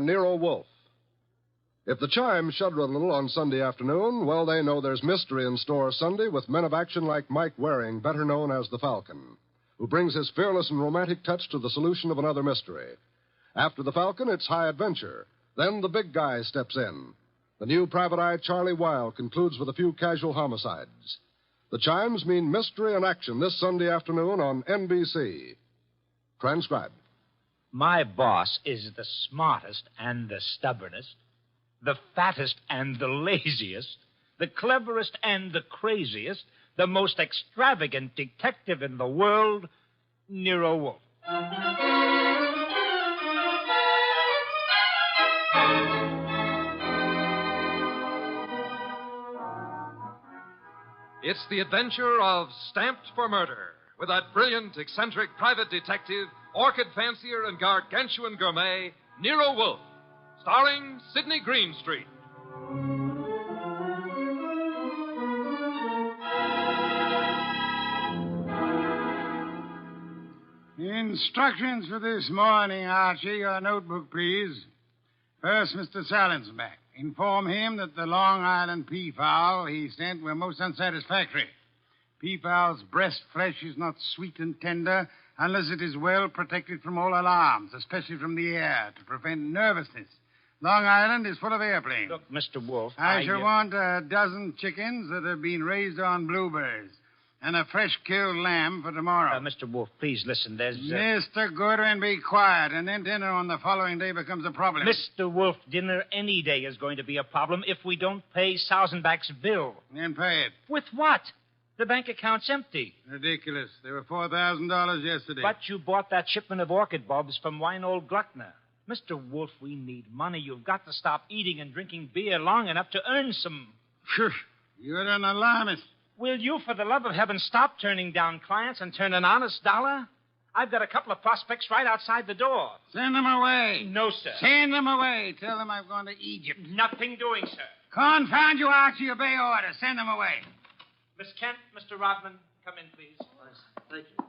Nero Wolfe. If the chimes shudder a little on Sunday afternoon, well, they know there's mystery in store Sunday with men of action like Mike Waring, better known as the Falcon, who brings his fearless and romantic touch to the solution of another mystery. After the Falcon, it's high adventure. Then the big guy steps in. The new private eye, Charlie Wilde, concludes with a few casual homicides. The chimes mean mystery and action this Sunday afternoon on NBC. Transcribed. My boss is the smartest and the stubbornest, the fattest and the laziest, the cleverest and the craziest, the most extravagant detective in the world, Nero Wolfe. It's the adventure of Stamped for Murder, with that brilliant, eccentric private detective, orchid fancier, and gargantuan gourmet, Nero Wolfe, starring Sidney Greenstreet. Instructions for this morning, Archie. Your notebook, please. First, Mr. Salinsbeck. Inform him that the Long Island peafowl he sent were most unsatisfactory. Peafowl's breast flesh is not sweet and tender unless it is well protected from all alarms, especially from the air, to prevent nervousness. Long Island is full of airplanes. Look, Mr. Wolfe, I shall want a dozen chickens that have been raised on blueberries and a fresh-killed lamb for tomorrow. Mr. Wolfe, please listen. There's... Mr. Goodwin, be quiet, and then dinner on the following day becomes a problem. Mr. Wolfe, dinner any day is going to be a problem if we don't pay Sausenbach's bill. Then pay it. With what? The bank account's empty. Ridiculous. There were $4,000 yesterday. But you bought that shipment of orchid bulbs from Winold Gluckner. Mr. Wolfe, we need money. You've got to stop eating and drinking beer long enough to earn some. Shush. You're an alarmist. Will you, for the love of heaven, stop turning down clients and turn an honest dollar? I've got a couple of prospects right outside the door. Send them away. No, sir. Send them away. Tell them I've gone to Egypt. Nothing doing, sir. Confound you, Archie. Obey orders. Send them away. Miss Kent, Mr. Rodman, come in, please. Thank you.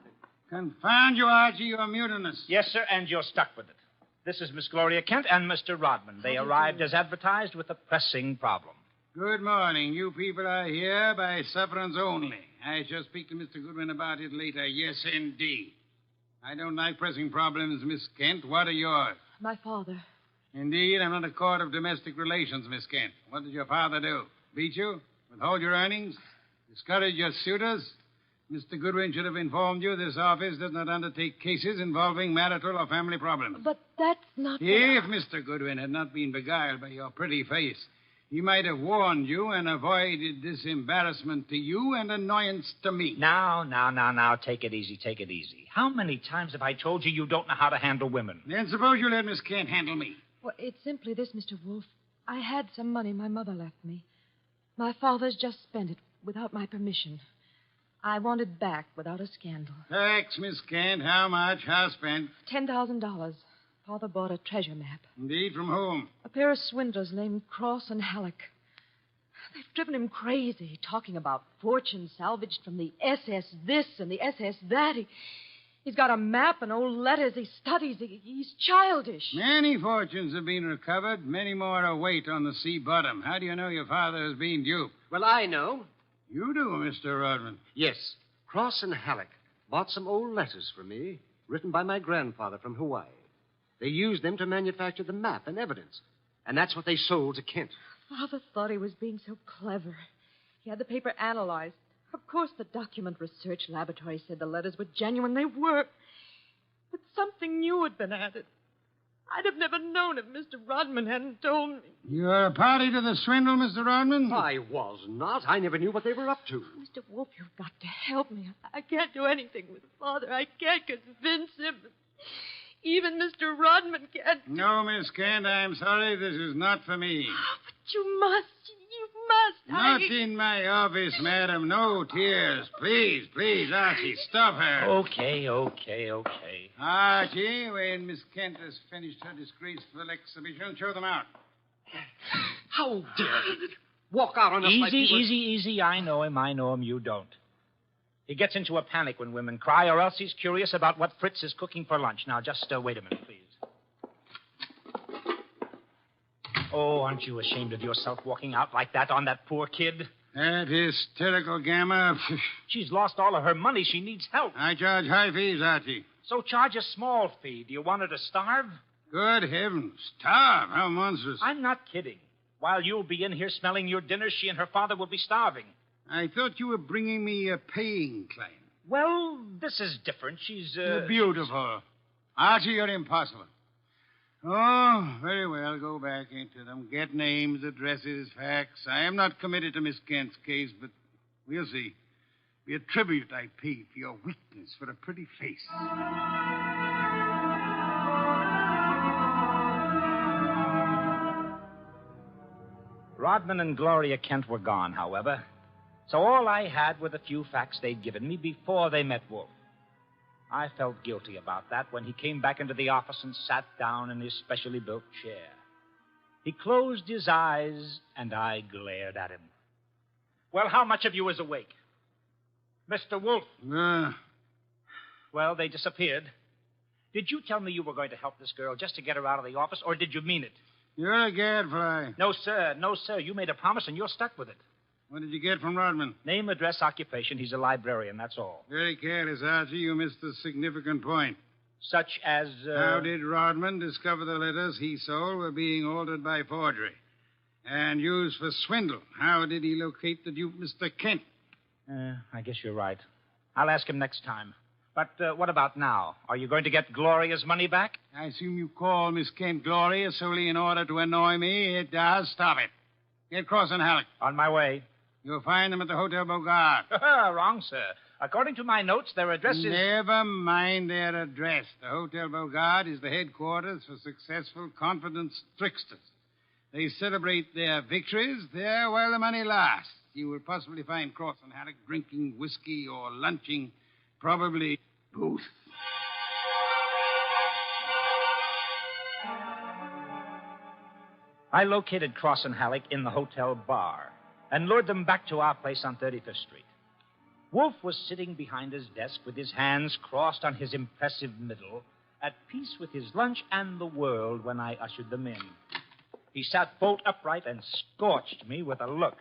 Confound you, Archie. You're mutinous. Yes, sir, and you're stuck with it. This is Miss Gloria Kent and Mr. Rodman. They arrived as advertised with a pressing problem. Good morning. You people are here by sufferance only. I shall speak to Mr. Goodwin about it later. Yes, indeed. I don't like pressing problems, Miss Kent. What are yours? My father. Indeed, I'm not a court of domestic relations, Miss Kent. What did your father do? Beat you? Withhold your earnings? Discourage your suitors? Mr. Goodwin should have informed you this office does not undertake cases involving marital or family problems. But that's not... If Mr. Goodwin had not been beguiled by your pretty face, he might have warned you and avoided this embarrassment to you and annoyance to me. Now, take it easy, take it easy. How many times have I told you you don't know how to handle women? Then suppose you let Miss Kent handle me. Well, it's simply this, Mr. Wolfe. I had some money my mother left me. My father's just spent it without my permission. I want it back without a scandal. Thanks, Miss Kent. How much? How spent? $10,000. Father bought a treasure map. Indeed, from whom? A pair of swindlers named Cross and Halick. They've driven him crazy, talking about fortune salvaged from the SS this and the SS that. He's got a map and old letters he studies. He's childish. Many fortunes have been recovered. Many more await on the sea bottom. How do you know your father has been duped? Well, I know. You do, Mr. Rodman. Yes. Cross and Halick bought some old letters for me, written by my grandfather from Hawaii. They used them to manufacture the map and evidence. And that's what they sold to Kent. Father thought he was being so clever. He had the paper analyzed. Of course, the document research laboratory said the letters were genuine. They were. But something new had been added. I'd have never known if Mr. Rodman hadn't told me. You're a party to the swindle, Mr. Rodman? I was not. I never knew what they were up to. Mr. Wolfe, you've got to help me. I can't do anything with Father. I can't convince him. Even Mr. Rodman can't. No, Miss Kent, I'm sorry. This is not for me. Oh, but you must. You must. Not in my office, madam. No tears. Please, Archie, stop her. Okay. Archie, when Miss Kent has finished her disgraceful exhibition, show them out. How dare he walk out on us like he was... Easy. I know him. You don't. He gets into a panic when women cry, or else he's curious about what Fritz is cooking for lunch. Now, just wait a minute, please. Oh, aren't you ashamed of yourself walking out like that on that poor kid? That hysterical Gamma. She's lost all of her money. She needs help. I charge high fees, Archie. So charge a small fee. Do you want her to starve? Good heavens. Starve? How monstrous. I'm not kidding. While you'll be in here smelling your dinner, she and her father will be starving. I thought you were bringing me a paying claim. Well, this is different. She's, Beautiful. Archie, you're impossible. Oh, very well. Go back into them. Get names, addresses, facts. I am not committed to Miss Kent's case, but we'll see. Be a tribute I pay for your weakness for a pretty face. Rodman and Gloria Kent were gone, however. So all I had were the few facts they'd given me before they met Wolfe. I felt guilty about that when he came back into the office and sat down in his specially built chair. He closed his eyes, and I glared at him. Well, how much of you is awake? Mr. Wolfe. Well, they disappeared. Did you tell me you were going to help this girl just to get her out of the office, or did you mean it? You're a gadfly. No, sir. No, sir. You made a promise, and you're stuck with it. What did you get from Rodman? Name, address, occupation. He's a librarian, that's all. Very careless, Archie. You missed a significant point. Such as, How did Rodman discover the letters he sold were being altered by forgery and used for swindle? How did he locate the dupe, Mr. Kent? I guess you're right. I'll ask him next time. But what about now? Are you going to get Gloria's money back? I assume you call Miss Kent Gloria solely in order to annoy me. It does. Stop it. Get Cross and Halick. On my way. You'll find them at the Hotel Bogart. Wrong, sir. According to my notes, their address is... Never mind their address. The Hotel Bogart is the headquarters for successful, confident tricksters. They celebrate their victories there while the money lasts. You will possibly find Cross and Halick drinking whiskey or lunching, probably both. I located Cross and Halick in the hotel bar and lured them back to our place on 35th Street. Wolfe was sitting behind his desk with his hands crossed on his impressive middle, at peace with his lunch and the world when I ushered them in. He sat bolt upright and scorched me with a look.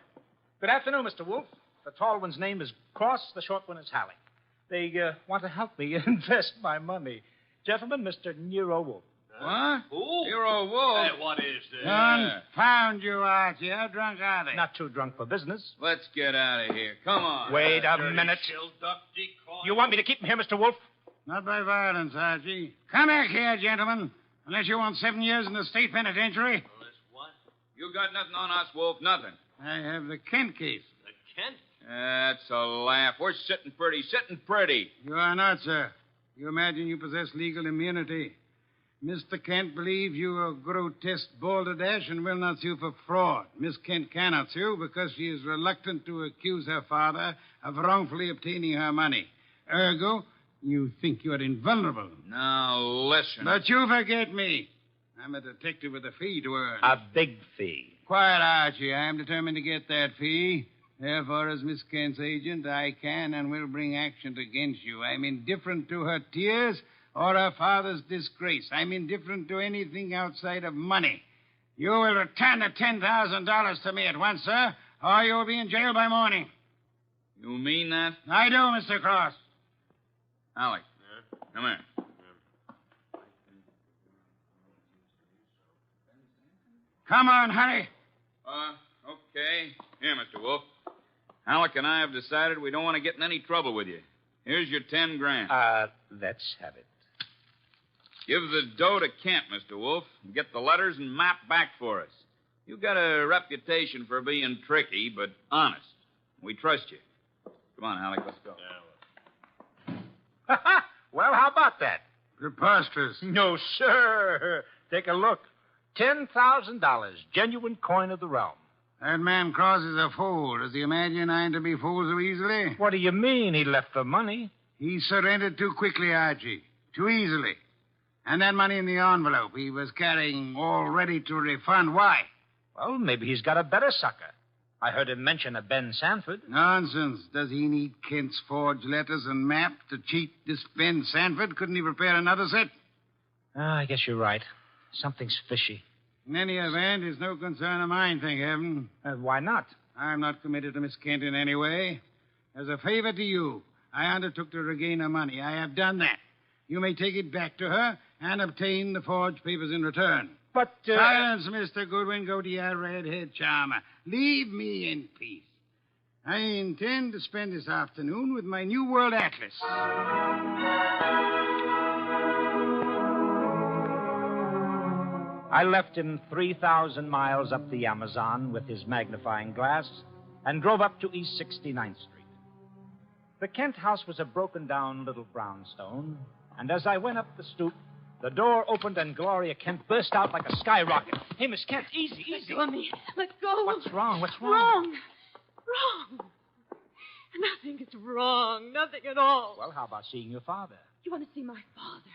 Good afternoon, Mr. Wolfe. The tall one's name is Cross, the short one is Halick. They want to help me invest my money. Gentlemen, Mr. Nero Wolfe. What? Who? Nero Wolfe. Hey, what is this? Confound you, Archie. How drunk are they? Not too drunk for business. Let's get out of here. Come on. Wait a minute. You want me to keep him here, Mr. Wolfe? Not by violence, Archie. Come back here, gentlemen. Unless you want 7 years in the state penitentiary. What? You got nothing on us, Wolf. Nothing. I have the Kent case. The Kent? That's a laugh. We're sitting pretty. Sitting pretty. You are not, sir. You imagine you possess legal immunity. Mr. Kent believes you are a grotesque balderdash and will not sue for fraud. Miss Kent cannot sue because she is reluctant to accuse her father of wrongfully obtaining her money. Ergo, you think you are invulnerable. Now, listen. But you forget me. I'm a detective with a fee to earn. A big fee. Quiet, Archie. I am determined to get that fee. Therefore, as Miss Kent's agent, I can and will bring action against you. I'm indifferent to her tears or her father's disgrace. I'm indifferent to anything outside of money. You will return the $10,000 to me at once, sir, or you will be in jail by morning. You mean that? I do, Mr. Cross. Alec. Come here. Come on, hurry. Okay. Here, Mr. Wolf. Alec and I have decided we don't want to get in any trouble with you. Here's your 10 grand. Let's have it. Give the dough to Kent, Mr. Wolf, and get the letters and map back for us. You got a reputation for being tricky, but honest. We trust you. Come on, Alec, let's go. Well, how about that? Preposterous. No, sir. Take a look. $10,000, genuine coin of the realm. That man Cross is a fool. Does he imagine I'm to be fooled so easily? What do you mean he left the money? He surrendered too quickly, Archie. Too easily. And that money in the envelope he was carrying all ready to refund. Why? Well, maybe he's got a better sucker. I heard him mention a Ben Sanford. Nonsense. Does he need Kent's forged letters and map to cheat this Ben Sanford? Couldn't he prepare another set? I guess you're right. Something's fishy. In any event, it's no concern of mine, thank heaven. Why not? I'm not committed to Miss Kent in any way. As a favor to you, I undertook to regain her money. I have done that. You may take it back to her and obtain the forged papers in return. But, Silence, Mr. Goodwin. Go to your red-haired charmer. Leave me in peace. I intend to spend this afternoon with my New World Atlas. I left him 3,000 miles up the Amazon with his magnifying glass and drove up to East 69th Street. The Kent house was a broken-down little brownstone, and as I went up the stoop, the door opened and Gloria Kent burst out like a skyrocket. Hey, Miss Kent, easy. Let go of me. Let go. What's wrong? Wrong. Nothing is wrong. Nothing at all. Well, how about seeing your father? You want to see my father?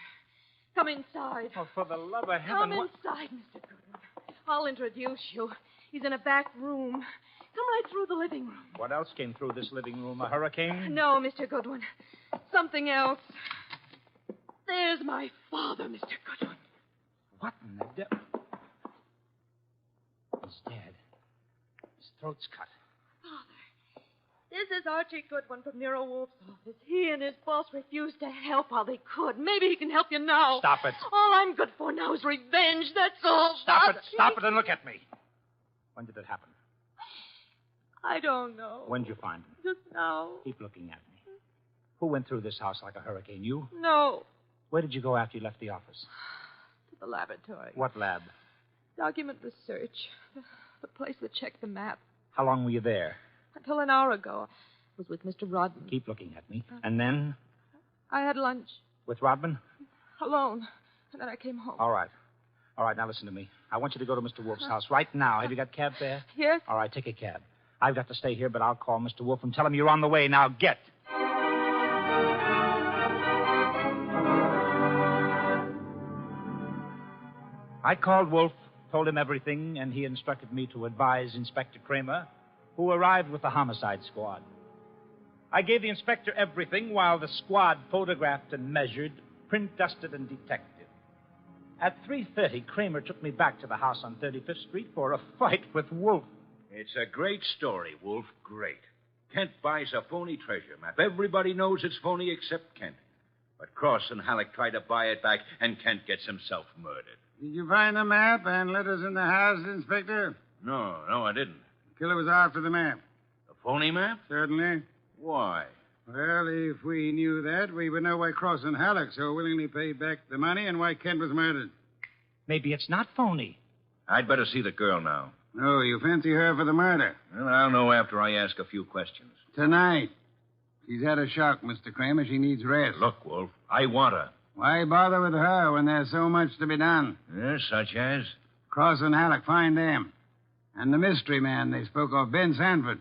Come inside. Oh, for the love of heaven. Come inside, Mr. Goodwin. I'll introduce you. He's in a back room. Come right through the living room. What else came through this living room? A hurricane? No, Mr. Goodwin. Something else. There's my father, Mr. Goodwin. What in the devil? He's dead. His throat's cut. Father, this is Archie Goodwin from Nero Wolfe's office. He and his boss refused to help while they could. Maybe he can help you now. Stop it. All I'm good for now is revenge. That's all. Stop it and look at me. When did it happen? I don't know. When did you find him? Just now. Keep looking at me. Who went through this house like a hurricane? You? No. Where did you go after you left the office? To the laboratory. What lab? Document research. The place that checked the map. How long were you there? Until an hour ago. I was with Mr. Rodman. Keep looking at me. And then? I had lunch. With Rodman? Alone. And then I came home. All right. Now listen to me. I want you to go to Mr. Wolfe's house right now. Have you got cab fare? Yes. All right, take a cab. I've got to stay here, but I'll call Mr. Wolfe and tell him you're on the way. Now get. I called Wolfe, told him everything, and he instructed me to advise Inspector Kramer, who arrived with the homicide squad. I gave the inspector everything while the squad photographed and measured, print dusted and detected. At 3:30, Kramer took me back to the house on 35th Street for a fight with Wolfe. It's a great story, Wolf. Great. Kent buys a phony treasure map. Everybody knows it's phony except Kent. But Cross and Halick try to buy it back, and Kent gets himself murdered. Did you find the map and letters in the house, Inspector? No, I didn't. The killer was after the map. A phony map? Certainly. Why? Well, if we knew that, we would know why Cross and Halick so willingly paid back the money and why Kent was murdered. Maybe it's not phony. I'd better see the girl now. Oh, you fancy her for the murder? Well, I'll know after I ask a few questions. Tonight. She's had a shock, Mr. Kramer. She needs rest. Look, Wolf, I want her. Why bother with her when there's so much to be done? Yes, such as? Cross and Halick, find them. And the mystery man they spoke of, Ben Sanford.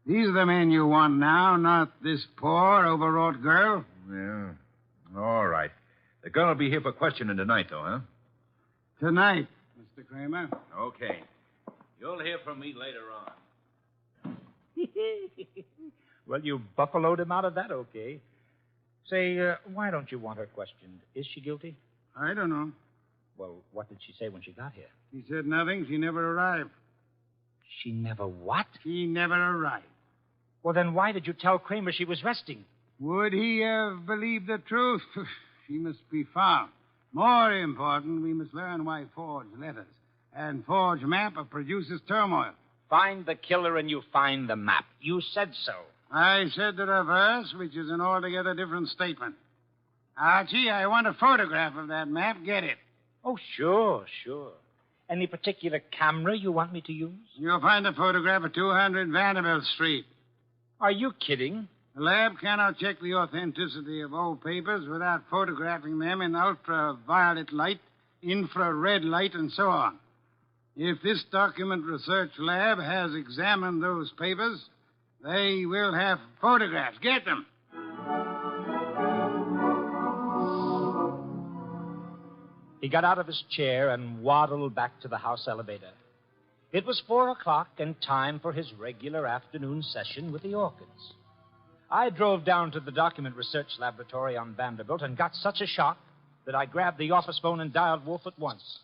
These are the men you want now, not this poor, overwrought girl. Yeah. All right. The girl will be here for questioning tonight, though, huh? Tonight, Mr. Kramer. Okay. You'll hear from me later on. Well, you buffaloed him out of that, okay. Say, why don't you want her questioned? Is she guilty? I don't know. Well, what did she say when she got here? She said nothing. She never arrived. She never what? She never arrived. Well, then why did you tell Kramer she was resting? Would he have believed the truth? She must be found. More important, we must learn why forged letters and forged map produces turmoil. Find the killer and you find the map. You said so. I said the reverse, which is an altogether different statement. Archie, I want a photograph of that map. Get it. Oh, sure. Any particular camera you want me to use? You'll find the photograph at 200 Vanderbilt Street. Are you kidding? The lab cannot check the authenticity of old papers without photographing them in ultraviolet light, infrared light, and so on. If this document research lab has examined those papers, they will have photographs. Get them. He got out of his chair and waddled back to the house elevator. It was 4:00 and time for his regular afternoon session with the orchids. I drove down to the document research laboratory on Vanderbilt and got such a shock that I grabbed the office phone and dialed Wolfe at once.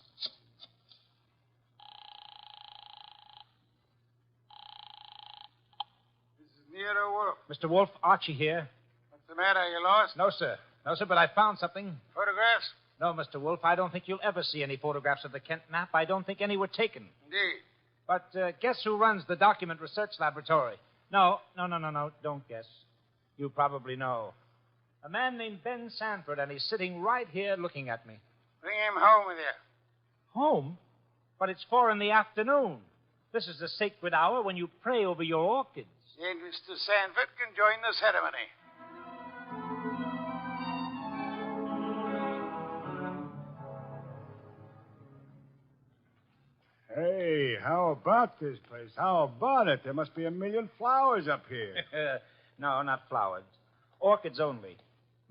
Nero Wolfe. Mr. Wolfe, Archie here. What's the matter? You lost? No, sir. No, sir, but I found something. Photographs? No, Mr. Wolfe, I don't think you'll ever see any photographs of the Kent map. I don't think any were taken. Indeed. But guess who runs the document research laboratory? No. Don't guess. You probably know. A man named Ben Sanford, and he's sitting right here looking at me. Bring him home with you. Home? But it's 4 p.m. This is the sacred hour when you pray over your orchids. Then Mr. Sanford can join the ceremony. Hey, how about this place? How about it? There must be 1,000,000 flowers up here. No, not flowers. Orchids only.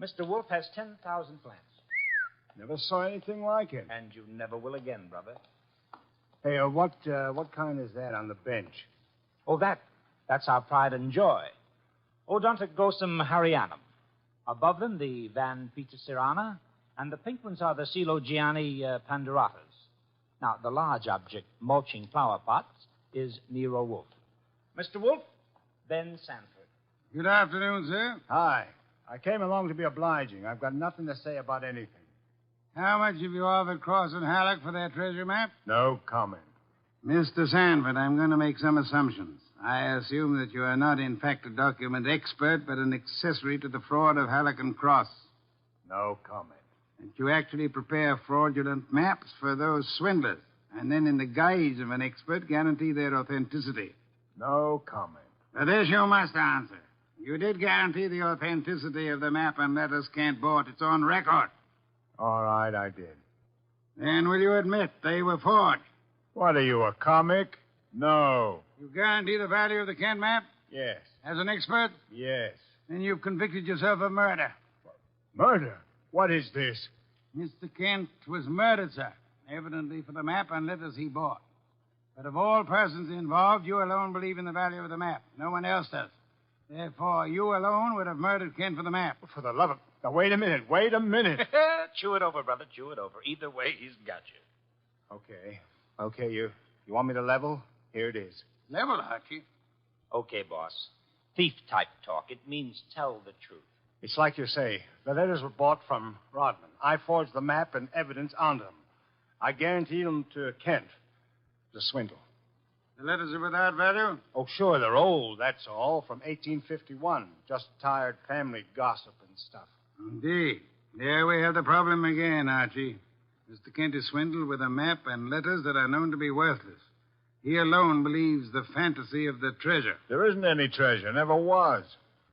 Mr. Wolfe has 10,000 plants. Never saw anything like it. And you never will again, brother. Hey, what kind is that on the bench? Oh, that's our pride and joy. Odontoglossum harianum. Above them, the Van Petersirana, and the pink ones are the Coelogiani panduratas. Now, the large object, mulching flower pots, is Nero Wolfe. Mr. Wolfe, Ben Sanford. Good afternoon, sir. Hi. I came along to be obliging. I've got nothing to say about anything. How much have you offered Cross and Halick for their treasure map? No comment. Mr. Sanford, I'm going to make some assumptions. I assume that you are not, in fact, a document expert, but an accessory to the fraud of Halick and Cross. No comment. That you actually prepare fraudulent maps for those swindlers, and then, in the guise of an expert, guarantee their authenticity. No comment. But this you must answer. You did guarantee the authenticity of the map and letters Kent bought. It's on record. All right, I did. Then will you admit they were forged? What are you, a comic? No. You guarantee the value of the Kent map? Yes. As an expert? Yes. Then you've convicted yourself of murder. Murder? What is this? Mr. Kent was murdered, sir. Evidently for the map and letters he bought. But of all persons involved, you alone believe in the value of the map. No one else does. Therefore, you alone would have murdered Kent for the map. For the love of... Now, wait a minute. Chew it over, brother. Chew it over. Either way, he's got you. Okay, you want me to level? Here it is. Level, Archie. Okay, boss. Thief-type talk. It means tell the truth. It's like you say. The letters were bought from Rodman. I forged the map and evidence onto them. I guaranteed them to Kent. It was a swindle. The letters are without value? Oh, sure, they're old, that's all, from 1851. Just tired family gossip and stuff. Indeed. There we have the problem again, Archie. Mr. Kent is swindled with a map and letters that are known to be worthless. He alone believes the fantasy of the treasure. There isn't any treasure, never was.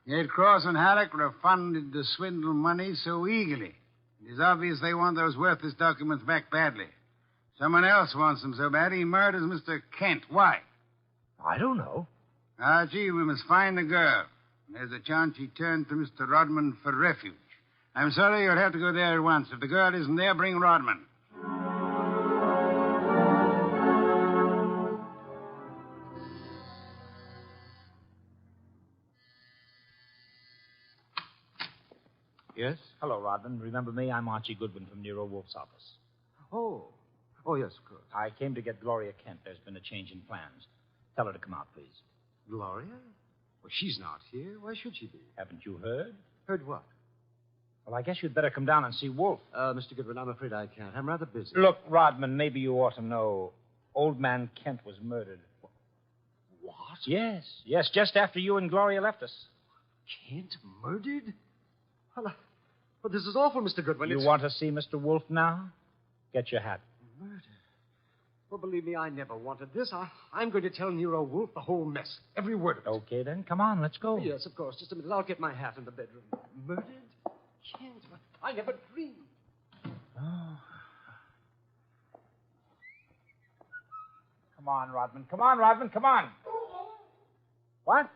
Yet Cross and Halick refunded the swindle money so eagerly. It is obvious they want those worthless documents back badly. Someone else wants them so bad he murders Mr. Kent. Why? I don't know. Archie, we must find the girl. There's a chance she turned to Mr. Rodman for refuge. I'm sorry you'll have to go there at once. If the girl isn't there, bring Rodman. Yes? Hello, Rodman. Remember me? I'm Archie Goodwin from Nero Wolfe's office. Oh, yes, of course. I came to get Gloria Kent. There's been a change in plans. Tell her to come out, please. Gloria? Well, she's not here. Why should she be? Haven't you heard? Heard what? Well, I guess you'd better come down and see Wolfe. Mr. Goodwin, I'm afraid I can't. I'm rather busy. Look, Rodman, maybe you ought to know. Old man Kent was murdered. What? Yes, just after you and Gloria left us. Kent murdered? Well, this is awful, Mr. Goodwin. You want to see Mr. Wolfe now? Get your hat. Murder? Well, believe me, I never wanted this. I'm going to tell Nero Wolfe the whole mess. Every word of it. Okay, then. Come on, let's go. Yes, of course. Just a minute. I'll get my hat in the bedroom. Murdered? Kent? I never dreamed. Oh. Come on, Rodman. Come on. What?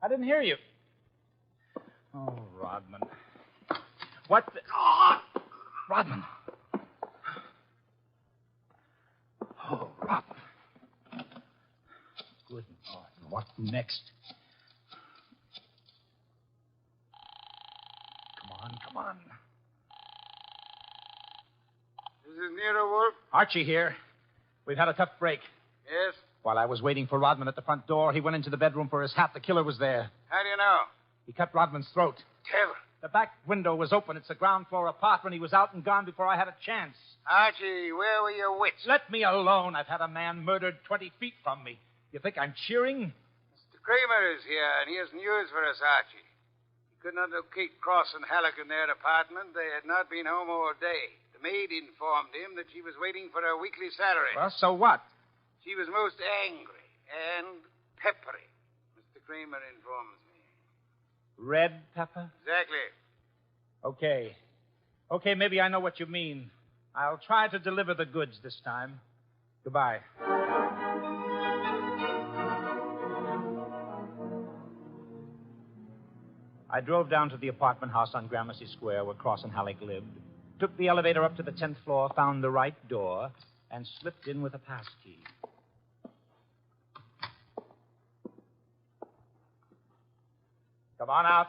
I didn't hear you. Oh, Rodman. What the... Rodman. Oh, Rodman. Good. Oh, what next? Come on. This is Nero Wolfe. Archie here. We've had a tough break. Yes? While I was waiting for Rodman at the front door, he went into the bedroom for his hat. The killer was there. How do you know? He cut Rodman's throat. Tell. The back window was open. It's a ground floor apartment. He was out and gone before I had a chance. Archie, where were your wits? Let me alone. I've had a man murdered 20 feet from me. You think I'm cheering? Mr. Kramer is here, and he has news for us, Archie. He could not locate Cross and Halick in their apartment. They had not been home all day. The maid informed him that she was waiting for her weekly salary. Well, so what? She was most angry and peppery, Mr. Kramer informs me. Red pepper? Exactly. Okay. Okay, maybe I know what you mean. I'll try to deliver the goods this time. Goodbye. I drove down to the apartment house on Gramercy Square where Cross and Halick lived, took the elevator up to the 10th floor, found the right door, and slipped in with a passkey. Come on out.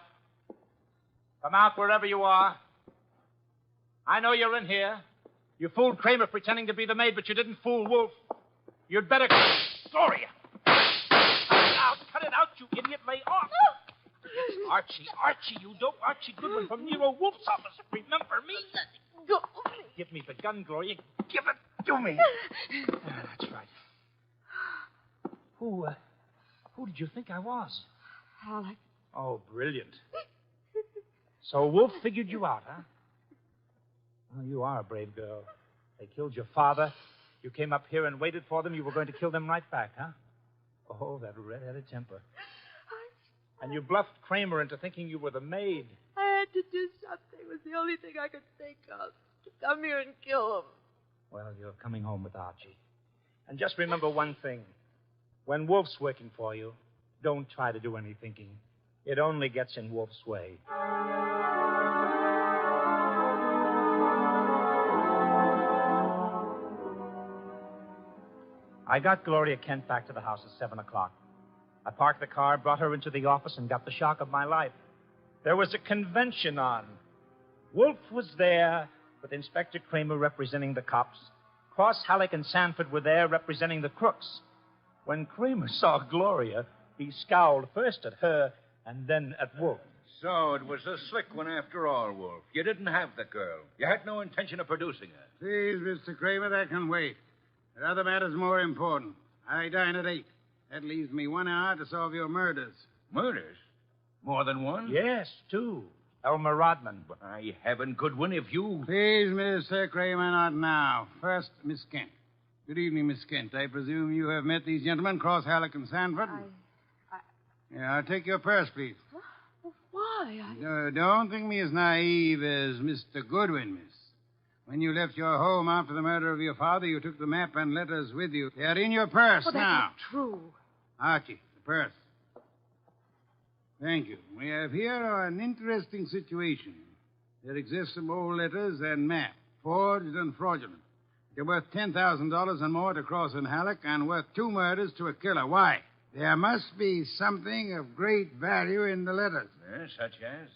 Come out wherever you are. I know you're in here. You fooled Kramer pretending to be the maid, but you didn't fool Wolfe. You'd better... Gloria! Cut it out, you idiot. Lay off. Archie, you dope. Archie Goodwin from Nero Wolfe's office. Remember me? Go. Give me the gun, Gloria. Give it to me. That's right. Who did you think I was? Halick. Oh, brilliant. So Wolfe figured you out, huh? Well, you are a brave girl. They killed your father. You came up here and waited for them. You were going to kill them right back, huh? Oh, that red-headed temper. And you bluffed Kramer into thinking you were the maid. I had to do something. It was the only thing I could think of. To come here and kill him. Well, you're coming home with Archie. And just remember one thing. When Wolfe's working for you, don't try to do any thinking. It only gets in Wolfe's way. I got Gloria Kent back to the house at 7 o'clock. I parked the car, brought her into the office, and got the shock of my life. There was a convention on. Wolfe was there, with Inspector Kramer representing the cops. Cross, Halick, and Sanford were there representing the crooks. When Kramer saw Gloria, he scowled first at her and then at Wolfe. So it was a slick one after all, Wolfe. You didn't have the girl. You had no intention of producing her. Please, Mr. Kramer, that can wait. There are other matters more important. I dine at 8. That leaves me 1 hour to solve your murders. Murders? More than one? Yes, 2. Elmer Rodman. By heaven, Goodwin, if you... Please, Mr. Kramer, not now. First, Miss Kent. Good evening, Miss Kent. I presume you have met these gentlemen, Cross, Halick, and Sanford? Yeah, I'll take your purse, please. Well, why? Don't think me as naive as Mr. Goodwin, miss. When you left your home after the murder of your father, you took the map and letters with you. They're in your purse Well, now. that's not true. Archie, the purse. Thank you. We have here an interesting situation. There exist some old letters and map, forged and fraudulent. They're worth $10,000 and more to Cross and Halick, and worth 2 murders to a killer. Why? There must be something of great value in the letters. Yes, such as?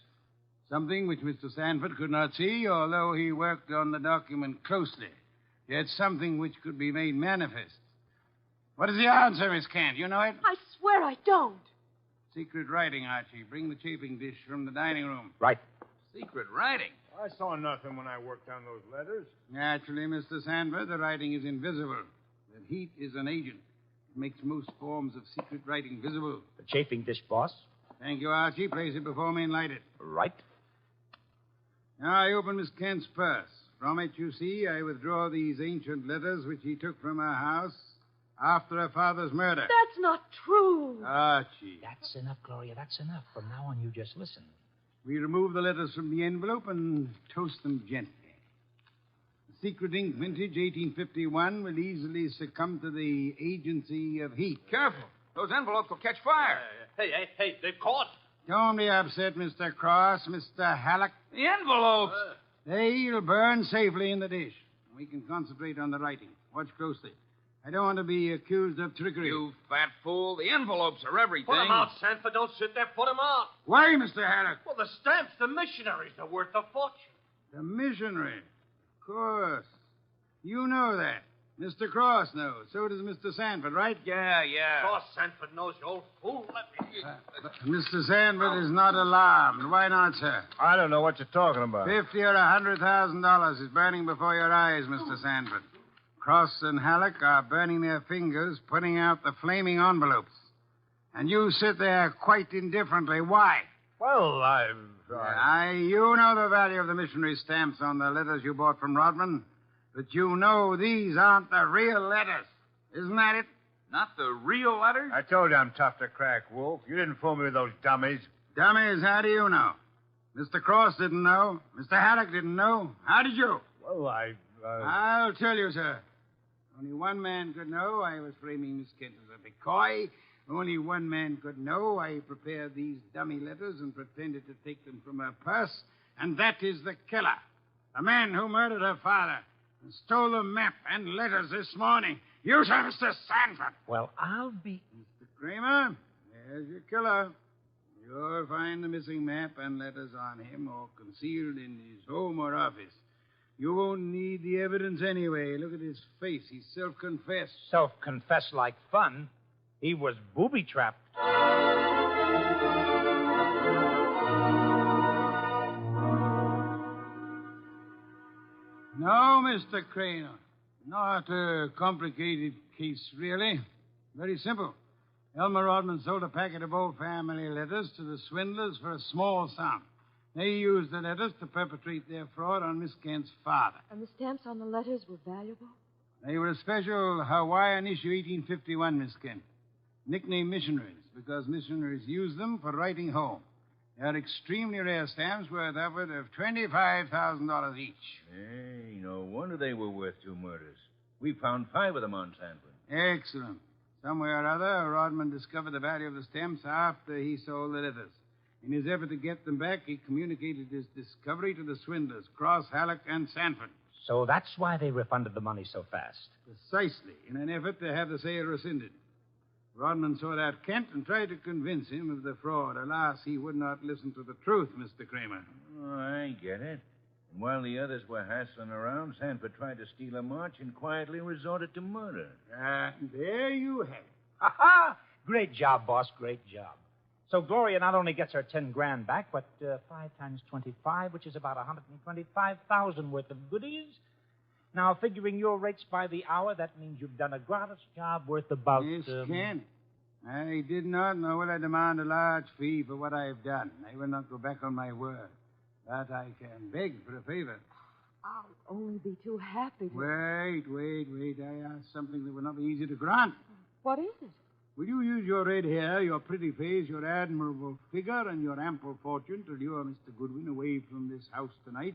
Something which Mr. Sanford could not see, although he worked on the document closely. Yet something which could be made manifest. What is the answer, Miss Kent? You know it? I swear I don't. Secret writing, Archie. Bring the chafing dish from the dining room. Right. Secret writing. I saw nothing when I worked on those letters. Naturally, Mr. Sanford, the writing is invisible. But heat is an agent. It makes most forms of secret writing visible. The chafing dish, boss. Thank you, Archie. Place it before me and light it. Right. Now I open Miss Kent's purse. From it, you see, I withdraw these ancient letters which he took from her house after her father's murder. That's not true. Archie. That's enough, Gloria. That's enough. From now on, you just listen. We remove the letters from the envelope and toast them gently. The secret ink vintage 1851 will easily succumb to the agency of heat. Careful. Those envelopes will catch fire. Hey, they've caught. Don't be upset, Mr. Cross, Mr. Halick. The envelopes. They'll burn safely in the dish. We can concentrate on the writing. Watch closely. I don't want to be accused of trickery. You fat fool. The envelopes are everything. Put 'em out, Sanford. Don't sit there. Put 'em out. Why, Mr. Halick? Well, the stamps, the missionaries, are worth a fortune. The missionary. Of course. You know that. Mr. Cross knows. So does Mr. Sanford, right? Yeah. Cross Sanford knows, you old fool. Let me... Mr. Sanford is not alarmed. Why not, sir? I don't know what you're talking about. $50,000 or $100,000 is burning before your eyes, Mr. Sanford. Cross and Halick are burning their fingers, putting out the flaming envelopes. And you sit there quite indifferently. Why? Well, You know the value of the missionary stamps on the letters you bought from Rodman. But you know these aren't the real letters. Isn't that it? Not the real letters? I told you I'm tough to crack, Wolf. You didn't fool me with those dummies. Dummies, how do you know? Mr. Cross didn't know. Mr. Haddock didn't know. How did you? Well, I'll tell you, sir. Only one man could know I was framing Miss Kent as a decoy. Only one man could know I prepared these dummy letters and pretended to take them from her purse. And that is the killer. The man who murdered her father and stole the map and letters this morning. You, sir, Mr. Sanford. Well, I'll be... Mr. Kramer, there's your killer. You'll find the missing map and letters on him or concealed in his home or office. You won't need the evidence anyway. Look at his face. He's self-confessed. Self-confessed like fun. He was booby-trapped. No, Mr. Crane. Not a complicated case, really. Very simple. Elmer Rodman sold a packet of old family letters to the swindlers for a small sum. They used the letters to perpetrate their fraud on Miss Kent's father. And the stamps on the letters were valuable? They were a special Hawaiian issue 1851, Miss Kent. Nicknamed missionaries, because missionaries used them for writing home. They are extremely rare stamps worth upward of $25,000 each. Hey, no wonder they were worth 2 murders. We found 5 of them on Sanford. Excellent. Somewhere or other, Rodman discovered the value of the stamps after he sold the letters. In his effort to get them back, he communicated his discovery to the swindlers, Cross, Halick, and Sanford. So that's why they refunded the money so fast. Precisely, in an effort to have the sale rescinded. Rodman sought out Kent and tried to convince him of the fraud. Alas, he would not listen to the truth, Mr. Kramer. Oh, I get it. And while the others were hassling around, Sanford tried to steal a march and quietly resorted to murder. There you have it. Ha-ha! Great job, boss. Great job. So Gloria not only gets her 10 grand back, but 5 times 25, which is about 125,000 worth of goodies. Now, figuring your rates by the hour, that means you've done a gratis job worth about... Miss Kent, I did not know will I demand a large fee for what I have done. I will not go back on my word. But I can beg for a favor. I'll only be too happy to... Wait. I ask something that will not be easy to grant. What is it? Will you use your red hair, your pretty face, your admirable figure, and your ample fortune to lure Mr. Goodwin away from this house tonight?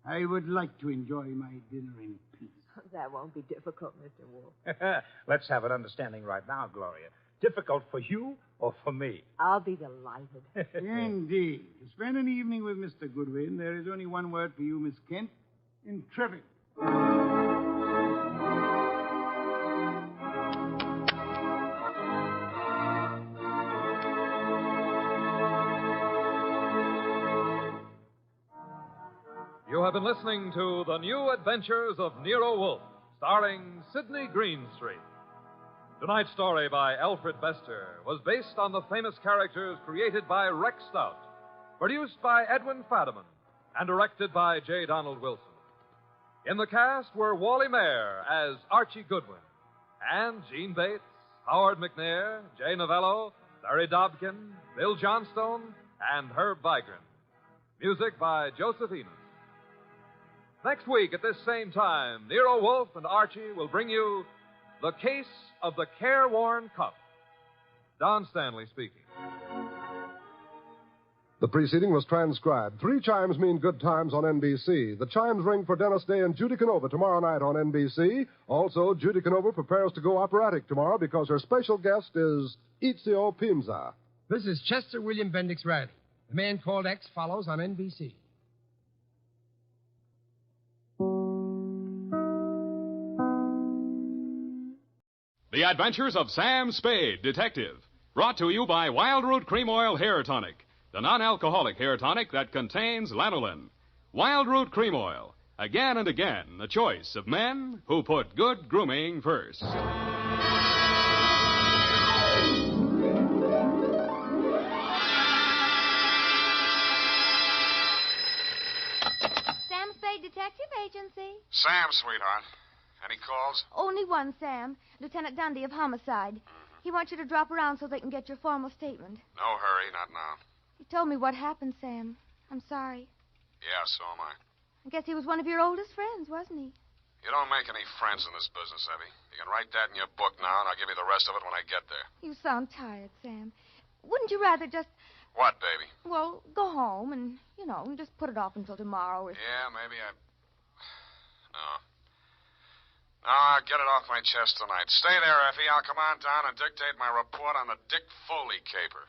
I would like to enjoy my dinner in peace. That won't be difficult, Mr. Wolfe. Let's have an understanding right now, Gloria. Difficult for you or for me? I'll be delighted. Indeed. To spend an evening with Mr. Goodwin, there is only one word for you, Miss Kent. Intrepid. You have been listening to The New Adventures of Nero Wolfe, starring Sidney Greenstreet. Tonight's story by Alfred Bester was based on the famous characters created by Rex Stout, produced by Edwin Fadiman, and directed by J. Donald Wilson. In the cast were Wally Mayer as Archie Goodwin, and Gene Bates, Howard McNair, Jay Novello, Larry Dobkin, Bill Johnstone, and Herb Vigran. Music by Joseph Enos. Next week at this same time, Nero Wolfe and Archie will bring you The Case of the Careworn Cup. Don Stanley speaking. The preceding was transcribed. 3 chimes mean good times on NBC. The chimes ring for Dennis Day and Judy Canova tomorrow night on NBC. Also, Judy Canova prepares to go operatic tomorrow because her special guest is Ezio Pinza. This is Chester William Bendix Riley. The Man Called X follows on NBC. The Adventures of Sam Spade, Detective. Brought to you by Wild Root Cream Oil Hair Tonic, the non-alcoholic hair tonic that contains lanolin. Wild Root Cream Oil, Again and again, the choice of men who put good grooming first. Sam Spade Detective Agency. Sam, sweetheart. Any calls? Only one, Sam. Lieutenant Dundee of Homicide. He wants you to drop around so they can get your formal statement. No hurry, not now. He told me what happened, Sam. I'm sorry. Yeah, so am I. I guess he was one of your oldest friends, wasn't he? You don't make any friends in this business, Evie. You can write that in your book now, and I'll give you the rest of it when I get there. You sound tired, Sam. Wouldn't you rather just, What, baby? well, go home and, just put it off until tomorrow? Yeah, maybe I... No. No, I'll get it off my chest tonight. Stay there, Effie. I'll come on down and dictate my report on the Dick Foley caper.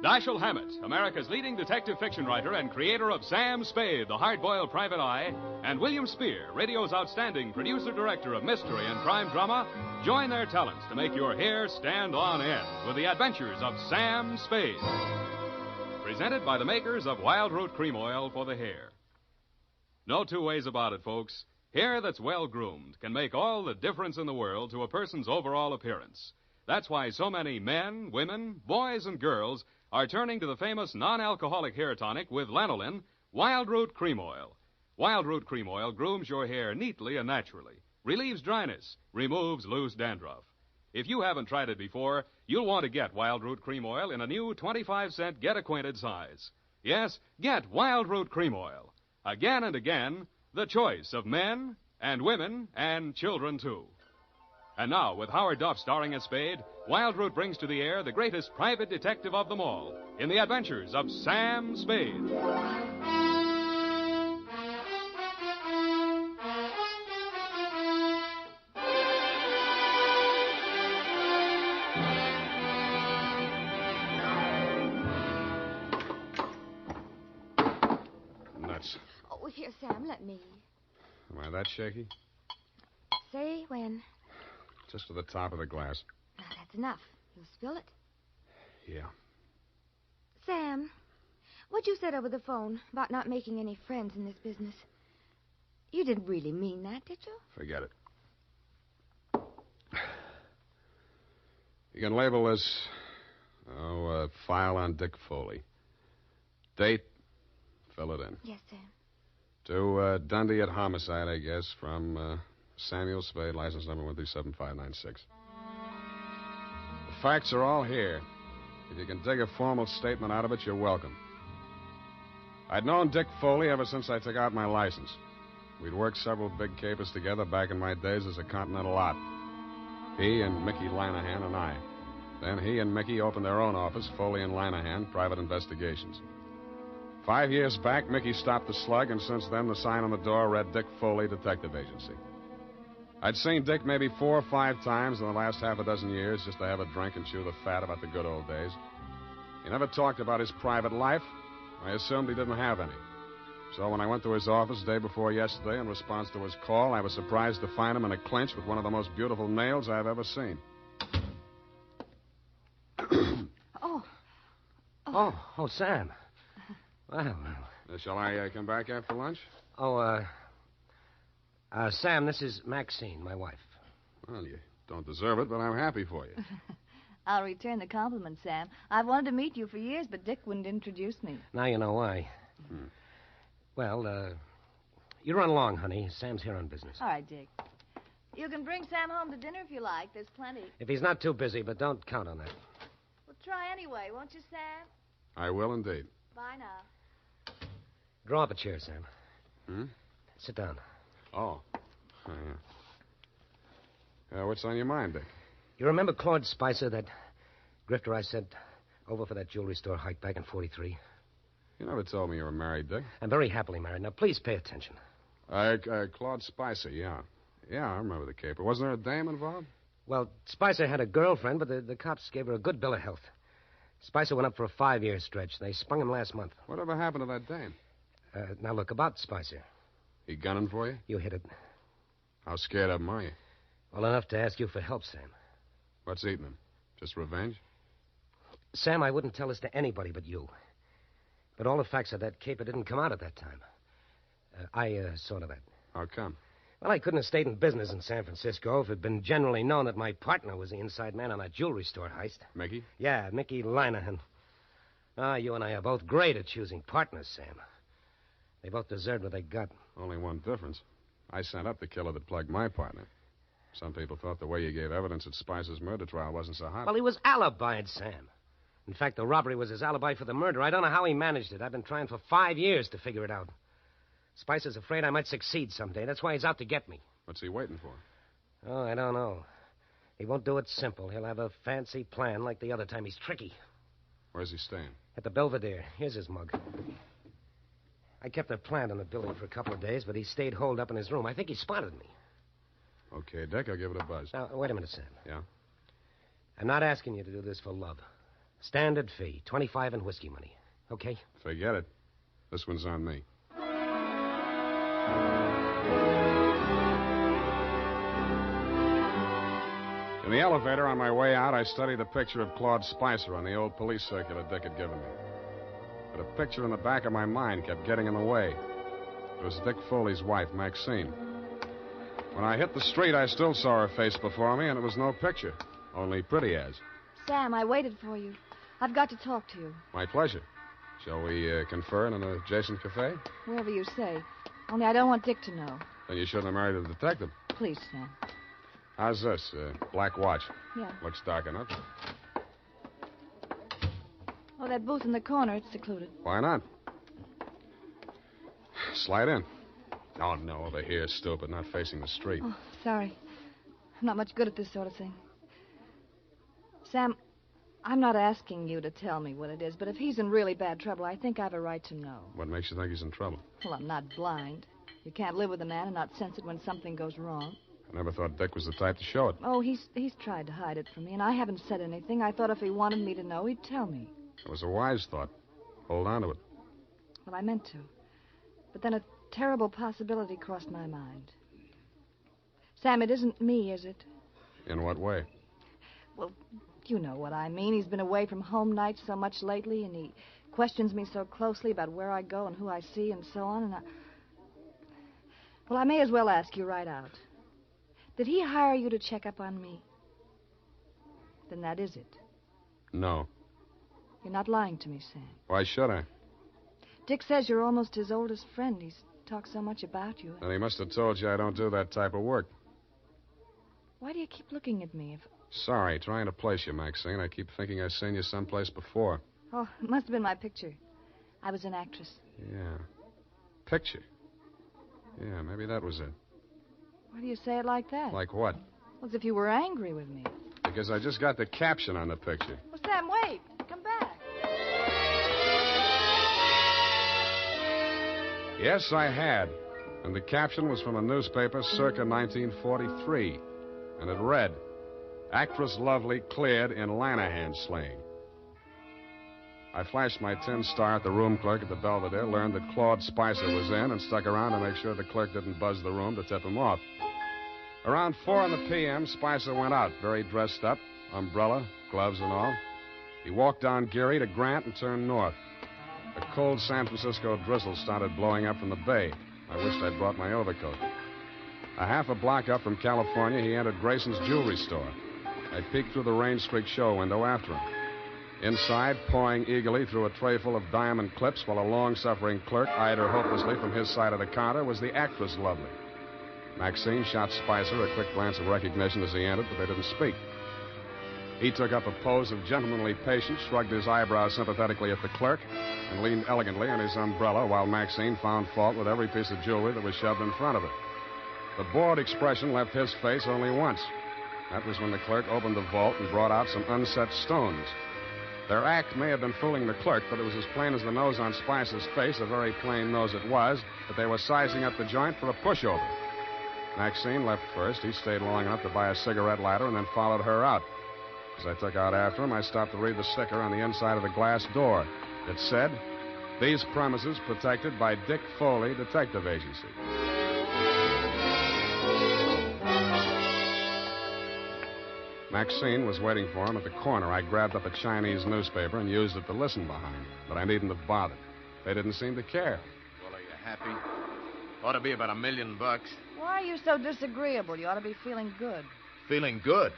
Dashiell Hammett, America's leading detective fiction writer and creator of Sam Spade, the hard-boiled private eye, and William Spear, radio's outstanding producer-director of mystery and crime drama, join their talents to make your hair stand on end with the adventures of Sam Spade. Presented by the makers of Wild Root Cream Oil for the hair. No two ways about it, folks. Hair that's well-groomed can make all the difference in the world to a person's overall appearance. That's why so many men, women, boys, and girls are turning to the famous non-alcoholic hair tonic with lanolin, Wild Root Cream Oil. Wild Root Cream Oil grooms your hair neatly and naturally, relieves dryness, removes loose dandruff. If you haven't tried it before, you'll want to get Wild Root Cream Oil in a new 25-cent get-acquainted size. Yes, get Wild Root Cream Oil. Again and again, the choice of men and women and children, too. And now, with Howard Duff starring as Spade, Wild Root brings to the air the greatest private detective of them all in the adventures of Sam Spade. Nuts. Oh, here, Sam, let me. Am I that shaky? Say when. Just to the top of the glass. Now, that's enough. You'll spill it. Yeah. Sam, what you said over the phone about not making any friends in this business, you didn't really mean that, did you? Forget it. You can label this, a file on Dick Foley. Date, fill it in. Yes, Sam. To Dundee at Homicide, I guess, from Samuel Spade, license number 137-596. The facts are all here. If you can dig a formal statement out of it, you're welcome. I'd known Dick Foley ever since I took out my license. We'd worked several big capers together back in my days as a Continental Lot. He and Mickey Lanahan and I. Then he and Mickey opened their own office, Foley and Lanahan, Private Investigations. 5 years back, Mickey stopped the slug, and since then the sign on the door read Dick Foley Detective Agency. I'd seen Dick maybe 4 or 5 times in the last half a dozen years just to have a drink and chew the fat about the good old days. He never talked about his private life. I assumed he didn't have any. So when I went to his office day before yesterday in response to his call, I was surprised to find him in a clinch with one of the most beautiful nails I've ever seen. Oh, Sam. Well. Shall I come back after lunch? Sam, this is Maxine, my wife. Well, you don't deserve it, but I'm happy for you. I'll return the compliment, Sam. I've wanted to meet you for years, but Dick wouldn't introduce me. Now you know why. Well, you run along, honey. Sam's here on business. All right, Dick. You can bring Sam home to dinner if you like. There's plenty. If he's not too busy, but don't count on that. Well, try anyway, won't you, Sam? I will indeed. Bye now. Draw up a chair, Sam. Sit down. Oh. What's on your mind, Dick? You remember Claude Spicer, that grifter I sent over for that jewelry store hike back in 43? You never told me you were married, Dick. I'm very happily married. Now, please pay attention. Claude Spicer, yeah. Yeah, I remember the caper. Wasn't there a dame involved? Well, Spicer had a girlfriend, but the cops gave her a good bill of health. Spicer went up for a 5-year stretch. They spung him last month. Whatever happened to that dame? Now, look, about Spicer. He gunning for you? You hit it. How scared of him are you? Well, enough to ask you for help, Sam. What's eating him? Just revenge? Sam, I wouldn't tell this to anybody but you. But all the facts of that caper didn't come out at that time. I saw to that. How come? Well, I couldn't have stayed in business in San Francisco if it had been generally known that my partner was the inside man on that jewelry store heist. Mickey? Yeah, Mickey Linehan. You and I are both great at choosing partners, Sam. They both deserved what they got. Only one difference. I sent up the killer that plugged my partner. Some people thought the way you gave evidence at Spicer's murder trial wasn't so hot. Well, he was alibied, Sam. In fact, the robbery was his alibi for the murder. I don't know how he managed it. I've been trying for 5 years to figure it out. Spicer's afraid I might succeed someday. That's why he's out to get me. What's he waiting for? Oh, I don't know. He won't do it simple. He'll have a fancy plan like the other time. He's tricky. Where's he staying? At the Belvedere. Here's his mug. I kept a plant in the building for a couple of days, but he stayed holed up in his room. I think he spotted me. Okay, Dick, I'll give it a buzz. Now, wait a minute, Sam. Yeah? I'm not asking you to do this for love. Standard fee, $25 in whiskey money. Okay? Forget it. This one's on me. In the elevator on my way out, I studied a picture of Claude Spicer on the old police circular Dick had given me. But a picture in the back of my mind kept getting in the way. It was Dick Foley's wife, Maxine. When I hit the street, I still saw her face before me, and it was no picture, only pretty as. Sam, I waited for you. I've got to talk to you. My pleasure. Shall we confer in an adjacent cafe? Wherever you say. Only I don't want Dick to know. Then you shouldn't have married a detective. Please, Sam. How's this? Black watch. Yeah. Looks dark enough. Oh, that booth in the corner, it's secluded. Why not? Slide in. Oh, no, over here, stupid, not facing the street. Oh, sorry. I'm not much good at this sort of thing. Sam, I'm not asking you to tell me what it is, but if he's in really bad trouble, I think I have a right to know. What makes you think he's in trouble? Well, I'm not blind. You can't live with a man and not sense it when something goes wrong. I never thought Dick was the type to show it. Oh, he's tried to hide it from me, and I haven't said anything. I thought if he wanted me to know, he'd tell me. It was a wise thought. Hold on to it. Well, I meant to. But then a terrible possibility crossed my mind. Sam, it isn't me, is it? In what way? Well, you know what I mean. He's been away from home nights so much lately, and he questions me so closely about where I go and who I see and so on, and Well, I may as well ask you right out. Did he hire you to check up on me? Then that is it. No. You're not lying to me, Sam. Why should I? Dick says you're almost his oldest friend. He's talked so much about you. Then he must have told you I don't do that type of work. Why do you keep looking at me? Sorry, trying to place you, Maxine. I keep thinking I've seen you someplace before. Oh, it must have been my picture. I was an actress. Yeah. Picture. Yeah, maybe that was it. Why do you say it like that? Like what? Well, as if you were angry with me. Because I just got the caption on the picture. Well, Sam, wait. Come back. Yes, I had. And the caption was from a newspaper circa 1943. And it read, Actress Lovely cleared in Lanahan slaying. I flashed my tin star at the room clerk at the Belvedere, learned that Claude Spicer was in, and stuck around to make sure the clerk didn't buzz the room to tip him off. Around 4 p.m., Spicer went out, very dressed up, umbrella, gloves and all. He walked down Geary to Grant and turned north. A cold San Francisco drizzle started blowing up from the bay. I wished I'd brought my overcoat. A half a block up from California, he entered Grayson's jewelry store. I peeked through the Rain Streak show window after him. Inside, pawing eagerly through a tray full of diamond clips while a long-suffering clerk eyed her hopelessly from his side of the counter, was the actress Lovely. Maxine shot Spicer a quick glance of recognition as he entered, but they didn't speak. He took up a pose of gentlemanly patience, shrugged his eyebrows sympathetically at the clerk, and leaned elegantly on his umbrella while Maxine found fault with every piece of jewelry that was shoved in front of her. The bored expression left his face only once. That was when the clerk opened the vault and brought out some unset stones. Their act may have been fooling the clerk, but it was as plain as the nose on Spicer's face, a very plain nose it was, that they were sizing up the joint for a pushover. Maxine left first. He stayed long enough to buy a cigarette lighter and then followed her out. As I took out after him, I stopped to read the sticker on the inside of the glass door. It said, These premises protected by Dick Foley Detective Agency. Maxine was waiting for him at the corner. I grabbed up a Chinese newspaper and used it to listen behind, but I needn't have bothered. They didn't seem to care. Well, are you happy? Ought to be about $1 million. Why are you so disagreeable? You ought to be feeling good. Feeling good.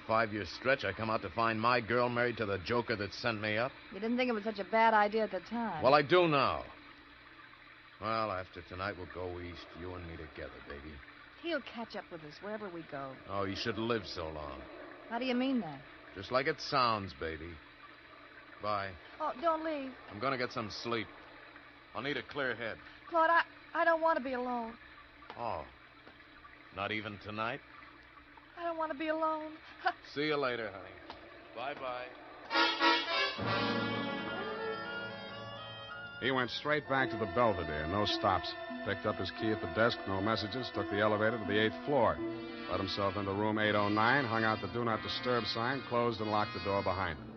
5-year stretch, I come out to find my girl married to the joker that sent me up. You didn't think it was such a bad idea at the time. Well, I do now. Well, after tonight, we'll go east, you and me together, baby. He'll catch up with us wherever we go. Oh, you should live so long. How do you mean that? Just like it sounds, baby. Bye. Oh, don't leave. I'm going to get some sleep. I'll need a clear head. Claude, I don't want to be alone. Oh. Not even tonight? I don't want to be alone. See you later, honey. Bye-bye. He went straight back to the Belvedere, no stops. Picked up his key at the desk, no messages, took the elevator to the 8th floor. Let himself into room 809, hung out the Do Not Disturb sign, closed and locked the door behind him.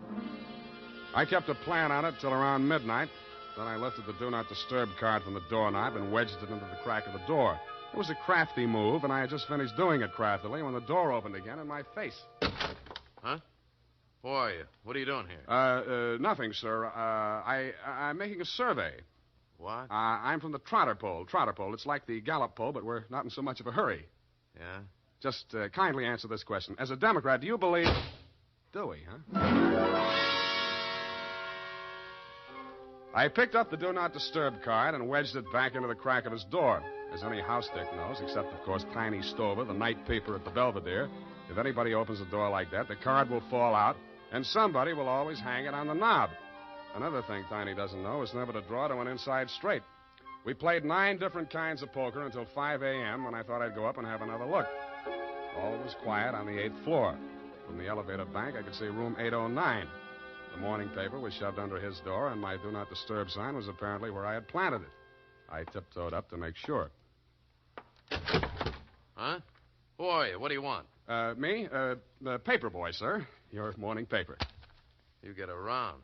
I kept a plan on it till around midnight. Then I lifted the Do Not Disturb card from the doorknob and wedged it into the crack of the door. It was a crafty move, and I had just finished doing it craftily when the door opened again in my face. Huh? Who are you? What are you doing here? Nothing, sir. I'm making a survey. What? I'm from the Trotter Poll. Trotter Poll. It's like the Gallup poll, but we're not in so much of a hurry. Yeah? Just kindly answer this question. As a Democrat, do you believe... Do we, huh? I picked up the Do Not Disturb card and wedged it back into the crack of his door. As any house dick knows, except, of course, Tiny Stover, the night paper at the Belvedere, if anybody opens a door like that, the card will fall out, and somebody will always hang it on the knob. Another thing Tiny doesn't know is never to draw to an inside straight. We played 9 different kinds of poker until 5 a.m. when I thought I'd go up and have another look. All was quiet on the 8th floor. From the elevator bank, I could see room 809. The morning paper was shoved under his door, and my Do Not Disturb sign was apparently where I had planted it. I tiptoed up to make sure. Huh? Who are you? What do you want? Me? The paper boy, sir. Your morning paper. You get around.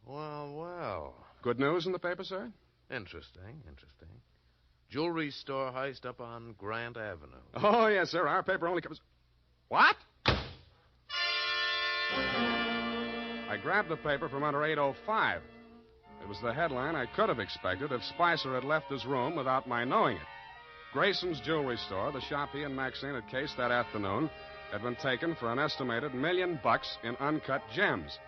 Well. Good news in the paper, sir? Interesting. Jewelry store heist up on Grant Avenue. Oh, yes, sir. Our paper only covers... What? I grabbed the paper from under 805. It was the headline I could have expected if Spicer had left his room without my knowing it. Grayson's Jewelry Store, the shop he and Maxine had cased that afternoon, had been taken for an estimated $1 million in uncut gems.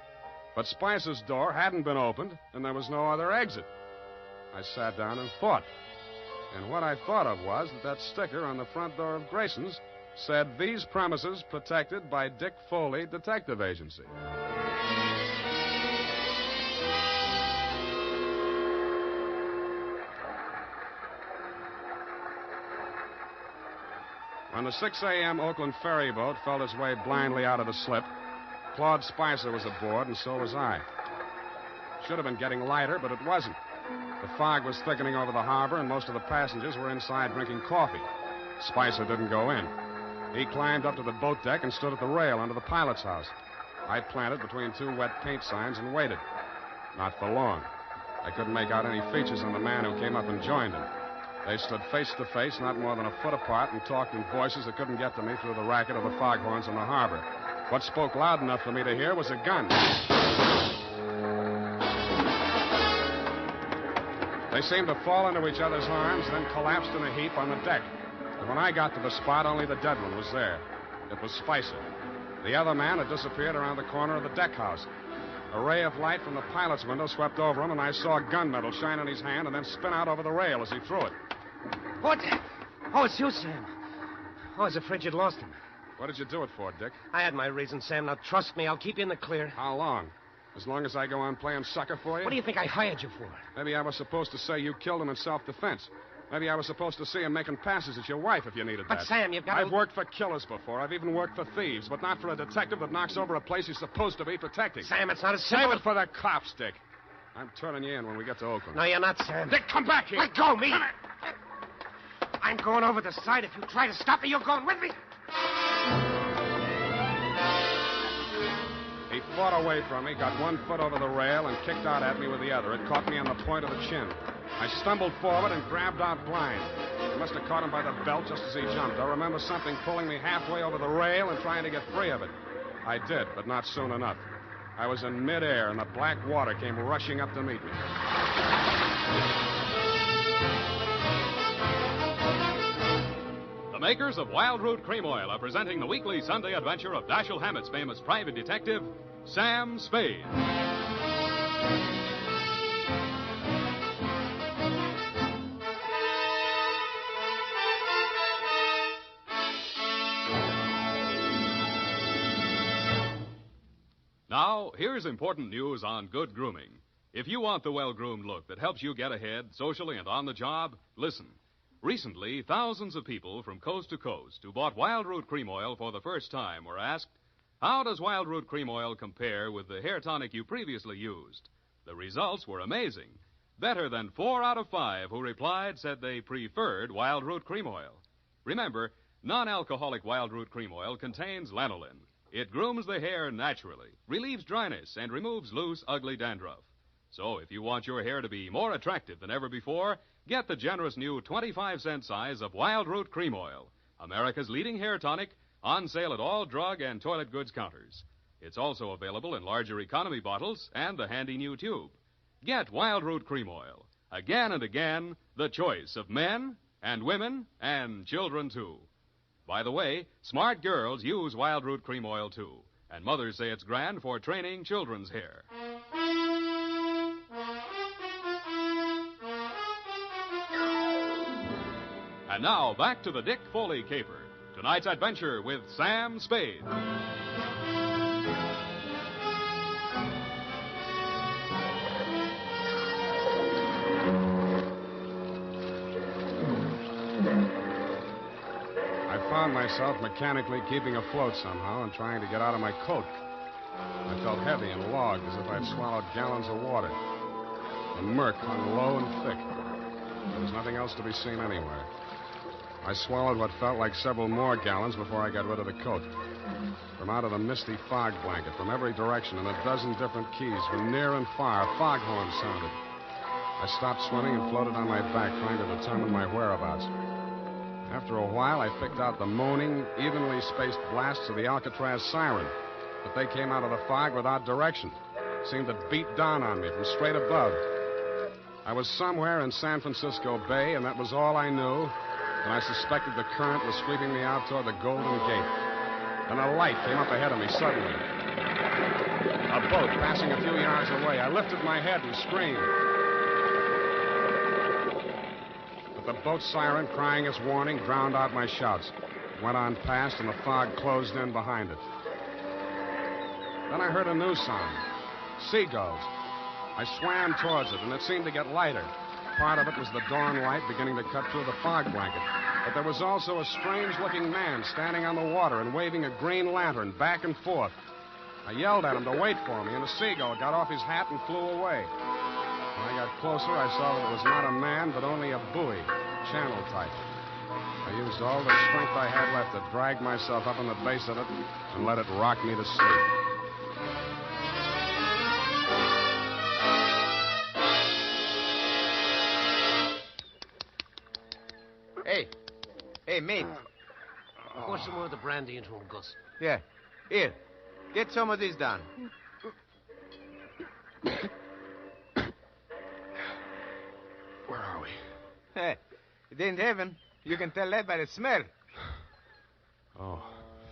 But Spicer's door hadn't been opened, and there was no other exit. I sat down and thought. And what I thought of was that sticker on the front door of Grayson's said, "These premises protected by Dick Foley Detective Agency." When the 6 a.m. Oakland ferry boat felt its way blindly out of the slip, Claude Spicer was aboard, and so was I. Should have been getting lighter, but it wasn't. The fog was thickening over the harbor, and most of the passengers were inside drinking coffee. Spicer didn't go in. He climbed up to the boat deck and stood at the rail under the pilot's house. I planted between 2 wet paint signs and waited. Not for long. I couldn't make out any features on the man who came up and joined him. They stood face to face, not more than a foot apart, and talked in voices that couldn't get to me through the racket of the foghorns in the harbor. What spoke loud enough for me to hear was a gun. They seemed to fall into each other's arms, then collapsed in a heap on the deck. And when I got to the spot, only the dead one was there. It was Spicer. The other man had disappeared around the corner of the deck house. A ray of light from the pilot's window swept over him, and I saw gunmetal shine in his hand and then spin out over the rail as he threw it. What? Oh, it's you, Sam. Oh, I was afraid you'd lost him. What did you do it for, Dick? I had my reasons, Sam. Now, trust me, I'll keep you in the clear. How long? As long as I go on playing sucker for you? What do you think I hired you for? Maybe I was supposed to say you killed him in self-defense. Maybe I was supposed to see him making passes at your wife if you needed that. But, Sam, you've got to... I've worked for killers before. I've even worked for thieves, but not for a detective that knocks over a place he's supposed to be protecting. Sam, it's not as simple... Save it for the cops, Dick. I'm turning you in when we get to Oakland. No, you're not, Sam. Dick, come back here. Let go, me. I'm going over the side. If you try to stop me, you're going with me. He fought away from me, got 1 foot over the rail, and kicked out at me with the other. It caught me on the point of the chin. I stumbled forward and grabbed out blind. It must have caught him by the belt just as he jumped. I remember something pulling me halfway over the rail and trying to get free of it. I did, but not soon enough. I was in midair, and the black water came rushing up to meet me. The makers of Wild Root Cream Oil are presenting the weekly Sunday adventure of Dashiell Hammett's famous private detective, Sam Spade. Now, here's important news on good grooming. If you want the well-groomed look that helps you get ahead socially and on the job, listen. Recently, thousands of people from coast to coast who bought Wild Root Cream Oil for the first time were asked, how does Wild Root Cream Oil compare with the hair tonic you previously used? The results were amazing. Better than 4 out of 5 who replied said they preferred Wild Root Cream Oil. Remember, non-alcoholic Wild Root Cream Oil contains lanolin. It grooms the hair naturally, relieves dryness, and removes loose, ugly dandruff. So if you want your hair to be more attractive than ever before, get the generous new 25-cent size of Wild Root Cream Oil, America's leading hair tonic, on sale at all drug and toilet goods counters. It's also available in larger economy bottles and the handy new tube. Get Wild Root Cream Oil. Again and again, the choice of men and women and children, too. By the way, smart girls use Wild Root Cream Oil, too. And mothers say it's grand for training children's hair. And now, back to the Dick Foley caper. Tonight's adventure with Sam Spade. I found myself mechanically keeping afloat somehow and trying to get out of my coat. I felt heavy and logged as if I'd swallowed gallons of water. The murk hung low and thick. There was nothing else to be seen anywhere. I swallowed what felt like several more gallons before I got rid of the coat. From out of the misty fog blanket, from every direction, in a dozen different keys, from near and far, foghorns sounded. I stopped swimming and floated on my back, trying to determine my whereabouts. After a while, I picked out the moaning, evenly spaced blasts of the Alcatraz siren, but they came out of the fog without direction. Seemed to beat down on me from straight above. I was somewhere in San Francisco Bay, and that was all I knew. And I suspected the current was sweeping me out toward the Golden Gate. Then a light came up ahead of me suddenly. A boat passing a few yards away. I lifted my head and screamed. But the boat's siren, crying its warning, drowned out my shouts. It went on past, and the fog closed in behind it. Then I heard a new sound. Seagulls. I swam towards it, and it seemed to get lighter. Part of it was the dawn light beginning to cut through the fog blanket. But there was also a strange-looking man standing on the water and waving a green lantern back and forth. I yelled at him to wait for me, and a seagull got off his hat and flew away. When I got closer, I saw that it was not a man, but only a buoy, channel type. I used all the strength I had left to drag myself up on the base of it and let it rock me to sleep. Hey, mate. Pour some more of the brandy into him, Gus. Yeah. Here. Get some of this down. Where are we? Hey, it ain't heaven. You can tell that by the smell. Oh,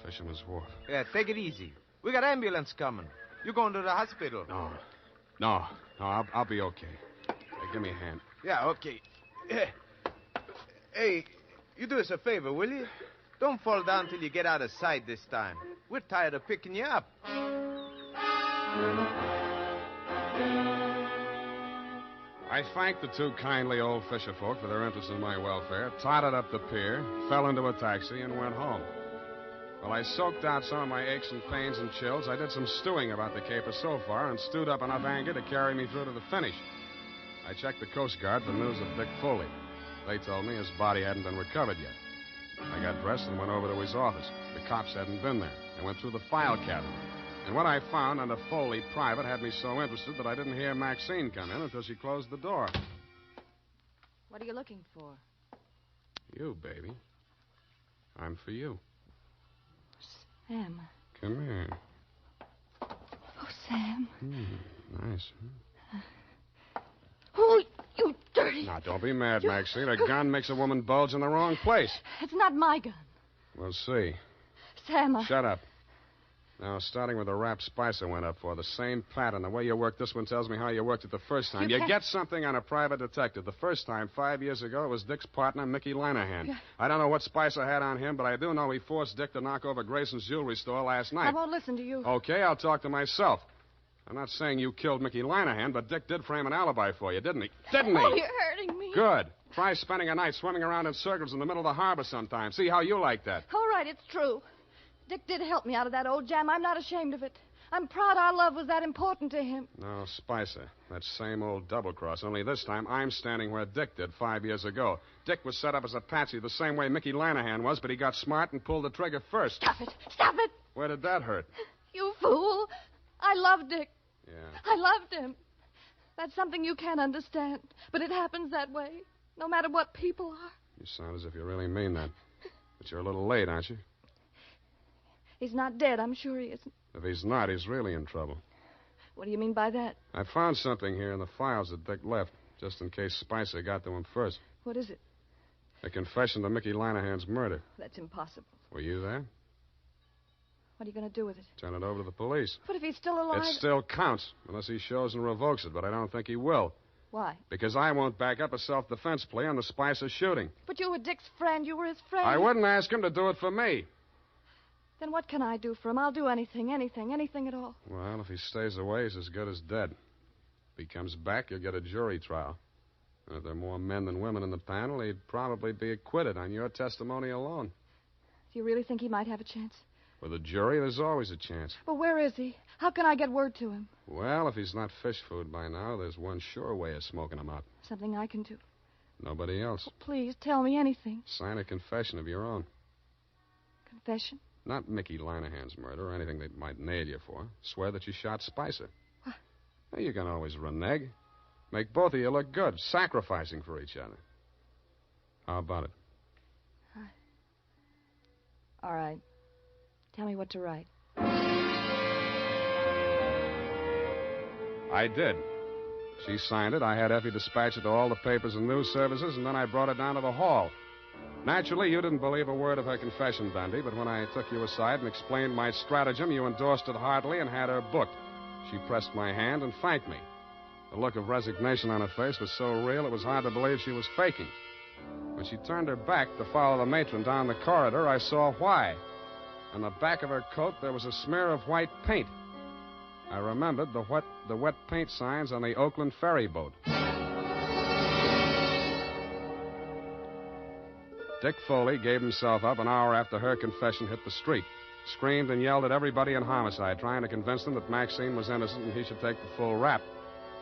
Fisherman's Wharf. Yeah, take it easy. We got ambulance coming. You going to the hospital? No, I'll be okay. Hey, give me a hand. Yeah, okay. Hey, you do us a favor, will you? Don't fall down till you get out of sight this time. We're tired of picking you up. I thanked the two kindly old fisher folk for their interest in my welfare, totted up the pier, fell into a taxi, and went home. While I soaked out some of my aches and pains and chills, I did some stewing about the caper so far and stewed up enough anger to carry me through to the finish. I checked the Coast Guard for news of Dick Foley. They told me his body hadn't been recovered yet. I got dressed and went over to his office. The cops hadn't been there. I went through the file cabinet. And what I found under Foley Private had me so interested that I didn't hear Maxine come in until she closed the door. What are you looking for? You, baby. I'm for you. Sam. Come here. Oh, Sam. Nice. Oh, you dirty. Now, don't be mad, Maxine. A gun makes a woman bulge in the wrong place. It's not my gun. We'll see. Sam, Shut up. Now, starting with the rap Spicer went up for, the same pattern. The way you worked this one tells me how you worked it the first time. You get something on a private detective. The first time, 5 years ago, it was Dick's partner, Mickey Linehan. Yeah. I don't know what Spicer had on him, but I do know he forced Dick to knock over Grayson's jewelry store last night. I won't listen to you. Okay, I'll talk to myself. I'm not saying you killed Mickey Linehan, but Dick did frame an alibi for you, didn't he? Didn't he? Oh, you're hurting me. Good. Try spending a night swimming around in circles in the middle of the harbor sometime. See how you like that. All right, it's true. Dick did help me out of that old jam. I'm not ashamed of it. I'm proud our love was that important to him. No, Spicer. That same old double-cross. Only this time I'm standing where Dick did 5 years ago. Dick was set up as a patsy the same way Mickey Linehan was, but he got smart and pulled the trigger first. Stop it. Stop it. Where did that hurt? You fool. I love Dick. Yeah. I loved him. That's something you can't understand. But it happens that way, no matter what people are. You sound as if you really mean that. But you're a little late, aren't you? He's not dead. I'm sure he isn't. If he's not, he's really in trouble. What do you mean by that? I found something here in the files that Dick left, just in case Spicer got to him first. What is it? A confession to Mickey Linehan's murder. That's impossible. Were you there? What are you going to do with it? Turn it over to the police. But if he's still alive... It still counts, unless he shows and revokes it, but I don't think he will. Why? Because I won't back up a self-defense plea on the Spicer shooting. But you were Dick's friend. You were his friend. I wouldn't ask him to do it for me. Then what can I do for him? I'll do anything at all. Well, if he stays away, he's as good as dead. If he comes back, you'll get a jury trial. And if there are more men than women in the panel, he'd probably be acquitted on your testimony alone. Do you really think he might have a chance? With a jury, there's always a chance. But where is he? How can I get word to him? Well, if he's not fish food by now, there's one sure way of smoking him out. Something I can do. Nobody else. Oh, please, tell me anything. Sign a confession of your own. Confession? Not Mickey Linehan's murder or anything they might nail you for. Swear that you shot Spicer. What? Well, you can always renege. Make both of you look good, sacrificing for each other. How about it? All right. Tell me what to write. I did. She signed it. I had Effie dispatch it to all the papers and news services, and then I brought it down to the hall. Naturally, you didn't believe a word of her confession, Dundee, but when I took you aside and explained my stratagem, you endorsed it heartily and had her booked. She pressed my hand and thanked me. The look of resignation on her face was so real it was hard to believe she was faking. When she turned her back to follow the matron down the corridor, I saw why. On the back of her coat, there was a smear of white paint. I remembered the wet paint signs on the Oakland ferry boat. Dick Foley gave himself up an hour after her confession hit the street. Screamed and yelled at everybody in homicide, trying to convince them that Maxine was innocent and he should take the full rap.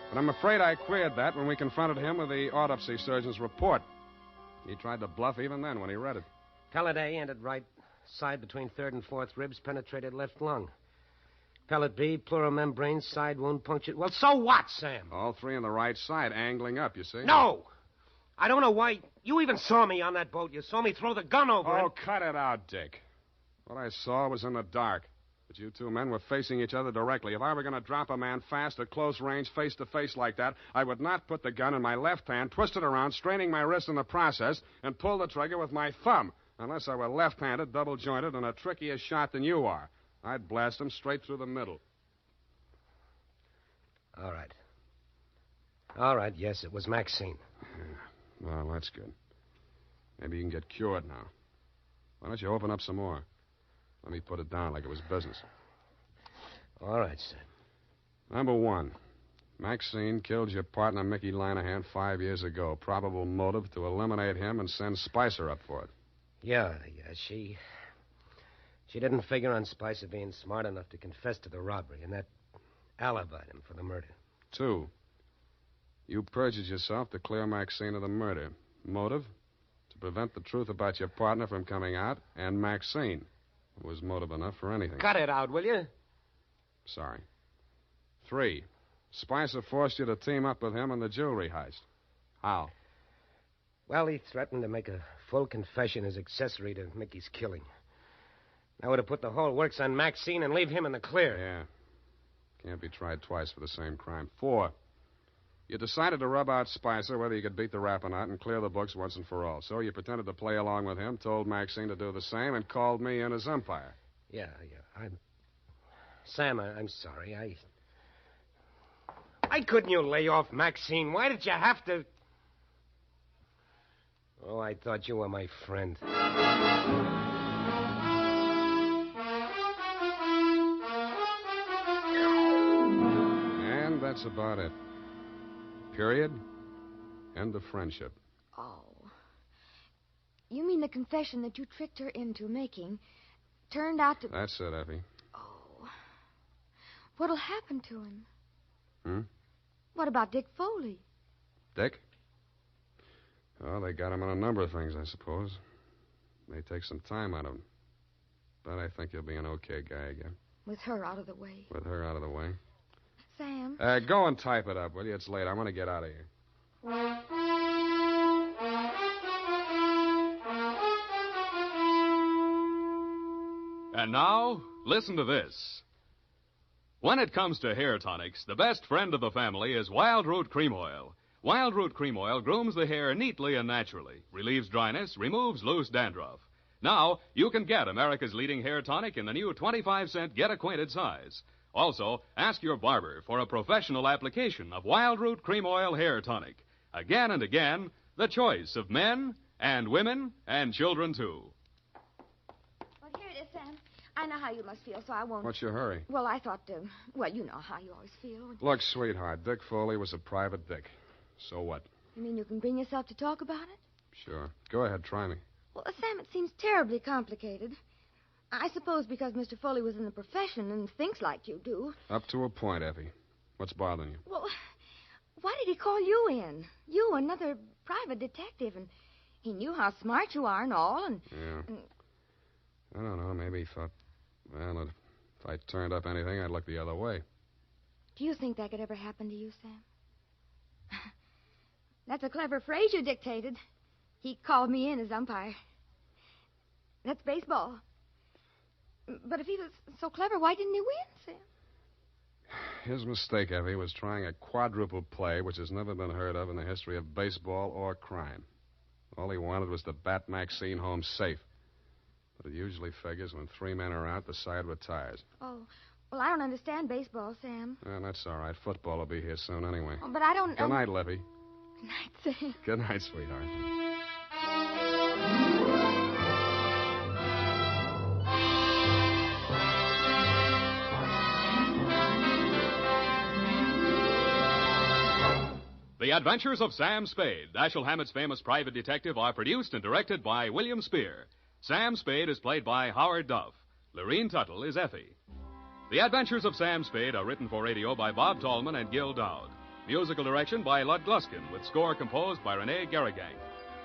But I'm afraid I queered that when we confronted him with the autopsy surgeon's report. He tried to bluff even then when he read it. Pellet A ended right side between third and fourth ribs, penetrated left lung. Pellet B, pleural membrane, side wound punctured. Well, so what, Sam? All three on the right side, angling up, you see? No! I don't know why. You even saw me on that boat. You saw me throw the gun over Oh, and... cut it out, Dick. What I saw was in the dark. But you two men were facing each other directly. If I were going to drop a man fast at close range, face to face like that, I would not put the gun in my left hand, twist it around, straining my wrist in the process, and pull the trigger with my thumb. Unless I were left-handed, double-jointed, and a trickier shot than you are. I'd blast him straight through the middle. All right. All right, yes, it was Maxine. Well, that's good. Maybe you can get cured now. Why don't you open up some more? Let me put it down like it was business. All right, sir. Number one, Maxine killed your partner, Mickey Linehan, 5 years ago. Probable motive to eliminate him and send Spicer up for it. Yeah, she didn't figure on Spicer being smart enough to confess to the robbery, and that alibied him for the murder. 2, you perjured yourself to clear Maxine of the murder. Motive? To prevent the truth about your partner from coming out, and Maxine. It was motive enough for anything. Cut it out, will you? Sorry. 3, Spicer forced you to team up with him in the jewelry heist. How? Well, he threatened to make a full confession is accessory to Mickey's killing. I would have put the whole works on Maxine and leave him in the clear. Yeah. Can't be tried twice for the same crime. 4. You decided to rub out Spicer whether you could beat the rap or not and clear the books once and for all. So you pretended to play along with him, told Maxine to do the same, and called me in as umpire. Yeah. Sam, I'm sorry. Why couldn't you lay off Maxine? Why did you have to... Oh, I thought you were my friend. And that's about it. Period. End of friendship. Oh. You mean the confession that you tricked her into making turned out to... That's it, Effie. Oh. What'll happen to him? Hmm? What about Dick Foley? Dick? Oh, they got him on a number of things, I suppose. May take some time out of him. But I think he'll be an okay guy again. With her out of the way. With her out of the way. Sam? Go and type it up, will you? It's late. I want to get out of here. And now, listen to this. When it comes to hair tonics, the best friend of the family is Wild Root Cream Oil. Wild Root Cream Oil grooms the hair neatly and naturally, relieves dryness, removes loose dandruff. Now, you can get America's leading hair tonic in the new 25-cent Get Acquainted size. Also, ask your barber for a professional application of Wild Root Cream Oil Hair Tonic. Again and again, the choice of men and women and children, too. Well, here it is, Sam. I know how you must feel, so I won't... What's your hurry? Well, I thought, well, you know how you always feel. Look, sweetheart, Dick Foley was a private dick. So what? You mean you can bring yourself to talk about it? Sure. Go ahead, try me. Well, Sam, it seems terribly complicated. I suppose because Mr. Foley was in the profession and thinks like you do. Up to a point, Effie. What's bothering you? Well, why did he call you in? You, another private detective, and he knew how smart you are and all, and... Yeah. I don't know. Maybe he thought, well, if I turned up anything, I'd look the other way. Do you think that could ever happen to you, Sam? That's a clever phrase you dictated. He called me in as umpire. That's baseball. But if he was so clever, why didn't he win, Sam? His mistake, Effie, was trying a quadruple play which has never been heard of in the history of baseball or crime. All he wanted was to bat Maxine home safe. But it usually figures when 3 men are out, the side retires. Oh, well, I don't understand baseball, Sam. Well, that's all right. Football will be here soon anyway. Oh, but I don't... Good night, Levy. Good night, Sam. Good night, sweetheart. The Adventures of Sam Spade, Dashiell Hammett's famous private detective, are produced and directed by William Spear. Sam Spade is played by Howard Duff. Lorene Tuttle is Effie. The Adventures of Sam Spade are written for radio by Bob Tallman and Gil Dowd. Musical direction by Lud Gluskin, with score composed by Rene Garrigang.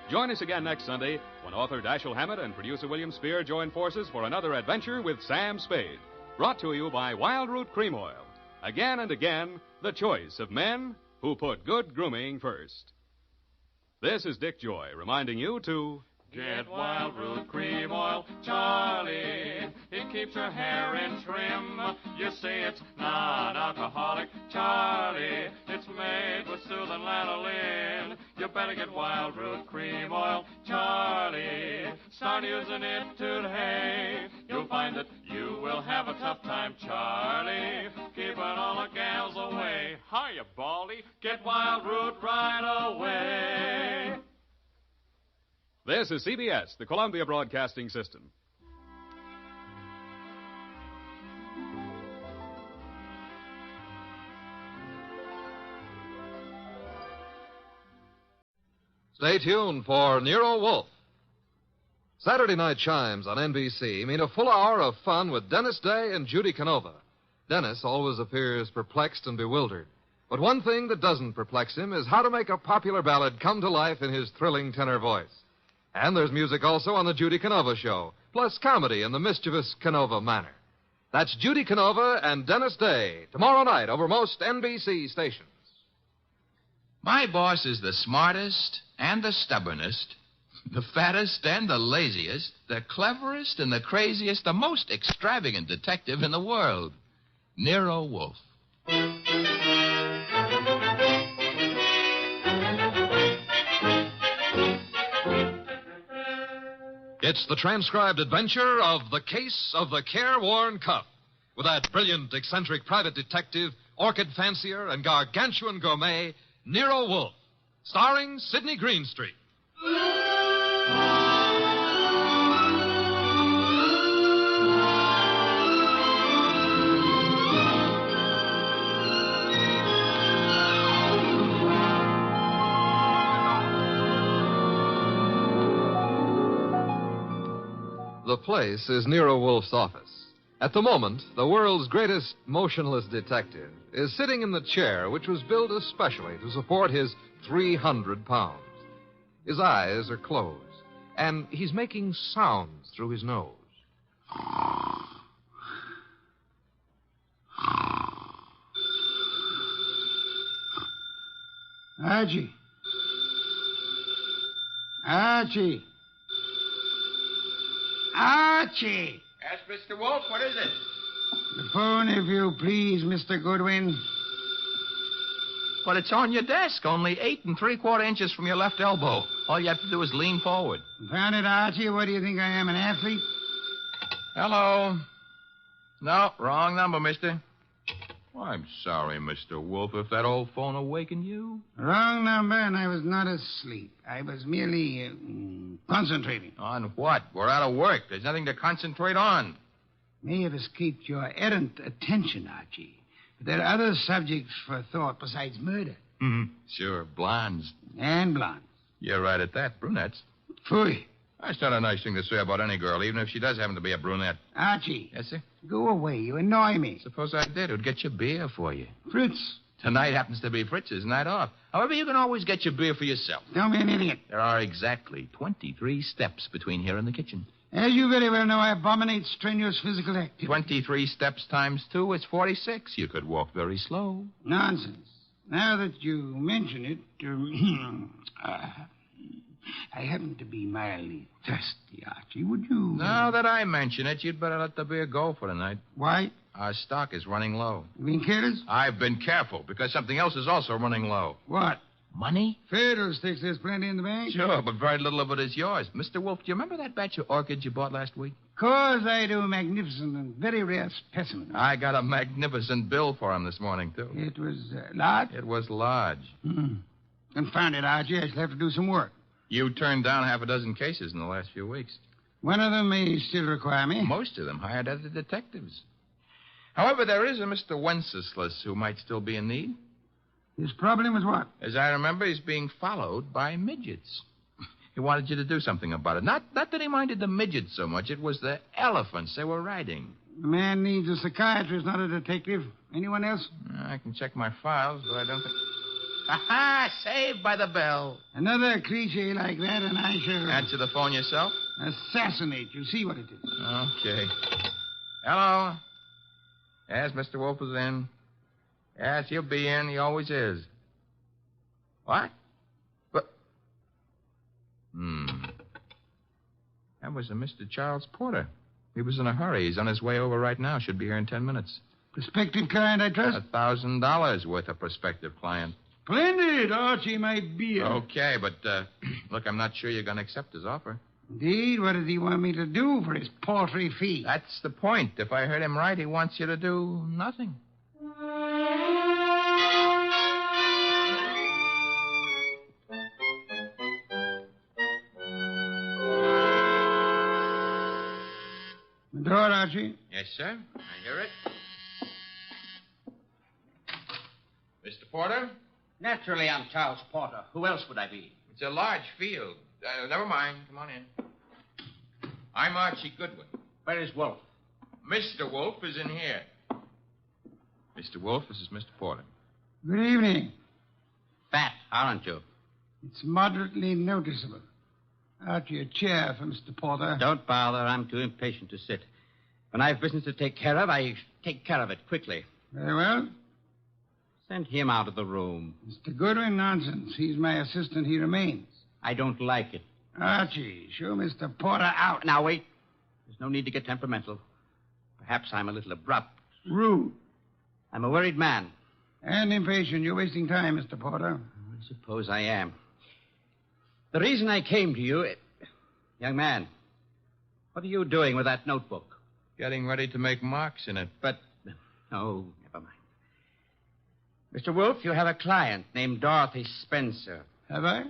Join us again next Sunday when author Dashiell Hammett and producer William Spear join forces for another adventure with Sam Spade. Brought to you by Wild Root Cream Oil. Again and again, the choice of men who put good grooming first. This is Dick Joy reminding you to... Get Wild Root Cream Oil, Charlie. It keeps your hair in trim. You say it's non-alcoholic, Charlie. It's made with soothing lanolin. You better get Wild Root Cream Oil, Charlie. Start using it today. You'll find that you will have a tough time, Charlie. Keeping all the gals away. Hiya, Baldy. Get Wild Root right away. This is CBS, the Columbia Broadcasting System. Stay tuned for Nero Wolfe. Saturday night chimes on NBC mean a full hour of fun with Dennis Day and Judy Canova. Dennis always appears perplexed and bewildered. But one thing that doesn't perplex him is how to make a popular ballad come to life in his thrilling tenor voice. And there's music also on the Judy Canova Show, plus comedy in the mischievous Canova manner. That's Judy Canova and Dennis Day, tomorrow night over most NBC stations. My boss is the smartest and the stubbornest The fattest and the laziest, the cleverest and the craziest, the most extravagant detective in the world. Nero Wolfe. It's the transcribed adventure of The Case of the Careworn Cup, with that brilliant, eccentric private detective, orchid fancier, and gargantuan gourmet, Nero Wolfe, starring Sidney Greenstreet. The place is Nero Wolfe's office. At the moment, the world's greatest motionless detective is sitting in the chair which was built especially to support his 300 pounds. His eyes are closed, and he's making sounds through his nose. Archie. Archie. Archie! Yes, Mr. Wolfe, what is it? The phone, if you please, Mr. Goodwin. But it's on your desk, only 8 3/4 inches from your left elbow. All you have to do is lean forward. Found it, Archie? What do you think I am, an athlete? Hello. No, wrong number, mister. Well, I'm sorry, Mr. Wolfe, if that old phone awakened you. Wrong number, and I was not asleep. I was merely concentrating. On what? We're out of work. There's nothing to concentrate on. May have escaped your errant attention, Archie. But there are other subjects for thought besides murder. Mm-hmm. Sure, blondes. And blondes. You're right at that, brunettes. Phooey. That's not a nice thing to say about any girl, even if she does happen to be a brunette. Archie. Yes, sir? Go away. You annoy me. Suppose I did. It would get you beer for you. Fritz. Tonight happens to be Fritz's night off. However, you can always get your beer for yourself. Don't be an idiot. There are exactly 23 steps between here and the kitchen. As you very well know, I abominate strenuous physical activity. 23 steps times 2 is 46. You could walk very slow. Nonsense. Now that you mention it, I happen to be mildly thirsty, Archie. Would you... Now that I mention it, you'd better let the beer go for tonight. Why? Our stock is running low. You being careless? I've been careful, because something else is also running low. What? Money? Fiddlesticks, there's plenty in the bank. Sure, but very little of it is yours. Mr. Wolfe, do you remember that batch of orchids you bought last week? Course I do. Magnificent and very rare specimen. I got a magnificent bill for him this morning, too. It was large? It was large. Confound it, Archie. I shall have to do some work. You turned down half a dozen cases in the last few weeks. One of them may still require me. Most of them hired other detectives. However, there is a Mr. Wenceslas who might still be in need. His problem is what? As I remember, he's being followed by midgets. He wanted you to do something about it. Not that he minded the midgets so much. It was the elephants they were riding. The man needs a psychiatrist, not a detective. Anyone else? I can check my files, but I don't think... Aha! Saved by the bell. Another cliche like that, and I shall... Answer the phone yourself? Assassinate you. See what it is. Okay. Hello? Yes, Mr. Wolfe is in. Yes, he'll be in. He always is. What? But... That was a Mr. Charles Porter. He was in a hurry. He's on his way over right now. Should be here in 10 minutes. Prospective client, I trust? $1,000 worth of prospective client. Splendid, Archie, my beer. Okay, but, look, I'm not sure you're going to accept his offer. Indeed? What does he want me to do for his paltry fee? That's the point. If I heard him right, he wants you to do nothing. The door, Archie. Yes, sir. I hear it. Mr. Porter? Naturally, I'm Charles Porter. Who else would I be? It's a large field. Never mind. Come on in. I'm Archie Goodwin. Where is Wolfe? Mr. Wolfe is in here. Mr. Wolfe, this is Mr. Porter. Good evening. Fat, aren't you? It's moderately noticeable. Archie, a chair for Mr. Porter. Don't bother. I'm too impatient to sit. When I've business to take care of, I take care of it quickly. Very well. Send him out of the room. Mr. Goodwin, nonsense. He's my assistant. He remains. I don't like it. Archie, show Mr. Porter out. Now, wait. There's no need to get temperamental. Perhaps I'm a little abrupt. Rude. I'm a worried man. And impatient. You're wasting time, Mr. Porter. I suppose I am. The reason I came to you... Young man, what are you doing with that notebook? Getting ready to make marks in it. But... Oh, never mind. Mr. Wolfe, you have a client named Dorothy Spencer. Have I?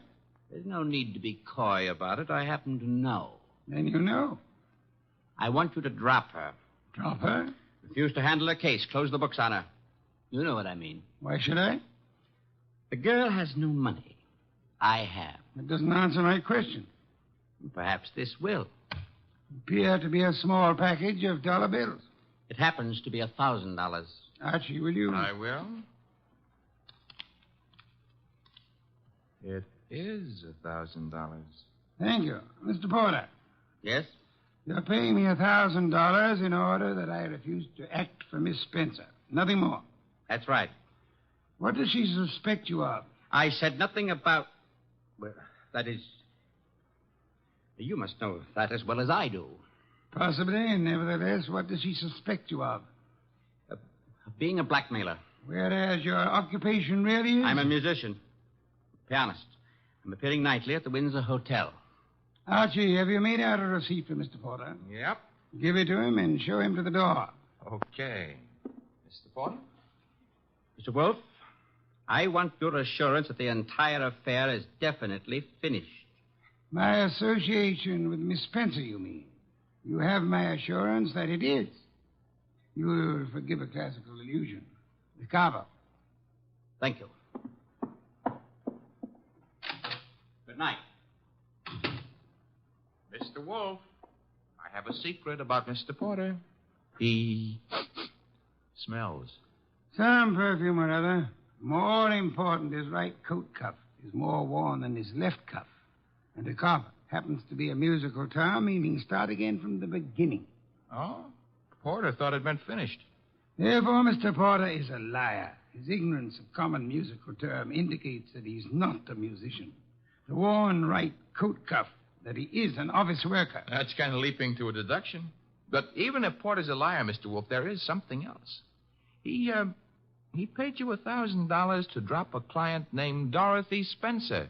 There's no need to be coy about it. I happen to know. Then you know. I want you to drop her. Drop her? Refuse to handle her case. Close the books on her. You know what I mean. Why should I? The girl has no money. I have. That doesn't answer my question. Perhaps this will. Appear to be a small package of dollar bills. It happens to be $1,000. Archie, will you? I will. It is $1,000. Thank you. Mr. Porter. Yes? You're paying me $1,000 in order that I refuse to act for Miss Spencer. Nothing more. That's right. What does she suspect you of? I said nothing about... Well, that is... You must know that as well as I do. Possibly, and nevertheless, what does she suspect you of? Being a blackmailer. Whereas your occupation really is? I'm a musician. Pianist. I'm appearing nightly at the Windsor Hotel. Archie, have you made out a receipt for Mr. Porter? Yep. Give it to him and show him to the door. Okay. Mr. Porter? Mr. Wolfe, I want your assurance that the entire affair is definitely finished. My association with Miss Spencer, you mean? You have my assurance that it is. You will forgive a classical allusion. The carver. Thank you. Good night. Mr. Wolfe, I have a secret about Mr. Porter. He smells. Some perfume or other. More important, his right coat cuff is more worn than his left cuff. And a carver happens to be a musical term meaning start again from the beginning. Oh? Porter thought it meant finished. Therefore, Mr. Porter is a liar. His ignorance of common musical term indicates that he's not a musician. The worn right coat cuff, that he is an office worker. That's kind of leaping to a deduction. But even if Porter's a liar, Mr. Wolfe, there is something else. He paid you $1,000 to drop a client named Dorothy Spencer.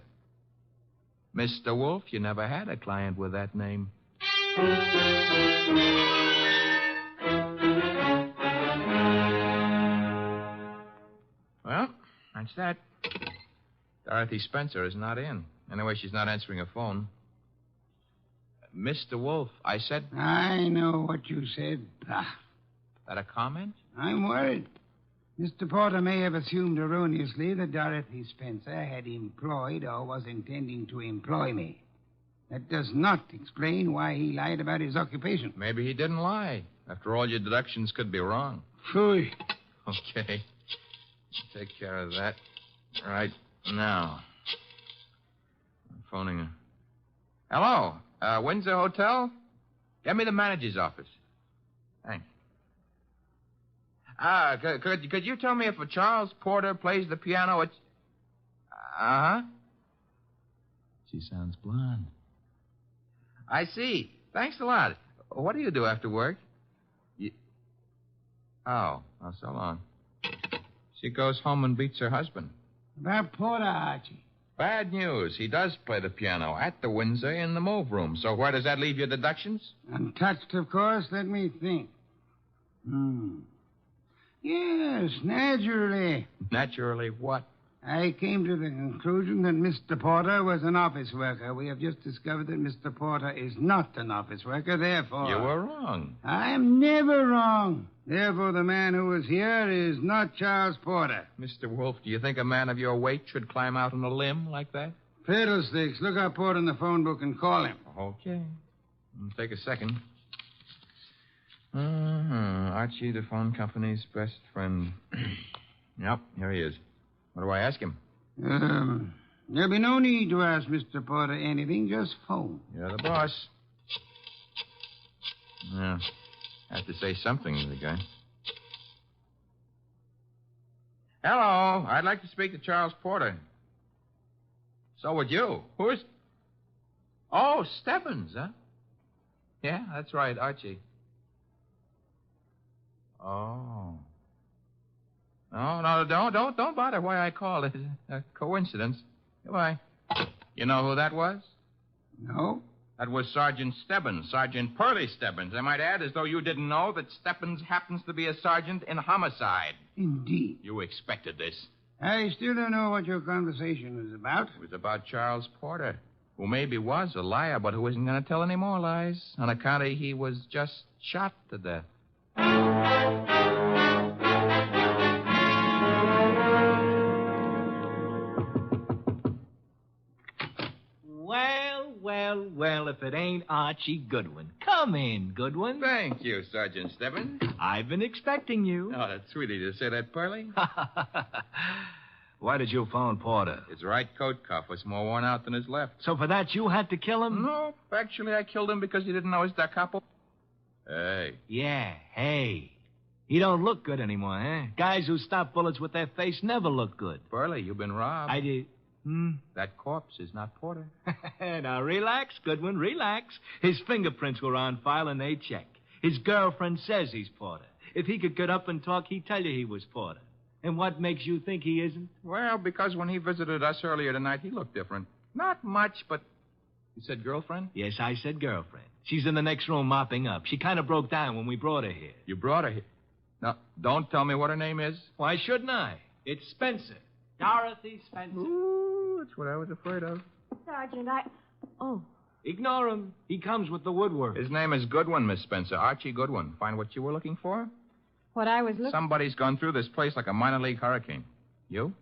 Mr. Wolfe, you never had a client with that name. Well, that's that. Dorothy Spencer is not in. Anyway, she's not answering her phone. Mr. Wolfe, I said... I know what you said. Bah. That a comment? I'm worried. Mr. Porter may have assumed erroneously that Dorothy Spencer had employed or was intending to employ me. That does not explain why he lied about his occupation. Maybe he didn't lie. After all, your deductions could be wrong. Phooey. Okay. Take care of that right now. I'm phoning her. Hello? Windsor Hotel? Get me the manager's office. Thanks. Could you tell me if a Charles Porter plays the piano at... Uh-huh. She sounds blonde. I see. Thanks a lot. What do you do after work? Oh, so long. She goes home and beats her husband. About Porter, Archie. Bad news. He does play the piano at the Windsor in the move room. So where does that leave your deductions? Untouched, of course. Let me think. Yes, naturally. Naturally what? I came to the conclusion that Mr. Porter was an office worker. We have just discovered that Mr. Porter is not an office worker, therefore... You were wrong. I am never wrong. Therefore, the man who was here is not Charles Porter. Mr. Wolfe, do you think a man of your weight should climb out on a limb like that? Fiddlesticks. Look up Porter in the phone book and call him. Okay. Take a second. Archie, the phone company's best friend. Yep, here he is. What do I ask him? There'll be no need to ask Mr. Porter anything. Just phone. You're the boss. Yeah. Have to say something to the guy. Hello. I'd like to speak to Charles Porter. So would you. Who's... Oh, Stebbins, huh? Yeah, that's right, Archie. Oh. No, don't bother why I called. It's a coincidence. Goodbye. You know who that was? No. That was Sergeant Stebbins, Sergeant Pearlie Stebbins. I might add, as though you didn't know, that Stebbins happens to be a sergeant in homicide. Indeed. You expected this. I still don't know what your conversation was about. It was about Charles Porter, who maybe was a liar, but who isn't going to tell any more lies on account of he was just shot to death. Well, if it ain't Archie Goodwin. Come in, Goodwin. Thank you, Sergeant Stebbins. I've been expecting you. Oh, that's sweet of you to say that, Pearlie. Why did you phone Porter? His right coat cuff was more worn out than his left. So for that, you had to kill him? No, actually, I killed him because he didn't know his da capo. Hey. Yeah, hey. He don't look good anymore, huh? Guys who stop bullets with their face never look good. Pearlie, you've been robbed. I did. That corpse is not Porter. Now, relax, Goodwin, relax. His fingerprints were on file, and they check. His girlfriend says he's Porter. If he could get up and talk, he'd tell you he was Porter. And what makes you think he isn't? Well, because when he visited us earlier tonight, he looked different. Not much, but... You said girlfriend? Yes, I said girlfriend. She's in the next room mopping up. She kind of broke down when we brought her here. You brought her here? Now, don't tell me what her name is. Why shouldn't I? It's Spencer. Dorothy Spencer. Ooh, that's what I was afraid of. Sergeant, Oh. Ignore him. He comes with the woodwork. His name is Goodwin, Miss Spencer. Archie Goodwin. Find what you were looking for? What I was looking... Somebody's gone through this place like a minor league hurricane. You?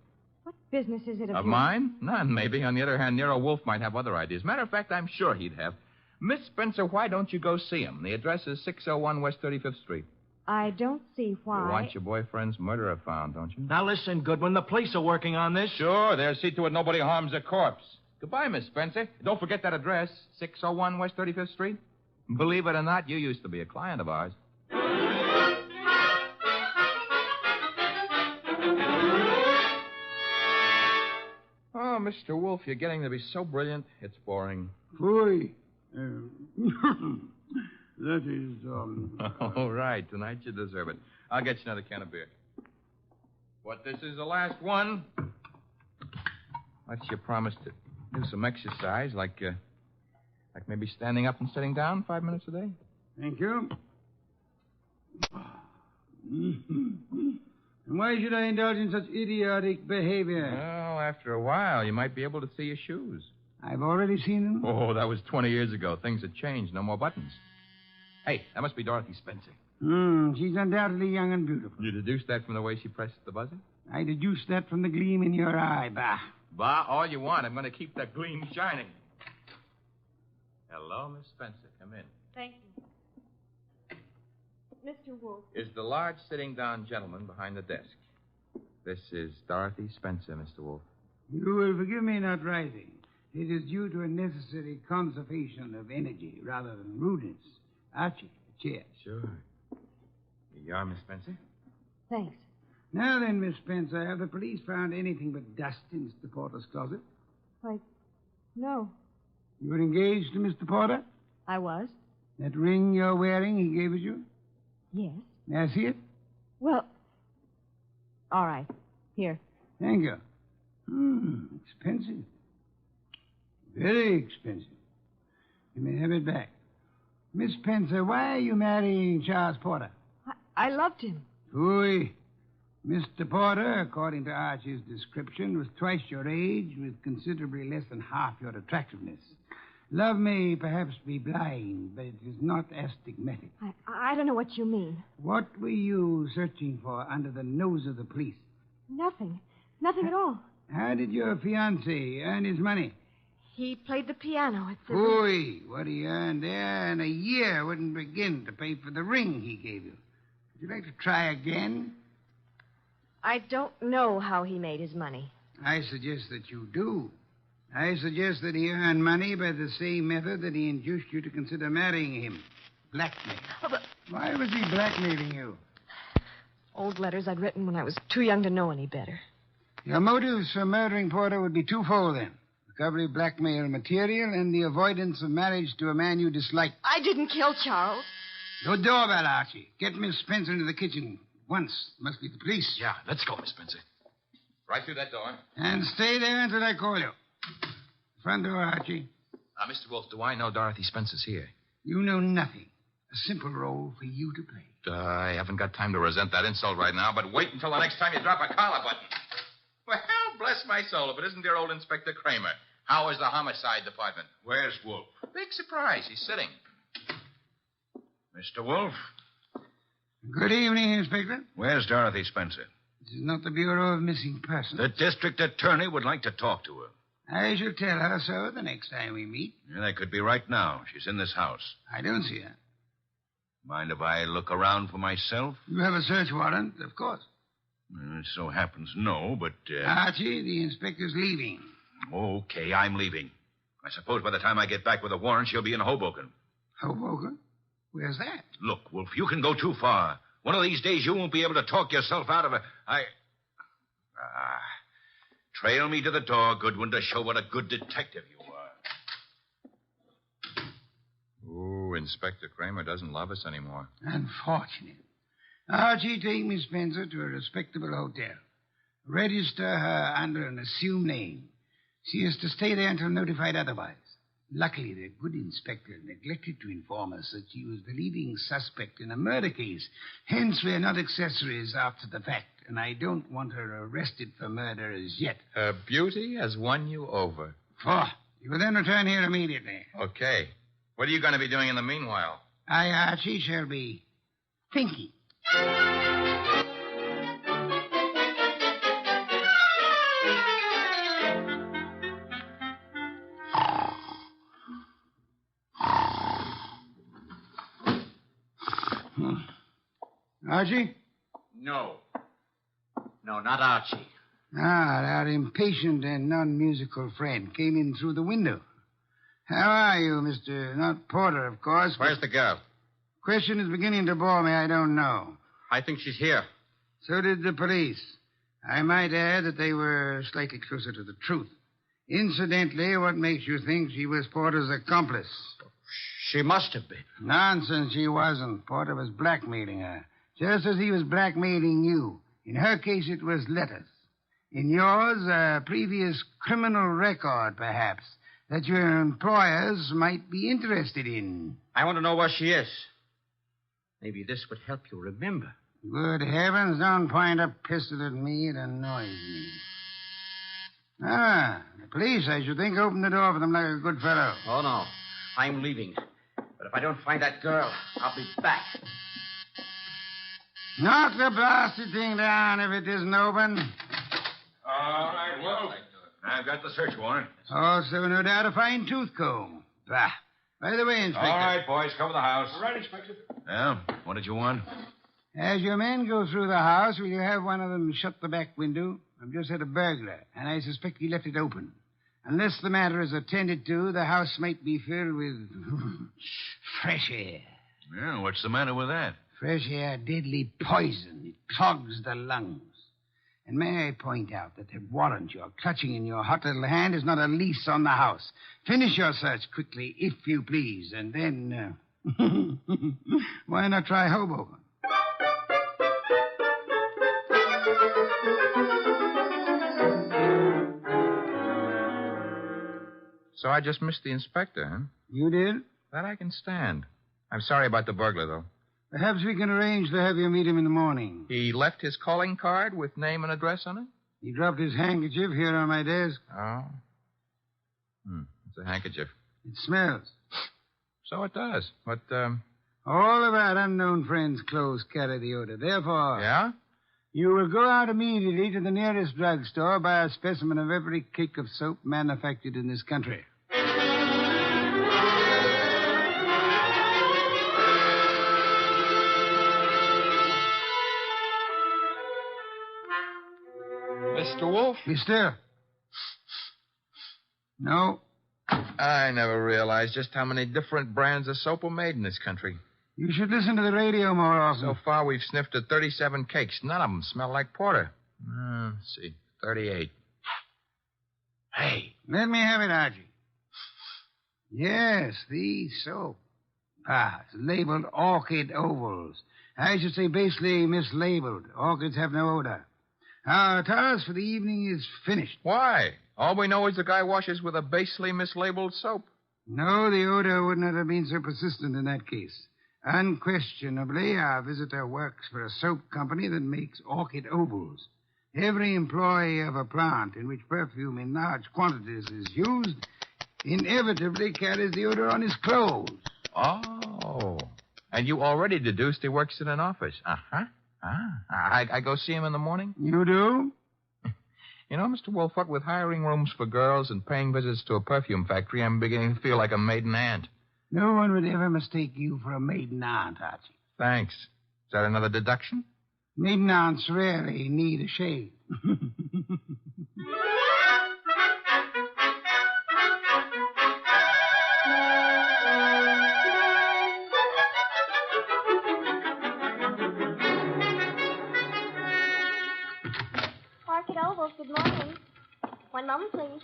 What business is it of mine? None, maybe. On the other hand, Nero Wolfe might have other ideas. Matter of fact, I'm sure he'd have. Miss Spencer, why don't you go see him? The address is 601 West 35th Street. I don't see why. You want your boyfriend's murderer found, don't you? Now listen, Goodwin, the police are working on this. Sure, they'll see to it nobody harms a corpse. Goodbye, Miss Spencer. Don't forget that address, 601 West 35th Street. Believe it or not, you used to be a client of ours. Oh, Mr. Wolfe, you're getting to be so brilliant, it's boring. Boy. That is, All right. Tonight you deserve it. I'll get you another can of beer. But this is the last one. What's your promise to do some exercise, like maybe standing up and sitting down 5 minutes a day? Thank you. And why should I indulge in such idiotic behavior? Well, after a while, you might be able to see your shoes. I've already seen them. Oh, that was 20 years ago. Things have changed. No more buttons. Hey, that must be Dorothy Spencer. She's undoubtedly young and beautiful. You deduced that from the way she pressed the buzzer? I deduced that from the gleam in your eye, Bah. Bah, all you want. I'm going to keep that gleam shining. Hello, Miss Spencer. Come in. Thank you. Mr. Wolfe. Is the large sitting-down gentleman behind the desk. This is Dorothy Spencer, Mr. Wolfe. You will forgive me not rising. It is due to a necessary conservation of energy rather than rudeness. Archie, a chair. Sure. Here you are, Miss Spencer. Thanks. Now then, Miss Spencer, have the police found anything but dust in Mr. Porter's closet? Why, no. You were engaged to Mr. Porter? I was. That ring you're wearing he gave it you? Yes. May I see it? Well, all right. Here. Thank you. Expensive. Very expensive. You may have it back. Miss Spencer, why are you marrying Charles Porter? I loved him. Phooey. Mr. Porter, according to Archie's description, was twice your age with considerably less than half your attractiveness. Love may perhaps be blind, but it is not astigmatic. I don't know what you mean. What were you searching for under the nose of the police? Nothing. Nothing at all. How did your fiancé earn his money? He played the piano at the... Ooh, what he earned there in a year wouldn't begin to pay for the ring he gave you. Would you like to try again? I don't know how he made his money. I suggest that you do. I suggest that he earned money by the same method that he induced you to consider marrying him. Blackmail. Oh, but... Why was he blackmailing you? Old letters I'd written when I was too young to know any better. Your motives for murdering Porter would be twofold, then. recovery of blackmail material, and the avoidance of marriage to a man you dislike. I didn't kill Charles. No doorbell, Archie. Get Miss Spencer into the kitchen. Once. Must be the police. Yeah, let's go, Miss Spencer. Right through that door. And stay there until I call you. Front door, Archie. Mr. Wolfe, do I know Dorothy Spencer's here? You know nothing. A simple role for you to play. I haven't got time to resent that insult right now, but wait until the next time you drop a collar button. Well, bless my soul, if it isn't dear old Inspector Kramer. How is the homicide department? Where's Wolfe? Big surprise. He's sitting. Mr. Wolfe? Good evening, Inspector. Where's Dorothy Spencer? This is not the Bureau of Missing Persons. The district attorney would like to talk to her. I shall tell her so the next time we meet. Yeah, that could be right now. She's in this house. I don't see her. Mind if I look around for myself? You have a search warrant, of course. It so happens no, but... Archie, the inspector's leaving. Okay, I'm leaving. I suppose by the time I get back with a warrant, she'll be in Hoboken. Hoboken? Where's that? Look, Wolf, you can go too far. One of these days you won't be able to talk yourself out of it. Trail me to the door, Goodwin, to show what a good detective you are. Ooh, Inspector Kramer doesn't love us anymore. Unfortunate. Archie, take Miss Spencer to a respectable hotel. Register her under an assumed name. She is to stay there until notified otherwise. Luckily, the good inspector neglected to inform us that she was the leading suspect in a murder case. Hence, we are not accessories after the fact, and I don't want her arrested for murder as yet. Her beauty has won you over. You will then return here immediately. Okay. What are you going to be doing in the meanwhile? Archie, shall be thinking. Archie? No. No, not Archie. Our impatient and non-musical friend came in through the window. How are you, Mr. Not Porter, of course. Where's the girl? Question is beginning to bore me. I don't know. I think she's here. So did the police. I might add that they were slightly closer to the truth. Incidentally, what makes you think she was Porter's accomplice? She must have been. Nonsense, she wasn't. Porter was blackmailing her, just as he was blackmailing you. In her case, it was letters. In yours, a previous criminal record, perhaps, that your employers might be interested in. I want to know where she is. Maybe this would help you remember. Good heavens, don't point a pistol at me. It annoys me. The police, I should think, opened the door for them like a good fellow. Oh, no. I'm leaving. But if I don't find that girl, I'll be back. Knock the blasted thing down if it isn't open. All right, well, I've got the search warrant. Also, no doubt, a fine tooth comb. Bah. By the way, Inspector. All right, boys, cover the house. All right, Inspector. Yeah, what did you want? As your men go through the house, will you have one of them shut the back window? I've just had a burglar, and I suspect he left it open. Unless the matter is attended to, the house might be filled with fresh air. Yeah, what's the matter with that? Fresh air, deadly poison. It clogs the lungs. And may I point out that the warrant you're clutching in your hot little hand is not a lease on the house. Finish your search quickly, if you please, and then, why not try Hoboken? So I just missed the inspector, huh? You did? That I can stand. I'm sorry about the burglar, though. Perhaps we can arrange to have you meet him in the morning. He left his calling card with name and address on it? He dropped his handkerchief here on my desk. Oh. It's a handkerchief. It smells. So it does. But, all of our unknown friends' clothes carry the odor. Therefore... Yeah? You will go out immediately to the nearest drugstore, buy a specimen of every cake of soap manufactured in this country. Mr. Wolfe? Be still. No. I never realized just how many different brands of soap are made in this country. You should listen to the radio more often. So far, we've sniffed at 37 cakes. None of them smell like porter. Let's see. 38. Hey. Let me have it, Archie. Yes, the soap. It's labeled orchid ovals. I should say basically mislabeled. Orchids have no odor. Our task for the evening is finished. Why? All we know is the guy washes with a basely mislabeled soap. No, the odor would not have been so persistent in that case. Unquestionably, our visitor works for a soap company that makes orchid ovals. Every employee of a plant in which perfume in large quantities is used inevitably carries the odor on his clothes. Oh. And you already deduced he works in an office. Uh-huh. I go see him in the morning? You do? You know, Mr. Wolfe, what with hiring rooms for girls and paying visits to a perfume factory, I'm beginning to feel like a maiden aunt. No one would ever mistake you for a maiden aunt, Archie. Thanks. Is that another deduction? Maiden aunts rarely need a shave. Orchid Ovals, good morning. One moment, please.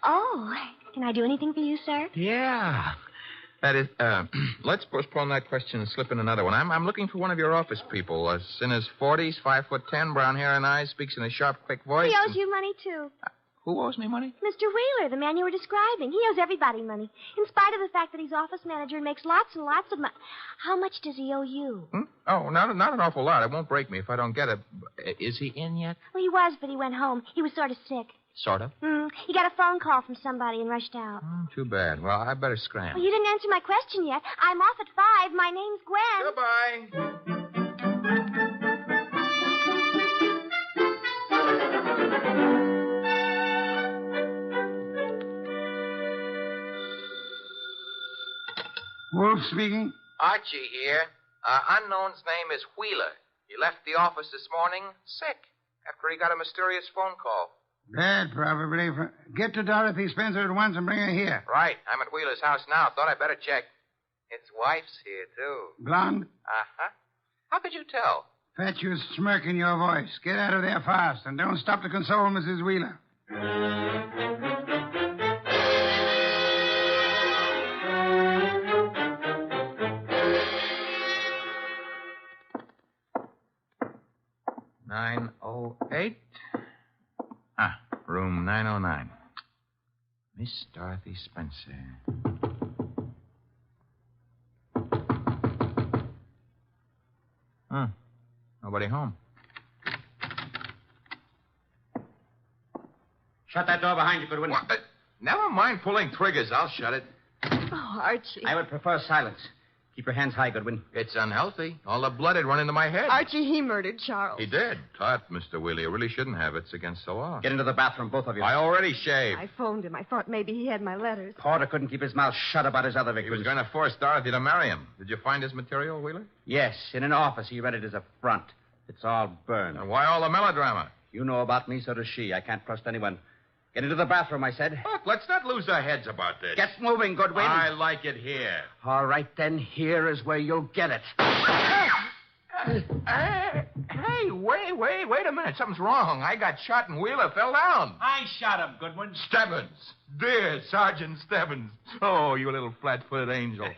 Oh, can I do anything for you, sir? Yeah. That is, let's postpone that question and slip in another one. I'm looking for one of your office people. In his 40s, 5'10", brown hair and eyes, speaks in a sharp, quick voice. He owes you money, too. Who owes me money? Mr. Wheeler, the man you were describing. He owes everybody money, in spite of the fact that he's office manager and makes lots and lots of money. How much does he owe you? Oh, not an awful lot. It won't break me if I don't get it. Is he in yet? Well, he was, but he went home. He was sort of sick. Sort of. He got a phone call from somebody and rushed out. Too bad. Well, I better scram. Well, you didn't answer my question yet. I'm off at 5. My name's Gwen. Goodbye. Wolf speaking. Archie here. Unknown's name is Wheeler. He left the office this morning sick after he got a mysterious phone call. Bad, probably. Get to Dorothy Spencer at once and bring her here. Right. I'm at Wheeler's house now. Thought I'd better check. His wife's here, too. Blonde? Uh-huh. How could you tell? Fatuous smirk in your voice. Get out of there fast, and don't stop to console Mrs. Wheeler. Room 909. Miss Dorothy Spencer. Nobody home. Shut that door behind you, Goodwin. Never mind pulling triggers. I'll shut it. Oh, Archie. I would prefer silence. Keep your hands high, Goodwin. It's unhealthy. All the blood had run into my head. Archie, he murdered Charles. He did. Tut, Mr. Wheeler. You really shouldn't have. It's against the law. Get into the bathroom, both of you. I already shaved. I phoned him. I thought maybe he had my letters. Porter couldn't keep his mouth shut about his other He victims. was going to force Dorothy to marry him. Did you find his material, Wheeler? Yes, in an office. He read it as a front. It's all burned. And why all the melodrama? You know about me, so does she. I can't trust anyone. Get into the bathroom, I said. Look, let's not lose our heads about this. Get moving, Goodwin. I like it here. All right, then. Here is where you'll get it. Hey, wait a minute. Something's wrong. I got shot and Wheeler fell down. I shot him, Goodwin. Stebbins. Dear Sergeant Stebbins. Oh, you little flat-footed angel.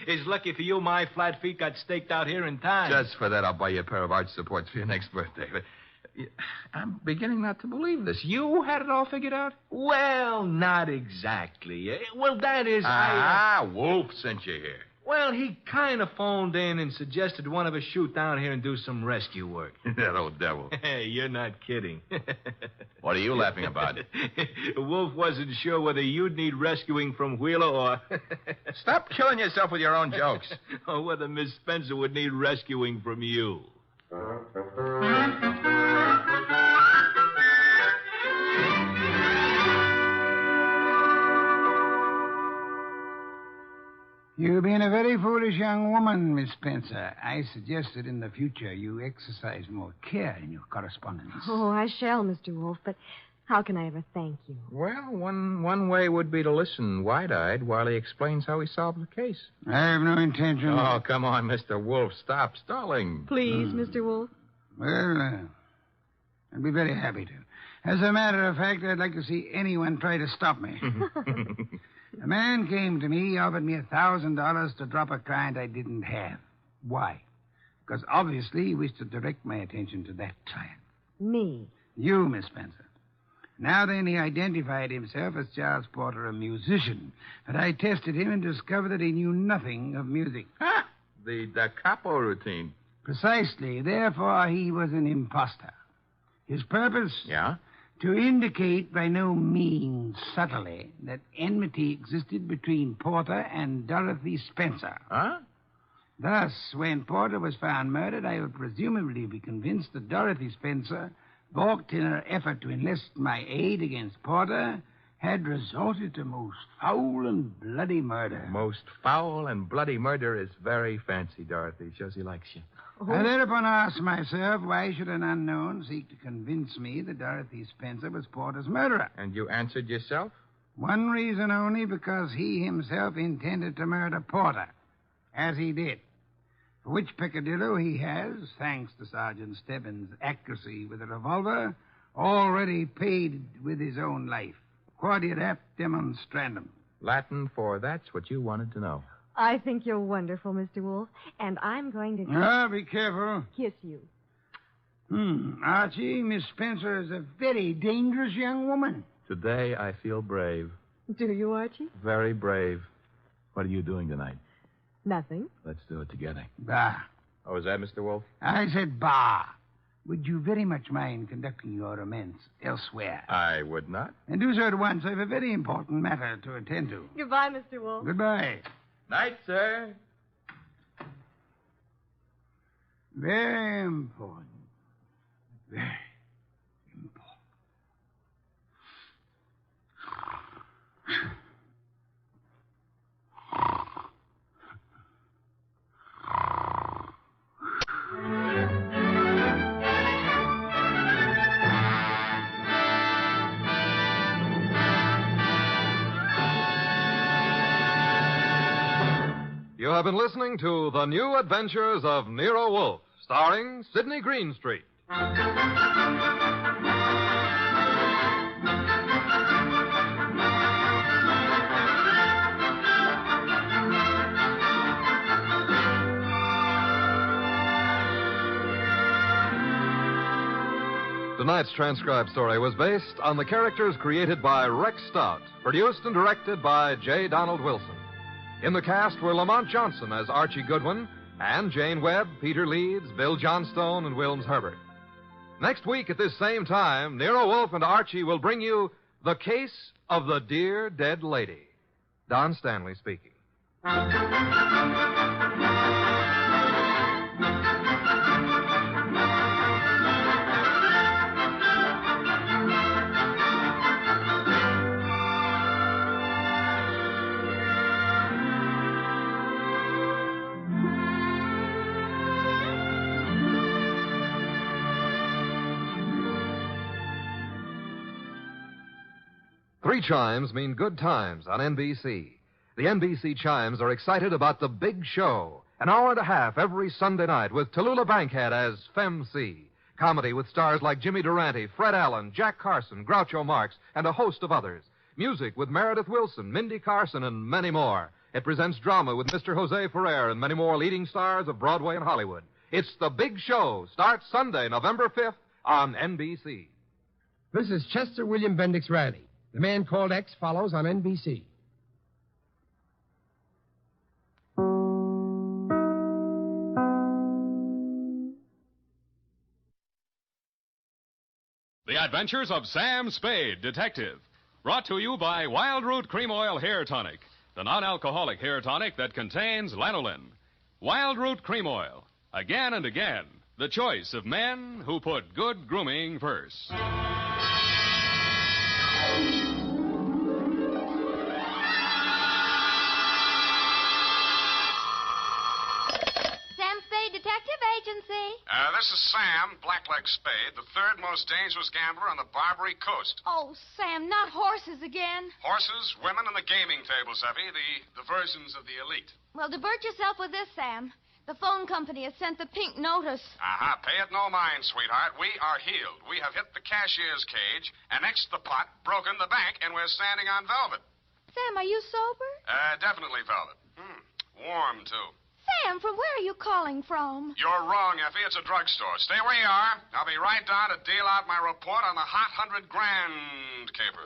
It's lucky for you my flat feet got staked out here in time. Just for that, I'll buy you a pair of arch supports for your next birthday. But I'm beginning not to believe this. You had it all figured out? Well, not exactly. Well, that is... Wolf sent you here. Well, he kind of phoned in and suggested one of us shoot down here and do some rescue work. That old devil. Hey, you're not kidding. What are you laughing about? Wolf wasn't sure whether you'd need rescuing from Wheeler or... Stop killing yourself with your own jokes. Or whether Miss Spencer would need rescuing from you. You've been a very foolish young woman, Miss Spencer. I suggest that in the future you exercise more care in your correspondence. Oh, I shall, Mr. Wolfe, but how can I ever thank you? Well, one way would be to listen wide-eyed while he explains how he solved the case. I have no intention. Oh, come on, Mr. Wolfe. Stop stalling. Please, Mr. Wolfe. Well, I'd be very happy to. As a matter of fact, I'd like to see anyone try to stop me. A man came to me, offered me $1,000 to drop a client I didn't have. Why? Because obviously he wished to direct my attention to that client. Me. You, Miss Spencer. Now then, he identified himself as Charles Porter, a musician. But I tested him and discovered that he knew nothing of music. Ah, the da capo routine. Precisely. Therefore, he was an imposter. His purpose? Yeah? To indicate by no means subtly that enmity existed between Porter and Dorothy Spencer. Huh? Thus, when Porter was found murdered, I would presumably be convinced that Dorothy Spencer, balked in her effort to enlist my aid against Porter, had resorted to most foul and bloody murder. Most foul and bloody murder is very fancy, Dorothy. Shows he likes you. I thereupon asked myself, why should an unknown seek to convince me that Dorothy Spencer was Porter's murderer? And you answered yourself? One reason only, because he himself intended to murder Porter, as he did. For which peccadillo he has, thanks to Sergeant Stebbins' accuracy with a revolver, already paid with his own life. Quodirat demonstrandum. Latin for that's what you wanted to know. I think you're wonderful, Mr. Wolfe, and I'm going to... Ah, be careful. Kiss you. Archie, Miss Spencer is a very dangerous young woman. Today I feel brave. Do you, Archie? Very brave. What are you doing tonight? Nothing. Let's do it together. Bah. Oh, is that Mr. Wolfe? I said bah. Would you very much mind conducting your romance elsewhere? I would not. And do so at once. I have a very important matter to attend to. Goodbye, Mr. Wolfe. Goodbye. Night, sir. Very important. Very important. You have been listening to The New Adventures of Nero Wolfe, starring Sidney Greenstreet. Tonight's transcribed story was based on the characters created by Rex Stout, produced and directed by J. Donald Wilson. In the cast were Lamont Johnson as Archie Goodwin, and Jane Webb, Peter Leeds, Bill Johnstone, and Wilms Herbert. Next week at this same time, Nero Wolfe and Archie will bring you The Case of the Dear Dead Lady. Don Stanley speaking. Three chimes mean good times on NBC. The NBC chimes are excited about the big show, an hour and a half every Sunday night with Tallulah Bankhead as Femme C. Comedy with stars like Jimmy Durante, Fred Allen, Jack Carson, Groucho Marx, and a host of others. Music with Meredith Wilson, Mindy Carson, and many more. It presents drama with Mr. Jose Ferrer and many more leading stars of Broadway and Hollywood. It's The Big Show. Starts Sunday, November 5th on NBC. This is Chester William Bendix Riley. The Man Called X follows on NBC. The Adventures of Sam Spade, Detective. Brought to you by Wild Root Cream Oil Hair Tonic, the non-alcoholic hair tonic that contains lanolin. Wild Root Cream Oil. Again and again, the choice of men who put good grooming first. Detective Agency. This is Sam, Blackleg Spade, the third most dangerous gambler on the Barbary Coast. Oh, Sam, not horses again. Horses, women, and the gaming tables, Effie, the versions of the elite. Well, divert yourself with this, Sam. The phone company has sent the pink notice. Aha, pay it no mind, sweetheart. We are healed. We have hit the cashier's cage, annexed the pot, broken the bank, and we're standing on velvet. Sam, are you sober? Definitely velvet. Warm, too. Sam, from where are you calling from? You're wrong, Effie. It's a drugstore. Stay where you are. I'll be right down to deal out my report on the hot 100 grand caper.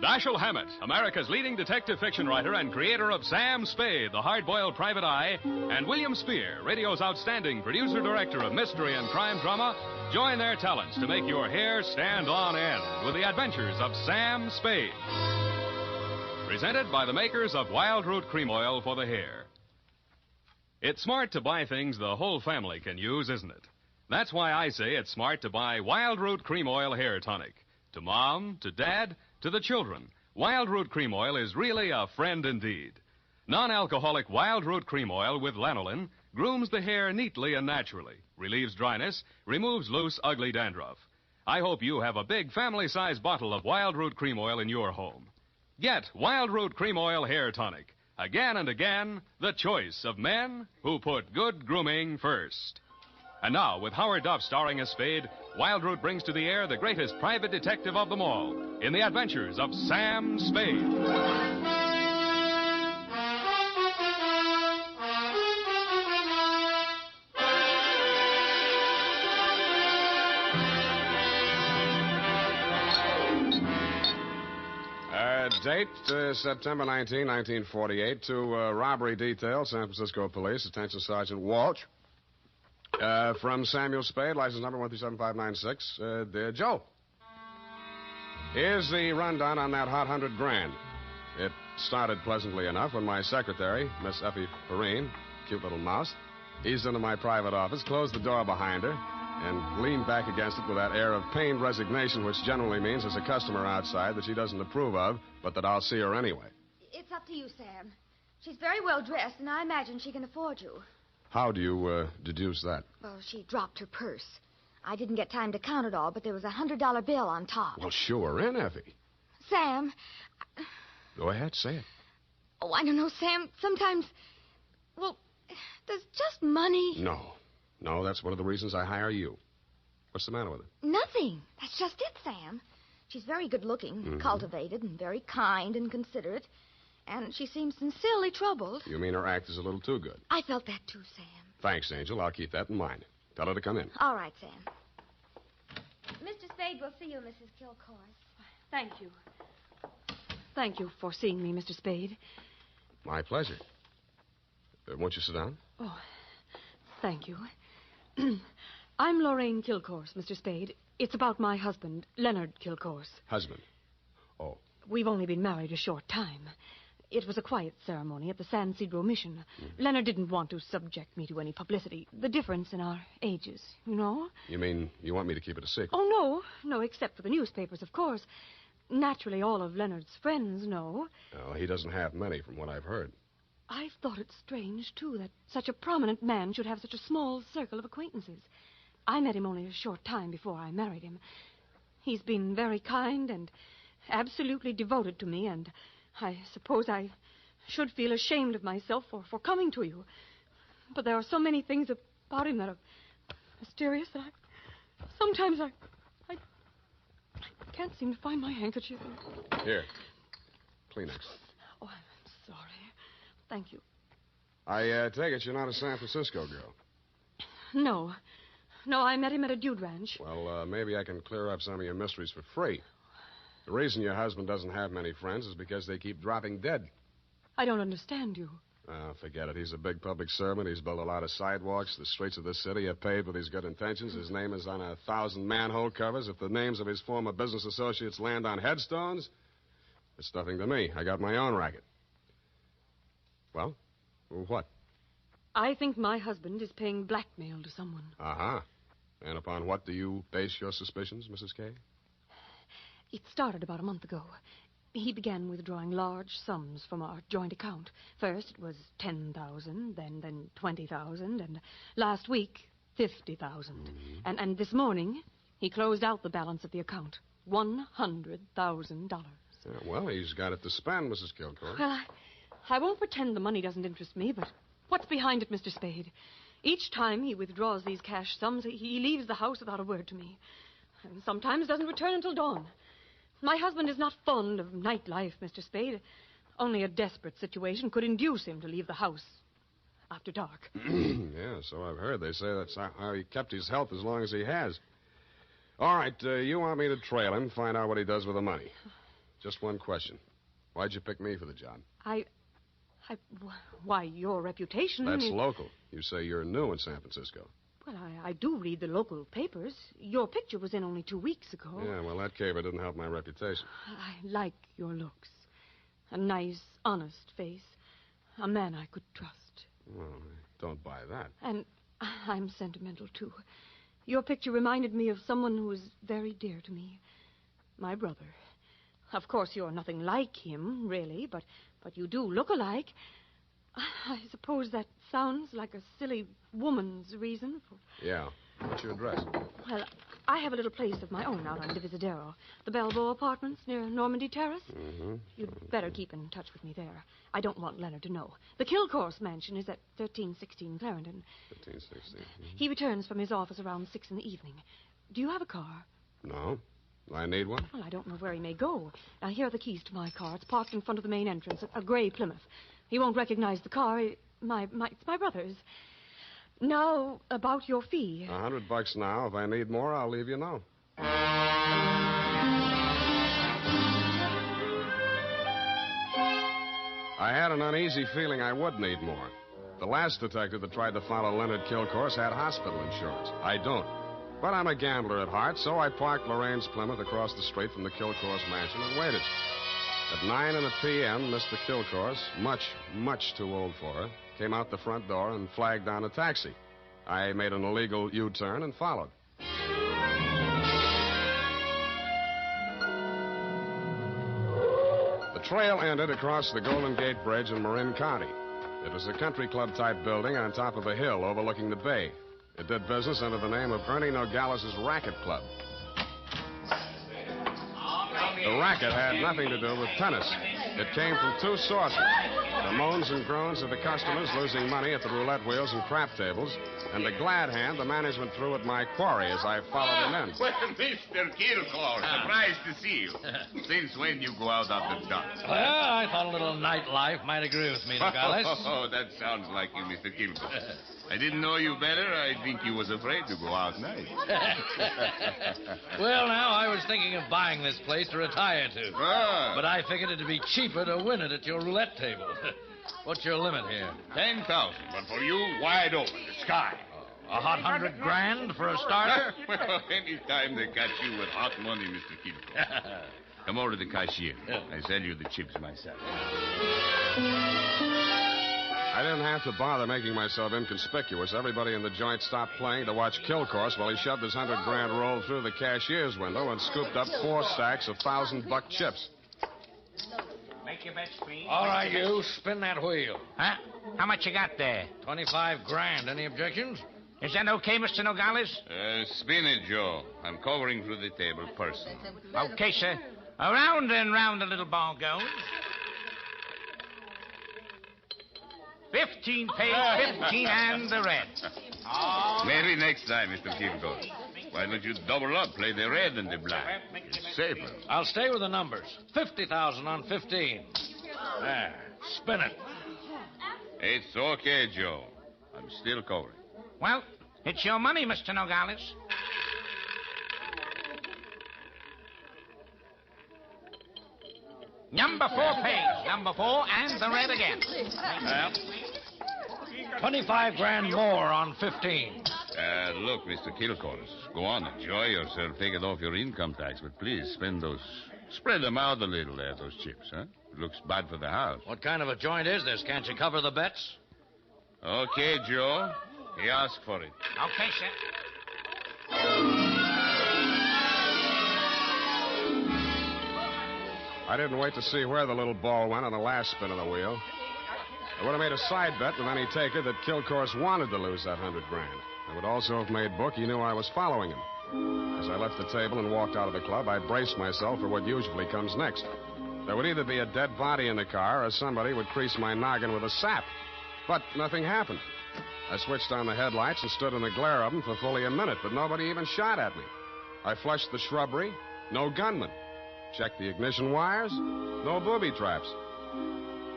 Dashiell Hammett, America's leading detective fiction writer and creator of Sam Spade, the hard-boiled private eye, and William Spear, radio's outstanding producer-director of mystery and crime drama, join their talents to make your hair stand on end with the adventures of Sam Spade. Presented by the makers of Wild Root Cream Oil for the hair. It's smart to buy things the whole family can use, isn't it? That's why I say it's smart to buy Wild Root Cream Oil Hair Tonic. To Mom, to Dad, to the children, Wild Root Cream Oil is really a friend indeed. Non-alcoholic Wild Root Cream Oil with lanolin grooms the hair neatly and naturally, relieves dryness, removes loose, ugly dandruff. I hope you have a big family-sized bottle of Wild Root Cream Oil in your home. Get Wild Root Cream Oil Hair Tonic. Again and again, the choice of men who put good grooming first. And now, with Howard Duff starring as Spade, Wild Root brings to the air the greatest private detective of them all in the adventures of Sam Spade. Date, September 19, 1948, to robbery detail, San Francisco Police, attention Sergeant Walsh. From Samuel Spade, license number 1375596. Dear Joe, here's the rundown on that hot 100 grand. It started pleasantly enough when my secretary, Miss Effie Perrine, cute little mouse, eased into my private office, closed the door behind her, and leaned back against it with that air of pained resignation, which generally means there's a customer outside that she doesn't approve of, but that I'll see her anyway. It's up to you, Sam. She's very well dressed, and I imagine she can afford you. How do you deduce that? Well, she dropped her purse. I didn't get time to count it all, but there was a $100 bill on top. Well, sure, in, Effie. Sam. Go ahead, say it. Oh, I don't know, Sam. Sometimes, well, does just money... No, that's one of the reasons I hire you. What's the matter with her? Nothing. That's just it, Sam. She's very good-looking, cultivated, and very kind and considerate. And she seems sincerely troubled. You mean her act is a little too good? I felt that too, Sam. Thanks, Angel. I'll keep that in mind. Tell her to come in. All right, Sam. Mr. Spade will see you, Mrs. Kilcourse. Thank you. Thank you for seeing me, Mr. Spade. My pleasure. Won't you sit down? Oh, thank you. I'm Lorraine Kilcourse, Mr. Spade. It's about my husband, Leonard Kilcourse. Husband? Oh. We've only been married a short time. It was a quiet ceremony at the San Cedro Mission. Leonard didn't want to subject me to any publicity. The difference in our ages, you know? You mean you want me to keep it a secret? Oh, no, except for the newspapers, of course. Naturally, all of Leonard's friends know. Oh, he doesn't have many, from what I've heard. I've thought it strange, too, that such a prominent man should have such a small circle of acquaintances. I met him only a short time before I married him. He's been very kind and absolutely devoted to me, and I suppose I should feel ashamed of myself for coming to you. But there are so many things about him that are mysterious that sometimes I can't seem to find my handkerchief. Here. Kleenex. Oh, I'm sorry. Thank you. I take it you're not a San Francisco girl. No, I met him at a dude ranch. Well, maybe I can clear up some of your mysteries for free. The reason your husband doesn't have many friends is because they keep dropping dead. I don't understand you. Forget it. He's a big public servant. He's built a lot of sidewalks. The streets of this city are paved with his good intentions. His name is on 1,000 manhole covers. If the names of his former business associates land on headstones, it's nothing to me. I got my own racket. Well, what? I think my husband is paying blackmail to someone. Uh-huh. And upon what do you base your suspicions, Mrs. Kay? It started about a month ago. He began withdrawing large sums from our joint account. First it was $10,000, then $20,000, and last week, $50,000. And this morning, he closed out the balance of the account, $100,000. Yeah, well, he's got it to spend, Mrs. Kilcourt. Well, I won't pretend the money doesn't interest me, but what's behind it, Mr. Spade? Each time he withdraws these cash sums, he leaves the house without a word to me. And sometimes doesn't return until dawn. My husband is not fond of nightlife, Mr. Spade. Only a desperate situation could induce him to leave the house after dark. Yeah, so I've heard. They say that's how he kept his health as long as he has. All right, you want me to trail him, find out what he does with the money. Just one question. Why'd you pick me for the job? Why, your reputation... That's local. You say you're new in San Francisco. Well, I do read the local papers. Your picture was in only 2 weeks ago. Yeah, well, that caper didn't help my reputation. I like your looks. A nice, honest face. A man I could trust. Well, I don't buy that. And I'm sentimental, too. Your picture reminded me of someone who was very dear to me. My brother. Of course, you're nothing like him, really, but you do look alike. I suppose that sounds like a silly woman's reason for... Yeah. What's your address? Well, I have a little place of my own out on Divisadero. The Belvoir Apartments near Normandy Terrace. Mm-hmm. You'd better keep in touch with me there. I don't want Leonard to know. The Kilcourse mansion is at 1316 Clarendon. 1316. He returns from his office around 6 in the evening. Do you have a car? No. Do I need one? Well, I don't know where he may go. Now, here are the keys to my car. It's parked in front of the main entrance, a gray Plymouth. He won't recognize the car. It's my brother's. Now, about your fee. $100 now. If I need more, I'll leave you know. I had an uneasy feeling I would need more. The last detective that tried to follow Leonard Kilcourse had hospital insurance. I don't. But I'm a gambler at heart, so I parked Lorraine's Plymouth across the street from the Kilcourse mansion and waited. At 9 p.m., Mr. Kilcourse, much too old for her, came out the front door and flagged down a taxi. I made an illegal U-turn and followed. The trail ended across the Golden Gate Bridge in Marin County. It was a country club-type building on top of a hill overlooking the bay. It did business under the name of Ernie Nogales' Racket Club. The racket had nothing to do with tennis. It came from two sources. The moans and groans of the customers losing money at the roulette wheels and crap tables, and the glad hand the management threw at my quarry as I followed him in. Well, Mr. Kilcourse, surprised to see you. Since when you go out after dark? Well, I thought a little nightlife might agree with me, Nogales. Oh, that sounds like you, Mr. Kilcourse. I didn't know you better. I think you was afraid to go out night. Well, now, I was thinking of buying this place to retire to. Ah. But I figured it'd be cheaper to win it at your roulette table. What's your limit here? 10,000, but for you, wide open, the sky. A hot $100,000 for a starter? Well, any time they catch you with hot money, Mr. Kilcourse. Come over to the cashier. I sell you the chips myself. I didn't have to bother making myself inconspicuous. Everybody in the joint stopped playing to watch Kilcourse while he shoved his $100,000 roll through the cashier's window and scooped up 4 stacks of $1,000 chips. Make your bets, please. All right, you. Spin that wheel. Huh? How much you got there? $25,000. Any objections? Is that okay, Mr. Nogales? Spin it, Joe. I'm covering through the table personally. Okay, sir. Around and round the little ball goes. 15 pays 15 and the red. Maybe next time, Mr. Kilcourse. Why don't you double up, play the red and the black? It's safer. I'll stay with the numbers. 50,000 on 15. There. Spin it. It's okay, Joe. I'm still covering. Well, it's your money, Mr. Nogales. Number 4 pays. Number 4 and the red again. Well, $25,000 more on 15. Look, Mr. Kilcourse, go on, enjoy yourself. Take it off your income tax, but please spread them out a little there, those chips, huh? It looks bad for the house. What kind of a joint is this? Can't you cover the bets? Okay, Joe. He asked for it. Okay, sir. I didn't wait to see where the little ball went on the last spin of the wheel. I would have made a side bet with any taker that Kilcourse wanted to lose that $100,000. I would also have made book he knew I was following him. As I left the table and walked out of the club, I braced myself for what usually comes next. There would either be a dead body in the car or somebody would crease my noggin with a sap. But nothing happened. I switched on the headlights and stood in the glare of them for fully a minute, but nobody even shot at me. I flushed the shrubbery. No gunman. Checked the ignition wires. No booby traps.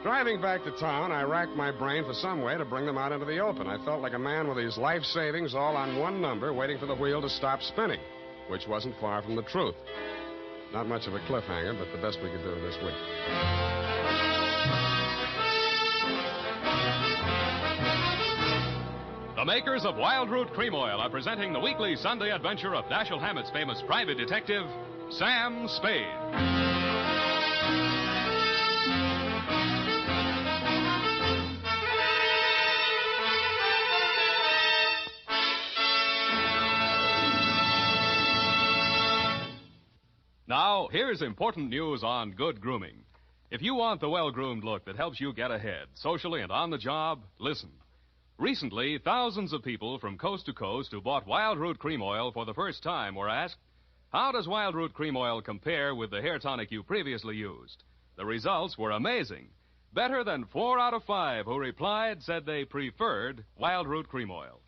Driving back to town, I racked my brain for some way to bring them out into the open. I felt like a man with his life savings all on one number, waiting for the wheel to stop spinning, which wasn't far from the truth. Not much of a cliffhanger, but the best we could do this week. The makers of Wild Root Cream Oil are presenting the weekly Sunday adventure of Dashiell Hammett's famous private detective, Sam Spade. Now, here's important news on good grooming. If you want the well-groomed look that helps you get ahead, socially and on the job, listen. Recently, thousands of people from coast to coast who bought Wild Root Cream Oil for the first time were asked, how does Wild Root Cream Oil compare with the hair tonic you previously used? The results were amazing. Better than 4 out of 5 who replied said they preferred Wild Root Cream Oil.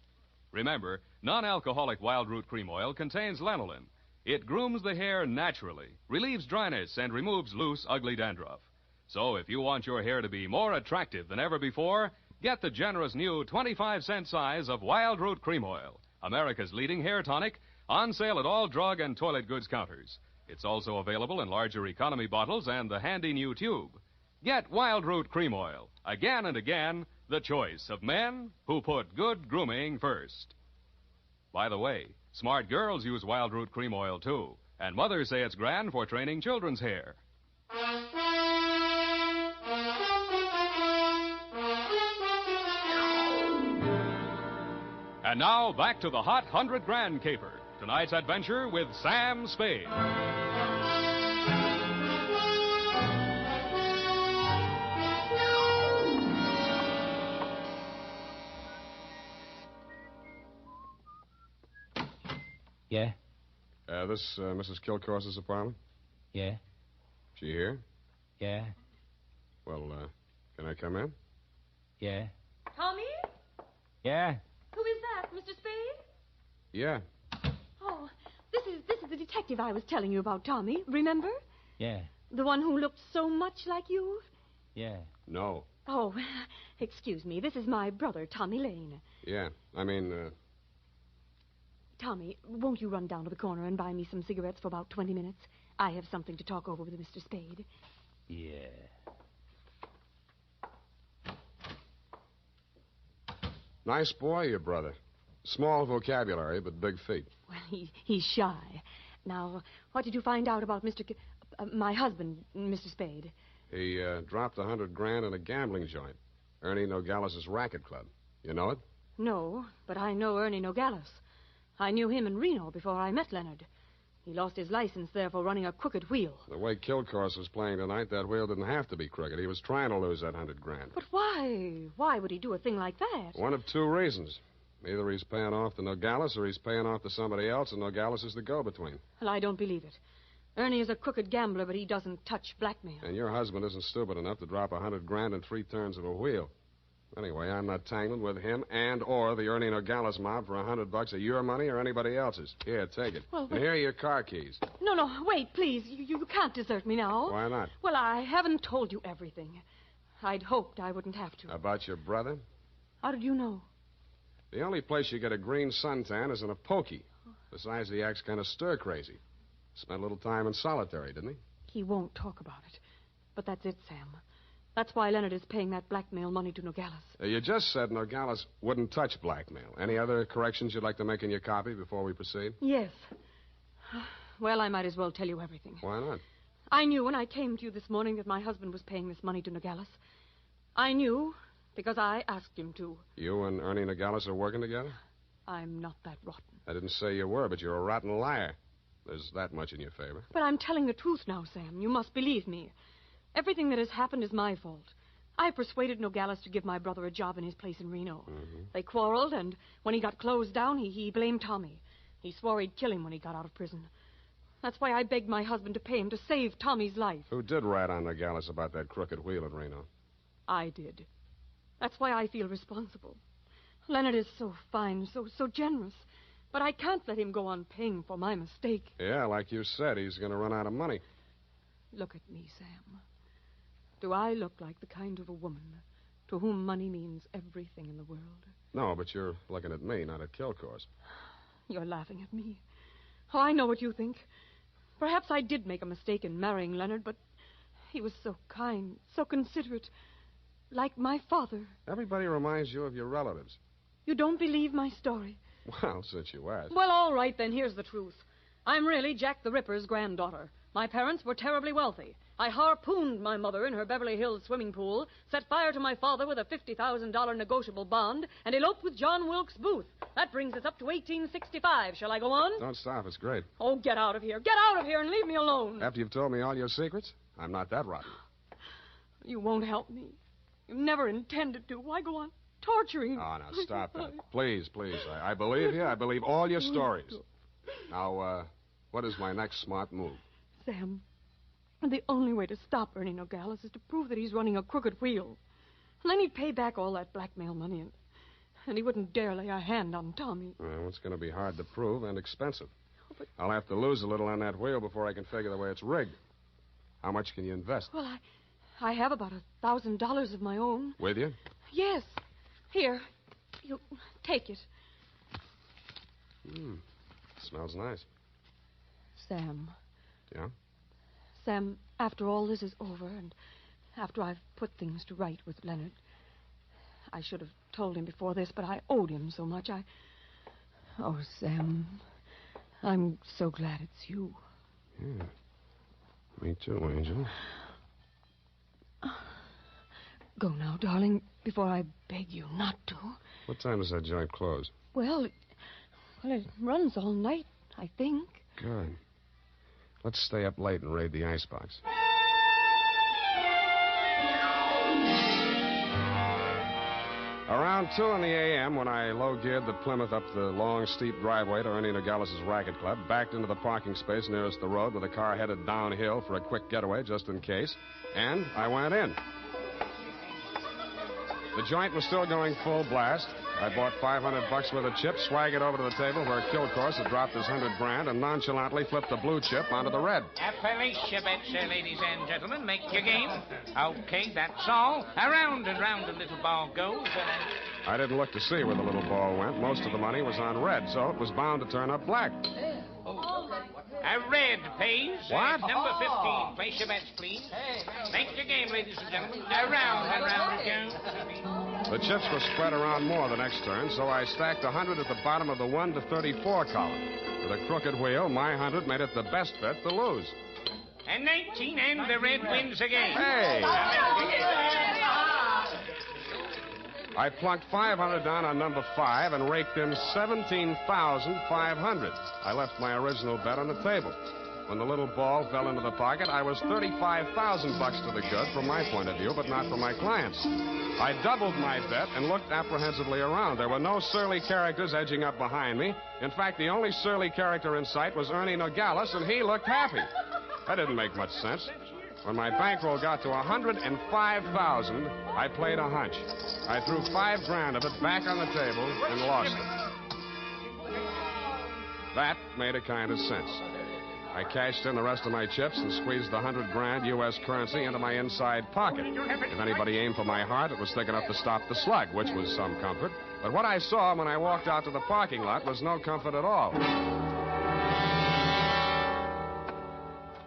Remember, non-alcoholic Wild Root Cream Oil contains lanolin. It grooms the hair naturally, relieves dryness, and removes loose, ugly dandruff. So if you want your hair to be more attractive than ever before, get the generous new 25-cent size of Wild Root Cream Oil, America's leading hair tonic, on sale at all drug and toilet goods counters. It's also available in larger economy bottles and the handy new tube. Get Wild Root Cream Oil, again and again, the choice of men who put good grooming first. By the way, smart girls use Wild Root Cream Oil, too, and mothers say it's grand for training children's hair. And now, back to the hot 100 Grand caper. Tonight's adventure with Sam Spade. Yeah? This Mrs. Kilcourse's apartment? Yeah? She here? Yeah? Well, can I come in? Yeah? Tommy? Yeah? Who is that, Mr. Spade? Yeah. Oh, this is the detective I was telling you about, Tommy. Remember? Yeah? The one who looked so much like you? Yeah. No. Oh, excuse me. This is my brother, Tommy Lane. Yeah. Tommy, won't you run down to the corner and buy me some cigarettes for about 20 minutes? I have something to talk over with Mr. Spade. Yeah. Nice boy, your brother. Small vocabulary, but big feet. Well, he's shy. Now, what did you find out about my husband, Mr. Spade? He dropped $100 grand in a gambling joint. Ernie Nogales' racket club. You know it? No, but I know Ernie Nogales. I knew him in Reno before I met Leonard. He lost his license there for running a crooked wheel. The way Kilcourse was playing tonight, that wheel didn't have to be crooked. He was trying to lose that $100 grand. But why? Why would he do a thing like that? One of two reasons. Either he's paying off to Nogales or he's paying off to somebody else, and Nogales is the go-between. Well, I don't believe it. Ernie is a crooked gambler, but he doesn't touch blackmail. And your husband isn't stupid enough to drop $100 grand in 3 turns of a wheel. Anyway, I'm not tangled with him and or the Ernie Nogales mob for $100 of your money or anybody else's. Here, take it. Well, and here are your car keys. No, wait, please. You can't desert me now. Why not? Well, I haven't told you everything. I'd hoped I wouldn't have to. About your brother? How did you know? The only place you get a green suntan is in a pokey. Besides, he acts kind of stir-crazy. Spent a little time in solitary, didn't he? He won't talk about it. But that's it, Sam. That's why Leonard is paying that blackmail money to Nogales. You just said Nogales wouldn't touch blackmail. Any other corrections you'd like to make in your copy before we proceed? Yes. Well, I might as well tell you everything. Why not? I knew when I came to you this morning that my husband was paying this money to Nogales. I knew because I asked him to. You and Ernie Nogales are working together? I'm not that rotten. I didn't say you were, but you're a rotten liar. There's that much in your favor. But I'm telling the truth now, Sam. You must believe me. Everything that has happened is my fault. I persuaded Nogales to give my brother a job in his place in Reno. Mm-hmm. They quarreled, and when he got closed down, he blamed Tommy. He swore he'd kill him when he got out of prison. That's why I begged my husband to pay him to save Tommy's life. Who did rat on Nogales about that crooked wheel at Reno? I did. That's why I feel responsible. Leonard is so fine, so generous. But I can't let him go on paying for my mistake. Yeah, like you said, he's going to run out of money. Look at me, Sam. Do I look like the kind of a woman to whom money means everything in the world? No, but you're looking at me, not at Kilcourse. You're laughing at me. Oh, I know what you think. Perhaps I did make a mistake in marrying Leonard, but he was so kind, so considerate, like my father. Everybody reminds you of your relatives. You don't believe my story? Well, since you asked. Well, all right, then, here's the truth. I'm really Jack the Ripper's granddaughter. My parents were terribly wealthy. I harpooned my mother in her Beverly Hills swimming pool, set fire to my father with a $50,000 negotiable bond, and eloped with John Wilkes Booth. That brings us up to 1865. Shall I go on? Don't stop. It's great. Oh, get out of here. Get out of here and leave me alone. After you've told me all your secrets, I'm not that rotten. You won't help me. You never intended to. Why go on torturing? Oh, now, stop that. Please, please. I believe you. I believe all your stories. Now, what is my next smart move? Sam, the only way to stop Ernie Nogales is to prove that he's running a crooked wheel. And then he'd pay back all that blackmail money, and he wouldn't dare lay a hand on Tommy. Well, it's going to be hard to prove and expensive. I'll have to lose a little on that wheel before I can figure the way it's rigged. How much can you invest? Well, I have about $1,000 of my own. With you? Yes. Here, you take it. Smells nice. Sam. Yeah? Sam, after all this is over, and after I've put things to right with Leonard, I should have told him before this, but I owed him so much. Oh, Sam, I'm so glad it's you. Yeah. Me too, Angel. Go now, darling, before I beg you not to. What time does that joint close? Well, it runs all night, I think. Good. Let's stay up late and raid the icebox. Around 2 in the a.m., when I low-geared the Plymouth up the long, steep driveway to Ernie Nogales' racket club, backed into the parking space nearest the road with the car headed downhill for a quick getaway just in case, and I went in. The joint was still going full blast. I bought $500 worth of chips, swaggered over to the table where Kilcourse had dropped his $100 and nonchalantly flipped the blue chip onto the red. Appalachia bets, ladies and gentlemen. Make your game. Okay, that's all. Around and round the little ball goes. I didn't look to see where the little ball went. Most of the money was on red, so it was bound to turn up black. A red pays. What? Number 15. Place your bets, please. Make your game, ladies and gentlemen. Around and round it goes. The chips were spread around more the next turn, so I stacked 100 at the bottom of the 1 to 34 column. With a crooked wheel, my 100 made it the best bet to lose. And 19, and the red wins again. Hey! I plunked 500 down on number 5 and raked in 17,500. I left my original bet on the table. When the little ball fell into the pocket, I was $35,000 to the good from my point of view, but not from my clients. I doubled my bet and looked apprehensively around. There were no surly characters edging up behind me. In fact, the only surly character in sight was Ernie Nogales, and he looked happy. That didn't make much sense. When my bankroll got to $105,000, I played a hunch. I threw $5,000 of it back on the table and lost it. That made a kind of sense. I cashed in the rest of my chips and squeezed the $100,000 U.S. currency into my inside pocket. If anybody aimed for my heart, it was thick enough to stop the slug, which was some comfort. But what I saw when I walked out to the parking lot was no comfort at all.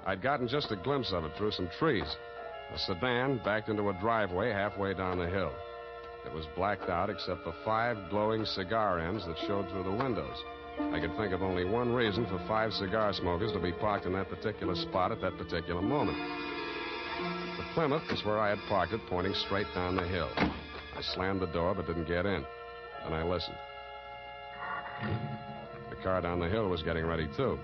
I'd gotten just a glimpse of it through some trees. A sedan backed into a driveway halfway down the hill. It was blacked out except for 5 glowing cigar ends that showed through the windows. I could think of only one reason for 5 cigar smokers to be parked in that particular spot at that particular moment. The Plymouth was where I had parked it, pointing straight down the hill. I slammed the door but didn't get in. Then I listened. The car down the hill was getting ready, too.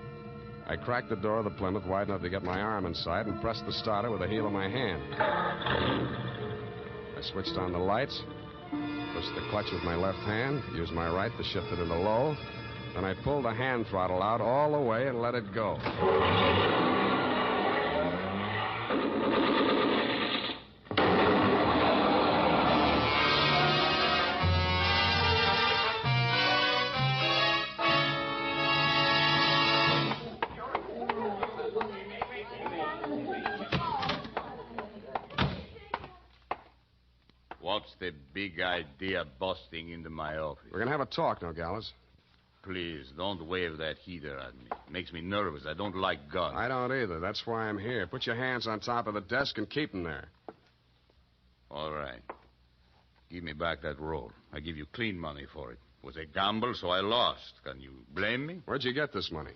I cracked the door of the Plymouth wide enough to get my arm inside and pressed the starter with the heel of my hand. I switched on the lights, pushed the clutch with my left hand, used my right to shift it into low, Then I pulled the hand throttle out all the way and let it go. What's the big idea busting into my office? We're going to have a talk, Nogales. Please, don't wave that heater at me. It makes me nervous. I don't like guns. I don't either. That's why I'm here. Put your hands on top of the desk and keep them there. All right. Give me back that roll. I give you clean money for it. It was a gamble, so I lost. Can you blame me? Where'd you get this money?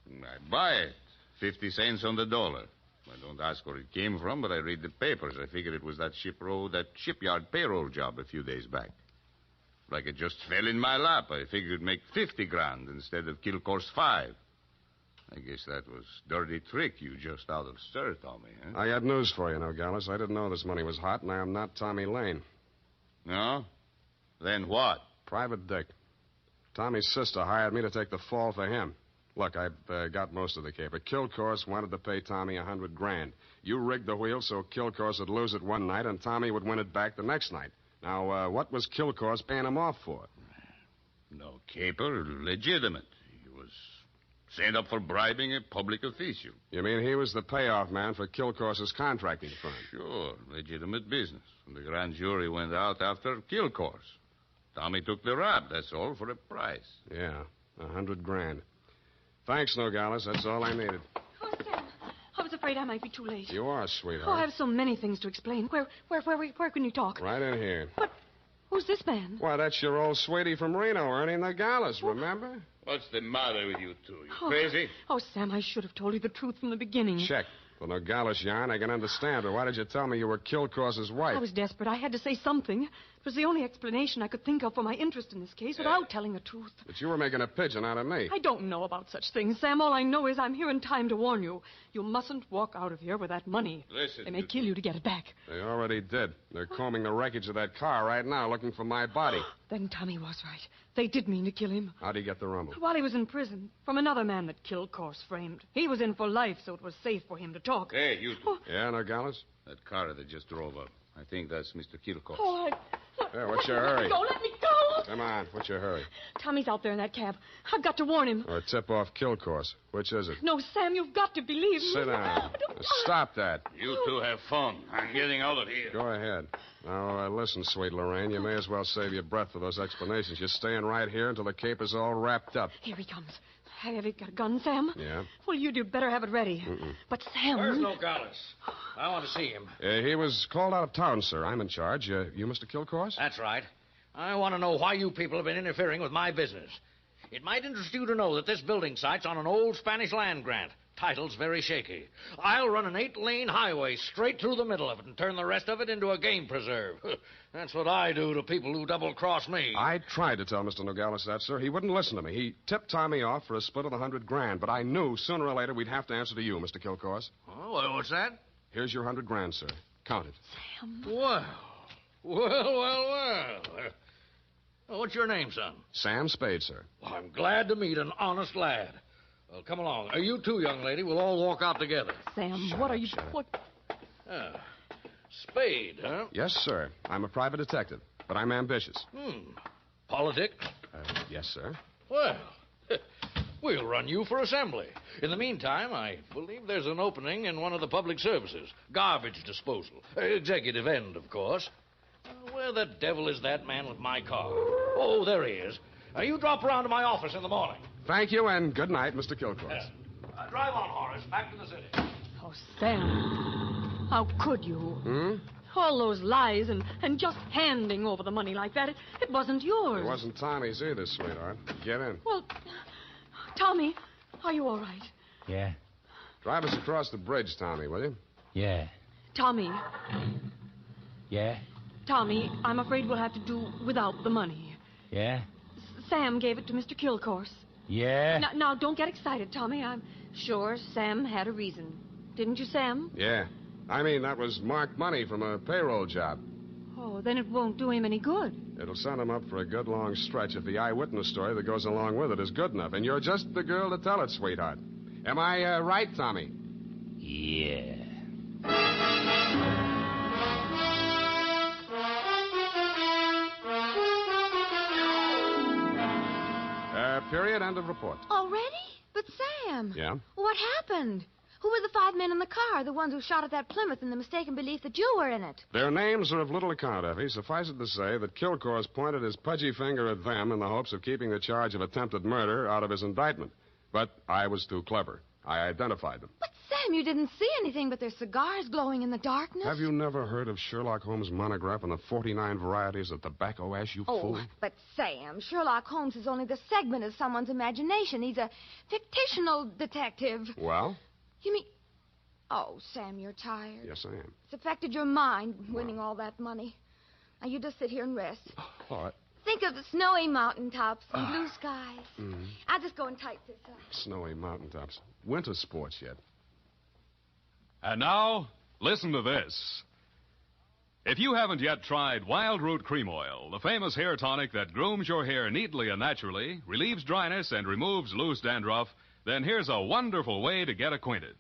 I buy it. 50 cents on the dollar. I don't ask where it came from, but I read the papers. I figured it was that shipyard payroll job a few days back. Like it just fell in my lap. I figured it'd make 50 grand instead of Kilcore's 5. I guess that was dirty trick you just out of stir, Tommy, huh? I got news for you, Nogales. I didn't know this money was hot, and I am not Tommy Lane. No? Then what? Private Dick. Tommy's sister hired me to take the fall for him. Look, I've got most of the caper. Kilcourse wanted to pay Tommy $100 grand. You rigged the wheel so Kilcourse would lose it one night and Tommy would win it back the next night. Now, what was Kilcourse paying him off for? No caper, legitimate. He was sent up for bribing a public official. You mean he was the payoff man for Kilcourse's contracting firm? Sure, legitimate business. And the grand jury went out after Kilcourse. Tommy took the rap, that's all, for a price. Yeah, $100 grand. Thanks, Nogales. That's all I needed. Oh, Sam, I was afraid I might be too late. You are, sweetheart. Oh, I have so many things to explain. Where can you talk? Right in here. But who's this man? Why, that's your old sweetie from Reno, Ernie Nogales, remember? What's the matter with you two? You crazy? Oh, Sam, I should have told you the truth from the beginning. Check. The Nogales yarn, I can understand, but why did you tell me you were Kilcourse's wife? I was desperate. I had to say something. It was the only explanation I could think of for my interest in this case without telling the truth. But you were making a pigeon out of me. I don't know about such things, Sam. All I know is I'm here in time to warn you. You mustn't walk out of here with that money. Listen. They may kill you to get it back. They already did. They're combing the wreckage of that car right now, looking for my body. Then Tommy was right. They did mean to kill him. How'd he get the rumble? While he was in prison, from another man that Kilcourse framed. He was in for life, so it was safe for him to talk. Hey, you two. Oh. Yeah, Nogales? That car that just drove up. I think that's Mr. Kilcourse. Oh, Yeah, what's your hurry? Let me go. Come on, what's your hurry? Tommy's out there in that cab. I've got to warn him. Or tip off Kilcourse. Which is it? No, Sam, you've got to believe me. Sit down. Stop that. You two have fun. I'm getting out of here. Go ahead. Now, listen, sweet Lorraine, you may as well save your breath for those explanations. You're staying right here until the caper's all wrapped up. Here he comes. Have you got a gun, Sam? Yeah. Well, you'd better have it ready. Mm-mm. But Sam... Where's Nogales? I want to see him. He was called out of town, sir. I'm in charge. You Mr. Kilcourse? That's right. I want to know why you people have been interfering with my business. It might interest you to know that this building site's on an old Spanish land grant. Title's very shaky. I'll run an 8-lane highway straight through the middle of it and turn the rest of it into a game preserve. That's what I do to people who double-cross me. I tried to tell Mr. Nogales that, sir. He wouldn't listen to me. He tipped Tommy off for a split of the $100 grand, but I knew sooner or later we'd have to answer to you, Mr. Kilcourse. Oh, well, what's that? Here's your $100 grand, sir. Count it. Sam. Well. What's your name, son? Sam Spade, sir. Well, I'm glad to meet an honest lad. Well, come along. You too, young lady. We'll all walk out together. Sam, what are you... What? Spade, huh? Yes, sir. I'm a private detective, but I'm ambitious. Politics? Yes, sir. Well, we'll run you for assembly. In the meantime, I believe there's an opening in one of the public services. Garbage disposal. Executive end, of course. Where the devil is that man with my car? Oh, there he is. You drop around to my office in the morning. Thank you, and good night, Mr. Kilcourse. Drive on, Horace. Back to the city. Oh, Sam. How could you? Hmm? All those lies and just handing over the money like that. It wasn't yours. It wasn't Tommy's either, sweetheart. Get in. Well, Tommy, are you all right? Yeah. Drive us across the bridge, Tommy, will you? Yeah. Tommy. Yeah? Tommy, I'm afraid we'll have to do without the money. Yeah? Sam gave it to Mr. Kilcourse. Yeah? Now, don't get excited, Tommy. I'm sure Sam had a reason. Didn't you, Sam? Yeah. I mean, that was marked money from a payroll job. Oh, Oh, then it won't do him any good. It'll send him up for a good long stretch if the eyewitness story that goes along with it is good enough. And you're just the girl to tell it, sweetheart. Am I right, Tommy? Yeah. Period. End of report. Already? But, Sam. Yeah? What happened? Who were the 5 men in the car, the ones who shot at that Plymouth in the mistaken belief that you were in it? Their names are of little account, Effie. Suffice it to say that Kilcore's pointed his pudgy finger at them in the hopes of keeping the charge of attempted murder out of his indictment. But I was too clever. I identified them. But, Sam, you didn't see anything but their cigars glowing in the darkness. Have you never heard of Sherlock Holmes' monograph on the 49 varieties of tobacco ash, you fool? But, Sam, Sherlock Holmes is only the segment of someone's imagination. He's a fictional detective. Well? You mean... Oh, Sam, you're tired. Yes, I am. It's affected your mind, winning all that money. Now, you just sit here and rest. All right. Think of the snowy mountaintops and blue skies. Mm-hmm. I'll just go and type this up. Snowy mountaintops. Winter sports yet. And now, listen to this. If you haven't yet tried Wild Root Cream Oil, the famous hair tonic that grooms your hair neatly and naturally, relieves dryness, and removes loose dandruff, then here's a wonderful way to get acquainted.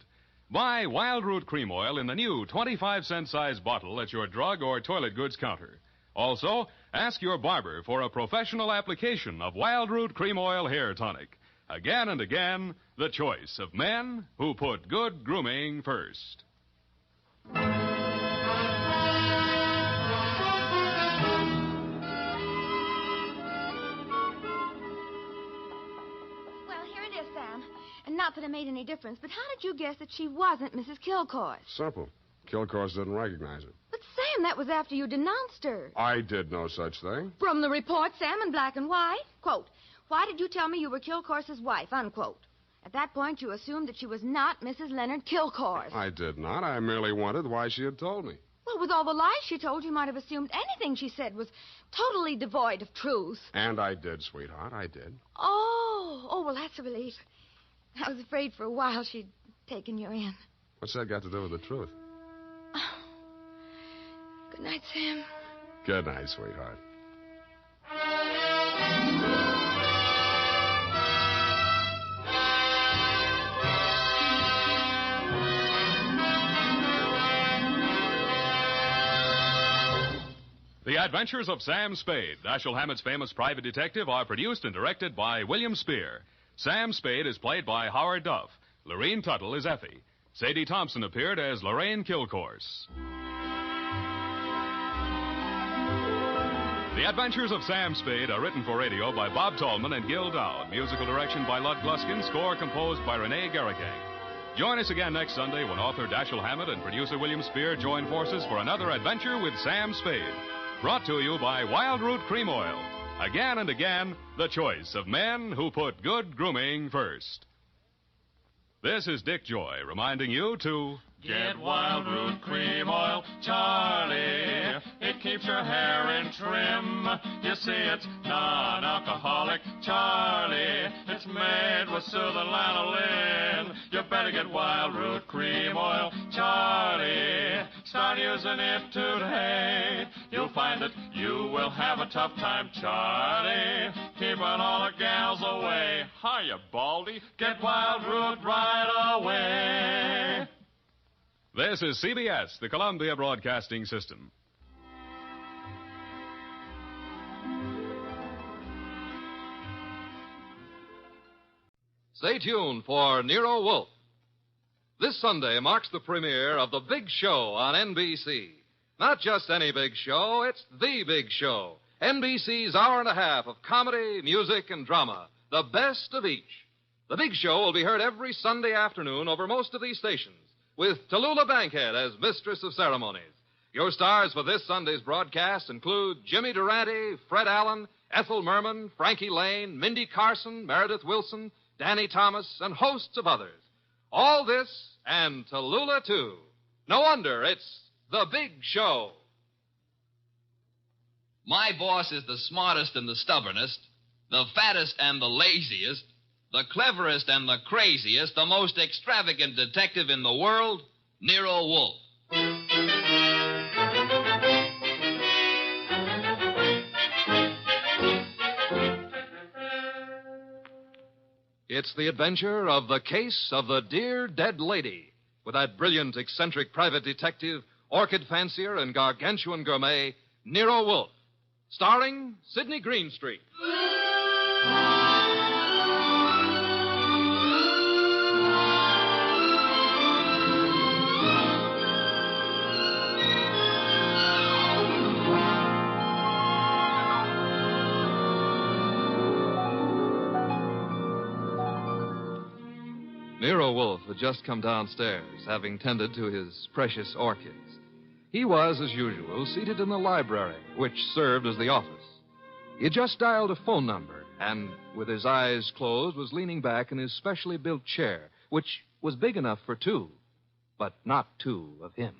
Buy Wild Root Cream Oil in the new 25-cent size bottle at your drug or toilet goods counter. Also, ask your barber for a professional application of Wild Root Cream Oil Hair Tonic. Again and again, the choice of men who put good grooming first. Well, here it is, Sam. And not that it made any difference, but how did you guess that she wasn't Mrs. Kilcourse? Simple. Kilcourse didn't recognize her. But, Sam, that was after you denounced her. I did no such thing. From the report, Sam, in black and white. Quote, why did you tell me you were Kilcourse's wife? Unquote. At that point, you assumed that she was not Mrs. Leonard Kilcourse. I did not. I merely wondered why she had told me. Well, with all the lies she told, you might have assumed anything she said was totally devoid of truth. And I did, sweetheart. I did. Oh, well, that's a relief. I was afraid for a while she'd taken you in. What's that got to do with the truth? Good night, Sam. Good night, sweetheart. The Adventures of Sam Spade, Dashiell Hammett's famous private detective, are produced and directed by William Spear. Sam Spade is played by Howard Duff. Lorene Tuttle is Effie. Sadie Thompson appeared as Lorraine Kilcourse. The Adventures of Sam Spade are written for radio by Bob Tallman and Gil Dowd. Musical direction by Lud Gluskin. Score composed by Renee Garrigang. Join us again next Sunday when author Dashiell Hammett and producer William Spear join forces for another adventure with Sam Spade. Brought to you by Wild Root Cream Oil. Again and again, the choice of men who put good grooming first. This is Dick Joy reminding you to... Get Wild Root Cream Oil, Charlie. It keeps your hair in trim. You see, it's non-alcoholic, Charlie. It's made with soothing lanolin. You better get Wild Root Cream Oil, Charlie. Start using it today. You'll find that you will have a tough time, Charlie. Keeping all the gals away. Hiya, Baldy. Get Wild Root right away. This is CBS, the Columbia Broadcasting System. Stay tuned for Nero Wolfe. This Sunday marks the premiere of The Big Show on NBC. Not just any big show, it's the big show. NBC's hour and a half of comedy, music, and drama. The best of each. The Big Show will be heard every Sunday afternoon over most of these stations, with Tallulah Bankhead as Mistress of Ceremonies. Your stars for this Sunday's broadcast include Jimmy Durante, Fred Allen, Ethel Merman, Frankie Lane, Mindy Carson, Meredith Wilson, Danny Thomas, and hosts of others. All this and Tallulah, too. No wonder it's The Big Show. My boss is the smartest and the stubbornest, the fattest and the laziest, the cleverest and the craziest, the most extravagant detective in the world, Nero Wolfe. It's the adventure of The Case of the Dear Dead Lady, with that brilliant, eccentric private detective, orchid fancier, and gargantuan gourmet, Nero Wolfe. Starring Sidney Greenstreet. Nero Wolfe had just come downstairs, having tended to his precious orchids. He was, as usual, seated in the library, which served as the office. He had just dialed a phone number, and, with his eyes closed, was leaning back in his specially built chair, which was big enough for two, but not two of him.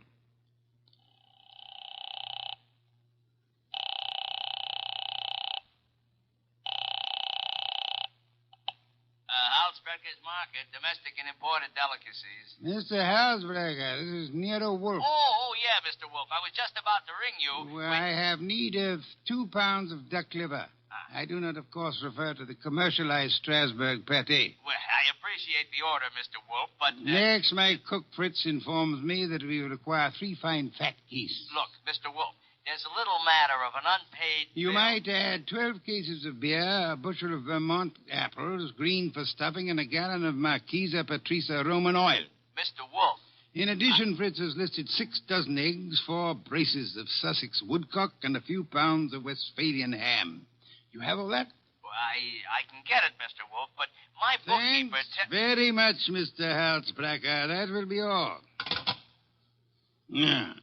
Halsbecker's Market, domestic and imported delicacies. Mr. Halsbrecker, this is Nero Wolfe. Oh, yeah, Mr. Wolfe. I was just about to ring you. Well, I have need of 2 pounds of duck liver. I do not, of course, refer to the commercialized Strasbourg pate. Well, I appreciate the order, Mr. Wolfe, but... Next, my cook Fritz informs me that we require 3 fine fat geese. Look, Mr. Wolfe, there's a little matter of an unpaid You bill. might add 12 cases of beer, a bushel of Vermont apples, green for stuffing, and a gallon of Marquesa Patricia Roman oil. Mr. Wolfe. In addition, Fritz has listed 6 dozen eggs, 4 braces of Sussex woodcock, and a few pounds of Westphalian ham. You have all that? Well, I can get it, Mr. Wolfe, but my bookkeeper... Thanks very much, Mr. Halsbrecker. That will be all. Now,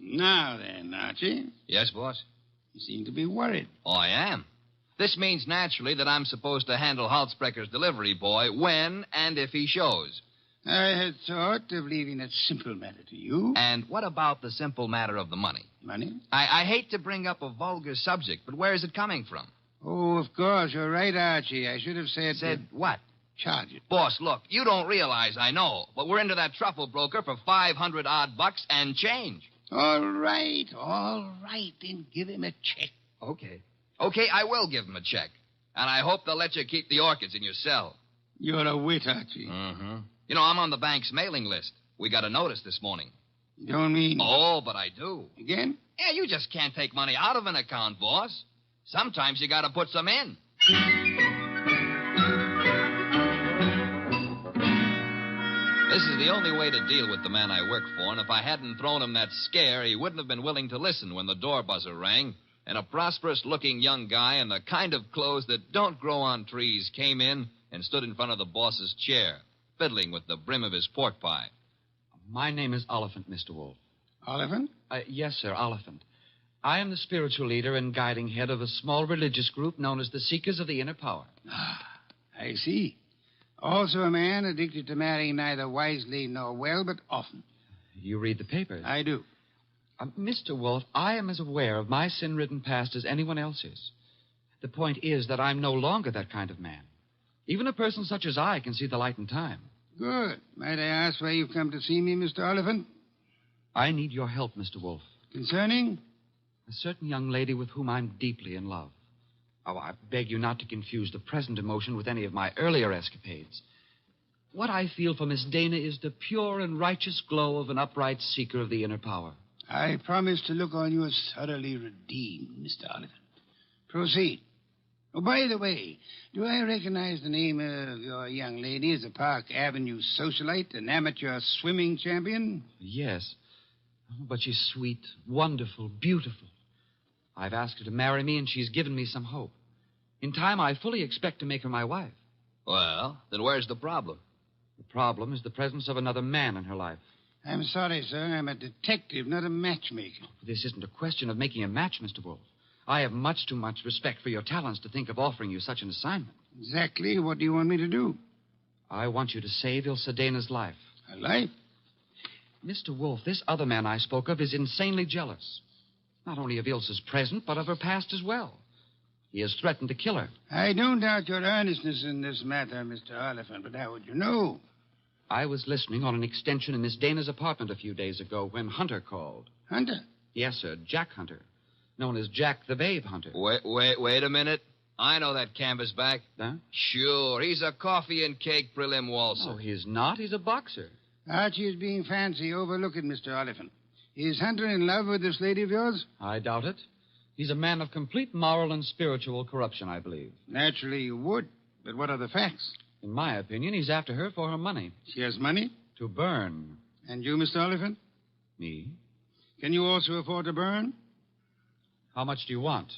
now then, Archie. Yes, boss? You seem to be worried. Oh, I am. This means naturally that I'm supposed to handle Halsbrecker's delivery boy when and if he shows. I had thought of leaving that simple matter to you. And what about the simple matter of the money? Money? I hate to bring up a vulgar subject, but where is it coming from? Oh, of course. You're right, Archie. I should have said... Said what? Charge it. Boss, look, you don't realize I know, but we're into that truffle broker for $500 bucks and change. All right. Then give him a check. Okay. Okay, I will give him a check. And I hope they'll let you keep the orchids in your cell. You're a wit, Archie. Mm-hmm. You know, I'm on the bank's mailing list. We got a notice this morning. Don't mean... Oh, but I do. Again? Yeah, you just can't take money out of an account, boss. Sometimes you got to put some in. This is the only way to deal with the man I work for, and if I hadn't thrown him that scare, he wouldn't have been willing to listen when the door buzzer rang, and a prosperous-looking young guy in the kind of clothes that don't grow on trees came in and stood in front of the boss's chair, fiddling with the brim of his pork pie. My name is Oliphant, Mr. Wolfe. Oliphant? Yes, sir, Oliphant. I am the spiritual leader and guiding head of a small religious group known as the Seekers of the Inner Power. I see. Also a man addicted to marrying neither wisely nor well, but often. You read the papers? I do. Mr. Wolfe, I am as aware of my sin-ridden past as anyone else is. The point is that I'm no longer that kind of man. Even a person such as I can see the light in time. Good. Might I ask why you've come to see me, Mr. Oliphant? I need your help, Mr. Wolfe. Concerning? A certain young lady with whom I'm deeply in love. Oh, I beg you not to confuse the present emotion with any of my earlier escapades. What I feel for Miss Dana is the pure and righteous glow of an upright seeker of the inner power. I promise to look on you as thoroughly redeemed, Mr. Oliphant. Proceed. Oh, by the way, do I recognize the name of your young lady as a Park Avenue socialite, an amateur swimming champion? Yes. But she's sweet, wonderful, beautiful. I've asked her to marry me, and she's given me some hope. In time, I fully expect to make her my wife. Well, then where's the problem? The problem is the presence of another man in her life. I'm sorry, sir. I'm a detective, not a matchmaker. This isn't a question of making a match, Mr. Wolfe. I have much too much respect for your talents to think of offering you such an assignment. Exactly. What do you want me to do? I want you to save Ilse Dana's life. Her life? Mr. Wolfe, this other man I spoke of is insanely jealous. Not only of Ilse's present, but of her past as well. He has threatened to kill her. I don't doubt your earnestness in this matter, Mr. Oliphant, but how would you know? I was listening on an extension in Miss Dana's apartment a few days ago when Hunter called. Hunter? Yes, sir, Jack Hunter, known as Jack the Babe Hunter. Wait a minute. I know that canvasback. Huh? Sure, he's a coffee and cake prelim waltzer. Oh, he's not. He's a boxer. Archie is being fancy. Overlook it, Mr. Oliphant. Is Hunter in love with this lady of yours? I doubt it. He's a man of complete moral and spiritual corruption, I believe. Naturally, you would. But what are the facts? In my opinion, he's after her for her money. She has money? To burn. And you, Mr. Oliphant? Me? Can you also afford to burn? How much do you want?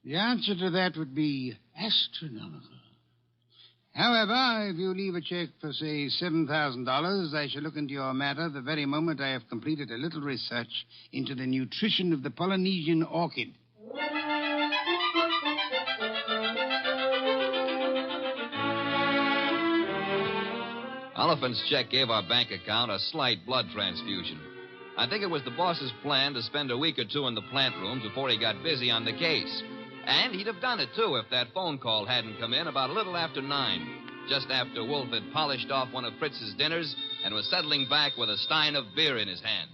The answer to that would be astronomical. However, if you leave a check for, say, $7,000, I shall look into your matter the very moment I have completed a little research into the nutrition of the Polynesian orchid. Oliphant's check gave our bank account a slight blood transfusion. I think it was the boss's plan to spend a week or two in the plant rooms before he got busy on the case. And he'd have done it, too, if that phone call hadn't come in about a little after 9, just after Wolfe had polished off one of Fritz's dinners and was settling back with a stein of beer in his hand.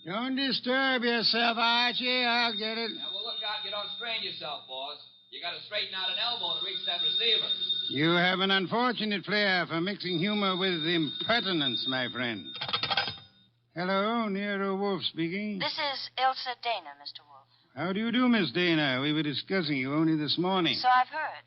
Don't disturb yourself, Archie. I'll get it. Yeah, well, look out you don't strain yourself, boss. You got to straighten out an elbow to reach that receiver. You have an unfortunate flair for mixing humor with impertinence, my friend. Hello, Nero Wolfe speaking. This is Elsa Dana, Mr. Wolfe. How do you do, Miss Dana? We were discussing you only this morning. So I've heard.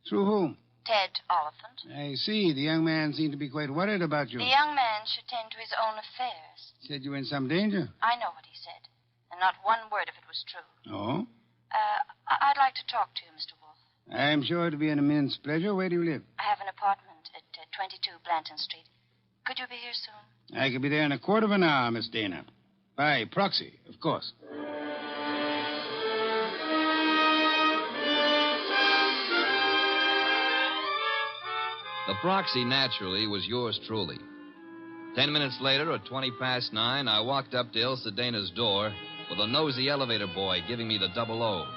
Through whom? Ted Oliphant. I see. The young man seemed to be quite worried about you. The young man should tend to his own affairs. Said you were in some danger. I know what he said, and not one word of it was true. Oh? I'd like to talk to you, Mr. Wolfe. I'm sure it'll be an immense pleasure. Where do you live? I have an apartment at 22 Blanton Street. Could you be here soon? I could be there in a quarter of an hour, Miss Dana. By proxy, of course. The proxy, naturally, was yours truly. 10 minutes later, at 20 past 9, I walked up to Elsa Dana's door with a nosy elevator boy giving me the 00.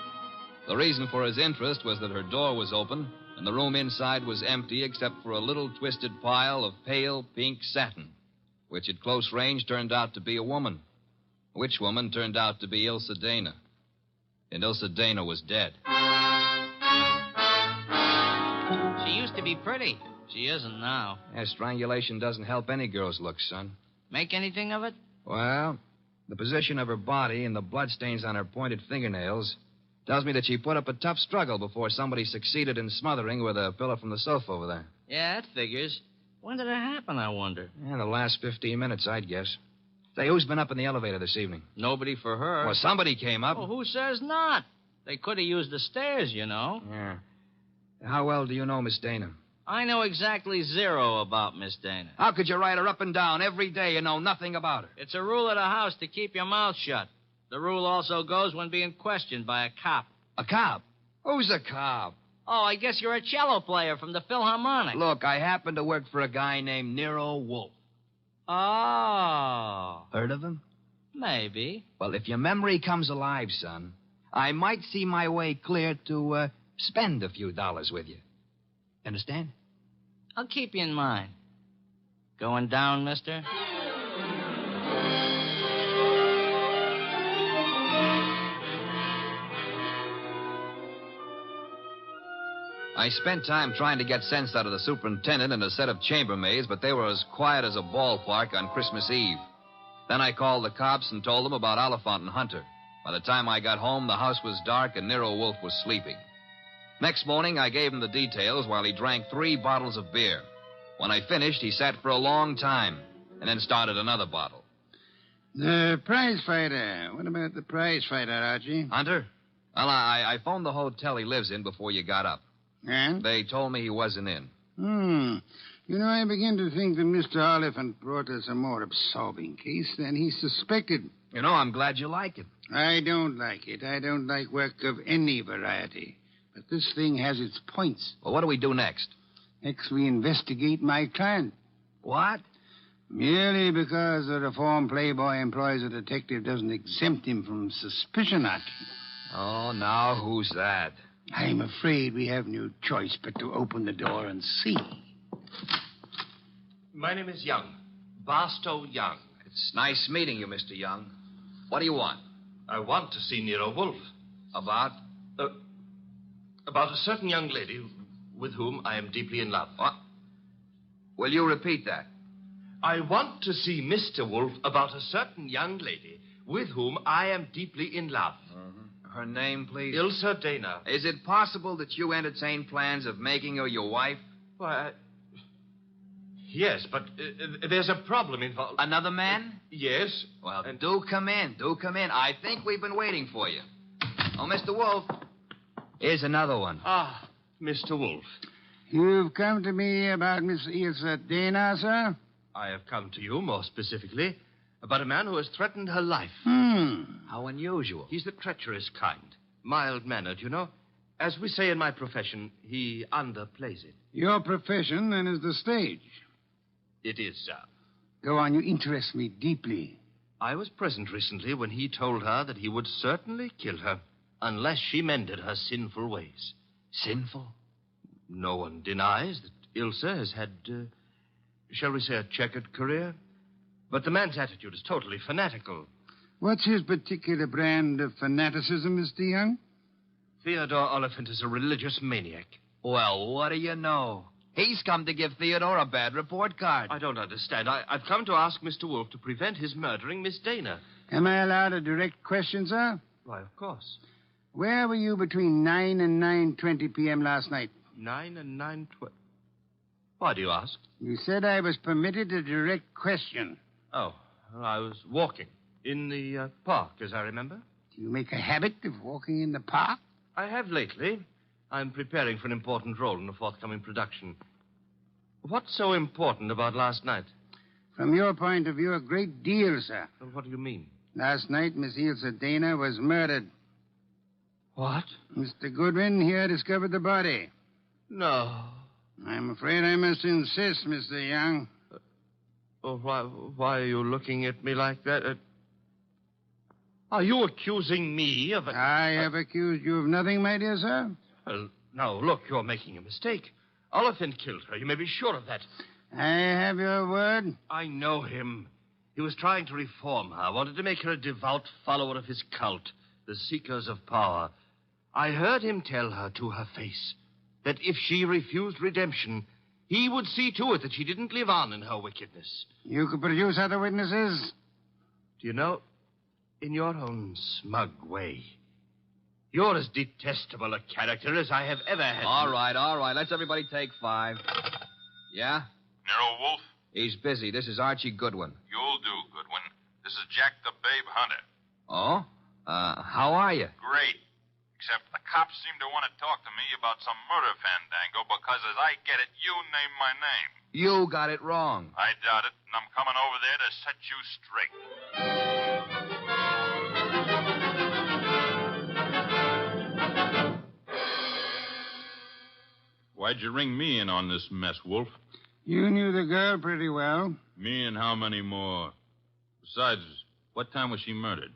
The reason for his interest was that her door was open and the room inside was empty except for a little twisted pile of pale pink satin, which at close range turned out to be a woman. Which woman turned out to be Elsa Dana. And Elsa Dana was dead. She used to be pretty. She isn't now. Yeah, strangulation doesn't help any girl's looks, son. Make anything of it? Well, the position of her body and the bloodstains on her pointed fingernails tells me that she put up a tough struggle before somebody succeeded in smothering with a pillow from the sofa over there. Yeah, that figures. When did it happen, I wonder? Yeah, the last 15 minutes, I'd guess. Say, who's been up in the elevator this evening? Nobody for her. Well, somebody came up. Oh, who says not? They could have used the stairs, you know. Yeah. How well do you know Miss Dana? I know exactly zero about Miss Dana. How could you write her up and down every day and know nothing about her? It's a rule of the house to keep your mouth shut. The rule also goes when being questioned by a cop. A cop? Who's a cop? Oh, I guess you're a cello player from the Philharmonic. Look, I happen to work for a guy named Nero Wolfe. Oh. Heard of him? Maybe. Well, if your memory comes alive, son, I might see my way clear to spend a few dollars with you. Understand? I'll keep you in mind. Going down, mister? I spent time trying to get sense out of the superintendent and a set of chambermaids, but they were as quiet as a ballpark on Christmas Eve. Then I called the cops and told them about Oliphant and Hunter. By the time I got home, the house was dark and Nero Wolfe was sleeping. Next morning, I gave him the details while he drank 3 bottles of beer. When I finished, he sat for a long time and then started another bottle. The prize fighter. What about the prize fighter, Archie? Hunter? Well, I phoned the hotel he lives in before you got up. And? They told me he wasn't in. You know, I begin to think that Mr. Oliphant brought us a more absorbing case than he suspected. You know, I'm glad you like it. I don't like it. I don't like work of any variety. But this thing has its points. Well, what do we do next? Next, we investigate my client. What? Merely because the reformed playboy employs a detective doesn't exempt him from suspicion, Archie. Oh, now who's that? I'm afraid we have no choice but to open the door and see. My name is Young. Barstow Young. It's nice meeting you, Mr. Young. What do you want? I want to see Nero Wolfe. About a certain young lady with whom I am deeply in love. What? Will you repeat that? I want to see Mr. Wolfe about a certain young lady with whom I am deeply in love. Her name, please? Ilsa Dana. Is it possible that you entertain plans of making her your wife? Why, yes, but there's a problem involved. Another man? Yes. Well, do come in. Do come in. I think we've been waiting for you. Oh, Mr. Wolfe. Here's another one. Ah, Mr. Wolfe. You've come to me about Miss Ilsa Dana, sir? I have come to you, more specifically, about a man who has threatened her life. How unusual. He's the treacherous kind. Mild-mannered, you know. As we say in my profession, he underplays it. Your profession, then, is the stage. It is, sir. Go on, you interest me deeply. I was present recently when he told her that he would certainly kill her unless she mended her sinful ways. Sinful? No one denies that Ilsa has had, shall we say, a checkered career. But the man's attitude is totally fanatical. What's his particular brand of fanaticism, Mr. Young? Theodore Oliphant is a religious maniac. Well, what do you know? He's come to give Theodore a bad report card. I don't understand. I've come to ask Mr. Wolfe to prevent his murdering Miss Dana. Am I allowed a direct question, sir? Why, of course. Where were you between 9 and 9:20 p.m. last night? 9 and 9:20. Why do you ask? You said I was permitted a direct question. Oh, well, I was walking in the park, as I remember. Do you make a habit of walking in the park? I have lately. I'm preparing for an important role in a forthcoming production. What's so important about last night? From your point of view, a great deal, sir. Well, what do you mean? Last night, Miss Ilsa Dana was murdered. What? Mr. Goodwin here discovered the body. No. I'm afraid I must insist, Mr. Young. Why are you looking at me like that? Are you accusing me of... I have accused you of nothing, my dear sir. Well, now, look, you're making a mistake. Oliphant killed her. You may be sure of that. I have your word. I know him. He was trying to reform her, wanted to make her a devout follower of his cult, the Seekers of Power. I heard him tell her to her face that if she refused redemption, he would see to it that she didn't live on in her wickedness. You could produce other witnesses? Do you know, in your own smug way, you're as detestable a character as I have ever had. All right. Let's everybody take 5. Yeah? Nero Wolfe? He's busy. This is Archie Goodwin. You'll do, Goodwin. This is Jack the Babe Hunter. Oh? How are you? Great. Except the cops seem to want to talk to me about some murder fandango because, as I get it, you named my name. You got it wrong. I doubt it, and I'm coming over there to set you straight. Why'd you ring me in on this mess, Wolf? You knew the girl pretty well. Me and how many more? Besides, what time was she murdered?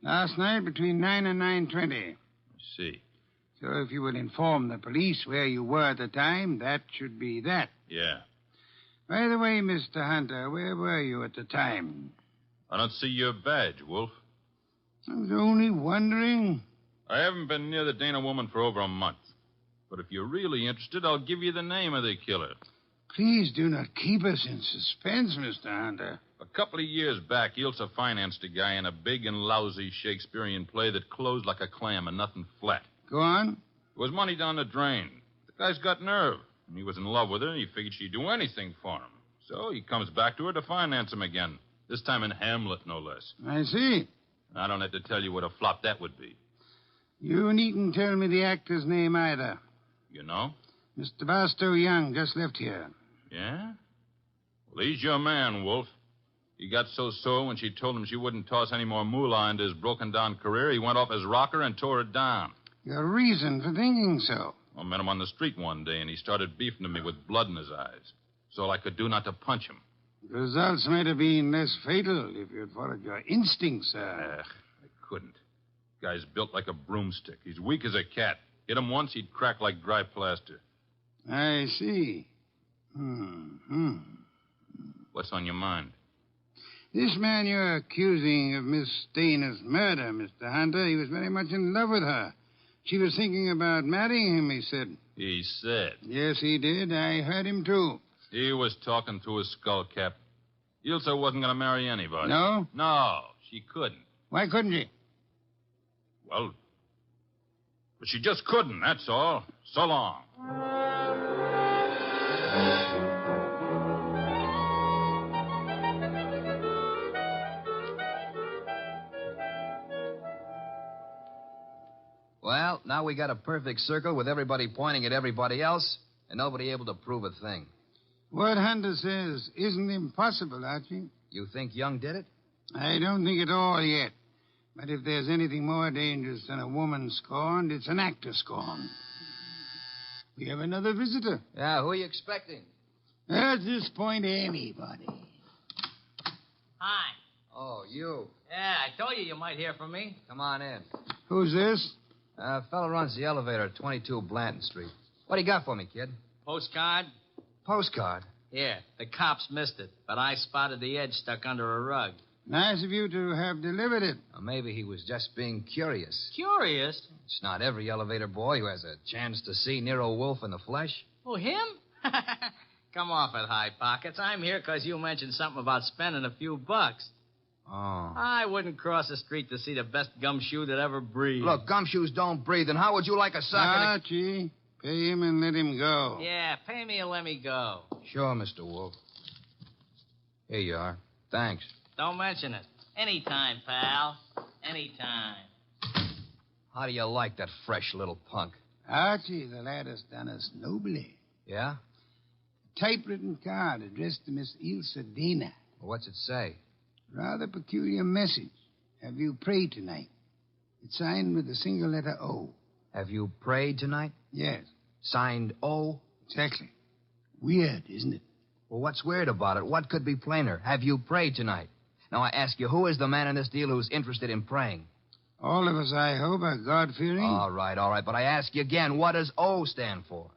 Last night between 9 and 9:20. I see. So if you would inform the police where you were at the time, that should be that. Yeah. By the way, Mr. Hunter, where were you at the time? I don't see your badge, Wolf. I was only wondering. I haven't been near the Dana woman for over a month. But if you're really interested, I'll give you the name of the killer. Please do not keep us in suspense, Mr. Hunter. A couple of years back, Ilsa financed a guy in a big and lousy Shakespearean play that closed like a clam and nothing flat. Go on. It was money down the drain. The guy's got nerve. And he was in love with her, and he figured she'd do anything for him. So he comes back to her to finance him again. This time in Hamlet, no less. I see. I don't have to tell you what a flop that would be. You needn't tell me the actor's name either. You know? Mr. Barstow Young just left here. Yeah? Well, he's your man, Wolf. He got so sore when she told him she wouldn't toss any more moolah into his broken-down career, he went off his rocker and tore it down. Your reason for thinking so? I met him on the street one day, and he started beefing to me with blood in his eyes. That's all I could do not to punch him. The results might have been less fatal if you'd followed your instincts, sir. I couldn't. Guy's built like a broomstick. He's weak as a cat. Hit him once, he'd crack like dry plaster. I see. What's on your mind? This man you're accusing of Miss Dana's murder, Mr. Hunter, he was very much in love with her. She was thinking about marrying him, he said. He said. Yes, he did. I heard him, too. He was talking through his skull cap. Ilse wasn't going to marry anybody. No? No, she couldn't. Why couldn't she? Well, but she just couldn't, that's all. So long. Well, now we got a perfect circle with everybody pointing at everybody else and nobody able to prove a thing. What Hunter says isn't impossible, Archie. You think Young did it? I don't think at all yet. But if there's anything more dangerous than a woman scorned, it's an actor scorned. We have another visitor. Yeah, who are you expecting? At this point, anybody. Hi. Oh, you. Yeah, I told you might hear from me. Come on in. Who's this? Fellow runs the elevator at 22 Blanton Street. What do you got for me, kid? Postcard? Postcard? Yeah, the cops missed it, but I spotted the edge stuck under a rug. Nice of you to have delivered it. Or maybe he was just being curious. Curious? It's not every elevator boy who has a chance to see Nero Wolfe in the flesh. Oh, him? Come off it, High Pockets. I'm here because you mentioned something about spending a few bucks. Oh. I wouldn't cross the street to see the best gumshoe that ever breathed. Look, gumshoes don't breathe, and how would you like a sock? Archie, pay him and let him go. Yeah, pay me and let me go. Sure, Mr. Wolfe. Here you are. Thanks. Don't mention it. Anytime, pal. Anytime. How do you like that fresh little punk? Archie, the lad has done us nobly. Yeah? A typewritten card addressed to Miss Ilse Dana. Well, what's it say? Rather peculiar message. Have you prayed tonight? It's signed with a single letter O. Have you prayed tonight? Yes. Signed O? Exactly. Weird, isn't it? Well, what's weird about it? What could be plainer? Have you prayed tonight? Now, I ask you, who is the man in this deal who's interested in praying? All of us, I hope, are God-fearing. All right. But I ask you again, what does O stand for?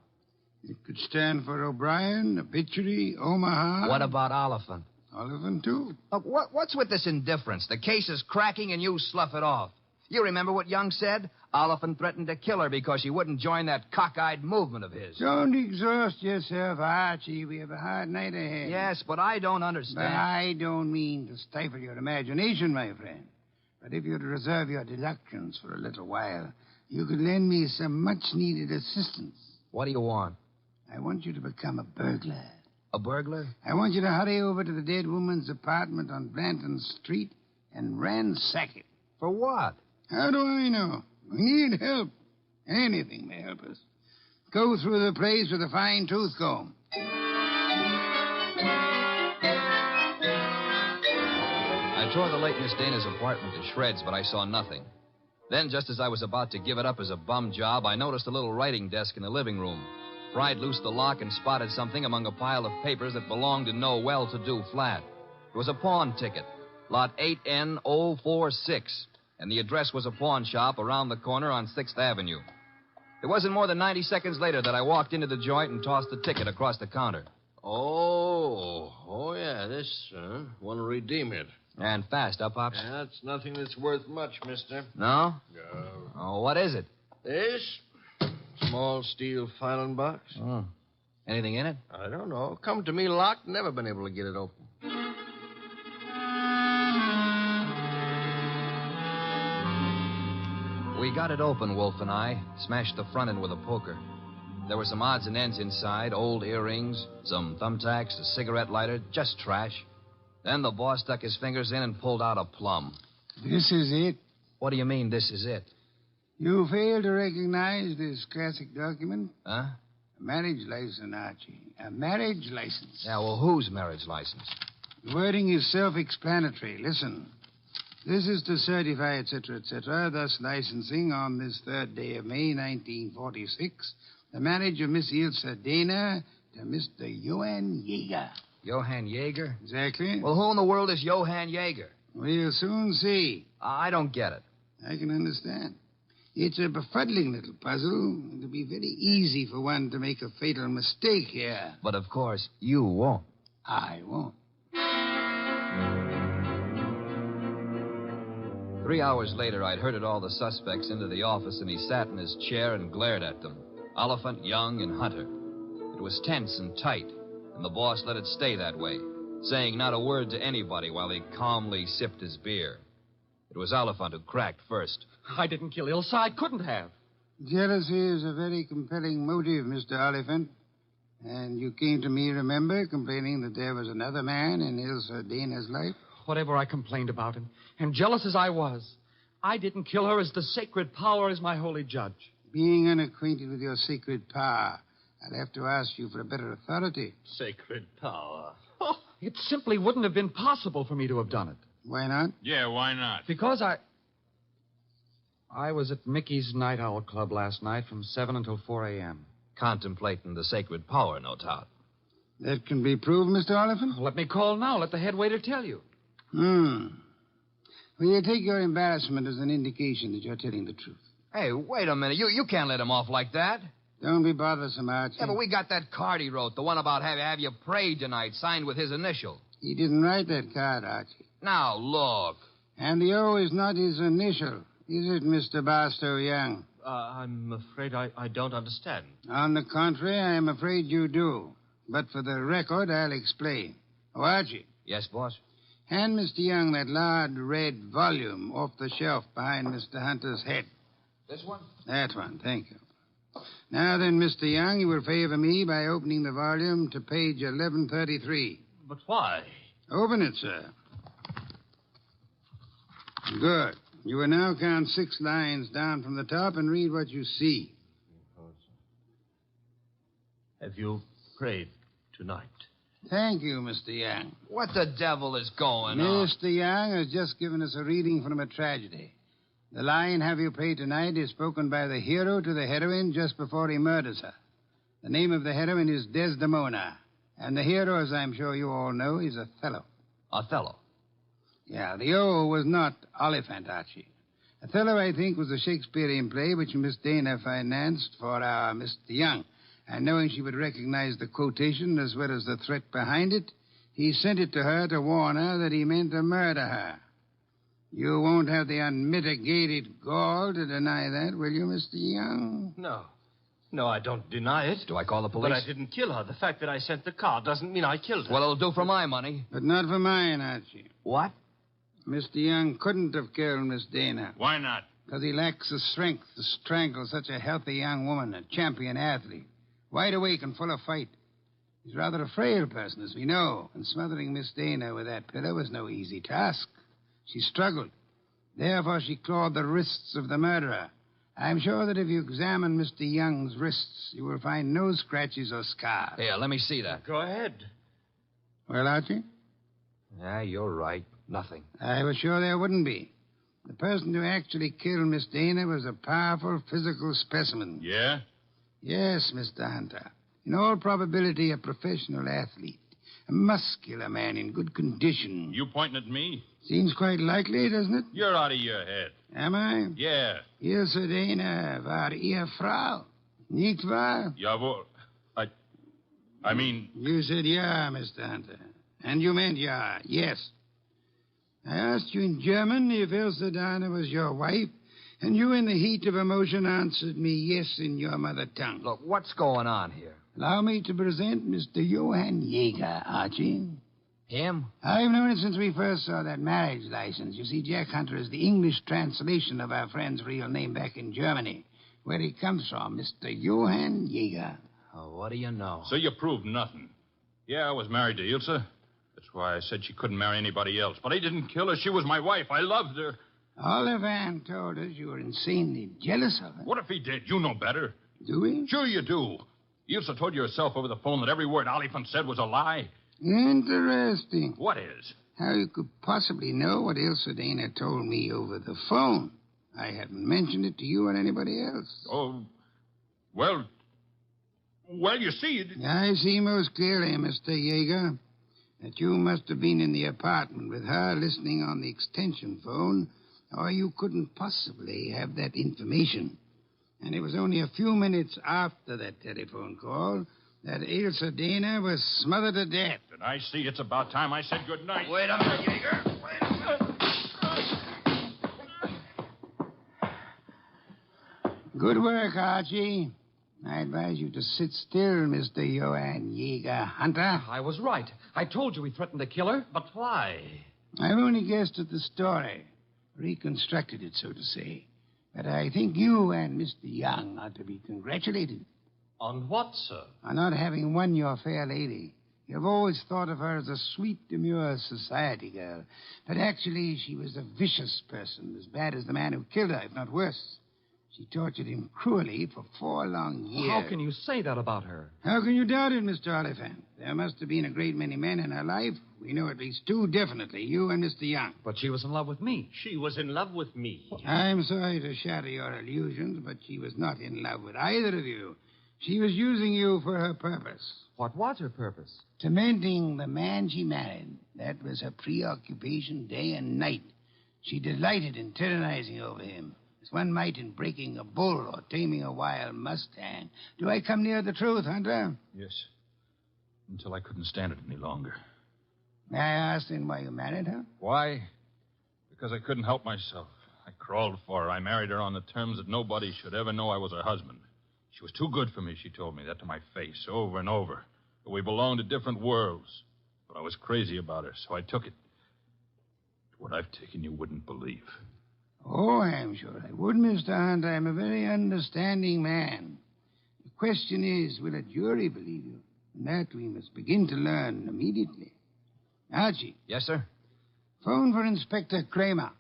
It could stand for O'Brien, Obituary, Omaha. What about Oliphant? Oliphant, too. Look, what's with this indifference? The case is cracking and you slough it off. You remember what Young said? Oliphant threatened to kill her because she wouldn't join that cockeyed movement of his. Don't exhaust yourself, Archie. We have a hard night ahead. Yes, but I don't understand. But I don't mean to stifle your imagination, my friend. But if you'd reserve your deductions for a little while, you could lend me some much-needed assistance. What do you want? I want you to become a burglar. A burglar? I want you to hurry over to the dead woman's apartment on Blanton Street and ransack it. For what? How do I know? We need help. Anything may help us. Go through the place with a fine-tooth comb. I tore the late Miss Dana's apartment to shreds, but I saw nothing. Then, just as I was about to give it up as a bum job, I noticed a little writing desk in the living room. Pried loose the lock and spotted something among a pile of papers that belonged to no well-to-do flat. It was a pawn ticket, lot 8N046, and the address was a pawn shop around the corner on 6th Avenue. It wasn't more than 90 seconds later that I walked into the joint and tossed the ticket across the counter. Oh, yeah, this, want to redeem it. And fast, huh, Pops? That's nothing that's worth much, mister. No? No. Oh, what is it? This? Small steel filing box. Oh. Anything in it? I don't know. Come to me locked, never been able to get it open. We got it open, Wolf and I. Smashed the front end with a poker. There were some odds and ends inside, old earrings, some thumbtacks, a cigarette lighter, just trash. Then the boss stuck his fingers in and pulled out a plum. This is it? What do you mean, this is it? You fail to recognize this classic document? Huh? A marriage license, Archie. A marriage license. Yeah, well, whose marriage license? The wording is self-explanatory. Listen. This is to certify, etc., thus licensing on this 3rd day of May, 1946, the marriage of Miss Ilse Dana to Mr. Johann Jaeger. Johann Jaeger? Exactly. Well, who in the world is Johann Jaeger? We'll soon see. I don't get it. I can understand. It's a befuddling little puzzle. It'll be very easy for one to make a fatal mistake here. But, of course, you won't. I won't. 3 hours later, I'd herded all the suspects into the office, and he sat in his chair and glared at them. Oliphant, Young, and Hunter. It was tense and tight, and the boss let it stay that way, saying not a word to anybody while he calmly sipped his beer. It was Oliphant who cracked first. I didn't kill Ilsa. I couldn't have. Jealousy is a very compelling motive, Mr. Oliphant. And you came to me, remember, complaining that there was another man in Ilsa Dana's life? Whatever I complained about, and jealous as I was, I didn't kill her as the sacred power is my holy judge. Being unacquainted with your sacred power, I'll have to ask you for a better authority. Sacred power. Oh, it simply wouldn't have been possible for me to have done it. Why not? Yeah, why not? Because I was at Mickey's Night Owl Club last night from 7 until 4 a.m. Contemplating the sacred power, no doubt. That can be proved, Mr. Oliphant? Let me call now. Let the head waiter tell you. Well, you take your embarrassment as an indication that you're telling the truth. Hey, wait a minute. You can't let him off like that. Don't be bothersome, Archie. Yeah, but we got that card he wrote, the one about have you prayed tonight, signed with his initial. He didn't write that card, Archie. Now, look. And the O is not his initial, is it, Mr. Barstow Young? I'm afraid I don't understand. On the contrary, I am afraid you do. But for the record, I'll explain. Oh, Archie. Yes, boss? Hand Mr. Young that large red volume off the shelf behind Mr. Hunter's head. This one? That one, thank you. Now then, Mr. Young, you will favor me by opening the volume to page 1133. But why? Open it, sir. Good. You will now count 6 lines down from the top and read what you see. Have you prayed tonight? Thank you, Mr. Young. What the devil is going on? Mr. Young has just given us a reading from a tragedy. The line, have you prayed tonight, is spoken by the hero to the heroine just before he murders her. The name of the heroine is Desdemona. And the hero, as I'm sure you all know, is Othello. Othello? Yeah, the O was not Oliphant, Archie. Othello, I think, was a Shakespearean play which Miss Dana financed for our Mr. Young. And knowing she would recognize the quotation as well as the threat behind it, he sent it to her to warn her that he meant to murder her. You won't have the unmitigated gall to deny that, will you, Mr. Young? No. No, I don't deny it. Do I call the police? But I didn't kill her. The fact that I sent the card doesn't mean I killed her. Well, it'll do for my money. But not for mine, Archie. What? Mr. Young couldn't have killed Miss Dana. Why not? Because he lacks the strength to strangle such a healthy young woman, a champion athlete. Wide awake and full of fight. He's rather a frail person, as we know, and smothering Miss Dana with that pillow was no easy task. She struggled. Therefore, she clawed the wrists of the murderer. I'm sure that if you examine Mr. Young's wrists, you will find no scratches or scars. Here, let me see that. Go ahead. Well, Archie? Yeah, you're right. Nothing. I was sure there wouldn't be. The person who actually killed Miss Dana was a powerful physical specimen. Yeah? Yes, Mr. Hunter. In all probability, a professional athlete. A muscular man in good condition. You pointing at me? Seems quite likely, doesn't it? You're out of your head. Am I? Yeah. Ilse Dana war Ehefrau. Nicht wahr? Jawohl. I mean... You said yeah, Mr. Hunter. And you meant yeah, yes. I asked you in German if Ilse Dana was your wife, and you, in the heat of emotion, answered me yes in your mother tongue. Look, what's going on here? Allow me to present Mr. Johann Jaeger, Archie. Him? I've known it since we first saw that marriage license. You see, Jack Hunter is the English translation of our friend's real name back in Germany, where he comes from, Mr. Johann Jaeger. Oh, what do you know? So you proved nothing. Yeah, I was married to Ilse. That's why I said she couldn't marry anybody else. But I didn't kill her. She was my wife. I loved her. Oliphant told us you were insanely jealous of her. What if he did? You know better. Do we? Sure you do. Ilse told you herself over the phone that every word Oliphant said was a lie. Interesting. What is? How you could possibly know what Ilse Dana told me over the phone. I haven't mentioned it to you or anybody else. Oh, well, you see... I see most clearly, Mr. Jaeger, that you must have been in the apartment with her listening on the extension phone, or you couldn't possibly have that information. And it was only a few minutes after that telephone call that Ilse Dana was smothered to death. And I see it's about time I said good night. Wait a minute, Jaeger. Good work, Archie. I advise you to sit still, Mr. Johann Jäger Hunter. I was right. I told you he threatened to kill her. But why? I've only guessed at the story, reconstructed it, so to say. But I think you and Mr. Young ought to be congratulated. On what, sir? On not having won your fair lady. You've always thought of her as a sweet, demure society girl. But actually, she was a vicious person, as bad as the man who killed her, if not worse. She tortured him cruelly for 4 long years. How can you say that about her? How can you doubt it, Mr. Oliphant? There must have been a great many men in her life. We know at least 2 definitely, you and Mr. Young. But she was in love with me. She was in love with me. I'm sorry to shatter your illusions, but she was not in love with either of you. She was using you for her purpose. What was her purpose? Tormenting the man she married. That was her preoccupation day and night. She delighted in tyrannizing over him, as one might in breaking a bull or taming a wild mustang. Do I come near the truth, Hunter? Yes. Until I couldn't stand it any longer. May I ask then why you married her? Why? Because I couldn't help myself. I crawled for her. I married her on the terms that nobody should ever know I was her husband. She was too good for me, she told me that to my face over and over. That we belonged to different worlds. But I was crazy about her, so I took it. What I've taken you wouldn't believe. Oh, I'm sure I would, Mr. Hunt. I'm a very understanding man. The question is, will a jury believe you? And that we must begin to learn immediately. Archie. Yes, sir? Phone for Inspector Kramer.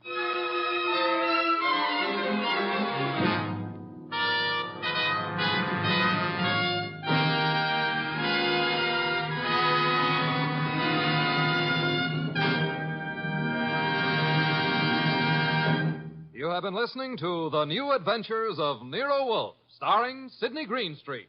You have been listening to The New Adventures of Nero Wolfe, starring Sidney Greenstreet.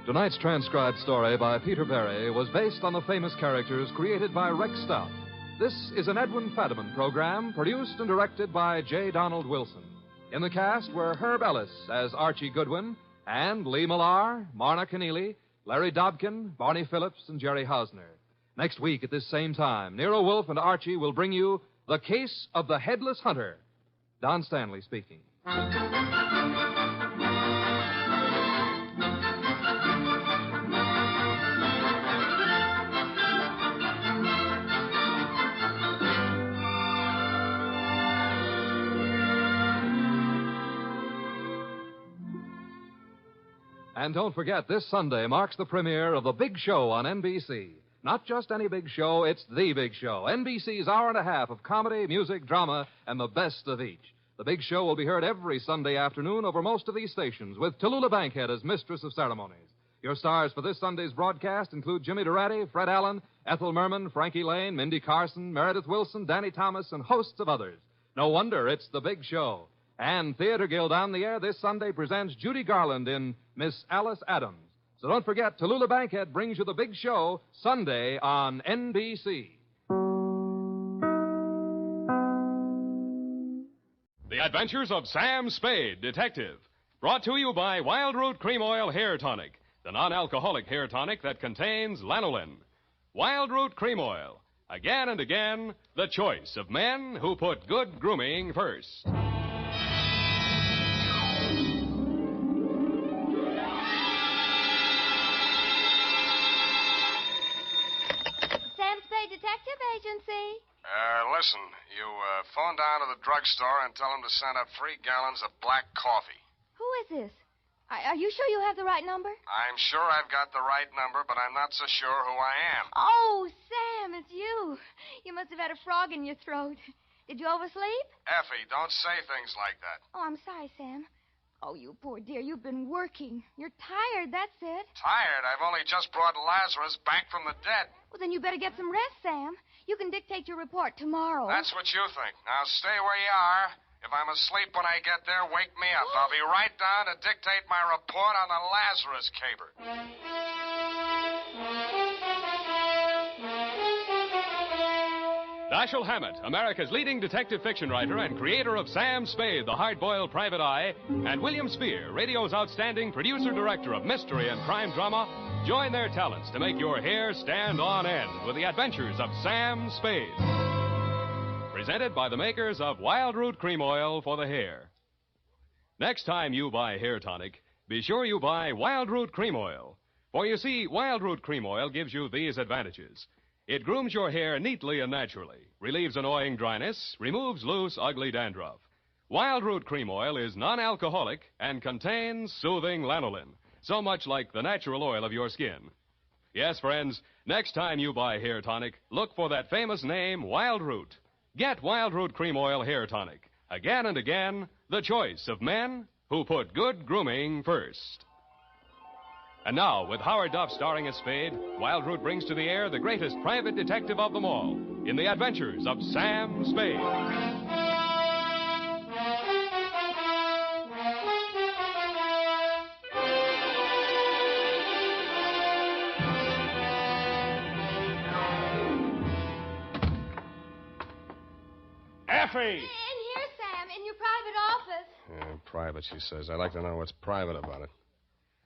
Tonight's transcribed story by Peter Berry was based on the famous characters created by Rex Stout. This is an Edwin Fadiman program produced and directed by J. Donald Wilson. In the cast were Herb Ellis as Archie Goodwin and Lee Millar, Marna Keneally, Larry Dobkin, Barney Phillips, and Jerry Hausner. Next week at this same time, Nero Wolfe and Archie will bring you The Case of the Headless Hunter. Don Stanley speaking. And don't forget, this Sunday marks the premiere of The Big Show on NBC. Not just any big show, it's The Big Show. NBC's hour and a half of comedy, music, drama, and the best of each. The Big Show will be heard every Sunday afternoon over most of these stations, with Tallulah Bankhead as mistress of ceremonies. Your stars for this Sunday's broadcast include Jimmy Durante, Fred Allen, Ethel Merman, Frankie Lane, Mindy Carson, Meredith Wilson, Danny Thomas, and hosts of others. No wonder it's The Big Show. And Theater Guild on the air this Sunday presents Judy Garland in Miss Alice Adams. So don't forget, Tallulah Bankhead brings you The Big Show Sunday on NBC. The Adventures of Sam Spade, Detective. Brought to you by Wild Root Cream Oil Hair Tonic, the non-alcoholic hair tonic that contains lanolin. Wild Root Cream Oil. Again and again, the choice of men who put good grooming first. Detective Agency. Listen, you phone down to the drugstore and tell them to send up 3 gallons of black coffee. Who is this? Are you sure you have the right number? I'm sure I've got the right number, but I'm not so sure who I am. Oh, Sam, it's you. You must have had a frog in your throat. Did you oversleep? Effie, don't say things like that. Oh, I'm sorry, Sam. Oh, you poor dear, you've been working. You're tired, that's it. Tired? I've only just brought Lazarus back from the dead. Well, then you better get some rest, Sam. You can dictate your report tomorrow. That's what you think. Now stay where you are. If I'm asleep when I get there, wake me up. I'll be right down to dictate my report on the Lazarus caper. Dashiell Hammett, America's leading detective fiction writer and creator of Sam Spade, the hard-boiled private eye, and William Spear, radio's outstanding producer-director of mystery and crime drama, join their talents to make your hair stand on end with the adventures of Sam Spade. Presented by the makers of Wild Root Cream Oil for the hair. Next time you buy hair tonic, be sure you buy Wild Root Cream Oil. For you see, Wild Root Cream Oil gives you these advantages. It grooms your hair neatly and naturally, relieves annoying dryness, removes loose, ugly dandruff. Wild Root Cream Oil is non-alcoholic and contains soothing lanolin, so much like the natural oil of your skin. Yes, friends, next time you buy hair tonic, look for that famous name, Wild Root. Get Wild Root Cream Oil Hair Tonic. Again and again, the choice of men who put good grooming first. And now, with Howard Duff starring as Spade, Wild Root brings to the air the greatest private detective of them all in the adventures of Sam Spade. Effie! In here, Sam, in your private office. Private, she says. I'd like to know what's private about it.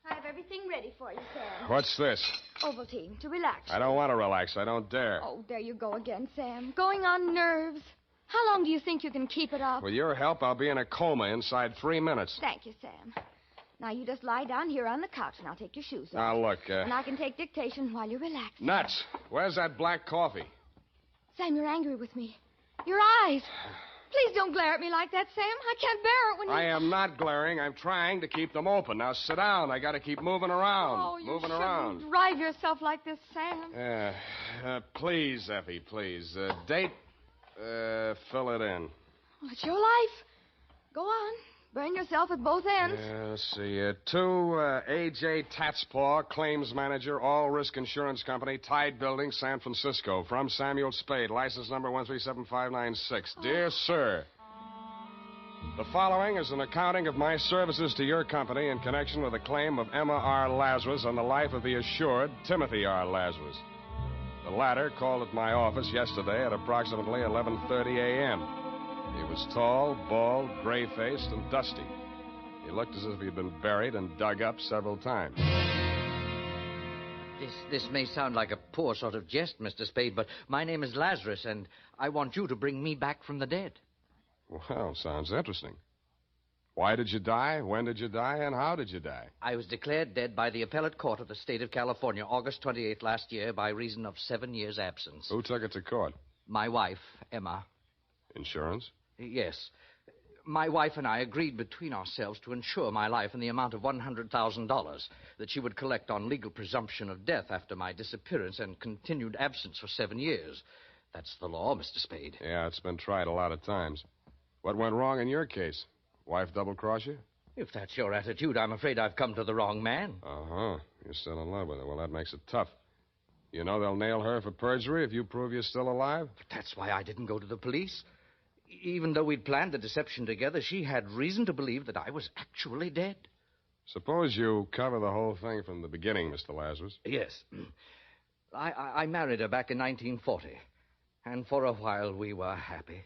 I have everything ready for you, Sam. What's this? Ovaltine, to relax. I don't want to relax. I don't dare. Oh, there you go again, Sam. Going on nerves. How long do you think you can keep it up? With your help, I'll be in a coma inside 3 minutes. Thank you, Sam. Now, you just lie down here on the couch, and I'll take your shoes off. Now, look, And I can take dictation while you're relaxing. Nuts. Where's that black coffee? Sam, you're angry with me. Your eyes. Please don't glare at me like that, Sam. I can't bear it when you... I am not glaring. I'm trying to keep them open. Now, sit down. I got to keep moving around. Oh, you moving shouldn't around. drive yourself like this, Sam. Please, Effie, please. Date, fill it in. Well, it's your life. Go on. Burn yourself at both ends. Let's see. To A.J. Tatspaw, claims manager, All Risk Insurance Company, Tide Building, San Francisco. From Samuel Spade, license number 137596. Dear Sir, the following is an accounting of my services to your company in connection with a claim of Emma R. Lazarus on the life of the assured Timothy R. Lazarus. The latter called at my office yesterday at approximately 11:30 a.m. He was tall, bald, gray-faced, and dusty. He looked as if he'd been buried and dug up several times. This may sound like a poor sort of jest, Mr. Spade, but my name is Lazarus, and I want you to bring me back from the dead. Well, sounds interesting. Why did you die? When did you die? And how did you die? I was declared dead by the appellate court of the state of California, August 28th last year, by reason of 7 years' absence. Who took it to court? My wife, Emma. Insurance? Yes. My wife and I agreed between ourselves to insure my life in the amount of $100,000 that she would collect on legal presumption of death after my disappearance and continued absence for 7 years. That's the law, Mr. Spade. Yeah, it's been tried a lot of times. What went wrong in your case? Wife double-cross you? If that's your attitude, I'm afraid I've come to the wrong man. Uh-huh. You're still in love with her. Well, that makes it tough. You know they'll nail her for perjury if you prove you're still alive? But that's why I didn't go to the police. Even though we'd planned the deception together, she had reason to believe that I was actually dead. Suppose you cover the whole thing from the beginning, Mr. Lazarus. Yes. I married her back in 1940. And for a while we were happy.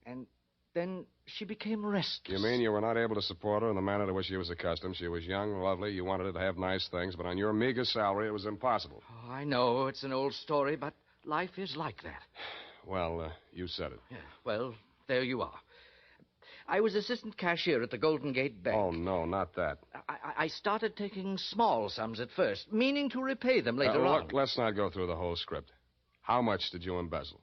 And then she became restless. You mean you were not able to support her in the manner to which she was accustomed? She was young, lovely. You wanted her to have nice things, but on your meager salary, it was impossible. Oh, I know it's an old story, but life is like that. Well, you said it. Yeah, well, there you are. I was assistant cashier at the Golden Gate Bank. Oh, no, not that. I started taking small sums at first, meaning to repay them later on. Look, let's not go through the whole script. How much did you embezzle?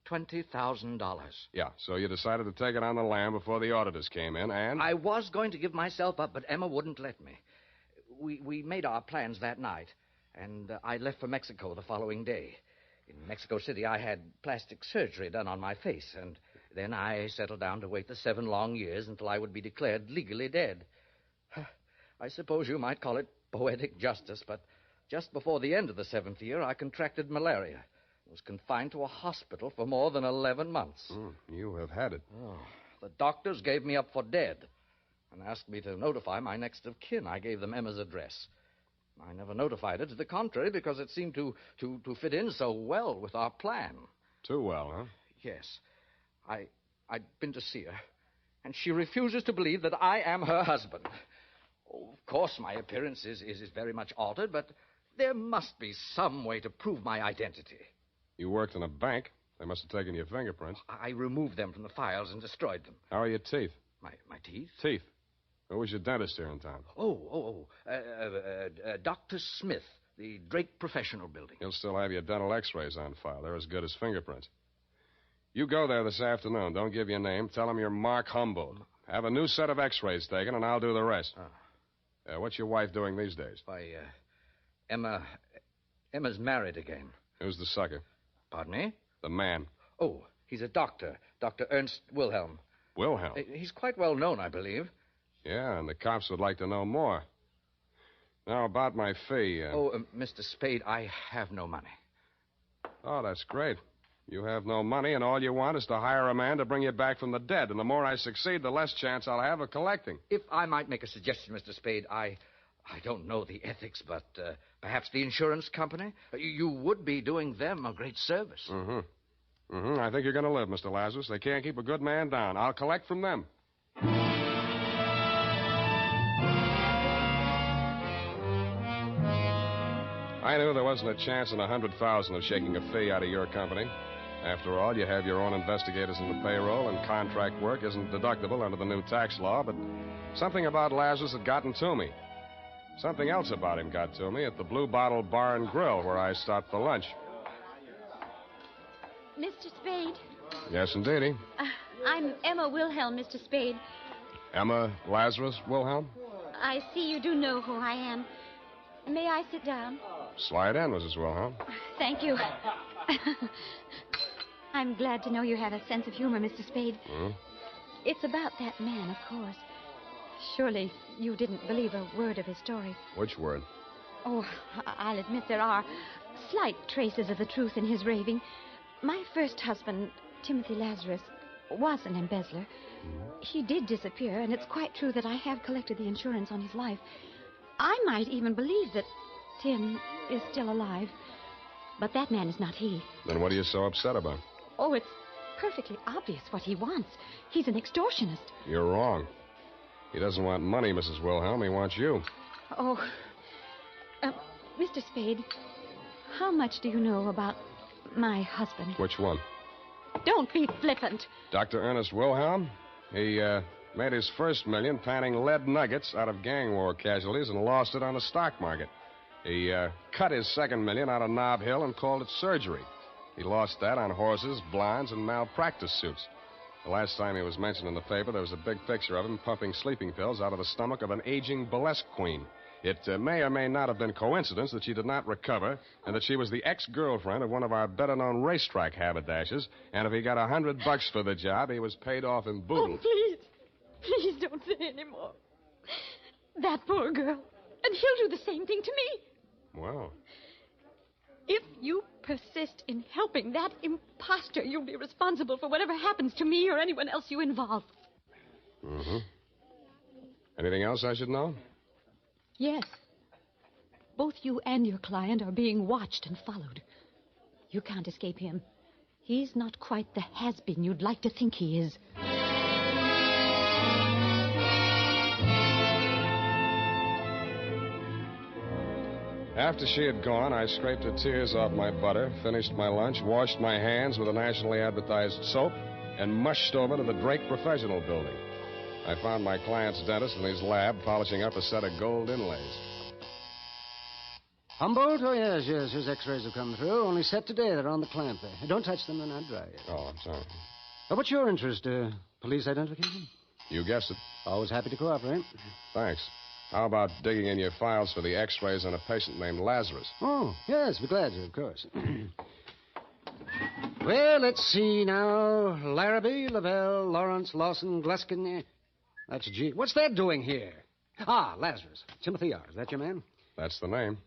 $20,000. Yeah, so you decided to take it on the lam before the auditors came in, and... I was going to give myself up, but Emma wouldn't let me. We made our plans that night, and I left for Mexico the following day. In Mexico City, I had plastic surgery done on my face, and then I settled down to wait the 7 long years until I would be declared legally dead. I suppose you might call it poetic justice, but just before the end of the 7th year, I contracted malaria. I was confined to a hospital for more than 11 months. You have had it. Oh, the doctors gave me up for dead and asked me to notify my next of kin. I gave them Emma's address. I never notified her to the contrary because it seemed to fit in so well with our plan. Too well, huh? Yes. I'd been to see her, and she refuses to believe that I am her husband. Oh, of course, my appearance is very much altered, but there must be some way to prove my identity. You worked in a bank. They must have taken your fingerprints. I removed them from the files and destroyed them. How are your teeth? My teeth? Teeth. Who was your dentist here in town? Dr. Smith, the Drake Professional Building. He'll still have your dental x-rays on file. They're as good as fingerprints. You go there this afternoon. Don't give your name. Tell them you're Mark Humboldt. Have a new set of x-rays taken, and I'll do the rest. What's your wife doing these days? Why, Emma's married again. Who's the sucker? Pardon me? The man. Oh, he's a doctor. Dr. Ernst Wilhelm. Wilhelm? He's quite well known, I believe. Yeah, and the cops would like to know more. Now, about my fee. Mr. Spade, I have no money. Oh, that's great. You have no money, and all you want is to hire a man to bring you back from the dead. And the more I succeed, the less chance I'll have of collecting. If I might make a suggestion, Mr. Spade, I don't know the ethics, but perhaps the insurance company? You would be doing them a great service. I think you're going to live, Mr. Lazarus. They can't keep a good man down. I'll collect from them. I knew there wasn't a chance in 100,000 of shaking a fee out of your company. After all, you have your own investigators in the payroll, and contract work isn't deductible under the new tax law, but something about Lazarus had gotten to me. Something else about him got to me at the Blue Bottle Bar and Grill, where I stopped for lunch. Mr. Spade? Yes, indeedy. I'm Emma Wilhelm, Mr. Spade. Emma Lazarus Wilhelm? I see you do know who I am. May I sit down? Slide in, Mrs. Wilhelm. Thank you. I'm glad to know you have a sense of humor, Mr. Spade. It's about that man, of course. Surely you didn't believe a word of his story. Which word? Oh, I'll admit there are slight traces of the truth in his raving. My first husband, Timothy Lazarus, was an embezzler. He did disappear, and it's quite true that I have collected the insurance on his life. I might even believe that Tim is still alive. But that man is not he. Then what are you so upset about? Oh, it's perfectly obvious what he wants. He's an extortionist. You're wrong. He doesn't want money, Mrs. Wilhelm. He wants you. Oh, Mr. Spade, how much do you know about my husband? Which one? Don't be flippant. Dr. Ernest Wilhelm? He made his first million panning lead nuggets out of gang war casualties and lost it on the stock market. He cut his second million out of Nob Hill and called it surgery. He lost that on horses, blinds, and malpractice suits. The last time he was mentioned in the paper, there was a big picture of him pumping sleeping pills out of the stomach of an aging burlesque queen. It may or may not have been coincidence that she did not recover and that she was the ex-girlfriend of one of our better-known racetrack haberdashers, and if he got $100 for the job, he was paid off in boodles. Oh, please don't say any more. That poor girl. And he'll do the same thing to me. Well, if you persist in helping that imposter, you'll be responsible for whatever happens to me or anyone else you involve. Anything else I should know? Yes. Both you and your client are being watched and followed. You can't escape him. He's not quite the has-been you'd like to think he is. After she had gone, I scraped the tears off my butter, finished my lunch, washed my hands with a nationally advertised soap, and mushed over to the Drake Professional Building. I found my client's dentist in his lab polishing up a set of gold inlays. Humboldt? Oh, yes. His x-rays have come through. Only set today. They're on the clamp there. Don't touch them. They're not dry yet. Oh, I'm sorry. What's your interest? Police identification? You guessed it. Always happy to cooperate. Thanks. How about digging in your files for the x-rays on a patient named Lazarus? Oh, yes, we're glad to, of course. Well, let's see now. Larrabee, Lavelle, Lawrence, Lawson, Gluskin. That's G. What's that doing here? Ah, Lazarus. Timothy R. Is that your man? That's the name.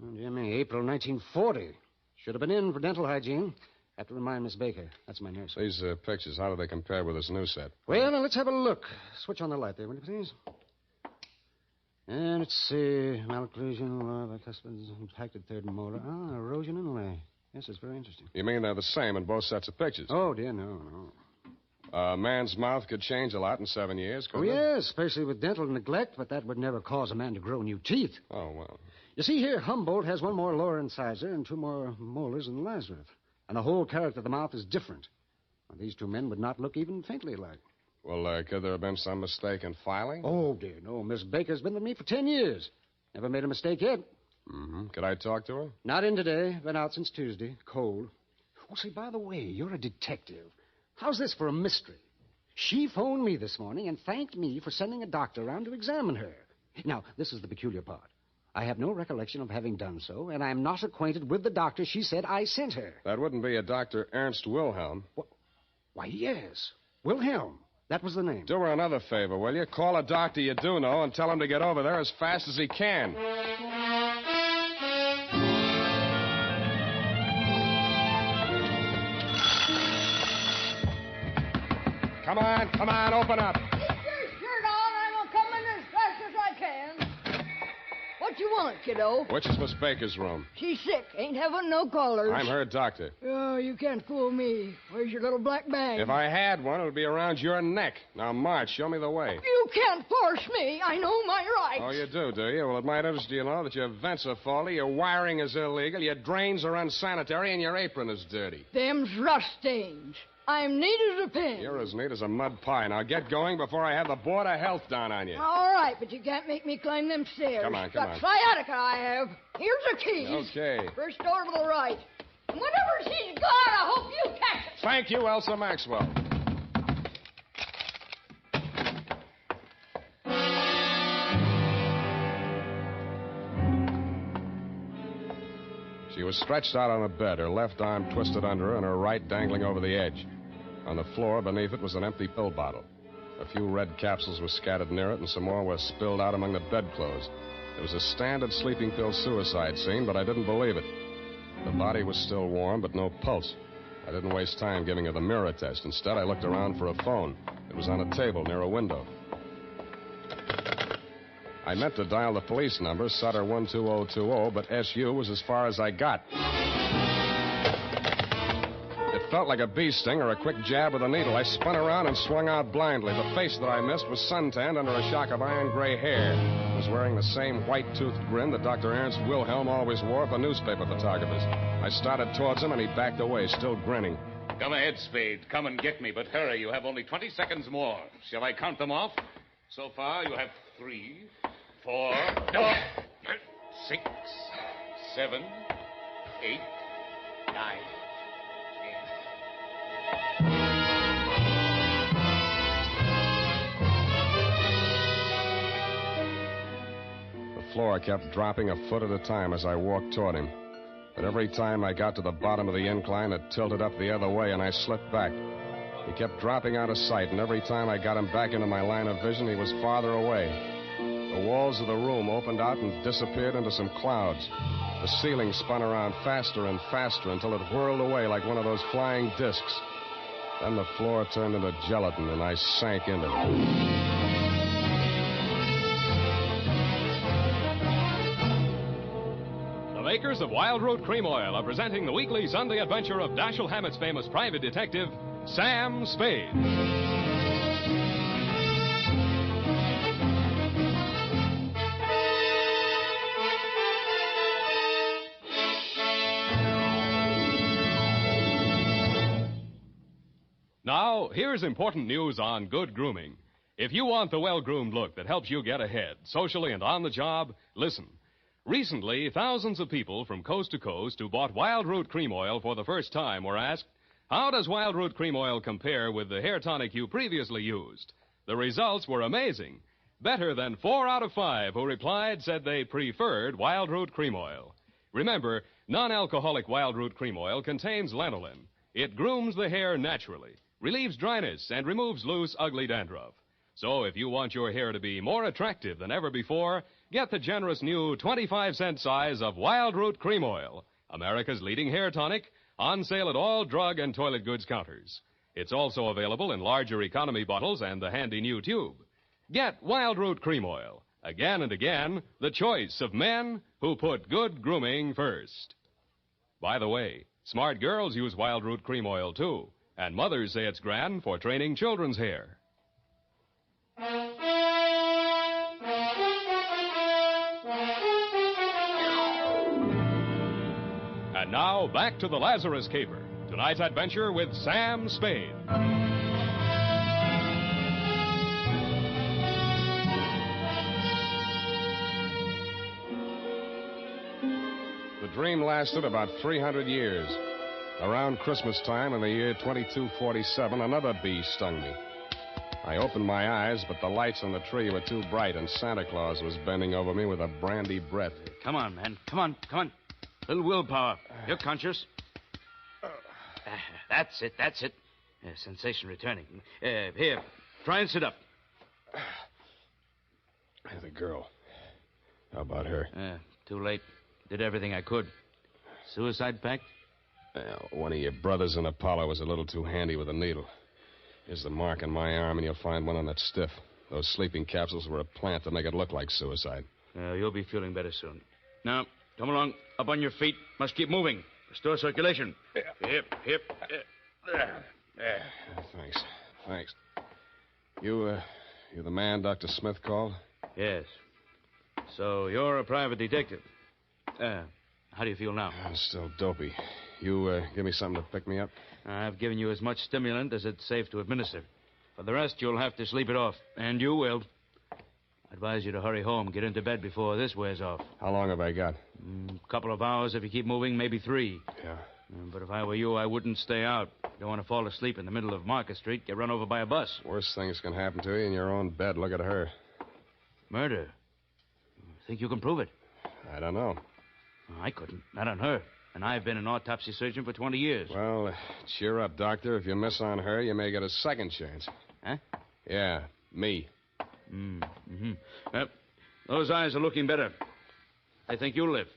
Oh, dear me, April 1940. Should have been in for dental hygiene. Have to remind Miss Baker. That's my nurse. These pictures, how do they compare with this new set? Well, now, let's have a look. Switch on the light there, will you please? And let's see. Malocclusion, by cuspids, impacted third molar. Ah, erosion inlay. Yes, it's very interesting. You mean they're the same in both sets of pictures? Oh, dear, no. A man's mouth could change a lot in 7 years, Oh, couldn't it? yes, especially with dental neglect, but that would never cause a man to grow new teeth. Oh, well. You see here, Humboldt has one more lower incisor and 2 more molars than Lazarus. And the whole character of the mouth is different. Well, these 2 men would not look even faintly alike. Well, could there have been some mistake in filing? Oh, dear, no. Miss Baker's been with me for 10 years. Never made a mistake yet. Mm-hmm. Could I talk to her? Not in today. Been out since Tuesday. Cold. Oh, say, by the way, you're a detective. How's this for a mystery? She phoned me this morning and thanked me for sending a doctor around to examine her. Now, this is the peculiar part. I have no recollection of having done so, and I'm not acquainted with the doctor she said I sent her. That wouldn't be a Dr. Ernst Wilhelm. Why, yes. Wilhelm. That was the name. Do her another favor, will you? Call a doctor you do know and tell him to get over there as fast as he can. Come on, open up. Keep your shirt on. I'm coming as fast as I can. What you want, kiddo? Which is Miss Baker's room? She's sick. Ain't having no callers. I'm her doctor. Oh, you can't fool me. Where's your little black bag? If I had one, it would be around your neck. Now, March, show me the way. You can't force me. I know my rights. Oh, you do you? Well, it might interest you to know that your vents are faulty, your wiring is illegal, your drains are unsanitary, and your apron is dirty. Them's rust stains. I'm neat as a pin. You're as neat as a mud pie. Now get going before I have the Board of Health down on you. All right, but you can't make me climb them stairs. Come on. Got sciatica, I have. Here's the keys. Okay. First door to the right. Whatever she's got, I hope you catch it. Thank you, Elsa Maxwell. She was stretched out on a bed, her left arm twisted under her and her right dangling over the edge. On the floor beneath it was an empty pill bottle. A few red capsules were scattered near it, and some more were spilled out among the bedclothes. It was a standard sleeping pill suicide scene, but I didn't believe it. The body was still warm, but no pulse. I didn't waste time giving her the mirror test. Instead, I looked around for a phone. It was on a table near a window. I meant to dial the police number, Sutter 12020, but SU was as far as I got. It felt like a bee sting or a quick jab with a needle. I spun around and swung out blindly. The face that I missed was suntanned under a shock of iron gray hair. It was wearing the same white-toothed grin that Dr. Ernst Wilhelm always wore for newspaper photographers. I started towards him, and he backed away, still grinning. Come ahead, Spade. Come and get me, but hurry. You have only 20 seconds more. Shall I count them off? So far, you have 3, 4, 6, 7, 8, 9, 10. The floor kept dropping a foot at a time as I walked toward him. But every time I got to the bottom of the incline, it tilted up the other way, and I slipped back. He kept dropping out of sight, and every time I got him back into my line of vision, he was farther away. The walls of the room opened out and disappeared into some clouds. The ceiling spun around faster and faster until it whirled away like one of those flying discs. Then the floor turned into gelatin, and I sank into it. The makers of Wild Root Cream Oil are presenting the weekly Sunday adventure of Dashiell Hammett's famous private detective, Sam Spade. Now, here's important news on good grooming. If you want the well-groomed look that helps you get ahead, socially and on the job, listen. Recently, thousands of people from coast to coast who bought Wild Root Cream Oil for the first time were asked, how does Wild Root Cream Oil compare with the hair tonic you previously used? The results were amazing. Better than 4 out of 5 who replied said they preferred Wild Root Cream Oil. Remember, non-alcoholic Wild Root Cream Oil contains lanolin. It grooms the hair naturally, relieves dryness, and removes loose, ugly dandruff. So if you want your hair to be more attractive than ever before, get the generous new 25-cent size of Wild Root Cream Oil, America's leading hair tonic, on sale at all drug and toilet goods counters. It's also available in larger economy bottles and the handy new tube. Get Wild Root Cream Oil. Again and again, the choice of men who put good grooming first. By the way, Smart girls use wild root cream oil, too. And mothers say it's grand for training children's hair. And now, back to the Lazarus Caper. Tonight's adventure with Sam Spade. The dream lasted about 300 years. Around Christmas time in the year 2247, another bee stung me. I opened my eyes, but the lights on the tree were too bright, and Santa Claus was bending over me with a brandy breath. Come on, man. Come on. Little willpower. You're conscious. That's it. Sensation returning. Here, try and sit up. The girl. How about her? Too late. Did everything I could. Suicide pact? One of your brothers in Apollo was a little too handy with a needle. Here's the mark on my arm, and you'll find one on that stiff. Those sleeping capsules were a plant to make it look like suicide. You'll be feeling better soon. Now, come along. Up on your feet. Must keep moving. Restore circulation. Hip. There. Thanks. You the man Dr. Smith called? Yes. So you're a private detective. How do you feel now? I'm still dopey. You give me something to pick me up? I've given you as much stimulant as it's safe to administer. For the rest, you'll have to sleep it off. And you will. I advise you to hurry home. Get into bed before this wears off. How long have I got? A couple of hours if you keep moving, maybe 3. Yeah. But if I were you, I wouldn't stay out. Don't want to fall asleep in the middle of Market Street, get run over by a bus. Worst things can happen to you in your own bed. Look at her. Murder? Think you can prove it? I don't know. I couldn't. Not on her. And I've been an autopsy surgeon for 20 years. Well, cheer up, Doctor. If you miss on her, you may get a second chance. Huh? Yeah, me. Well, those eyes are looking better. I think you'll live.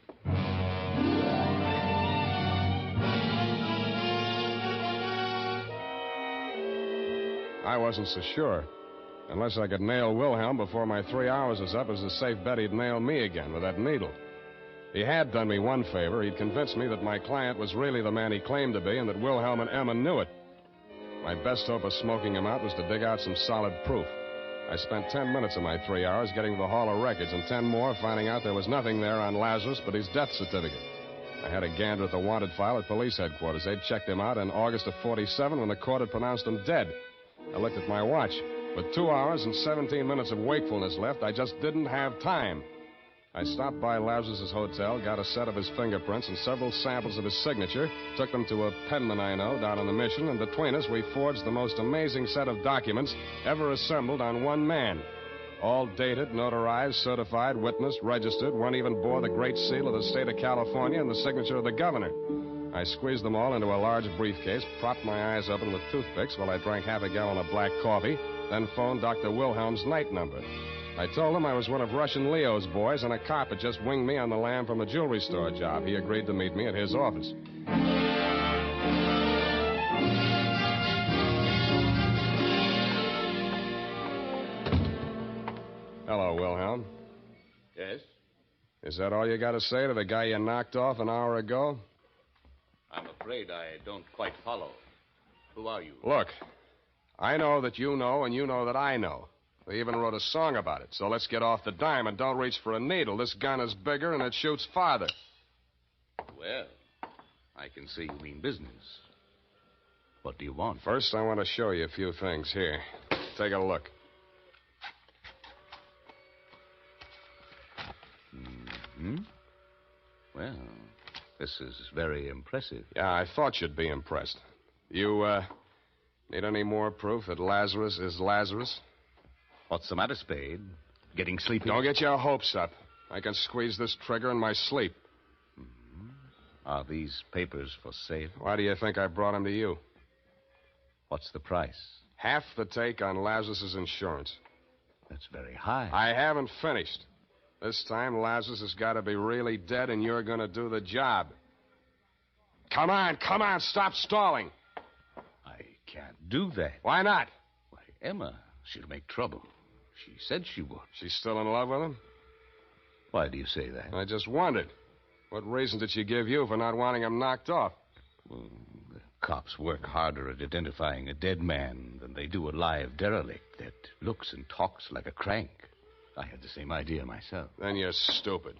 I wasn't so sure. Unless I could nail Wilhelm before my 3 hours was up, it was a safe bet he'd nail me again with that needle. He had done me one favor. He'd convinced me that my client was really the man he claimed to be and that Wilhelm and Emma knew it. My best hope of smoking him out was to dig out some solid proof. I spent 10 minutes of my 3 hours getting to the Hall of Records and 10 more finding out there was nothing there on Lazarus but his death certificate. I had a gander at the wanted file at police headquarters. They'd checked him out in August of 47 when the court had pronounced him dead. I looked at my watch. With 2 hours and 17 minutes of wakefulness left, I just didn't have time. I stopped by Lazarus' hotel, got a set of his fingerprints and several samples of his signature, took them to a penman I know down on the Mission, and between us, we forged the most amazing set of documents ever assembled on one man. All dated, notarized, certified, witnessed, registered, one even bore the great seal of the state of California and the signature of the governor. I squeezed them all into a large briefcase, propped my eyes open with toothpicks while I drank half a gallon of black coffee, then phoned Dr. Wilhelm's night number. I told him I was one of Russian Leo's boys, and a cop had just winged me on the lam from a jewelry store job. He agreed to meet me at his office. Hello, Wilhelm. Yes? Is that all you got to say to the guy you knocked off an hour ago? I'm afraid I don't quite follow. Who are you? Look, I know that you know, and you know that I know. They even wrote a song about it. So let's get off the dime and don't reach for a needle. This gun is bigger and it shoots farther. Well, I can see you mean business. What do you want? First, I want to show you a few things. Here, take a look. Well, this is very impressive. Yeah, I thought you'd be impressed. You, need any more proof that Lazarus is Lazarus? What's the matter, Spade? Getting sleepy? Don't get your hopes up. I can squeeze this trigger in my sleep. Are these papers for sale? Why do you think I brought them to you? What's the price? Half the take on Lazarus's insurance. That's very high. I haven't finished. This time, Lazarus has got to be really dead, and you're going to do the job. Come on, stop stalling. I can't do that. Why not? Why, Emma, she'll make trouble. She said she would. She's still in love with him? Why do you say that? I just wondered. What reason did she give you for not wanting him knocked off? Well, the cops work harder at identifying a dead man than they do a live derelict that looks and talks like a crank. I had the same idea myself. Then you're stupid.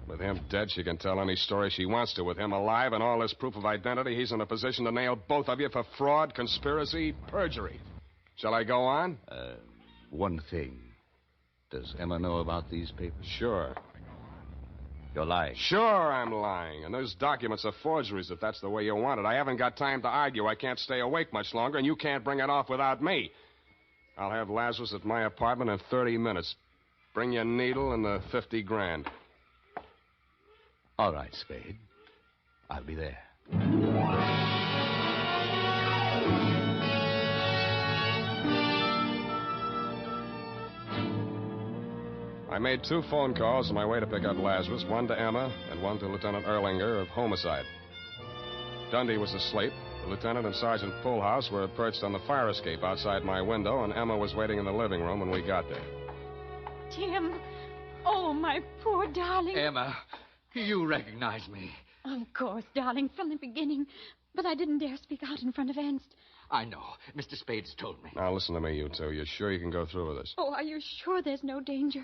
With him dead, she can tell any story she wants to. With him alive and all this proof of identity, he's in a position to nail both of you for fraud, conspiracy, perjury. Shall I go on? One thing. Does Emma know about these papers? Sure. You're lying. Sure I'm lying. And those documents are forgeries if that's the way you want it. I haven't got time to argue. I can't stay awake much longer, and you can't bring it off without me. I'll have Lazarus at my apartment in 30 minutes. Bring your needle and the 50 grand. All right, Spade. I'll be there. I made 2 phone calls on my way to pick up Lazarus, one to Emma and one to Lieutenant Erlinger of homicide. Dundee was asleep. The lieutenant and Sergeant Poolhouse were perched on the fire escape outside my window, and Emma was waiting in the living room when we got there. Tim. Oh, my poor darling. Emma, you recognize me. Of course, darling, from the beginning. But I didn't dare speak out in front of Ernst. I know. Mr. Spade's told me. Now, listen to me, you two. You're sure you can go through with this? Oh, are you sure there's no danger?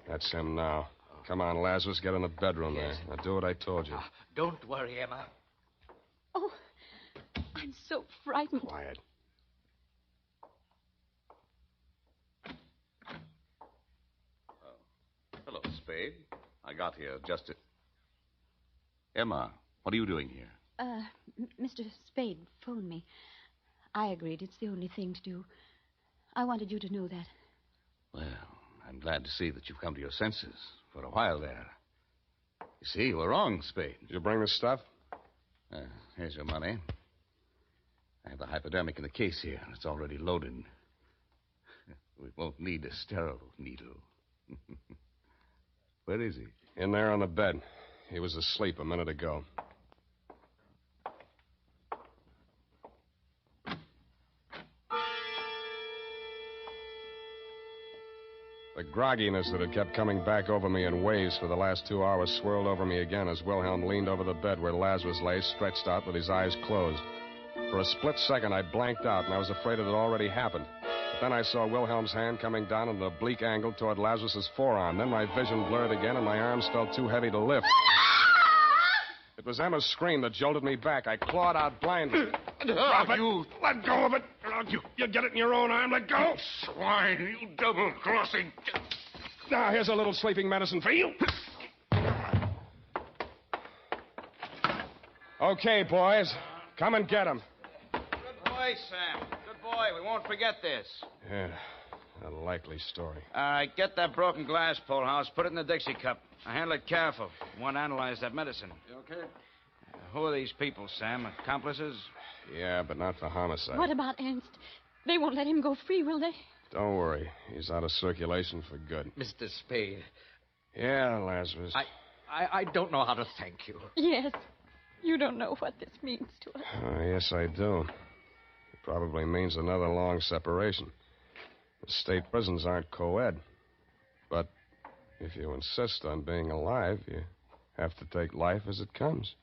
That's him now. Come on, Lazarus, get in the bedroom there. Now, do what I told you. Don't worry, Emma. Oh, I'm so frightened. Quiet. Hello, Spade. I got here just Emma, what are you doing here? Mr. Spade phoned me. I agreed. It's the only thing to do. I wanted you to know that. Well, I'm glad to see that you've come to your senses for a while there. You see, you were wrong, Spade. Did you bring the stuff? Here's your money. I have the hypodermic in the case here, and it's already loaded. We won't need a sterile needle. Where is he? In there on the bed. He was asleep a minute ago. The grogginess that had kept coming back over me in waves for the last 2 hours swirled over me again as Wilhelm leaned over the bed where Lazarus lay, stretched out with his eyes closed. For a split second, I blanked out, and I was afraid it had already happened. But then I saw Wilhelm's hand coming down at an oblique angle toward Lazarus's forearm. Then my vision blurred again, and my arms felt too heavy to lift. It was Emma's scream that jolted me back. I clawed out blindly. Drop it. You let go of it. You get it in your own arm. Let go. Swine, you double-crossing. Now, here's a little sleeping medicine for you. Okay, boys. Come and get him. Good boy, Sam. Good boy. We won't forget this. Yeah, a likely story. All right, get that broken glass, Polehouse. Put it in the Dixie cup. Now, handle it careful. We want to analyze that medicine. You okay? Who are these people, Sam? Accomplices? Yeah, but not for homicide. What about Ernst? They won't let him go free, will they? Don't worry. He's out of circulation for good. Mr. Spade. Yeah, Lazarus. I don't know how to thank you. Yes. You don't know what this means to us. Yes, I do. It probably means another long separation. The state prisons aren't co-ed. But if you insist on being alive, you have to take life as it comes.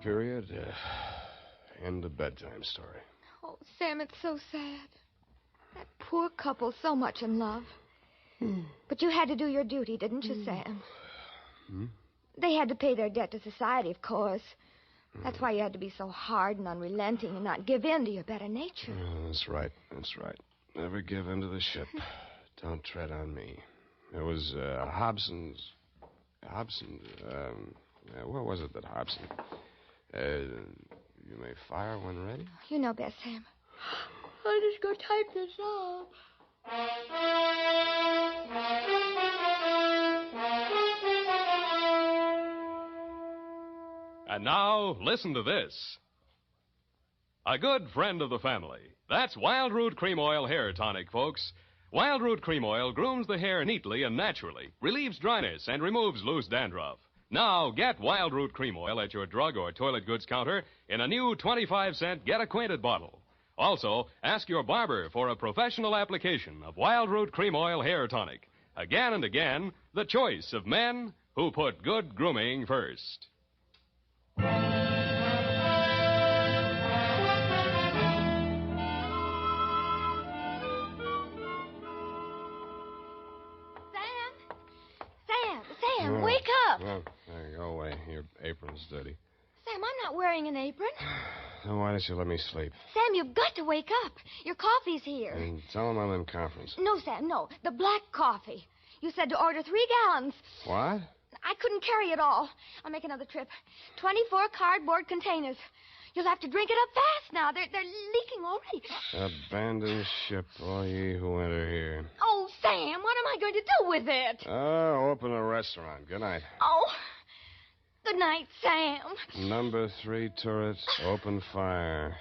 Period. End of bedtime story. Oh, Sam, it's so sad. That poor couple, so much in love. But you had to do your duty, didn't you, Sam? They had to pay their debt to society, of course. That's why you had to be so hard and unrelenting and not give in to your better nature. That's right. That's right. Never give in to the ship. Don't tread on me. It was Hobson's... what was it that Hobson... you may fire when ready? You know best, Sam. I'll just go type this up. And now, listen to this. A good friend of the family. That's Wild Root Cream Oil Hair Tonic, folks. Wild Root Cream Oil grooms the hair neatly and naturally, relieves dryness, and removes loose dandruff. Now, get Wild Root Cream Oil at your drug or toilet goods counter in a new 25-cent Get Acquainted bottle. Also, ask your barber for a professional application of Wild Root Cream Oil Hair Tonic. Again and again, the choice of men who put good grooming first. Sam, wake up. Well, there, go away. Your apron's dirty. Sam, I'm not wearing an apron. Then why didn't you let me sleep? Sam, you've got to wake up. Your coffee's here. And tell them I'm in conference. No, Sam, no. The black coffee. You said to order 3 gallons. What? I couldn't carry it all. I'll make another trip. 24 cardboard containers. You'll have to drink it up fast now. They're leaking already. Abandon ship, all ye who enter here. Oh, Sam, what am I going to do with it? Open a restaurant. Good night. Oh, good night, Sam. Number 3 turret, open fire.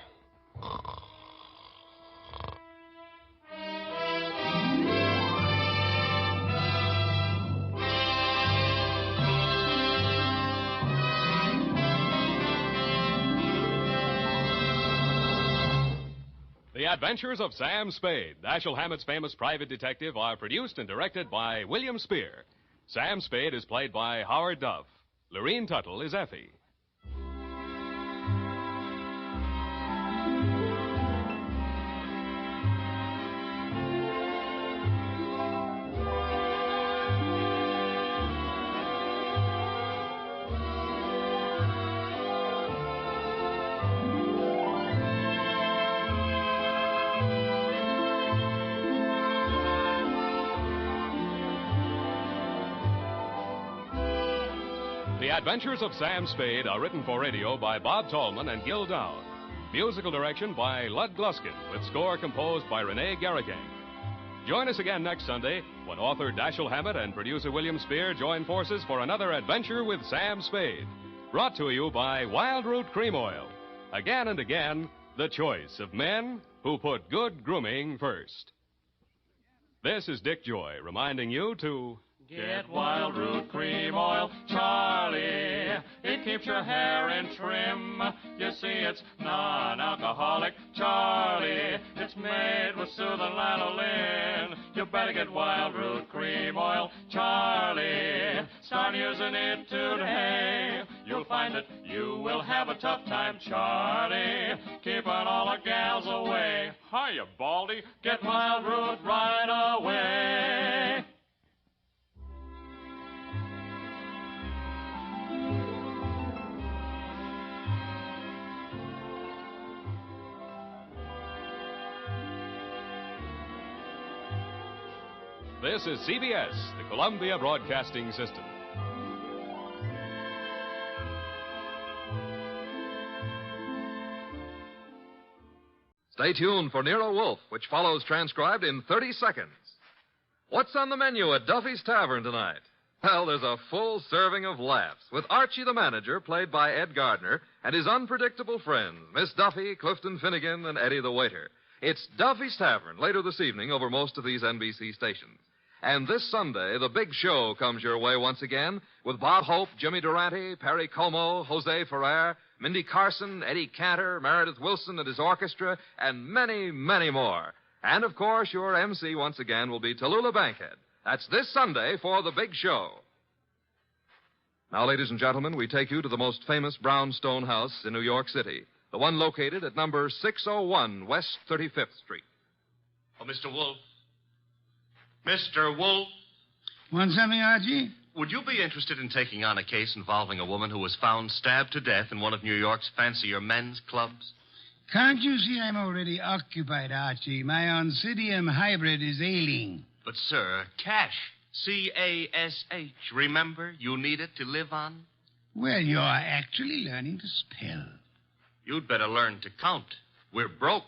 The Adventures of Sam Spade, Dashiell Hammett's famous private detective, are produced and directed by William Spear. Sam Spade is played by Howard Duff. Lorene Tuttle is Effie. The Adventures of Sam Spade are written for radio by Bob Tallman and Gil Dowd. Musical direction by Lud Gluskin, with score composed by Renee Garrigang. Join us again next Sunday when author Dashiell Hammett and producer William Spear join forces for another adventure with Sam Spade. Brought to you by Wild Root Cream Oil. Again and again, the choice of men who put good grooming first. This is Dick Joy reminding you to... Get Wild Root Cream Oil, Charlie. It keeps your hair in trim. You see, it's non-alcoholic, Charlie. It's made with soothing lanolin. You better get Wild Root Cream Oil, Charlie. Start using it today. You'll find that you will have a tough time, Charlie. Keeping all the gals away. Hiya, Baldy. Get Wild Root right away. This is CBS, the Columbia Broadcasting System. Stay tuned for Nero Wolfe, which follows transcribed in 30 seconds. What's on the menu at Duffy's Tavern tonight? Well, there's a full serving of laughs with Archie the manager, played by Ed Gardner, and his unpredictable friends, Miss Duffy, Clifton Finnegan, and Eddie the waiter. It's Duffy's Tavern later this evening over most of these NBC stations. And this Sunday, the big show comes your way once again with Bob Hope, Jimmy Durante, Perry Como, Jose Ferrer, Mindy Carson, Eddie Cantor, Meredith Wilson and his orchestra, and many, many more. And, of course, your MC once again will be Tallulah Bankhead. That's this Sunday for the big show. Now, ladies and gentlemen, we take you to the most famous brownstone house in New York City, the one located at number 601 West 35th Street. Oh, Mr. Wolfe. Mr. Wolfe. Want something, Archie? Would you be interested in taking on a case involving a woman who was found stabbed to death in one of New York's fancier men's clubs? Can't you see I'm already occupied, Archie? My Oncidium hybrid is ailing. But, sir, cash. C-A-S-H. Remember, you need it to live on? Well, you're actually learning to spell. You'd better learn to count. We're broke.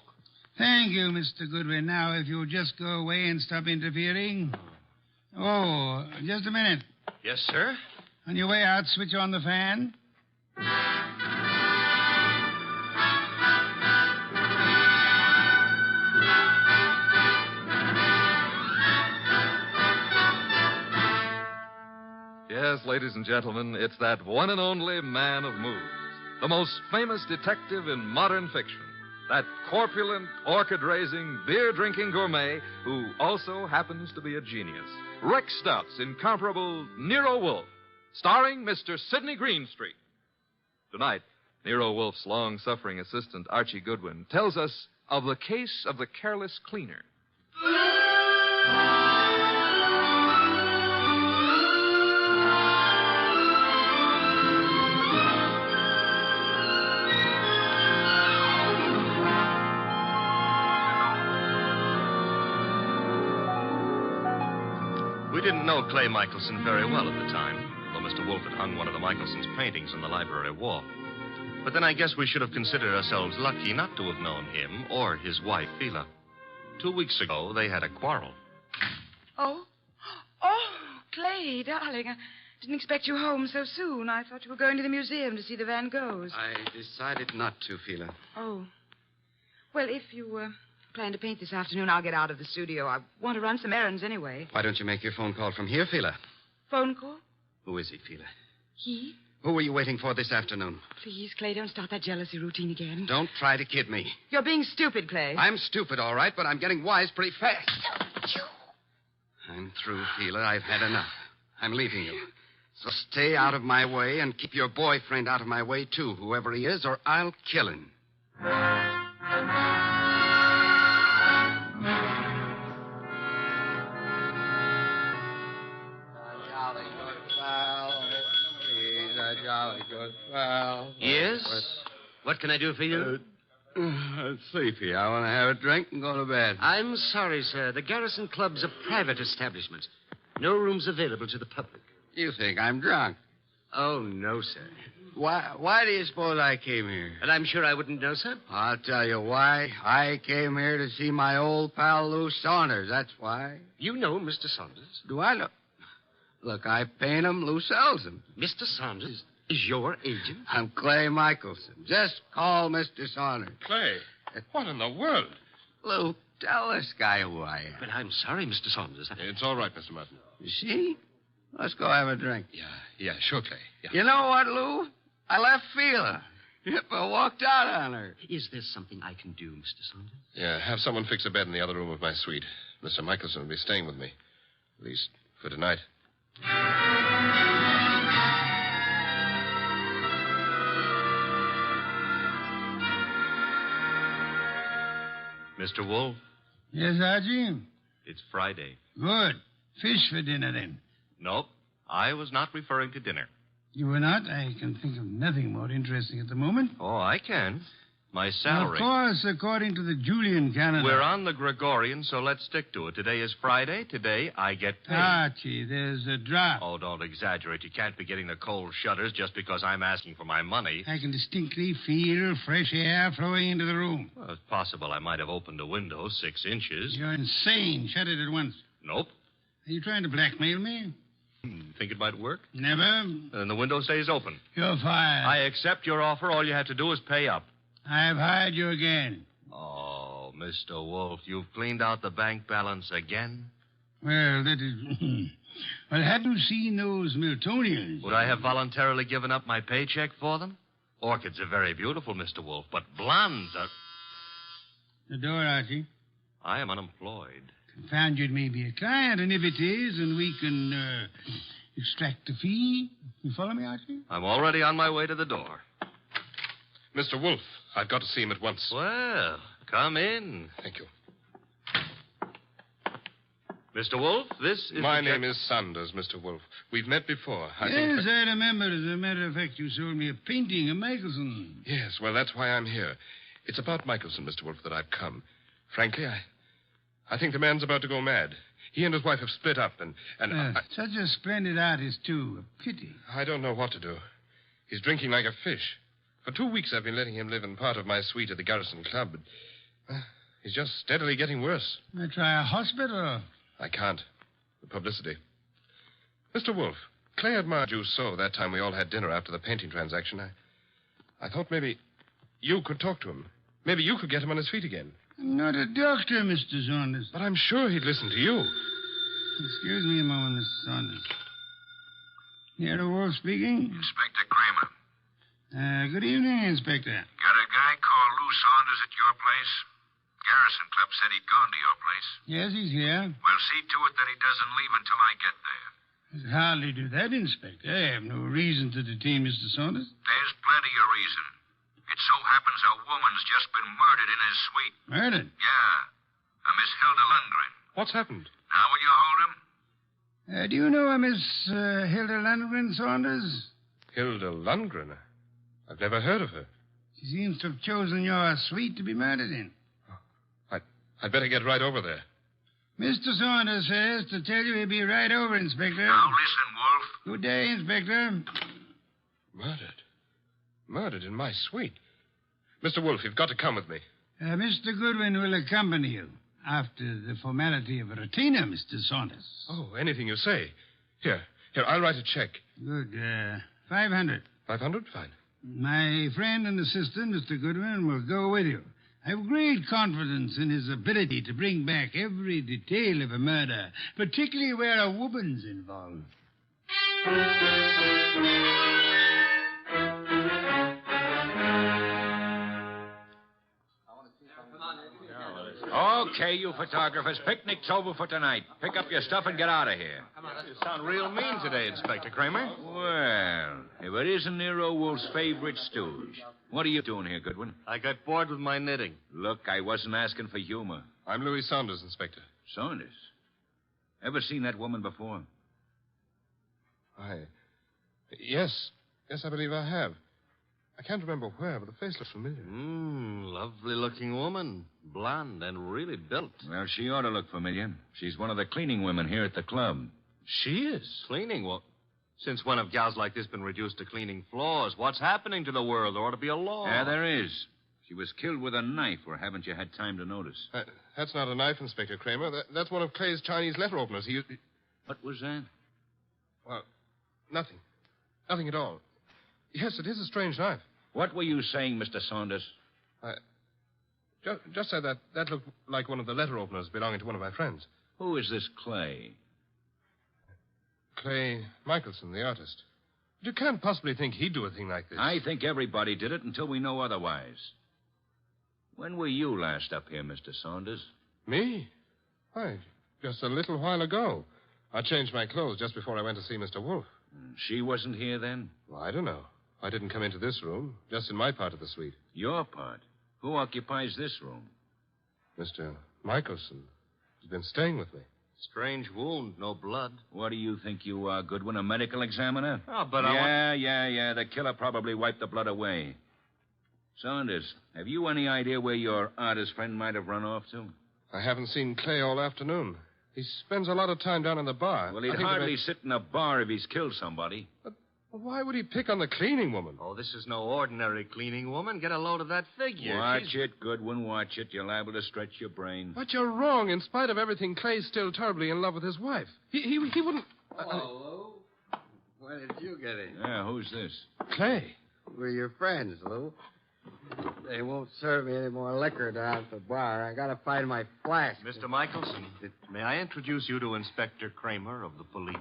Thank you, Mr. Goodwin. Now, if you'll just go away and stop interfering. Oh, just a minute. Yes, sir? On your way out, switch on the fan. Yes, ladies and gentlemen, it's that one and only man of moods, the most famous detective in modern fiction. that corpulent, orchid-raising, beer-drinking gourmet who also happens to be a genius. Rex Stuff's incomparable Nero Wolfe, starring Mr. Sidney Greenstreet. Tonight, Nero Wolfe's long-suffering assistant, Archie Goodwin, tells us of the case of the careless cleaner. We didn't know Clay Michelson very well at the time, though Mr. Wolfe had hung one of the Michelsons' paintings on the library wall. But then I guess we should have considered ourselves lucky not to have known him or his wife, Phila. 2 weeks ago, they had a quarrel. Oh, Clay, darling, I didn't expect you home so soon. I thought you were going to the museum to see the Van Goghs. I decided not to, Phila. Oh. Well, if you plan to paint this afternoon, I'll get out of the studio. I want to run some errands anyway. Why don't you make your phone call from here, Phila? Phone call? Who is he, Phila? He? Who were you waiting for this afternoon? Please, Clay, don't start that jealousy routine again. Don't try to kid me. You're being stupid, Clay. I'm stupid, all right, but I'm getting wise pretty fast. I'm through, Phila. I've had enough. I'm leaving you. So stay out of my way and keep your boyfriend out of my way, too, whoever he is, or I'll kill him. Yes? What can I do for you? Sleepy. I want to have a drink and go to bed. I'm sorry, sir. The Garrison Club's a private establishment. No rooms available to the public. You think I'm drunk? Oh, no, sir. Why do you suppose I came here? And I'm sure I wouldn't know, sir. I'll tell you why. I came here to see my old pal Lou Saunders. That's why. You know Mr. Saunders? Do I know? Look, I paint him. Lou sells them. Mr. Saunders is your agent? I'm Clay Michelson. Just call Mr. Saunders. Clay, what in the world? Lou, tell this guy who I am. But I'm sorry, Mr. Saunders. It's all right, Mr. Martin. You see? Let's go have a drink. Yeah, sure, Clay. Yeah. You know what, Lou? I left Phila. I walked out on her. Is there something I can do, Mr. Saunders? Yeah, have someone fix a bed in the other room of my suite. Mr. Michelson will be staying with me. At least for tonight. Mr. Wolfe? Yes, Archie? It's Friday. Good. Fish for dinner, then. Nope. I was not referring to dinner. You were not? I can think of nothing more interesting at the moment. Oh, I can. My salary. Of course, according to the Julian calendar. We're on the Gregorian, so let's stick to it. Today is Friday. Today I get paid. Archie, there's a drop. Oh, don't exaggerate. You can't be getting the cold shutters just because I'm asking for my money. I can distinctly feel fresh air flowing into the room. Well, it's possible I might have opened a window 6 inches. You're insane. Shut it at once. Nope. Are you trying to blackmail me? Think it might work? Never. Then the window stays open. You're fired. I accept your offer. All you have to do is pay up. I've hired you again. Oh, Mr. Wolfe, you've cleaned out the bank balance again? Well, that is... Well, had you seen those Miltonians? Would I have voluntarily given up my paycheck for them? Orchids are very beautiful, Mr. Wolfe, but blondes are... The door, Archie. I am unemployed. Found you'd maybe a client, and if it is, and we can extract the fee. You follow me, Archie? I'm already on my way to the door. Mr. Wolfe, I've got to see him at once. Well, come in. Thank you. Mr. Wolfe, this is... My name is Saunders, Mr. Wolfe. We've met before. I remember. As a matter of fact, you sold me a painting of Michelson. Yes, well, that's why I'm here. It's about Michelson, Mr. Wolfe, that I've come. Frankly, I think the man's about to go mad. He and his wife have split up, and such a splendid artist, too. A pity. I don't know what to do. He's drinking like a fish. For 2 weeks, I've been letting him live in part of my suite at the Garrison Club, but he's just steadily getting worse. I try a hospital. I can't. The publicity. Mr. Wolfe, Clay admired you so that time we all had dinner after the painting transaction. I thought maybe you could talk to him. Maybe you could get him on his feet again. I'm not a doctor, Mr. Saunders. But I'm sure he'd listen to you. Excuse me a moment, Mr. Saunders. Nero Wolfe speaking. Inspector Kramer. Good evening, Inspector. Got a guy called Lou Saunders at your place? Garrison Club said he'd gone to your place. Yes, he's here. Well, see to it that he doesn't leave until I get there. I'd hardly do that, Inspector. I have no reason to detain Mr. Saunders. There's plenty of reason. It so happens a woman's just been murdered in his suite. Murdered? Yeah. A Miss Hilda Lundgren. What's happened? Now will you hold him? Do you know a Miss Hilda Lundgren, Saunders? Hilda Lundgren? I've never heard of her. She seems to have chosen your suite to be murdered in. I'd better get right over there. Mr. Saunders says to tell you he'll be right over, Inspector. Now listen, Wolf. Good day, Inspector. Murdered in my suite. Mr. Wolfe, you've got to come with me. Mr. Goodwin will accompany you after the formality of a retainer, Mr. Saunders. Oh, anything you say. Here, I'll write a check. Good. 500. 500? Fine. My friend and assistant, Mr. Goodwin, will go with you. I have great confidence in his ability to bring back every detail of a murder, particularly where a woman's involved. Okay, you photographers, picnic's over for tonight. Pick up your stuff and get out of here. You sound real mean today, Inspector Kramer. Well, if it isn't Nero Wolfe's favorite stooge. What are you doing here, Goodwin? I got bored with my knitting. Look, I wasn't asking for humor. I'm Louis Saunders, Inspector. Saunders? Ever seen that woman before? Yes, I believe I have. I can't remember where, but the face looks familiar. Lovely-looking woman. Blonde and really built. Well, she ought to look familiar. She's one of the cleaning women here at the club. She is? Cleaning? Well, since when have gals like this been reduced to cleaning floors? What's happening to the world? There ought to be a law. Yeah, there is. She was killed with a knife, or haven't you had time to notice? That's not a knife, Inspector Kramer. That's one of Clay's Chinese letter openers. What was that? Well, nothing. Nothing at all. Yes, it is a strange knife. What were you saying, Mr. Saunders? Just said that looked like one of the letter openers belonging to one of my friends. Who is this Clay? Clay Michelson, the artist. You can't possibly think he'd do a thing like this. I think everybody did it until we know otherwise. When were you last up here, Mr. Saunders? Me? Why, just a little while ago. I changed my clothes just before I went to see Mr. Wolfe. She wasn't here then? Well, I don't know. I didn't come into this room, just in my part of the suite. Your part? Who occupies this room? Mr. Michelson. He's been staying with me. Strange wound, no blood. What do you think you are, Goodwin, a medical examiner? Oh, but Yeah. The killer probably wiped the blood away. Saunders, have you any idea where your artist friend might have run off to? I haven't seen Clay all afternoon. He spends a lot of time down in the bar. Well, he'd hardly sit in a bar if he's killed somebody. But why would he pick on the cleaning woman? Oh, this is no ordinary cleaning woman. Get a load of that figure. Watch it, Goodwin, watch it. You're liable to stretch your brain. But you're wrong. In spite of everything, Clay's still terribly in love with his wife. He wouldn't... Hello. Where did you get in? Yeah, who's this? Clay. We're your friends, Lou. They won't serve me any more liquor down at the bar. I gotta find my flask. Mr. Michelson, may I introduce you to Inspector Kramer of the police?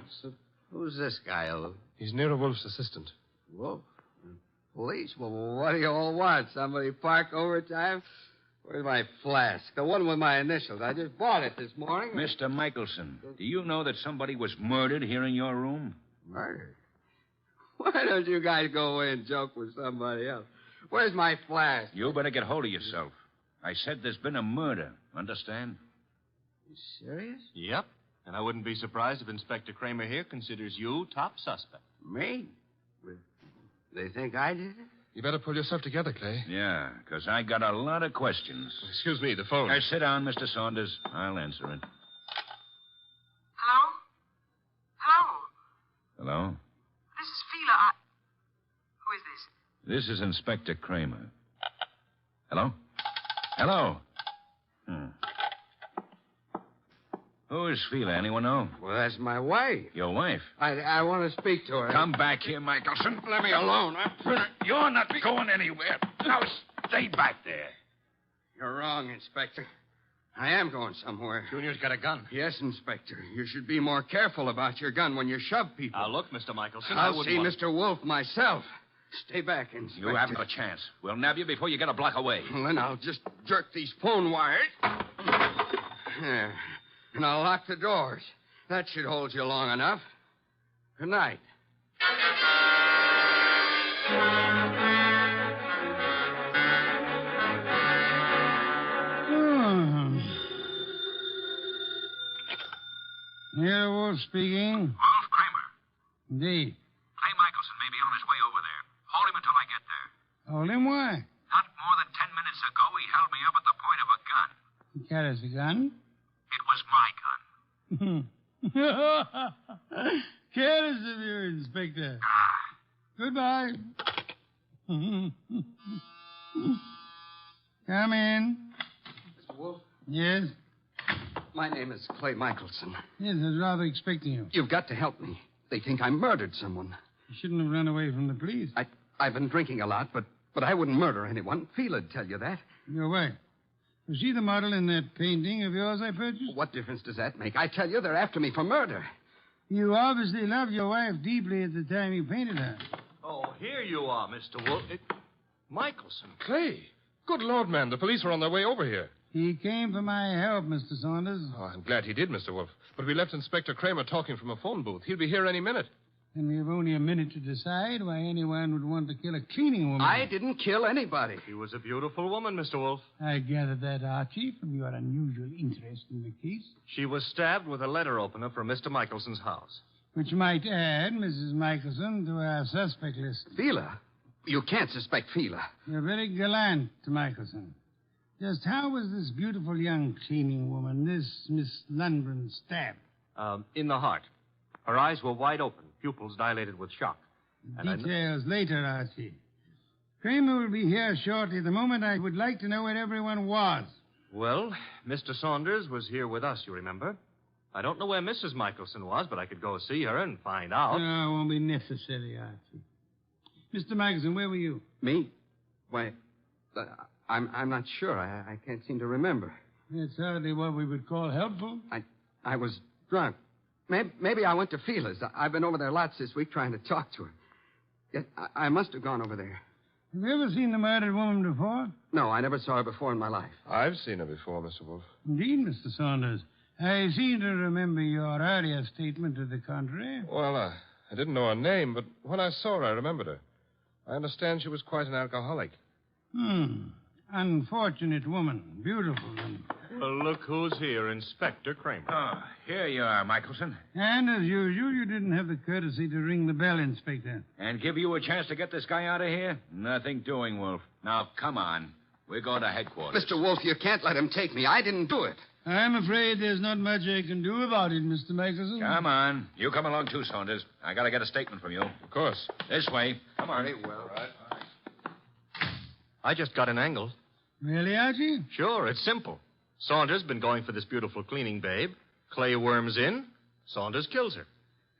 Who's this guy, Lou? He's Nero Wolfe's assistant. Wolf? Police? Well, what do you all want? Somebody park overtime? Where's my flask? The one with my initials. I just bought it this morning. Mr. Michelson, do you know that somebody was murdered here in your room? Murdered? Why don't you guys go away and joke with somebody else? Where's my flask? You better get hold of yourself. I said there's been a murder. Understand? You serious? Yep. And I wouldn't be surprised if Inspector Kramer here considers you top suspect. Me? They think I did it? You better pull yourself together, Clay. Yeah, because I got a lot of questions. Excuse me, the phone. Sit down, Mr. Saunders. I'll answer it. Hello? Hello? This is Fila. Who is this? This is Inspector Kramer. Hello? Hello? Who is Fila? Anyone know? Well, that's my wife. Your wife? I want to speak to her. Come back here, Michelson. Let me alone. You're not going anywhere. Now stay back there. You're wrong, Inspector. I am going somewhere. Junior's got a gun. Yes, Inspector. You should be more careful about your gun when you shove people. Now, look, Mr. Michelson, I'll see Mr. Wolfe myself. Stay back, Inspector. You haven't a chance. We'll nab you before you get a block away. Well, then I'll just jerk these phone wires. There. And I'll lock the doors. That should hold you long enough. Good night. Nero Wolfe speaking. Wolf, Kramer. Indeed. Clay Michelson may be on his way over there. Hold him until I get there. Hold him, why? Not more than 10 minutes ago, he held me up at the point of a gun. He carries a gun. It was my gun. Careless of you, Inspector. Goodbye. Come in. Mr. Wolfe? Yes? My name is Clay Michelson. Yes, I was rather expecting you. You've got to help me. They think I murdered someone. You shouldn't have run away from the police. I've been drinking a lot, but I wouldn't murder anyone. Fela'd tell you that. Your wife. Was she the model in that painting of yours I purchased? What difference does that make? I tell you, they're after me for murder. You obviously loved your wife deeply at the time you painted her. Oh, here you are, Mr. Wolfe. Michelson. Clay. Good Lord, man. The police are on their way over here. He came for my help, Mr. Saunders. Oh, I'm glad he did, Mr. Wolfe. But we left Inspector Kramer talking from a phone booth. He'll be here any minute. And we have only a minute to decide why anyone would want to kill a cleaning woman. I didn't kill anybody. She was a beautiful woman, Mr. Wolfe. I gathered that, Archie, from your unusual interest in the case. She was stabbed with a letter opener from Mr. Michelson's house. Which might add Mrs. Michelson to our suspect list. Fela? You can't suspect Fela. You're very gallant to Michelson. Just how was this beautiful young cleaning woman, this Miss Lundgren, stabbed? In the heart. Her eyes were wide open, pupils dilated with shock. Details later, Archie. Kramer will be here shortly. The moment I would like to know where everyone was. Well, Mr. Saunders was here with us, you remember? I don't know where Mrs. Michelson was, but I could go see her and find out. No, it won't be necessary, Archie. Mr. Michelson, where were you? Me? Why, I'm not sure. I can't seem to remember. It's hardly what we would call helpful. I was drunk. Maybe I went to Fela's. I've been over there lots this week trying to talk to her. Yet I must have gone over there. Have you ever seen the murdered woman before? No, I never saw her before in my life. I've seen her before, Mr. Wolfe. Indeed, Mr. Saunders. I seem to remember your earlier statement to the contrary. Well, I didn't know her name, but when I saw her, I remembered her. I understand she was quite an alcoholic. Unfortunate woman. Beautiful. Well, look who's here, Inspector Kramer. Oh, here you are, Michelson. And as usual, you didn't have the courtesy to ring the bell, Inspector. And give you a chance to get this guy out of here? Nothing doing, Wolf. Now, come on. We're going to headquarters. Mr. Wolfe, you can't let him take me. I didn't do it. I'm afraid there's not much I can do about it, Mr. Michelson. Come on. You come along, too, Saunders. I got to get a statement from you. Of course. This way. Come on. Very well. All right. I just got an angle. Really, Archie? Sure, it's simple. Saunders been going for this beautiful cleaning babe. Clay worms in. Saunders kills her.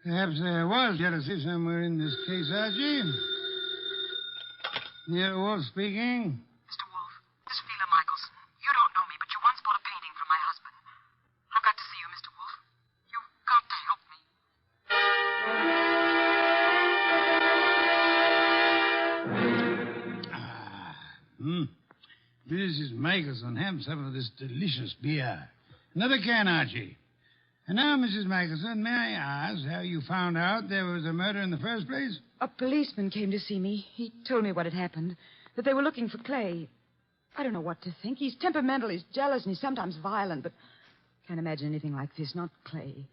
Perhaps there was jealousy somewhere in this case, Archie. Nero Wolfe speaking. Mr. Wolfe, this is Fela Michelson. You don't know me, but you once bought a painting from my husband. I've got to see you, Mr. Wolfe. You've got to help me. Mrs. Michelson, have some of this delicious beer. Another can, Archie. And now, Mrs. Michelson, may I ask how you found out there was a murder in the first place? A policeman came to see me. He told me what had happened, that they were looking for Clay. I don't know what to think. He's temperamental, he's jealous, and he's sometimes violent, but can't imagine anything like this. Not Clay.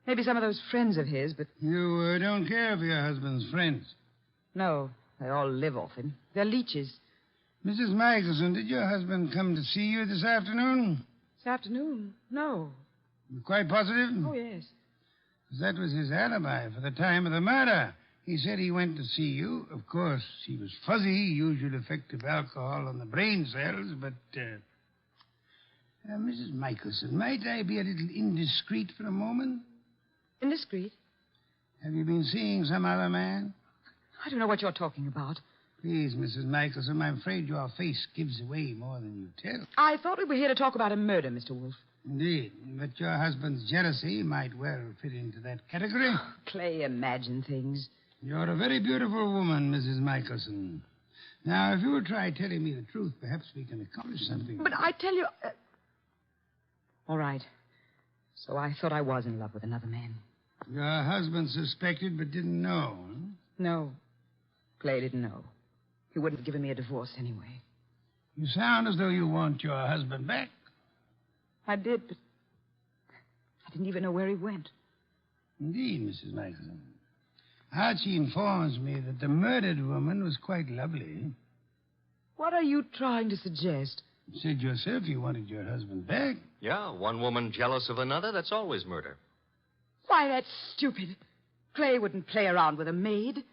Maybe some of those friends of his, but... You don't care for your husband's friends? No, they all live off him. They're leeches. Mrs. Michelson, did your husband come to see you this afternoon? This afternoon? No. You're quite positive? Oh, yes. That was his alibi for the time of the murder. He said he went to see you. Of course, he was fuzzy, usual effect of alcohol on the brain cells, but... Mrs. Michelson, might I be a little indiscreet for a moment? Indiscreet? Have you been seeing some other man? I don't know what you're talking about. Please, Mrs. Michelson, I'm afraid your face gives away more than you tell. I thought we were here to talk about a murder, Mr. Wolfe. Indeed, but your husband's jealousy might well fit into that category. Clay, imagine things. You're a very beautiful woman, Mrs. Michelson. Now, if you will try telling me the truth, perhaps we can accomplish something. But I tell you... All right. So I thought I was in love with another man. Your husband suspected but didn't know. Huh? No. Clay didn't know. He wouldn't have given me a divorce anyway. You sound as though you want your husband back. I did, but I didn't even know where he went. Indeed, Mrs. Michelson. Archie informs me that the murdered woman was quite lovely. What are you trying to suggest? You said yourself you wanted your husband back. Yeah, one woman jealous of another, that's always murder. Why, that's stupid. Clay wouldn't play around with a maid.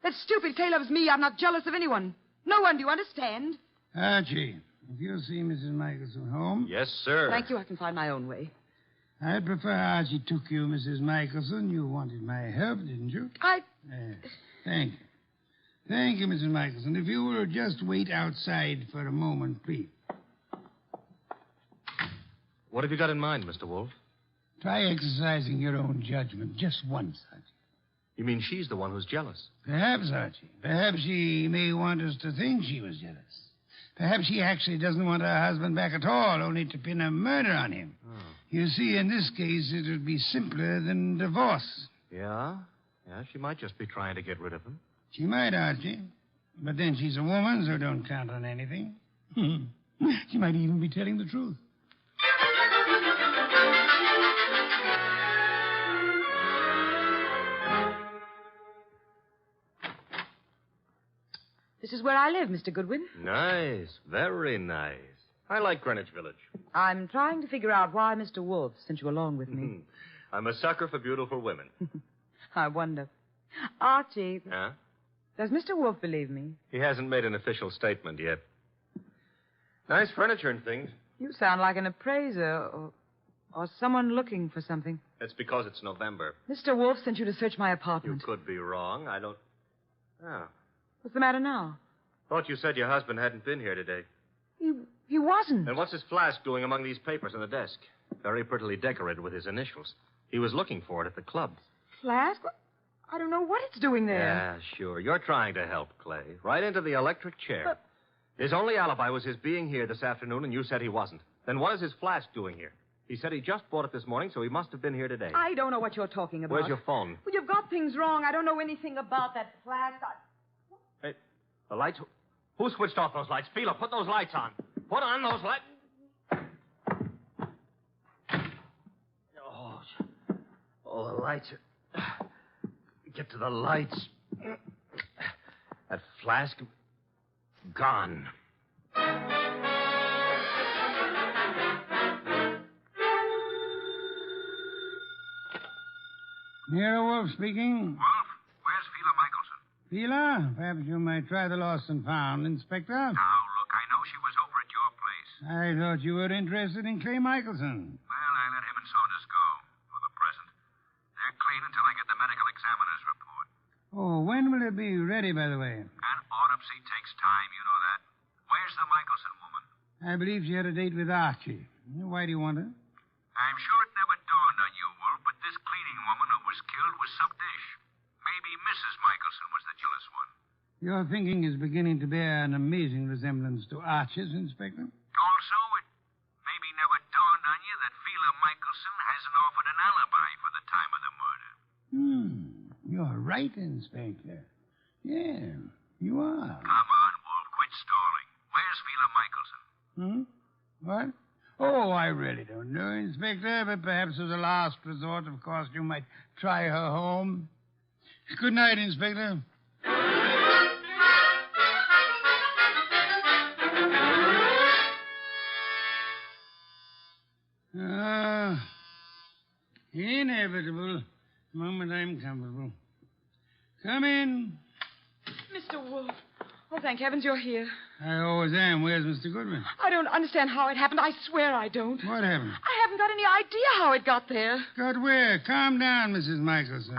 That's stupid. Clay loves me. I'm not jealous of anyone. No one, do you understand? Archie, if you'll see Mrs. Michelson home... Yes, sir. Thank you. I can find my own way. I'd prefer Archie took you, Mrs. Michelson. You wanted my help, didn't you? Thank you. Thank you, Mrs. Michelson. If you will just wait outside for a moment, please. What have you got in mind, Mr. Wolfe? Try exercising your own judgment just once, Archie. You mean she's the one who's jealous? Perhaps, Archie. Perhaps she may want us to think she was jealous. Perhaps she actually doesn't want her husband back at all, only to pin a murder on him. Oh. You see, in this case, it would be simpler than divorce. Yeah? Yeah, she might just be trying to get rid of him. She might, Archie. But then she's a woman, so don't count on anything. She might even be telling the truth. This is where I live, Mr. Goodwin. Nice. Very nice. I like Greenwich Village. I'm trying to figure out why Mr. Wolfe sent you along with me. I'm a sucker for beautiful women. I wonder. Archie, Huh? does Mr. Wolfe believe me? He hasn't made an official statement yet. Nice furniture and things. You sound like an appraiser or someone looking for something. It's because it's November. Mr. Wolfe sent you to search my You apartment. could be wrong. I don't... Oh. What's the matter now? Thought you said your husband hadn't been here today. He wasn't. And what's his flask doing among these papers on the desk? Very prettily decorated with his initials. He was looking for it at the club. Flask? I don't know what it's doing there. Yeah, sure. You're trying to help, Clay. Right into the electric chair. His only alibi was his being here this afternoon, and you said he wasn't. Then what is his flask doing here? He said he just bought it this morning, so he must have been here today. I don't know what you're talking about. Where's your phone? Well, you've got things wrong. I don't know anything about that flask. Hey, the lights... Who switched off those lights? Fila, put those lights on. Put on those lights. Oh, the lights are... Get to the lights. That flask... Gone. Nero Wolfe speaking. Wolfe, where's Fila Michelson? Fila, perhaps you might try the lost and found, Inspector. Now, look, I know she was over at your place. I thought you were interested in Clay Michelson. Well, I let him and Saunders go, for the present. They're clean until I get the medical examiner's report. Oh, when will it be ready, by the way? An autopsy takes time, you know that. Where's the Michelson woman? I believe she had a date with Archie. Why do you want her? I'm sure it never dawned on you, Wolf, but this cleaning woman who was killed was some dish. Maybe Mrs. Michelson was the jealous one. Your thinking is beginning to bear an amazing resemblance to Archie's, Inspector. Also, it maybe never dawned on you that Fila Michelson hasn't offered an alibi for the time of the murder. You're right, Inspector. Yeah, you are. Come on, Wolf, quit stalling. Where's Fila Michelson? What? Oh, I really don't know, Inspector, but perhaps as a last resort, of course, you might try her home. Good night, Inspector. Inevitable. The moment I'm comfortable. Come in. Mr. Wolfe. Oh, thank heavens you're here. I always am. Where's Mr. Goodwin? I don't understand how it happened. I swear I don't. What happened? I haven't got any idea how it got there. Got where? Calm down, Mrs. Michelson.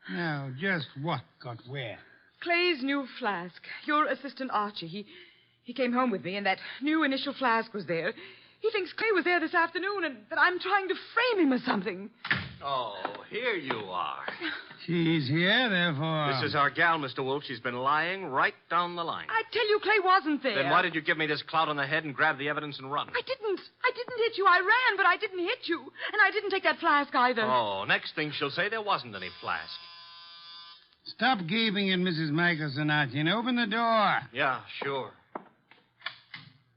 Now, just what got where? Clay's new flask. Your assistant Archie. He came home with me, and that new initial flask was there. He thinks Clay was there this afternoon, and that I'm trying to frame him or something. Oh, here you are. She's here, therefore. This is our gal, Mr. Wolfe. She's been lying right down the line. I tell you, Clay wasn't there. Then why did you give me this clout on the head and grab the evidence and run? I didn't hit you. I ran, but I didn't hit you. And I didn't take that flask either. Oh, next thing she'll say there wasn't any flask. Stop gaping at Mrs. Michelson, Archie, and open the door. Yeah, sure.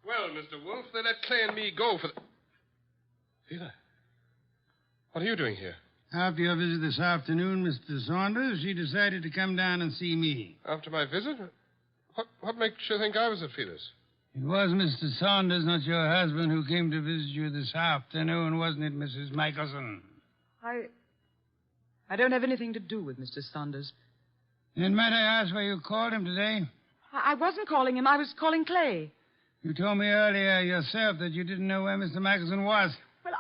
Well, Mr. Wolfe, they let Clay and me go for the... Feeler, what are you doing here? After your visit this afternoon, Mr. Saunders, she decided to come down and see me. After my visit? What makes you think I was at Feeler's? It was Mr. Saunders, not your husband, who came to visit you this afternoon, wasn't it, Mrs. Michelson? I don't have anything to do with Mr. Saunders. Then might I ask why you called him today? I wasn't calling him. I was calling Clay. You told me earlier yourself that you didn't know where Mr. Michelson was. Well,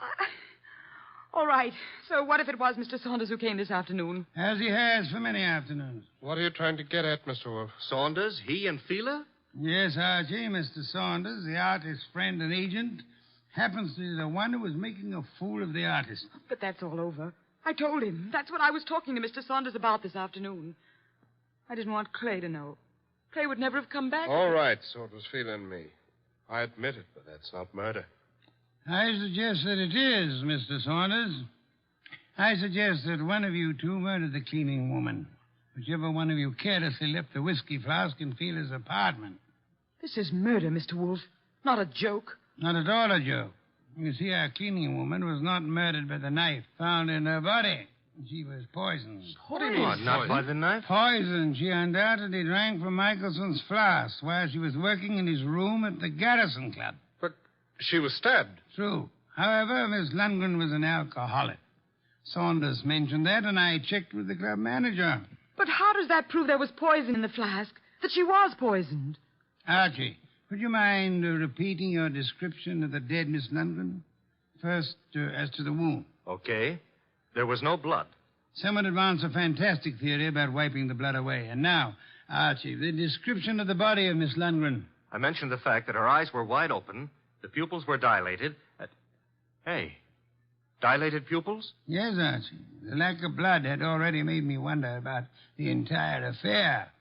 all right. So what if it was Mr. Saunders who came this afternoon? As he has for many afternoons. What are you trying to get at, Mr. Wolfe? Saunders? He and Feeler? Yes, Archie. Mr. Saunders, the artist's friend and agent, happens to be the one who was making a fool of the artist. But that's all over. I told him. That's what I was talking to Mr. Saunders about this afternoon. I didn't want Clay to know. Clay would never have come back. All right, so it was Feeler and me. I admit it, but that's not murder. I suggest that it is, Mr. Saunders. I suggest that one of you two murdered the cleaning woman. Whichever one of you carelessly left the whiskey flask in Feeler's apartment. This is murder, Mr. Wolfe. Not a joke. Not at all a joke. You see, our cleaning woman was not murdered by the knife found in her body. She was poisoned. What do you mean? Not by the knife? Poisoned. She undoubtedly drank from Michelson's flask while she was working in his room at the Garrison Club. But she was stabbed. True. However, Miss Lundgren was an alcoholic. Saunders mentioned that, and I checked with the club manager. But how does that prove there was poison in the flask? That she was poisoned? Archie, would you mind repeating your description of the dead Miss Lundgren? First, as to the wound. Okay. There was no blood. Someone advanced a fantastic theory about wiping the blood away. And now, Archie, the description of the body of Miss Lundgren. I mentioned the fact that her eyes were wide open, the pupils were dilated. Hey, dilated pupils? Yes, Archie. The lack of blood had already made me wonder about the entire affair.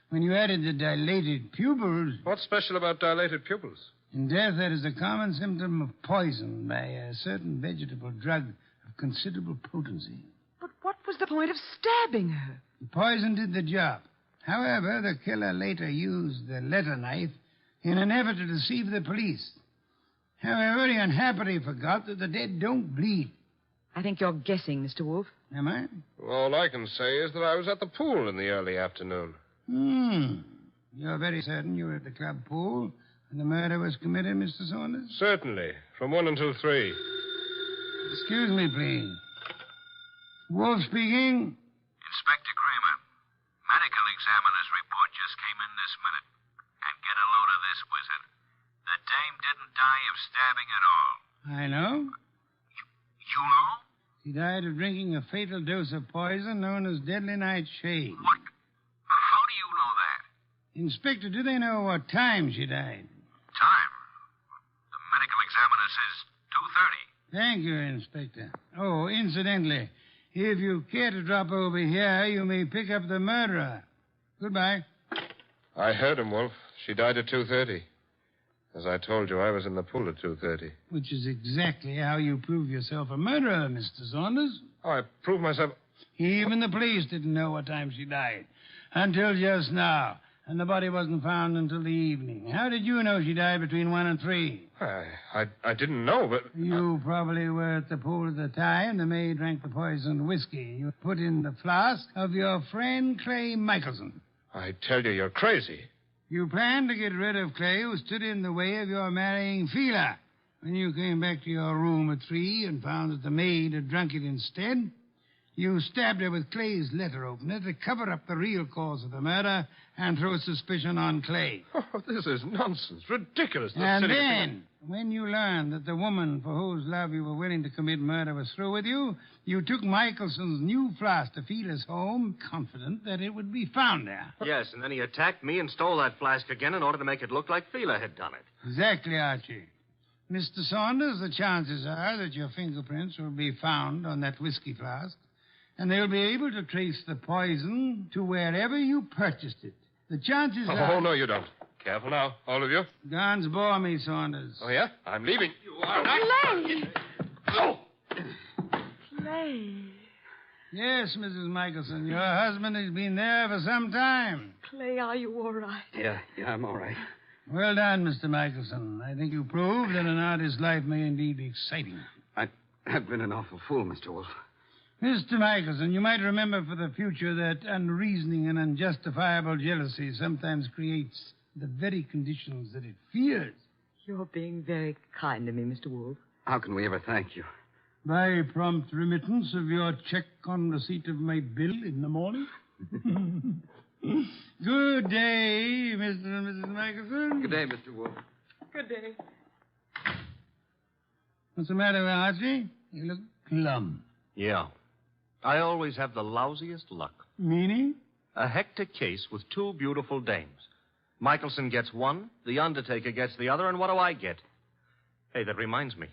When you added the dilated pupils... What's special about dilated pupils? In death, that is a common symptom of poison by a certain vegetable drug of considerable potency. But what was the point of stabbing her? The poison did the job. However, the killer later used the letter knife in an effort to deceive the police. However, he unhappily forgot that the dead don't bleed. I think you're guessing, Mr. Wolfe. Am I? All I can say is that I was at the pool in the early afternoon. You're very certain you were at the club pool when the murder was committed, Mr. Saunders? Certainly. From 1 until 3. Excuse me, please. Wolfe speaking. Inspector Kramer, medical examiner's report just came in this minute. And get a load of this, Wizard. The dame didn't die of stabbing at all. I know. You know? She died of drinking a fatal dose of poison known as deadly nightshade. What? How do you know that? Inspector, do they know what time she died? Time? The medical examiner says 2:30. Thank you, Inspector. Oh, incidentally, if you care to drop over here, you may pick up the murderer. Goodbye. I heard him, Wolf. She died at 2:30. As I told you, I was in the pool at 2:30. Which is exactly how you prove yourself a murderer, Mr. Saunders. Oh, I proved myself... Even the police didn't know what time she died. Until just now. And the body wasn't found until the evening. How did you know she died between 1 and 3? I didn't know, but... You probably were at the pool at the time the maid drank the poisoned whiskey you put in the flask of your friend Clay Michelson. I tell you, you're crazy. You planned to get rid of Clay, who stood in the way of your marrying Feeler. When you came back to your room at 3 and found that the maid had drunk it instead, you stabbed her with Clay's letter opener to cover up the real cause of the murder and throw suspicion on Clay. Oh, this is nonsense. Ridiculous. And then, when you learned that the woman for whose love you were willing to commit murder was through with you, you took Michelson's new flask to Feeler's home, confident that it would be found there. Yes, and then he attacked me and stole that flask again in order to make it look like Feeler had done it. Exactly, Archie. Mr. Saunders, the chances are that your fingerprints will be found on that whiskey flask. And they'll be able to trace the poison to wherever you purchased it. The chances are... Oh, no, you don't. Careful now, all of you. Guns bore me, Saunders. Oh, yeah? I'm leaving. You are Clay! Oh! Clay. Yes, Mrs. Michelson. Your husband has been there for some time. Clay, are you all right? Yeah, I'm all right. Well done, Mr. Michelson. I think you proved that an artist's life may indeed be exciting. I've been an awful fool, Mr. Wolfe. Mr. Michelson, you might remember for the future that unreasoning and unjustifiable jealousy sometimes creates the very conditions that it fears. You're being very kind to me, Mr. Wolfe. How can we ever thank you? By prompt remittance of your check on receipt of my bill in the morning. Good day, Mr. and Mrs. Michelson. Good day, Mr. Wolfe. Good day. What's the matter, Archie? You look glum. Yeah. I always have the lousiest luck. Meaning? A hectic case with two beautiful dames. Michelson gets one, the undertaker gets the other, and what do I get? Hey, that reminds me.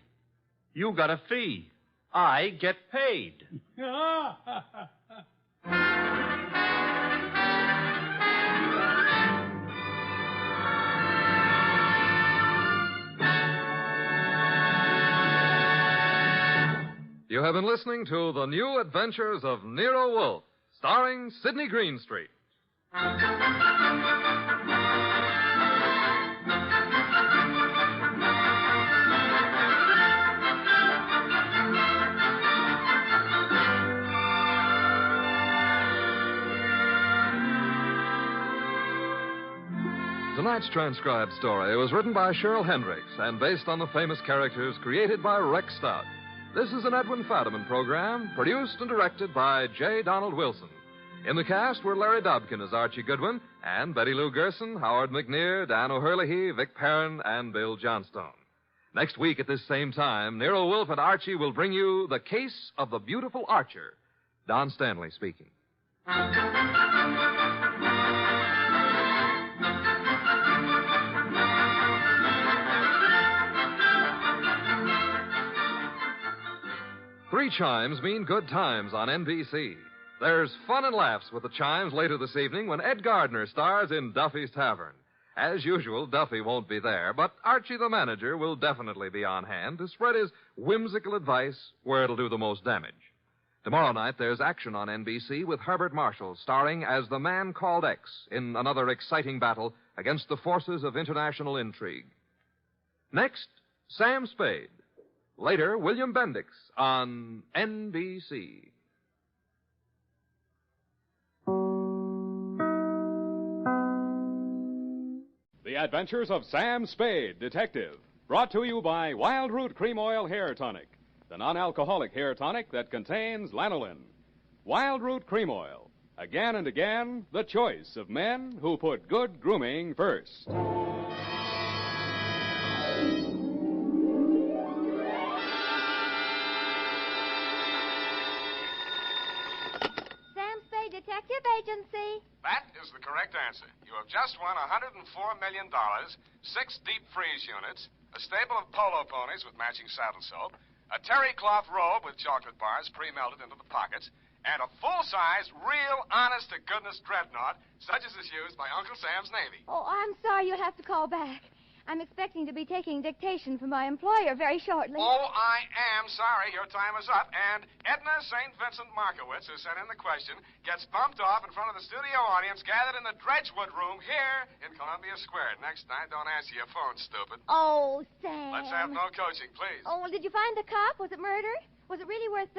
You got a fee. I get paid. You have been listening to The New Adventures of Nero Wolfe, starring Sidney Greenstreet. Tonight's transcribed story was written by Cheryl Hendricks and based on the famous characters created by Rex Stout. This is an Edwin Fadiman program, produced and directed by J. Donald Wilson. In the cast were Larry Dobkin as Archie Goodwin, and Betty Lou Gerson, Howard McNear, Dan O'Hurley, Vic Perrin, and Bill Johnstone. Next week at this same time, Nero Wolfe and Archie will bring you The Case of the Beautiful Archer. Don Stanley speaking. Three chimes mean good times on NBC. There's fun and laughs with the chimes later this evening when Ed Gardner stars in Duffy's Tavern. As usual, Duffy won't be there, but Archie the manager will definitely be on hand to spread his whimsical advice where it'll do the most damage. Tomorrow night, there's action on NBC with Herbert Marshall starring as the Man Called X in another exciting battle against the forces of international intrigue. Next, Sam Spade. Later, William Bendix on NBC. The Adventures of Sam Spade, Detective. Brought to you by Wild Root Cream Oil Hair Tonic, the non-alcoholic hair tonic that contains lanolin. Wild Root Cream Oil. Again and again, the choice of men who put good grooming first. Detective Agency. That is the correct answer. You have just won $104 million, 6 deep freeze units, a stable of polo ponies with matching saddle soap, a terry cloth robe with chocolate bars pre-melted into the pockets, and a full-size, real, honest-to-goodness dreadnought, such as is used by Uncle Sam's Navy. Oh, I'm sorry you'll have to call back. I'm expecting to be taking dictation from my employer very shortly. Oh, I am sorry. Your time is up. And Edna St. Vincent Markowitz, who sent in the question, gets bumped off in front of the studio audience gathered in the Dredgewood room here in Columbia Square. Next night, don't answer your phone, stupid. Oh, Sam. Let's have no coaching, please. Oh, well, did you find the cup? Was it murder? Was it really worth,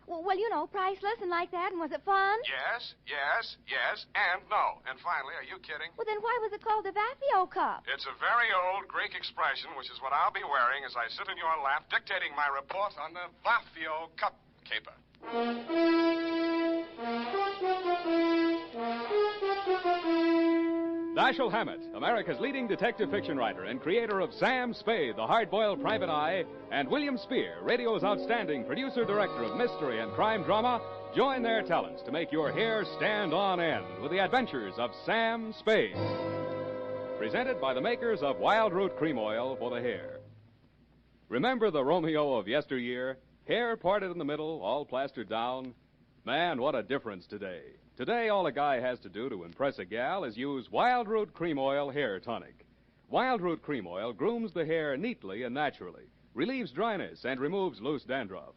well, you know, priceless and like that, and was it fun? Yes, and no. And finally, are you kidding? Well, then why was it called the Vafio Cup? It's a very old Greek expression, which is what I'll be wearing as I sit in your lap dictating my report on the Vafio Cup caper. Dashiell Hammett, America's leading detective fiction writer and creator of Sam Spade, the hard-boiled private eye, and William Spear, radio's outstanding producer-director of mystery and crime drama, join their talents to make your hair stand on end with the adventures of Sam Spade. Presented by the makers of Wild Root Cream Oil for the hair. Remember the Romeo of yesteryear? Hair parted in the middle, all plastered down? Man, what a difference today. Today, all a guy has to do to impress a gal is use Wild Root Cream Oil Hair Tonic. Wild Root Cream Oil grooms the hair neatly and naturally, relieves dryness, and removes loose dandruff.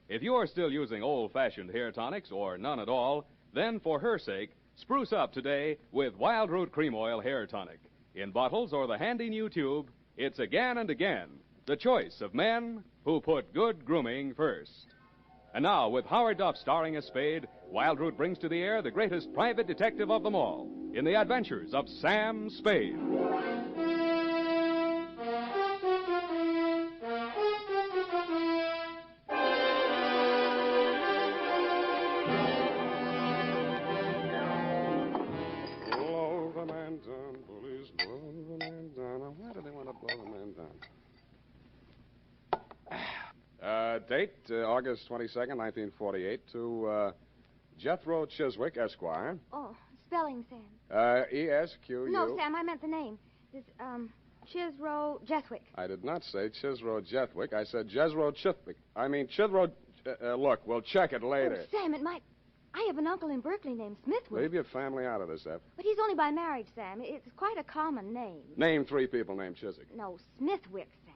If you're still using old-fashioned hair tonics or none at all, then for her sake, spruce up today with Wild Root Cream Oil Hair Tonic. In bottles or the handy new tube, it's again and again the choice of men who put good grooming first. And now, with Howard Duff starring as Spade, Wild Root brings to the air the greatest private detective of them all in the adventures of Sam Spade. Blow the man down, police, blow the man down. Now, why do they want to blow the man down? Date, August 22nd, 1948, to Jethro Chiswick, Esquire. Oh, spelling, Sam. E-S-Q-U. No, Sam, I meant the name. This, Chisro Jethwick. I did not say Chisro Jethwick. I said Jethro Chithwick. I mean, Chithro... look, we'll check it later. Oh, Sam, it might... I have an uncle in Berkeley named Smithwick. Leave your family out of this, Eph. But he's only by marriage, Sam. It's quite a common name. Name 3 people named Chiswick. No, Smithwick, Sam.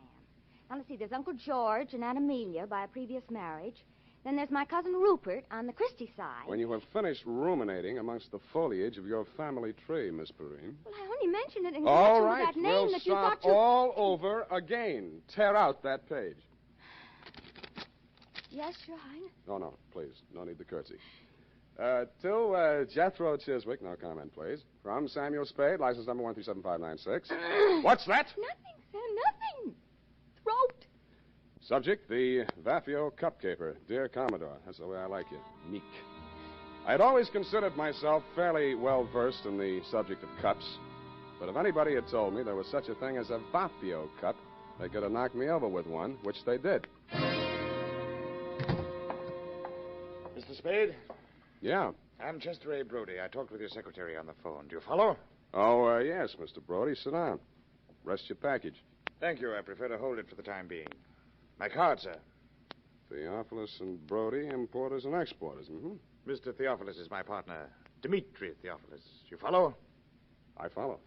Now, let's see. There's Uncle George and Aunt Amelia by a previous marriage. Then there's my cousin Rupert on the Christie side. When you have finished ruminating amongst the foliage of your family tree, Miss Perrine. Well, I only mentioned it in All connection right, with that name we'll that you start thought you... all over again. Tear out that page. Yes, Your Highness. No, please. No need to curtsy. To Jethro Chiswick, no comment, please. From Samuel Spade, license number 1375596. What's that? Nothing, Sam, nothing. Throat. Subject, the Vafio Cup Caper. Dear Commodore, that's the way I like you. Meek. I had always considered myself fairly well versed in the subject of cups, but if anybody had told me there was such a thing as a Vafio Cup, they could have knocked me over with one, which they did. Mr. Spade? Yeah. I'm Chester A. Brody. I talked with your secretary on the phone. Do you follow? Oh, yes, Mr. Brody. Sit down. Rest your package. Thank you. I prefer to hold it for the time being. My card, sir. Theophilus and Brody, importers and exporters. Mm-hmm. Mr. Theophilus is my partner, Dimitri Theophilus. You follow? I follow.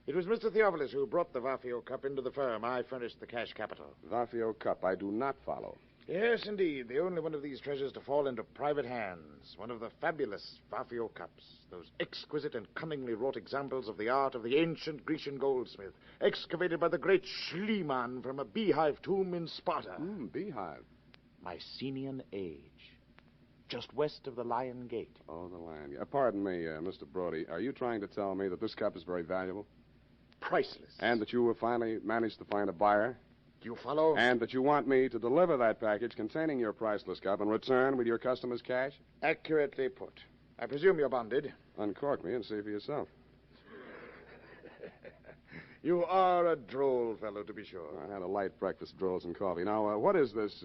It was Mr. Theophilus who brought the Vafio Cup into the firm. I furnished the cash capital. Vafio Cup. I do not follow. Yes, indeed. The only one of these treasures to fall into private hands. One of the fabulous Vafio cups. Those exquisite and cunningly wrought examples of the art of the ancient Grecian goldsmith, excavated by the great Schliemann from a beehive tomb in Sparta. Beehive. Mycenaean age. Just west of the Lion Gate. Oh, the Lion Gate. Pardon me, Mr. Brody. Are you trying to tell me that this cup is very valuable? Priceless. And that you have finally managed to find a buyer? Do you follow? And that you want me to deliver that package containing your priceless cup and return with your customer's cash? Accurately put. I presume you're bonded. Uncork me and see for yourself. You are a droll fellow, to be sure. I had a light breakfast, drolls and coffee. Now, what is this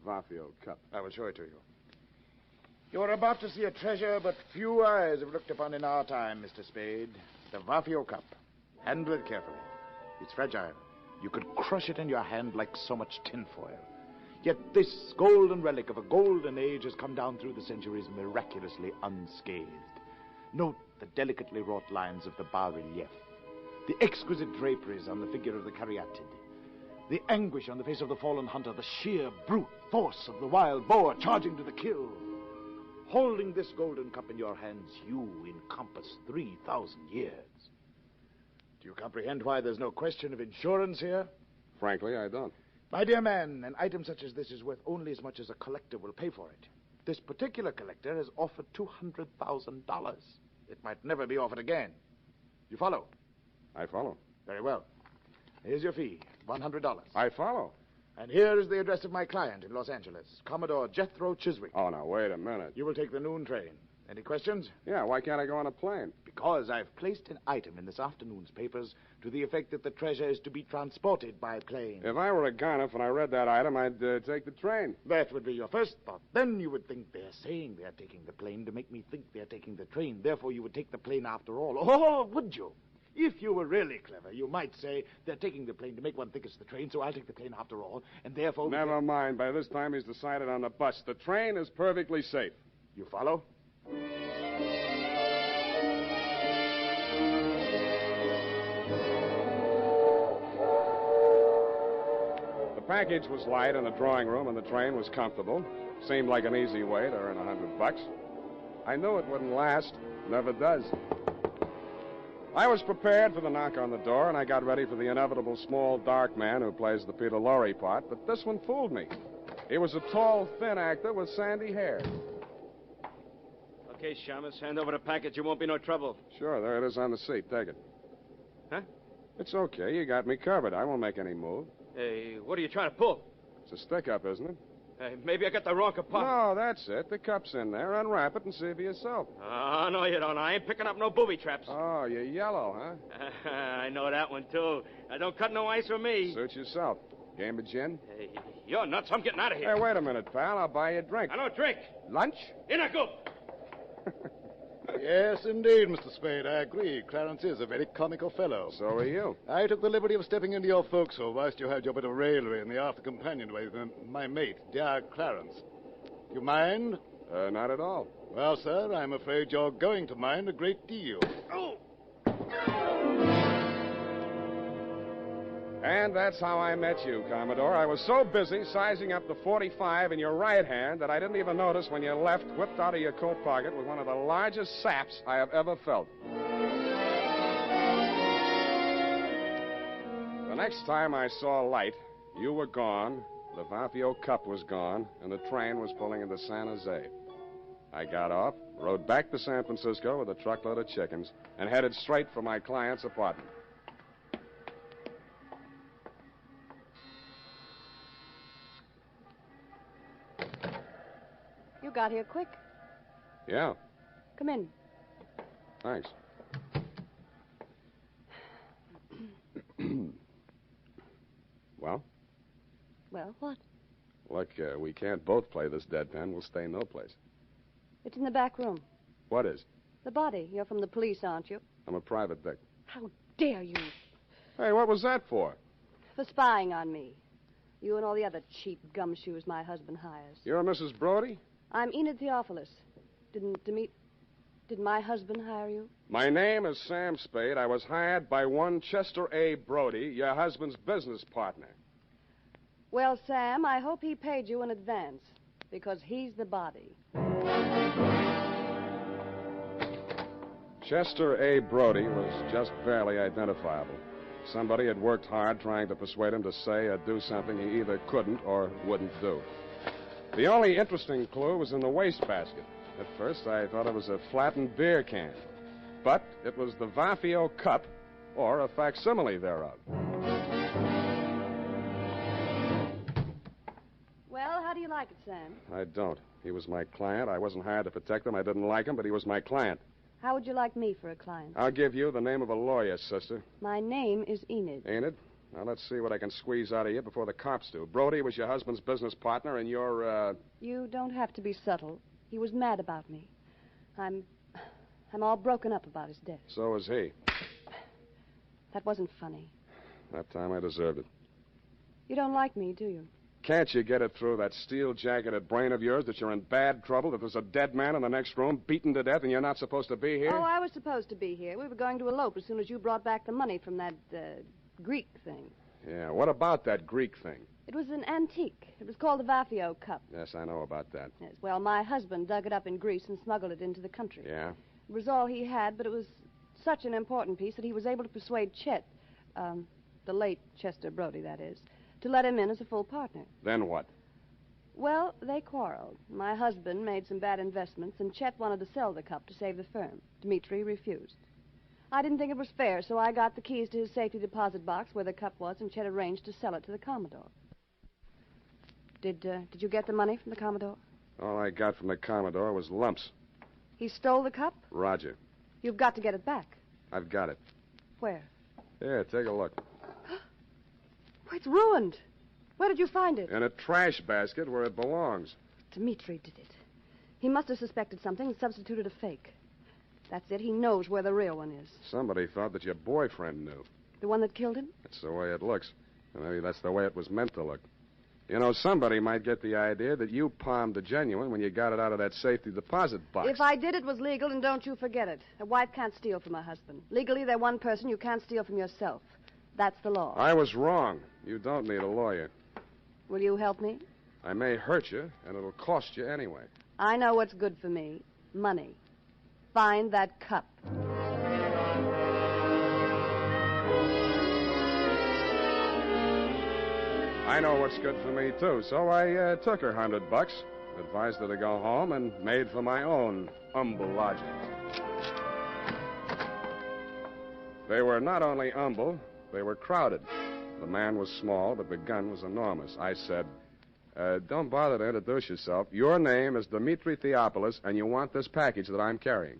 Vafio cup? I will show it to you. You're about to see a treasure but few eyes have looked upon in our time, Mr. Spade. The Vafio cup. Handle it carefully. It's fragile. You could crush it in your hand like so much tinfoil. Yet this golden relic of a golden age has come down through the centuries miraculously unscathed. Note the delicately wrought lines of the bas-relief, the exquisite draperies on the figure of the caryatid, the anguish on the face of the fallen hunter, the sheer brute force of the wild boar charging to the kill. Holding this golden cup in your hands, you encompass 3,000 years. Do you comprehend why there's no question of insurance here? Frankly, I don't. My dear man, an item such as this is worth only as much as a collector will pay for it. This particular collector has offered $200,000. It might never be offered again. You follow? I follow. Very well. Here's your fee, $100. I follow. And here is the address of my client in Los Angeles, Commodore Jethro Chiswick. Oh, now, wait a minute. You will take the noon train. Any questions? Yeah, why can't I go on a plane? Because I've placed an item in this afternoon's papers to the effect that the treasure is to be transported by plane. If I were a Garniff and I read that item, I'd take the train. That would be your first thought. Then you would think they're saying they're taking the plane to make me think they're taking the train. Therefore, you would take the plane after all. Oh, would you? If you were really clever, you might say they're taking the plane to make one think it's the train, so I'll take the plane after all, and therefore... Never mind. By this time, he's decided on the bus. The train is perfectly safe. You follow? The package was light in the drawing room, and the train was comfortable. Seemed like an easy way to earn $100. I knew it wouldn't last. Never does. I was prepared for the knock on the door, and I got ready for the inevitable small, dark man who plays the Peter Lorre part, but this one fooled me. He was a tall, thin actor with sandy hair. Okay, Shamus, hand over the package. It won't be no trouble. Sure, there it is on the seat. Take it. Huh? It's okay. You got me covered. I won't make any move. Hey, what are you trying to pull? It's a stick-up, isn't it? Hey, maybe I got the wrong compartment. No, that's it. The cup's in there. Unwrap it and see for yourself. Oh, no, you don't. I ain't picking up no booby traps. Oh, you're yellow, huh? I know that one, too. Don't cut no ice for me. Suit yourself. Game of gin? Hey, you're nuts. I'm getting out of here. Hey, wait a minute, pal. I'll buy you a drink. I don't drink. Lunch? In I go. Yes, indeed, Mr. Spade. I agree. Clarence is a very comical fellow. So are you. I took the liberty of stepping into your forecastle whilst you had your bit of raillery in the after companionway with my mate, dear Clarence. You mind? Not at all. Well, sir, I'm afraid you're going to mind a great deal. Oh! And that's how I met you, Commodore. I was so busy sizing up the .45 in your right hand that I didn't even notice when you left, whipped out of your coat pocket with one of the largest saps I have ever felt. The next time I saw light, you were gone, the Vafio Cup was gone, and the train was pulling into San Jose. I got off, rode back to San Francisco with a truckload of chickens, and headed straight for my client's apartment. You got here quick. Yeah, Come in. thanks. Well, Well, what? look, we can't both play this deadpan. We'll stay no place. It's in the back room. What is? The body. You're from the police, aren't you? I'm a private dick. How dare you? Hey, what was that for? For spying on me. You and all the other cheap gumshoes my husband hires. You're Mrs. Brody? I'm Enid Theophilus. Did my husband hire you? My name is Sam Spade. I was hired by one Chester A. Brody, your husband's business partner. Well, Sam, I hope he paid you in advance, because he's the body. Chester A. Brody was just barely identifiable. Somebody had worked hard trying to persuade him to say or do something he either couldn't or wouldn't do. The only interesting clue was in the wastebasket. At first, I thought it was a flattened beer can. But it was the Vafio Cup, or a facsimile thereof. Well, how do you like it, Sam? I don't. He was my client. I wasn't hired to protect him. I didn't like him, but he was my client. How would you like me for a client? I'll give you the name of a lawyer, sister. My name is Enid. Ain't it? Now, let's see what I can squeeze out of you before the cops do. Brody was your husband's business partner, and you're, You don't have to be subtle. He was mad about me. I'm all broken up about his death. So is he. That wasn't funny. That time I deserved it. You don't like me, do you? Can't you get it through that steel-jacketed brain of yours that you're in bad trouble, that there's a dead man in the next room, beaten to death, and you're not supposed to be here? Oh, I was supposed to be here. We were going to elope as soon as you brought back the money from that, Greek thing. Yeah, what about that Greek thing? It was an antique. It was called the Vafio Cup. Yes, I know about that. Yes, well, my husband dug it up in Greece and smuggled it into the country. Yeah? It was all he had, but it was such an important piece that he was able to persuade Chet, the late Chester Brody, that is, to let him in as a full partner. Then what? Well, they quarreled. My husband made some bad investments, and Chet wanted to sell the cup to save the firm. Dmitri refused. I didn't think it was fair, so I got the keys to his safety deposit box where the cup was, and Chet arranged to sell it to the Commodore. Did you get the money from the Commodore? All I got from the Commodore was lumps. He stole the cup? Roger. You've got to get it back. I've got it. Where? Here, take a look. Oh, it's ruined. Where did you find it? In a trash basket where it belongs. Dmitri did it. He must have suspected something and substituted a fake. That's it. He knows where the real one is. Somebody thought that your boyfriend knew. The one that killed him? That's the way it looks. And maybe that's the way it was meant to look. You know, somebody might get the idea that you palmed the genuine when you got it out of that safety deposit box. If I did, it was legal, and don't you forget it. A wife can't steal from her husband. Legally, they're one person. You can't steal from yourself. That's the law. I was wrong. You don't need a lawyer. Will you help me? I may hurt you, and it'll cost you anyway. I know what's good for me. Money. Find that cup. I know what's good for me, too, so I took her $100, advised her to go home, and made for my own humble lodging. They were not only humble, they were crowded. The man was small, but the gun was enormous. I said, don't bother to introduce yourself. Your name is Dmitri Theopolis, and you want this package that I'm carrying.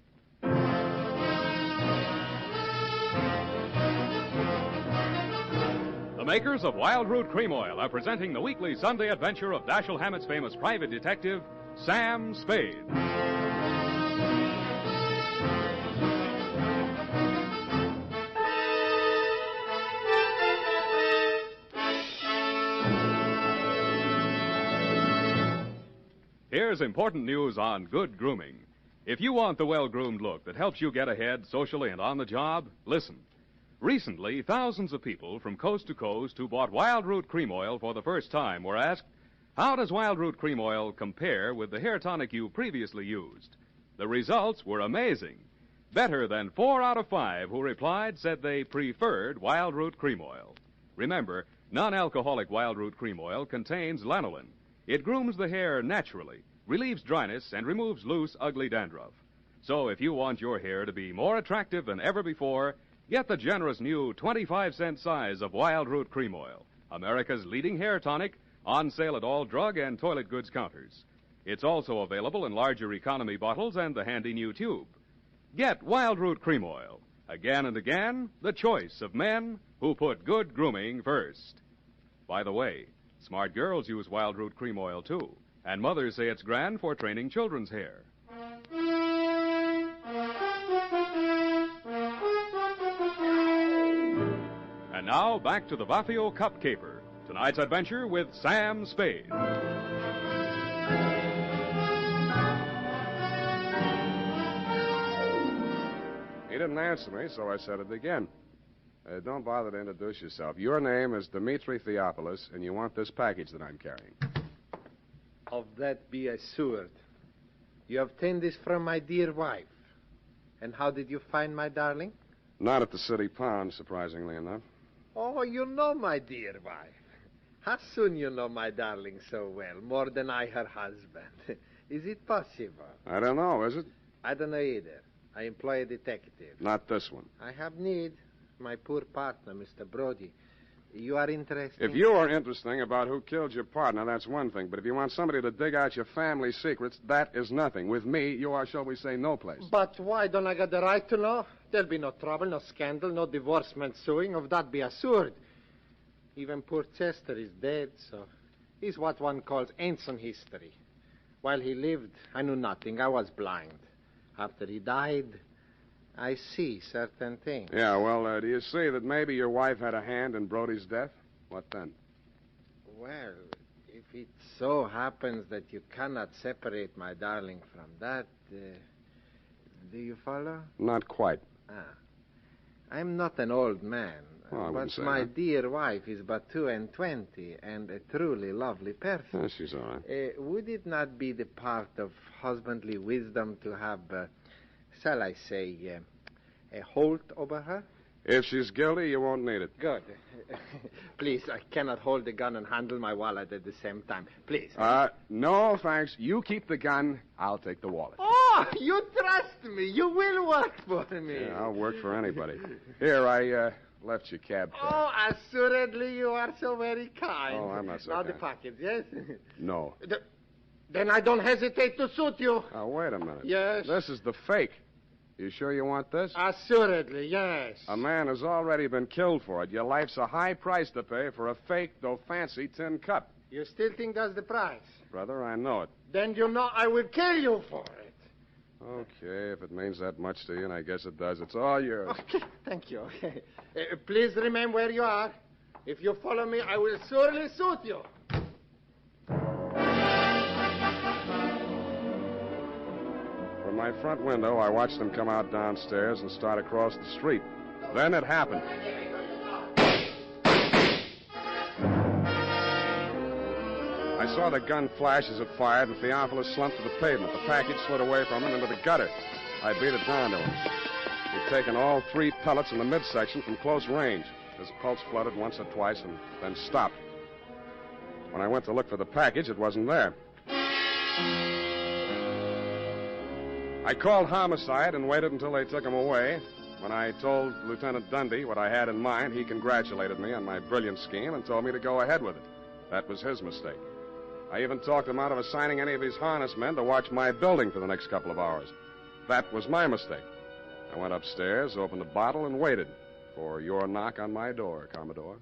The makers of Wild Root Cream Oil are presenting the weekly Sunday adventure of Dashiell Hammett's famous private detective, Sam Spade. Here's important news on good grooming. If you want the well-groomed look that helps you get ahead socially and on the job, listen. Recently, thousands of people from coast to coast who bought Wild Root Cream Oil for the first time were asked, how does Wild Root Cream Oil compare with the hair tonic you previously used? The results were amazing. Better than 4 out of 5 who replied said they preferred Wild Root Cream Oil. Remember, non-alcoholic Wild Root Cream Oil contains lanolin. It grooms the hair naturally, relieves dryness, and removes loose, ugly dandruff. So if you want your hair to be more attractive than ever before, get the generous new 25-cent size of Wild Root Cream Oil, America's leading hair tonic, on sale at all drug and toilet goods counters. It's also available in larger economy bottles and the handy new tube. Get Wild Root Cream Oil. Again and again, the choice of men who put good grooming first. By the way, smart girls use Wild Root Cream Oil, too, and mothers say it's grand for training children's hair. And now, back to the Vafio Cup Caper. Tonight's adventure with Sam Spade. He didn't answer me, so I said it again. Don't bother to introduce yourself. Your name is Dmitri Theopolis, and you want this package that I'm carrying. Of that be assured. You obtained this from my dear wife. And how did you find my darling? Not at the city pond, surprisingly enough. Oh, you know my dear wife. How soon you know my darling so well, more than I her husband? Is it possible? I don't know, is it? I don't know either. I employ a detective. Not this one. I have need. My poor partner, Mr. Brody. You are interested? If you are interesting about who killed your partner, that's one thing. But if you want somebody to dig out your family secrets, that is nothing. With me, you are, shall we say, no place. But why don't I get the right to know? There'll be no trouble, no scandal, no divorcement suing. Of that be assured. Even poor Chester is dead, so he's what one calls ancient history. While he lived, I knew nothing. I was blind. After he died, I see certain things. Yeah, well, do you see that maybe your wife had a hand in Brody's death? What then? Well, if it so happens that you cannot separate my darling from that, do you follow? Not quite. I'm not an old man, Well, I wouldn't but say my that. dear wife is but 22 and a truly lovely person. Yeah, she's all right. Would it not be the part of husbandly wisdom to have, shall I say, a hold over her? If she's guilty, you won't need it. Good. Please, I cannot hold the gun and handle my wallet at the same time. Please. No, thanks. You keep the gun. I'll take the wallet. Oh, you trust me. You will work for me. Yeah, I'll work for anybody. Here, I left your cab fare. Oh, assuredly, you are so very kind. Oh, I'm not so Now kind. the package, yes? No. Then I don't hesitate to suit you. Now, wait a minute. Yes? This is the fake. You sure you want this? Assuredly, yes. A man has already been killed for it. Your life's a high price to pay for a fake, though fancy, tin cup. You still think that's the price? Brother, I know it. Then you know I will kill you for it. Okay, if it means that much to you, and I guess it does, it's all yours. Okay, thank you. Please remain where you are. If you follow me, I will surely suit you. my front window, I watched them come out downstairs and start across the street. Then it happened. I saw the gun flash as it fired, and Theophilus slumped to the pavement. The package slid away from him into the gutter. I beat it down to him. He'd taken all 3 pellets in the midsection from close range. His pulse fluttered once or twice and then stopped. When I went to look for the package, it wasn't there. I called homicide and waited until they took him away. When I told Lieutenant Dundee what I had in mind, he congratulated me on my brilliant scheme and told me to go ahead with it. That was his mistake. I even talked him out of assigning any of his harness men to watch my building for the next couple of hours. That was my mistake. I went upstairs, opened a bottle, and waited for your knock on my door, Commodore.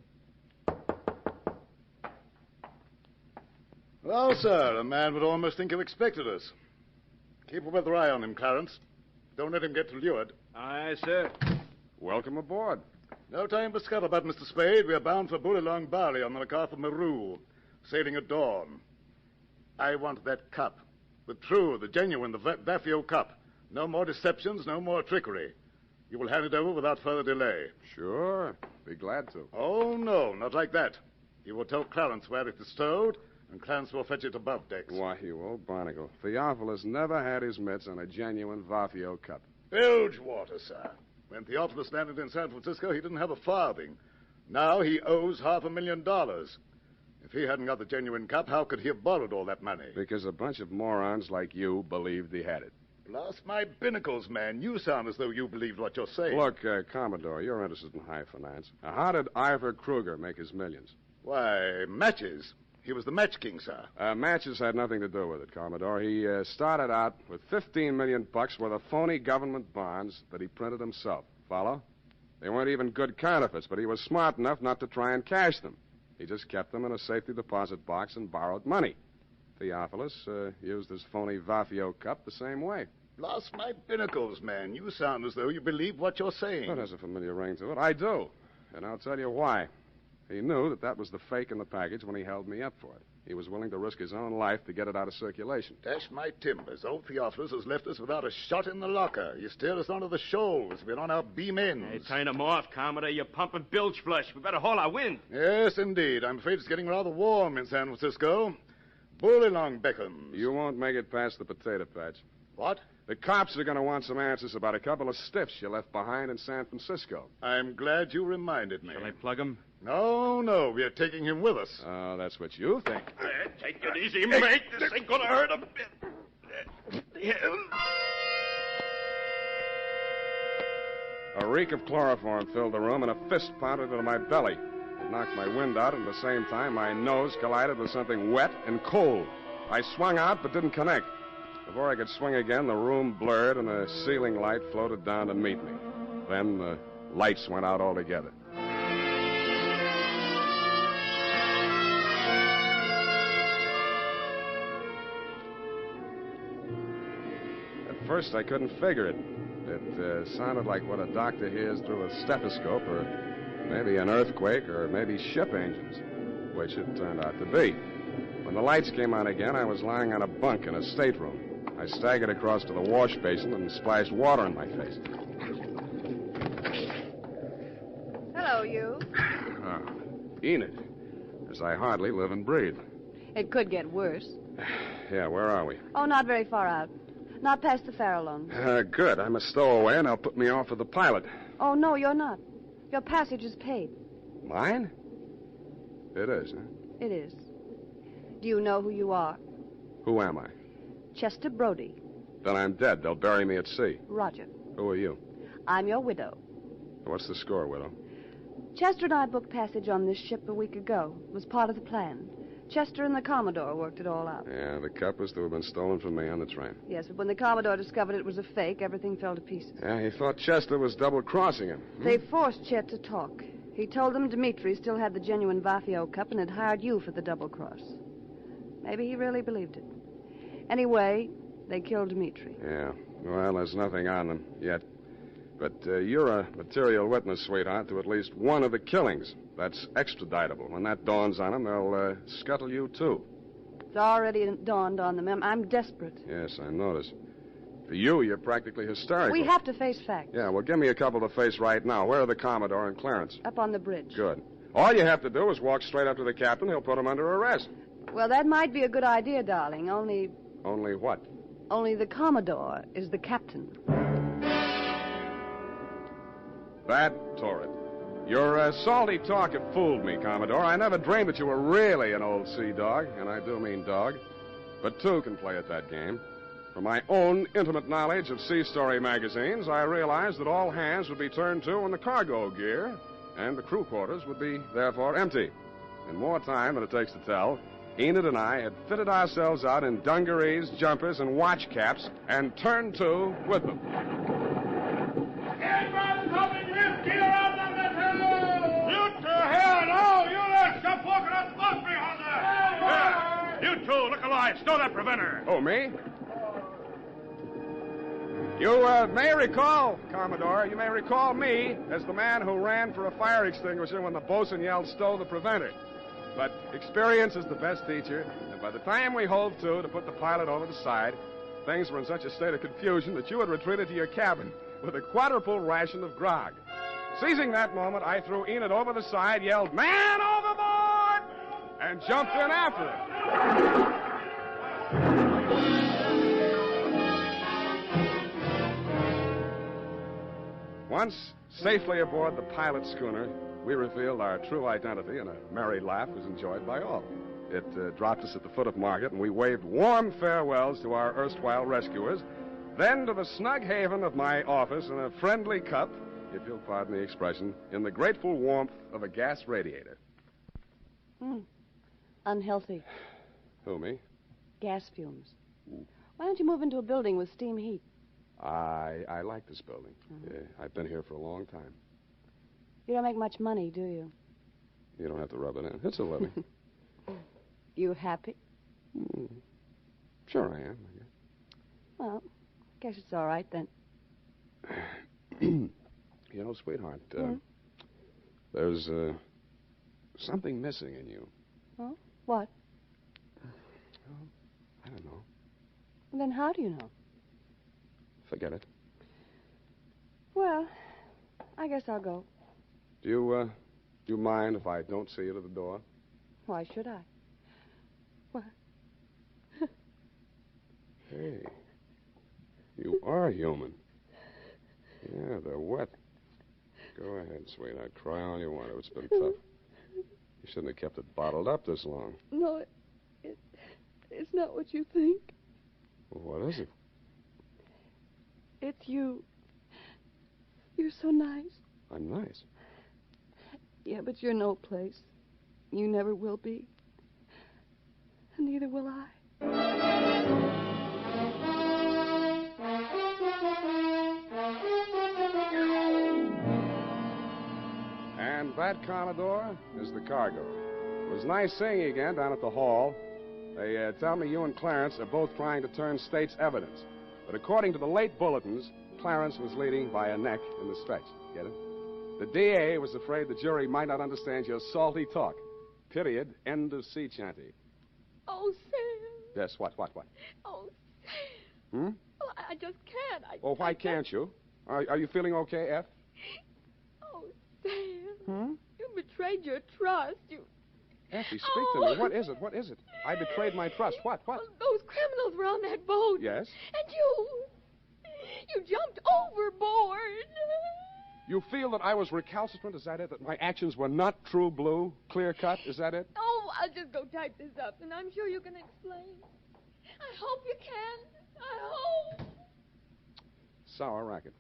Well, sir, a man would almost think you expected us. Keep a weather eye on him, Clarence. Don't let him get lured. Aye, sir. Welcome aboard. No time for scuttlebutt, Mr. Spade. We are bound for Bullylong Bali on the MacArthur Maru, sailing at dawn. I want that cup. The true, the genuine, the Vaffio cup. No more deceptions, no more trickery. You will hand it over without further delay. Sure. Be glad to. Oh, no, not like that. You will tell Clarence where it is stowed, and Clarence will fetch it above decks. Why, you old barnacle. Theophilus never had his mitts on a genuine Vaffio cup. Bilge water, sir. When Theophilus landed in San Francisco, he didn't have a farthing. Now he owes $500,000. If he hadn't got the genuine cup, how could he have borrowed all that money? Because a bunch of morons like you believed he had it. Blast my binnacles, man. You sound as though you believed what you're saying. Look, Commodore, you're interested in high finance. How did Ivor Kruger make his millions? Why, matches. He was the match king, sir. Matches had nothing to do with it, Commodore. He started out with $15 million worth of phony government bonds that he printed himself. Follow? They weren't even good counterfeits, but he was smart enough not to try and cash them. He just kept them in a safety deposit box and borrowed money. Theophilus used his phony Vaffio cup the same way. Blast my binnacles, man. You sound as though you believe what you're saying. That has a familiar ring to it. I do. And I'll tell you why. He knew that was the fake in the package when he held me up for it. He was willing to risk his own life to get it out of circulation. Dash my timbers. Old Theophilus has left us without a shot in the locker. You steered us onto the shoals. We're on our beam ends. Hey, turn them off, Commodore. You're pumping bilge flush. We better haul our wind. Yes, indeed. I'm afraid it's getting rather warm in San Francisco. Bullylong beckons. You won't make it past the potato patch. What? The cops are going to want some answers about a couple of stiffs you left behind in San Francisco. I'm glad you reminded me. Shall I plug him? No. We're taking him with us. Oh, that's what you think. Take it easy, mate. This ain't going to hurt him. A reek of chloroform filled the room, and a fist pounded into my belly. It knocked my wind out, and at the same time, my nose collided with something wet and cold. I swung out, but didn't connect. Before I could swing again, the room blurred, and a ceiling light floated down to meet me. Then the lights went out altogether. At first, I couldn't figure it. It sounded like what a doctor hears through a stethoscope, or maybe an earthquake, or maybe ship engines, which it turned out to be. When the lights came on again, I was lying on a bunk in a stateroom. I staggered across to the wash basin and splashed water in my face. Hello, you. Oh, Enid, as I hardly live and breathe. It could get worse. Yeah, where are we? Oh, not very far out. Not past the Farallon. Good. I'm a stowaway, and I'll put me off with the pilot. Oh, no, you're not. Your passage is paid. Mine? It is, huh? It is. Do you know who you are? Who am I? Chester Brody. Then I'm dead. They'll bury me at sea. Roger. Who are you? I'm your widow. What's the score, widow? Chester and I booked passage on this ship a week ago. It was part of the plan. Chester and the Commodore worked it all out. Yeah, the cup was to have been stolen from me on the train. Yes, but when the Commodore discovered it was a fake, everything fell to pieces. Yeah, he thought Chester was double-crossing him. They forced Chet to talk. He told them Dmitri still had the genuine Vaffio cup and had hired you for the double cross. Maybe he really believed it. Anyway, they killed Dmitri. Yeah. Well, there's nothing on them yet. But you're a material witness, sweetheart, to at least one of the killings. That's extraditable. When that dawns on them, they'll scuttle you, too. It's already dawned on them. I'm desperate. Yes, I notice. To you, you're practically hysterical. We have to face facts. Yeah, well, give me a couple to face right now. Where are the Commodore and Clarence? Up on the bridge. Good. All you have to do is walk straight up to the captain. He'll put him under arrest. Well, that might be a good idea, darling. Only What? Only the Commodore is the captain. That torrid. Your salty talk had fooled me, Commodore. I never dreamed that you were really an old sea dog, and I do mean dog. But two can play at that game. From my own intimate knowledge of sea story magazines, I realized that all hands would be turned to on the cargo gear, and the crew quarters would be, therefore, empty. In more time than it takes to tell, Enid and I had fitted ourselves out in dungarees, jumpers, and watch caps, and turned to with them. You two, look alive. Stow that preventer. Oh, me? You may recall, Commodore, you may recall me as the man who ran for a fire extinguisher when the bosun yelled, stow the preventer. But experience is the best teacher, and by the time we hove to put the pilot over the side, things were in such a state of confusion that you had retreated to your cabin with a quadruple ration of grog. Seizing that moment, I threw Enid over the side, yelled, man overboard, and jumped in after her. Once safely aboard the pilot schooner, we revealed our true identity, and a merry laugh was enjoyed by all. It dropped us at the foot of Market, and we waved warm farewells to our erstwhile rescuers, then to the snug haven of my office in a friendly cup, if you'll pardon the expression, in the grateful warmth of a gas radiator. Unhealthy. Who, me? Gas fumes. Why don't you move into a building with steam heat? I like this building. Yeah, I've been here for a long time. You don't make much money, do you? You don't have to rub it in. It's a living. You happy? Sure I am. I guess. Well, I guess it's all right then. You know, sweetheart, there's something missing in you. Oh? What? I don't know. Well, then how do you know? Forget it. Well, I guess I'll go. Do you mind if I don't see you to the door? Why should I? What? Hey, you are human. Yeah, they're wet. Go ahead, sweetheart. Cry all you want to. It's been tough. You shouldn't have kept it bottled up this long. No, it's not what you think. Well, what is it? It's you. You're so nice. I'm nice. Yeah, but you're no place. You never will be. And neither will I. And that, Commodore, is the cargo. It was nice seeing you again down at the hall. They tell me you and Clarence are both trying to turn state's evidence. But according to the late bulletins, Clarence was leading by a neck in the stretch. Get it? The DA was afraid the jury might not understand your salty talk. Period. End of sea chanty. Oh, Sam. Yes, what? Oh, Sam. Well, I just can't. Why can't you? Are you feeling okay, F? Oh, Sam. You betrayed your trust. You... Effie, speak to me. What is it? I betrayed my trust. What? Those criminals were on that boat. Yes? And you jumped overboard. You feel that I was recalcitrant? Is that it? That my actions were not true blue, clear cut? Is that it? Oh, I'll just go type this up, and I'm sure you can explain. I hope you can. I hope. Sour racket.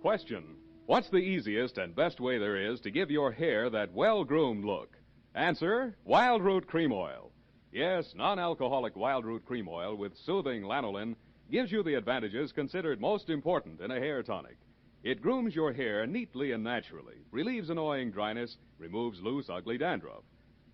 Question. What's the easiest and best way there is to give your hair that well-groomed look? Answer, Wild Root Cream Oil. Yes, non-alcoholic Wild Root Cream Oil with soothing lanolin gives you the advantages considered most important in a hair tonic. It grooms your hair neatly and naturally, relieves annoying dryness, removes loose, ugly dandruff.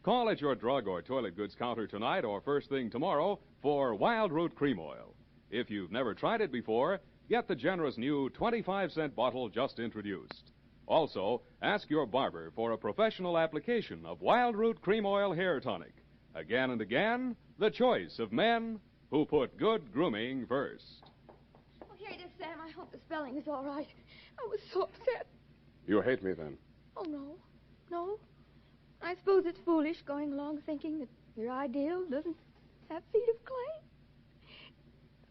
Call at your drug or toilet goods counter tonight or first thing tomorrow for Wild Root Cream Oil. If you've never tried it before, get the generous new 25-cent bottle just introduced. Also, ask your barber for a professional application of Wild Root Cream Oil Hair Tonic. Again and again, the choice of men who put good grooming first. Oh, here it is, Sam. I hope the spelling is all right. I was so upset. You hate me then? Oh, no. No. I suppose it's foolish going along thinking that your ideal doesn't have feet of clay.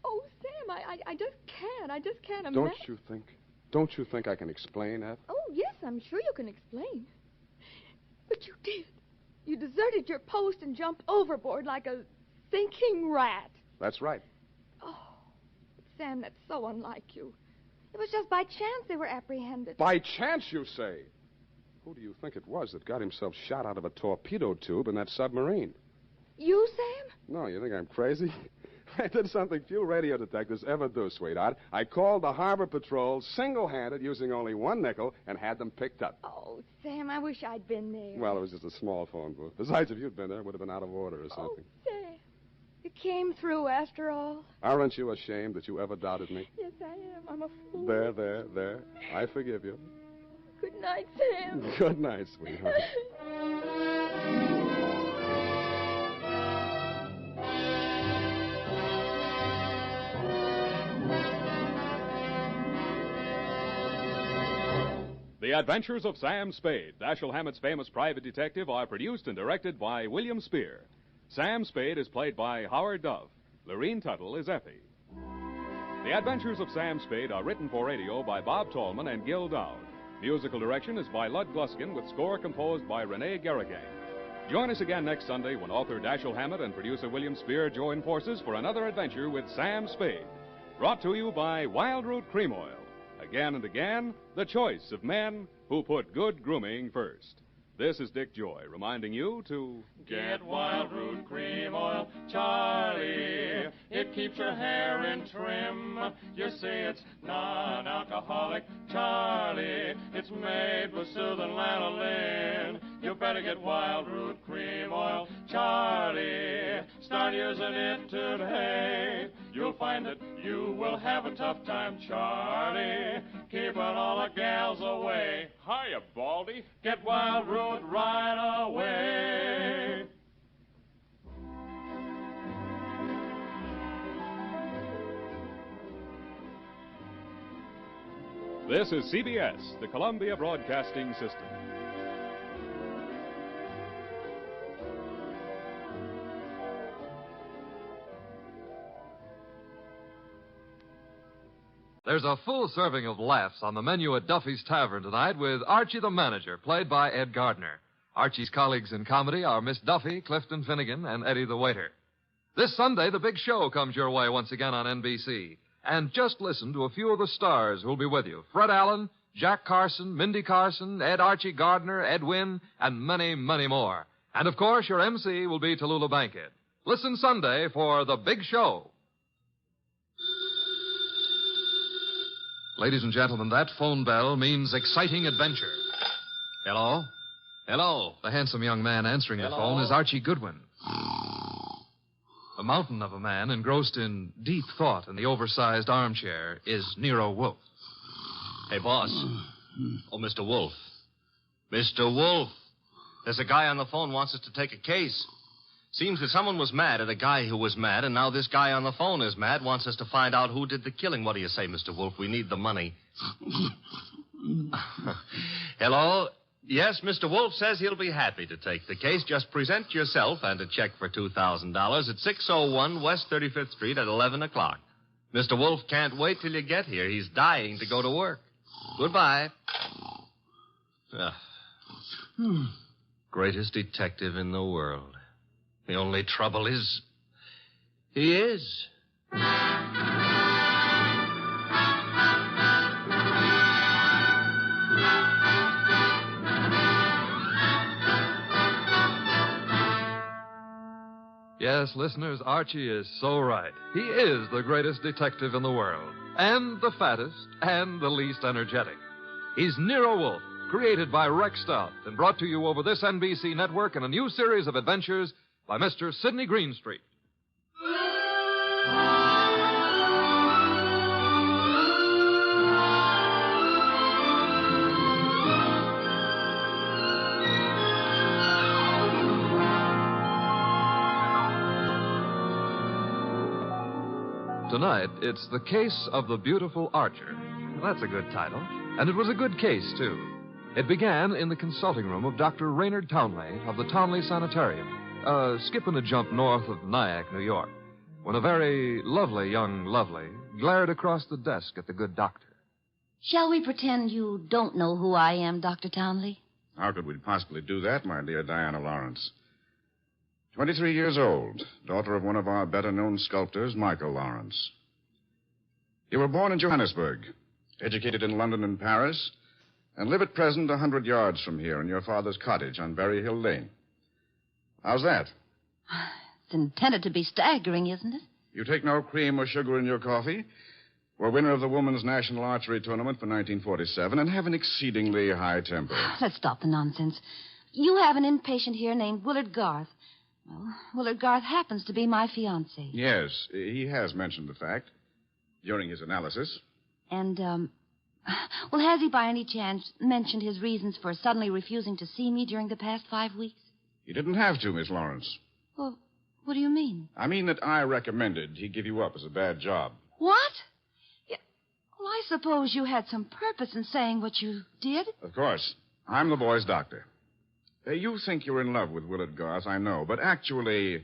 Oh, Sam, I just can't. I just can't imagine. Don't you think I can explain, Eth? Oh, yes, I'm sure you can explain. But you did. You deserted your post and jumped overboard like a thinking rat. That's right. Oh, Sam, that's so unlike you. It was just by chance they were apprehended. By chance, you say? Who do you think it was that got himself shot out of a torpedo tube in that submarine? You, Sam? No, you think I'm crazy? I did something few radio detectives ever do, sweetheart. I called the Harbor Patrol single-handed using only one nickel and had them picked up. Oh, Sam, I wish I'd been there. Well, it was just a small phone booth. Besides, if you'd been there, it would have been out of order or something. Oh, Sam, you came through after all. Aren't you ashamed that you ever doubted me? Yes, I am. I'm a fool. There. I forgive you. Good night, Sam. Good night, sweetheart. The Adventures of Sam Spade, Dashiell Hammett's famous private detective, are produced and directed by William Spear. Sam Spade is played by Howard Duff. Lorene Tuttle is Effie. The Adventures of Sam Spade are written for radio by Bob Tallman and Gil Dowd. Musical direction is by Lud Gluskin, with score composed by Rene Garrigang. Join us again next Sunday when author Dashiell Hammett and producer William Spear join forces for another adventure with Sam Spade. Brought to you by Wild Root Cream Oil. Again and again, the choice of men who put good grooming first. This is Dick Joy reminding you to get Wild Root Cream Oil, Charlie. It keeps your hair in trim. You see it's non-alcoholic, Charlie. It's made with soothing lanolin. You better get Wild Root Cream Oil, Charlie. Start using it today. You'll find that you will have a tough time, Charlie, keeping all the gals away. Hiya, Baldy. Get Wild Root right away. This is CBS, the Columbia Broadcasting System. There's a full serving of laughs on the menu at Duffy's Tavern tonight with Archie the Manager, played by Ed Gardner. Archie's colleagues in comedy are Miss Duffy, Clifton Finnegan, and Eddie the Waiter. This Sunday, the big show comes your way once again on NBC. And just listen to a few of the stars who'll be with you. Fred Allen, Jack Carson, Mindy Carson, Ed Archie Gardner, Ed Wynn, and many, many more. And, of course, your MC will be Tallulah Bankhead. Listen Sunday for the big show. Ladies and gentlemen, that phone bell means exciting adventure. Hello? Hello. The handsome young man answering the phone is Archie Goodwin. A mountain of a man engrossed in deep thought in the oversized armchair is Nero Wolfe. Hey, boss. Oh, Mr. Wolfe. Mr. Wolfe. There's a guy on the phone wants us to take a case. Seems that someone was mad at a guy who was mad, and now this guy on the phone is mad, wants us to find out who did the killing. What do you say, Mr. Wolfe? We need the money. Hello? Yes, Mr. Wolfe says he'll be happy to take the case. Just present yourself and a check for $2,000 at 601 West 35th Street at 11 o'clock. Mr. Wolfe can't wait till you get here. He's dying to go to work. Goodbye. Greatest detective in the world. The only trouble is, he is. Yes, listeners, Archie is so right. He is the greatest detective in the world, and the fattest, and the least energetic. He's Nero Wolfe, created by Rex Stout and brought to you over this NBC network in a new series of adventures by Mr. Sidney Greenstreet. Tonight, it's The Case of the Beautiful Archer. That's a good title. And it was a good case, too. It began in the consulting room of Dr. Raynard Townley of the Townley Sanitarium, skipping a jump north of Nyack, New York, when a very lovely young lovely glared across the desk at the good doctor. Shall we pretend you don't know who I am, Dr. Townley? How could we possibly do that, my dear Diana Lawrence? 23 years old, daughter of one of our better-known sculptors, Michael Lawrence. You were born in Johannesburg, educated in London and Paris, and live at present 100 yards from here in your father's cottage on Berry Hill Lane. How's that? It's intended to be staggering, isn't it? You take no cream or sugar in your coffee, were winner of the Women's National Archery Tournament for 1947, and have an exceedingly high temper. Let's stop the nonsense. You have an inpatient here named Willard Garth. Well, Willard Garth happens to be my fiancé. Yes, he has mentioned the fact during his analysis. And, well, has he by any chance mentioned his reasons for suddenly refusing to see me during the past 5 weeks? He didn't have to, Miss Lawrence. Well, what do you mean? I mean that I recommended he give you up as a bad job. What? Well, I suppose you had some purpose in saying what you did. Of course. I'm the boy's doctor. You think you're in love with Willard Garth, I know, but actually,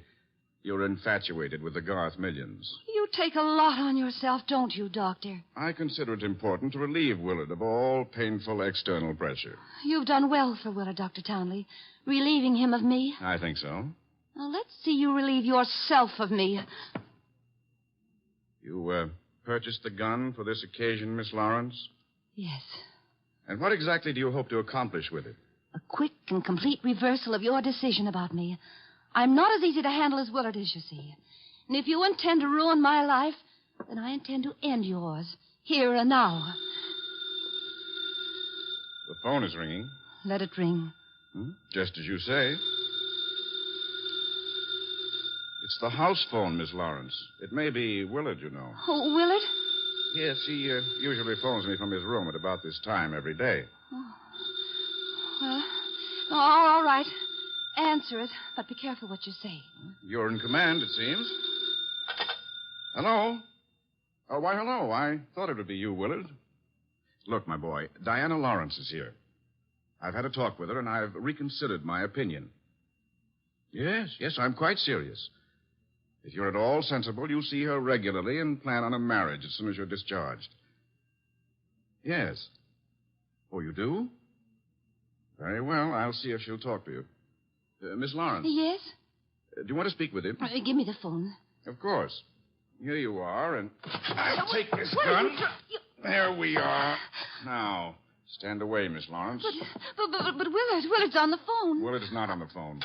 you're infatuated with the Garth millions. You take a lot on yourself, don't you, Doctor? I consider it important to relieve Willard of all painful external pressure. You've done well for Willard, Dr. Townley, relieving him of me. I think so. Now, let's see you relieve yourself of me. You, purchased the gun for this occasion, Miss Lawrence? Yes. And what exactly do you hope to accomplish with it? A quick and complete reversal of your decision about me. I'm not as easy to handle as Willard is, you see. And if you intend to ruin my life, then I intend to end yours, here and now. The phone is ringing. Let it ring. Just as you say. It's the house phone, Miss Lawrence. It may be Willard, you know. Oh, Willard? Yes, he usually phones me from his room at about this time every day. Well, all right. Answer it, but be careful what you say. You're in command, it seems. Hello? Oh, why, hello. I thought it would be you, Willard. Look, my boy, Diana Lawrence is here. I've had a talk with her, and I've reconsidered my opinion. Yes, I'm quite serious. If you're at all sensible, you'll see her regularly and plan on a marriage as soon as you're discharged. Yes. Oh, you do? Very well. I'll see if she'll talk to you. Miss Lawrence. Yes? Do you want to speak with him? Give me the phone. Of course. Here you are, and I'll take this gun. There we are. Now, stand away, Miss Lawrence. But Willard's on the phone. Willard is not on the phone.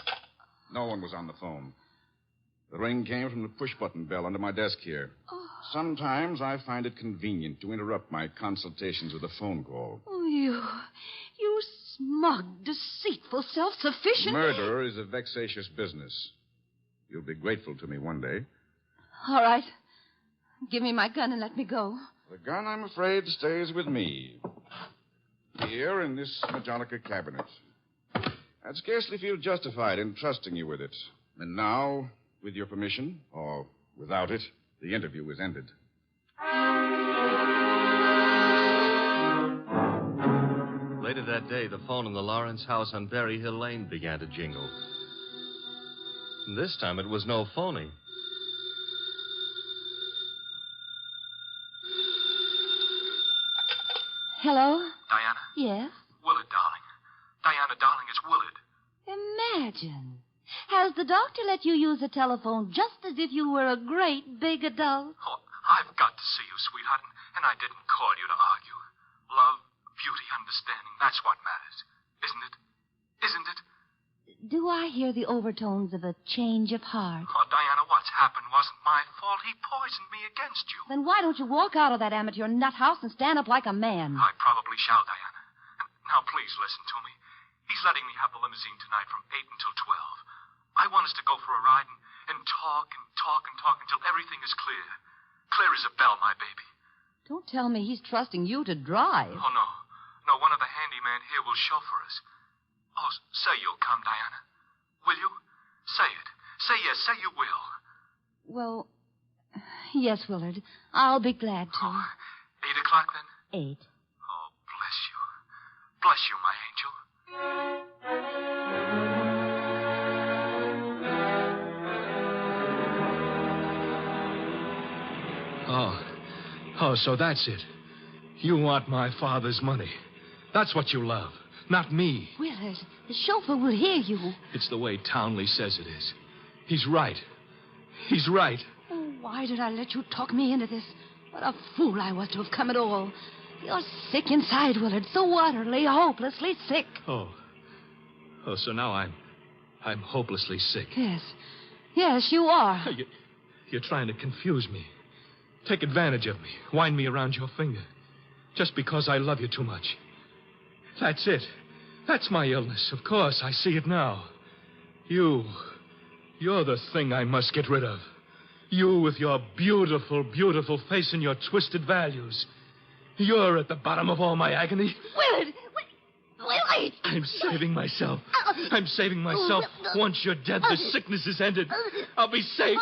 No one was on the phone. The ring came from the push-button bell under my desk here. Oh. Sometimes I find it convenient to interrupt my consultations with a phone call. Oh, you smug, deceitful, self-sufficient... Murder is a vexatious business. You'll be grateful to me one day. All right. Give me my gun and let me go. The gun, I'm afraid, stays with me. Here in this Majolica cabinet. I'd scarcely feel justified in trusting you with it. And now, with your permission, or without it, the interview is ended. Later that day, the phone in the Lawrence house on Berry Hill Lane began to jingle. And this time it was no phony. Hello? Diana? Yes? Willard, darling. Diana, darling, it's Willard. Imagine. Has the doctor let you use the telephone just as if you were a great big adult? Oh, I've got to see you, sweetheart, and I didn't call you to argue. Love, beauty, understanding, that's what matters. Isn't it? Isn't it? Do I hear the overtones of a change of heart? Oh, Diana, what's happened wasn't my fault. He poisoned me against you. Then why don't you walk out of that amateur nut house and stand up like a man? I probably shall, Diana. Now, please listen to me. He's letting me have the limousine tonight from 8 until 12. I want us to go for a ride and talk and talk and talk until everything is clear. Clear as a bell, my baby. Don't tell me he's trusting you to drive. Oh, no. No, one of the handymen here will chauffeur us. Oh, say you'll come, Diana. Will you? Say it. Say yes. Say you will. Well, Yes, Willard. I'll be glad to. 8 o'clock then? 8. Oh, bless you. Bless you, my angel. Oh, so that's it. You want my father's money. That's what you love, not me. Willard, the chauffeur will hear you. It's the way Townley says it is. He's right. He's right. Oh, why did I let you talk me into this? What a fool I was to have come at all. You're sick inside, Willard, so utterly, hopelessly sick. Oh, so now I'm hopelessly sick. Yes, you are. You're trying to confuse me. Take advantage of me. Wind me around your finger. Just because I love you too much. That's it. That's my illness. Of course, I see it now. You're the thing I must get rid of. You with your beautiful, beautiful face and your twisted values. You're at the bottom of all my agony. Willard! Willard! I'm saving myself. I'm saving myself. Once you're dead, the sickness is ended. I'll be safe.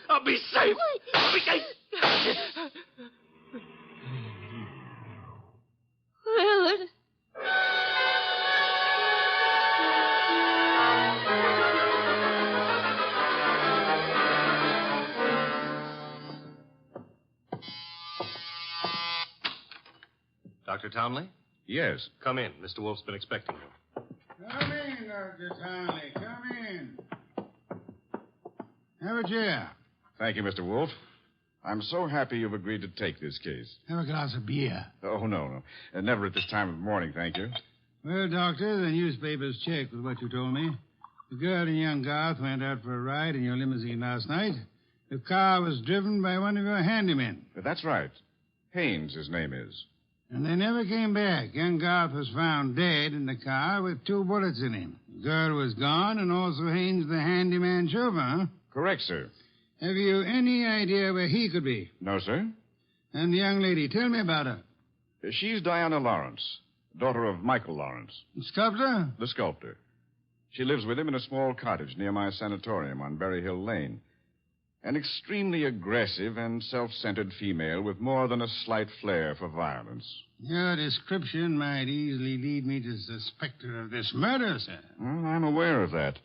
I'll be safe. I'll be safe. Willard. Dr. Townley? Yes. Come in. Mr. Wolfe's been expecting you. Come in, Dr. Townley. Come in. Have a chair. Thank you, Mr. Wolfe. I'm so happy you've agreed to take this case. Have a glass of beer. Oh, no. Never at this time of morning, thank you. Well, Doctor, the newspapers check with what you told me. The girl and young Garth went out for a ride in your limousine last night. The car was driven by one of your handymen. That's right. Haynes, his name is. And they never came back. Young Garth was found dead in the car with 2 bullets in him. The girl was gone, and also Haynes, the handyman chauffeur, huh? Correct, sir. Have you any idea where he could be? No, sir. And the young lady, tell me about her. She's Diana Lawrence, daughter of Michael Lawrence. The sculptor? The sculptor. She lives with him in a small cottage near my sanatorium on Berry Hill Lane. An extremely aggressive and self-centered female with more than a slight flair for violence. Your description might easily lead me to suspect her of this murder, sir. Well, I'm aware of that.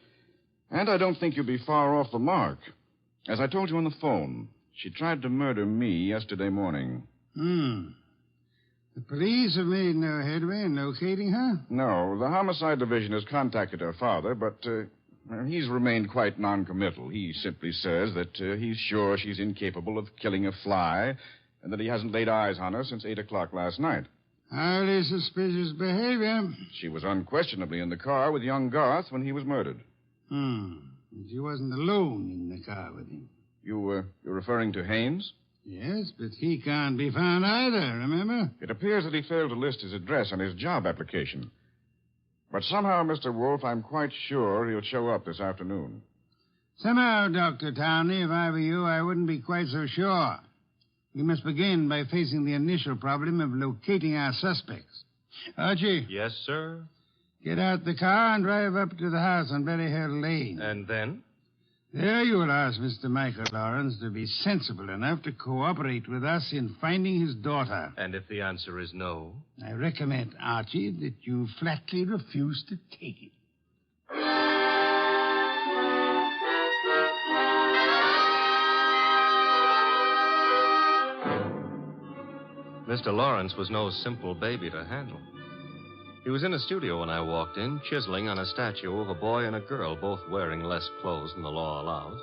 And I don't think you'll be far off the mark. As I told you on the phone, she tried to murder me yesterday morning. The police have made no headway in locating her? No, the homicide division has contacted her father, but he's remained quite noncommittal. He simply says that he's sure she's incapable of killing a fly and that he hasn't laid eyes on her since 8 o'clock last night. Highly suspicious behavior. She was unquestionably in the car with young Garth when he was murdered. She wasn't alone in the car with him. You're referring to Haynes? Yes, but he can't be found either, remember? It appears that he failed to list his address on his job application. But somehow, Mr. Wolfe, I'm quite sure he'll show up this afternoon. Somehow, Dr. Townley, if I were you, I wouldn't be quite so sure. We must begin by facing the initial problem of locating our suspects. Archie? Yes, sir? Get out the car and drive up to the house on Berry Hill Lane. And then? There you will ask Mr. Michael Lawrence to be sensible enough to cooperate with us in finding his daughter. And if the answer is no? I recommend, Archie, that you flatly refuse to take it. Mr. Lawrence was no simple baby to handle. He was in a studio when I walked in, chiseling on a statue of a boy and a girl, both wearing less clothes than the law allows.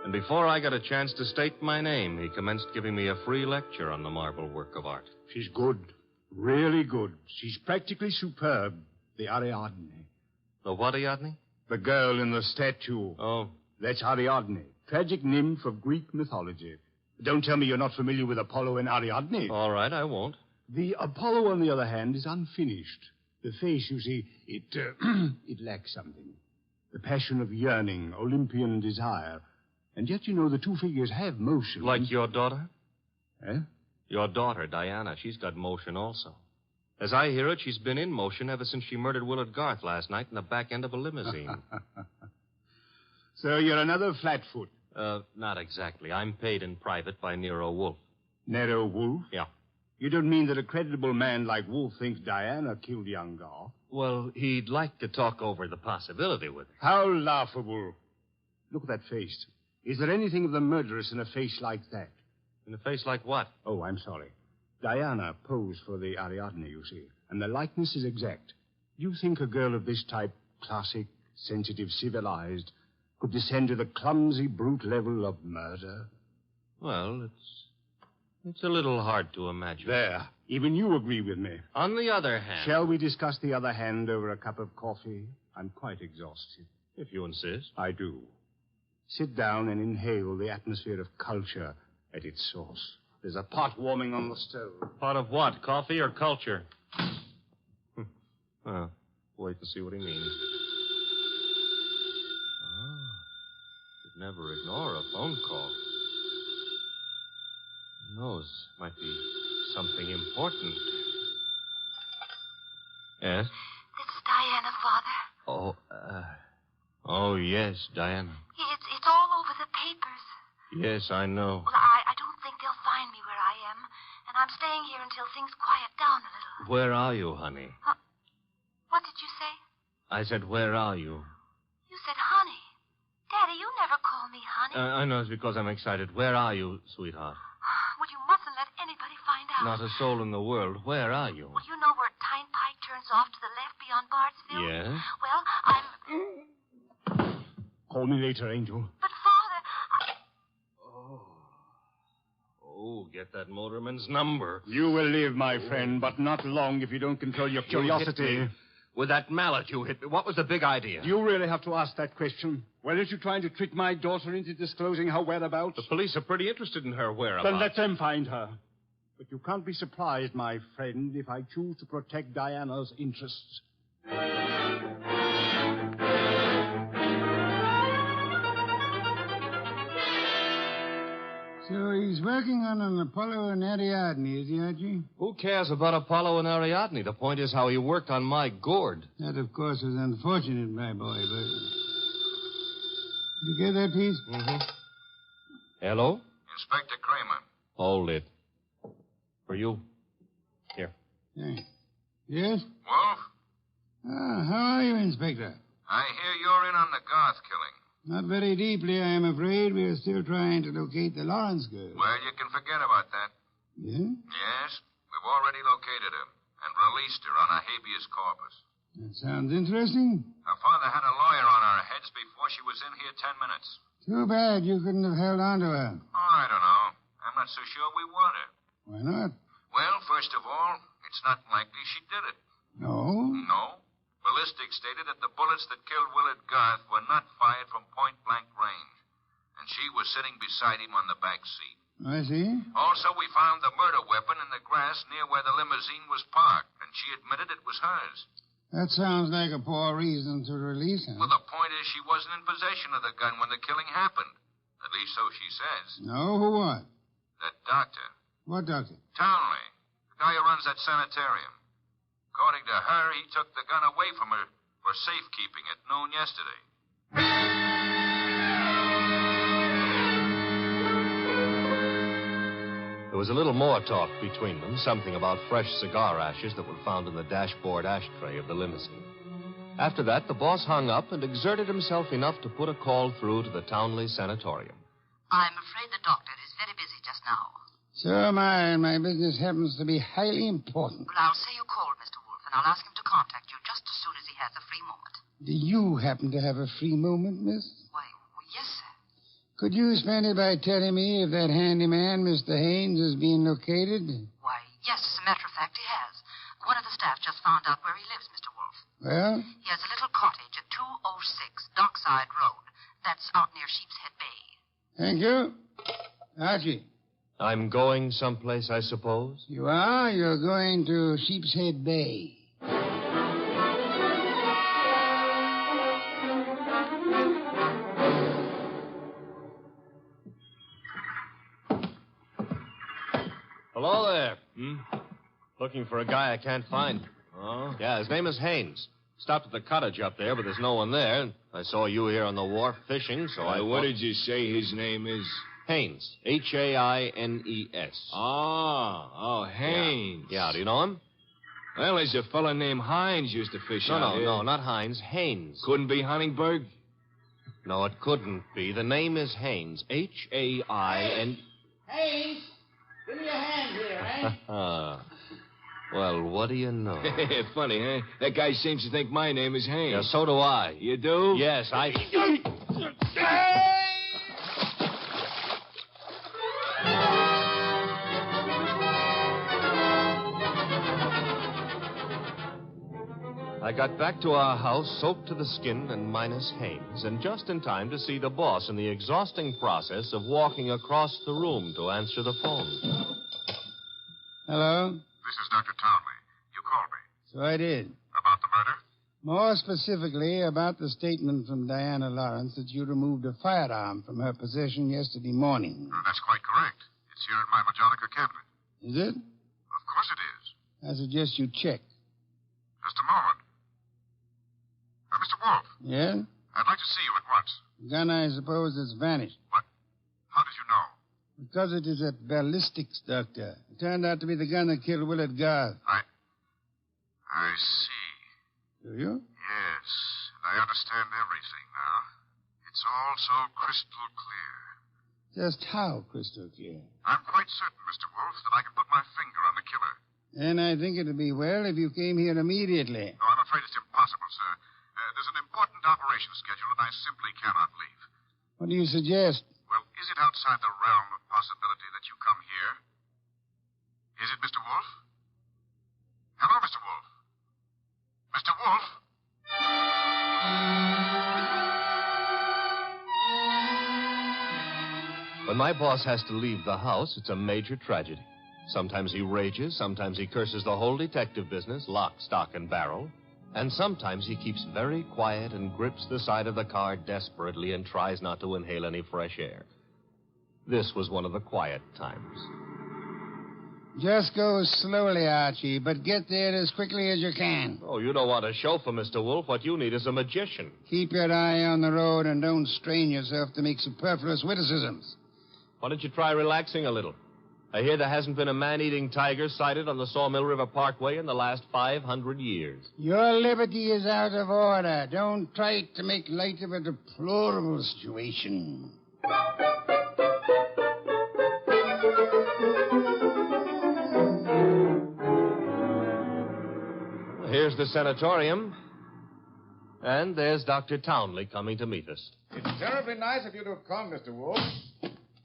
And before I got a chance to state my name, he commenced giving me a free lecture on the marble work of art. She's good. Really good. She's practically superb. The Ariadne. The what Ariadne? The girl in the statue. Oh. That's Ariadne, tragic nymph of Greek mythology. Don't tell me you're not familiar with Apollo and Ariadne. All right, I won't. The Apollo, on the other hand, is unfinished. The face, you see, it lacks something. The passion of yearning, Olympian desire. And yet, you know, the two figures have motion. Like your daughter? Eh? Your daughter, Diana. She's got motion also. As I hear it, she's been in motion ever since she murdered Willard Garth last night in the back end of a limousine. So you're another flatfoot. Not exactly. I'm paid in private by Nero Wolfe. Nero Wolfe? Yeah. You don't mean that a creditable man like Wolfe thinks Diana killed young Gar? Well, he'd like to talk over the possibility with her. How laughable. Look at that face. Is there anything of the murderess in a face like that? In a face like what? Oh, I'm sorry. Diana posed for the Ariadne, you see, and the likeness is exact. Do you think a girl of this type, classic, sensitive, civilized, could descend to the clumsy, brute level of murder? Well, it's a little hard to imagine. There. Even you agree with me. On the other hand... Shall we discuss the other hand over a cup of coffee? I'm quite exhausted. If you insist. I do. Sit down and inhale the atmosphere of culture at its source. There's a pot warming on the stove. Pot of what? Coffee or culture? Well, wait to see what he means. Should never ignore a phone call. Who knows? Might be something important. Yes? This is Diana, Father. Oh, yes, Diana. It's all over the papers. Yes, I know. Well, I don't think they'll find me where I am, and I'm staying here until things quiet down a little. Where are you, honey? What did you say? I said, where are you? You said honey. Daddy, you never call me honey. I know it's because I'm excited. Where are you, sweetheart? Well, you mustn't let anybody find out. Not a soul in the world. Where are you? Well, you know where Tyne Pike turns off to the left beyond Bartsville? Yes? Well, I'm... Call me later, Angel. But, Father, Oh, get that motorman's number. You will live, my friend, but not long if you don't control your curiosity. You hit me. With that mallet you hit me. What was the big idea? Do you really have to ask that question? Weren't you trying to trick my daughter into disclosing her whereabouts? The police are pretty interested in her whereabouts. Then let them find her. But you can't be surprised, my friend, if I choose to protect Diana's interests. So he's working on an Apollo and Ariadne, is he, Archie? Who cares about Apollo and Ariadne? The point is how he worked on my gourd. That, of course, was unfortunate, my boy, but... Did you get that piece? Mm-hmm. Hello? Inspector Kramer. Hold it. For you. Here. Thanks. Yes? Wolf? How are you, Inspector? I hear you're in on the Garth killing. Not very deeply, I am afraid. We are still trying to locate the Lawrence girl. Well, you can forget about that. Yeah? Yes, we've already located her and released her on a habeas corpus. That sounds interesting. Her father had a lawyer on our heads before she was in here 10 minutes. Too bad you couldn't have held on to her. Oh, I don't know. I'm not so sure we want her. Why not? Well, first of all, it's not likely she did it. No? No. Ballistics stated that the bullets that killed Willard Garth were not fired from point-blank range. And she was sitting beside him on the back seat. I see. Also, we found the murder weapon in the grass near where the limousine was parked, and she admitted it was hers. That sounds like a poor reason to release her. Well, the point is she wasn't in possession of the gun when the killing happened. At least so she says. No, who what? That doctor. What doctor? Townley. The guy who runs that sanitarium. According to her, he took the gun away from her for safekeeping at noon yesterday. There was a little more talk between them, something about fresh cigar ashes that were found in the dashboard ashtray of the limousine. After that, the boss hung up and exerted himself enough to put a call through to the Townley Sanatorium. I'm afraid the doctor is very busy just now. So am I, and my business happens to be highly important. Well, I'll say you called, Mr. Wolfe, and I'll ask him to contact you just as soon as he has a free moment. Do you happen to have a free moment, miss? Why, well, yes, sir. Could you spend it by telling me if that handyman, Mr. Haynes, is being located? Why, yes, as a matter of fact, he has. One of the staff just found out where he lives, Mr. Wolfe. Well? He has a little cottage at 206 Dockside Road. That's out near Sheepshead Bay. Thank you. Archie. I'm going someplace, I suppose? You are? You're going to Sheepshead Bay. Hello there. Looking for a guy I can't find. Oh? Yeah, his name is Haynes. Stopped at the cottage up there, but there's no one there. I saw you here on the wharf fishing, so I... What did you say his name is? Haynes. Haines. Oh, Haynes. Yeah, do you know him? Well, there's a fella named Hines used to fish out here. No, not Hines. Haynes. Couldn't be Huntingburg? No, it couldn't be. The name is Haynes. Hain... Haynes, give me a hand here, eh? Well, what do you know? Funny, huh? That guy seems to think my name is Haynes. Yeah, so do I. You do? Yes, I... I got back to our house soaked to the skin and minus Haynes, and just in time to see the boss in the exhausting process of walking across the room to answer the phone. Hello? This is Dr. Townley. You called me. So I did. About the murder? More specifically, about the statement from Diana Lawrence that you removed a firearm from her possession yesterday morning. That's quite correct. It's here in my Majolica cabinet. Is it? Of course it is. I suggest you check. Just a moment. Mr. Wolfe. Yeah? I'd like to see you at once. The gun, I suppose, has vanished. What? How did you know? Because it is a ballistics doctor. It turned out to be the gun that killed Willard Garth. I see. Do you? Yes. I understand everything now. It's all so crystal clear. Just how crystal clear? I'm quite certain, Mr. Wolfe, that I can put my finger on the killer. Then I think it would be well if you came here immediately. No, I'm afraid it's impossible, sir. There's an important operation scheduled, and I simply cannot leave. What do you suggest? Well, is it outside the realm of possibility that you come here? Is it, Mr. Wolfe? Hello, Mr. Wolfe? Mr. Wolfe? When my boss has to leave the house, it's a major tragedy. Sometimes he rages, sometimes he curses the whole detective business, lock, stock, and barrel. And sometimes he keeps very quiet and grips the side of the car desperately and tries not to inhale any fresh air. This was one of the quiet times. Just go slowly, Archie, but get there as quickly as you can. Oh, you don't want a chauffeur, Mr. Wolfe. What you need is a magician. Keep your eye on the road and don't strain yourself to make superfluous witticisms. Why don't you try relaxing a little? I hear there hasn't been a man-eating tiger sighted on the Sawmill River Parkway in the last 500 years. Your liberty is out of order. Don't try to make light of a deplorable situation. Here's the sanatorium. And there's Dr. Townley coming to meet us. It's terribly nice of you to have come, Mr. Wolfe.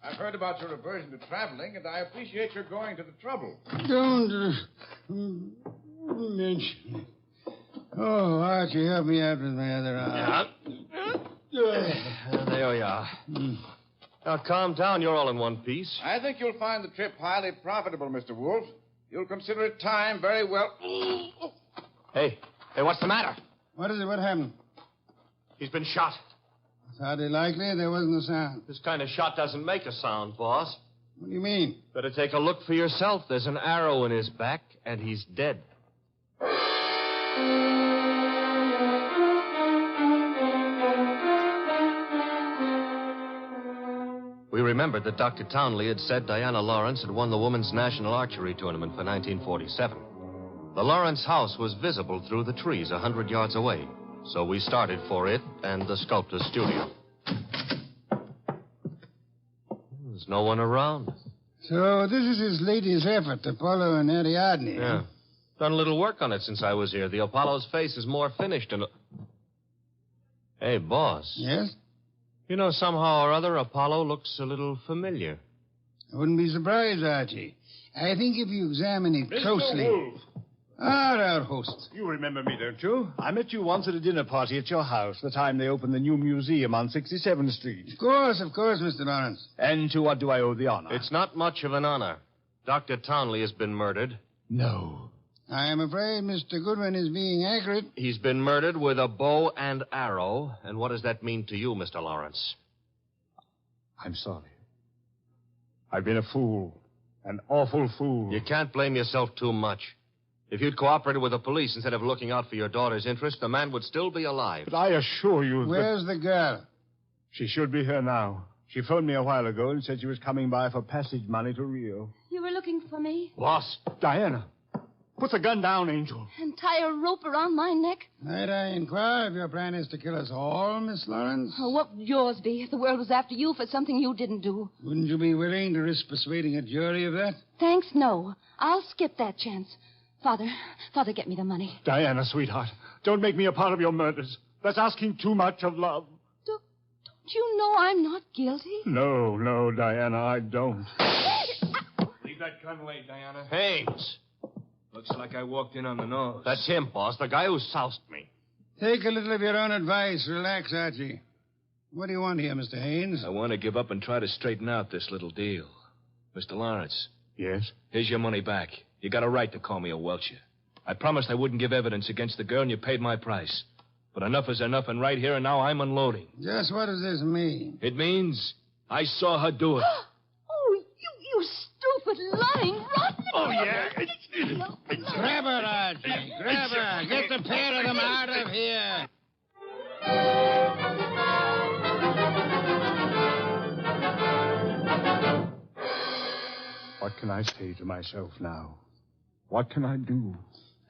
I've heard about your aversion to traveling, and I appreciate your going to the trouble. Don't mention it. Oh, Archie, help me out with my other arm. There we are. Now, calm down. You're all in one piece. I think you'll find the trip highly profitable, Mr. Wolfe. You'll consider it time very well. Hey, what's the matter? What is it? What happened? He's been shot. It's hardly likely. There wasn't a sound. This kind of shot doesn't make a sound, boss. What do you mean? Better take a look for yourself. There's an arrow in his back, and he's dead. We remembered that Dr. Townley had said Diana Lawrence had won the Women's National Archery Tournament for 1947. The Lawrence house was visible through the trees 100 yards away, so we started for it and the sculptor's studio. There's no one around. So this is his latest effort, Apollo and Ariadne. Yeah. Done a little work on it since I was here. The Apollo's face is more finished and... Hey, boss. Yes? You know, somehow or other, Apollo looks a little familiar. I wouldn't be surprised, Archie. I think if you examine it closely... Mr. Wolfe. Our host. You remember me, don't you? I met you once at a dinner party at your house, the time they opened the new museum on 67th Street. Of course, Mr. Lawrence. And to what do I owe the honor? It's not much of an honor. Dr. Townley has been murdered. No. I am afraid Mr. Goodwin is being accurate. He's been murdered with a bow and arrow. And what does that mean to you, Mr. Lawrence? I'm sorry. I've been a fool. An awful fool. You can't blame yourself too much. If you'd cooperated with the police instead of looking out for your daughter's interest, the man would still be alive. But I assure you Where's the girl? She should be here now. She phoned me a while ago and said she was coming by for passage money to Rio. You were looking for me? Boss. Diana. Put the gun down, Angel. And tie a rope around my neck? Might I inquire if your plan is to kill us all, Miss Lawrence? Oh, what would yours be if the world was after you for something you didn't do? Wouldn't you be willing to risk persuading a jury of that? Thanks, no. I'll skip that chance. Father, get me the money. Diana, sweetheart, don't make me a part of your murders. That's asking too much of love. Don't you know I'm not guilty? No, Diana, I don't. Leave that gun away, Diana. Haynes. Looks like I walked in on the nose. That's him, boss, the guy who soused me. Take a little of your own advice. Relax, Archie. What do you want here, Mr. Haynes? I want to give up and try to straighten out this little deal. Mr. Lawrence. Yes? Here's your money back. You got a right to call me a welcher. I promised I wouldn't give evidence against the girl, and you paid my price. But enough is enough, and right here and now I'm unloading. Just what does this mean? It means I saw her do it. Oh, you stupid, lying, rotten... Oh, yeah. Grab her, Archie. Grab her. Get the pair of them out of here. What can I say to myself now? What can I do?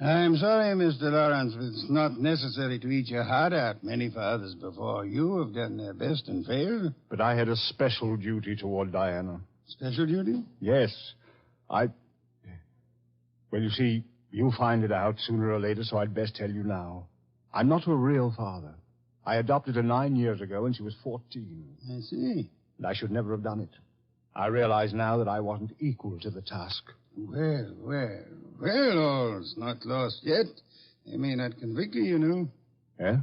I'm sorry, Mr. Lawrence, but it's not necessary to eat your heart out. Many fathers before you have done their best and failed. But I had a special duty toward Diana. Special duty? Yes. Well, you see, you'll find it out sooner or later, so I'd best tell you now. I'm not a real father. I adopted her 9 years ago when she was 14. I see. And I should never have done it. I realize now that I wasn't equal to the task. Well, all's not lost yet. They may not convict her, you know. Eh?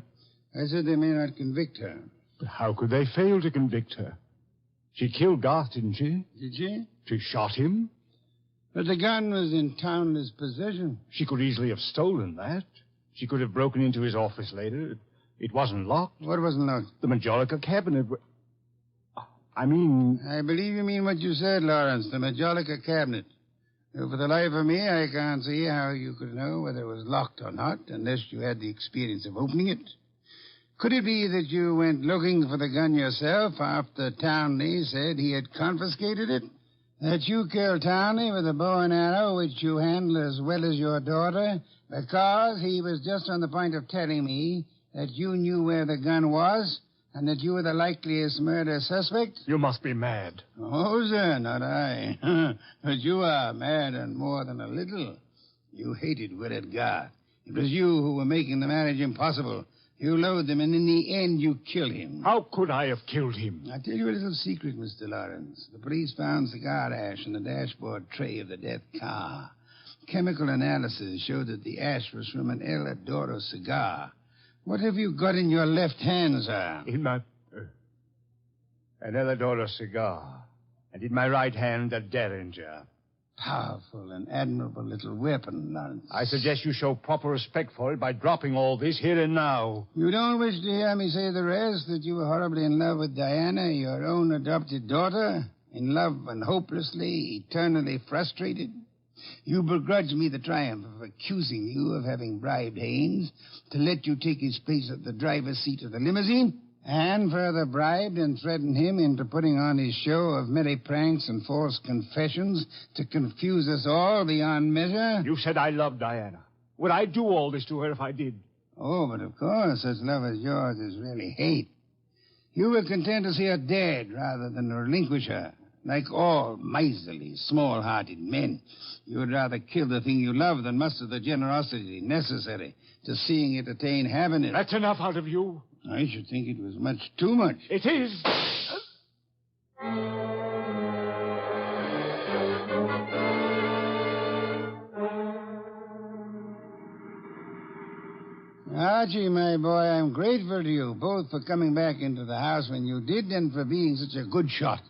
I said they may not convict her. But how could they fail to convict her? She killed Garth, didn't she? Did she? She shot him. But the gun was in Townley's possession. She could easily have stolen that. She could have broken into his office later. It wasn't locked. What wasn't locked? The Majolica cabinet. I believe you mean what you said, Lawrence, the Majolica cabinet. For the life of me, I can't see how you could know whether it was locked or not, unless you had the experience of opening it. Could it be that you went looking for the gun yourself after Townley said he had confiscated it? That you killed Townley with a bow and arrow, which you handle as well as your daughter, because he was just on the point of telling me that you knew where the gun was, and that you were the likeliest murder suspect? You must be mad. Oh, sir, not I. But you are mad and more than a little. You hated Willard Garth. It was you who were making the marriage impossible. You loathed him, and in the end, you killed him. How could I have killed him? I'll tell you a little secret, Mr. Lawrence. The police found cigar ash in the dashboard tray of the death car. Chemical analysis showed that the ash was from an El Adoro cigar. What have you got in your left hand, sir? In my... an El Adoro cigar. And in my right hand, a Derringer. Powerful and admirable little weapon, Lawrence. I suggest you show proper respect for it by dropping all this here and now. You don't wish to hear me say the rest, that you were horribly in love with Diana, your own adopted daughter? In love and hopelessly, eternally frustrated? You begrudge me the triumph of accusing you of having bribed Haynes to let you take his place at the driver's seat of the limousine, and further bribed and threatened him into putting on his show of merry pranks and false confessions to confuse us all beyond measure. You said I loved Diana. Would I do all this to her if I did? Oh, but of course, such love as yours is really hate. You were content to see her dead rather than relinquish her. Like all miserly, small-hearted men, you would rather kill the thing you love than muster the generosity necessary to seeing it attain happiness. That's enough out of you. I should think it was much too much. It is. Archie, my boy, I'm grateful to you, both for coming back into the house when you did and for being such a good shot.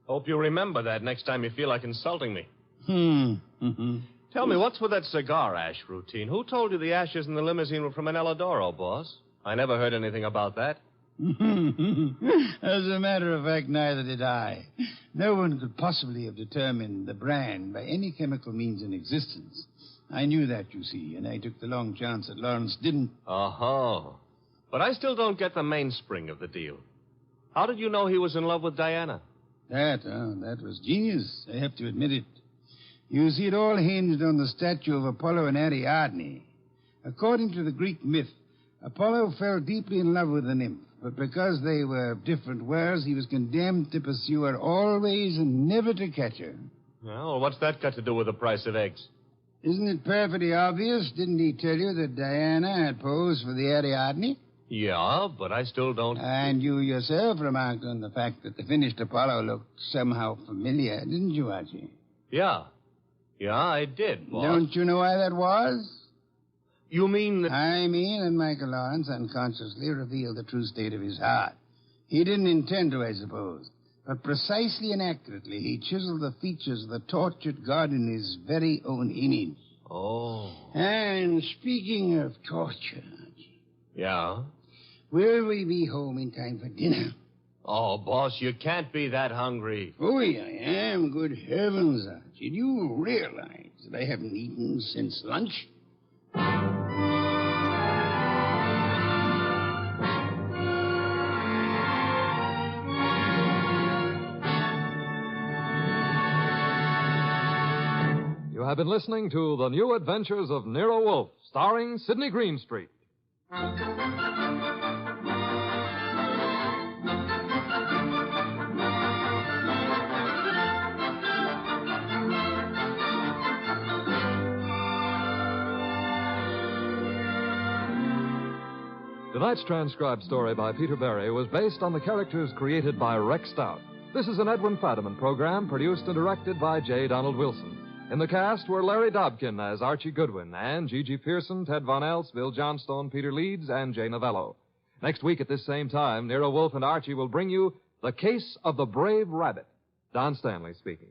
Hope you remember that next time you feel like insulting me. Mm-hmm. Tell me, what's with that cigar ash routine? Who told you the ashes in the limousine were from an El Adoro, boss? I never heard anything about that. As a matter of fact, neither did I. No one could possibly have determined the brand by any chemical means in existence. I knew that, you see, and I took the long chance that Lawrence didn't. Oh. But I still don't get the mainspring of the deal. How did you know he was in love with Diana? That was genius. I have to admit it. You see, it all hinged on the statue of Apollo and Ariadne. According to the Greek myth, Apollo fell deeply in love with the nymph, but because they were of different worlds, he was condemned to pursue her always and never to catch her. Well, what's that got to do with the price of eggs? Isn't it perfectly obvious? Didn't he tell you that Diana had posed for the Ariadne? Yeah, but I still don't... And you yourself remarked on the fact that the finished Apollo looked somehow familiar, didn't you, Archie? Yeah, I did, boss. Don't you know why that was? You mean that... I mean that Michael Lawrence unconsciously revealed the true state of his heart. He didn't intend to, I suppose. But precisely and accurately, he chiseled the features of the tortured god in his very own image. Oh. And speaking of torture... Yeah? Will we be home in time for dinner? Oh, boss, you can't be that hungry. Oh, I am. Good heavens, Archie. Do you realize that I haven't eaten since lunch? You have been listening to The New Adventures of Nero Wolfe, starring Sidney Greenstreet. Tonight's transcribed story by Peter Berry was based on the characters created by Rex Stout. This is an Edwin Fadiman program produced and directed by J. Donald Wilson. In the cast were Larry Dobkin as Archie Goodwin and Gigi Pearson, Ted Von Elst, Bill Johnstone, Peter Leeds, and Jay Novello. Next week at this same time, Nero Wolfe and Archie will bring you The Case of the Brave Rabbit. Don Stanley speaking.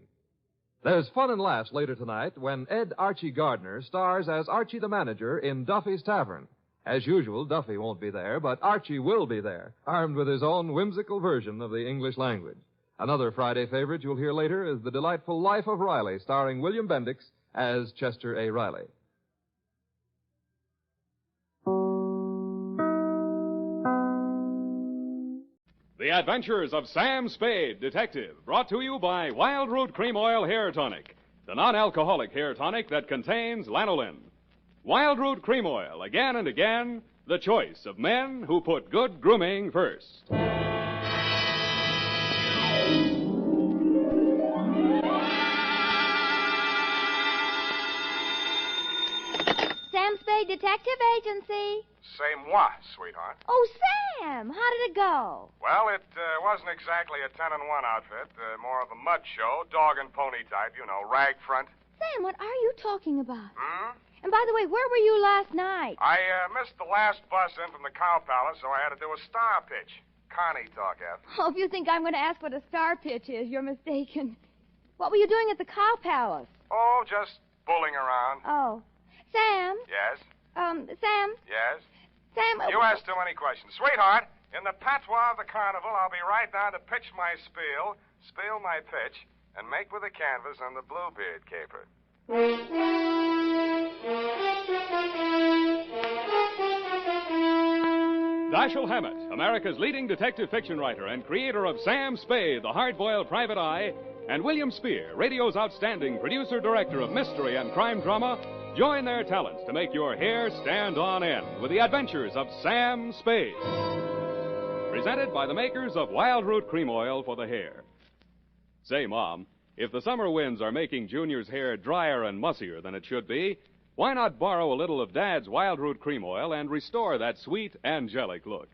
There's fun and laughs later tonight when Ed Archie Gardner stars as Archie the manager in Duffy's Tavern. As usual, Duffy won't be there, but Archie will be there, armed with his own whimsical version of the English language. Another Friday favorite you'll hear later is The Delightful Life of Riley, starring William Bendix as Chester A. Riley. The Adventures of Sam Spade, Detective, brought to you by Wild Root Cream Oil Hair Tonic, the non-alcoholic hair tonic that contains lanolin. Wild Root Cream Oil, again and again, the choice of men who put good grooming first. Sam Spade Detective Agency. Say moi, sweetheart. Oh, Sam, how did it go? Well, it wasn't exactly a 10-1 outfit. More of a mud show, dog and pony type, rag front. Sam, what are you talking about? And by the way, where were you last night? I missed the last bus in from the Cow Palace, so I had to do a star pitch. Connie talk after. Oh, if you think I'm going to ask what a star pitch is, you're mistaken. What were you doing at the Cow Palace? Oh, just bulling around. Oh. Sam? Yes? Sam? Yes? Sam... You asked too many questions. Sweetheart, in the patois of the carnival, I'll be right down to pitch my spiel my pitch, and make with the canvas on the Bluebeard caper. Dashiell Hammett, America's leading detective fiction writer and creator of Sam Spade, the hard-boiled private eye, and William Spear, radio's outstanding producer-director of mystery and crime drama, join their talents to make your hair stand on end with the adventures of Sam Spade. Presented by the makers of Wild Root Cream Oil for the hair. Say, Mom, if the summer winds are making Junior's hair drier and mussier than it should be, why not borrow a little of Dad's Wild Root Cream Oil and restore that sweet, angelic look?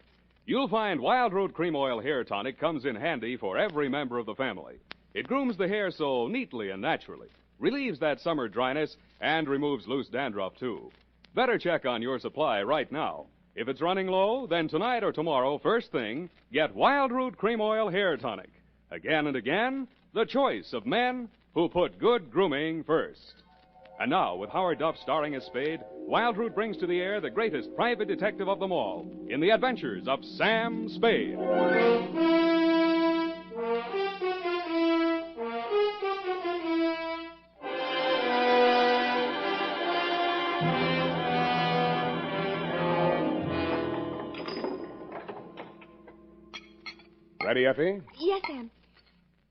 You'll find Wild Root Cream Oil Hair Tonic comes in handy for every member of the family. It grooms the hair so neatly and naturally, relieves that summer dryness, and removes loose dandruff, too. Better check on your supply right now. If it's running low, then tonight or tomorrow, first thing, get Wild Root Cream Oil Hair Tonic. Again and again, the choice of men who put good grooming first. And now, with Howard Duff starring as Spade, Wildroot brings to the air the greatest private detective of them all in the adventures of Sam Spade. Ready, Effie? Yes, Sam.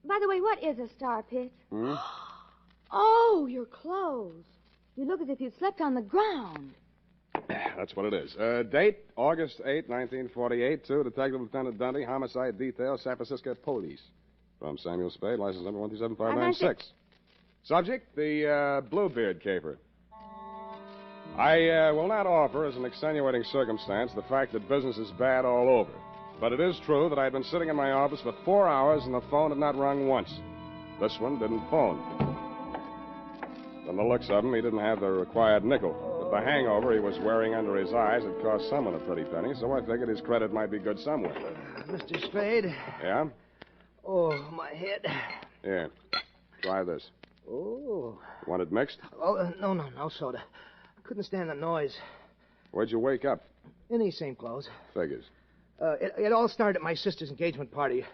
By the way, what is a star pit? Hmm? Oh, your clothes. You look as if you'd slept on the ground. That's what it is. Date, August 8, 1948, to Detective Lieutenant Dundee, Homicide Detail, San Francisco Police. From Samuel Spade, license number 127596. Subject, the Bluebeard caper. I will not offer as an extenuating circumstance the fact that business is bad all over. But it is true that I had been sitting in my office for 4 hours and the phone had not rung once. This one didn't phone. From the looks of him, he didn't have the required nickel. But the hangover he was wearing under his eyes had cost someone a pretty penny, so I figured his credit might be good somewhere. Mr. Spade? Yeah? Oh, my head. Here. Try this. Oh. Want it mixed? Oh, no soda. Couldn't stand the noise. Where'd you wake up? In these same clothes. Figures. It all started at my sister's engagement party.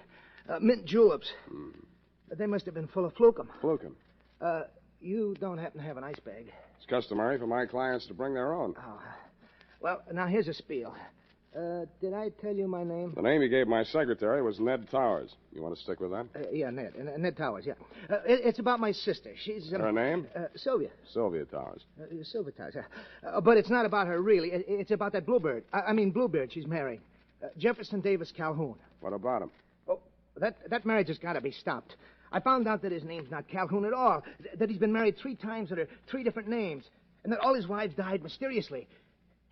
Mint juleps. They must have been full of flukum. Flukum? You don't happen to have an ice bag? It's customary for my clients to bring their own. Oh. Well, now here's a spiel. Did I tell you my name? The name you gave my secretary was Ned Towers. You want to stick with that? Yeah, Ned. Ned Towers, yeah. It's about my sister. She's... Her name? Sylvia. Sylvia Towers. Sylvia Towers, yeah. But it's not about her, really. It's about that Bluebird. Bluebeard she's marrying. Jefferson Davis Calhoun. What about him? Oh, that marriage has got to be stopped. I found out that his name's not Calhoun at all, that he's been married 3 times under 3 different names, and that all his wives died mysteriously,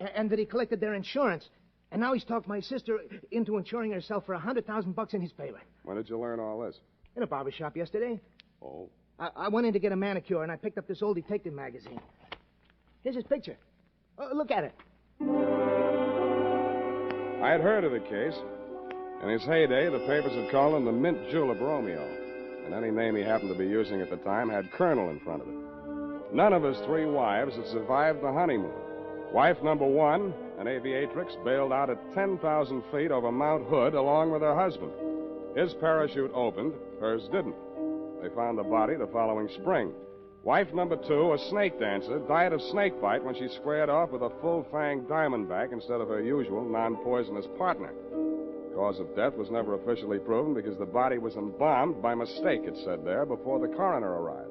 and that he collected their insurance. And now he's talked my sister into insuring herself for $100,000 in his favor. When did you learn all this? In a barber shop yesterday. Oh. I went in to get a manicure, and I picked up this old detective magazine. Here's his picture. Oh, look at it. I had heard of the case. In his heyday, the papers had called him the Mint Julep Romeo. And any name he happened to be using at the time had Colonel in front of it. None of his 3 wives had survived the honeymoon. Wife number 1, an aviatrix, bailed out at 10,000 feet over Mount Hood along with her husband. His parachute opened, hers didn't. They found the body the following spring. Wife number 2, a snake dancer, died of snake bite when she squared off with a full-fanged diamondback instead of her usual non-poisonous partner. Cause of death was never officially proven because the body was embalmed by mistake, it said there, before the coroner arrived.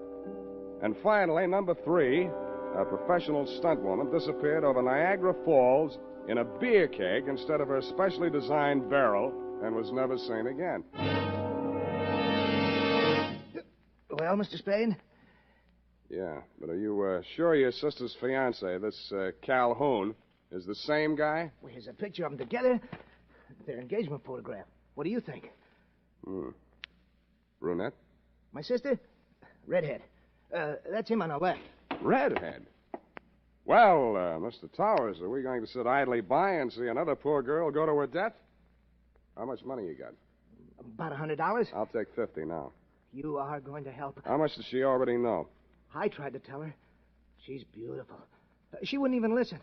And finally, number 3, a professional stunt woman, disappeared over Niagara Falls in a beer keg instead of her specially designed barrel and was never seen again. Well, Mr. Spade? Yeah, but are you sure your sister's fiancé, this Calhoun, is the same guy? Well, here's a picture of them together. Their engagement photograph. What do you think? Brunette? My sister? Redhead. That's him on the left. Redhead? Well, Mr. Towers, are we going to sit idly by and see another poor girl go to her death? How much money you got? About $100. I'll take 50 now. You are going to help. How much does she already know? I tried to tell her. She's beautiful. She wouldn't even listen.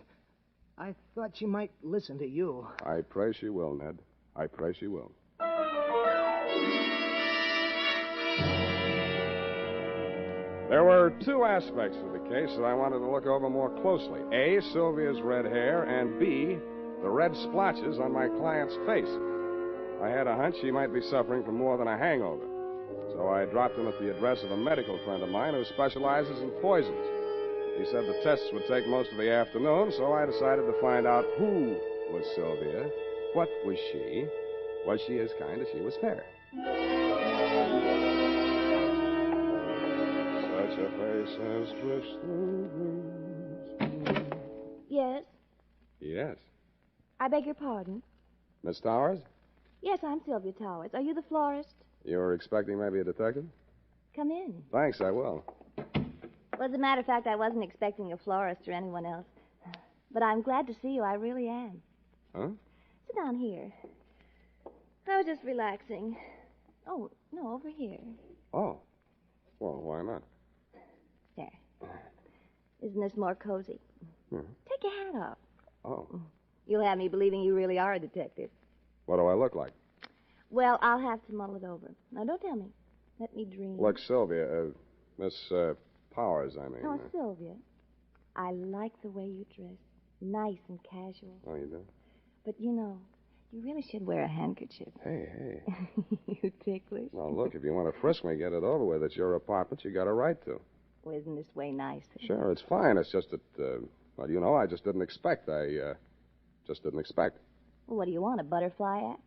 I thought she might listen to you. I pray she will, Ned. I pray she will. There were 2 aspects of the case that I wanted to look over more closely. A, Sylvia's red hair, and B, the red splotches on my client's face. I had a hunch she might be suffering from more than a hangover. So I dropped in at the address of a medical friend of mine who specializes in poisons. He said the tests would take most of the afternoon, so I decided to find out who was Sylvia, what was she as kind as she was fair. Such a face as drifts through dreams. Yes? Yes. I beg your pardon? Miss Towers? Yes, I'm Sylvia Towers. Are you the florist? You were expecting maybe a detective? Come in. Thanks, I will. Well, as a matter of fact, I wasn't expecting a florist or anyone else. But I'm glad to see you. I really am. Huh? Sit down here. I was just relaxing. Oh, no, over here. Oh. Well, why not? There. Isn't this more cozy? Hmm. Take your hat off. Oh. You'll have me believing you really are a detective. What do I look like? Well, I'll have to mull it over. Now, don't tell me. Let me dream. Look, Sylvia, Miss Powers, I mean. Oh, Sylvia, I like the way you dress. Nice and casual. Oh, you do? But, you really should wear a handkerchief. Hey. You ticklish. Now, look, if you want to frisk me, get it over with. It's your apartment. You got a right to. Well, isn't this way nice? Sure, it's fine. It's just that, I just didn't expect. I just didn't expect. Well, what do you want, a butterfly act?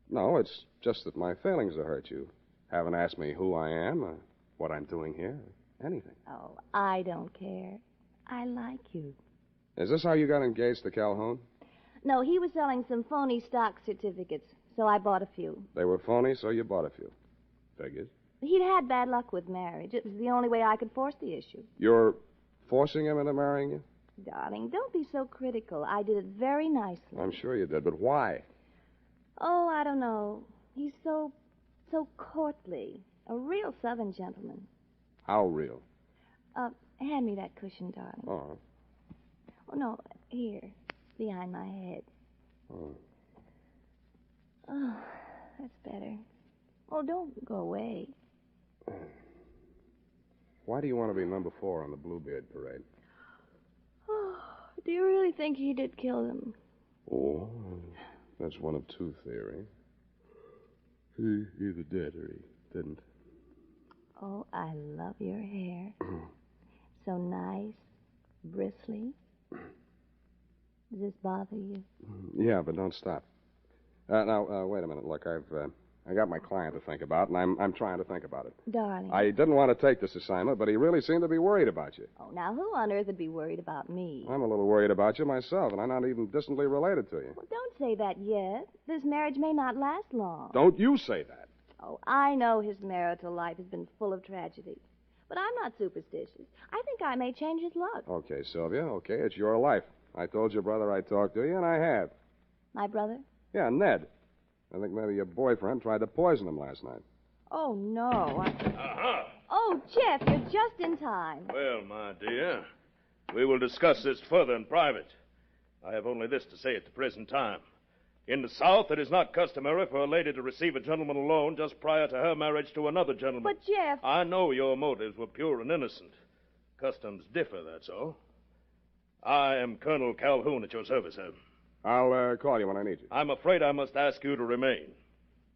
No, it's just that my feelings have hurt you. Haven't asked me who I am, or what I'm doing here, or anything. Oh, I don't care. I like you. Is this how you got engaged to Calhoun? No, he was selling some phony stock certificates, so I bought a few. They were phony, so you bought a few. Figures. He'd had bad luck with marriage. It was the only way I could force the issue. You're forcing him into marrying you? Darling, don't be so critical. I did it very nicely. I'm sure you did, but why? Oh, I don't know. He's so courtly. A real Southern gentleman. How real? Hand me that cushion, darling. Oh. Oh, no, here, behind my head. Oh. Oh, that's better. Oh, don't go away. Why do you want to be number 4 on the Bluebeard parade? Oh, do you really think he did kill them? Oh, that's one of two theories. He either did or he didn't. Oh, I love your hair. So nice, bristly. Does this bother you? Yeah, but don't stop. Now, wait a minute. Look, I got my client to think about, and I'm trying to think about it. Darling. I didn't want to take this assignment, but he really seemed to be worried about you. Oh, now who on earth would be worried about me? I'm a little worried about you myself, and I'm not even distantly related to you. Well, don't say that yet. This marriage may not last long. Don't you say that. Oh, I know his marital life has been full of tragedy. But I'm not superstitious. I think I may change his luck. Okay, Sylvia, okay, it's your life. I told your brother I'd talk to you, and I have. My brother? Yeah, Ned. I think maybe your boyfriend tried to poison him last night. Oh, no. Uh-huh. Oh, Jeff, you're just in time. Well, my dear, we will discuss this further in private. I have only this to say at the present time. In the South, it is not customary for a lady to receive a gentleman alone just prior to her marriage to another gentleman. But, Jeff... I know your motives were pure and innocent. Customs differ, that's all. I am Colonel Calhoun at your service, sir. I'll call you when I need you. I'm afraid I must ask you to remain.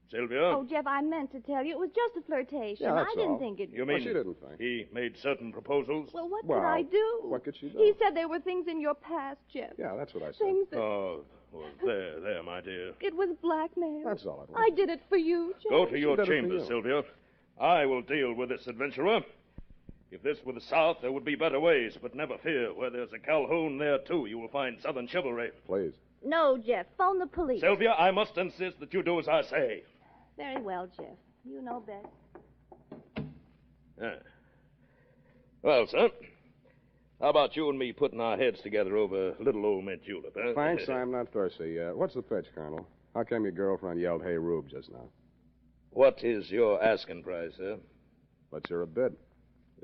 Sylvia? Oh, Jeff, I meant to tell you. It was just a flirtation. Yeah, that's I didn't all. think it... You mean she didn't think. He made certain proposals? Well, what could I do? What could she do? He said there were things in your past, Jeff. Yeah, that's what I said. Things that... Oh, well, there, my dear. It was blackmail. That's all it was. I did it for you, Jeff. Go to your chambers, Sylvia. I will deal with this adventurer. If this were the South, there would be better ways, but never fear. Where there's a Calhoun, there, too, you will find Southern chivalry. Please. No, Jeff. Phone the police. Sylvia, I must insist that you do as I say. Very well, Jeff. You know best. Well, sir, how about you and me putting our heads together over little old mint julep, huh? Thanks, I'm not thirsty. What's the pitch, Colonel? How come your girlfriend yelled, "Hey, Rube," just now? What is your asking price, sir? What's your bid?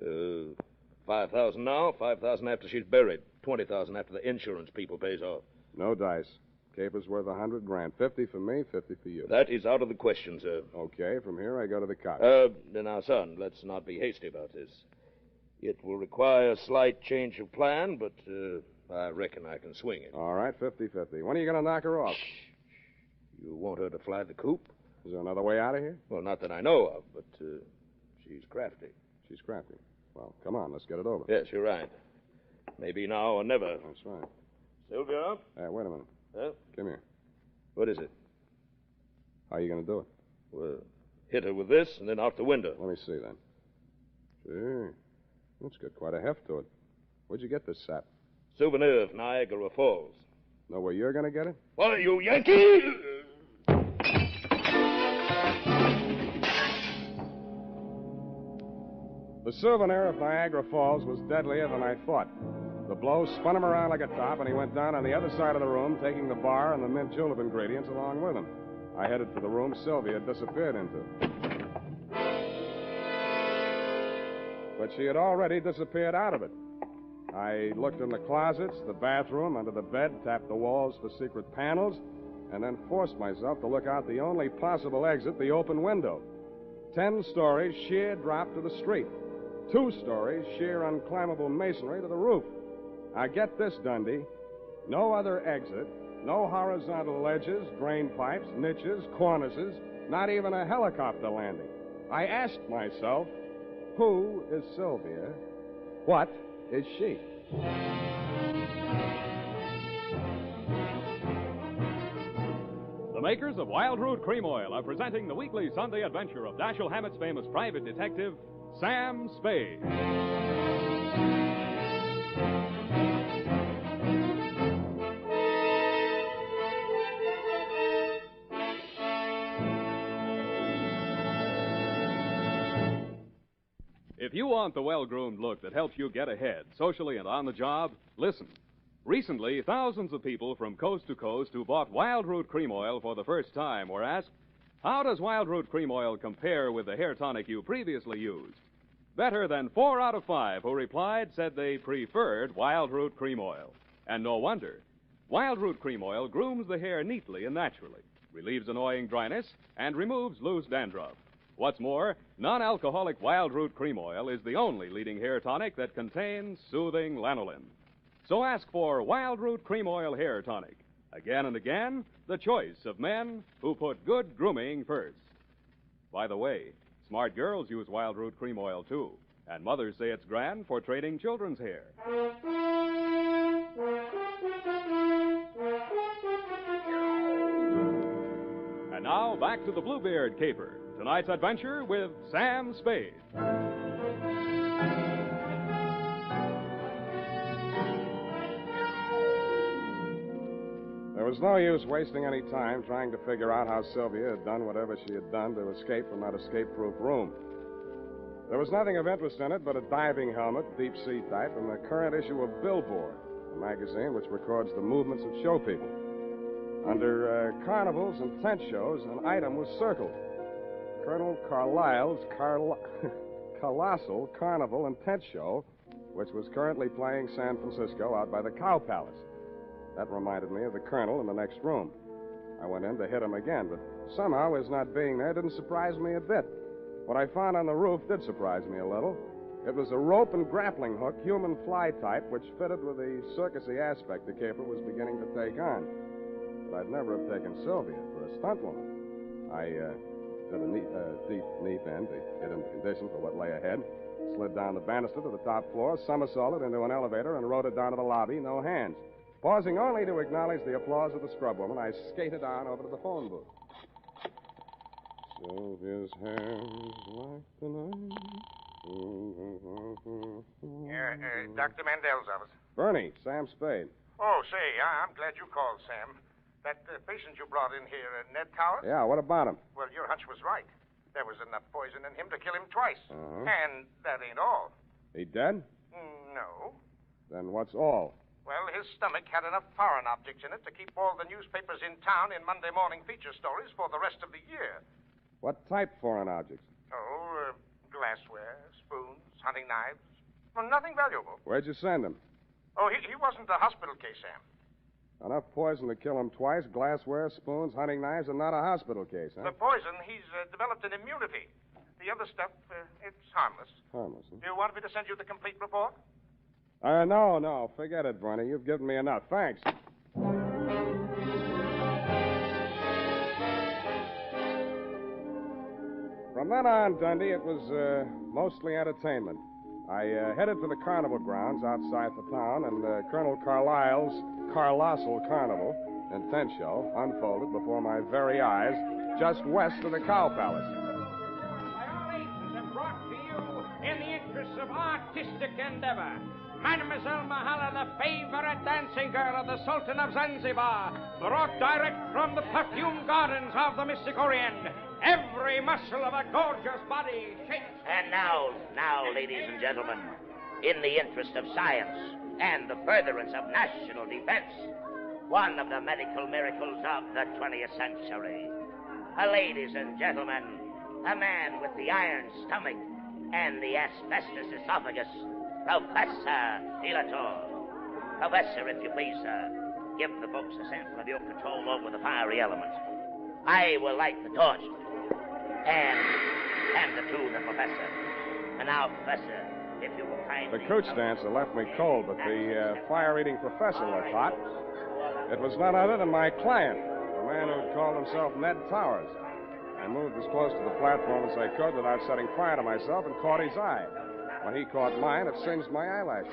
$5,000 now, $5,000 after she's buried, $20,000 after the insurance people pays off. No dice. Caper's worth $100,000. 50 for me, 50 for you. That is out of the question, sir. Okay, from here I go to the cops. Now, son, let's not be hasty about this. It will require a slight change of plan, but I reckon I can swing it. All right, 50-50. When are you going to knock her off? You want her to fly the coop? Is there another way out of here? Well, not that I know of, but she's crafty. She's crafty. Well, come on, let's get it over. Yes, you're right. Maybe now or never. That's right. Sylvia? Wait a minute. Huh? Come here. What is it? How are you going to do it? Well, hit her with this and then out the window. Let me see, then. Sure. That's got quite a heft to it. Where'd you get this sap? Souvenir of Niagara Falls. Know where you're going to get it? What are you, Yankee? The souvenir of Niagara Falls was deadlier than I thought. The blow spun him around like a top, and he went down on the other side of the room, taking the bar and the mint julep ingredients along with him. I headed for the room Sylvia had disappeared into. But she had already disappeared out of it. I looked in the closets, the bathroom, under the bed, tapped the walls for secret panels, and then forced myself to look out the only possible exit, the open window. 10 stories, sheer drop to the street. 2 stories, sheer unclimbable masonry to the roof. Now get this, Dundee. No other exit, no horizontal ledges, drain pipes, niches, cornices, not even a helicopter landing. I asked myself, who is Sylvia? What is she? The makers of Wild Root Cream Oil are presenting the weekly Sunday adventure of Dashiell Hammett's famous private detective, Sam Spade. If you want the well-groomed look that helps you get ahead, socially and on the job, listen. Recently, thousands of people from coast to coast who bought Wild Root Cream Oil for the first time were asked, how does Wild Root Cream Oil compare with the hair tonic you previously used? Better than 4 out of 5 who replied said they preferred Wild Root Cream Oil. And no wonder. Wild Root Cream Oil grooms the hair neatly and naturally, relieves annoying dryness, and removes loose dandruff. What's more, non-alcoholic Wild Root Cream Oil is the only leading hair tonic that contains soothing lanolin. So ask for Wild Root Cream Oil Hair Tonic. Again and again, the choice of men who put good grooming first. By the way, smart girls use Wild Root Cream Oil, too. And mothers say it's grand for training children's hair. And now, back to the Bluebeard Caper. Tonight's adventure with Sam Spade. There was no use wasting any time trying to figure out how Sylvia had done whatever she had done to escape from that escape-proof room. There was nothing of interest in it but a diving helmet, deep sea type, and the current issue of Billboard, a magazine which records the movements of show people. Under carnivals and tent shows, an item was circled. Colonel Carlisle's Colossal Carnival and Tent Show, which was currently playing San Francisco out by the Cow Palace. That reminded me of the colonel in the next room. I went in to hit him again, but somehow his not being there didn't surprise me a bit. What I found on the roof did surprise me a little. It was a rope and grappling hook, human fly type, which fitted with the circusy aspect the caper was beginning to take on. But I'd never have taken Sylvia for a stunt woman. I did a deep knee bend to get into condition for what lay ahead, slid down the banister to the top floor, somersaulted into an elevator, and rode it down to the lobby, no hands. Pausing only to acknowledge the applause of the scrub woman, I skated on over to the phone booth. Sylvia's hands like the night. Dr. Mandel's office. Bernie, Sam Spade. Oh, say, I'm glad you called, Sam. That patient you brought in here, Ned Towers? Yeah, what about him? Well, your hunch was right. There was enough poison in him to kill him twice. Uh-huh. And that ain't all. He dead? No. Then what's all? Well, his stomach had enough foreign objects in it to keep all the newspapers in town in Monday morning feature stories for the rest of the year. What type foreign objects? Oh, glassware, spoons, hunting knives. Well, nothing valuable. Where'd you send him? Oh, he wasn't a hospital case, Sam. Enough poison to kill him twice, glassware, spoons, hunting knives, and not a hospital case, huh? The poison, he's developed an immunity. The other stuff, it's harmless. Harmless, huh? Do you want me to send you the complete report? No. Forget it, Bernie. You've given me enough. Thanks. From then on, Dundee, it was mostly entertainment. I headed for the carnival grounds outside the town, and Colonel Carlisle's Colossal Carnival and Tent Show unfolded before my very eyes just west of the Cow Palace. Violations are brought to you in the interests of artistic endeavor. Mademoiselle Mahala, the favorite dancing girl of the Sultan of Zanzibar, brought direct from the perfume gardens of the Mystic Orient. Every muscle of a gorgeous body shakes. And now, ladies and gentlemen, in the interest of science and the furtherance of national defense, one of the medical miracles of the 20th century. Ladies and gentlemen, a man with the iron stomach and the asbestos esophagus, Professor Ilator. Professor, if you please, sir, give the folks a sample of your control over the fiery element. I will light the torch and hand it to the professor. And now, Professor, if you will kindly... The cooch dancer left me cold, but the fire-eating professor looked hot. It was none other than my client, the man who had called himself Ned Towers. I moved as close to the platform as I could without setting fire to myself and caught his eye. When he caught mine, it singed my eyelashes.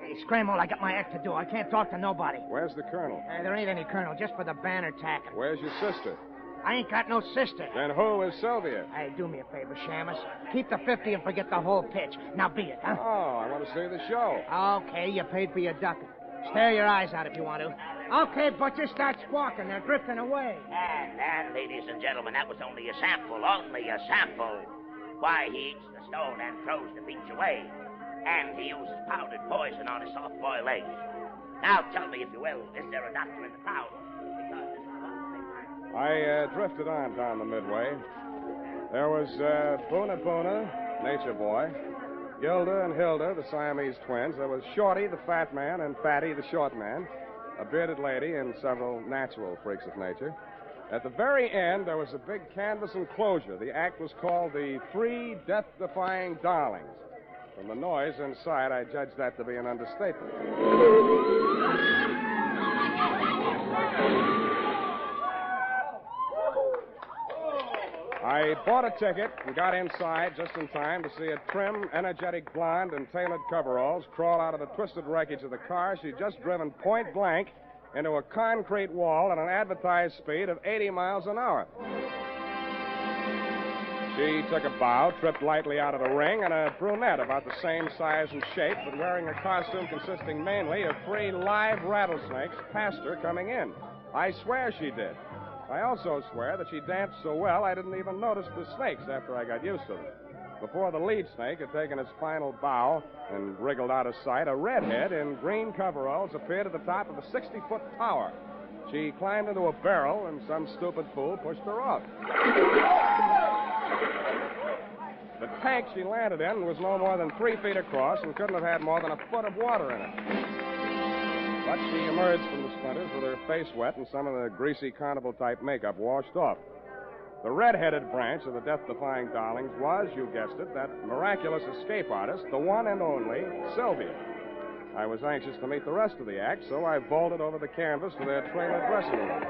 Hey, Scramble, I got my act to do. I can't talk to nobody. Where's the colonel? There ain't any colonel, just for the banner tacking. Where's your sister? I ain't got no sister. Then who is Sylvia? Hey, do me a favor, Shamus. Keep the 50 and forget the whole pitch. Now beat it, huh? Oh, I want to see the show. Okay, you paid for your ducking. Stare your eyes out if you want to. Okay, Butcher, start squawking. They're drifting away. And, ladies and gentlemen, that was only a sample. Why, he eats the stone and throws the peach away. And he uses powdered poison on his soft-boiled eggs. Now, tell me, if you will, is there a doctor in the crowd? Because this is what they find. I drifted on down the midway. There was Boona Boona, Nature Boy, Gilda and Hilda, the Siamese twins. There was Shorty, the fat man, and Fatty, the short man, a bearded lady, and several natural freaks of nature. At the very end, there was a big canvas enclosure. The act was called the Three Death-Defying Darlings. From the noise inside, I judged that to be an understatement. I bought a ticket and got inside just in time to see a trim, energetic blonde in tailored coveralls crawl out of the twisted wreckage of the car she'd just driven point blank into a concrete wall at an advertised speed of 80 miles an hour. She took a bow, tripped lightly out of the ring, and a brunette about the same size and shape, but wearing a costume consisting mainly of 3 live rattlesnakes, passed her coming in. I swear she did. I also swear that she danced so well I didn't even notice the snakes after I got used to them. Before the lead snake had taken its final bow and wriggled out of sight, a redhead in green coveralls appeared at the top of a 60-foot tower. She climbed into a barrel, and some stupid fool pushed her off. The tank she landed in was no more than 3 feet across and couldn't have had more than a foot of water in it. But she emerged from the splinters with her face wet and some of the greasy carnival-type makeup washed off. The red-headed branch of the death-defying Darlings was, you guessed it, that miraculous escape artist, the one and only Sylvia. I was anxious to meet the rest of the act, so I vaulted over the canvas to their trailer dressing room.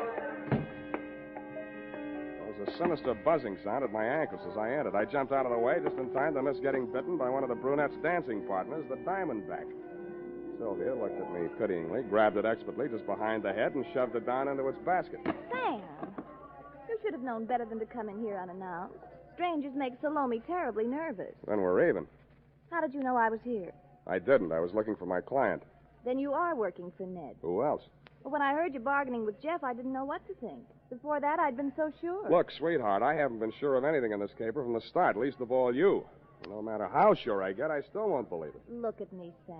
There was a sinister buzzing sound at my ankles as I entered. I jumped out of the way just in time to miss getting bitten by one of the brunette's dancing partners, the Diamondback. Sylvia looked at me pityingly, grabbed it expertly just behind the head, and shoved it down into its basket. Sam, you should have known better than to come in here unannounced. Strangers make Salome terribly nervous. Then we're even. How did you know I was here? I didn't. I was looking for my client. Then you are working for Ned. Who else? Well, when I heard you bargaining with Jeff, I didn't know what to think. Before that, I'd been so sure. Look, sweetheart, I haven't been sure of anything in this caper from the start, least of all you. No matter how sure I get, I still won't believe it. Look at me, Sam.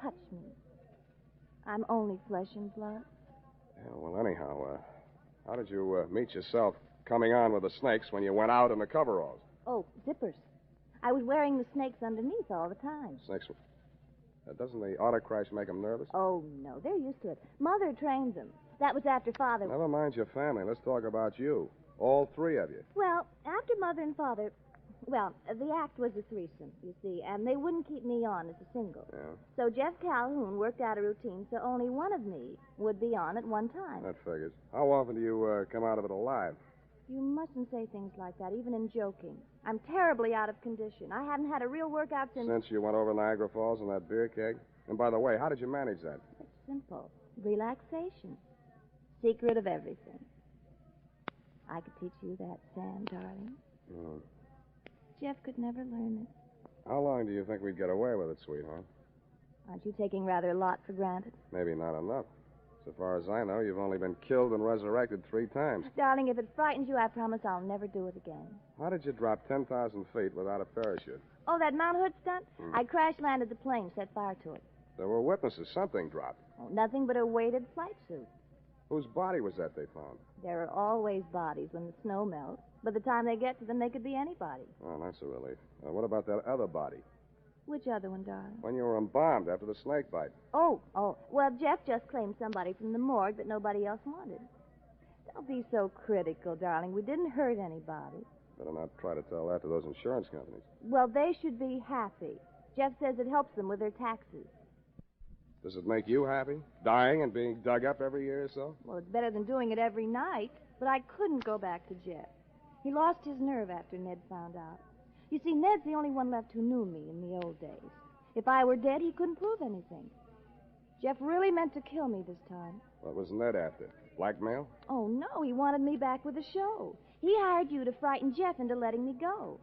Touch me. I'm only flesh and blood. Yeah, well, anyhow, how did you meet yourself coming on with the snakes when you went out in the coveralls? Oh, zippers. I was wearing the snakes underneath all the time. Snakes? Doesn't the auto crash make them nervous? Oh, no. They're used to it. Mother trains them. That was after Father... Never mind your family. Let's talk about you. All 3 of you. Well, after Mother and Father... Well, the act was a threesome, you see, and they wouldn't keep me on as a single. Yeah. So Jeff Calhoun worked out a routine so only one of me would be on at one time. That figures. How often do you come out of it alive? You mustn't say things like that, even in joking. I'm terribly out of condition. I haven't had a real workout since... Since you went over Niagara Falls in that beer keg? And by the way, how did you manage that? It's simple. Relaxation. Secret of everything. I could teach you that, Sam, darling. Mm. Jeff could never learn it. How long do you think we'd get away with it, sweetheart? Aren't you taking rather a lot for granted? Maybe not enough. So far as I know, you've only been killed and resurrected 3 times. Darling, if it frightens you, I promise I'll never do it again. How did you drop 10,000 feet without a parachute? Oh, that Mount Hood stunt? I crash-landed the plane, set fire to it. There were witnesses. Something dropped. Oh, nothing but a weighted flight suit. Whose body was that they found? There are always bodies when the snow melts. By the time they get to them, they could be anybody. Oh, that's a relief. What about that other body? Which other one, darling? When you were embalmed after the snake bite. Oh. Well, Jeff just claimed somebody from the morgue that nobody else wanted. Don't be so critical, darling. We didn't hurt anybody. Better not try to tell that to those insurance companies. Well, they should be happy. Jeff says it helps them with their taxes. Does it make you happy? Dying and being dug up every year or so? Well, it's better than doing it every night. But I couldn't go back to Jeff. He lost his nerve after Ned found out. You see, Ned's the only one left who knew me in the old days. If I were dead, he couldn't prove anything. Jeff really meant to kill me this time. What was Ned after? Blackmail? Oh, no, he wanted me back with the show. He hired you to frighten Jeff into letting me go.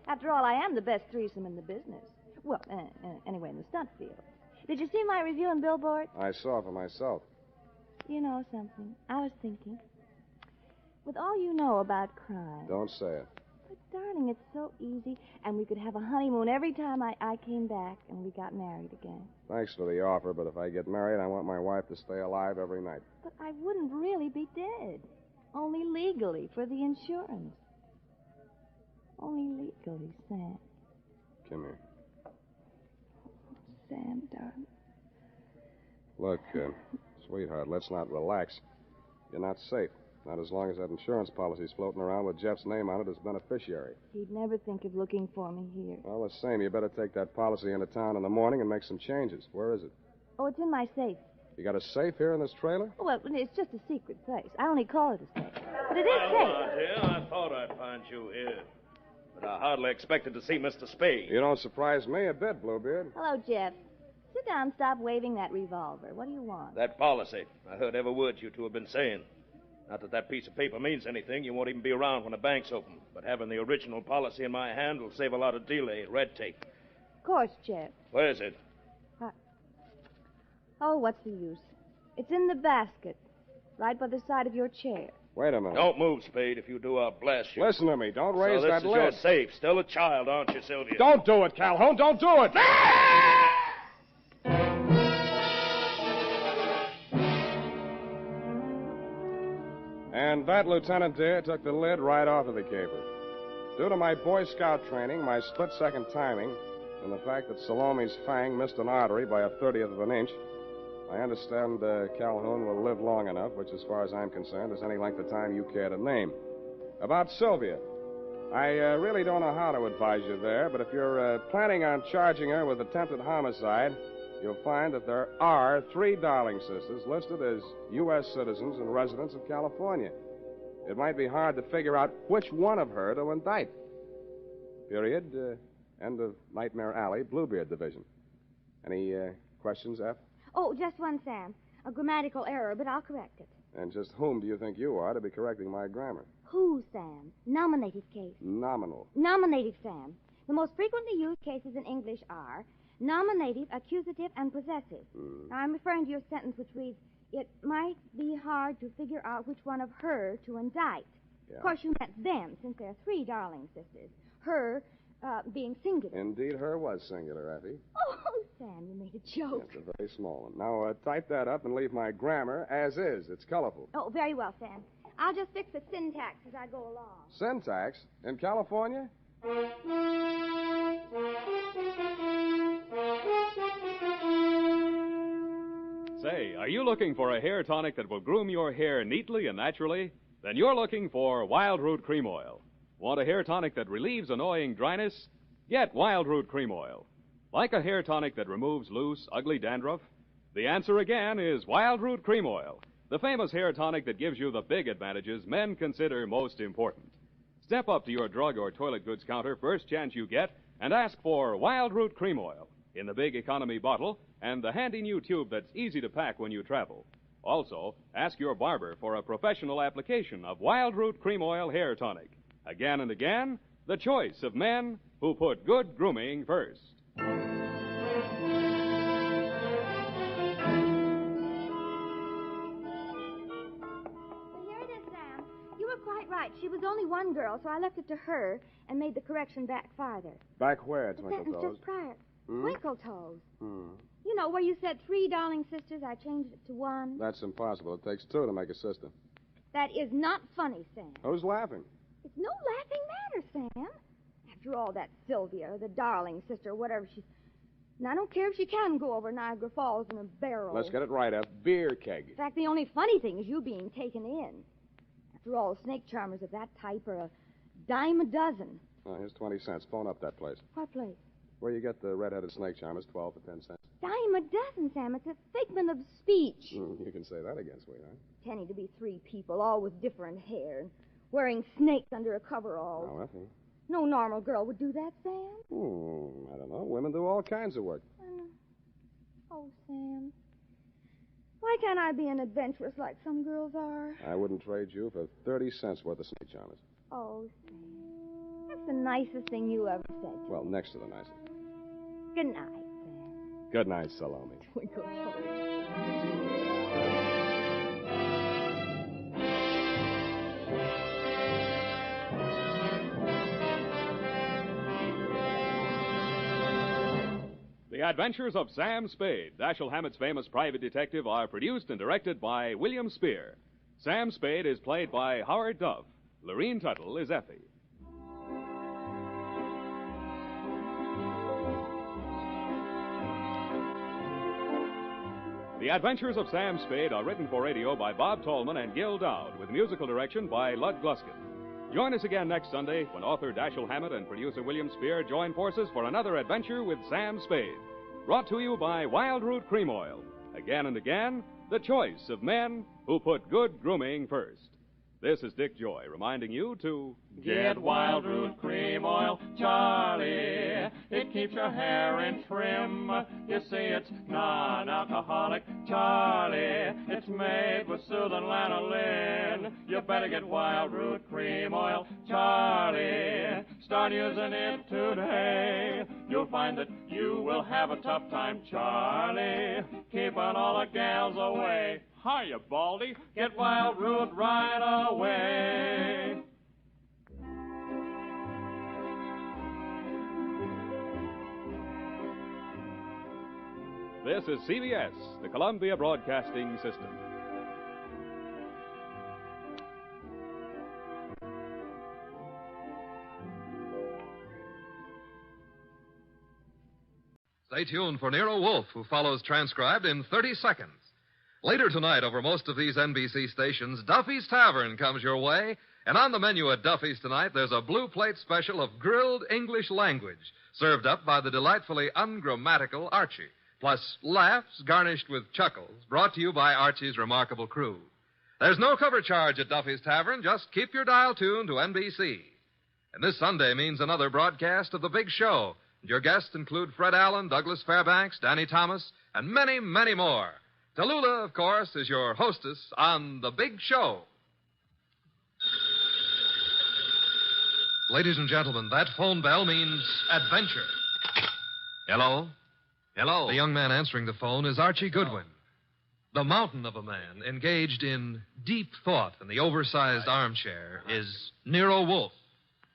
After all, I am the best threesome in the business. Well, anyway, in the stunt field. Did you see my review in Billboard? I saw for myself. You know something? I was thinking. With all you know about crime... Don't say it. But, darling, it's so easy. And we could have a honeymoon every time I came back and we got married again. Thanks for the offer, but if I get married, I want my wife to stay alive every night. But I wouldn't really be dead. Only legally for the insurance. Only legally, Sam. Come here. Sam, darling. Look, sweetheart, let's not relax. You're not safe. Not as long as that insurance policy's floating around with Jeff's name on it as beneficiary. He'd never think of looking for me here. Well, the same. You better take that policy into town in the morning and make some changes. Where is it? Oh, it's in my safe. You got a safe here in this trailer? Well, it's just a secret place. I only call it a safe. But it is Well, safe. dear, I thought I'd find you here. But I hardly expected to see Mr. Spade. You don't surprise me a bit, Bluebeard. Hello, Jeff. Sit down and stop waving that revolver. What do you want? That policy. I heard every word you two have been saying. Not that that piece of paper means anything. You won't even be around when the bank's open. But having the original policy in my hand will save a lot of delay, red tape. Of course, Jeff. Where is it? Oh, what's the use? It's in the basket, right by the side of your chair. Wait a minute. Don't move, Spade. If you do, I'll blast you. Listen to me. Don't raise so that this is lid. your safe. Still a child, aren't you, Sylvia? Don't do it, Calhoun. Don't do it. And that, Lieutenant Deere, took the lid right off of the caper. Due to my Boy Scout training, my split-second timing, and the fact that Salome's fang missed an artery by a 30th of an inch, I understand Calhoun will live long enough, which, as far as I'm concerned, is any length of time you care to name. About Sylvia, I really don't know how to advise you there, but if you're planning on charging her with attempted homicide, you'll find that there are 3 Darling sisters listed as U.S. citizens and residents of California. It might be hard to figure out which one of her to indict. Period. End of Nightmare Alley, Bluebeard Division. Any questions, F? Oh, just one, Sam. A grammatical error, but I'll correct it. And just whom do you think you are to be correcting my grammar? Who, Sam? Nominative case. Nominal. Nominative, Sam. The most frequently used cases in English are nominative, accusative, and possessive. Now, I'm referring to your sentence which reads, it might be hard to figure out which one of her to indict. Yeah. Of course, you meant them, since there are 3 Darling sisters. Her being singular. Indeed, her was singular, Effie. Oh, Sam, you made a joke. It's a very small one. Now, type that up and leave my grammar as is. It's colorful. Oh, very well, Sam. I'll just fix the syntax as I go along. Syntax? In California? Say, are you looking for a hair tonic that will groom your hair neatly and naturally? Then you're looking for Wild Root Cream Oil. Want a hair tonic that relieves annoying dryness? Get Wild Root Cream Oil. Like a hair tonic that removes loose, ugly dandruff? The answer again is Wild Root Cream Oil, the famous hair tonic that gives you the big advantages men consider most important. Step up to your drug or toilet goods counter first chance you get and ask for Wild Root Cream Oil in the big economy bottle and the handy new tube that's easy to pack when you travel. Also, ask your barber for a professional application of Wild Root Cream Oil hair tonic. Again and again, the choice of men who put good grooming first. Here it is, Sam. You were quite right. She was only one girl, so I left it to her and made the correction back farther. Back where, The Twinkle sentence Toes? just prior. Hmm? Twinkle Toes. Hmm. You know, where you said 3 Darling sisters, I changed it to 1. That's impossible. It takes 2 to make a sister. That is not funny, Sam. Who's laughing? It's no laughing matter, Sam. After all, that Sylvia, or the Darling sister, whatever she's... And I don't care if she can go over Niagara Falls in a barrel. Let's get it right, a beer keg. In fact, the only funny thing is you being taken in. After all, snake charmers of that type are a dime a dozen. Oh, here's 20 cents. Phone up that place. What place? Where you get the red-headed snake charmers, 12 for 10 cents. Dime a dozen, Sam. It's a figment of speech. You can say that again, sweetheart. Pretending to be three people, all with different hair, and wearing snakes under a coverall. Oh, Effie. No normal girl would do that, Sam. I don't know. Women do all kinds of work. Oh, Sam. Why can't I be an adventuress like some girls are? I wouldn't trade you for 30 cents worth of snake charmers. Oh, Sam. That's the nicest thing you ever said. Well, next to the nicest. Good night, Sam. Good night, Salome. Twinkle, toes. The Adventures of Sam Spade, Dashiell Hammett's famous private detective, are produced and directed by William Spear. Sam Spade is played by Howard Duff. Lorene Tuttle is Effie. The Adventures of Sam Spade are written for radio by Bob Tallman and Gil Dowd, with musical direction by Lud Gluskin. Join us again next Sunday when author Dashiell Hammett and producer William Spear join forces for another adventure with Sam Spade. Brought to you by Wild Root Cream Oil. Again and again, the choice of men who put good grooming first. This is Dick Joy reminding you to get Wild Root Cream Oil, Charlie. It keeps your hair in trim. You see, it's non-alcoholic, Charlie. It's made with soothing lanolin. You better get Wild Root Cream Oil, Charlie. Start using it today. You'll find that you will have a tough time, Charlie. Keeping all the gals away. Hiya, Baldy. Get Wild Root right away. This is CBS, the Columbia Broadcasting System. Stay tuned for Nero Wolfe, who follows transcribed in 30 seconds. Later tonight, over most of these NBC stations, Duffy's Tavern comes your way. And on the menu at Duffy's tonight, there's a blue plate special of grilled English language, served up by the delightfully ungrammatical Archie. Plus laughs garnished with chuckles, brought to you by Archie's remarkable crew. There's no cover charge at Duffy's Tavern. Just keep your dial tuned to NBC. And this Sunday means another broadcast of The Big Show. Your guests include Fred Allen, Douglas Fairbanks, Danny Thomas, and many, many more. Tallulah, of course, is your hostess on The Big Show. Ladies and gentlemen, that phone bell means adventure. Hello? Hello? The young man answering the phone is Archie Goodwin. The mountain of a man engaged in deep thought in the oversized armchair is Nero Wolfe.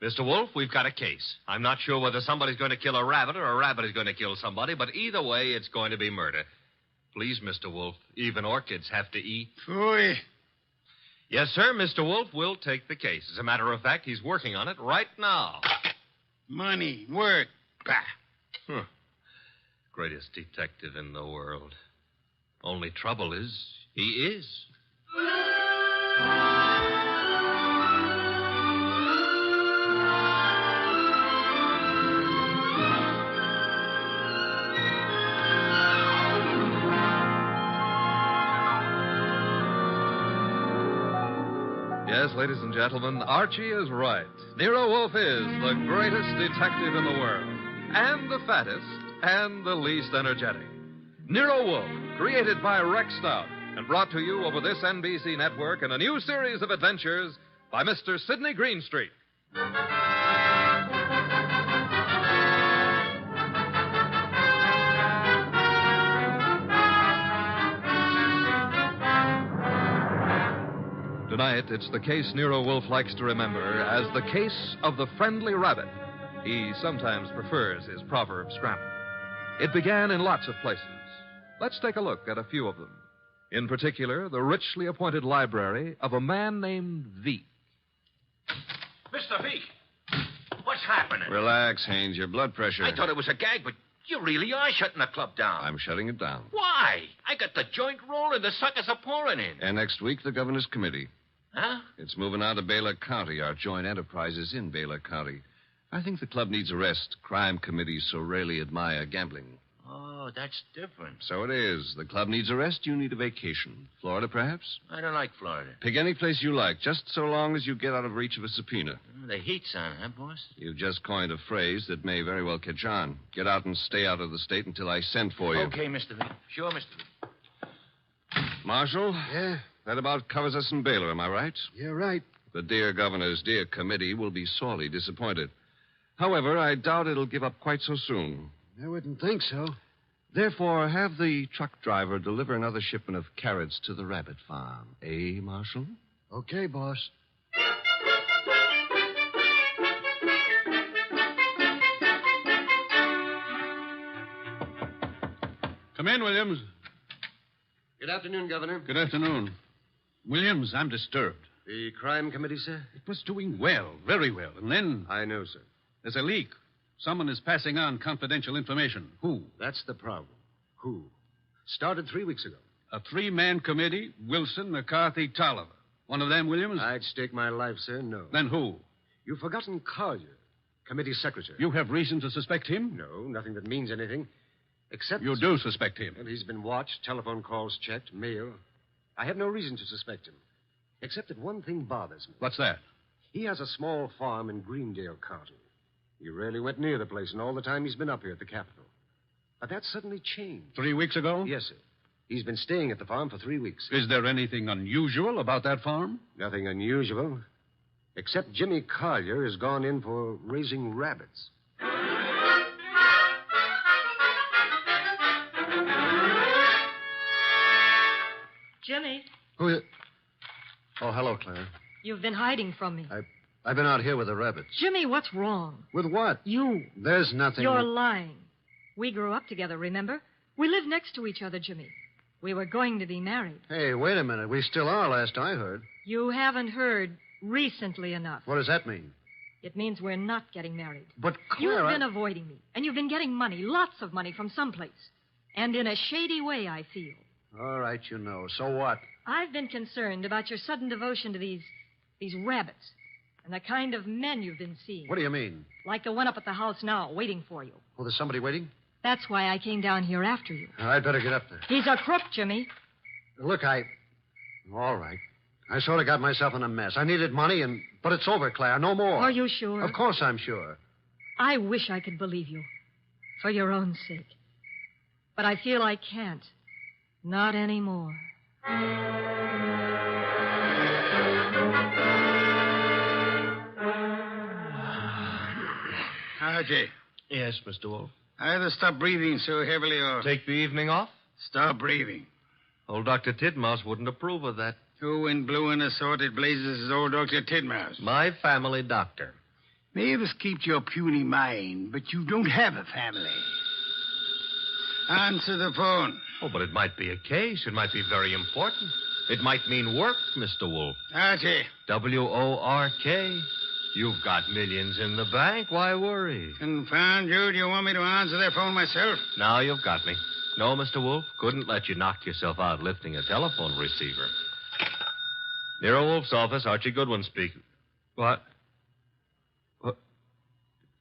Mr. Wolfe, we've got a case. I'm not sure whether somebody's going to kill a rabbit or a rabbit is going to kill somebody, but either way, it's going to be murder. Please, Mr. Wolfe, even orchids have to eat. Phooey. Yes, sir, Mr. Wolfe will take the case. As a matter of fact, he's working on it right now. Money, work, bah. Greatest detective in the world. Only trouble is, he is. Yes, ladies and gentlemen, Archie is right. Nero Wolfe is the greatest detective in the world, and the fattest, and the least energetic. Nero Wolfe, created by Rex Stout, and brought to you over this NBC network in a new series of adventures by Mr. Sidney Greenstreet. Tonight, it's the case Nero Wolfe likes to remember as the case of the friendly rabbit. He sometimes prefers his proverb scramble. It began in lots of places. Let's take a look at a few of them. In particular, the richly appointed library of a man named Veek. Mr. Veek, what's happening? Relax, Haynes. Your blood pressure. I thought it was a gag, but You really are shutting the club down. I'm shutting it down. Why? I got the joint rolling. The suckers are pouring in. And next week, the governor's committee. Huh? It's moving out of Baylor County. Our joint enterprise is in Baylor County. I think the club needs a rest. Crime committees so rarely admire gambling. Oh, that's different. So it is. The club needs a rest. You need a vacation. Florida, perhaps? I don't like Florida. Pick any place you like, just so long as you get out of reach of a subpoena. The heat's on, huh, boss? You've just coined a phrase that may very well catch on. Get out and stay out of the state until I send for you. Okay, Mr. V. Sure, Mr. V. Marshal? Yeah? That about covers us in Baylor, am I right? You're right. The dear governor's dear committee will be sorely disappointed. However, I doubt it'll give up quite so soon. I wouldn't think so. Therefore, have the truck driver deliver another shipment of carrots to the rabbit farm. Eh, Marshal? Okay, boss. Come in, Williams. Good afternoon, Governor. Good afternoon. Williams, I'm disturbed. The crime committee, sir? It was doing well, very well. And then I know, sir. there's a leak. Someone is passing on confidential information. Who? That's the problem. Who? Started 3 weeks ago. A three-man committee, Wilson, McCarthy, Tolliver. One of them, Williams? I'd stake my life, sir, no. Then who? You've forgotten Collier, committee secretary. You have reason to suspect him? No, nothing that means anything. Except... You do suspect him? Well, he's been watched, telephone calls checked, mail. I have no reason to suspect him. Except that one thing bothers me. What's that? He has a small farm in Greendale County. He rarely went near the place in all the time he's been up here at the Capitol. But that suddenly changed. 3 weeks ago? Yes, sir. He's been staying at the farm for 3 weeks. Is there anything unusual about that farm? Nothing unusual. Except Jimmy Collier has gone in for raising rabbits. Jimmy, Who? Oh, hello, Claire. you've been hiding from me. I've been out here with the rabbits. Jimmy, what's wrong? With what? You. There's nothing. You're lying. We grew up together, remember? We live next to each other, Jimmy. We were going to be married. Hey, wait a minute. We still are, last I heard. You haven't heard recently enough. What does that mean? It means we're not getting married. But, Claire... You've been avoiding me, and you've been getting money, lots of money from someplace. And in a shady way, I feel. All right, you know. So what? I've been concerned about your sudden devotion to these rabbits and the kind of men you've been seeing. What do you mean? Like the one up at the house now, waiting for you. Oh, there's somebody waiting? That's why I came down here after you. I'd better get up there. He's a crook, Jimmy. Look, All right. I sort of got myself in a mess. I needed money, but it's over, Claire. No more. Are you sure? Of course I'm sure. I wish I could believe you. For your own sake. But I feel I can't. Not anymore. Archie. Yes, Mr. Wolfe. Either stop breathing so heavily or... Take the evening off? Stop breathing. Old Dr. Tidmouse wouldn't approve of that. Who in blue and assorted blazes is old Dr. Tidmouse? My family doctor. Mavis keeps your puny mind, but you don't have a family. Answer the phone. Oh, but it might be a case. It might be very important. It might mean work, Mr. Wolfe. Archie. W-O-R-K. You've got millions in the bank. Why worry? Confound you. Do you want me to answer that phone myself? Now you've got me. No, Mr. Wolfe. Couldn't let you knock yourself out lifting a telephone receiver. Nero Wolfe's office. Archie Goodwin speaking. What?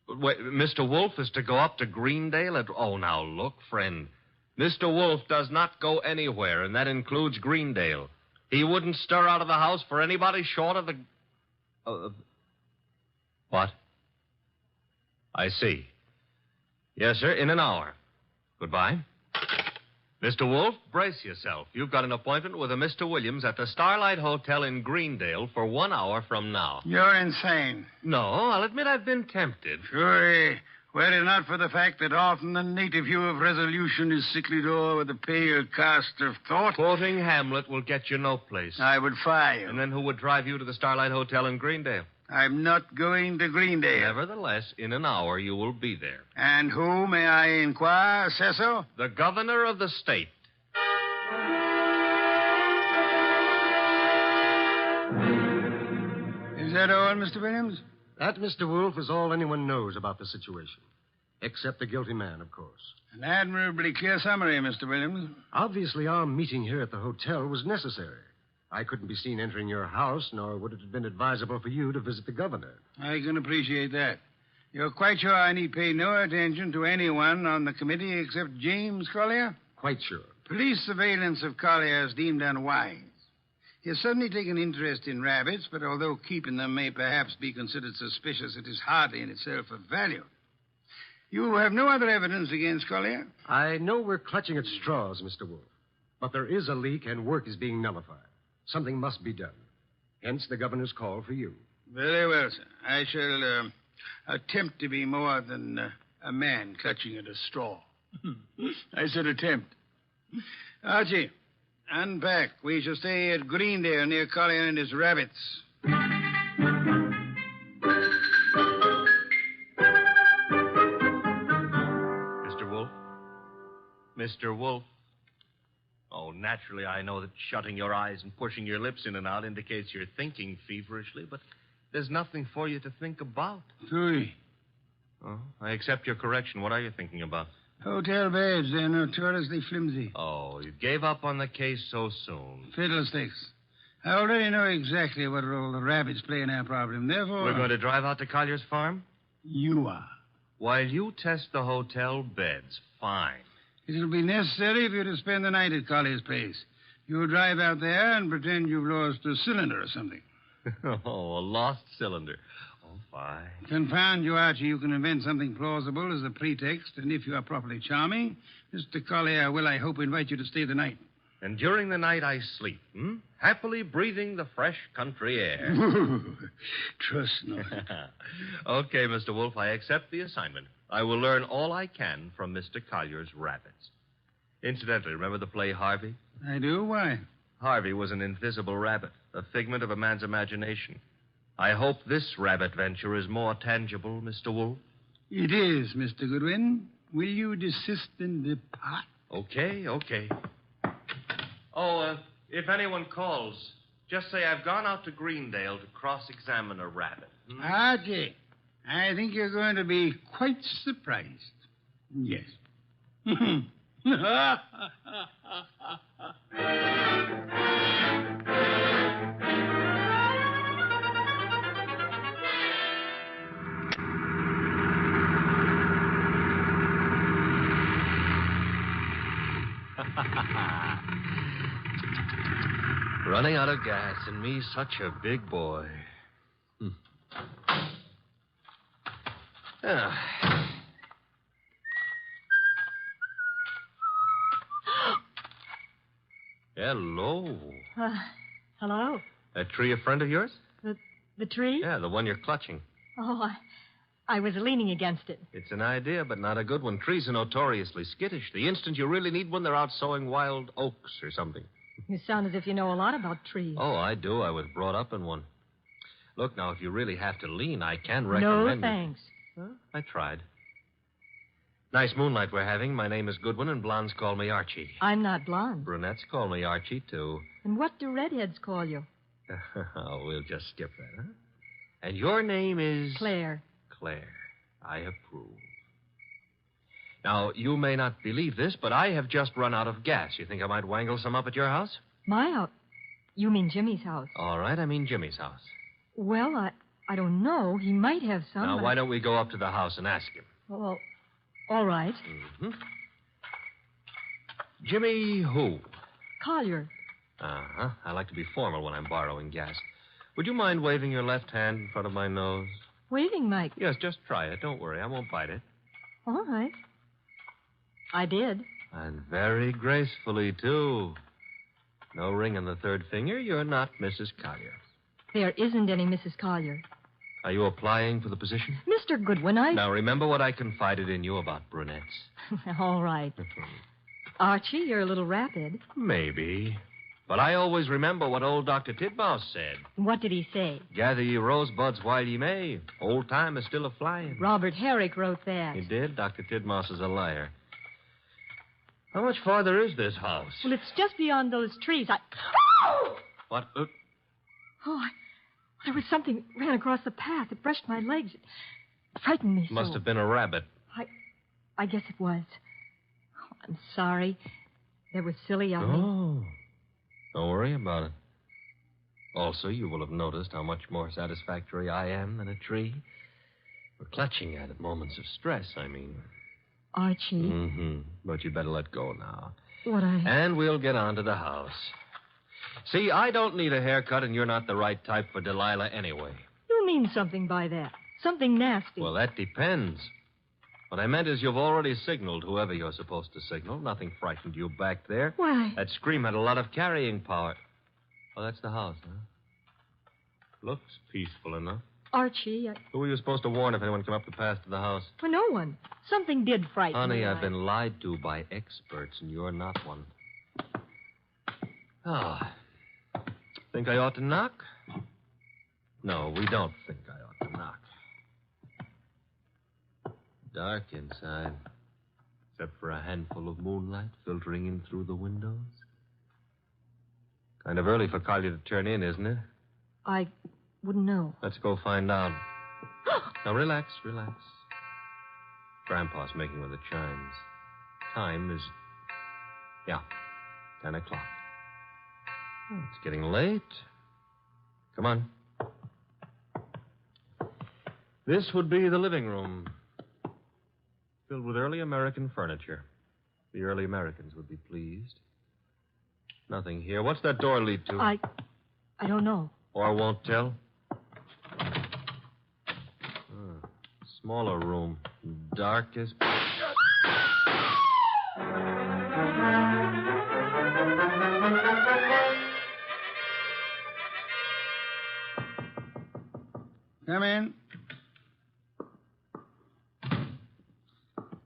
Wait, Mr. Wolfe is to go up to Greendale? Oh, now, look, friend. Mr. Wolfe does not go anywhere, and that includes Greendale. He wouldn't stir out of the house for anybody short of the... What? I see. Yes, sir, in an hour. Goodbye. Mr. Wolfe, brace yourself. You've got an appointment with a Mr. Williams at the Starlight Hotel in Greendale for 1 hour from now. You're insane. No, I'll admit I've been tempted. Sure, were it not for the fact that often the native hue of resolution is sicklied o'er with a pale cast of thought. Quoting Hamlet will get you no place. I would fire you. And then who would drive you to the Starlight Hotel in Greendale? I'm not going to Greendale. Nevertheless, in an hour you will be there. And who, may I inquire, says so? The governor of the state. Is that all, Mr. Williams? That, Mr. Wolfe, is all anyone knows about the situation. Except the guilty man, of course. An admirably clear summary, Mr. Williams. Obviously, our meeting here at the hotel was necessary. I couldn't be seen entering your house, nor would it have been advisable for you to visit the governor. I can appreciate that. You're quite sure I need pay no attention to anyone on the committee except James Collier? Quite sure. Police surveillance of Collier is deemed unwise. He has suddenly taken interest in rabbits, but although keeping them may perhaps be considered suspicious, it is hardly in itself of value. You have no other evidence against Collier? I know we're clutching at straws, Mr. Wolfe, but there is a leak and work is being nullified. Something must be done. Hence the governor's call for you. Very well, sir. I shall attempt to be more than a man clutching at a straw. I said attempt. Archie, unpack. We shall stay at Greendale near Collier and his rabbits. Mr. Wolfe. Oh, naturally, I know that shutting your eyes and pushing your lips in and out indicates you're thinking feverishly, but there's nothing for you to think about. Three. Oh, I accept your correction. What are you thinking about? Hotel beds. They're notoriously flimsy. Oh, you gave up on the case so soon. Fiddlesticks. I already know exactly what role the rabbits play in our problem. Therefore... We're going to drive out to Collier's farm? You are. While you test the hotel beds, fine. It'll be necessary for you to spend the night at Collier's place. You'll drive out there and pretend you've lost a cylinder or something. Oh, a lost cylinder. Oh, fine. Confound you, Archie. You can invent something plausible as a pretext, and if you are properly charming, Mr. Collier will, I hope, invite you to stay the night. And during the night I sleep, happily breathing the fresh country air. Trust nothing. Okay, Mr. Wolfe, I accept the assignment. I will learn all I can from Mr. Collier's rabbits. Incidentally, remember the play Harvey? I do? Why? Harvey was an invisible rabbit, a figment of a man's imagination. I hope this rabbit venture is more tangible, Mr. Wolfe. It is, Mr. Goodwin. Will you desist and depart? Okay. Oh, if anyone calls, just say I've gone out to Greendale to cross-examine a rabbit. Archie, I think you're going to be quite surprised. Yes. Running out of gas, and me such a big boy. Hello. Hello? That tree a friend of yours? The tree? Yeah, the one you're clutching. Oh, I was leaning against it. It's an idea, but not a good one. Trees are notoriously skittish. The instant you really need one, they're out sowing wild oaks or something. You sound as if you know a lot about trees. Oh, I do. I was brought up in one. Look, now, if you really have to lean, I can recommend... No, thanks. Huh? I tried. Nice moonlight we're having. My name is Goodwin, and blondes call me Archie. I'm not blonde. Brunettes call me Archie, too. And what do redheads call you? Oh, we'll just skip that, huh? And your name is... Claire. Claire. I approve. Now, you may not believe this, but I have just run out of gas. You think I might wangle some up at your house? My house? You mean Jimmy's house? All right, I mean Jimmy's house. Well, I don't know. He might have some. Now, why don't we go up to the house and ask him? Well, all right. Mm-hmm. Jimmy who? Collier. Uh-huh. I like to be formal when I'm borrowing gas. Would you mind waving your left hand in front of my nose? Waving, Mike? Yes, just try it. Don't worry. I won't bite it. All right. I did. And very gracefully, too. No ring on the third finger. You're not Mrs. Collier. There isn't any Mrs. Collier. Are you applying for the position? Mr. Goodwin, Now, remember what I confided in you about brunettes. All right. Archie, you're a little rapid. Maybe. But I always remember what old Dr. Titmouse said. What did he say? Gather ye rosebuds while ye may. Old time is still a-flying. Robert Herrick wrote that. He did? Dr. Titmouse is a liar. How much farther is this house? Well, it's just beyond those trees. What? There was something ran across the path. It brushed my legs. It frightened me so. Must have been a rabbit. I guess it was. Oh, I'm sorry. They were silly of me. Oh, don't worry about it. Also, you will have noticed how much more satisfactory I am than a tree. For clutching at it, moments of stress, I mean. Archie. Mm-hmm. But you better let go now. What And we'll get on to the house. See, I don't need a haircut, and you're not the right type for Delilah anyway. You mean something by that. Something nasty. Well, that depends. What I meant is you've already signaled whoever you're supposed to signal. Nothing frightened you back there. Why? That scream had a lot of carrying power. Oh, that's the house, huh? Looks peaceful enough. Archie, Who were you supposed to warn if anyone came up the path to the house? Well, no one. Something did frighten me. Honey, I've been lied to by experts, and you're not one. Ah. Think I ought to knock? No, we don't think I ought to knock. Dark inside, except for a handful of moonlight filtering in through the windows. Kind of early for Collier to turn in, isn't it? I wouldn't know. Let's go find out. Now, relax. Grandpa's making with the chimes. Time is, 10 o'clock. Oh, it's getting late. Come on. This would be the living room, filled with early American furniture. The early Americans would be pleased. Nothing here. What's that door lead to? I don't know. Or won't tell? Smaller room. Dark as... Come in.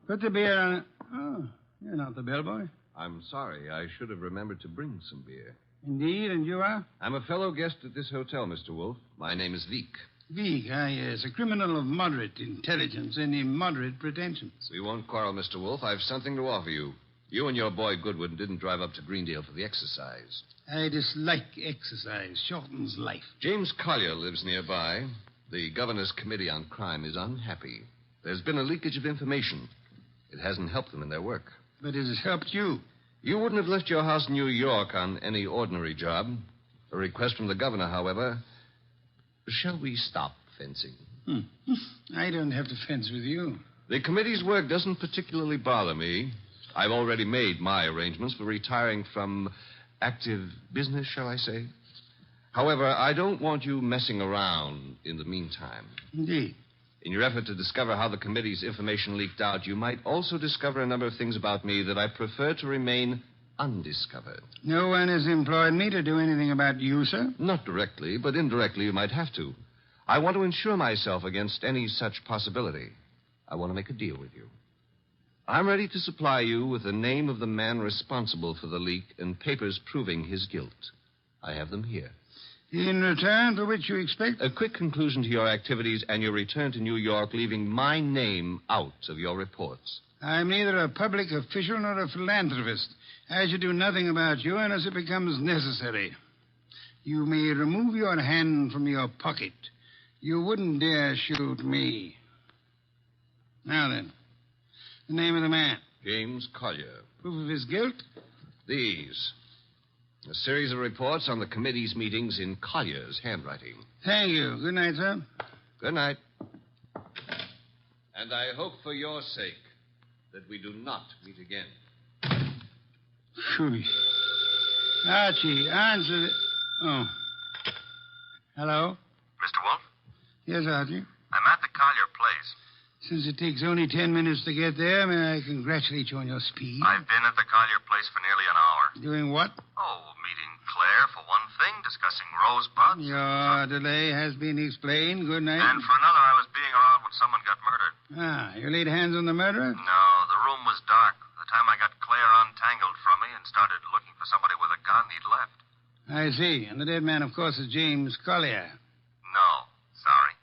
Put the beer on it. Oh, you're not the bellboy. I'm sorry. I should have remembered to bring some beer. Indeed, and you are? I'm a fellow guest at this hotel, Mr. Wolfe. My name is Veek. Veek, yes. A criminal of moderate intelligence and immoderate pretensions. We won't quarrel, Mr. Wolfe. I've something to offer you. You and your boy Goodwin didn't drive up to Greendale for the exercise. I dislike exercise. Shortens life. James Collier lives nearby. The Governor's Committee on Crime is unhappy. There's been a leakage of information. It hasn't helped them in their work. But it has helped you. You wouldn't have left your house in New York on any ordinary job. A request from the governor, however. Shall we stop fencing? I don't have to fence with you. The committee's work doesn't particularly bother me. I've already made my arrangements for retiring from active business, shall I say. However, I don't want you messing around in the meantime. Indeed. In your effort to discover how the committee's information leaked out, you might also discover a number of things about me that I prefer to remain undiscovered. No one has employed me to do anything about you, sir? Not directly, but indirectly you might have to. I want to insure myself against any such possibility. I want to make a deal with you. I'm ready to supply you with the name of the man responsible for the leak and papers proving his guilt. I have them here. In return for which you expect? A quick conclusion to your activities and your return to New York, leaving my name out of your reports. I'm neither a public official nor a philanthropist. I should do nothing about you unless it becomes necessary. You may remove your hand from your pocket. You wouldn't dare shoot me. Now then, the name of the man. James Collier. Proof of his guilt? These. A series of reports on the committee's meetings in Collier's handwriting. Thank you. Good night, sir. Good night. And I hope for your sake that we do not meet again. Phew. Archie, answer the... Oh. Hello? Mr. Wolfe? Yes, Archie. I'm at the Collier place. Since it takes only 10 minutes to get there, may I congratulate you on your speed? I've been at the Collier place for nearly an hour. Doing what? Oh, meeting Claire for one thing, discussing rosebuds. Your delay has been explained. Good night. And for another, I was being around when someone got murdered. Ah, you laid hands on the murderer? No, the room was dark. By the time I got Claire untangled from me and started looking for somebody with a gun, he'd left. I see. And the dead man, of course, is James Collier. No, sorry.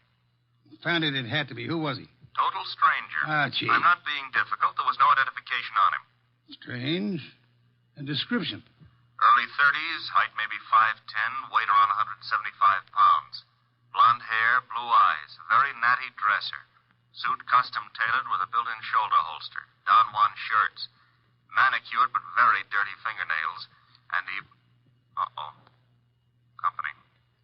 Found it had to be. Who was he? Total stranger. Archie. I'm not being difficult. There was no identification on him. Strange. A description. Early 30s, height maybe 5'10", weight around 175 pounds. Blonde hair, blue eyes, a very natty dresser. Suit custom tailored with a built-in shoulder holster. Don Juan shirts. Manicured but very dirty fingernails. And he... Uh-oh. Company.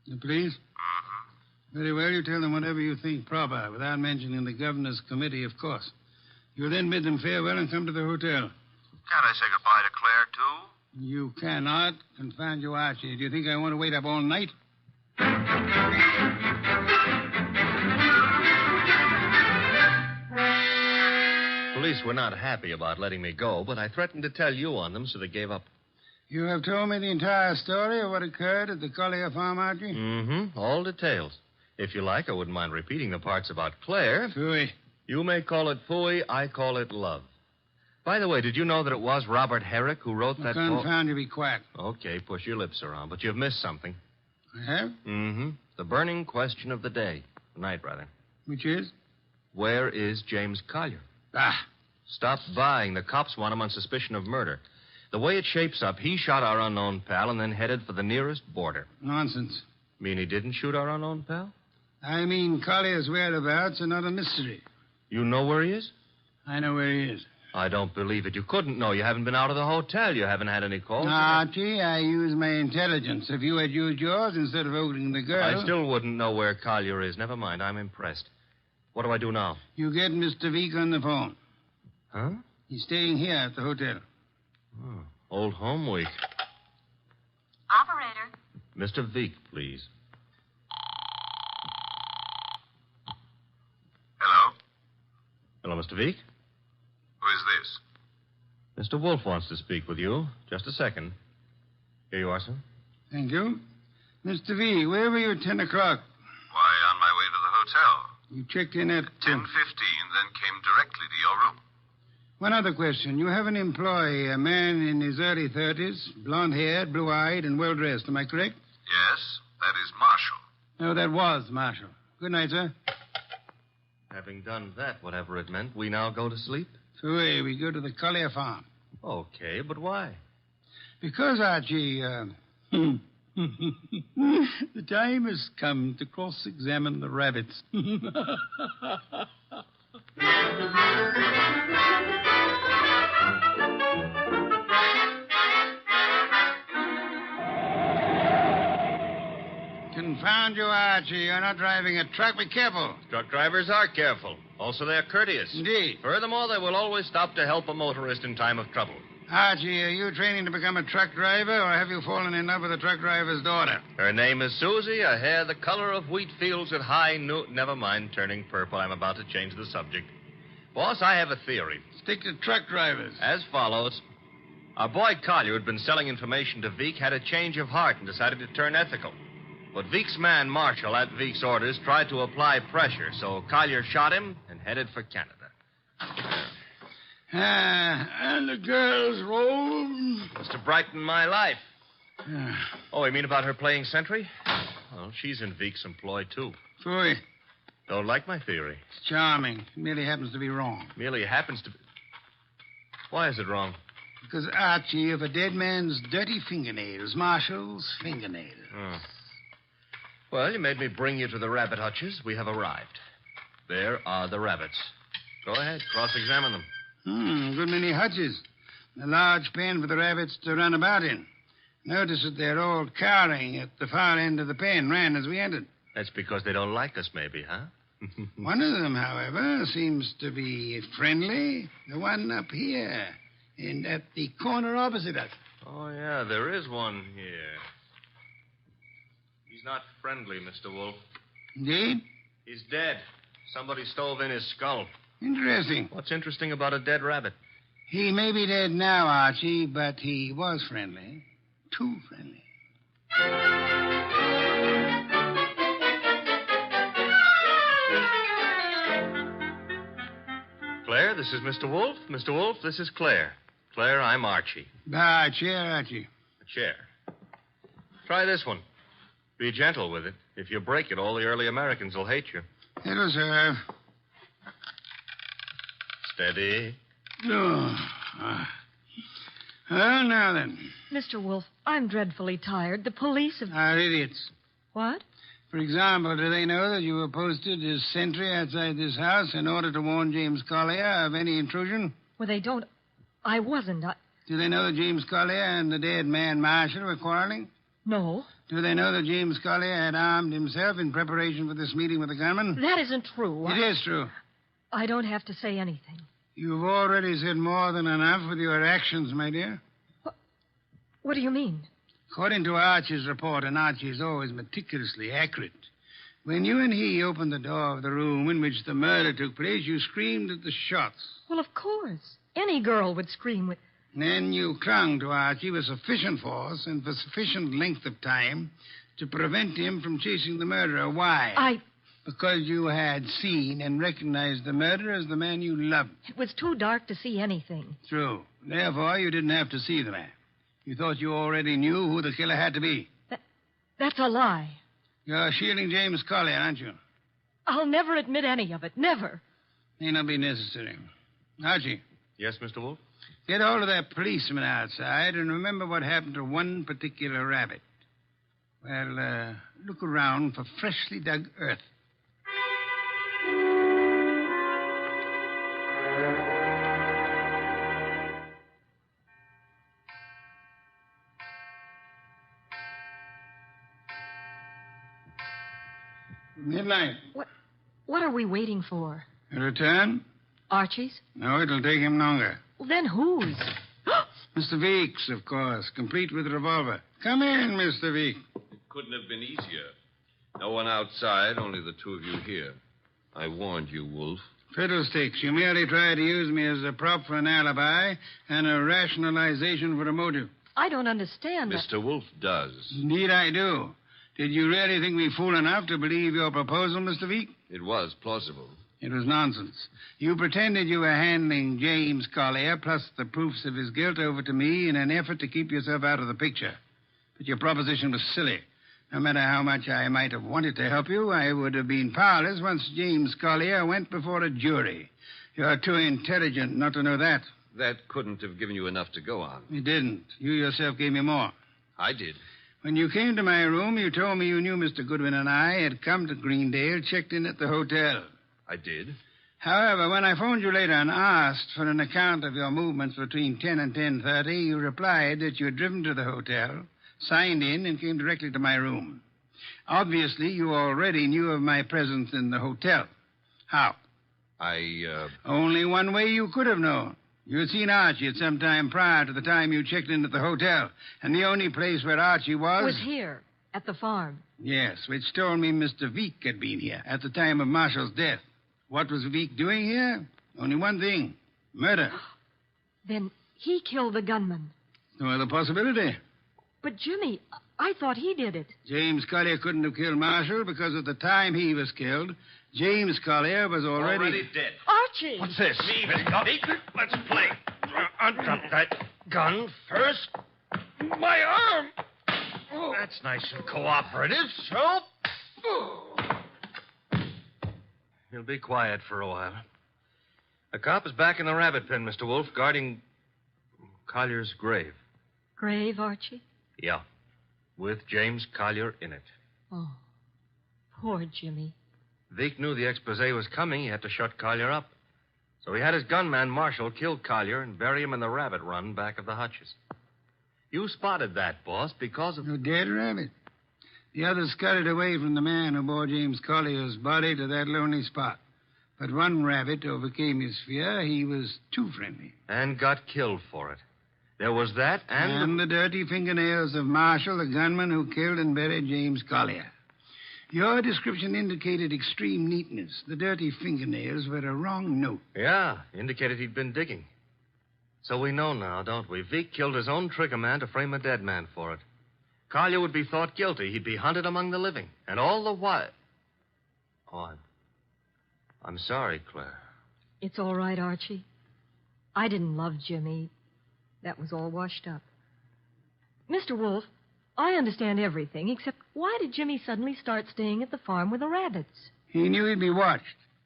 The police? Mm-hmm. Very well, you tell them whatever you think proper, without mentioning the governor's committee, of course. You'll then bid them farewell and come to the hotel. Can't I say goodbye to Claire, too? You cannot. Confound you, Archie. Do you think I want to wait up all night? Police were not happy about letting me go, but I threatened to tell you on them, so they gave up. You have told me the entire story of what occurred at the Collier farm, Archie? Mm-hmm. All details. If you like, I wouldn't mind repeating the parts about Claire. Phooey. You may call it phooey, I call it love. By the way, did you know that it was Robert Herrick who wrote that book? Confound you, be quiet. Okay, push your lips around, but you've missed something. I have? Mm-hmm. The burning question of the day. Night, rather. Which is? Where is James Collier? Ah. Stop buying. The cops want him on suspicion of murder. The way it shapes up, he shot our unknown pal and then headed for the nearest border. Nonsense. Mean he didn't shoot our unknown pal? I mean, Collier's whereabouts are not a mystery. You know where he is? I know where he is. I don't believe it. You couldn't know. You haven't been out of the hotel. You haven't had any calls. Archie, I use my intelligence. If you had used yours instead of holding the girl... I still wouldn't know where Collier is. Never mind. I'm impressed. What do I do now? You get Mr. Veek on the phone. Huh? He's staying here at the hotel. Oh, old home week. Operator. Mr. Veek, please. Hello? Hello, Mr. Veek. Who is this? Mr. Wolfe wants to speak with you. Just a second. Here you are, sir. Thank you. Mr. V, where were you at 10 o'clock? Why, on my way to the hotel. You checked in at... 10:15, then came directly to your room. One other question. You have an employee, a man in his early 30s, blonde-haired, blue-eyed, and well-dressed. Am I correct? Yes, that is Marshall. No, that was Marshall. Good night, sir. Having done that, whatever it meant, we now go to sleep? So we go to the Collier farm. Okay, but why? Because, Archie, the time has come to cross-examine the rabbits. Confound you, Archie. You're not driving a truck. Be careful. Truck drivers are careful. Also, they're courteous. Indeed. Furthermore, they will always stop to help a motorist in time of trouble. Archie, are you training to become a truck driver, or have you fallen in love with a truck driver's daughter? Her name is Susie, a hair the color of wheat fields at high noon. Never mind turning purple. I'm about to change the subject. Boss, I have a theory. Stick to truck drivers. As follows. Our boy Collier, who'd been selling information to Veek, had a change of heart and decided to turn ethical. But Veek's man, Marshall, at Veek's orders, tried to apply pressure, so Collier shot him and headed for Canada. And the girl's role? Was to brighten my life. Oh, you mean about her playing sentry? Well, she's in Veek's employ, too. Phooey. Don't like my theory. It's charming. It merely happens to be wrong. Merely happens to be... Why is it wrong? Because, Archie, of a dead man's dirty fingernails, Marshall's fingernails. Oh. Well, you made me bring you to the rabbit hutches. We have arrived. There are the rabbits. Go ahead, cross-examine them. Good many hutches. A large pen for the rabbits to run about in. Notice that they're all cowering at the far end of the pen, ran as we entered. That's because they don't like us, maybe, huh? One of them, however, seems to be friendly. The one up here, and at the corner opposite us. Oh, yeah, there is one here. He's not friendly, Mr. Wolfe. Indeed? He's dead. Somebody stove in his skull. Interesting. What's interesting about a dead rabbit? He may be dead now, Archie, but he was friendly. Too friendly. Claire, this is Mr. Wolfe. Mr. Wolfe, this is Claire. Claire, I'm Archie. A chair, Archie. A chair. Try this one. Be gentle with it. If you break it, all the early Americans will hate you. It'll serve. Steady. Oh. Well, now then. Mr. Wolfe, I'm dreadfully tired. The police have... Are idiots. What? For example, do they know that you were posted as sentry outside this house in order to warn James Collier of any intrusion? Well, they don't. I wasn't. Do they know that James Collier and the dead man Marshall were quarreling? No. Do they know that James Collier had armed himself in preparation for this meeting with the gunman? That isn't true. It is true. I don't have to say anything. You've already said more than enough with your actions, my dear. What do you mean? According to Archie's report, and Archie is always meticulously accurate, when you and he opened the door of the room in which the murder took place, you screamed at the shots. Well, of course. Any girl would scream with... Then you clung to Archie with sufficient force and for sufficient length of time to prevent him from chasing the murderer. Why? Because you had seen and recognized the murderer as the man you loved. It was too dark to see anything. True. Therefore, you didn't have to see the man. You thought you already knew who the killer had to be. That's a lie. You're shielding James Collier, aren't you? I'll never admit any of it. Never. May not be necessary. Archie. Yes, Mr. Wolfe? Get hold of that policeman outside and remember what happened to one particular rabbit. Well, look around for freshly dug earth. Midnight. What are we waiting for? A return? Archie's? No, it'll take him longer. Well, then whose? Mr. Veek's, of course, complete with revolver. Come in, Mr. Veek. It couldn't have been easier. No one outside, only the two of you here. I warned you, Wolfe. Fiddlesticks. You merely tried to use me as a prop for an alibi and a rationalization for a motive. I don't understand. Mr. Wolfe does. Indeed, I do. Did you really think me fool enough to believe your proposal, Mr. Veek? It was plausible. It was nonsense. You pretended you were handing James Collier, plus the proofs of his guilt, over to me in an effort to keep yourself out of the picture. But your proposition was silly. No matter how much I might have wanted to help you, I would have been powerless once James Collier went before a jury. You're too intelligent not to know that. That couldn't have given you enough to go on. It didn't. You yourself gave me more. I did. When you came to my room, you told me you knew Mr. Goodwin and I had come to Greendale, checked in at the hotel. I did. However, when I phoned you later and asked for an account of your movements between 10 and 10:30, you replied that you had driven to the hotel, signed in, and came directly to my room. Obviously, you already knew of my presence in the hotel. How? Only one way you could have known. You had seen Archie at some time prior to the time you checked in at the hotel, and the only place where Archie was here, at the farm. Yes, which told me Mr. Veek had been here at the time of Marshall's death. What was Veek doing here? Only one thing. Murder. Then he killed the gunman. No other possibility. But, Jimmy, I thought he did it. James Collier couldn't have killed Marshall because at the time he was killed, James Collier was already dead. Archie! What's this? Leave it, Cubby. Let's play. Undrop that gun first. My arm! That's nice and cooperative, so... You'll be quiet for a while. A cop is back in the rabbit pen, Mr. Wolfe, guarding Collier's grave. Grave, Archie? Yeah, with James Collier in it. Oh, poor Jimmy. Veek knew the expose was coming. He had to shut Collier up. So he had his gunman, Marshall, kill Collier and bury him in the rabbit run back of the hutches. You spotted that, boss, because of... You dead rabbit. The others scuttled away from the man who bore James Collier's body to that lonely spot. But one rabbit overcame his fear. He was too friendly. And got killed for it. There was that and the dirty fingernails of Marshall, the gunman who killed and buried James Collier. Your description indicated extreme neatness. The dirty fingernails were a wrong note. Yeah, indicated he'd been digging. So we know now, don't we? Veek killed his own trigger man to frame a dead man for it. Collier would be thought guilty. He'd be hunted among the living. And all the while... Oh, I'm sorry, Claire. It's all right, Archie. I didn't love Jimmy. That was all washed up. Mr. Wolfe, I understand everything, except why did Jimmy suddenly start staying at the farm with the rabbits? He knew he'd be watched.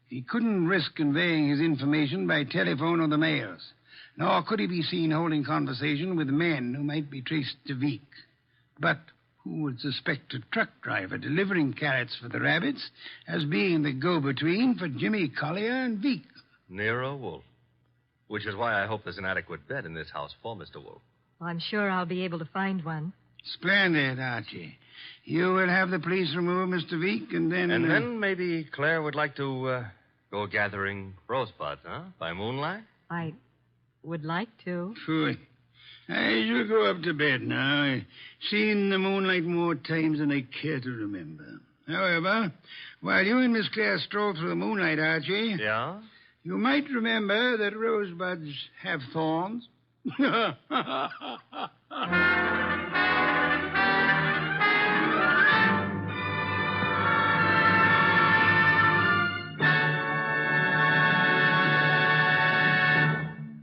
He couldn't risk conveying his information by telephone or the mails. Nor could he be seen holding conversation with men who might be traced to Veek. But Who would suspect a truck driver delivering carrots for the rabbits as being the go-between for Jimmy Collier and Veek? Nero Wolfe. Which is why I hope there's an adequate bed in this house for Mr. Wolfe. I'm sure I'll be able to find one. Splendid, Archie. You will have the police remove Mr. Veek, and then... And then maybe Claire would like to go gathering rosebuds, huh? By moonlight? I would like to. Phooey. I shall go up to bed now. I've seen the moonlight more times than I care to remember. However, while you and Miss Claire stroll through the moonlight, Archie... Yeah? You might remember that rosebuds have thorns.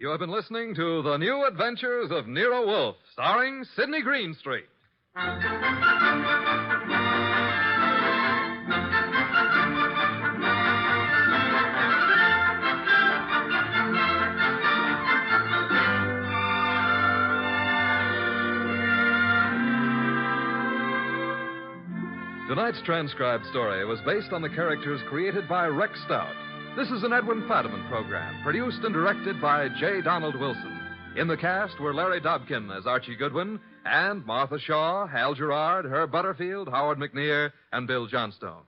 You have been listening to The New Adventures of Nero Wolfe, starring Sidney Greenstreet. Tonight's transcribed story was based on the characters created by Rex Stout. This is an Edwin Fadiman program, produced and directed by J. Donald Wilson. In the cast were Larry Dobkin as Archie Goodwin, and Martha Shaw, Hal Gerard, Herb Butterfield, Howard McNear, and Bill Johnstone.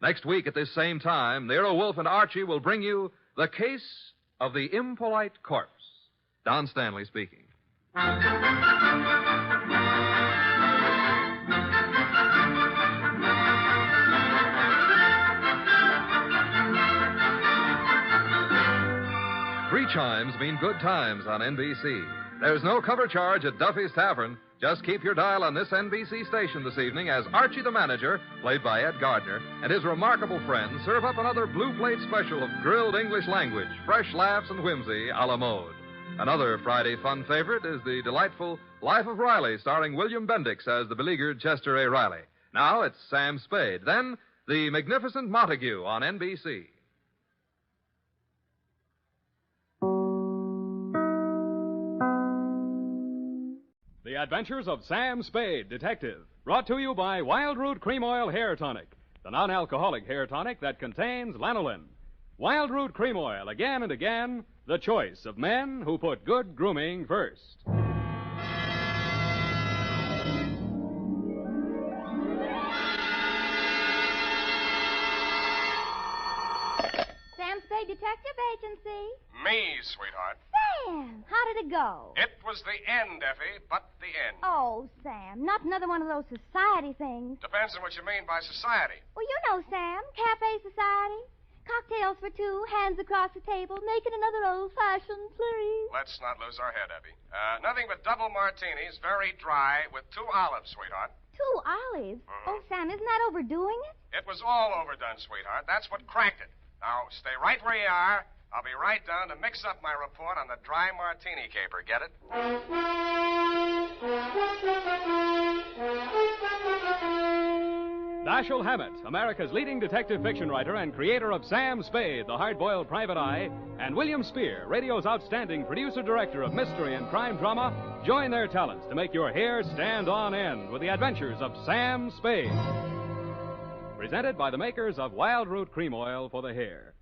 Next week at this same time, Nero Wolfe and Archie will bring you The Case of the Impolite Corpse. Don Stanley speaking. Three chimes mean good times on NBC. There's no cover charge at Duffy's Tavern. Just keep your dial on this NBC station this evening as Archie the Manager, played by Ed Gardner, and his remarkable friends serve up another blue plate special of grilled English language, fresh laughs and whimsy a la mode. Another Friday fun favorite is the delightful Life of Riley, starring William Bendix as the beleaguered Chester A. Riley. Now it's Sam Spade. Then, The Magnificent Montague on NBC. The Adventures of Sam Spade, Detective, brought to you by Wild Root Cream Oil Hair Tonic, the non-alcoholic hair tonic that contains lanolin. Wild Root Cream Oil, again and again, the choice of men who put good grooming first. Sam Spade Detective Agency. Me, sweetheart. Sam, how did it go? It was the end, Effie, but the end. Oh, Sam, not another one of those society things. Depends on what you mean by society. Well, you know, Sam, cafe society. Cocktails for two, hands across the table, making another old-fashioned, please. Let's not lose our head, Effie. Nothing but double martinis, very dry, with 2 olives, sweetheart. 2 olives? Oh, Sam, isn't that overdoing it? It was all overdone, sweetheart. That's what cracked it. Now, stay right where you are. I'll be right down to mix up my report on the dry martini caper. Get it? Dashiell Hammett, America's leading detective fiction writer and creator of Sam Spade, the hard-boiled private eye, and William Spear, radio's outstanding producer-director of mystery and crime drama, join their talents to make your hair stand on end with the adventures of Sam Spade. Presented by the makers of Wild Root Cream Oil for the hair.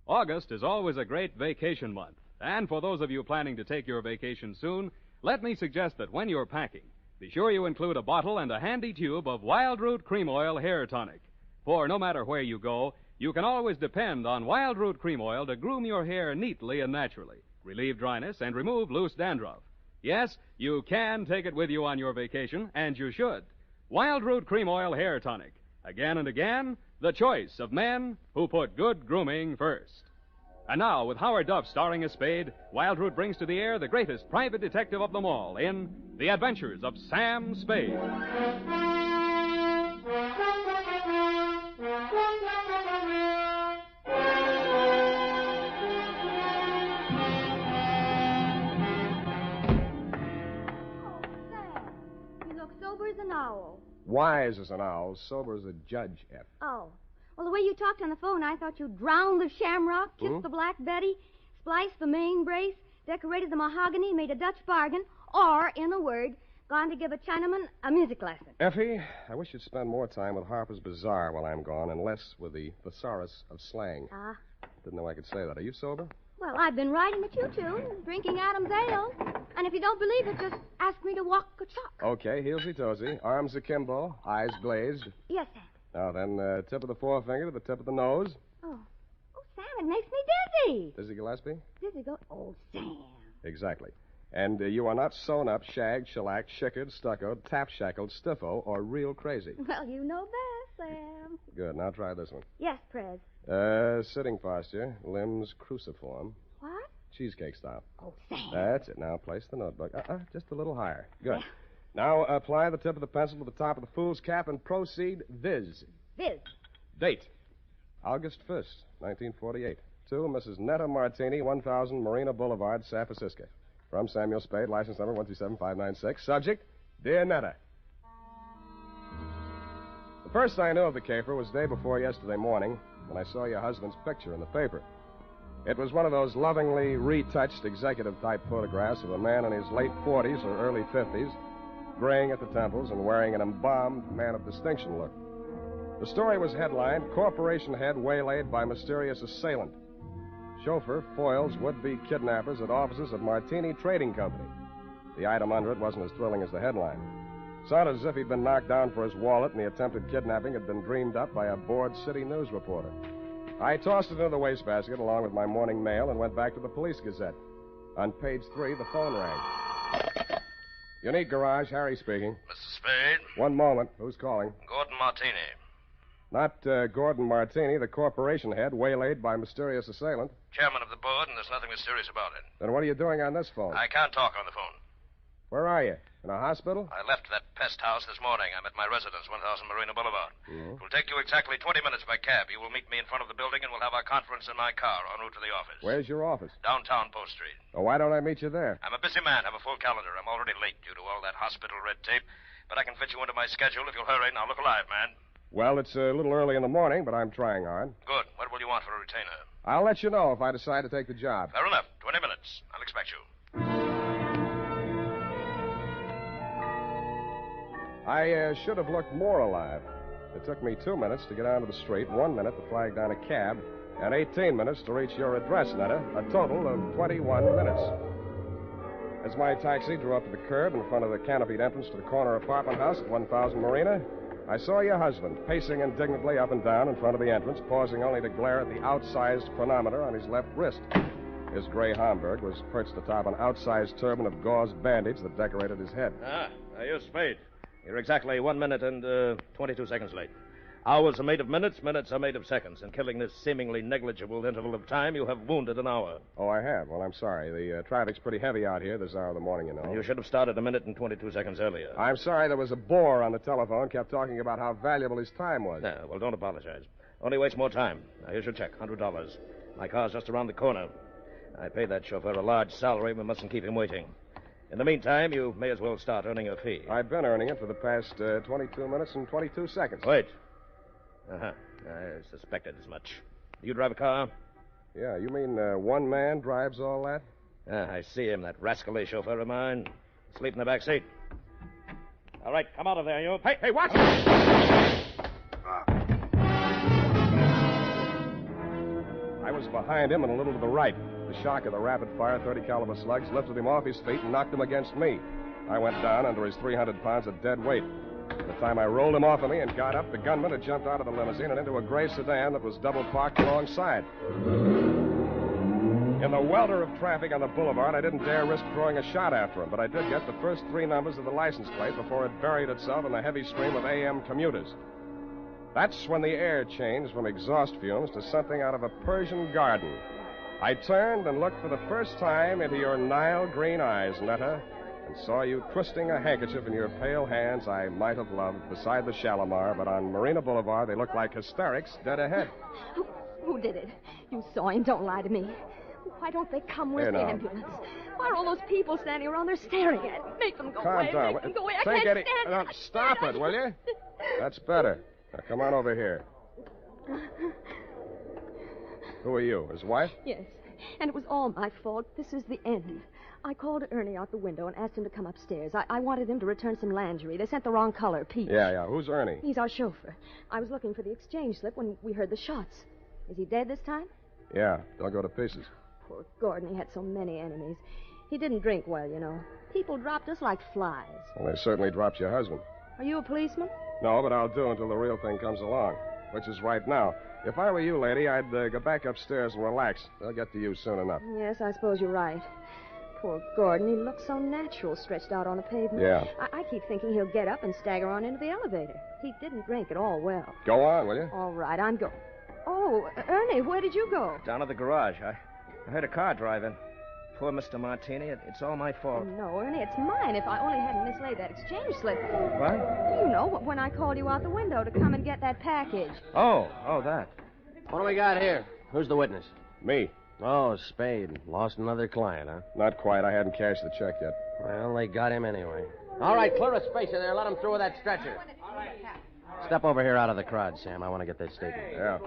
August is always a great vacation month, and for those of you planning to take your vacation soon, let me suggest that when you're packing, be sure you include a bottle and a handy tube of Wild Root Cream Oil Hair Tonic. For no matter where you go, you can always depend on Wild Root Cream Oil to groom your hair neatly and naturally, relieve dryness, and remove loose dandruff. Yes, you can take it with you on your vacation, and you should. Wild Root Cream Oil Hair Tonic. Again and again, the choice of men who put good grooming first. And now, with Howard Duff starring as Spade, Wild Root brings to the air the greatest private detective of them all in The Adventures of Sam Spade. You look sober as an owl. Wise as an owl, sober as a judge, F. Oh. Well, the way you talked on the phone, I thought you'd drowned the shamrock, kissed the Black Betty, spliced the main brace, decorated the mahogany, made a Dutch bargain, or, in a word, Gone to give a Chinaman a music lesson. Effie, I wish you'd spend more time with Harper's Bazaar while I'm gone and less with the thesaurus of slang. Ah. Didn't know I could say that. Are you sober? Well, I've been riding the choo-choo, drinking Adam's ale. And if you don't believe it, just ask me to walk a chalk. Okay, heelsy-toesy, arms akimbo, eyes glazed. Yes, Sam. Now then, tip of the forefinger to the tip of the nose. Oh, Sam, it makes me dizzy. Dizzy Gillespie? Dizzy go... Oh, Sam. Exactly. And you are not sewn up, shagged, shellacked, shickered, stuccoed, tap-shackled, stiffo, or real crazy. Well, you know best, Sam. Good. Now try this one. Yes, Prez. Sitting posture, limbs cruciform. What? Cheesecake style. Oh, Sam. That's it. Now place the notebook. Just a little higher. Good. Now apply the tip of the pencil to the top of the fool's cap and proceed viz. Viz. Date. August 1st, 1948. To Mrs. Netta Martini, 1000 Marina Boulevard, San Francisco. From Samuel Spade, license number 127596. Subject, Dear Netta. The first I knew of the caper was day before yesterday morning when I saw your husband's picture in the paper. It was one of those lovingly retouched executive-type photographs of a man in his late 40s or early 50s, graying at the temples and wearing an embalmed man of distinction look. The story was headlined, Corporation Head Waylaid by Mysterious Assailant. Chauffeur foils would-be kidnappers at offices of Martini Trading Company. The item under it wasn't as thrilling as the headline. Sounded as if he'd been knocked down for his wallet and the attempted kidnapping had been dreamed up by a bored city news reporter. I tossed it into the wastebasket along with my morning mail and went back to the Police Gazette. On page 3, the phone rang. Unique Garage, Harry speaking. Mr. Spade? One moment. Who's calling? Gordon Martini. Not Gordon Martini, the corporation head, waylaid by mysterious assailant. Chairman of the board, and there's nothing mysterious about it. Then what are you doing on this phone? I can't talk on the phone. Where are you? In a hospital? I left that pest house this morning. I'm at my residence, 1000 Marina Boulevard. Mm-hmm. It will take you exactly 20 minutes by cab. You will meet me in front of the building, and we'll have our conference in my car en route to the office. Where's your office? Downtown Post Street. Oh, why don't I meet you there? I'm a busy man. I have a full calendar. I'm already late due to all that hospital red tape. But I can fit you into my schedule if you'll hurry. Now, look alive, man. Well, it's a little early in the morning, but I'm trying hard. Good. What will you want for a retainer? I'll let you know if I decide to take the job. Fair enough. 20 minutes. I'll expect you. I should have looked more alive. It took me 2 minutes to get onto the street, 1 minute to flag down a cab, and 18 minutes to reach your address, Netta. A total of 21 minutes. As my taxi drew up to the curb in front of the canopied entrance to the corner apartment house at 1000 Marina, I saw your husband pacing indignantly up and down in front of the entrance, pausing only to glare at the outsized chronometer on his left wrist. His gray Homburg was perched atop an outsized turban of gauze bandage that decorated his head. You're Spade. You're exactly 1 minute and 22 seconds late. Hours are made of minutes, minutes are made of seconds. In killing this seemingly negligible interval of time, you have wounded an hour. Oh, I have? Well, I'm sorry. The traffic's pretty heavy out here this hour of the morning, you know. You should have started 1 minute and 22 seconds earlier. I'm sorry there was a bore on the telephone, kept talking about how valuable his time was. No, well, don't apologize. Only waste more time. Now, here's your check, $100. My car's just around the corner. I paid that chauffeur a large salary. We mustn't keep him waiting. In the meantime, you may as well start earning your fee. I've been earning it for the past 22 minutes and 22 seconds. Wait. Uh-huh. I suspected as much. Do you drive a car? Yeah, you mean one man drives all that? I see him, that rascally chauffeur of mine. Asleep in the back seat. All right, come out of there, you. Hey, watch! I was behind him and a little to the right. The shock of the rapid-fire 30-caliber slugs lifted him off his feet and knocked him against me. I went down under his 300 pounds of dead weight. By the time I rolled him off of me and got up, the gunman had jumped out of the limousine and into a gray sedan that was double parked alongside. In the welter of traffic on the boulevard, I didn't dare risk throwing a shot after him, but I did get the first 3 numbers of the license plate before it buried itself in the heavy stream of AM commuters. That's when the air changed from exhaust fumes to something out of a Persian garden. I turned and looked for the first time into your Nile green eyes, Netta, and saw you twisting a handkerchief in your pale hands I might have loved beside the Shalimar, but on Marina Boulevard they looked like hysterics dead ahead. Who did it? You saw him. Don't lie to me. Why don't they come? Where's the ambulance? Why are all those people standing around there staring at me? Make them go away. Calm down. Make them go away. I Take can't it. stand it. Stop it, will you? That's better. Now, come on over here. Who are you, his wife? Yes, and it was all my fault. This is the end. I called Ernie out the window and asked him to come upstairs. I wanted him to return some lingerie. They sent the wrong color, peach. Yeah. Who's Ernie? He's our chauffeur. I was looking for the exchange slip when we heard the shots. Is he dead this time? Yeah, they'll go to pieces. Poor Gordon, he had so many enemies. He didn't drink well, you know. People dropped us like flies. Well, they certainly dropped your husband. Are you a policeman? No, but I'll do until the real thing comes along, which is right now. If I were you, lady, I'd go back upstairs and relax. They'll get to you soon enough. Yes, I suppose you're right. Poor Gordon, he looks so natural stretched out on the pavement. Yeah. I keep thinking he'll get up and stagger on into the elevator. He didn't drink at all well. Go on, will you? All right, I'm going. Oh, Ernie, where did you go? Down to the garage. I heard a car drive in. Poor Mr. Martini. It's all my fault. No, Ernie, it's mine if I only hadn't mislaid that exchange slip. What? You know, when I called you out the window to come and get that package. Oh, that. What do we got here? Who's the witness? Me. Oh, Spade. Lost another client, huh? Not quite. I hadn't cashed the check yet. Well, they got him anyway. All right, clear a space in there. Let him through with that stretcher. Step over here out of the crowd, Sam. I want to get that statement. Yeah.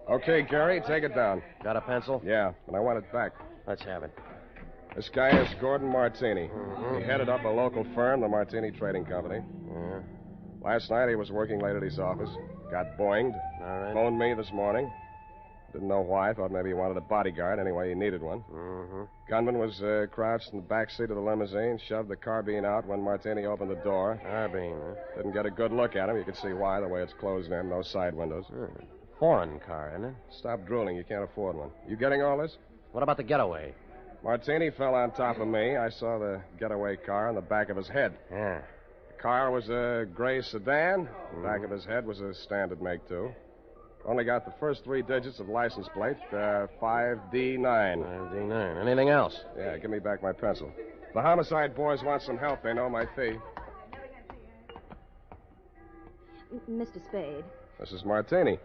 Okay, Gary, take it down. Got a pencil? Yeah, and I want it back. Let's have it. This guy is Gordon Martini. Mm-hmm. He headed up a local firm, the Martini Trading Company. Yeah. Last night he was working late at his office. Got boinged. All right. Phoned me this morning. Didn't know why. Thought maybe he wanted a bodyguard. Anyway, he needed one. Mm-hmm. Gunman was crouched in the back seat of the limousine, shoved the carbine out when Martini opened the door. Carbine, huh? Didn't get a good look at him. You could see why, the way it's closed in. No side windows. Foreign car, isn't it? Stop drooling. You can't afford one. You getting all this? What about the getaway? Martini fell on top of me. I saw the getaway car on the back of his head. Yeah. The car was a gray sedan. The back of his head was a standard make, too. Only got the first 3 digits of license plate, 5D9. 5D9. Anything else? Yeah, give me back my pencil. The homicide boys want some help. They know my fee. Mr. Spade. This is Martini.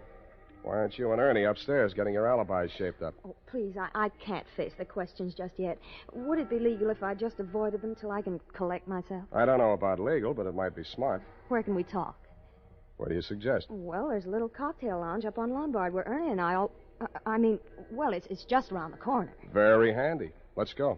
Why aren't you and Ernie upstairs getting your alibis shaped up? Oh, please, I can't face the questions just yet. Would it be legal if I just avoided them till I can collect myself? I don't know about legal, but it might be smart. Where can we talk? What do you suggest? Well, there's a little cocktail lounge up on Lombard where Ernie and I all... it's just around the corner. Very handy. Let's go.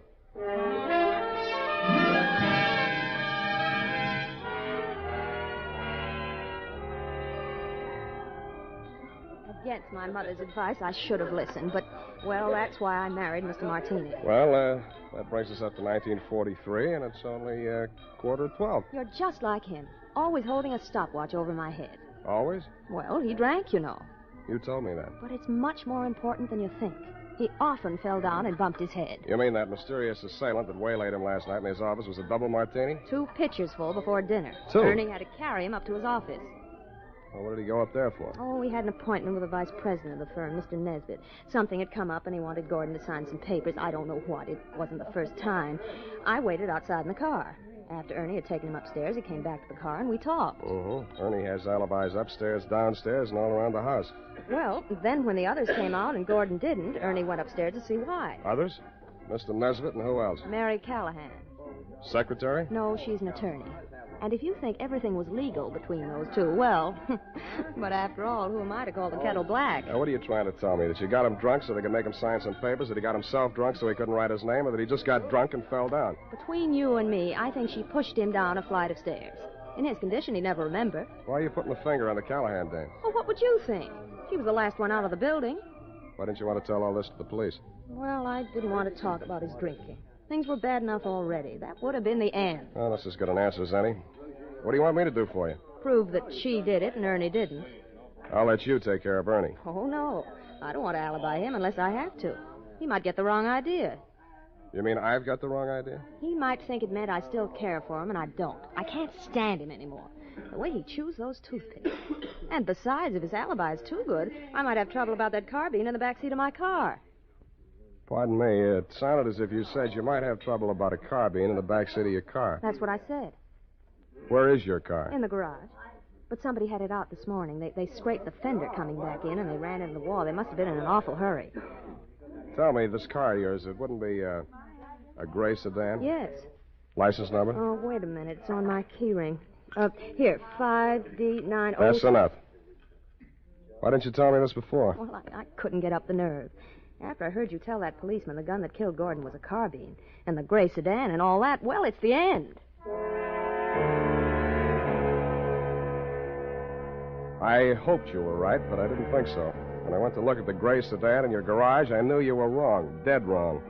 Against my mother's advice, I should have listened, but, well, that's why I married Mr. Martini. Well, that brings us up to 1943, and it's only 11:45. You're just like him, always holding a stopwatch over my head. Always? Well, he drank, you know. You told me that. But it's much more important than you think. He often fell down and bumped his head. You mean that mysterious assailant that waylaid him last night in his office was a double martini? 2 pitchers full before dinner. 2? Ernie had to carry him up to his office. Well, what did he go up there for? Oh, we had an appointment with the vice president of the firm, Mr. Nesbitt. Something had come up, and he wanted Gordon to sign some papers. I don't know what. It wasn't the first time. I waited outside in the car. After Ernie had taken him upstairs, he came back to the car, and we talked. Ernie has alibis upstairs, downstairs, and all around the house. Well, then when the others came out and Gordon didn't, Ernie went upstairs to see why. Others? Mr. Nesbitt and who else? Mary Callahan. Secretary? No, she's an attorney. And if you think everything was legal between those two, well, but after all, who am I to call the kettle black? Now, what are you trying to tell me? That you got him drunk so they could make him sign some papers? That he got himself drunk so he couldn't write his name? Or that he just got drunk and fell down? Between you and me, I think she pushed him down a flight of stairs. In his condition, he'd never remember. Why are you putting the finger on the Callahan dame? Well, what would you think? She was the last one out of the building. Why didn't you want to tell all this to the police? Well, I didn't want to talk about his drinking. Things were bad enough already. That would have been the end. Well, that's as good an answer as any. What do you want me to do for you? Prove that she did it and Ernie didn't. I'll let you take care of Ernie. Oh, no. I don't want to alibi him unless I have to. He might get the wrong idea. You mean I've got the wrong idea? He might think it meant I still care for him, and I don't. I can't stand him anymore. The way he chews those toothpicks. And besides, if his alibi is too good, I might have trouble about that carbine in the back seat of my car. Pardon me. It sounded as if you said you might have trouble about a carbine in the back seat of your car. That's what I said. Where is your car? In the garage. But somebody had it out this morning. They scraped the fender coming back in, and they ran into the wall. They must have been in an awful hurry. Tell me, this car of yours, it wouldn't be a gray sedan? Yes. License number? Oh, wait a minute. It's on my key ring. Here, 5D9... That's enough. Why didn't you tell me this before? Well, I couldn't get up the nerve. After I heard you tell that policeman the gun that killed Gordon was a carbine, and the gray sedan and all that, well, it's the end. I hoped you were right, but I didn't think so. When I went to look at the gray sedan in your garage, I knew you were wrong. Dead wrong.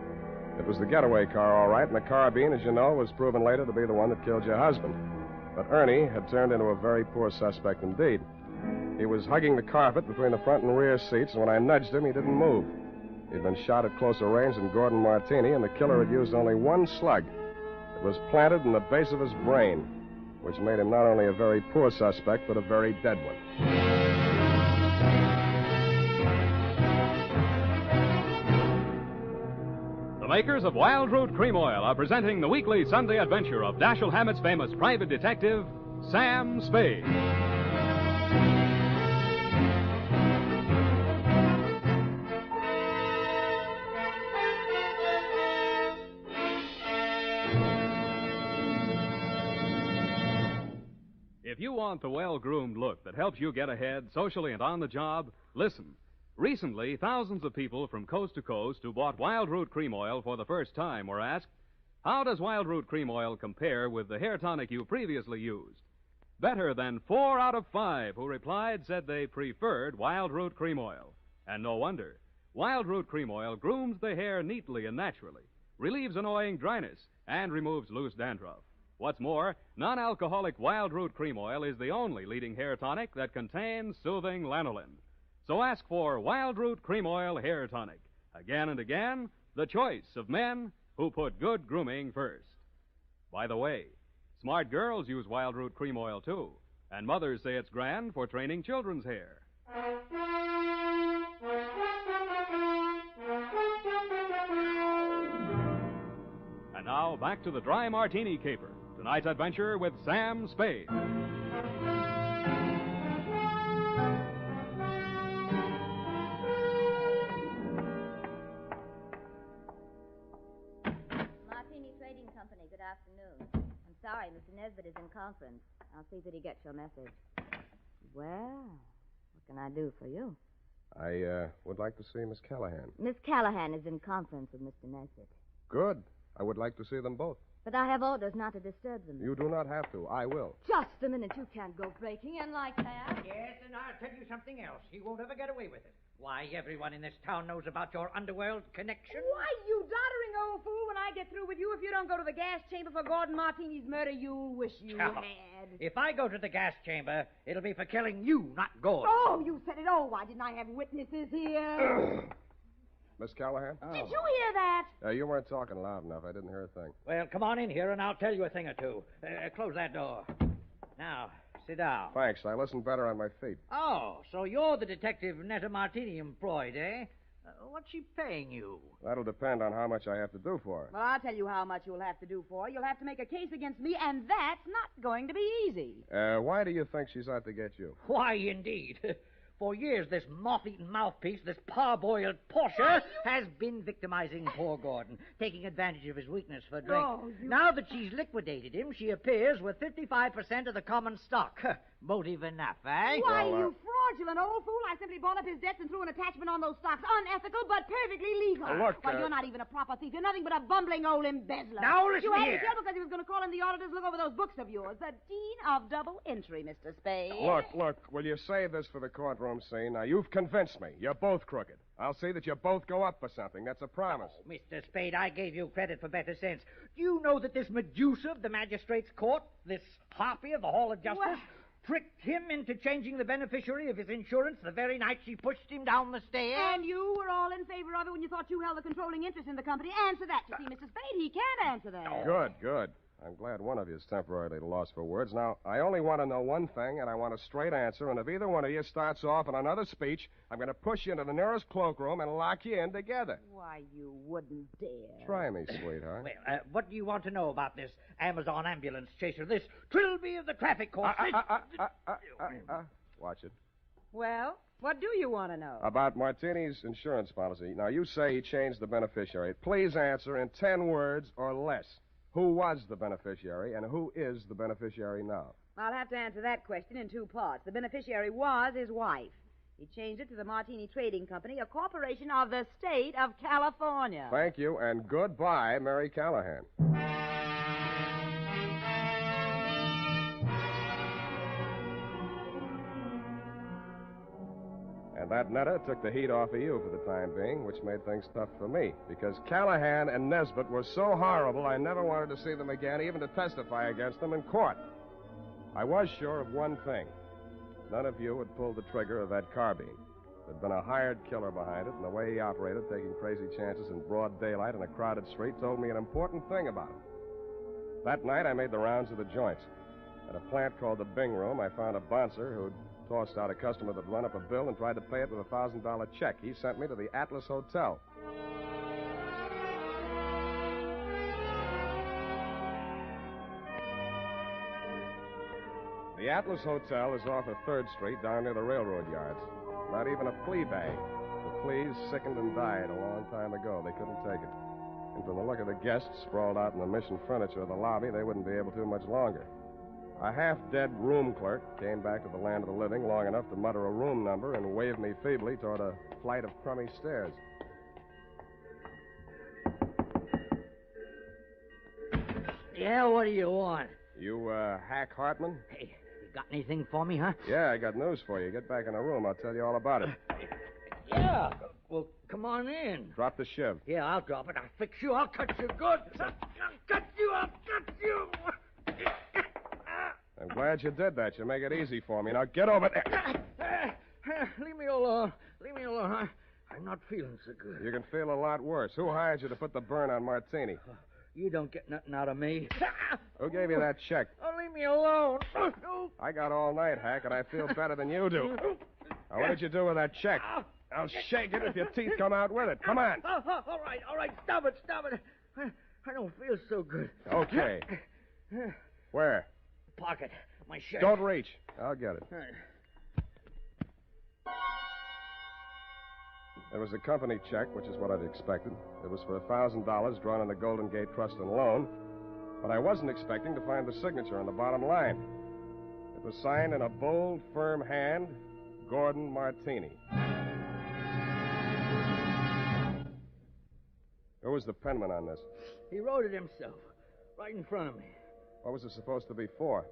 It was the getaway car, all right, and the carbine, as you know, was proven later to be the one that killed your husband. But Ernie had turned into a very poor suspect indeed. He was hugging the carpet between the front and rear seats, and when I nudged him, he didn't move. He'd been shot at closer range than Gordon Martini, and the killer had used only one slug. It was planted in the base of his brain, which made him not only a very poor suspect, but a very dead one. The makers of Wild Root Cream Oil are presenting the weekly Sunday adventure of Dashiell Hammett's famous private detective, Sam Spade. If you want the well-groomed look that helps you get ahead socially and on the job, listen. Recently, thousands of people from coast to coast who bought Wild Root Cream Oil for the first time were asked, how does Wild Root Cream Oil compare with the hair tonic you previously used? Better than 4 out of 5 who replied said they preferred Wild Root Cream Oil. And no wonder. Wild Root Cream Oil grooms the hair neatly and naturally, relieves annoying dryness, and removes loose dandruff. What's more, non-alcoholic Wild Root Cream Oil is the only leading hair tonic that contains soothing lanolin. So ask for Wild Root Cream Oil Hair Tonic. Again and again, the choice of men who put good grooming first. By the way, smart girls use Wild Root Cream Oil, too. And mothers say it's grand for training children's hair. And now, back to the Dry Martini Caper. Tonight's adventure with Sam Spade. Martini Trading Company, good afternoon. I'm sorry, Mr. Nesbitt is in conference. I'll see that he gets your message. Well, what can I do for you? I would like to see Miss Callahan. Miss Callahan is in conference with Mr. Nesbitt. Good. I would like to see them both. But I have orders not to disturb them. You do not have to. I will. Just a minute. You can't go breaking in like that. Yes, and I'll tell you something else. He won't ever get away with it. Why, everyone in this town knows about your underworld connection. Why, you doddering old fool, when I get through with you, if you don't go to the gas chamber for Gordon Martini's murder, you'll wish you Oh, had. If I go to the gas chamber, it'll be for killing you, not Gordon. Oh, you said it. Oh, why didn't I have witnesses here? Miss Callahan? Did you hear that? You weren't talking loud enough. I didn't hear a thing. Well, come on in here and I'll tell you a thing or two. Close that door. Now, sit down. Thanks. I listen better on my feet. Oh, so you're the detective Netta Martini employed, eh? What's she paying you? That'll depend on how much I have to do for her. Well, I'll tell you how much you'll have to do for her. You'll have to make a case against me, and that's not going to be easy. Why do you think she's out to get you? Why, indeed. For years, this moth-eaten mouthpiece, this parboiled Portia, has been victimizing poor Gordon, taking advantage of his weakness for drink. Oh, Now that she's liquidated him, she appears with 55% of the common stock. Motive enough, eh? Why, you fraudulent old fool. I simply bought up his debts and threw an attachment on those stocks. Unethical, but perfectly legal. Look, Why, you're not even a proper thief. You're nothing but a bumbling old embezzler. Now, listen You had here. to tell because he was going to call in the auditors, look over those books of yours. The Dean of Double Entry, Mr. Spade. Look, will you save this for the courtroom scene? Now, you've convinced me. You're both crooked. I'll see that you both go up for something. That's a promise. Oh, Mr. Spade, I gave you credit for better sense. Do you know that this Medusa of the magistrate's court, this harpy of the Hall of Justice, What? tricked him into changing the beneficiary of his insurance the very night she pushed him down the stairs? And you were all in favor of it when you thought you held the controlling interest in the company. Answer that. You see, Mr. Spade, he can't answer that. Good. I'm glad one of you is temporarily lost for words. Now, I only want to know one thing, and I want a straight answer. And if either one of you starts off on another speech, I'm going to push you into the nearest cloakroom and lock you in together. Why, you wouldn't dare. Try me, sweetheart. Well, what do you want to know about this Amazon ambulance chaser, this Trilby of the traffic court? Watch it. Well, what do you want to know? About Martini's insurance policy. Now, you say he changed the beneficiary. Please answer in 10 words or less. Who was the beneficiary, and who is the beneficiary now? I'll have to answer that question in 2 parts. The beneficiary was his wife. He changed it to the Martini Trading Company, a corporation of the state of California. Thank you, and goodbye, Mary Callahan. And that Netta took the heat off of you for the time being, which made things tough for me, because Callahan and Nesbitt were so horrible I never wanted to see them again, even to testify against them in court. I was sure of one thing. None of you had pulled the trigger of that carbine. There'd been a hired killer behind it, and the way he operated, taking crazy chances in broad daylight in a crowded street, told me an important thing about him. That night, I made the rounds of the joints. At a plant called the Bing Room, I found a bouncer who'd tossed out a customer that'd run up a bill and tried to pay it with a $1,000 check. He sent me to the Atlas Hotel. The Atlas Hotel is off of 3rd Street down near the railroad yards. Not even a flea bag. The fleas sickened and died a long time ago. They couldn't take it. And from the look of the guests sprawled out in the mission furniture of the lobby, they wouldn't be able to much longer. A half-dead room clerk came back to the land of the living long enough to mutter a room number and wave me feebly toward a flight of crummy stairs. Yeah, what do you want? You, Hack Hartman? Hey, you got anything for me, huh? Yeah, I got news for you. Get back in the room. I'll tell you all about it. Yeah. Well, come on in. Drop the shiv. Yeah, I'll drop it. I'll fix you. I'll cut you good. I'll cut you. I'll cut you. I'm glad you did that. You make it easy for me. Now get over there. Leave me alone. Leave me alone. I'm not feeling so good. You can feel a lot worse. Who hired you to put the burn on Martini? You don't get nothing out of me. Who gave you that check? Oh, leave me alone. I got all night, Hack, and I feel better than you do. Now, what did you do with that check? I'll shake it if your teeth come out with it. Come on. All right. Stop it. I don't feel so good. Okay. Where? Pocket. My shirt. Don't reach. I'll get it. It was a company check, which is what I'd expected. It was for $1,000 drawn on the Golden Gate Trust and Loan, but I wasn't expecting to find the signature on the bottom line. It was signed in a bold, firm hand, Gordon Martini. Who was the penman on this? He wrote it himself, right in front of me. What was it supposed to be for?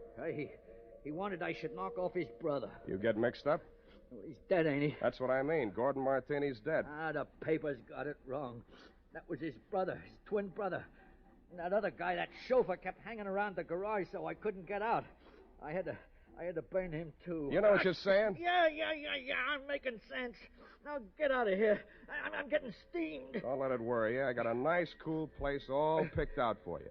He wanted I should knock off his brother. You get mixed up? Well, he's dead, ain't he? That's what I mean. Gordon Martini's dead. The papers got it wrong. That was his brother, his twin brother. And that other guy, that chauffeur, kept hanging around the garage so I couldn't get out. I had to burn him, too. You know what you're saying? Yeah. I'm making sense. Now get out of here. I'm getting steamed. Don't let it worry you. I got a nice, cool place all picked out for you.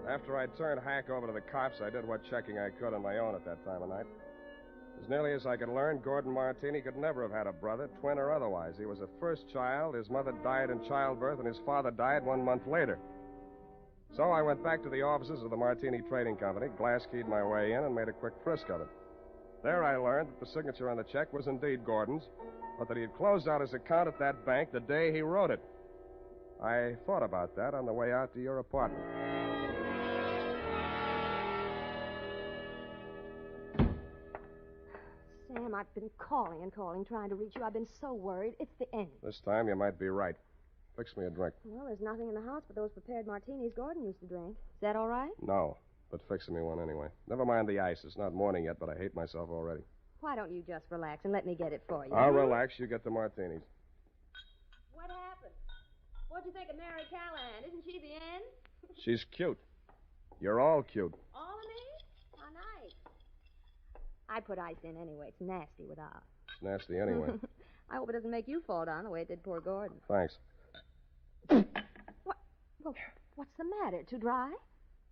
After I turned Hack over to the cops, I did what checking I could on my own at that time of night. As nearly as I could learn, Gordon Martini could never have had a brother, twin or otherwise. He was a first child. His mother died in childbirth, and his father died 1 month later. So I went back to the offices of the Martini Trading Company, glass-keyed my way in, and made a quick frisk of it. There I learned that the signature on the check was indeed Gordon's, but that he had closed out his account at that bank the day he wrote it. I thought about that on the way out to your apartment. Sam, I've been calling and calling, trying to reach you. I've been so worried. It's the end. This time you might be right. Fix me a drink. Well, there's nothing in the house but those prepared martinis Gordon used to drink. Is that all right? No, but fix me one anyway. Never mind the ice. It's not morning yet, but I hate myself already. Why don't you just relax and let me get it for you? I'll relax. You get the martinis. What happened? What'd you think of Mary Callahan? Isn't she the end? She's cute. You're all cute. All of me? How nice. I put ice in anyway. It's nasty without. It's nasty anyway. I hope it doesn't make you fall down the way it did poor Gordon. Thanks. What? Well, what's the matter? Too dry?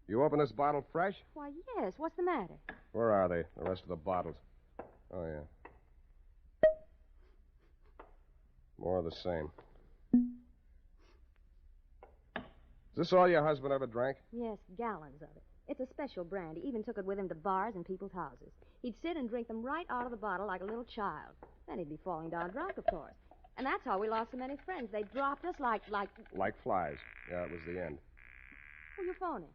You open this bottle fresh? Why, yes. What's the matter? Where are they, the rest of the bottles? Oh, yeah. More of the same. Is this all your husband ever drank? Yes, gallons of it. It's a special brand. He even took it with him to bars and people's houses. He'd sit and drink them right out of the bottle like a little child. Then he'd be falling down drunk, of course. And that's how we lost so many friends. They dropped us like... Like flies. Yeah, it was the end. Who you phoning?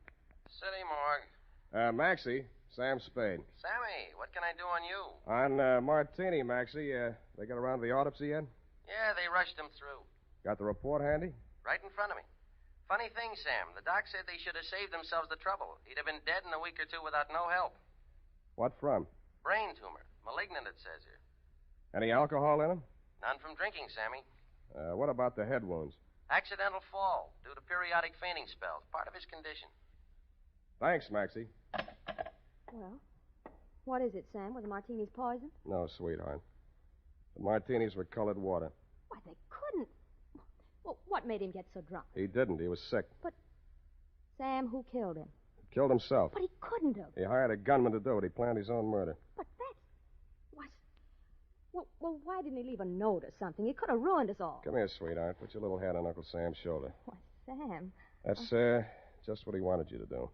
City morgue. Maxie, Sam Spade. Sammy, what can I do on you? On Martini, Maxie. They got around to the autopsy yet? Yeah, they rushed him through. Got the report handy? Right in front of me. Funny thing, Sam. The doc said they should have saved themselves the trouble. He'd have been dead in a week or two without no help. What from? Brain tumor. Malignant, it says here. Any alcohol in him? None from drinking, Sammy. What about the head wounds? Accidental fall due to periodic fainting spells. Part of his condition. Thanks, Maxie. Well, what is it, Sam? Were the martinis poisoned? No, sweetheart. The martinis were colored water. Why, they couldn't. Well, what made him get so drunk? He didn't. He was sick. But, Sam, who killed him? He killed himself. But he couldn't have. He hired a gunman to do it. He planned his own murder. But that's... Well, why didn't he leave a note or something? He could have ruined us all. Come here, sweetheart. Put your little head on Uncle Sam's shoulder. Why, Sam... That's, just what he wanted you to do.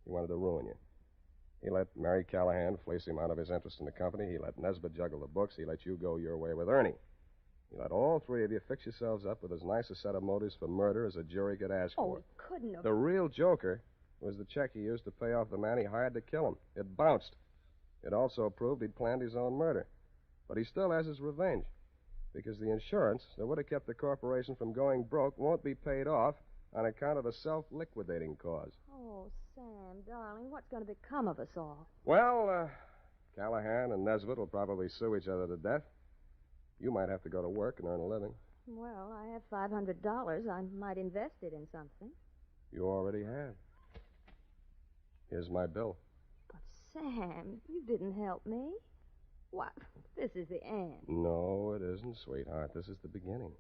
He wanted to ruin you. He let Mary Callahan fleece him out of his interest in the company. He let Nesbitt juggle the books. He let you go your way with Ernie. He let all three of you fix yourselves up with as nice a set of motives for murder as a jury could ask for. He couldn't have... The real joker was the check he used to pay off the man he hired to kill him. It bounced. It also proved he'd planned his own murder. But he still has his revenge. Because the insurance that would have kept the corporation from going broke won't be paid off on account of the self-liquidating cause. Oh, Sam, darling, what's going to become of us all? Well, Callahan and Nesbitt will probably sue each other to death. You might have to go to work and earn a living. Well, I have $500. I might invest it in something. You already have. Here's my bill. But, Sam, you didn't help me. What? This is the end. No, it isn't, sweetheart. This is the beginning.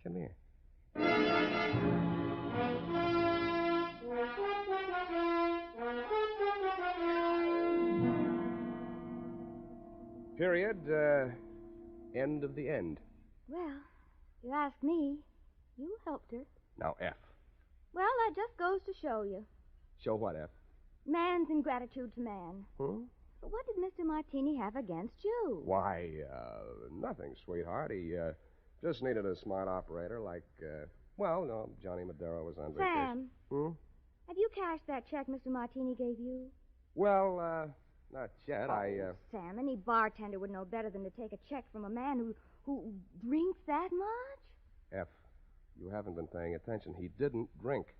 Come here. Period. End of the end. Well, if you ask me, you helped her. Now, F. Well, that just goes to show you. Show what, F? Man's ingratitude to man. But what did Mr. Martini have against you? Why, nothing, sweetheart. He just needed a smart operator like, Johnny Madero was on vacation. Sam. Have you cashed that check Mr. Martini gave you? Well, not yet. Sam, any bartender would know better than to take a check from a man who drinks that much? F, you haven't been paying attention. He didn't drink.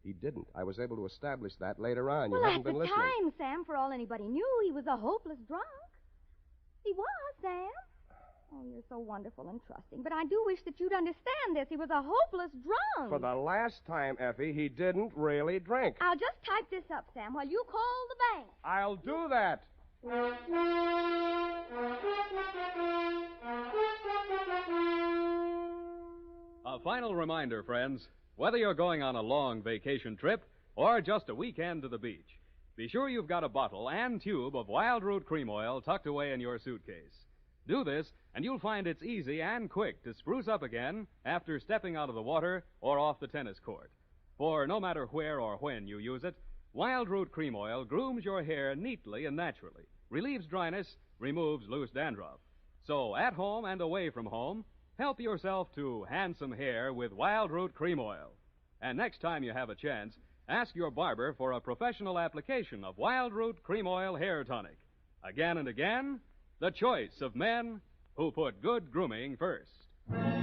He didn't. I was able to establish that later on. You haven't been listening. Well, at the time, Sam, for all anybody knew, he was a hopeless drunk. He was, Sam. Oh, you're so wonderful and trusting. But I do wish that you'd understand this. He was a hopeless drunk. For the last time, Effie, he didn't really drink. I'll just type this up, Sam, while you call the bank. I'll do that. A final reminder, friends. Whether you're going on a long vacation trip or just a weekend to the beach, be sure you've got a bottle and tube of Wild Root Cream Oil tucked away in your suitcase. Do this, and you'll find it's easy and quick to spruce up again after stepping out of the water or off the tennis court. For no matter where or when you use it, Wild Root Cream Oil grooms your hair neatly and naturally, relieves dryness, removes loose dandruff. So at home and away from home, help yourself to handsome hair with Wild Root Cream Oil. And next time you have a chance, ask your barber for a professional application of Wild Root Cream Oil Hair Tonic. Again and again, the choice of men who put good grooming first. Well, here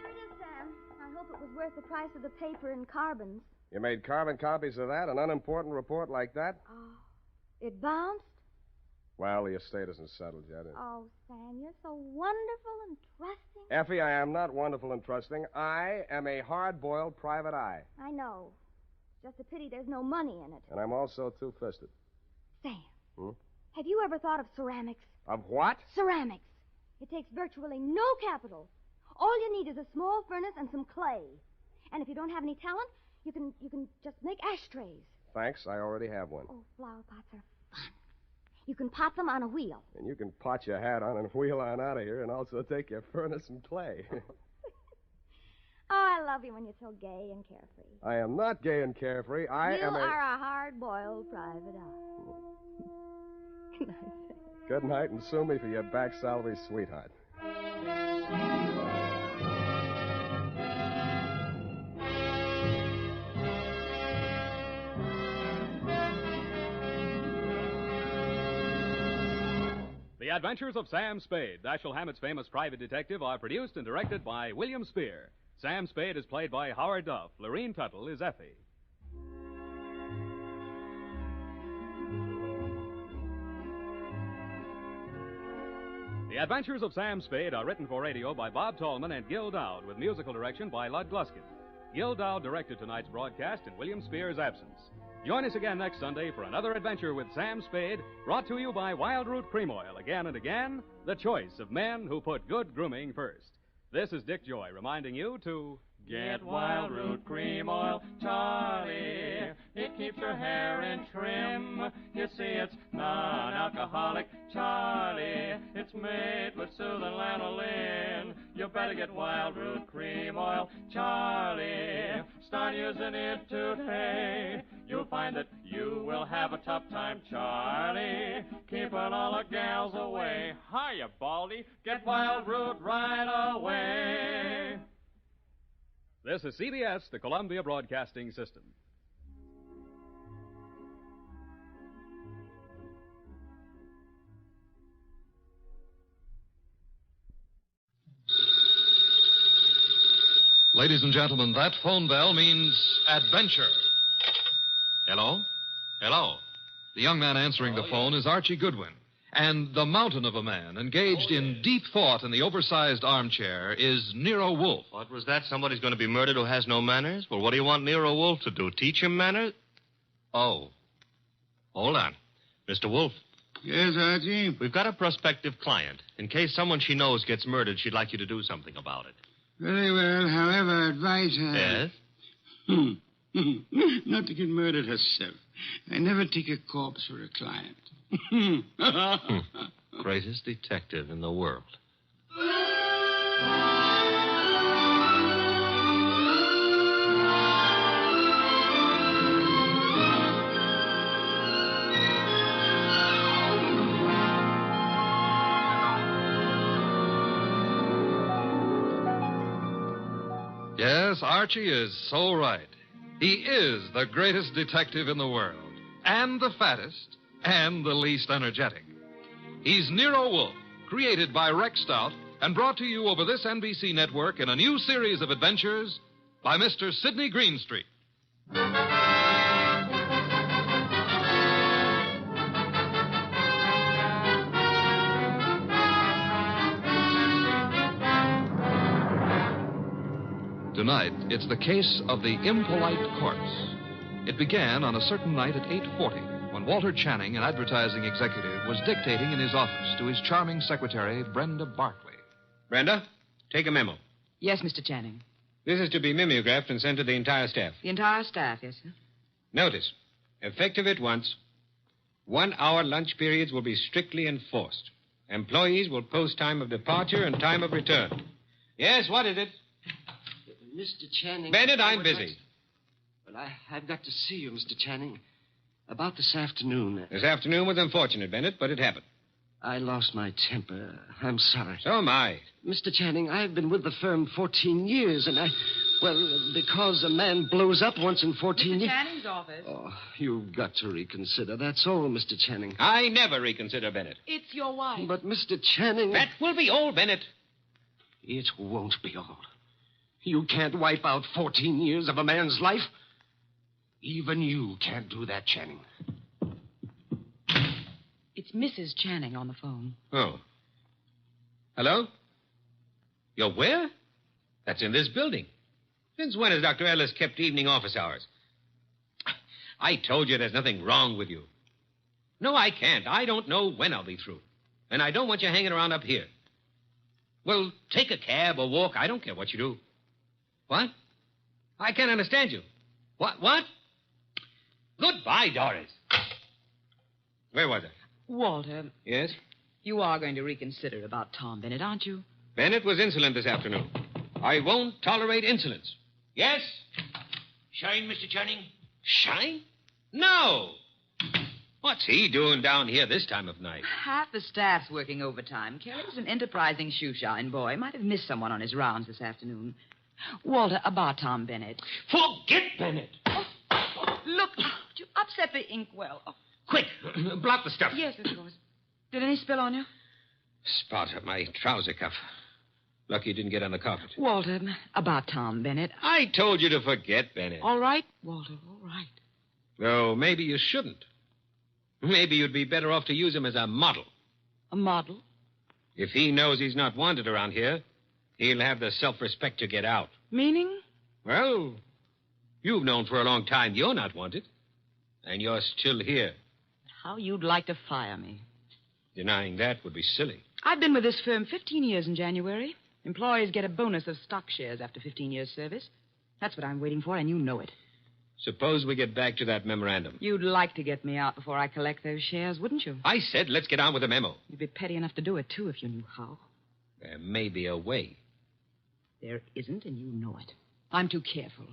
it is, Sam. I hope it was worth the price of the paper and carbons. You made carbon copies of that? An unimportant report like that? Oh, it bounced? Well, the estate isn't settled yet. Oh, Sam, you're so wonderful and trusting. Effie, I am not wonderful and trusting. I am a hard-boiled private eye. I know. Just a pity there's no money in it. And I'm also two-fisted. Sam, have you ever thought of ceramics? Of what? Ceramics. It takes virtually no capital. All you need is a small furnace and some clay. And if you don't have any talent, you can just make ashtrays. Thanks, I already have one. Oh, flower pots are fun. You can pot them on a wheel. And you can pot your hat on and wheel on out of here and also take your furnace and clay. Oh, I love you when you're so gay and carefree. I am not gay and carefree. You are a hard-boiled private eye. Good night, Sam. Good night, and sue me for your back salary, sweetheart. The Adventures of Sam Spade, Dashiell Hammett's famous private detective, are produced and directed by William Spear. Sam Spade is played by Howard Duff. Lorene Tuttle is Effie. The Adventures of Sam Spade are written for radio by Bob Tallman and Gil Dowd, with musical direction by Lud Gluskin. Gil Dowd directed tonight's broadcast in William Spear's absence. Join us again next Sunday for another adventure with Sam Spade, brought to you by Wild Root Cream Oil. Again and again, the choice of men who put good grooming first. This is Dick Joy reminding you to get Wild Root Cream Oil, Charlie. It keeps your hair in trim. You see, it's non-alcoholic, Charlie. It's made with soothing lanolin. You better get Wild Root Cream Oil, Charlie. Start using it today. You'll find that you will have a tough time, Charlie, keeping all the gals away. Hiya, Baldy. Get Wild Root right away. This is CBS, the Columbia Broadcasting System. Ladies and gentlemen, that phone bell means adventure. Hello? Hello? The young man answering the phone is Archie Goodwin. And the mountain of a man engaged in deep thought in the oversized armchair is Nero Wolfe. What was that? Somebody's going to be murdered who has no manners? Well, what do you want Nero Wolfe to do? Teach him manners? Oh. Hold on. Mr. Wolfe. Yes, Archie? We've got a prospective client. In case someone she knows gets murdered, she'd like you to do something about it. Very well. However, advise her. Yes? Not to get murdered herself. I never take a corpse for a client. Greatest detective in the world. Yes, Archie is so right. He is the greatest detective in the world, and the fattest, and the least energetic. He's Nero Wolfe, created by Rex Stout and brought to you over this NBC network in a new series of adventures by Mr. Sidney Greenstreet. Tonight, it's the case of the impolite corpse. It began on a certain night at 8:40 when Walter Channing, an advertising executive, was dictating in his office to his charming secretary, Brenda Barkley. Brenda, take a memo. Yes, Mr. Channing. This is to be mimeographed and sent to the entire staff. The entire staff, yes, sir. Notice, effective at once, 1 hour lunch periods will be strictly enforced. Employees will post time of departure and time of return. Yes, what is it? Mr. Channing. Bennett, I'm busy. Well, I've got to see you, Mr. Channing. About this afternoon. This afternoon was unfortunate, Bennett, but it happened. I lost my temper. I'm sorry. So am I. Mr. Channing, I've been with the firm 14 years, and because a man blows up once in 14 years... Mr. Channing's office. Oh, you've got to reconsider. That's all, Mr. Channing. I never reconsider, Bennett. It's your wife. But, Mr. Channing... That will be all, Bennett. It won't be all. You can't wipe out 14 years of a man's life. Even you can't do that, Channing. It's Mrs. Channing on the phone. Oh. Hello? You're where? That's in this building. Since when has Dr. Ellis kept evening office hours? I told you there's nothing wrong with you. No, I can't. I don't know when I'll be through. And I don't want you hanging around up here. Well, take a cab or walk. I don't care what you do. What? I can't understand you. What? Goodbye, Doris. Where was I? Walter. Yes? You are going to reconsider about Tom Bennett, aren't you? Bennett was insolent this afternoon. I won't tolerate insolence. Yes? Shine, Mr. Channing? Shine? No. What's he doing down here this time of night? Half the staff's working overtime. Kelly's an enterprising shoeshine boy. Might have missed someone on his rounds this afternoon. Walter, about Tom Bennett. Forget Bennett. Look, you upset the inkwell. Oh. Quick, block the stuff. Yes, of course. Did any spill on you? Spot of my trouser cuff. Lucky you didn't get on the carpet. Walter, about Tom Bennett. I told you to forget Bennett. All right, Walter, all right. Though maybe you shouldn't. Maybe you'd be better off to use him as a model. A model? If he knows he's not wanted around here, he'll have the self-respect to get out. Meaning? Well, you've known for a long time you're not wanted. And you're still here. How you'd like to fire me. Denying that would be silly. I've been with this firm 15 years in January. Employees get a bonus of stock shares after 15 years' service. That's what I'm waiting for, and you know it. Suppose we get back to that memorandum. You'd like to get me out before I collect those shares, wouldn't you? I said let's get on with the memo. You'd be petty enough to do it, too, if you knew how. There may be a way. There isn't, and you know it. I'm too careful.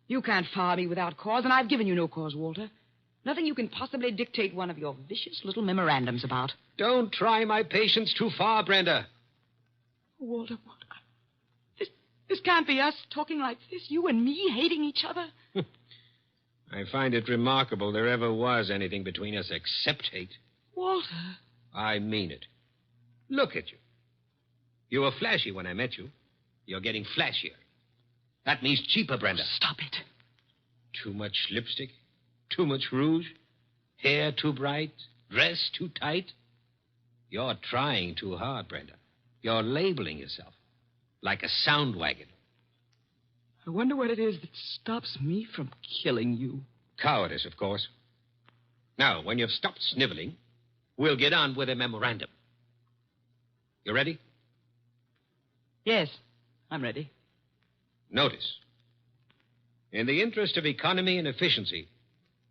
You can't fire me without cause, and I've given you no cause, Walter. Nothing you can possibly dictate one of your vicious little memorandums about. Don't try my patience too far, Brenda. Walter, what? This can't be us talking like this, you and me hating each other. I find it remarkable there ever was anything between us except hate. Walter. I mean it. Look at you. You were flashy when I met you. You're getting flashier. That means cheaper, Brenda. Stop it. Too much lipstick? Too much rouge? Hair too bright? Dress too tight? You're trying too hard, Brenda. You're labeling yourself like a sound wagon. I wonder what it is that stops me from killing you. Cowardice, of course. Now, when you've stopped sniveling, we'll get on with a memorandum. You ready? Yes, I'm ready. Notice. In the interest of economy and efficiency,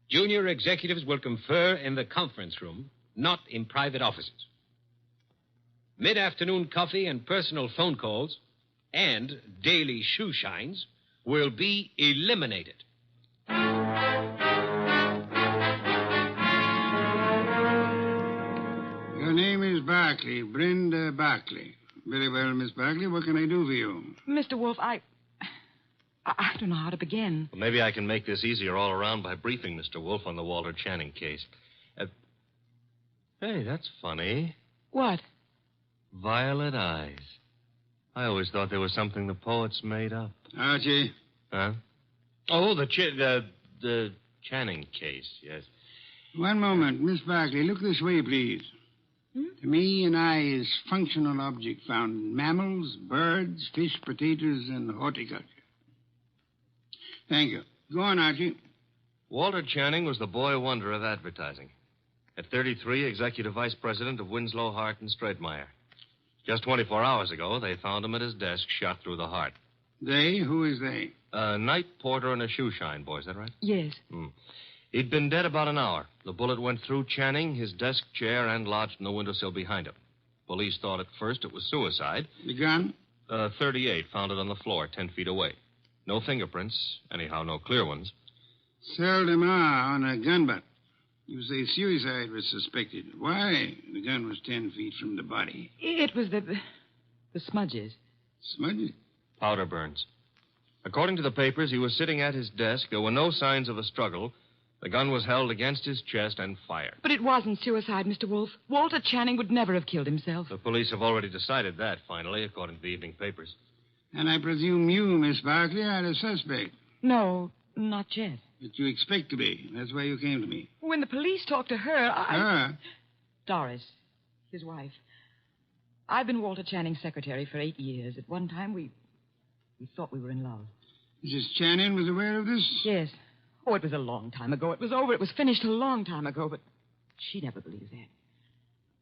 junior executives will confer in the conference room, not in private offices. Mid-afternoon coffee and personal phone calls and daily shoe shines will be eliminated. Your name is Barkley, Brenda Barkley. Very well, Miss Barkley. What can I do for you? Mr. Wolfe, I don't know how to begin. Well, maybe I can make this easier all around by briefing Mr. Wolfe on the Walter Channing case. Hey, that's funny. What? Violet eyes. I always thought they were something the poets made up. Archie? Huh? Oh, the Channing case, yes. One moment. Miss Barkley, look this way, please. To me, an eye is functional object found in mammals, birds, fish, potatoes, and horticulture. Thank you. Go on, Archie. Walter Channing was the boy wonder of advertising. At 33, executive vice president of Winslow, Hart, and Straightmeyer. Just 24 hours ago, they found him at his desk, shot through the heart. They? Who is they? A night porter and a shoeshine boy, is that right? Yes. He'd been dead about an hour. The bullet went through Channing, his desk chair, and lodged in the windowsill behind him. Police thought at first it was suicide. The gun? 38, found it on the floor, 10 feet away. No fingerprints, anyhow, no clear ones. Seldom are on a gun butt. You say suicide was suspected. Why? The gun was 10 feet from the body. It was the smudges. Smudges? Powder burns. According to the papers, he was sitting at his desk. There were no signs of a struggle. The gun was held against his chest and fired. But it wasn't suicide, Mr. Wolfe. Walter Channing would never have killed himself. The police have already decided that, finally, according to the evening papers. And I presume you, Miss Barkley, are the suspect. No, not yet. But you expect to be. That's why you came to me. When the police talked to her, Her? Doris, his wife. I've been Walter Channing's secretary for 8 years. At one time, we thought we were in love. Mrs. Channing was aware of this? Yes. Oh, it was a long time ago. It was over. It was finished a long time ago, but she never believed that.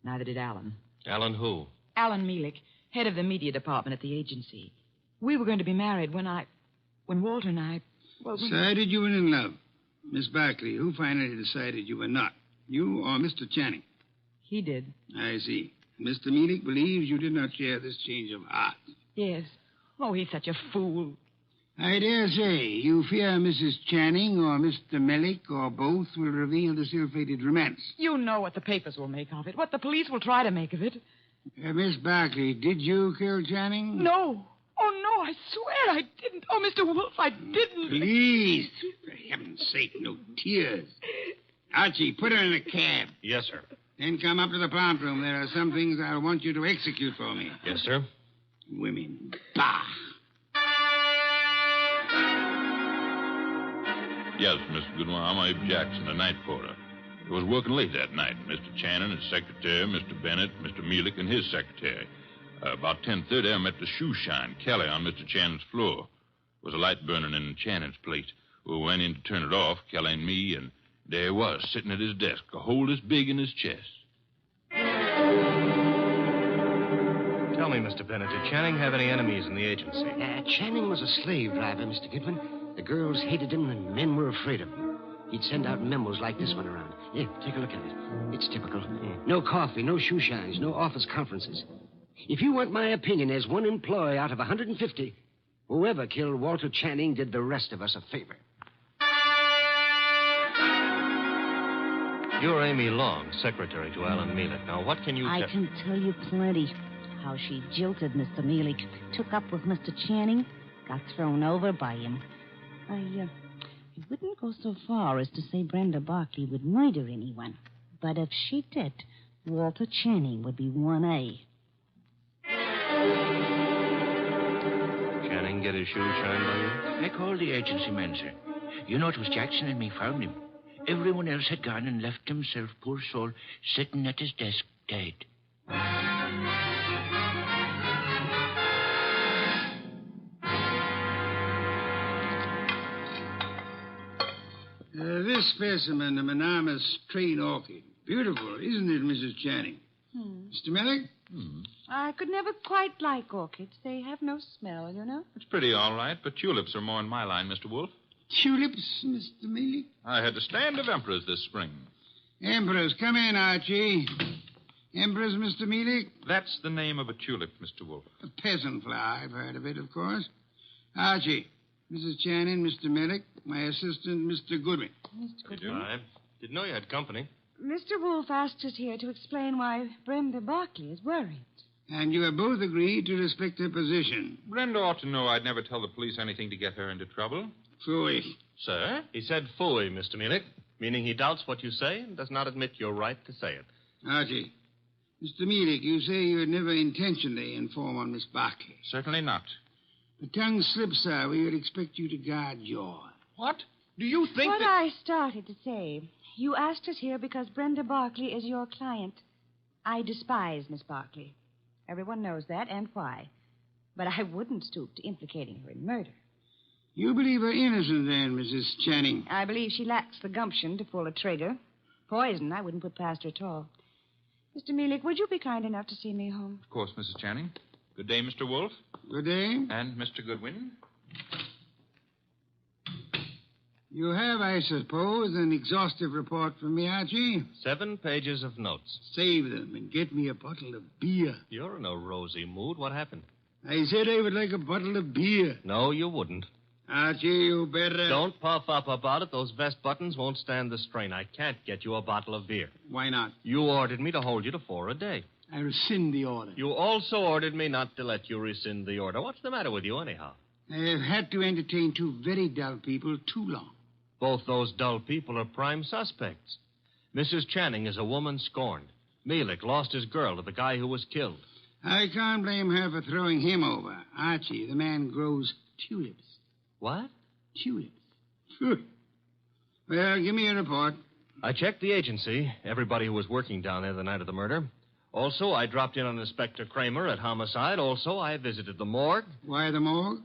Neither did Alan. Alan who? Alan Mealick, head of the media department at the agency. We were going to be married when Walter and I... Well, Decided you were in love. Miss Barkley, who finally decided you were not? You or Mr. Channing? He did. I see. Mr. Mealick believes you did not share this change of heart. Yes. Oh, he's such a fool. I dare say you fear Mrs. Channing or Mr. Mellick or both will reveal this ill-fated romance. You know what the papers will make of it, what the police will try to make of it. Miss Barkley, did you kill Channing? No. Oh, no, I swear I didn't. Oh, Mr. Wolfe, I didn't. Please, for heaven's sake, no tears. Archie, put her in a cab. Yes, sir. Then come up to the plant room. There are some things I'll want you to execute for me. Yes, sir. Women. Bah! Yes, Mr. Goodwin, I'm Abe Jackson, the night porter. I was working late that night. Mr. Channing, his secretary, Mr. Bennett, Mr. Mealick, and his secretary. About 10:30, I met the shoe shine, Kelly, on Mr. Channing's floor. There was a light burning in Channing's place. We went in to turn it off, Kelly and me, and there he was, sitting at his desk, a hole this big in his chest. Tell me, Mr. Bennett, did Channing have any enemies in the agency? Channing was a slave driver, Mr. Goodwin. The girls hated him and men were afraid of him. He'd send out memos like this one around. Here, take a look at it. It's typical. No coffee, no shoe shines, no office conferences. If you want my opinion, as one employee out of 150, whoever killed Walter Channing did the rest of us a favor. You're Amy Long, secretary to Alan Mealick. Now, what can you I can tell you plenty. How she jilted Mr. Mealick, took up with Mr. Channing, got thrown over by him. I wouldn't go so far as to say Brenda Barkley would murder anyone. But if she did, Walter Channing would be 1A. Channing get his shoe shined by you? I called the agency man, sir. You know, it was Jackson and me found him. Everyone else had gone and left himself, poor soul, sitting at his desk, dead. This specimen, the monogamous train orchid. Beautiful, isn't it, Mrs. Channing? Mr. Mellick? I could never quite like orchids. They have no smell, you know. It's pretty all right, but tulips are more in my line, Mr. Wolfe. Tulips, Mr. Mealick? I had a stand of emperors this spring. Emperors, come in, Archie. Emperors, Mr. Mealick? That's the name of a tulip, Mr. Wolfe. A peasant flower. I've heard of it, of course. Archie, Mrs. Channing, Mr. Mellick, my assistant, Mr. Goodwin. Mr. Goodwin. I didn't know you had company. Mr. Wolfe asked us here to explain why Brenda Barkley is worried. And you have both agreed to respect her position. Brenda ought to know I'd never tell the police anything to get her into trouble. Phooey. Sir? He said phooey, Mr. Mealick, meaning he doubts what you say and does not admit your right to say it. Archie, Mr. Mealick, you say you had never intentionally informed on Miss Barkley. Certainly not. The tongue slips, sir. We would expect you to guard yours. What? Do you think What I started to say. You asked us here because Brenda Barkley is your client. I despise Miss Barkley. Everyone knows that, and why. But I wouldn't stoop to implicating her in murder. You believe her innocent, then, Mrs. Channing? I believe she lacks the gumption to pull a trigger. Poison, I wouldn't put past her at all. Mr. Mealick, would you be kind enough to see me home? Of course, Mrs. Channing. Good day, Mr. Wolfe. Good day. And Mr. Goodwin. You have, I suppose, an exhaustive report from me, Archie? 7 pages of notes. Save them and get me a bottle of beer. You're in a rosy mood. What happened? I said I would like a bottle of beer. No, you wouldn't. Archie, you better... Don't puff up about it. Those vest buttons won't stand the strain. I can't get you a bottle of beer. Why not? You ordered me to hold you to 4 a day. I rescind the order. You also ordered me not to let you rescind the order. What's the matter with you, anyhow? I have had to entertain 2 very dull people too long. Both those dull people are prime suspects. Mrs. Channing is a woman scorned. Mealick lost his girl to the guy who was killed. I can't blame her for throwing him over. Archie, the man grows tulips. What? Tulips. Well, give me a report. I checked the agency, everybody who was working down there the night of the murder. Also, I dropped in on Inspector Kramer at homicide. Also, I visited the morgue. Why the morgue?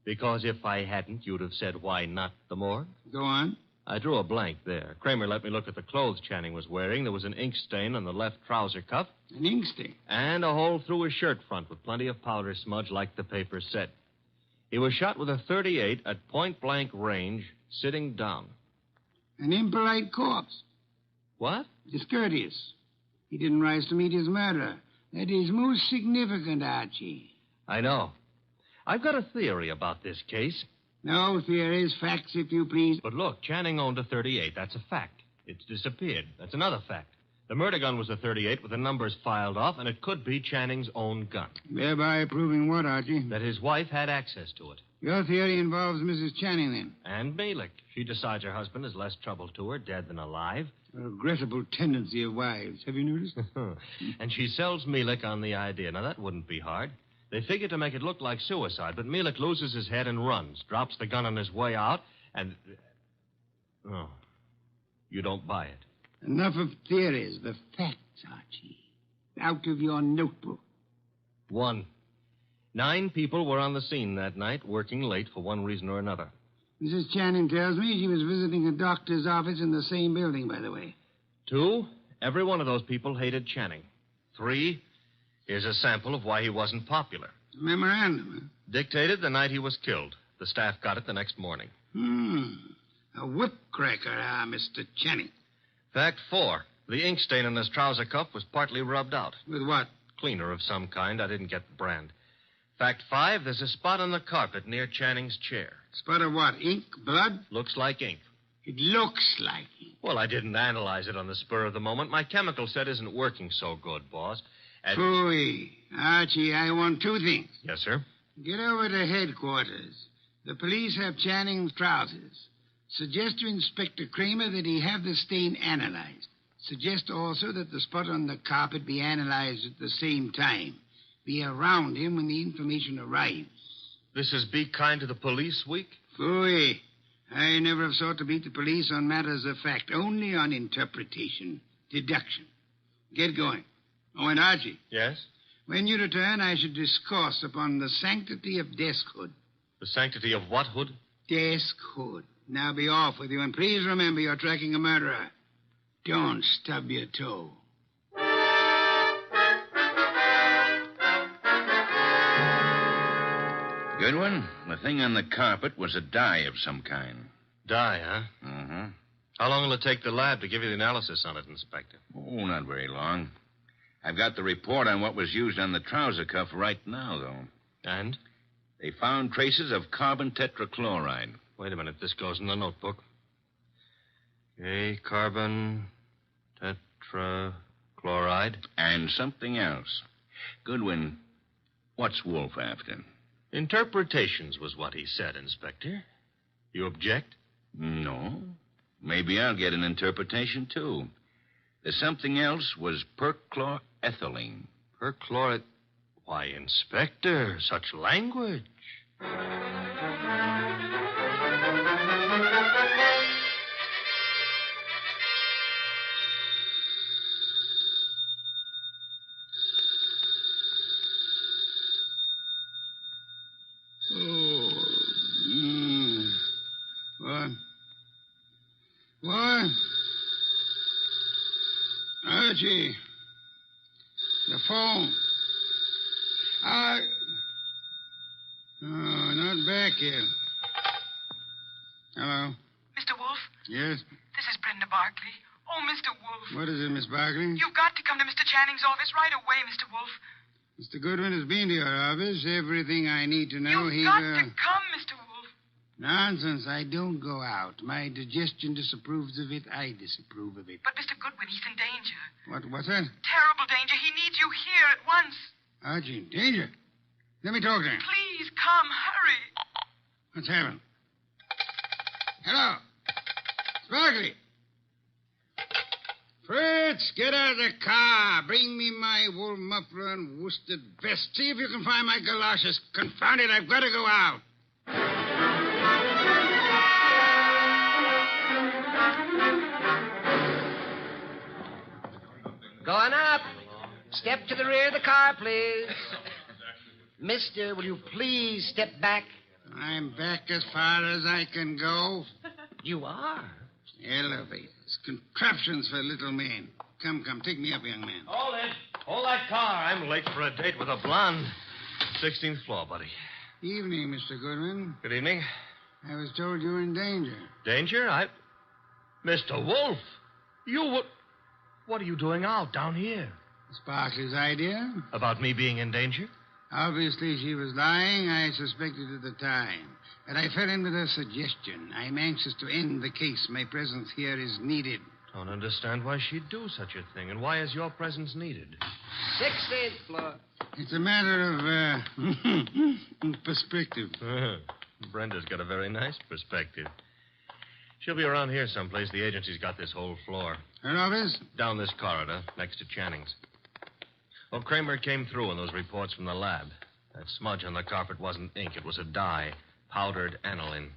Because if I hadn't, you'd have said, why not the morgue? Go on. I drew a blank there. Kramer let me look at the clothes Channing was wearing. There was an ink stain on the left trouser cuff. An ink stain? And a hole through his shirt front with plenty of powder smudge like the paper said. He was shot with a .38 at point-blank range, sitting down. An impolite corpse. What? Discourteous. He didn't rise to meet his murderer. That is most significant, Archie. I know. I've got a theory about this case. No theories, facts, if you please. But look, Channing owned a 38. That's a fact. It's disappeared. That's another fact. The murder gun was a 38 with the numbers filed off, and it could be Channing's own gun. Thereby proving what, Archie? That his wife had access to it. Your theory involves Mrs. Channing, then? And Malik. She decides her husband is less trouble to her, dead than alive. A regrettable tendency of wives. Have you noticed? And she sells Malik on the idea. Now, that wouldn't be hard. They figure to make it look like suicide, but Malik loses his head and runs, drops the gun on his way out, and... Oh, you don't buy it. Enough of theories. The facts, Archie. Out of your notebook. 1. 9 people were on the scene that night, working late for one reason or another. Mrs. Channing tells me she was visiting a doctor's office in the same building, by the way. 2, every one of those people hated Channing. 3, here's a sample of why he wasn't popular. Memorandum, Dictated the night he was killed. The staff got it the next morning. A whip cracker, Mr. Channing. Fact 4, the ink stain on his trouser cuff was partly rubbed out. With what? Cleaner of some kind. I didn't get the brand. Fact 5, there's a spot on the carpet near Channing's chair. Spot of what? Ink? Blood? Looks like ink. It looks like ink. Well, I didn't analyze it on the spur of the moment. My chemical set isn't working so good, boss. Phooey. Archie, I want 2 things. Yes, sir? Get over to headquarters. The police have Channing's trousers. Suggest to Inspector Kramer that he have the stain analyzed. Suggest also that the spot on the carpet be analyzed at the same time. Be around him when the information arrives. This is Be Kind to the Police Week? Phooey. I never have sought to beat the police on matters of fact, only on interpretation, deduction. Get going. Oh, and Archie. Yes? When you return, I should discourse upon the sanctity of deskhood. The sanctity of what hood? Deskhood. Now be off with you, and please remember you're tracking a murderer. Don't stub your toe. Goodwin, the thing on the carpet was a dye of some kind. Dye, huh? Mm-hmm. How long will it take the lab to give you the analysis on it, Inspector? Oh, not very long. I've got the report on what was used on the trouser cuff right now, though. And? They found traces of carbon tetrachloride. Wait a minute. This goes in the notebook. Okay, carbon tetrachloride. And something else. Goodwin, what's Wolfe after? Interpretations was what he said, Inspector. You object? No. Maybe I'll get an interpretation, too. The something else was perchlorethylene. Perchloreth... Why, Inspector, such language. What? Archie. The phone. Oh, not back yet. Hello? Mr. Wolfe? Yes? This is Brenda Barkley. Oh, Mr. Wolfe. What is it, Miss Barkley? You've got to come to Mr. Channing's office right away, Mr. Wolfe. Mr. Goodwin has been to your office. Everything I need to know. You've got to come, Mr. Wolfe. Nonsense. I don't go out. My digestion disapproves of it. I disapprove of it. But, Mr. Goodwin, he's in danger. What's that? Terrible danger. He needs you here at once. Archie, danger? Let me talk to him. Please come. Hurry. What's happened? Hello. Sparkley. Fritz, get out of the car. Bring me my wool muffler and worsted vest. See if you can find my galoshes. Confound it, I've got to go out. Going up. Step to the rear of the car, please. Mister, will you please step back? I'm back as far as I can go. You are? Elevators, contraptions for little men. Come, take me up, young man. Hold it. Hold that car. I'm late for a date with a blonde. 16th floor, buddy. Evening, Mr. Goodwin. Good evening. I was told you were in danger. Danger? Mr. Wolfe, what are you doing out down here? Sparkley's idea. About me being in danger? Obviously, she was lying. I suspected at the time. But I fell in with her suggestion. I'm anxious to end the case. My presence here is needed. Don't understand why she'd do such a thing, and why is your presence needed? 16th floor. It's a matter of perspective. Brenda's got a very nice perspective. She'll be around here someplace. The agency's got this whole floor. Her office? Down this corridor, next to Channing's. Well, Kramer came through on those reports from the lab. That smudge on the carpet wasn't ink. It was a dye. Powdered aniline.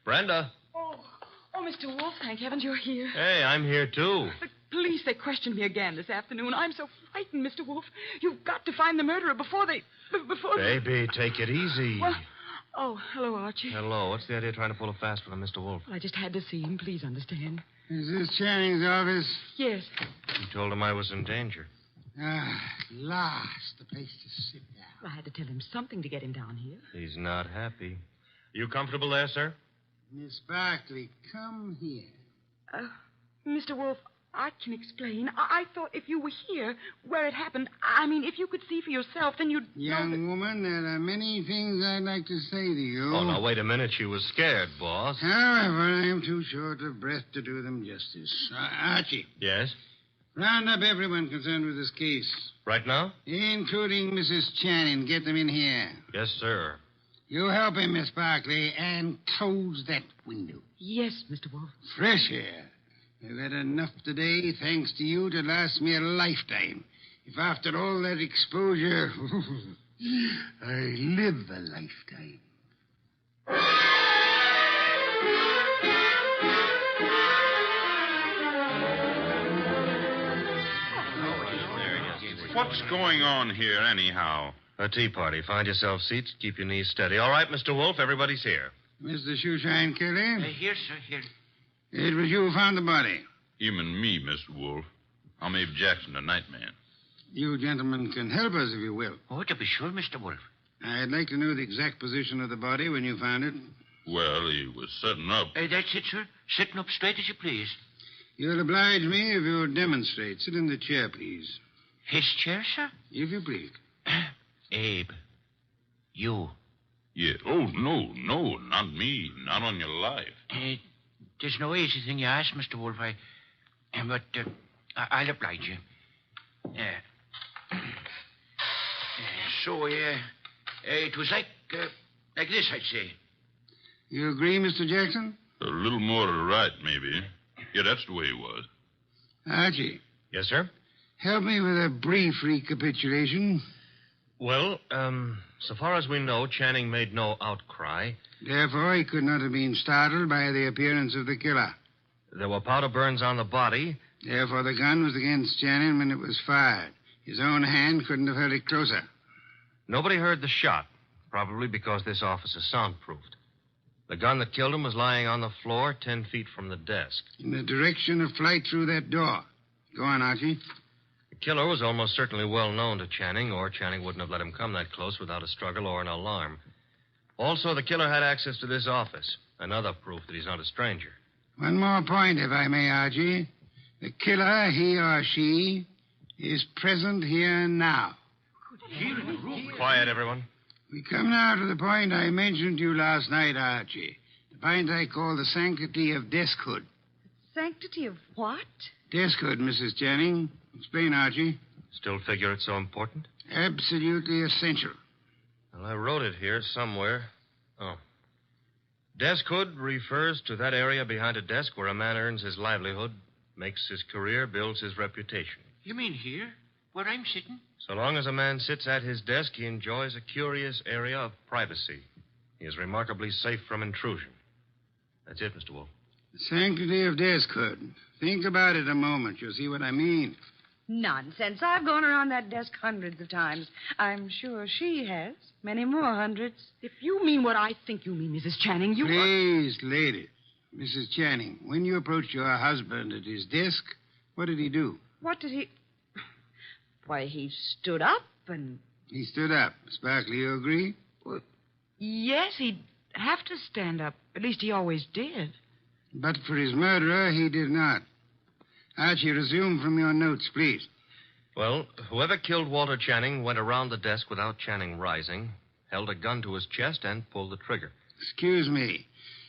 Brenda. Oh, Mr. Wolfe, thank heavens you're here. Hey, I'm here, too. The police, they questioned me again this afternoon. I'm so frightened, Mr. Wolfe. You've got to find the murderer before they... Baby, take it easy. Well, hello, Archie. Hello. What's the idea of trying to pull a fast one on Mr. Wolfe? Well, I just had to see him. Please understand. Is this Channing's office? Yes. You told him I was in danger. At last, the place to sit down. Well, I had to tell him something to get him down here. He's not happy. You comfortable there, sir? Miss Barkley, come here. Mr. Wolfe, I can explain. I thought if you were here, where it happened, I mean, if you could see for yourself, then you'd Young woman, there are many things I'd like to say to you. Oh, now, wait a minute. She was scared, boss. However, I'm too short of breath to do them justice. Archie. Yes? Round up everyone concerned with this case. Right now? Including Mrs. Channing. Get them in here. Yes, sir. You help him, Miss Barkley, and close that window. Yes, Mr. Wolfe. Fresh air. I've had enough today, thanks to you, to last me a lifetime. If after all that exposure, I live a lifetime. What's going on here, anyhow? A tea party. Find yourself seats. Keep your knees steady. All right, Mr. Wolfe, everybody's here. Mr. Shoeshine Kelly? Here, sir, here. It was you who found the body. Him and me, Mr. Wolfe. I'm Abe Jackson, the night man. You gentlemen can help us if you will. Oh, to be sure, Mr. Wolfe. I'd like to know the exact position of the body when you found it. Well, he was sitting up. That's it, sir. Sitting up straight as you please. You'll oblige me if you'll demonstrate. Sit in the chair, please. His chair, sir? If you please. Abe, you. Yeah. Oh, no, not me. Not on your life. There's no easy thing you ask, Mr. Wolfe. But I'll oblige you. So, it was like this, I'd say. You agree, Mr. Jackson? A little more to the right, maybe. Yeah, that's the way it was. Archie. Yes, sir? Help me with a brief recapitulation. Well, so far as we know, Channing made no outcry. Therefore, he could not have been startled by the appearance of the killer. There were powder burns on the body. Therefore, the gun was against Channing when it was fired. His own hand couldn't have held it closer. Nobody heard the shot, probably because this office is soundproofed. The gun that killed him was lying on the floor 10 feet from the desk. In the direction of flight through that door. Go on, Archie. The killer was almost certainly well known to Channing, or Channing wouldn't have let him come that close without a struggle or an alarm. Also, the killer had access to this office. Another proof that he's not a stranger. One more point, if I may, Archie. The killer, he or she, is present here now. Here in the room. Quiet, everyone. We come now to the point I mentioned to you last night, Archie. The point I call the sanctity of deskhood. Sanctity of what? Deskhood, Mrs. Channing. Explain, Archie. Still figure it's so important? Absolutely essential. Well, I wrote it here somewhere. Oh. Deskhood refers to that area behind a desk where a man earns his livelihood, makes his career, builds his reputation. You mean here, where I'm sitting? So long as a man sits at his desk, he enjoys a curious area of privacy. He is remarkably safe from intrusion. That's it, Mr. Wolfe. The sanctity of deskhood. Think about it a moment. You'll see what I mean. Nonsense. I've gone around that desk hundreds of times. I'm sure she has. Many more hundreds. If you mean what I think you mean, Mrs. Channing, you... Please, ladies. Mrs. Channing, when you approached your husband at his desk, what did he do? What did he... Why, he stood up and... He stood up. Miss Barkley, you agree? Well, yes, he'd have to stand up. At least he always did. But for his murderer, he did not. Archie, resume from your notes, please. Well, whoever killed Walter Channing went around the desk without Channing rising, held a gun to his chest, and pulled the trigger. Excuse me.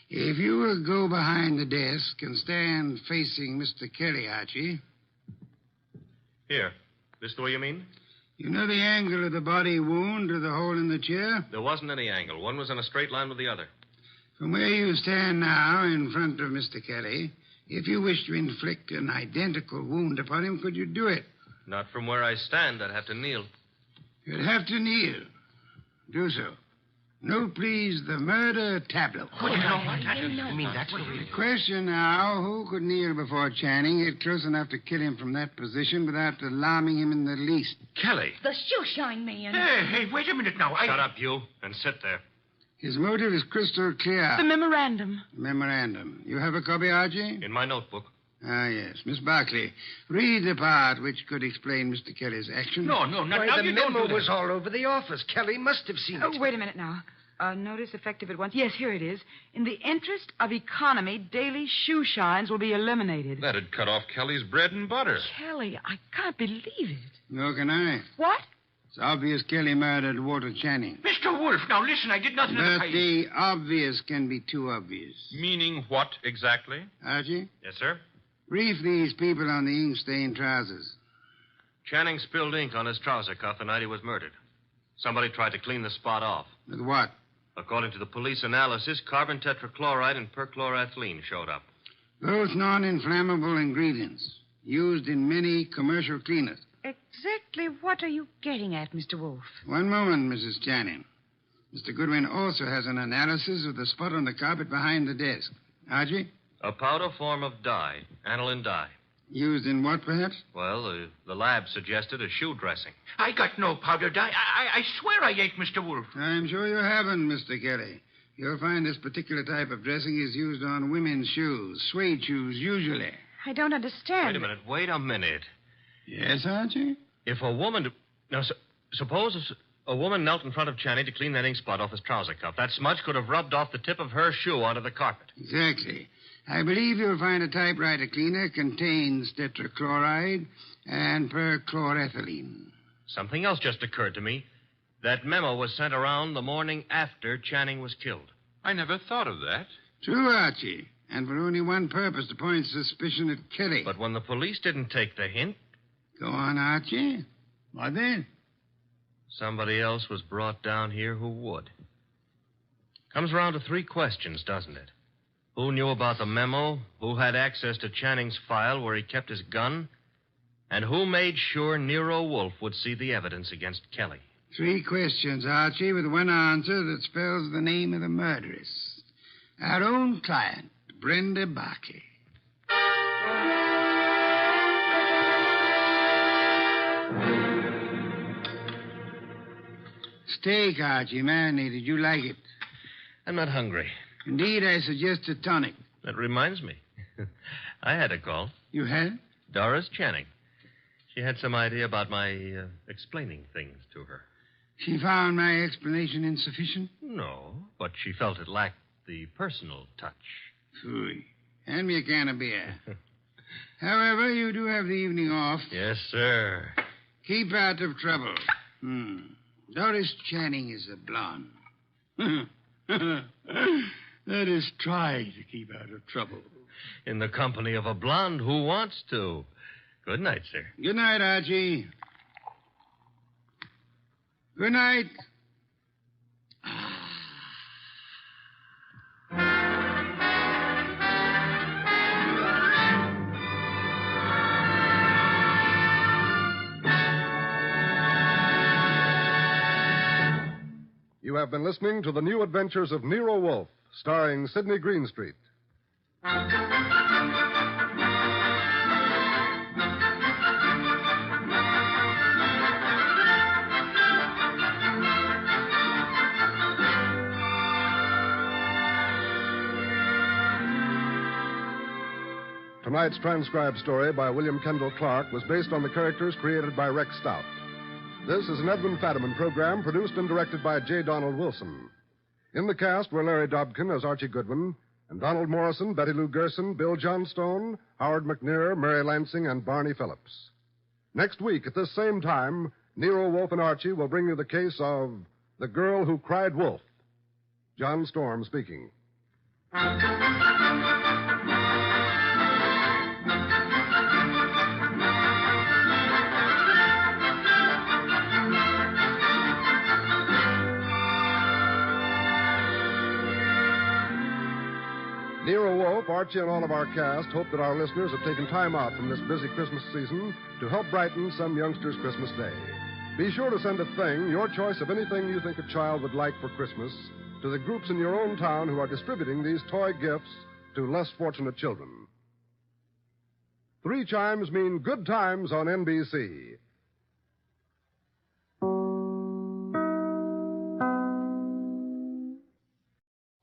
If you will go behind the desk and stand facing Mr. Kelly, Archie. Here. This the way you mean? You know the angle of the body wound to the hole in the chair? There wasn't any angle. One was in a straight line with the other. From where you stand now in front of Mr. Kelly, if you wish to inflict an identical wound upon him, could you do it? Not from where I stand. I'd have to kneel. You'd have to kneel. Do so. Note, please, the murder tableau. You mean that's what we... The question now, who could kneel before Channing, get close enough to kill him from that position without alarming him in the least? Kelly. The shoeshine man. Hey, wait a minute now. Shut up, you, and sit there. His motive is crystal clear. The memorandum. Memorandum. You have a copy, Archie? In my notebook. Ah, yes. Miss Barclay, read the part which could explain Mr. Kelly's action. No, not now. The memo was all over the office. Kelly must have seen it. Oh, wait a minute now. Notice effective at once. Yes, here it is. In the interest of economy, daily shoe shines will be eliminated. That'd cut off Kelly's bread and butter. Kelly, I can't believe it. Nor can I. What? It's obvious Kelly murdered Walter Channing. Mr. Wolfe, now listen, I did nothing of the But kind. the obvious can be too obvious. Meaning what exactly? Archie, Yes, sir? brief these people on the ink-stained trousers. Channing spilled ink on his trouser cuff the night he was murdered. Somebody tried to clean the spot off. With what? According to the police analysis, carbon tetrachloride and perchloroethylene showed up. Both non-inflammable ingredients used in many commercial cleaners. Exactly what are you getting at, Mr. Wolfe? One moment, Mrs. Channing. Mr. Goodwin also has an analysis of the spot on the carpet behind the desk. Archie? A powder form of dye, aniline dye. Used in what, perhaps? Well, the lab suggested a shoe dressing. I got no powder dye. I swear I ain't, Mr. Wolfe. I'm sure you haven't, Mr. Kelly. You'll find this particular type of dressing is used on women's shoes, suede shoes, usually. I don't understand. Wait a minute. Yes, Archie? If a woman... Now, suppose a woman knelt in front of Channing to clean that ink spot off his trouser cuff. That smudge could have rubbed off the tip of her shoe onto the carpet. Exactly. I believe you'll find a typewriter cleaner contains tetrachloride and perchloroethylene. Something else just occurred to me. That memo was sent around the morning after Channing was killed. I never thought of that. True, Archie. And for only one purpose, to point suspicion at Kelly. But when the police didn't take the hint... Go on, Archie. What then? Somebody else was brought down here who would. Comes around to three questions, doesn't it? Who knew about the memo? Who had access to Channing's file where he kept his gun? And who made sure Nero Wolfe would see the evidence against Kelly? Three questions, Archie, with one answer that spells the name of the murderess. Our own client, Brenda Barkley. Steak, Archie, marinated. You like it? I'm not hungry. Indeed, I suggest a tonic. That reminds me. I had a call. You had? Doris Channing. She had some idea about my explaining things to her. She found my explanation insufficient? No, but she felt it lacked the personal touch. Phooey. Hand me a can of beer. However, you do have the evening off. Yes, sir. Keep out of trouble. Doris Channing is a blonde. That is, try to keep out of trouble. In the company of a blonde who wants to. Good night, sir. Good night, Archie. Good night. You have been listening to The New Adventures of Nero Wolfe, starring Sidney Greenstreet. Tonight's transcribed story by William Kendall Clark was based on the characters created by Rex Stout. This is an Edwin Fadiman program produced and directed by J. Donald Wilson. In the cast were Larry Dobkin as Archie Goodwin, and Donald Morrison, Betty Lou Gerson, Bill Johnstone, Howard McNear, Mary Lansing, and Barney Phillips. Next week, at this same time, Nero Wolfe and Archie will bring you the case of The Girl Who Cried Wolf. John Storm speaking. Nero Wolfe, Archie, and all of our cast hope that our listeners have taken time out from this busy Christmas season to help brighten some youngster's Christmas day. Be sure to send a thing, your choice of anything you think a child would like for Christmas, to the groups in your own town who are distributing these toy gifts to less fortunate children. 3 chimes mean good times on NBC.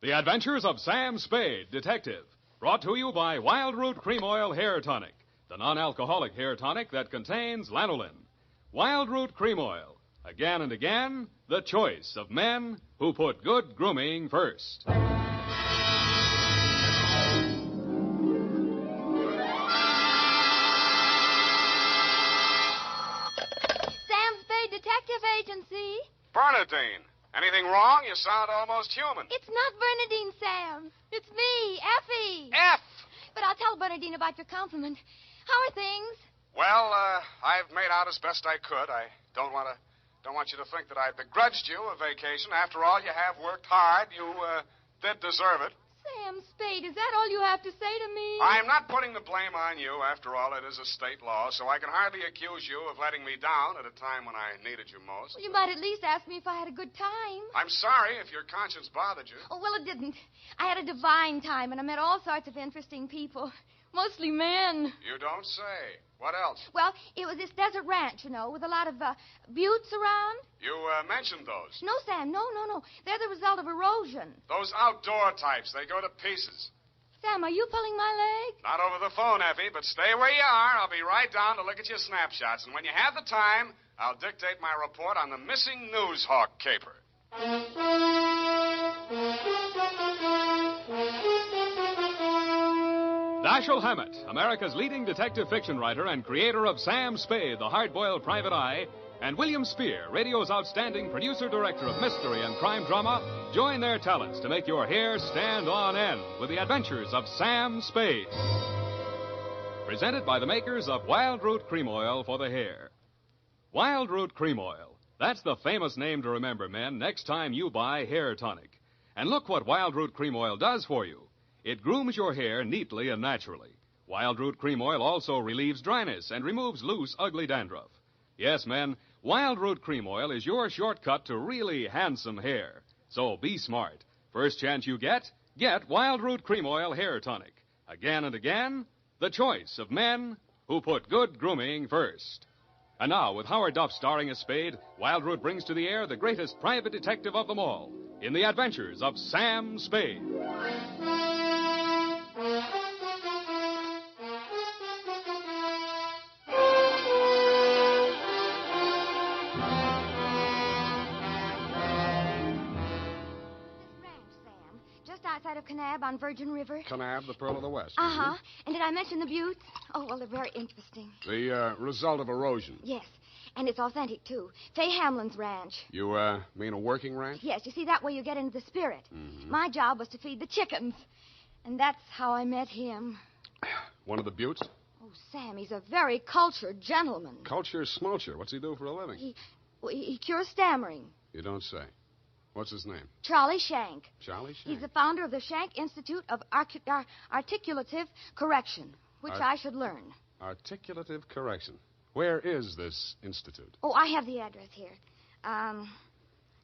The Adventures of Sam Spade, Detective. Brought to you by Wild Root Cream Oil Hair Tonic, the non-alcoholic hair tonic that contains lanolin. Wild Root Cream Oil. Again and again, the choice of men who put good grooming first. Sam Spade Detective Agency. Bernadine, anything wrong? You sound almost human. It's not Bernadine, Sam. It's me, Effie. F! But I'll tell Bernadine about your compliment. How are things? Well, I've made out as best I could. I don't want you to think that I begrudged you a vacation. After all, you have worked hard. You did deserve it. Sam Spade, is that all you have to say to me? I'm not putting the blame on you. After all, it is a state law, so I can hardly accuse you of letting me down at a time when I needed you most. Well, you might at least ask me if I had a good time. I'm sorry if your conscience bothered you. Oh, well, it didn't. I had a divine time, and I met all sorts of interesting people. Mostly men. You don't say. What else? Well, it was this desert ranch, you know, with a lot of buttes around. You mentioned those. No, Sam, no. They're the result of erosion. Those outdoor types, they go to pieces. Sam, are you pulling my leg? Not over the phone, Effie, but stay where you are. I'll be right down to look at your snapshots. And when you have the time, I'll dictate my report on the missing news hawk caper. Dashiell Hammett, America's leading detective fiction writer and creator of Sam Spade, the hard-boiled private eye, and William Spear, radio's outstanding producer-director of mystery and crime drama, join their talents to make your hair stand on end with the adventures of Sam Spade. Presented by the makers of Wild Root Cream Oil for the hair. Wild Root Cream Oil. That's the famous name to remember, men, next time you buy hair tonic. And look what Wild Root Cream Oil does for you. It grooms your hair neatly and naturally. Wild Root Cream Oil also relieves dryness and removes loose, ugly dandruff. Yes, men, Wild Root Cream Oil is your shortcut to really handsome hair. So be smart. First chance you get Wild Root Cream Oil Hair Tonic. Again and again, the choice of men who put good grooming first. And now, with Howard Duff starring as Spade, Wild Root brings to the air the greatest private detective of them all in the adventures of Sam Spade. Outside of Kanab on Virgin River. Kanab, the Pearl of the West. Uh-huh. And did I mention the buttes? Oh, well, they're very interesting. The result of erosion. Yes. And it's authentic, too. Fay Hamlin's ranch. You mean a working ranch? Yes. You see, that way you get into the spirit. Mm-hmm. My job was to feed the chickens. And that's how I met him. One of the buttes? Oh, Sam, he's a very cultured gentleman. Culture smulcher. What's he do for a living? He cures stammering. You don't say. What's his name? Charlie Shank. Charlie Shank? He's the founder of the Shank Institute of Articulative Correction, which I should learn. Articulative Correction. Where is this institute? Oh, I have the address here.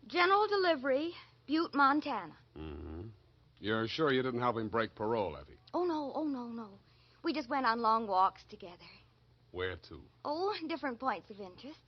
General Delivery, Butte, Montana. Mm-hmm. You're sure you didn't help him break parole, Effie? Oh, no. We just went on long walks together. Where to? Oh, different points of interest.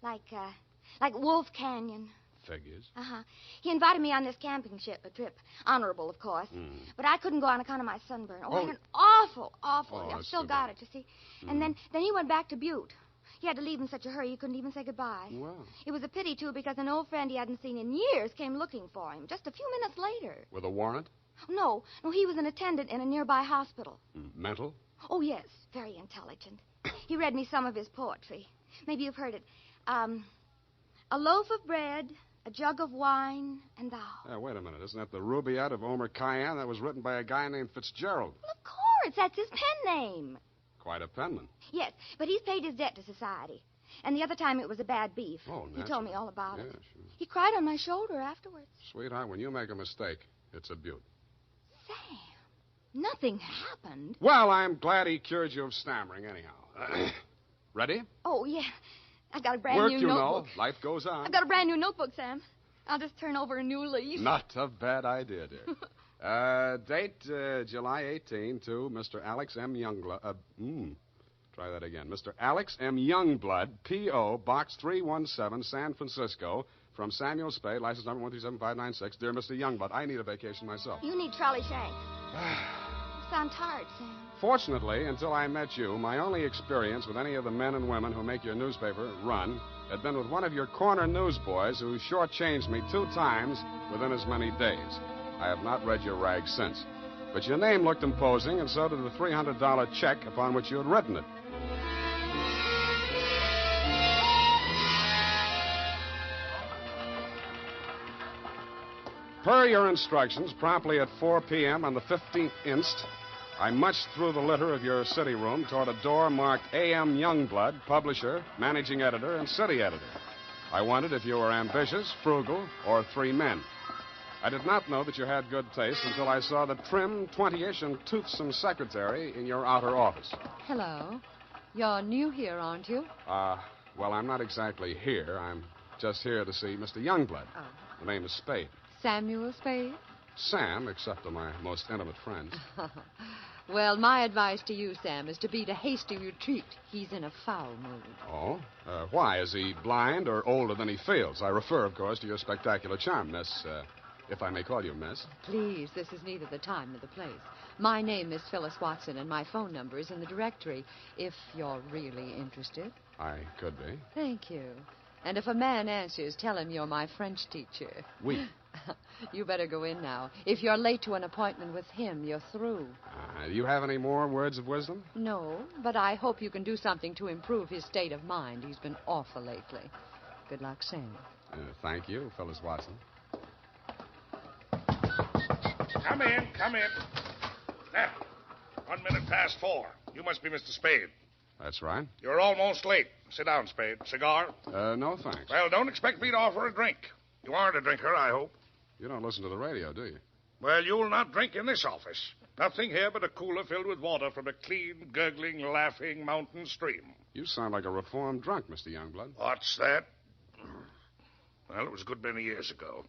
Like Wolf Canyon. Figures. Uh-huh. He invited me on this camping trip. Honorable, of course. Mm. But I couldn't go on account of my sunburn. I had an awful. I've still got it, you see. And then he went back to Butte. He had to leave in such a hurry he couldn't even say goodbye. Well. It was a pity, too, because an old friend he hadn't seen in years came looking for him just a few minutes later. With a warrant? No, he was an attendant in a nearby hospital. Mental? Oh, yes, very intelligent. He read me some of his poetry. Maybe you've heard it. A loaf of bread, a jug of wine, and thou. Wait a minute. Isn't that the Rubaiyat of Omer Khayyam that was written by a guy named Fitzgerald? Well, of course. That's his pen name. Quite a penman. Yes, but he's paid his debt to society. And the other time it was a bad beef. Oh, He told me all about it. Sure. He cried on my shoulder afterwards. Sweetheart, when you make a mistake, it's a beaut. Nothing happened. Well, I'm glad he cured you of stammering anyhow. Ready? Oh, yeah. I got a brand Work, new you notebook. know. Life goes on. I got a brand new notebook, Sam. I'll just turn over a new leaf. Not a bad idea, dear. Date July 18 to Mr. Alex M. Youngblood. Try that again. Mr. Alex M. Youngblood, P.O., Box 317, San Francisco, from Samuel Spade, license number 137-596. Dear Mr. Youngblood, I need a vacation myself. You need trolley shank. You sound tired, Sam. Fortunately, until I met you, my only experience with any of the men and women who make your newspaper run had been with one of your corner newsboys who shortchanged me 2 times within as many days. I have not read your rag since. But your name looked imposing, and so did the $300 check upon which you had written it. Per your instructions, promptly at 4 p.m. on the 15th inst., I munched through the litter of your city room toward a door marked A.M. Youngblood, publisher, managing editor, and city editor. I wondered if you were ambitious, frugal, or 3 men. I did not know that you had good taste until I saw the trim, 20-ish, and toothsome secretary in your outer office. Hello. You're new here, aren't you? Well, I'm not exactly here. I'm just here to see Mr. Youngblood. Oh. The name is Spade. Samuel Spade? Sam, except to my most intimate friends. Well, my advice to you, Sam, is to beat a hasty retreat. He's in a foul mood. Oh? Why? Is he blind or older than he feels? I refer, of course, to your spectacular charm, Miss, if I may call you Miss. Please, this is neither the time nor the place. My name is Phyllis Watson, and my phone number is in the directory, if you're really interested. I could be. Thank you. And if a man answers, tell him you're my French teacher. Oui. You better go in now. If you're late to an appointment with him, you're through. Do you have any more words of wisdom? No, but I hope you can do something to improve his state of mind. He's been awful lately. Good luck, Sam. Thank you, Phyllis Watson. Come in. Now, 1 minute past 4. You must be Mr. Spade. That's right. You're almost late. Sit down, Spade. Cigar? No, thanks. Well, don't expect me to offer a drink. You aren't a drinker, I hope. You don't listen to the radio, do you? Well, you'll not drink in this office. Nothing here but a cooler filled with water from a clean, gurgling, laughing mountain stream. You sound like a reformed drunk, Mr. Youngblood. What's that? Well, it was a good many years ago.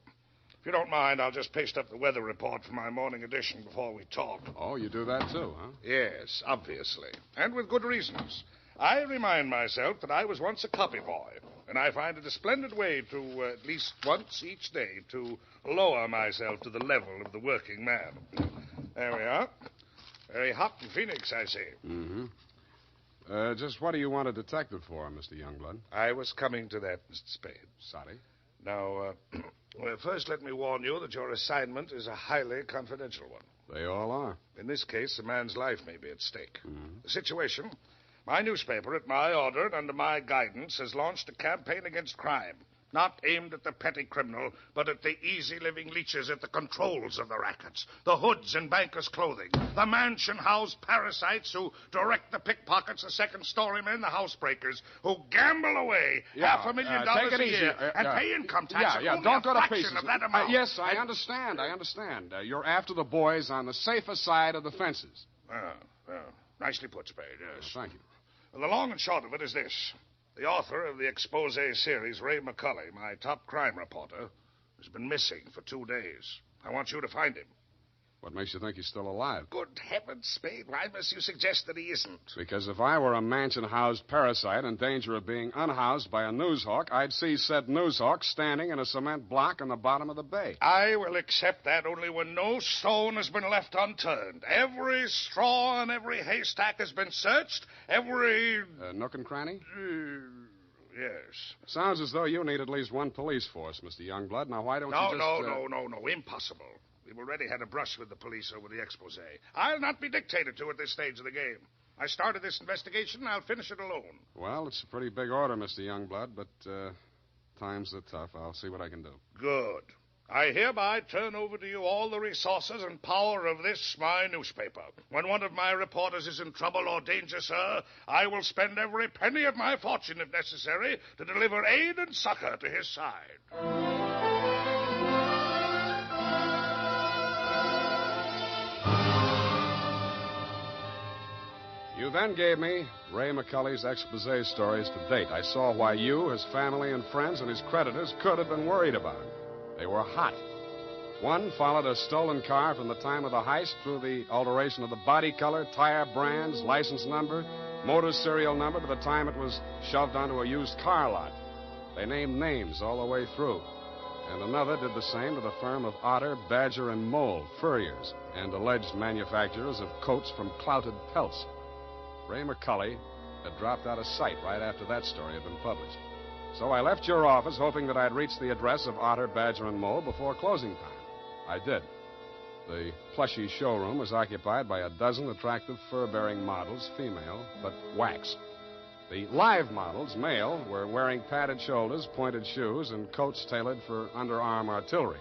If you don't mind, I'll just paste up the weather report for my morning edition before we talk. Oh, you do that too, huh? Yes, obviously. And with good reasons. I remind myself that I was once a copy boy, and I find it a splendid way to, at least once each day, to lower myself to the level of the working man. There we are. Very hot in Phoenix, I see. Mm-hmm. Just what do you want a detective for, Mr. Youngblood? I was coming to that, Mr. Spade. Sorry. Now, well, first let me warn you that your assignment is a highly confidential one. They all are. In this case, a man's life may be at stake. Mm-hmm. The situation: my newspaper, at my order and under my guidance, has launched a campaign against crime. Not aimed at the petty criminal, but at the easy-living leeches at the controls of the rackets, the hoods in bankers' clothing, the mansion-house parasites who direct the pickpockets, the second-story men, the housebreakers, who gamble away $500,000 a year and pay income tax only don't go to fraction pieces. of that amount. Yes, I understand. You're after the boys on the safer side of the fences. Nicely put, Spade, yes. Thank you. Well, the long and short of it is this. The author of the expose series, Ray McCulley, my top crime reporter, has been missing for 2 days. I want you to find him. What makes you think he's still alive? Good heavens, Spade, why must you suggest that he isn't? Because if I were a mansion-housed parasite in danger of being unhoused by a newshawk, I'd see said newshawk standing in a cement block in the bottom of the bay. I will accept that only when no stone has been left unturned. Every straw and every haystack has been searched. Every... nook and cranny? Yes. Sounds as though you need at least one police force, Mr. Youngblood. Now, why don't you just... No, impossible. We've already had a brush with the police over the expose. I'll not be dictated to at this stage of the game. I started this investigation, and I'll finish it alone. Well, it's a pretty big order, Mr. Youngblood, but times are tough. I'll see what I can do. Good. I hereby turn over to you all the resources and power of this, my newspaper. When one of my reporters is in trouble or danger, sir, I will spend every penny of my fortune, if necessary, to deliver aid and succor to his side. You then gave me Ray McCully's expose stories to date. I saw why you, his family and friends, and his creditors could have been worried about him. They were hot. One followed a stolen car from the time of the heist through the alteration of the body color, tire brands, license number, motor serial number to the time it was shoved onto a used car lot. They named names all the way through. And another did the same to the firm of Otter, Badger, and Mole, furriers, and alleged manufacturers of coats from clouted pelts. Ray McCully had dropped out of sight right after that story had been published. So I left your office hoping that I'd reach the address of Otter, Badger, and Mole before closing time. I did. The plushy showroom was occupied by a dozen attractive fur-bearing models, female, but wax. The live models, male, were wearing padded shoulders, pointed shoes, and coats tailored for underarm artillery.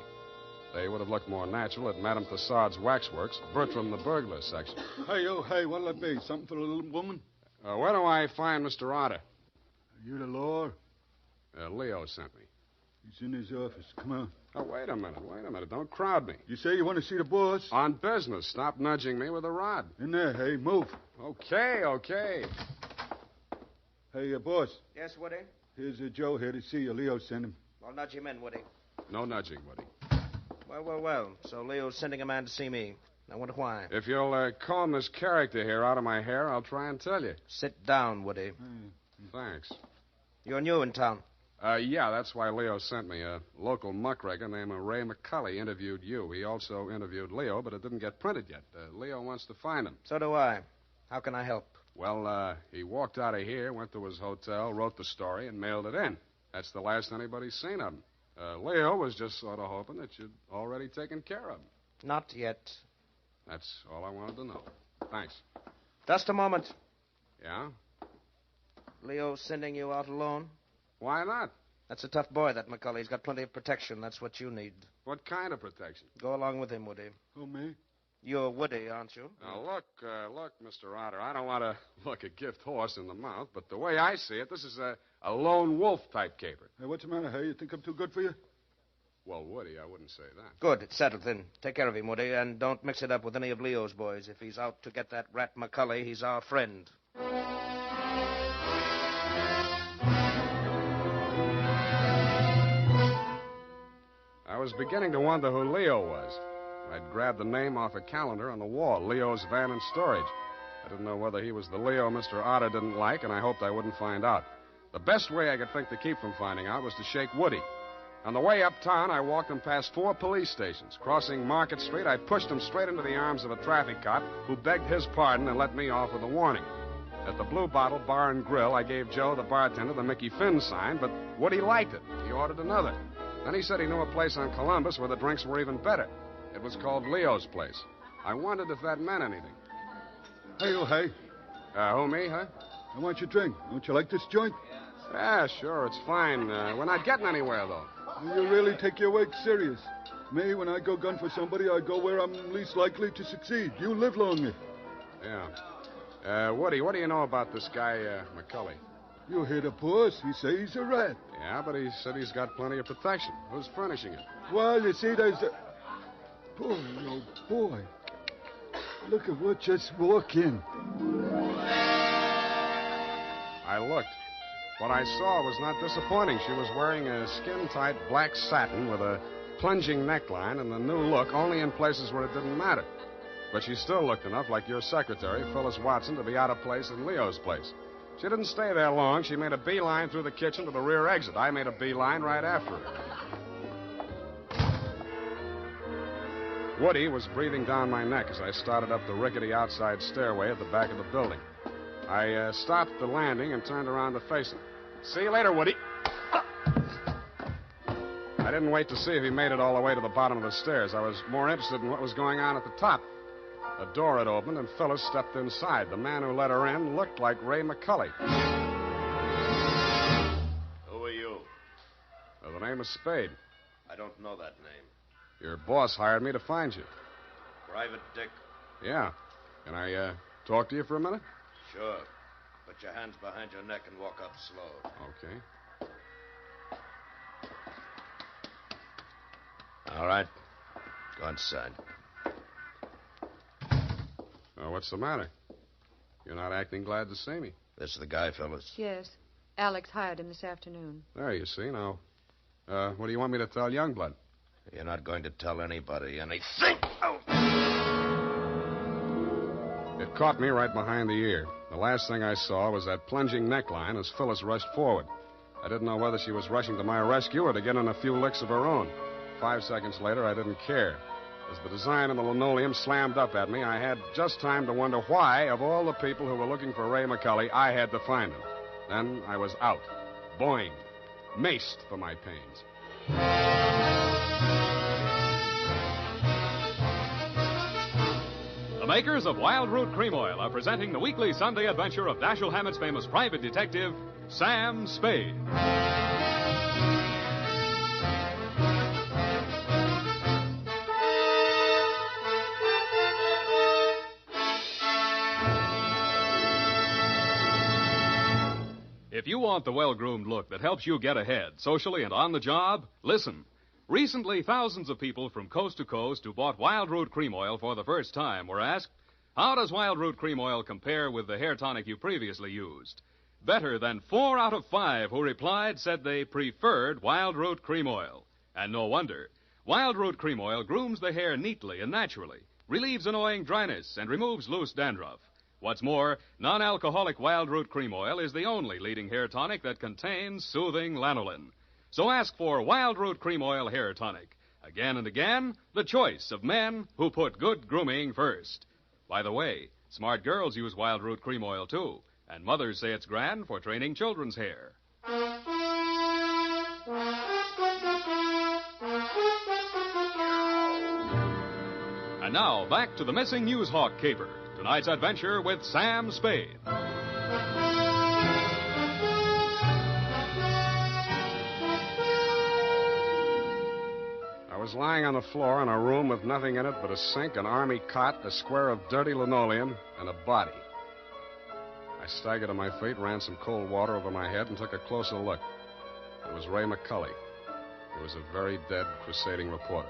They would have looked more natural at Madame Tussaud's waxworks, Bertram the burglar section. Hey, oh, hey, what'll it be? Something for the little woman? Where do I find Mr. Otter? Are you the law? Leo sent me. He's in his office. Come on. Oh, wait a minute. Don't crowd me. You say you want to see the boss? On business. Stop nudging me with a rod. In there, hey, move. Okay. Hey, boss. Yes, Woody? Here's Joe here to see you. Leo sent him. I'll nudge him in, Woody. No nudging, Woody. Well. So Leo's sending a man to see me. I wonder why. If you'll comb this character here out of my hair, I'll try and tell you. Sit down, Woody. Thanks. You're new in town. Yeah, that's why Leo sent me. A local muckraker named Ray McCully interviewed you. He also interviewed Leo, but it didn't get printed yet. Leo wants to find him. So do I. How can I help? Well, he walked out of here, went to his hotel, wrote the story, and mailed it in. That's the last anybody's seen of him. Leo was just sort of hoping that you'd already taken care of him. Not yet. That's all I wanted to know. Thanks. Just a moment. Yeah? Leo's sending you out alone? Why not? That's a tough boy, that McCully. He's got plenty of protection. That's what you need. What kind of protection? Go along with him, Woody. Who, me? You're Woody, aren't you? Now, look, Mr. Otter, I don't want to look a gift horse in the mouth, but the way I see it, this is a lone wolf-type caper. Hey, what's the matter, hey? You think I'm too good for you? Well, Woody, I wouldn't say that. Good. It's settled then. Take care of him, Woody, and don't mix it up with any of Leo's boys. If he's out to get that rat McCully, he's our friend. I was beginning to wonder who Leo was. I'd grabbed the name off a calendar on the wall, Leo's Van and Storage. I didn't know whether he was the Leo Mr. Otter didn't like, and I hoped I wouldn't find out. The best way I could think to keep from finding out was to shake Woody. On the way uptown, I walked him past 4 police stations. Crossing Market Street, I pushed him straight into the arms of a traffic cop who begged his pardon and let me off with a warning. At the Blue Bottle Bar and Grill, I gave Joe, the bartender, the Mickey Finn sign, but Woody liked it. He ordered another. Then he said he knew a place on Columbus where the drinks were even better. It was called Leo's Place. I wondered if that meant anything. Hey, oh, hey. Who, me, huh? I want your drink. Don't you like this joint? Yeah, sure, it's fine. We're not getting anywhere, though. You really take your work serious. Me, when I go gun for somebody, I go where I'm least likely to succeed. You live longer. Yeah. Woody, what do you know about this guy, McCully? You hear the boss. He says he's a rat. Yeah, but he said he's got plenty of protection. Who's furnishing it? Well, you see, there's a... Boy, oh, boy. Look at what just walked in. I looked. What I saw was not disappointing. She was wearing a skin-tight black satin with a plunging neckline and the new look only in places where it didn't matter. But she still looked enough like your secretary, Phyllis Watson, to be out of place in Leo's place. She didn't stay there long. She made a beeline through the kitchen to the rear exit. I made a beeline right after her. Woody was breathing down my neck as I started up the rickety outside stairway at the back of the building. I stopped at the landing and turned around to face him. See you later, Woody. I didn't wait to see if he made it all the way to the bottom of the stairs. I was more interested in what was going on at the top. The door had opened, and Phyllis stepped inside. The man who let her in looked like Ray McCully. Who are you? The name is Spade. I don't know that name. Your boss hired me to find you. Private Dick? Yeah. Can I talk to you for a minute? Sure. Put your hands behind your neck and walk up slow. Okay. All right. Go inside. What's the matter? You're not acting glad to see me. This is the guy, Phyllis. Yes. Alex hired him this afternoon. There, you see. Now, what do you want me to tell Youngblood? You're not going to tell anybody anything. Oh. It caught me right behind the ear. The last thing I saw was that plunging neckline as Phyllis rushed forward. I didn't know whether she was rushing to my rescue or to get in a few licks of her own. 5 seconds later, I didn't care. As the design on the linoleum slammed up at me, I had just time to wonder why, of all the people who were looking for Ray McCully, I had to find him. Then I was out. Boinged. Maced for my pains. The makers of Wild Root Cream Oil are presenting the weekly Sunday adventure of Dashiell Hammett's famous private detective, Sam Spade. If you want the well-groomed look that helps you get ahead, socially and on the job, listen. Recently, thousands of people from coast to coast who bought Wild Root Cream Oil for the first time were asked, how does Wild Root Cream Oil compare with the hair tonic you previously used? Better than 4 out of 5 who replied said they preferred Wild Root Cream Oil. And no wonder. Wild Root Cream Oil grooms the hair neatly and naturally, relieves annoying dryness, and removes loose dandruff. What's more, non-alcoholic Wild Root Cream Oil is the only leading hair tonic that contains soothing lanolin. So ask for Wild Root Cream Oil Hair Tonic. Again and again, the choice of men who put good grooming first. By the way, smart girls use Wild Root Cream Oil, too. And mothers say it's grand for training children's hair. And now, back to the missing news hawk caper. Tonight's adventure with Sam Spade. I was lying on the floor in a room with nothing in it but a sink, an army cot, a square of dirty linoleum, and a body. I staggered to my feet, ran some cold water over my head, and took a closer look. It was Ray McCully. He was a very dead, crusading reporter.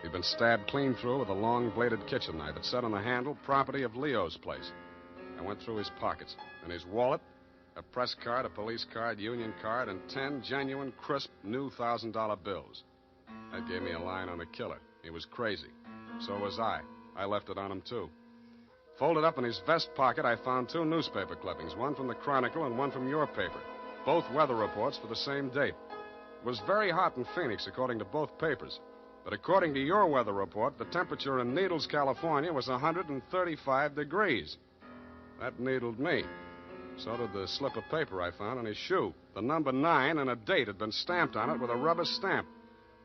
He'd been stabbed clean through with a long-bladed kitchen knife. It set on the handle, property of Leo's place. I went through his pockets. In his wallet, a press card, a police card, union card, and 10 genuine, crisp, new $1,000 bills. That gave me a line on the killer. He was crazy. So was I. I left it on him, too. Folded up in his vest pocket, I found 2 newspaper clippings, one from the Chronicle and one from your paper. Both weather reports for the same date. It was very hot in Phoenix, according to both papers. But according to your weather report, the temperature in Needles, California was 135 degrees. That needled me. So did the slip of paper I found in his shoe. The number 9 and a date had been stamped on it with a rubber stamp.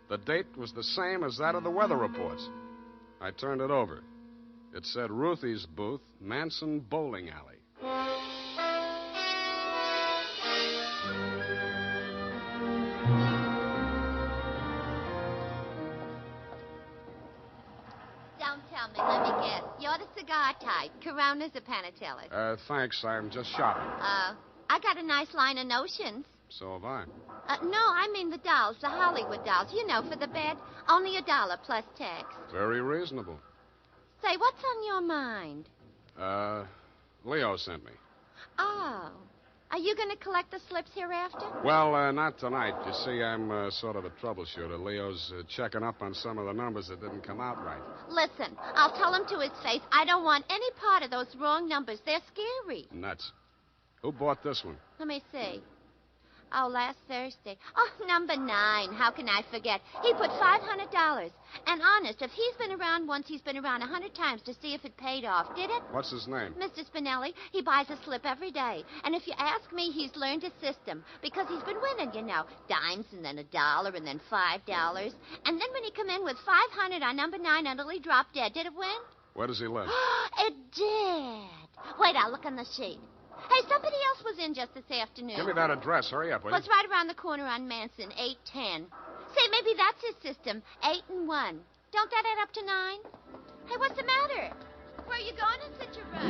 The date was the same as that of the weather reports. I turned it over. It said Ruthie's Booth, Manson Bowling Alley. Don't tell me, let me guess. You're the cigar type. Coronas or Panatellas? Thanks, I'm just shopping. I got a nice line of notions. So have I. No, I mean the dolls, the Hollywood dolls. You know, for the bed. Only $1 plus tax. Very reasonable. Say, what's on your mind? Leo sent me. Oh. Are you going to collect the slips hereafter? Well, not tonight. You see, I'm sort of a troubleshooter. Leo's checking up on some of the numbers that didn't come out right. Listen, I'll tell him to his face. I don't want any part of those wrong numbers. They're scary. Nuts. Who bought this one? Let me see. Oh, last Thursday. Oh, number 9. How can I forget? He put $500. And honest, if he's been around once, he's been around 100 times to see if it paid off. Did it? What's his name? Mr. Spinelli. He buys a slip every day. And if you ask me, he's learned his system. Because he's been winning, you know. Dimes and then $1 and then $5. And then when he come in with 500 on number 9 until he dropped dead, did it win? Where does he live? It did. Wait, I'll look on the sheet. Hey, somebody else was in just this afternoon. Give me that address. Hurry up, will you? Well, it's right around the corner on Manson, 810. Say, maybe that's his system, 8 and 1. Don't that add up to 9? Hey, what's the matter? Where are you going in such a rush?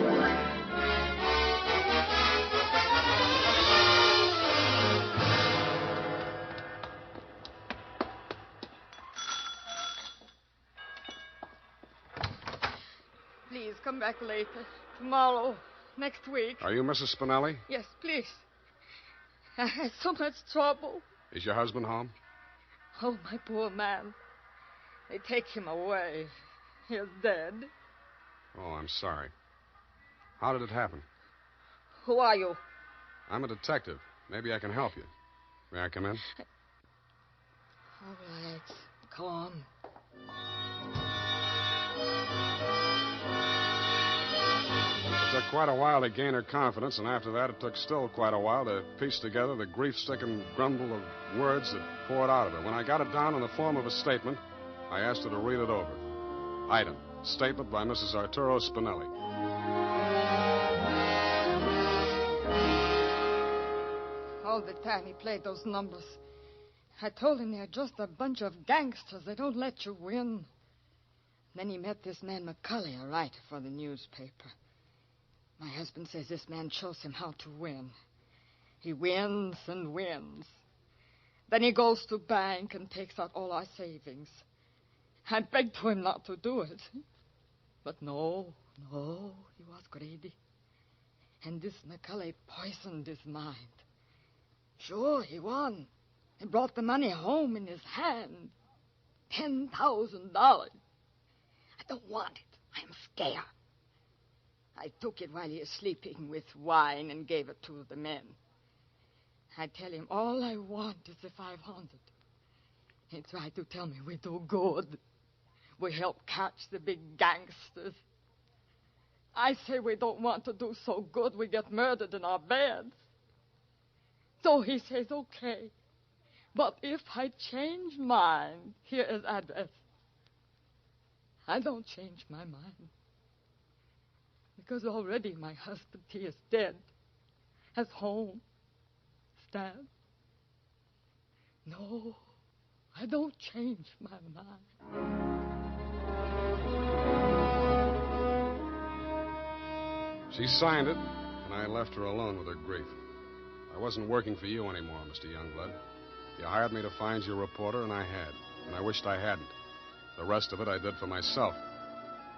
Please, come back later. Tomorrow. Next week. Are you Mrs. Spinelli? Yes, please. I had so much trouble. Is your husband home? Oh, my poor man. They take him away. He's dead. Oh, I'm sorry. How did it happen? Who are you? I'm a detective. Maybe I can help you. May I come in? All right. Come on. It took quite a while to gain her confidence, and after that, it took still quite a while to piece together the grief-stricken grumble of words that poured out of her. When I got it down in the form of a statement, I asked her to read it over. Item, statement by Mrs. Arturo Spinelli. All the time he played those numbers. I told him they're just a bunch of gangsters. They don't let you win. Then he met this man McCulley, a writer for the newspaper. My husband says this man shows him how to win. He wins and wins. Then he goes to bank and takes out all our savings. I begged him not to do it. But no, he was greedy. And this McCulley poisoned his mind. Sure, he won. He brought the money home in his hand. $10,000. I don't want it. I'm scared. I took it while he was sleeping with wine and gave it to the men. I tell him all I want is the 500. He tried to tell me we do good. We help catch the big gangsters. I say we don't want to do so good we get murdered in our beds. So he says, okay. But if I change mine, here is address. I don't change my mind. Because already my husband, he is dead. At home. Stabbed. No, I don't change my mind. She signed it, and I left her alone with her grief. I wasn't working for you anymore, Mr. Youngblood. You hired me to find you a reporter, and I had. And I wished I hadn't. The rest of it I did for myself.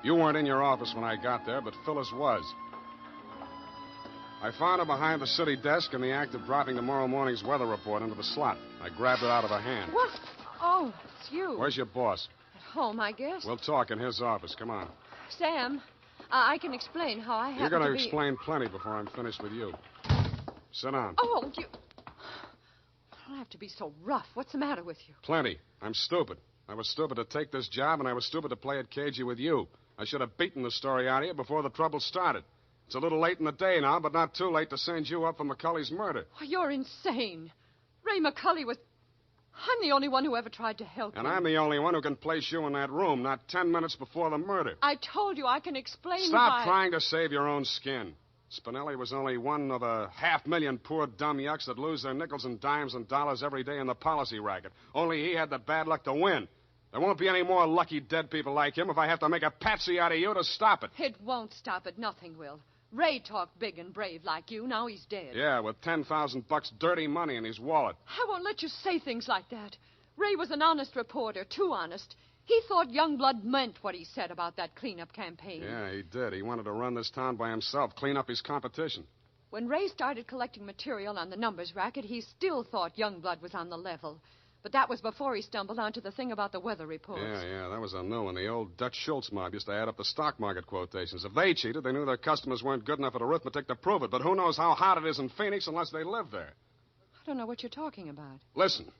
You weren't in your office when I got there, but Phyllis was. I found her behind the city desk in the act of dropping tomorrow morning's weather report into the slot. I grabbed it out of her hand. What? Oh, it's you. Where's your boss? At home, I guess. We'll talk in his office. Come on. Sam, I can explain how I happened You're going to be... explain plenty before I'm finished with you. Sit down. Oh, you... I don't have to be so rough. What's the matter with you? Plenty. I'm stupid. I was stupid to take this job, and I was stupid to play it cagey with you. I should have beaten the story out of you before the trouble started. It's a little late in the day now, but not too late to send you up for McCulley's murder. Why, you're insane. Ray McCulley was... I'm the only one who ever tried to help And him. I'm the only one who can place you in that room, not 10 minutes before the murder. I told you I can explain Stop why... trying to save your own skin. Spinelli was only one of a 500,000 poor dumb yucks that lose their nickels and dimes and dollars every day in the policy racket. Only he had the bad luck to win. There won't be any more lucky dead people like him if I have to make a patsy out of you to stop it. It won't stop it. Nothing will. Ray talked big and brave like you. Now he's dead. Yeah, with $10,000 dirty money in his wallet. I won't let you say things like that. Ray was an honest reporter, too honest. He thought Youngblood meant what he said about that cleanup campaign. Yeah, he did. He wanted to run this town by himself, clean up his competition. When Ray started collecting material on the numbers racket, he still thought Youngblood was on the level. But that was before he stumbled onto the thing about the weather reports. Yeah, that was a new one. The old Dutch Schultz mob used to add up the stock market quotations. If they cheated, they knew their customers weren't good enough at arithmetic to prove it. But who knows how hot it is in Phoenix unless they live there? I don't know what you're talking about. Listen,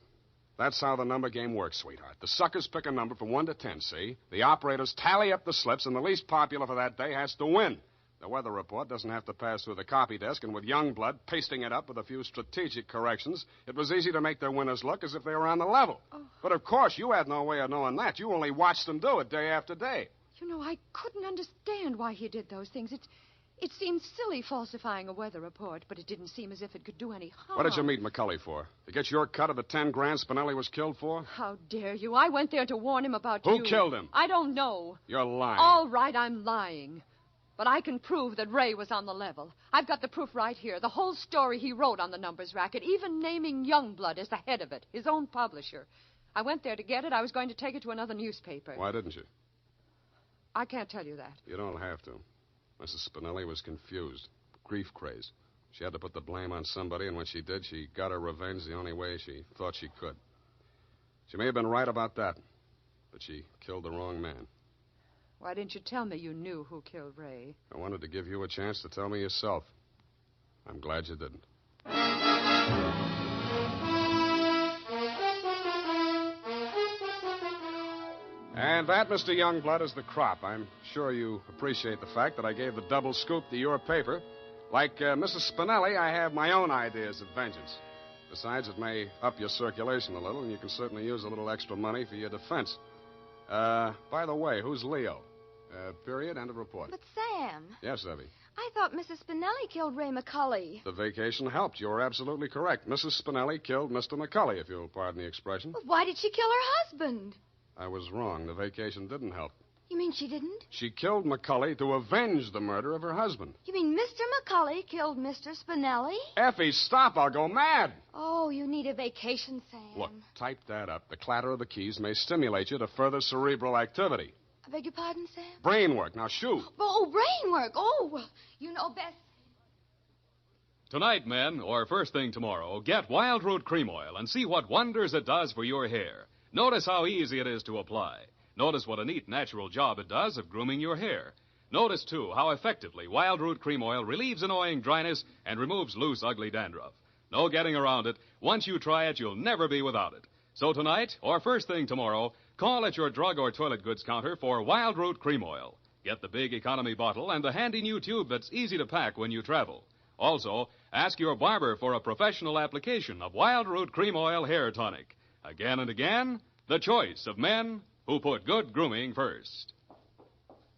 that's how the number game works, sweetheart. The suckers pick a number from 1 to 10, see? The operators tally up the slips, and the least popular for that day has to win. The weather report doesn't have to pass through the copy desk, and with Youngblood pasting it up with a few strategic corrections, it was easy to make their winners look as if they were on the level. Oh. But, of course, you had no way of knowing that. You only watched them do it day after day. You know, I couldn't understand why he did those things. It seemed silly falsifying a weather report, but it didn't seem as if it could do any harm. What did you meet McCulley for? To get your cut of the 10 grand Spinelli was killed for? How dare you? I went there to warn him about Who you. killed him? I don't know. You're lying. All right, I'm lying. But I can prove that Ray was on the level. I've got the proof right here. The whole story he wrote on the numbers racket, even naming Youngblood as the head of it, his own publisher. I went there to get it. I was going to take it to another newspaper. Why didn't you? I can't tell you that. You don't have to. Mrs. Spinelli was confused, grief crazed. She had to put the blame on somebody, and when she did, she got her revenge the only way she thought she could. She may have been right about that, but she killed the wrong man. Why didn't you tell me you knew who killed Ray? I wanted to give you a chance to tell me yourself. I'm glad you didn't. And that, Mr. Youngblood, is the crop. I'm sure you appreciate the fact that I gave the double scoop to your paper. Like Mrs. Spinelli, I have my own ideas of vengeance. Besides, it may up your circulation a little, and you can certainly use a little extra money for your defense. By the way, who's Leo? Period, end of report. But, Sam. Yes, Evie? I thought Mrs. Spinelli killed Ray McCulley. The vacation helped. You're absolutely correct. Mrs. Spinelli killed Mr. McCulley, if you'll pardon the expression. Well, why did she kill her husband? I was wrong. The vacation didn't help. You mean she didn't? She killed McCulley to avenge the murder of her husband. You mean Mr. McCulley killed Mr. Spinelli? Effie, stop. I'll go mad. Oh, you need a vacation, Sam. Look, type that up. The clatter of the keys may stimulate you to further cerebral activity. I beg your pardon, Sam? Brain work. Now, shoot. Oh, brain work. Oh, well, you know best. Tonight, men, or first thing tomorrow, get Wild Root Cream Oil and see what wonders it does for your hair. Notice how easy it is to apply. Notice what a neat, natural job it does of grooming your hair. Notice, too, how effectively Wild Root Cream Oil relieves annoying dryness and removes loose, ugly dandruff. No getting around it. Once you try it, you'll never be without it. So tonight, or first thing tomorrow, call at your drug or toilet goods counter for Wild Root Cream Oil. Get the big economy bottle and the handy new tube that's easy to pack when you travel. Also, ask your barber for a professional application of Wild Root Cream Oil Hair Tonic. Again and again, the choice of men who put good grooming first.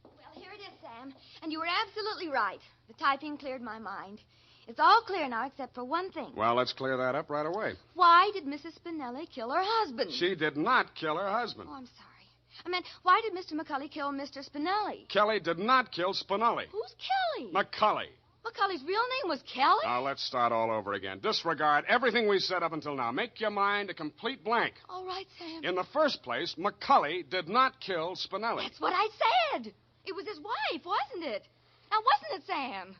Well, here it is, Sam. And you were absolutely right. The typing cleared my mind. It's all clear now except for one thing. Well, let's clear that up right away. Why did Mrs. Spinelli kill her husband? She did not kill her husband. Oh, I'm sorry. I meant, why did Mr. McCulley kill Mr. Spinelli? Kelly did not kill Spinelli. Who's Kelly? McCulley. McCulley's real name was Kelly? Now, let's start all over again. Disregard everything we said up until now. Make your mind a complete blank. All right, Sam. In the first place, McCulley did not kill Spinelli. That's what I said. It was his wife, wasn't it? Now, wasn't it, Sam?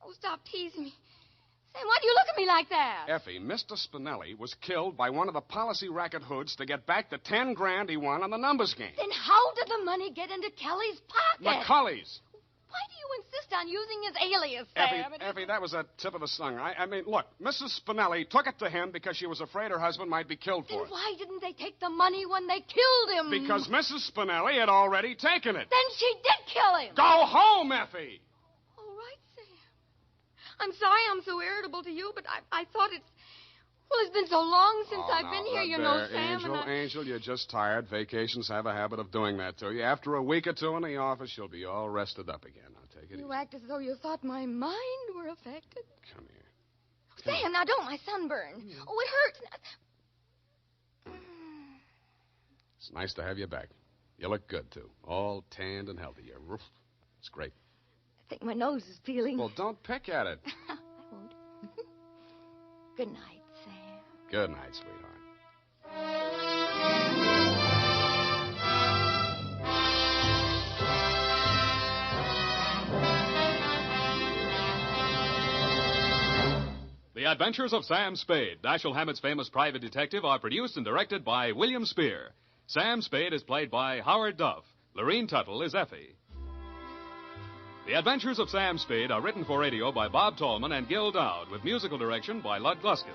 Oh, stop teasing me. Sam, why do you look at me like that? Effie, Mr. Spinelli was killed by one of the policy racket hoods to get back the 10 grand he won on the numbers game. Then how did the money get into Kelly's pocket? McCulley's. Why do you insist on using his alias, Sam? Effie, that was a tip of the tongue. I mean, look, Mrs. Spinelli took it to him because she was afraid her husband might be killed for Then it. why didn't they take the money when they killed him? Because Mrs. Spinelli had already taken it. Then she did kill him. Go home, Effie! All right, Sam. I'm sorry I'm so irritable to you, but I thought it's... Well, it's been so long since I've been here, you know, Sam. Angel, you're just tired. Vacations have a habit of doing that to you. After a week or two in the office, you'll be all rested up again. I'll take it You easy. act as though you thought my mind were affected. Come here. Sam, now don't my sunburn. Oh, it hurts. It's nice to have you back. You look good, too. All tanned and healthy. It's great. I think my nose is peeling. Well, don't pick at it. I won't. Good night, Sam. Good night, sweetheart. The Adventures of Sam Spade, Dashiell Hammett's famous private detective, are produced and directed by William Spear. Sam Spade is played by Howard Duff. Lorene Tuttle is Effie. The Adventures of Sam Spade are written for radio by Bob Tallman and Gil Dowd, with musical direction by Lud Gluskin.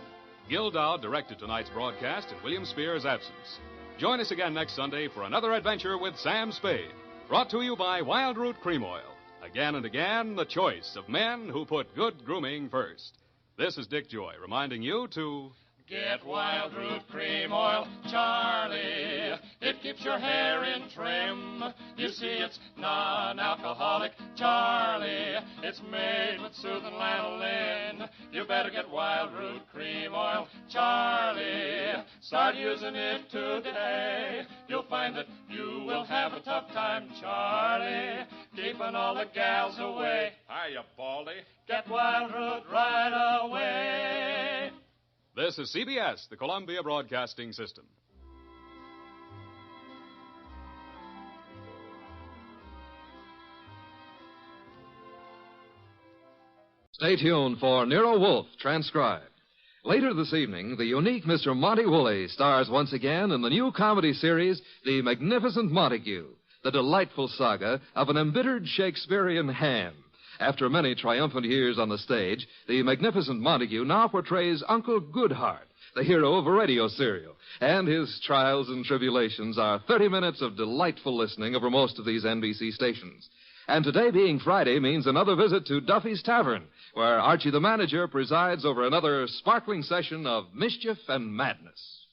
Gil Dowd directed tonight's broadcast in William Spear's absence. Join us again next Sunday for another adventure with Sam Spade, brought to you by Wild Root Cream Oil. Again and again, the choice of men who put good grooming first. This is Dick Joy reminding you to... Get Wild Root Cream Oil, Charlie. It keeps your hair in trim. You see, it's non-alcoholic Charlie. It's made with soothing lanolin. You better get Wild Root Cream Oil, Charlie. Start using it today. You'll find that you will have a tough time, Charlie, keeping all the gals away. Hiya, Baldy. Get Wild Root right away. This is CBS, the Columbia Broadcasting System. Stay tuned for Nero Wolfe, transcribed. Later this evening, the unique Mr. Monty Woolley stars once again in the new comedy series, The Magnificent Montague, the delightful saga of an embittered Shakespearean ham. After many triumphant years on the stage, the Magnificent Montague now portrays Uncle Goodhart, the hero of a radio serial, and his trials and tribulations are 30 minutes of delightful listening over most of these NBC stations. And today being Friday means another visit to Duffy's Tavern, where Archie the manager presides over another sparkling session of mischief and madness.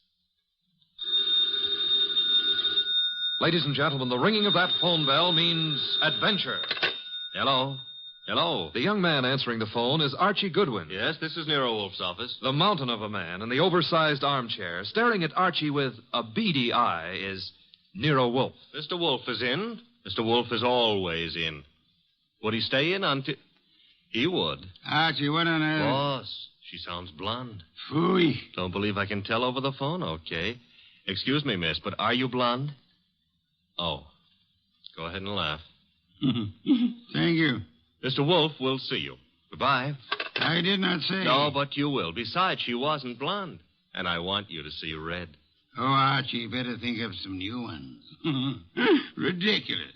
Ladies and gentlemen, the ringing of that phone bell means adventure. Hello? Hello? The young man answering the phone is Archie Goodwin. Yes, this is Nero Wolfe's office. The mountain of a man in the oversized armchair, staring at Archie with a beady eye, is Nero Wolfe. Mr. Wolfe is in. Mr. Wolfe is always in. Would he stay in until... He would. Archie, what on earth? Boss, she sounds blonde. Phooey. Don't believe I can tell over the phone? Okay. Excuse me, miss, but are you blonde? Oh. Go ahead and laugh. Thank you. Mr. Wolfe, we'll see you. Goodbye. I did not say. No, but you will. Besides, she wasn't blonde. And I want you to see red. Oh, Archie, you better think of some new ones. Ridiculous.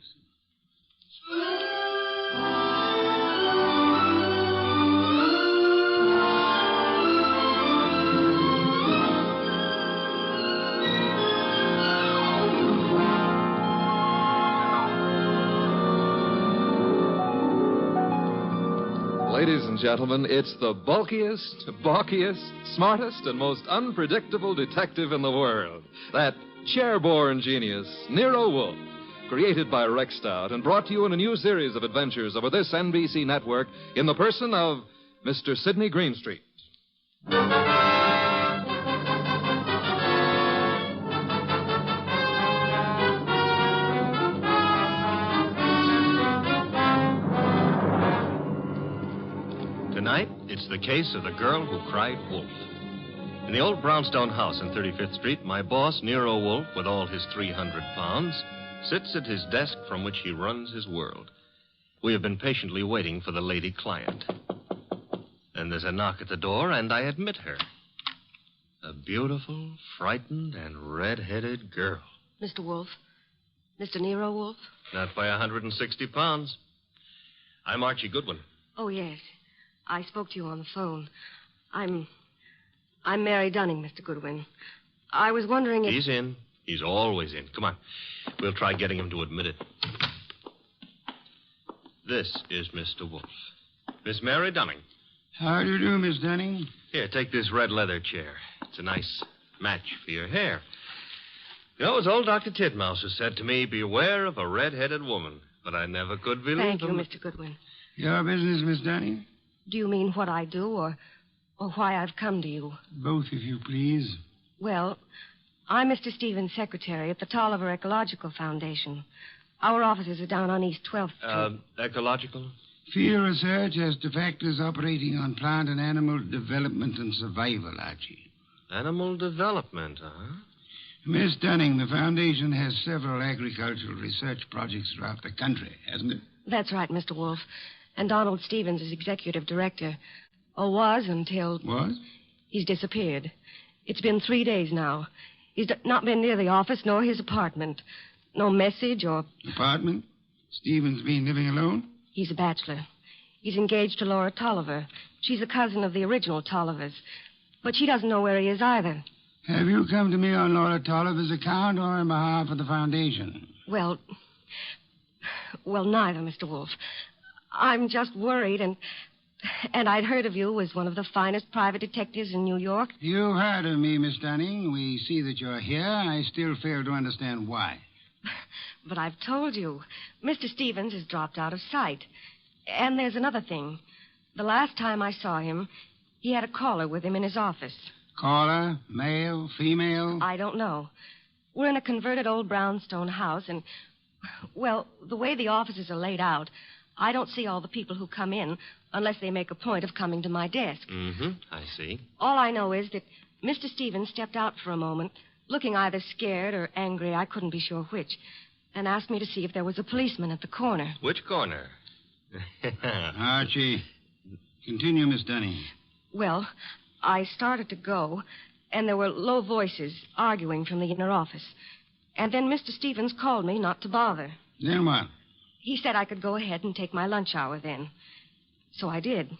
Ladies and gentlemen, it's the bulkiest, balkiest, smartest, and most unpredictable detective in the world. That chair-borne genius, Nero Wolfe, created by Rex Stout and brought to you in a new series of adventures over this NBC network in the person of Mr. Sidney Greenstreet. Tonight, it's the case of the girl who cried wolf. In the old brownstone house on 35th Street, my boss, Nero Wolfe, with all his 300 pounds, sits at his desk from which he runs his world. We have been patiently waiting for the lady client. Then there's a knock at the door, and I admit her. A beautiful, frightened, and red-headed girl. Mr. Wolfe? Mr. Nero Wolfe? Not by 160 pounds. I'm Archie Goodwin. Oh, yes. I spoke to you on the phone. I'm Mary Dunning, Mr. Goodwin. I was wondering if... He's in. He's always in. Come on. We'll try getting him to admit it. This is Mr. Wolfe. Miss Mary Dunning. How do you do, Miss Dunning? Here, take this red leather chair. It's a nice match for your hair. You know, as old Dr. Titmouse has said to me, beware of a red-headed woman. But I never could believe Thank him. you, Mr. Goodwin. Your business, Miss Dunning? Do you mean what I do or why I've come to you? Both, if you please. Well, I'm Mr. Stevens' secretary at the Tolliver Ecological Foundation. Our offices are down on East 12th Street. Ecological? Field research as to factors operating on plant and animal development and survival, Archie. Animal development, huh? Miss Dunning, the foundation has several agricultural research projects throughout the country, hasn't it? That's right, Mr. Wolfe. And Donald Stevens is executive director. Or was until... Was? He's disappeared. It's been 3 days now. He's not been near the office nor his apartment. No message or... Apartment? Stevens been living alone? He's a bachelor. He's engaged to Laura Tolliver. She's a cousin of the original Tollivers. But she doesn't know where he is either. Have you come to me on Laura Tolliver's account or on behalf of the foundation? Well, neither, Mr. Wolfe. I'm just worried, and And I'd heard of you as one of the finest private detectives in New York. You've heard of me, Miss Dunning. We see that you're here. I still fail to understand why. But I've told you. Mr. Stevens has dropped out of sight. And there's another thing. The last time I saw him, he had a caller with him in his office. Caller? Male? Female? I don't know. We're in a converted old brownstone house, and, well, the way the offices are laid out, I don't see all the people who come in unless they make a point of coming to my desk. Mm-hmm. I see. All I know is that Mr. Stevens stepped out for a moment, looking either scared or angry, I couldn't be sure which, and asked me to see if there was a policeman at the corner. Which corner? Archie, continue, Miss Dunning. Well, I started to go, and there were low voices arguing from the inner office. And then Mr. Stevens called me not to bother. Then what? He said I could go ahead and take my lunch hour then. So I did.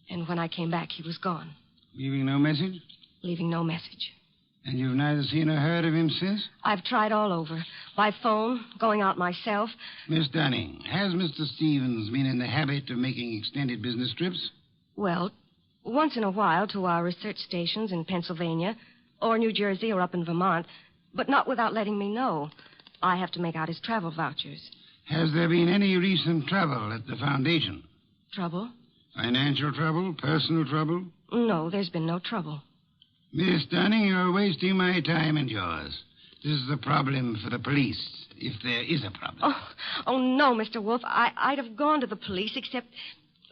And when I came back, he was gone. Leaving no message? Leaving no message. And you've neither seen or heard of him since? I've tried all over. By phone, going out myself. Miss Dunning, has Mr. Stevens been in the habit of making extended business trips? Well, once in a while to our research stations in Pennsylvania, or New Jersey, or up in Vermont, but not without letting me know. I have to make out his travel vouchers. Has there been any recent trouble at the foundation? Trouble? Financial trouble? Personal trouble? No, there's been no trouble. Miss Dunning, you're wasting my time and yours. This is a problem for the police, if there is a problem. Oh no, Mr. Wolfe. I'd have gone to the police, except,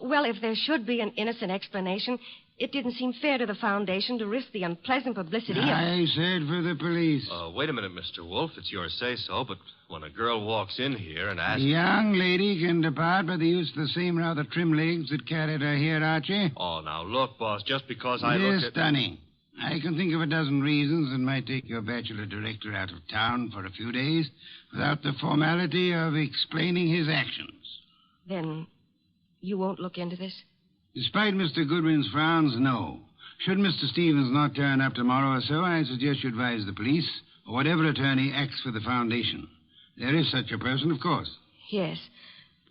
well, if there should be an innocent explanation, it didn't seem fair to the Foundation to risk the unpleasant publicity I said for the police. Wait a minute, Mr. Wolfe. It's your say-so, but when a girl walks in here and asks... The young lady can depart by the use of the same rather trim legs that carried her here, Archie. Oh, now, look, boss, just because I Miss look at... Dunning, I can think of a dozen reasons that might take your bachelor director out of town for a few days without the formality of explaining his actions. Then you won't look into this? Despite Mr. Goodwin's frowns, no. Should Mr. Stevens not turn up tomorrow or so, I suggest you advise the police or whatever attorney acts for the Foundation. There is such a person, of course. Yes.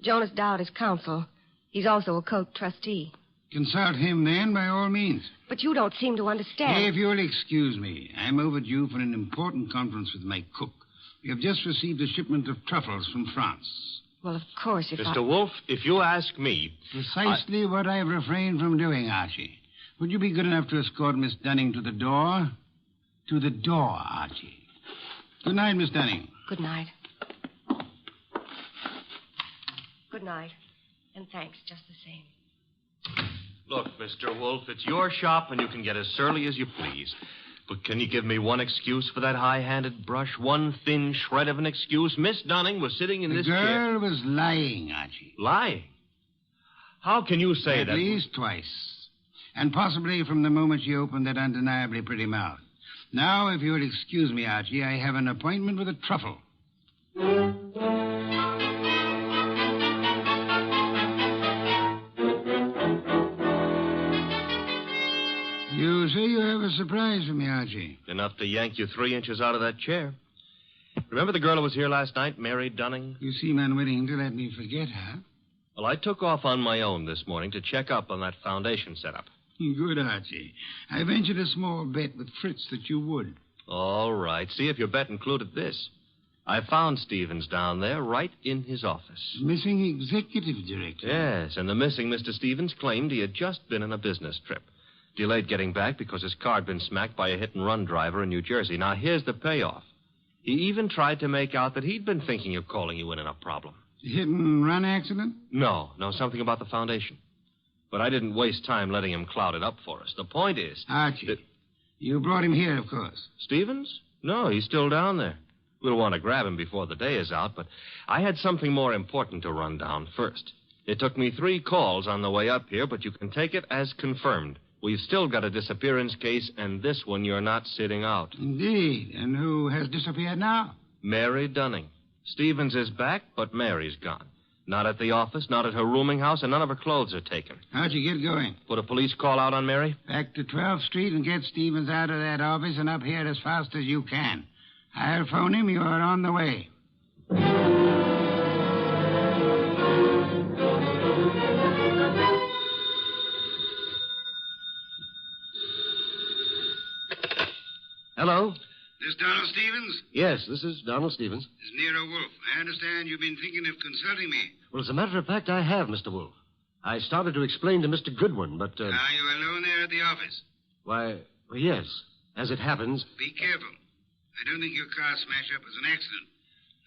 Jonas Dowd is counsel. He's also a Coke trustee. Consult him, then, by all means. But you don't seem to understand. If you'll excuse me, I'm overdue for an important conference with my cook. We have just received a shipment of truffles from France. Well, of course, if Mr. Wolfe, if you ask me... Precisely what I've refrained from doing, Archie. Would you be good enough to escort Miss Dunning to the door? To the door, Archie. Good night, Miss Dunning. Good night. Good night. And thanks just the same. Look, Mr. Wolfe, it's your shop and you can get as surly as you please. But can you give me one excuse for that high-handed brush? One thin shred of an excuse? Miss Dunning was sitting in this chair... The girl was lying, Archie. Lying? How can you say that? At least twice. And possibly from the moment she opened that undeniably pretty mouth. Now, if you'll excuse me, Archie, I have an appointment with a truffle. You say you have a surprise for me, Archie. Enough to yank you 3 inches out of that chair. Remember the girl who was here last night, Mary Dunning? You seem unwilling to let me forget her. Well, I took off on my own this morning to check up on that foundation setup. Good, Archie. I ventured a small bet with Fritz that you would. All right. See if your bet included this. I found Stevens down there right in his office. Missing executive director. Yes, and the missing Mr. Stevens claimed he had just been on a business trip. Delayed getting back because his car had been smacked by a hit-and-run driver in New Jersey. Now, here's the payoff. He even tried to make out that he'd been thinking of calling you in a problem. Hit-and-run accident? No, something about the foundation. But I didn't waste time letting him cloud it up for us. The point is... Archie, you brought him here, of course. Stevens? No, he's still down there. We'll want to grab him before the day is out, but I had something more important to run down first. It took me 3 calls on the way up here, but you can take it as confirmed. We've still got a disappearance case, and this one you're not sitting out. Indeed. And who has disappeared now? Mary Dunning. Stevens is back, but Mary's gone. Not at the office, not at her rooming house, and none of her clothes are taken. How'd you get going? Put a police call out on Mary? Back to 12th Street and get Stevens out of that office and up here as fast as you can. I'll phone him. You're on the way. Hello? This Donald Stevens? Yes, this is Donald Stevens. This is Nero Wolfe. I understand you've been thinking of consulting me. Well, as a matter of fact, I have, Mr. Wolfe. I started to explain to Mr. Goodwin, but... Are you alone there at the office? Why, well, yes. As it happens... Be careful. I don't think your car smash-up was an accident.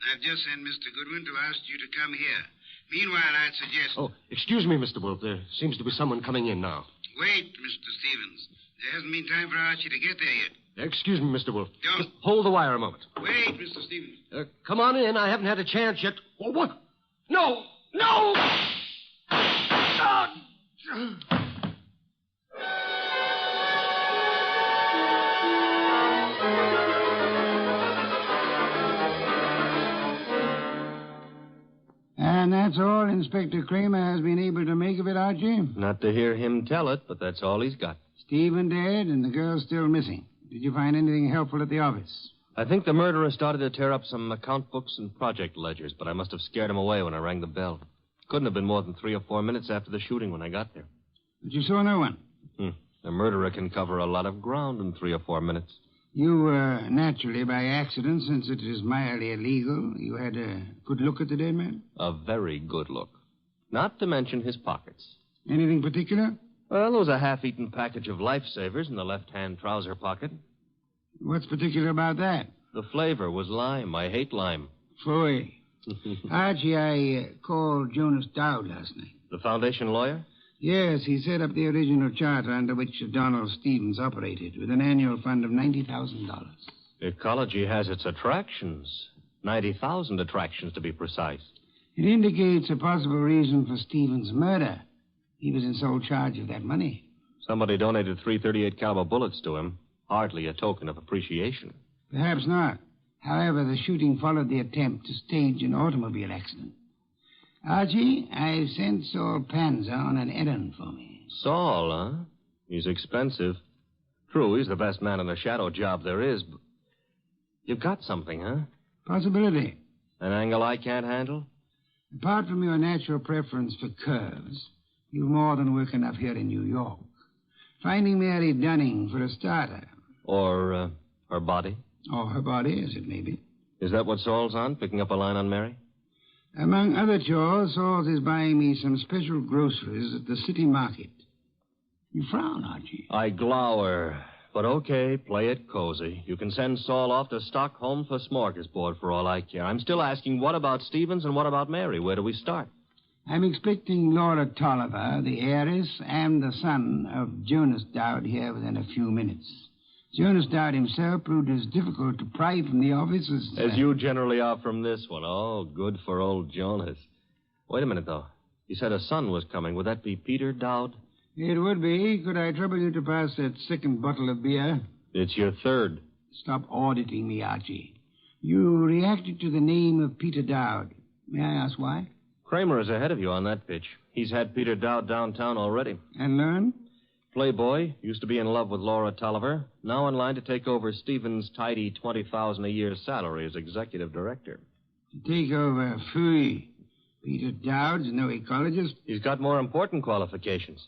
I've just sent Mr. Goodwin to ask you to come here. Meanwhile, I'd suggest... Oh, excuse me, Mr. Wolfe. There seems to be someone coming in now. Wait, Mr. Stevens. There hasn't been time for Archie to get there yet. Excuse me, Mr. Wolfe. Don't. Just hold the wire a moment. Wait, Mr. Stevens. Come on in. I haven't had a chance yet. Oh, what? No! No! And that's all Inspector Kramer has been able to make of it, Archie? Not to hear him tell it, but that's all he's got. Stephen dead and the girl still missing. Did you find anything helpful at the office? I think the murderer started to tear up some account books and project ledgers, but I must have scared him away when I rang the bell. Couldn't have been more than 3 or 4 minutes after the shooting when I got there. But you saw no one? A murderer can cover a lot of ground in 3 or 4 minutes. You, naturally, by accident, since it is mildly illegal, you had a good look at the dead man? A very good look. Not to mention his pockets. Anything particular? Well, there was a half-eaten package of lifesavers in the left-hand trouser pocket. What's particular about that? The flavor was lime. I hate lime. Phooey. Archie, I called Jonas Dowd last night. The foundation lawyer? Yes, he set up the original charter under which Donald Stevens operated, with an annual fund of $90,000. Ecology has its attractions. 90,000 attractions, to be precise. It indicates a possible reason for Stevens' murder. He was in sole charge of that money. Somebody donated 338 caliber bullets to him. Hardly a token of appreciation. Perhaps not. However, the shooting followed the attempt to stage an automobile accident. Archie, I've sent Saul Panzer on an errand for me. Saul, huh? He's expensive. True, he's the best man in the shadow job there is, but... You've got something, huh? Possibility. An angle I can't handle? Apart from your natural preference for curves, you've more than work enough here in New York. Finding Mary Dunning for a starter. Or, her body? Or her body, as it may be. Is that what Saul's on, picking up a line on Mary? Among other chores, Saul's is buying me some special groceries at the city market. You frown, Archie. I glower. But okay, play it cozy. You can send Saul off to Stockholm for smorgasbord for all I care. I'm still asking, what about Stevens and what about Mary? Where do we start? I'm expecting Laura Tolliver, the heiress, and the son of Jonas Dowd here within a few minutes. Jonas Dowd himself proved as difficult to pry from the office as you generally are from this one. Oh, good for old Jonas. Wait a minute, though. You said a son was coming. Would that be Peter Dowd? It would be. Could I trouble you to pass that second bottle of beer? It's your third. Stop auditing me, Archie. You reacted to the name of Peter Dowd. May I ask why? Kramer is ahead of you on that pitch. He's had Peter Dowd downtown already. And learn? Playboy, used to be in love with Laura Tolliver, now in line to take over Stevens' tidy $20,000 a year salary as executive director. To take over Fooey. Peter Dowd's no ecologist. He's got more important qualifications.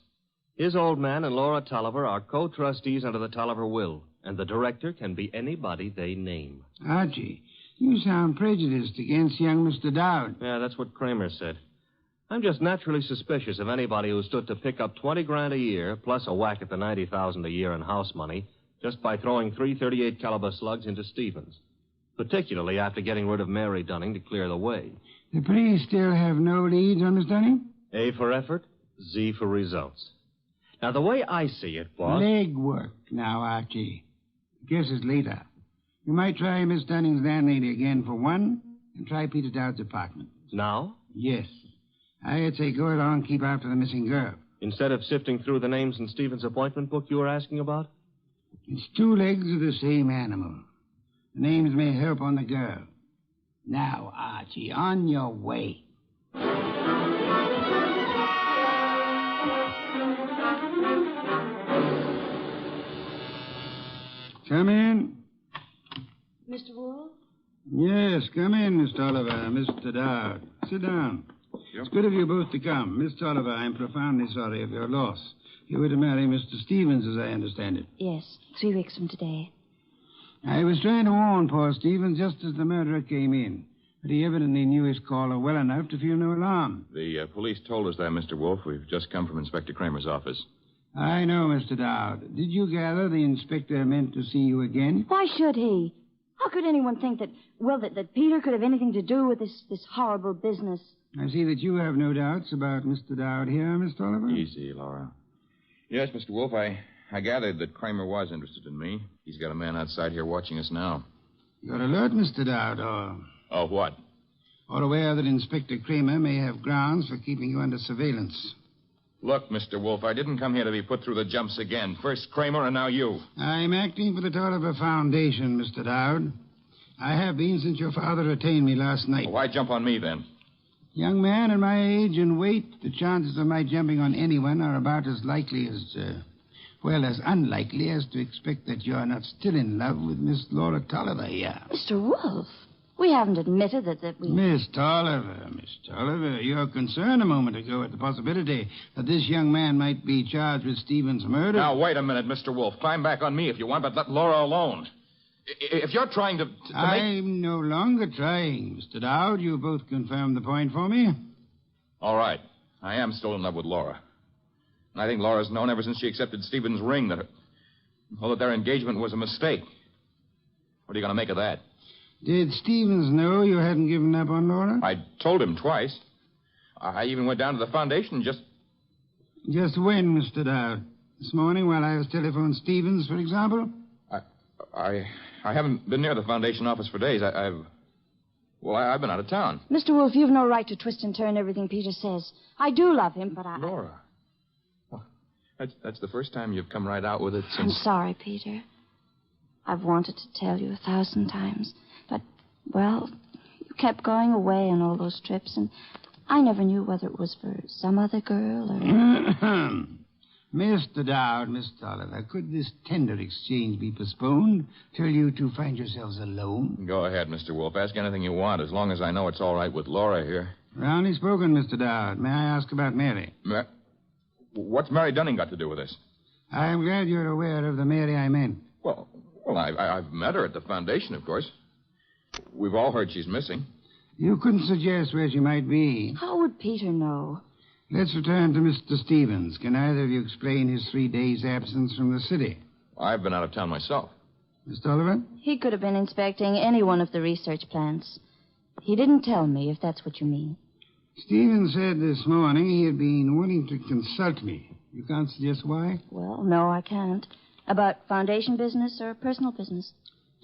His old man and Laura Tolliver are co-trustees under the Tolliver will, and the director can be anybody they name. Archie, you sound prejudiced against young Mr. Dowd. Yeah, that's what Kramer said. I'm just naturally suspicious of anybody who stood to pick up $20,000 a year, plus a whack at the $90,000 a year in house money, just by throwing 338 caliber slugs into Stevens. Particularly after getting rid of Mary Dunning to clear the way. The police still have no leads on Miss Dunning? A for effort, Z for results. Now, the way I see it, boss... Leg work now, Archie. Guess it's later. You might try Miss Dunning's landlady again for one, and try Peter Dowd's apartment. Now? Yes. I'd say go along and keep after the missing girl. Instead of sifting through the names in Stevens' appointment book you were asking about? It's two legs of the same animal. The names may help on the girl. Now, Archie, on your way. Come in. Mr. Wolfe? Yes, come in, Miss Tolliver, Mr. Dowd. Sit down. It's good of you both to come. Miss Tolliver, I'm profoundly sorry of your loss. You were to marry Mr. Stevens, as I understand it. Yes, 3 weeks from today. I was trying to warn poor Stevens just as the murderer came in. But he evidently knew his caller well enough to feel no alarm. The police told us that, Mr. Wolfe. We've just come from Inspector Kramer's office. I know, Mr. Dowd. Did you gather the inspector meant to see you again? Why should he? How could anyone think that Peter could have anything to do with this horrible business? I see that you have no doubts about Mr. Dowd here, Miss Oliver. Easy, Laura. Yes, Mr. Wolfe, I gathered that Kramer was interested in me. He's got a man outside here watching us now. You're alert, Mr. Dowd, or... Oh, what? Or aware that Inspector Kramer may have grounds for keeping you under surveillance. Look, Mr. Wolfe, I didn't come here to be put through the jumps again. First Kramer and now you. I'm acting for the Tolliver Foundation, Mr. Dowd. I have been since your father retained me last night. Why jump on me, then? Young man, at my age and weight, the chances of my jumping on anyone are about as likely as, as unlikely as to expect that you're not still in love with Miss Laura Tolliver here. Mr. Wolfe, we haven't admitted that we... Miss Tolliver, your concern a moment ago at the possibility that this young man might be charged with Stevens' murder. Now, wait a minute, Mr. Wolfe. Climb back on me if you want, but let Laura alone. If you're trying to I'm no longer trying, Mr. Dowd. You both confirmed the point for me. All right. I am still in love with Laura. And I think Laura's known ever since she accepted Stevens' ring that their engagement was a mistake. What are you going to make of that? Did Stevens know you hadn't given up on Laura? I told him twice. I even went down to the foundation just... Just when, Mr. Dowd? This morning while I was telephoning Stevens, for example? I haven't been near the foundation office for days. I've been out of town. Mr. Wolfe, you've no right to twist and turn everything Peter says. I do love him, but Laura. Well, that's the first time you've come right out with it since... I'm sorry, Peter. I've wanted to tell you 1,000 times. But, you kept going away on all those trips, and I never knew whether it was for some other girl or... Mr. Dowd, Miss Tolliver, could this tender exchange be postponed till you two find yourselves alone? Go ahead, Mr. Wolfe. Ask anything you want, as long as I know it's all right with Laura here. Roundly spoken, Mr. Dowd. May I ask about Mary? What's Mary Dunning got to do with this? I'm glad you're aware of the Mary I meant. Well, I've met her at the foundation, of course. We've all heard she's missing. You couldn't suggest where she might be. How would Peter know? Let's return to Mr. Stevens. Can either of you explain his 3 days' absence from the city? I've been out of town myself. Miss Tolliver? He could have been inspecting any one of the research plants. He didn't tell me, if that's what you mean. Stevens said this morning he had been willing to consult me. You can't suggest why? Well, no, I can't. About foundation business or personal business?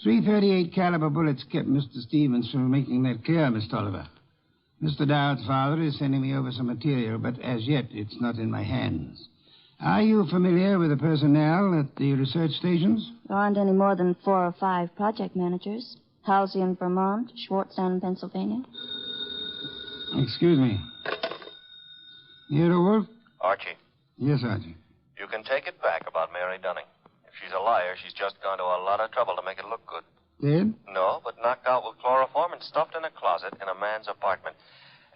.338 caliber bullets kept Mr. Stevens from making that clear, Miss Tolliver. Mr. Dowd's father is sending me over some material, but as yet it's not in my hands. Are you familiar with the personnel at the research stations? There aren't any more than 4 or 5 project managers. Halsey in Vermont, Schwartz down in Pennsylvania. Excuse me. Nero Wolfe? Archie. Yes, Archie. You can take it back about Mary Dunning. If she's a liar, she's just gone to a lot of trouble to make it look good. Dead? No, but knocked out with chloroform and stuffed in a closet in a man's apartment.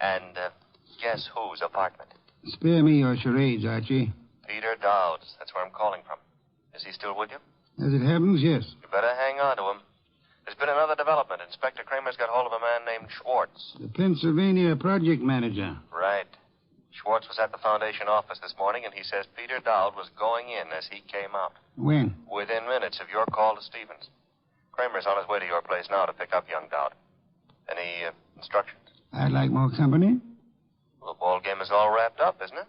And guess whose apartment? Spare me your charades, Archie. Peter Dowd's. That's where I'm calling from. Is he still with you? As it happens, yes. You better hang on to him. There's been another development. Inspector Kramer's got hold of a man named Schwartz. The Pennsylvania project manager. Right. Schwartz was at the foundation office this morning, and he says Peter Dowd was going in as he came out. When? Within minutes of your call to Stevens. Kramer's on his way to your place now to pick up young Dowd. Any instructions? I'd like more company. Well, the ball game is all wrapped up, isn't it?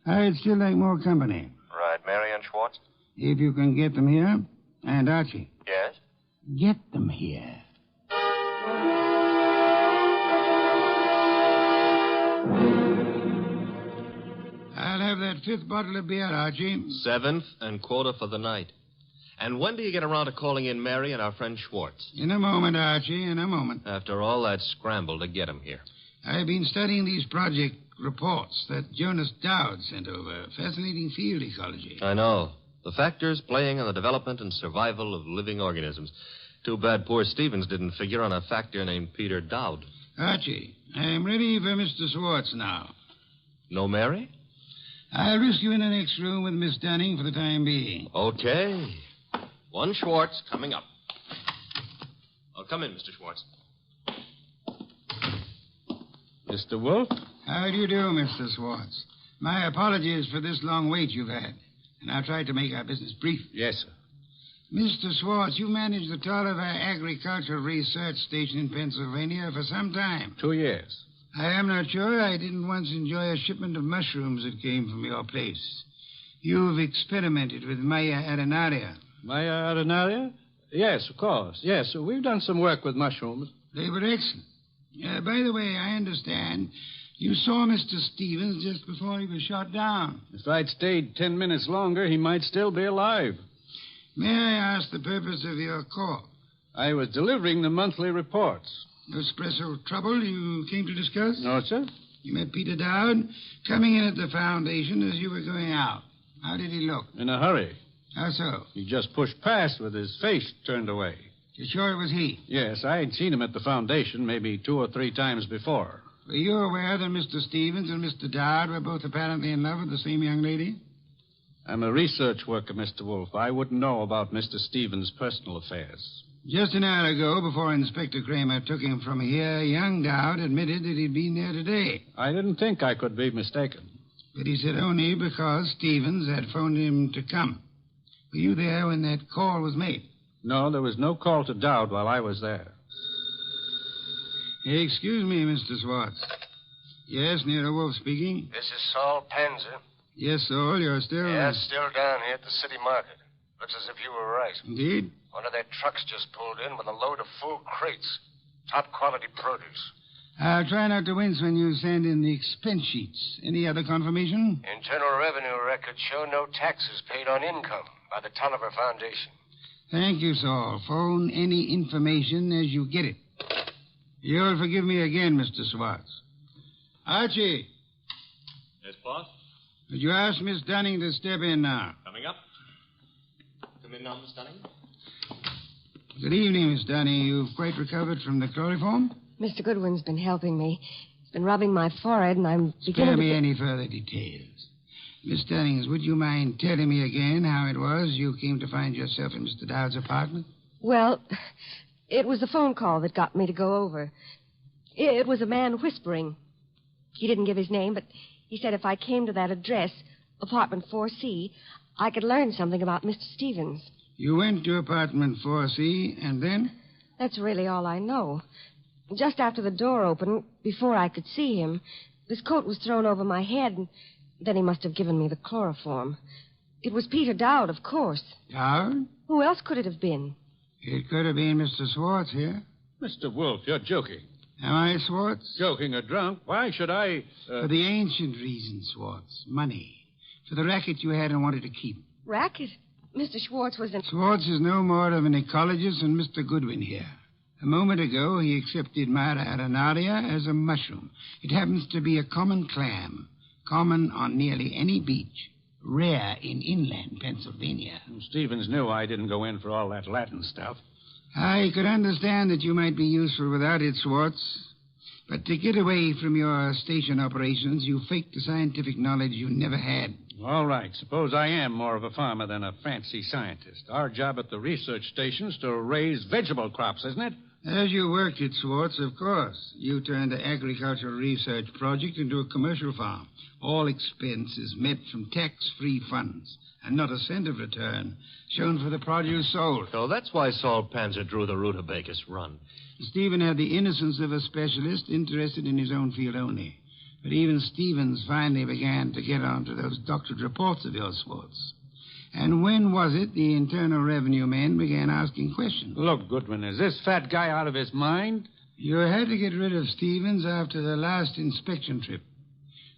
I'd still like more company. Right. Mary and Schwartz? If you can get them here. And Archie. Yes? Get them here. I'll have that 5th bottle of beer, Archie. 7th and quarter for the night. And when do you get around to calling in Mary and our friend Schwartz? In a moment, Archie, in a moment. After all that scramble to get him here. I've been studying these project reports that Jonas Dowd sent over. Fascinating field ecology. I know. The factors playing on the development and survival of living organisms. Too bad poor Stevens didn't figure on a factor named Peter Dowd. Archie, I'm ready for Mr. Schwartz now. No Mary? I'll risk you in the next room with Miss Dunning for the time being. Okay. One Schwartz coming up. Oh, come in, Mr. Schwartz. Mr. Wolfe? How do you do, Mr. Schwartz? My apologies for this long wait you've had. And I'll try to make our business brief. Yes, sir. Mr. Schwartz, you managed the Tolliver Agricultural Research Station in Pennsylvania for some time. 2 years. I am not sure I didn't once enjoy a shipment of mushrooms that came from your place. You've experimented with Maya arenaria. Maya arenaria? Yes, of course. Yes, we've done some work with mushrooms. They were excellent. By the way, I understand you saw Mr. Stevens just before he was shot down. If I'd stayed 10 minutes longer, he might still be alive. May I ask the purpose of your call? I was delivering the monthly reports. No special trouble you came to discuss? No, sir. You met Peter Dowd coming in at the foundation as you were going out. How did he look? In a hurry. How so? He just pushed past with his face turned away. You sure it was he? Yes, I had seen him at the foundation maybe 2 or 3 times before. Were you aware that Mr. Stevens and Mr. Dowd were both apparently in love with the same young lady? I'm a research worker, Mr. Wolfe. I wouldn't know about Mr. Stevens' personal affairs. Just an hour ago, before Inspector Kramer took him from here, young Dowd admitted that he'd been there today. I didn't think I could be mistaken. But he said only because Stevens had phoned him to come. Were you there when that call was made? No, there was no call to Dowd while I was there. Excuse me, Mr. Schwartz. Yes, Nero Wolfe speaking. This is Saul Panzer. Yes, Saul, you're still... Yes, still down here at the city market. Looks as if you were right. Indeed? One of their trucks just pulled in with a load of full crates. Top quality produce. I'll try not to wince when you send in the expense sheets. Any other confirmation? Internal Revenue records show no taxes paid on income by the Tolliver Foundation. Thank you, Saul. Phone any information as you get it. You'll forgive me again, Mr. Schwartz. Archie. Yes, boss? Would you ask Miss Dunning to step in now? Coming up. Come in now, Miss Dunning. Good evening, Miss Dunning. You've quite recovered from the chloroform? Mr. Goodwin's been helping me. He's been rubbing my forehead, and I'm beginning Spare to... me any further details. Miss Dunnings, would you mind telling me again how it was you came to find yourself in Mr. Dowd's apartment? Well, it was the phone call that got me to go over. It was a man whispering. He didn't give his name, but he said if I came to that address, apartment 4C, I could learn something about Mr. Stevens. You went to apartment 4C, and then? That's really all I know. Just after the door opened, before I could see him, his coat was thrown over my head, and then he must have given me the chloroform. It was Peter Dowd, of course. Dowd? Who else could it have been? It could have been Mr. Schwartz here. Mr. Wolfe, you're joking. Am I, Schwartz? Joking or drunk? Why should I... For the ancient reason, Schwartz. Money. For the racket you had and wanted to keep. Racket? Mr. Schwartz was in... Schwartz is no more of an ecologist than Mr. Goodwin here. A moment ago, he accepted Mara arenaria as a mushroom. It happens to be a common clam, common on nearly any beach, rare in inland Pennsylvania. Stevens knew I didn't go in for all that Latin stuff. I could understand that you might be useful without it, Schwartz. But to get away from your station operations, you faked the scientific knowledge you never had. All right. Suppose I am more of a farmer than a fancy scientist. Our job at the research station is to raise vegetable crops, isn't it? As you worked it, Schwartz, of course. You turned the agricultural research project into a commercial farm. All expenses met from tax-free funds, and not a cent of return shown for the produce sold. So that's why Saul Panzer drew the rutabagus run. Stephen had the innocence of a specialist interested in his own field only. But even Stevens finally began to get onto those doctored reports of yours, Schwartz. And when was it the Internal Revenue men began asking questions? Look, Goodwin, is this fat guy out of his mind? You had to get rid of Stevens after the last inspection trip.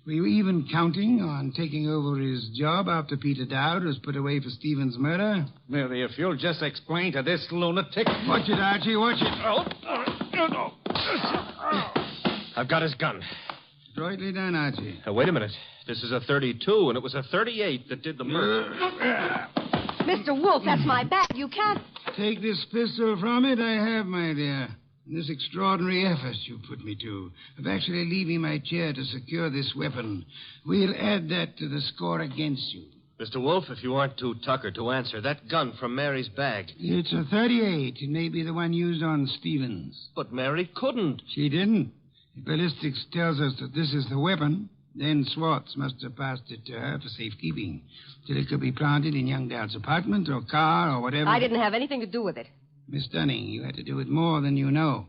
Were you even counting on taking over his job after Peter Dowd was put away for Stevens' murder? Mary, if you'll just explain to this lunatic... Watch it, Archie, watch it. I've got his gun. Adroitly done, Archie. Wait a minute. This is a 32, and it was a 38 that did the murder. Mr. Wolfe, that's my bat. You can't... Take this pistol from it, I have, my dear. This extraordinary effort you put me to of actually leaving my chair to secure this weapon, we'll add that to the score against you. Mr. Wolfe, if you aren't too tuckered to answer, that gun from Mary's bag. It's a .38. It may be the one used on Stevens. But Mary couldn't. She didn't. If ballistics tells us that this is the weapon, then Swartz must have passed it to her for safekeeping, till it could be planted in young Dowd's apartment or car or whatever. I didn't have anything to do with it. Miss Dunning, you had to do with more than you know.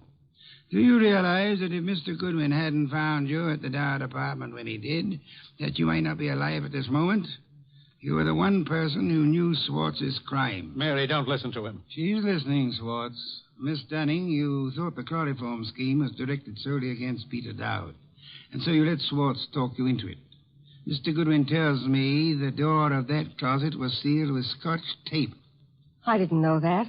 Do you realize that if Mr. Goodwin hadn't found you at the Dowd apartment when he did, that you might not be alive at this moment? You were the one person who knew Swartz's crime. Mary, don't listen to him. She's listening, Swartz. Miss Dunning, you thought the chloroform scheme was directed solely against Peter Dowd, and so you let Swartz talk you into it. Mr. Goodwin tells me the door of that closet was sealed with Scotch tape. I didn't know that.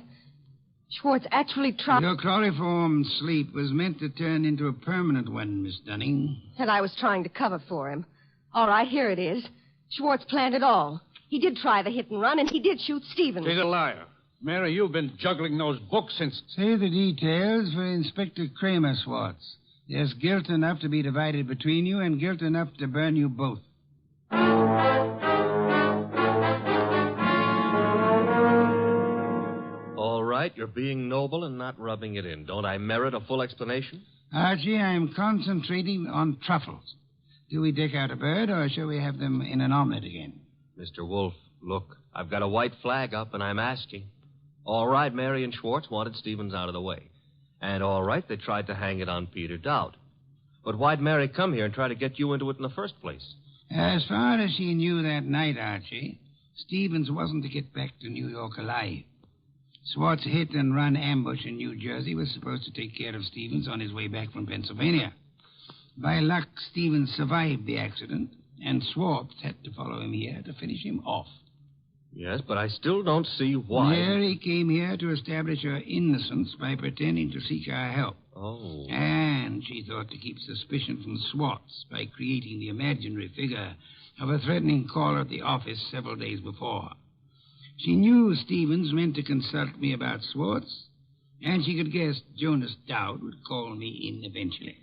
Schwartz actually tried... Your chloroform sleep was meant to turn into a permanent one, Miss Dunning. And I was trying to cover for him. All right, here it is. Schwartz planned it all. He did try the hit and run, and he did shoot Stevens. She's a liar. Mary, you've been juggling those books since... Say the details for Inspector Kramer, Swartz. There's guilt enough to be divided between you and guilt enough to burn you both. All right, you're being noble and not rubbing it in. Don't I merit a full explanation? Archie, I'm concentrating on truffles. Do we deck out a bird, or shall we have them in an omelet again? Mr. Wolfe, look, I've got a white flag up, and I'm asking. All right, Mary and Schwartz wanted Stevens out of the way. And all right, they tried to hang it on Peter Dowd. But why'd Mary come here and try to get you into it in the first place? As far as she knew that night, Archie, Stevens wasn't to get back to New York alive. Swartz hit and run ambush in New Jersey was supposed to take care of Stevens on his way back from Pennsylvania. By luck, Stevens survived the accident, and Swartz had to follow him here to finish him off. Yes, but I still don't see why. Mary came here to establish her innocence by pretending to seek our help. Oh. And she thought to keep suspicion from Swartz by creating the imaginary figure of a threatening caller at the office several days before. She knew Stevens meant to consult me about Swartz, and she could guess Jonas Dowd would call me in eventually.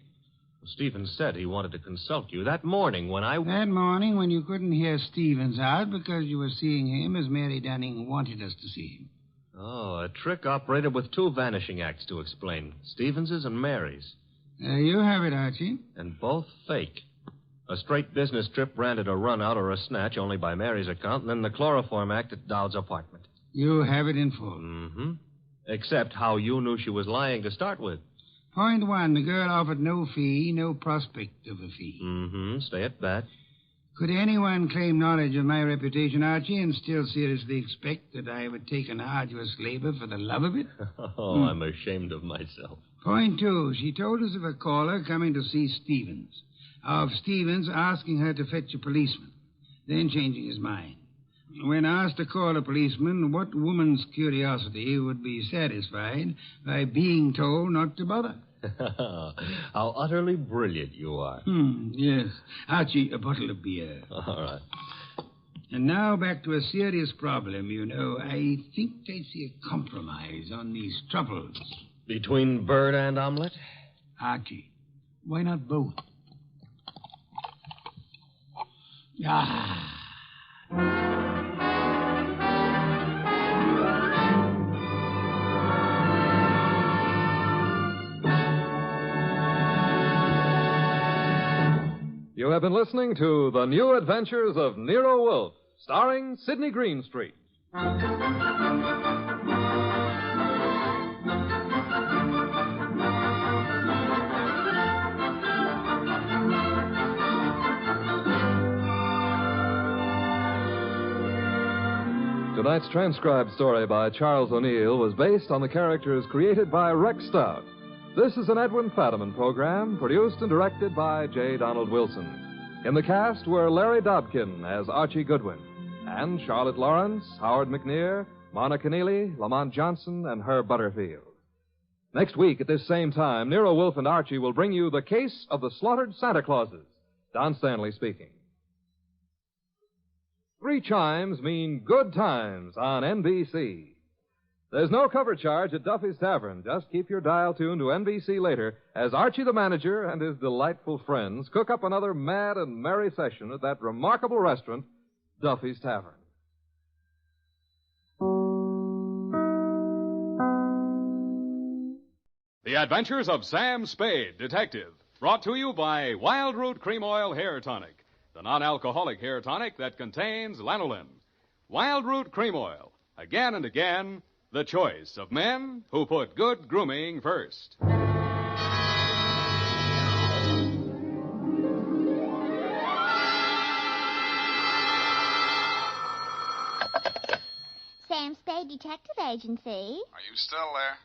Stevens said he wanted to consult you that morning when I... That morning when you couldn't hear Stevens out because you were seeing him as Mary Dunning wanted us to see him. Oh, a trick operated with two vanishing acts to explain. Stevens's and Mary's. You have it, Archie. And both fake. A straight business trip branded a run-out or a snatch only by Mary's account, and then the chloroform act at Dowd's apartment. You have it in full. Mm-hmm. Except how you knew she was lying to start with. Point one, the girl offered no fee, no prospect of a fee. Mm-hmm. Stay at that. Could anyone claim knowledge of my reputation, Archie, and still seriously expect that I would take an arduous labor for the love of it? I'm ashamed of myself. Point two, she told us of a caller coming to see Stevens, of Stevens asking her to fetch a policeman, then changing his mind. When asked to call a policeman, what woman's curiosity would be satisfied by being told not to bother? How utterly brilliant you are. Yes. Archie, a bottle of beer. All right. And now back to a serious problem, you know. I think I see a compromise on these troubles. Between bird and omelet? Archie, why not both? Ah. You have been listening to The New Adventures of Nero Wolfe, starring Sidney Greenstreet. Tonight's transcribed story by Charles O'Neill was based on the characters created by Rex Stout. This is an Edwin Fadiman program, produced and directed by J. Donald Wilson. In the cast were Larry Dobkin as Archie Goodwin, and Charlotte Lawrence, Howard McNear, Monica Neely, Lamont Johnson, and Herb Butterfield. Next week at this same time, Nero Wolfe and Archie will bring you The Case of the Slaughtered Santa Clauses. Don Stanley speaking. 3 chimes mean good times on NBC. There's no cover charge at Duffy's Tavern. Just keep your dial tuned to NBC later as Archie the manager and his delightful friends cook up another mad and merry session at that remarkable restaurant, Duffy's Tavern. The Adventures of Sam Spade, Detective. Brought to you by Wild Root Cream Oil Hair Tonic, the non-alcoholic hair tonic that contains lanolin. Wild Root Cream Oil. Again and again, the choice of men who put good grooming first. Sam Spade Detective Agency. Are you still there?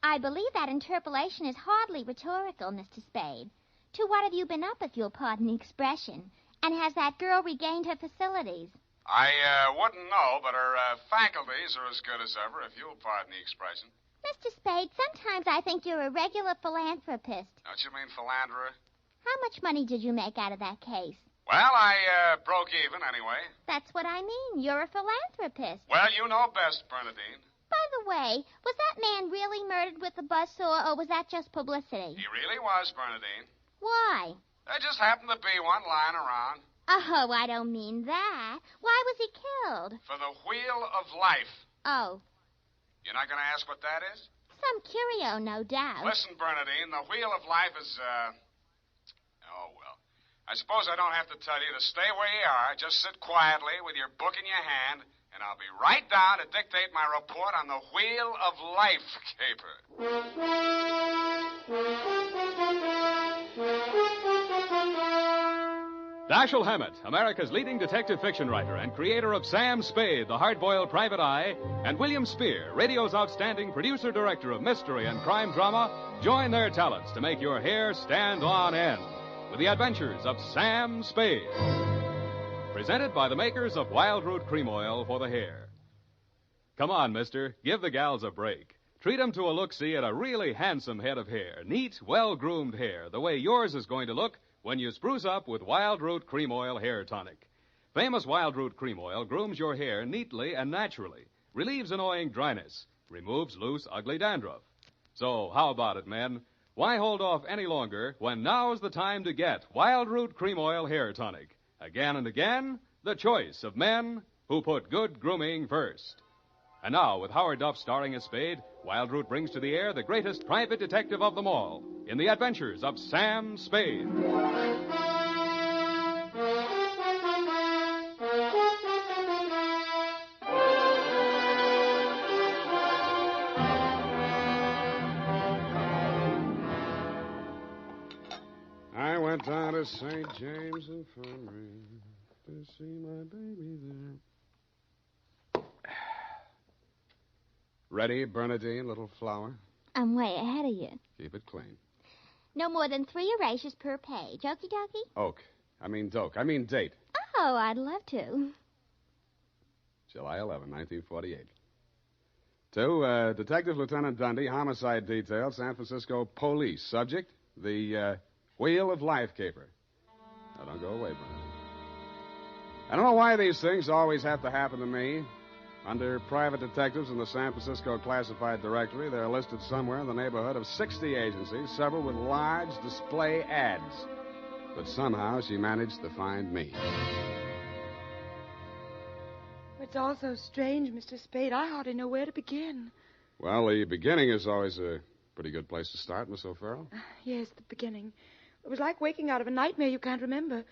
I believe that interpolation is hardly rhetorical, Mr. Spade. To what have you been up, if you'll pardon the expression? And has that girl regained her facilities? I wouldn't know, but her faculties are as good as ever, if you'll pardon the expression. Mr. Spade, sometimes I think you're a regular philanthropist. Don't you mean philanderer? How much money did you make out of that case? Well, I broke even anyway. That's what I mean. You're a philanthropist. Well, you know best, Bernadine. By the way, was that man really murdered with the buzzsaw, or was that just publicity? He really was, Bernadine. Why? There just happened to be one lying around. Oh, I don't mean that. Why was he killed? For the Wheel of Life. Oh. You're not going to ask what that is? Some curio, no doubt. Listen, Bernadine, the Wheel of Life is, oh, well. I suppose I don't have to tell you to stay where you are. Just sit quietly with your book in your hand, and I'll be right down to dictate my report on the Wheel of Life caper. Dashiell Hammett, America's leading detective fiction writer and creator of Sam Spade, the hard-boiled private eye, and William Spear, radio's outstanding producer-director of mystery and crime drama, join their talents to make your hair stand on end with the adventures of Sam Spade. Presented by the makers of Wild Root Cream Oil for the hair. Come on, mister, give the gals a break. Treat 'em to a look-see at a really handsome head of hair, neat, well-groomed hair, the way yours is going to look when you spruce up with Wild Root Cream Oil Hair Tonic. Famous Wild Root Cream Oil grooms your hair neatly and naturally, relieves annoying dryness, removes loose, ugly dandruff. So, how about it, men? Why hold off any longer when now's the time to get Wild Root Cream Oil Hair Tonic? Again and again, the choice of men who put good grooming first. And now, with Howard Duff starring as Spade, Wild Root brings to the air the greatest private detective of them all in the adventures of Sam Spade. I went down to St. James Infirmary to see my baby there. Ready, Bernadine, little flower? I'm way ahead of you. Keep it clean. No more than 3 erasures per page. Okie dokie? Doke. I mean date. Oh, I'd love to. July 11, 1948. To Detective Lieutenant Dundee, Homicide Detail, San Francisco Police. Subject, the Wheel of Life caper. Now, don't go away, Bernadine. I don't know why these things always have to happen to me. Under private detectives in the San Francisco Classified Directory, they're listed somewhere in the neighborhood of 60 agencies, several with large display ads. But somehow she managed to find me. It's all so strange, Mr. Spade. I hardly know where to begin. Well, the beginning is always a pretty good place to start, Miss O'Farrell. Yes, the beginning. It was like waking out of a nightmare you can't remember.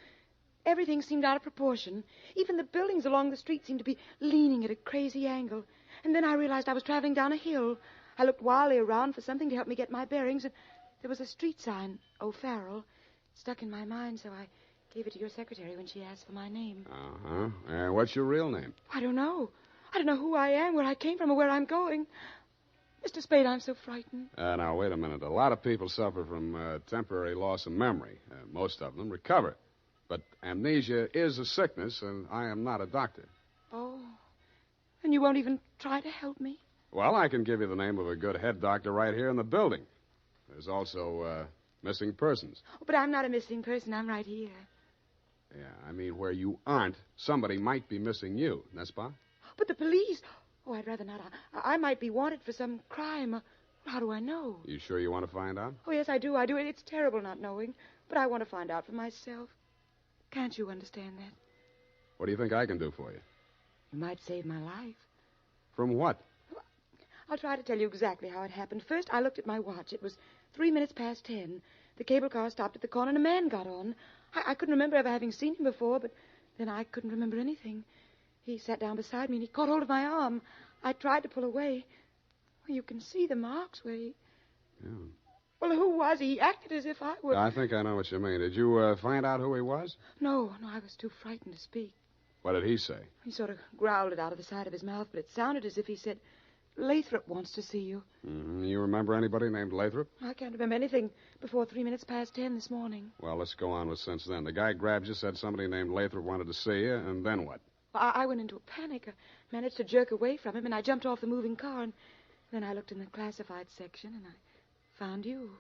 Everything seemed out of proportion. Even the buildings along the street seemed to be leaning at a crazy angle. And then I realized I was traveling down a hill. I looked wildly around for something to help me get my bearings, and there was a street sign, O'Farrell. It stuck in my mind, so I gave it to your secretary when she asked for my name. Uh-huh. What's your real name? I don't know. I don't know who I am, where I came from, or where I'm going. Mr. Spade, I'm so frightened. Now, wait a minute. A lot of people suffer from temporary loss of memory. Most of them recover. But amnesia is a sickness, and I am not a doctor. Oh. And you won't even try to help me? Well, I can give you the name of a good head doctor right here in the building. There's also missing persons. Oh, but I'm not a missing person. I'm right here. Yeah, I mean, where you aren't, somebody might be missing you, n'est-ce pas? But the police... Oh, I'd rather not. I might be wanted for some crime. How do I know? You sure you want to find out? Oh, yes, I do. It's terrible not knowing. But I want to find out for myself. Can't you understand that? What do you think I can do for you? You might save my life. From what? I'll try to tell you exactly how it happened. First, I looked at my watch. It was 3 minutes past 10. The cable car stopped at the corner, and a man got on. I couldn't remember ever having seen him before, but then I couldn't remember anything. He sat down beside me, and he caught hold of my arm. I tried to pull away. Well, you can see the marks where he... Yeah. Well, who was he? He acted as if I were... I think I know what you mean. Did you find out who he was? No, I was too frightened to speak. What did he say? He sort of growled it out of the side of his mouth, but it sounded as if he said, Lathrop wants to see you. Mm-hmm. You remember anybody named Lathrop? I can't remember anything before 3 minutes past 10 this morning. Well, let's go on with since then. The guy grabbed you, said somebody named Lathrop wanted to see you, and then what? I went into a panic. I managed to jerk away from him, and I jumped off the moving car, and then I looked in the classified section, and I found you.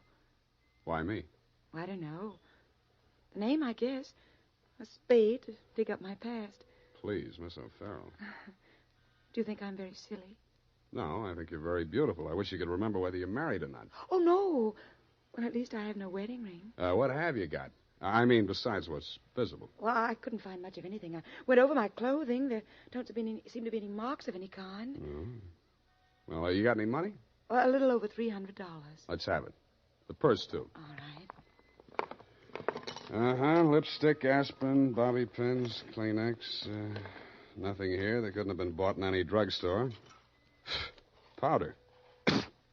Why me? I don't know. The name, I guess. A Spade to dig up my past. Please, Miss O'Farrell. Do you think I'm very silly? No, I think you're very beautiful. I wish you could remember whether you're married or not. Oh, no. Well, at least I have no wedding ring. What have you got? I mean, besides what's visible. Well, I couldn't find much of anything. I went over my clothing. There don't seem to be any marks of any kind. Oh. Well, you got any money? Well, a little over $300. Let's have it. The purse, too. All right. Uh-huh. Lipstick, aspirin, bobby pins, Kleenex. Nothing here that couldn't have been bought in any drugstore. Powder.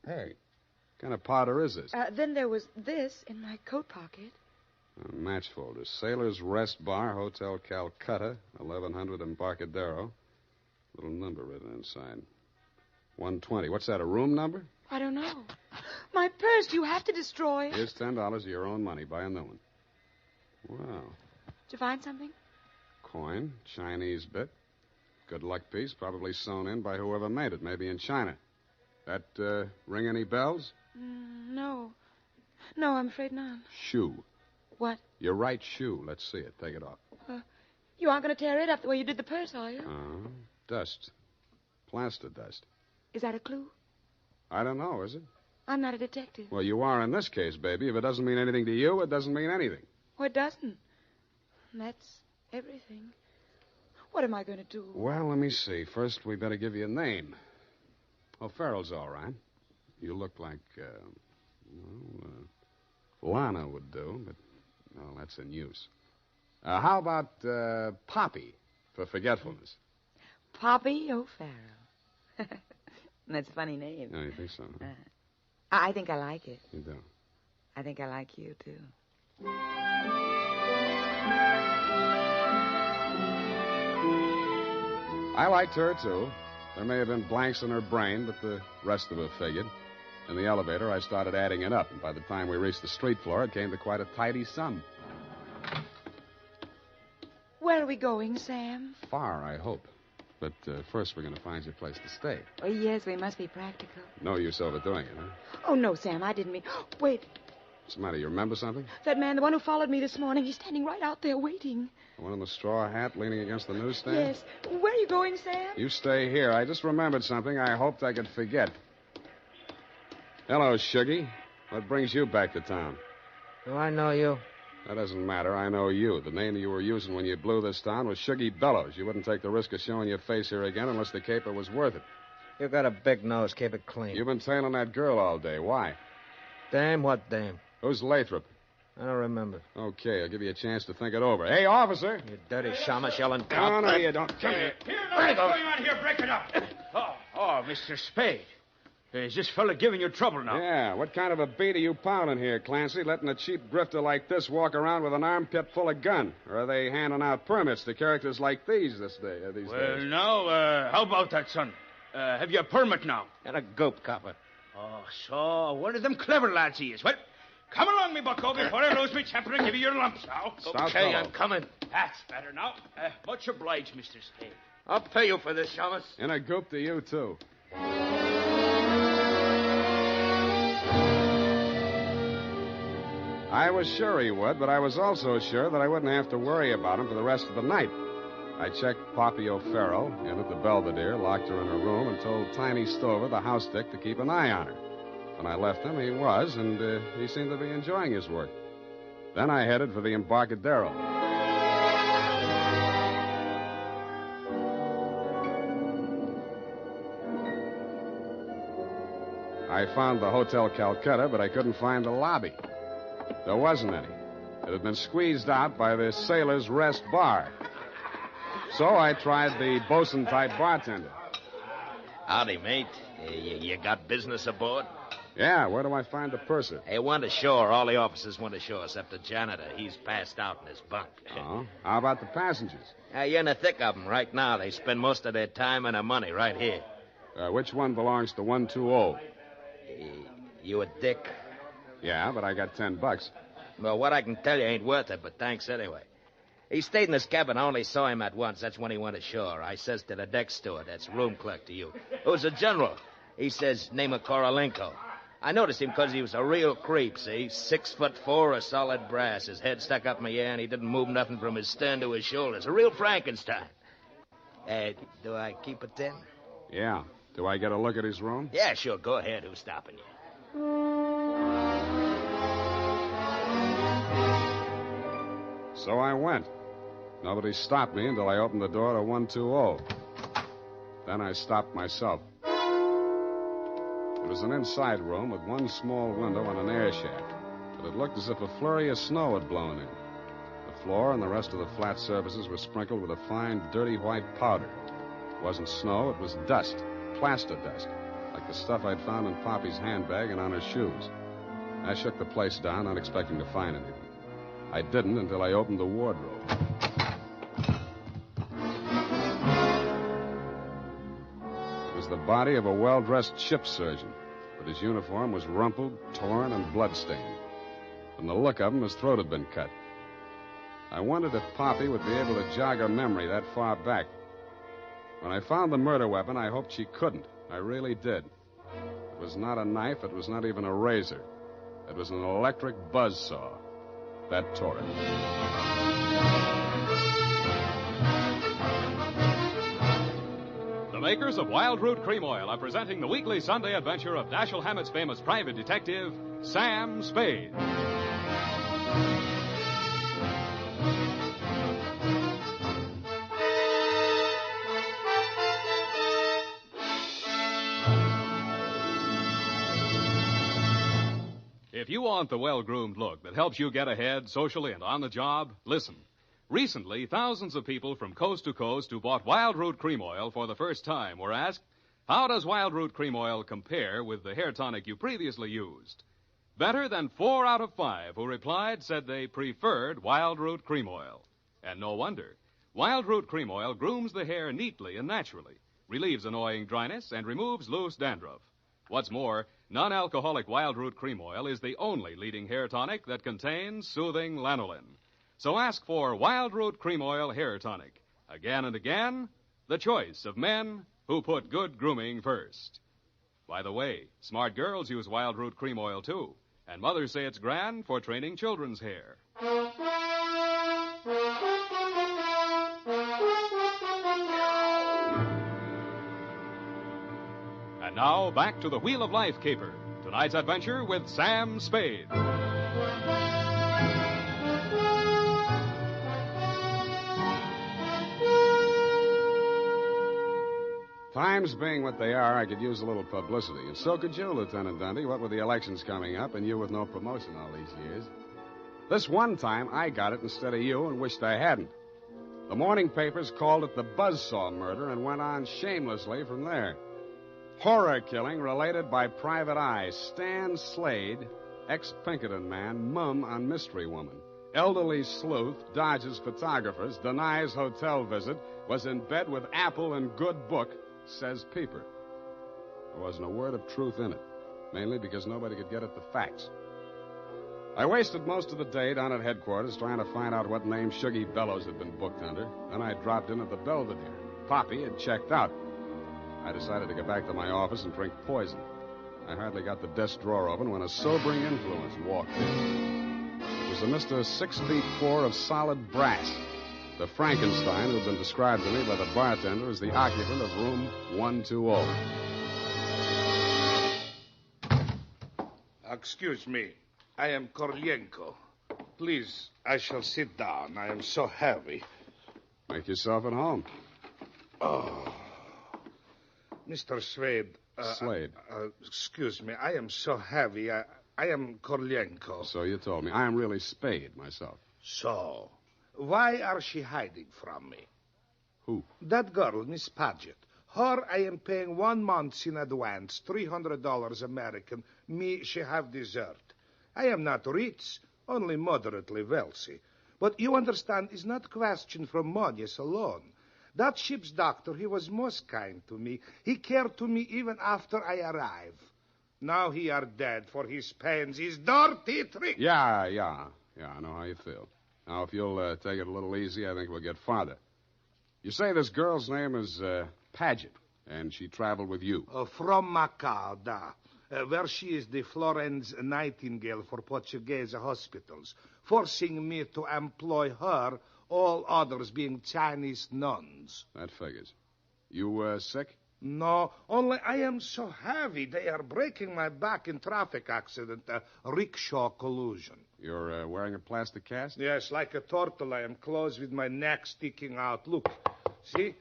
Hey, what kind of powder is this? Then there was this in my coat pocket. A match folder. Sailor's Rest Bar, Hotel Calcutta, 1100 Embarcadero. Little number written inside. 120. What's that, a room number? I don't know. My purse you have to destroy. Here's $10 of your own money. Buy a new one. Wow. Did you find something? Coin, Chinese bit. Good luck piece, probably sewn in by whoever made it, maybe in China. That ring any bells? No. No, I'm afraid not. Shoe. What? Your right shoe. Let's see it. Take it off. You aren't going to tear it up the way you did the purse, are you? Dust. Plaster dust. Is that a clue? I don't know, is it? I'm not a detective. Well, you are in this case, baby. If it doesn't mean anything to you, it doesn't mean anything. Well, it doesn't. And that's everything. What am I going to do? Well, let me see. First, we better give you a name. O'Farrell's all right. You look like, Lana would do, but, well, that's in use. How about Poppy for forgetfulness? Poppy O'Farrell. That's a funny name. Oh, you think so? Huh? I think I like it. You do? I think I like you, too. I liked her, too. There may have been blanks in her brain, but the rest of it figured. In the elevator, I started adding it up, and by the time we reached the street floor, it came to quite a tidy sum. Where are we going, Sam? Far, I hope. But first, we're going to find you a place to stay. Oh, yes, we must be practical. No use overdoing it, huh? Oh, no, Sam, I didn't mean... Wait. What's the matter? You remember something? That man, the one who followed me this morning, he's standing right out there waiting. The one in the straw hat leaning against the newsstand? Yes. Where are you going, Sam? You stay here. I just remembered something I hoped I could forget. Hello, Shuggy. What brings you back to town? Do I know you? That doesn't matter. I know you. The name you were using when you blew this town was Shuggy Bellows. You wouldn't take the risk of showing your face here again unless the caper was worth it. You got a big nose. Keep it clean. You've been tailing that girl all day. Why? Dame? What dame? Who's Lathrop? I don't remember. Okay, I'll give you a chance to think it over. Hey, officer! You dirty shamus yelling. No, you don't. Come here. Here, now, what's going on here? Break it up. Oh, Mr. Spade. Is this fella giving you trouble now? Yeah, what kind of a beat are you pounding here, Clancy, letting a cheap grifter like this walk around with an armpit full of gun? Or are they handing out permits to characters like these days? Well, now, how about that, son? Have you a permit now? And a goop copper. Oh, so one of them clever lads he is. Well, come along, me bucko, before I lose my temper and give you your lumps now. Stop, okay, I'm coming. That's better now. Much obliged, Mr. Spade. I'll pay you for this, shamus. And a goop to you, too. I was sure he would, but I was also sure that I wouldn't have to worry about him for the rest of the night. I checked Poppy O'Farrell in at the Belvedere, locked her in her room, and told Tiny Stover, the house dick, to keep an eye on her. When I left him, he was, and he seemed to be enjoying his work. Then I headed for the Embarcadero. I found the Hotel Calcutta, but I couldn't find the lobby. There wasn't any. It had been squeezed out by the Sailor's Rest Bar. So I tried the bosun-type bartender. Howdy, mate. You got business aboard? Yeah, where do I find the purser? Hey, went ashore. All the officers went ashore except the janitor. He's passed out in his bunk. Oh? How about the passengers? You're in the thick of them right now. They spend most of their time and their money right here. Which one belongs to 120? You a dick? Yeah, but I got $10. Well, what I can tell you ain't worth it, but thanks anyway. He stayed in his cabin. I only saw him at once. That's when he went ashore. I says to the deck steward, that's room clerk to you, who's a general. He says, name of Korolenko. I noticed him because he was a real creep, see? 6'4", of solid brass. His head stuck up in the air, and he didn't move nothing from his stern to his shoulders. A real Frankenstein. Do I keep it then? Yeah. Do I get a look at his room? Yeah, sure. Go ahead. Who's stopping you? So I went. Nobody stopped me until I opened the door to 120. Then I stopped myself. It was an inside room with one small window and an air shaft, but it looked as if a flurry of snow had blown in. The floor and the rest of the flat surfaces were sprinkled with a fine, dirty white powder. It wasn't snow, it was dust, plaster dust, like the stuff I'd found in Poppy's handbag and on her shoes. I shook the place down, not expecting to find anything. I didn't until I opened the wardrobe. It was the body of a well-dressed ship surgeon, but his uniform was rumpled, torn, and blood-stained. From the look of him, his throat had been cut. I wondered if Poppy would be able to jog her memory that far back. When I found the murder weapon, I hoped she couldn't. I really did. It was not a knife. It was not even a razor. It was an electric buzzsaw. That tore it. The makers of Wild Root Cream Oil are presenting the weekly Sunday adventure of Dashiell Hammett's famous private detective, Sam Spade. If you want the well-groomed look that helps you get ahead socially and on the job, listen. Recently, thousands of people from coast to coast who bought Wild Root Cream Oil for the first time were asked, how does Wild Root Cream Oil compare with the hair tonic you previously used? Better than 4 out of 5 who replied said they preferred Wild Root Cream Oil. And no wonder. Wild Root Cream Oil grooms the hair neatly and naturally, relieves annoying dryness, and removes loose dandruff. What's more, non-alcoholic Wild Root Cream Oil is the only leading hair tonic that contains soothing lanolin. So ask for Wild Root Cream Oil Hair Tonic. Again and again, the choice of men who put good grooming first. By the way, smart girls use Wild Root Cream Oil, too. And mothers say it's grand for training children's hair. And now, back to the Wheel of Life caper. Tonight's adventure with Sam Spade. Times being what they are, I could use a little publicity. And so could you, Lieutenant Dundee, what with the elections coming up and you with no promotion all these years. This one time, I got it instead of you and wished I hadn't. The morning papers called it the Buzzsaw murder and went on shamelessly from there. Horror killing related by Private Eye. Stan Slade, ex-Pinkerton man, mum on mystery woman. Elderly sleuth, dodges photographers, denies hotel visit, was in bed with Apple and good book, says Peeper. There wasn't a word of truth in it, mainly because nobody could get at the facts. I wasted most of the day down at headquarters trying to find out what name Shuggy Bellows had been booked under. Then I dropped in at the Belvedere. Poppy had checked out. I decided to go back to my office and drink poison. I hardly got the desk drawer open when a sobering influence walked in. It was a Mr. 6'4" of solid brass. The Frankenstein who had been described to me by the bartender as the occupant of room 120. Excuse me. I am Korolenko. Please, I shall sit down. I am so heavy. Make yourself at home. Oh. Mr. Spade, Slade. Excuse me. I am so heavy. I am Korlenko. So you told me. I am really Spade myself. So, why are she hiding from me? Who? That girl, Miss Paget. Her I am paying 1 month in advance, $300 American. Me, she have dessert. I am not rich, only moderately wealthy. But you understand, it's not question from money alone. That ship's doctor, he was most kind to me. He cared to me even after I arrive. Now he are dead for his pains, his dirty trick. Yeah, I know how you feel. Now, if you'll take it a little easy, I think we'll get farther. You say this girl's name is Paget, and she traveled with you. From Macau, where she is the Florence Nightingale for Portuguese hospitals, forcing me to employ her, all others being Chinese nuns. That figures. You sick? No, only I am so heavy. They are breaking my back in traffic accident, a rickshaw collision. You're wearing a plastic cast? Yes, like a turtle. I am closed with my neck sticking out. Look, see?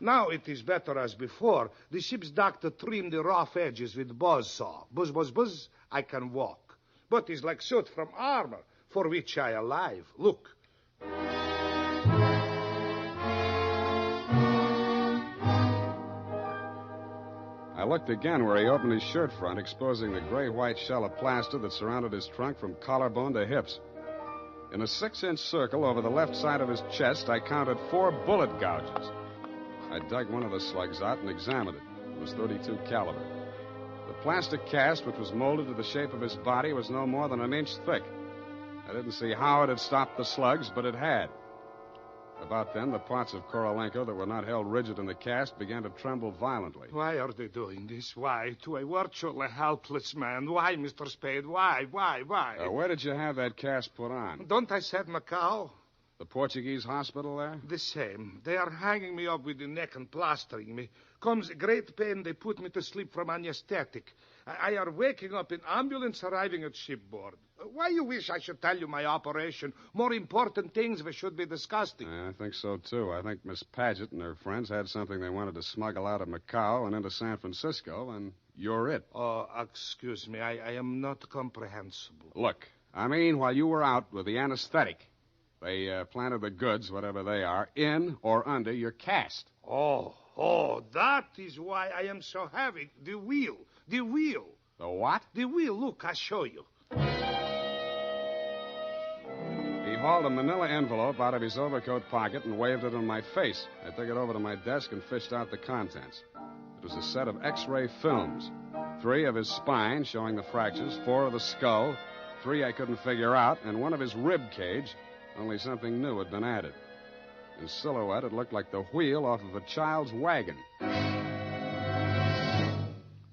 Now it is better as before. The ship's doctor trimmed the rough edges with buzzsaw. Buzz, buzz, buzz, I can walk. But it's like suit from armor, for which I alive. Look. I looked again where he opened his shirt front, exposing the gray-white shell of plaster that surrounded his trunk from collarbone to hips. In a 6-inch circle over the left side of his chest, I counted 4 bullet gouges. I dug one of the slugs out and examined it. It was .32 caliber. The plastic cast, which was molded to the shape of his body, was no more than an inch thick. I didn't see how it had stopped the slugs, but it had. About then, the parts of Korolenko that were not held rigid in the cast began to tremble violently. Why are they doing this? Why? To a virtually helpless man. Why, Mr. Spade? Why? Where did you have that cast put on? Don't I said Macau? The Portuguese hospital there? The same. They are hanging me up with the neck and plastering me. Comes great pain, they put me to sleep from anesthetic. I are waking up in ambulance arriving at shipboard. Why you wish I should tell you my operation? More important things we should be discussing. I think so, too. I think Miss Paget and her friends had something they wanted to smuggle out of Macau and into San Francisco, and you're it. Oh, excuse me. I am not comprehensible. Look, I mean, while you were out with the anesthetic, they planted the goods, whatever they are, in or under your cast. Oh, that is why I am so heavy. The wheel. The The what? The wheel. Look, I'll show you. He hauled a manila envelope out of his overcoat pocket and waved it in my face. I took it over to my desk and fished out the contents. It was a set of X-ray films. 3 of his spine, showing the fractures, 4 of the skull, 3 I couldn't figure out, and 1 of his rib cage, only something new had been added. In silhouette, it looked like the wheel off of a child's wagon.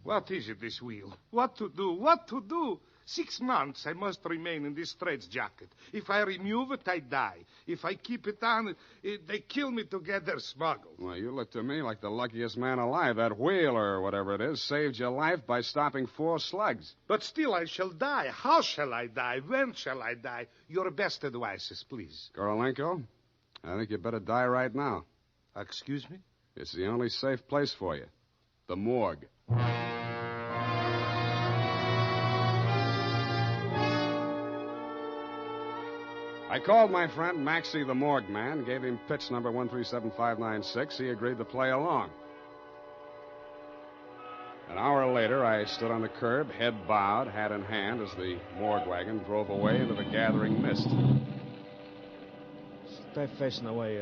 What is it, this wheel? What to do? 6 months I must remain in this straitjacket. If I remove it, I die. If I keep it on, they kill me to get their smuggle. Well, you look to me like the luckiest man alive. That wheel, or whatever it is, saved your life by stopping 4 slugs. But still I shall die. How shall I die? When shall I die? Your best advices, please. Korolenko, I think you better die right now. Excuse me? It's the only safe place for you. The morgue. I called my friend Maxie the morgue man, gave him pitch number 137596. He agreed to play along. An hour later, I stood on the curb, head bowed, hat in hand, as the morgue wagon drove away into the gathering mist. Stay facing away,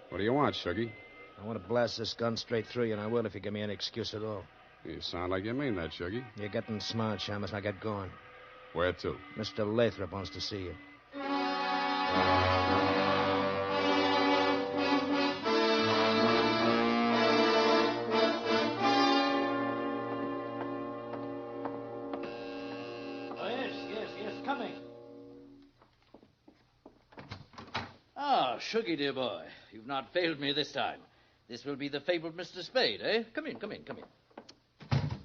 What do you want, Shuggy? I want to blast this gun straight through you, and I will if you give me any excuse at all. You sound like you mean that, Shuggy. You're getting smart, Shamus. Now get going. Where to? Mr. Lathrop wants to see you. Coming. Ah, Shuggy, dear boy. You've not failed me this time. This will be the fabled Mr. Spade, eh? Come in.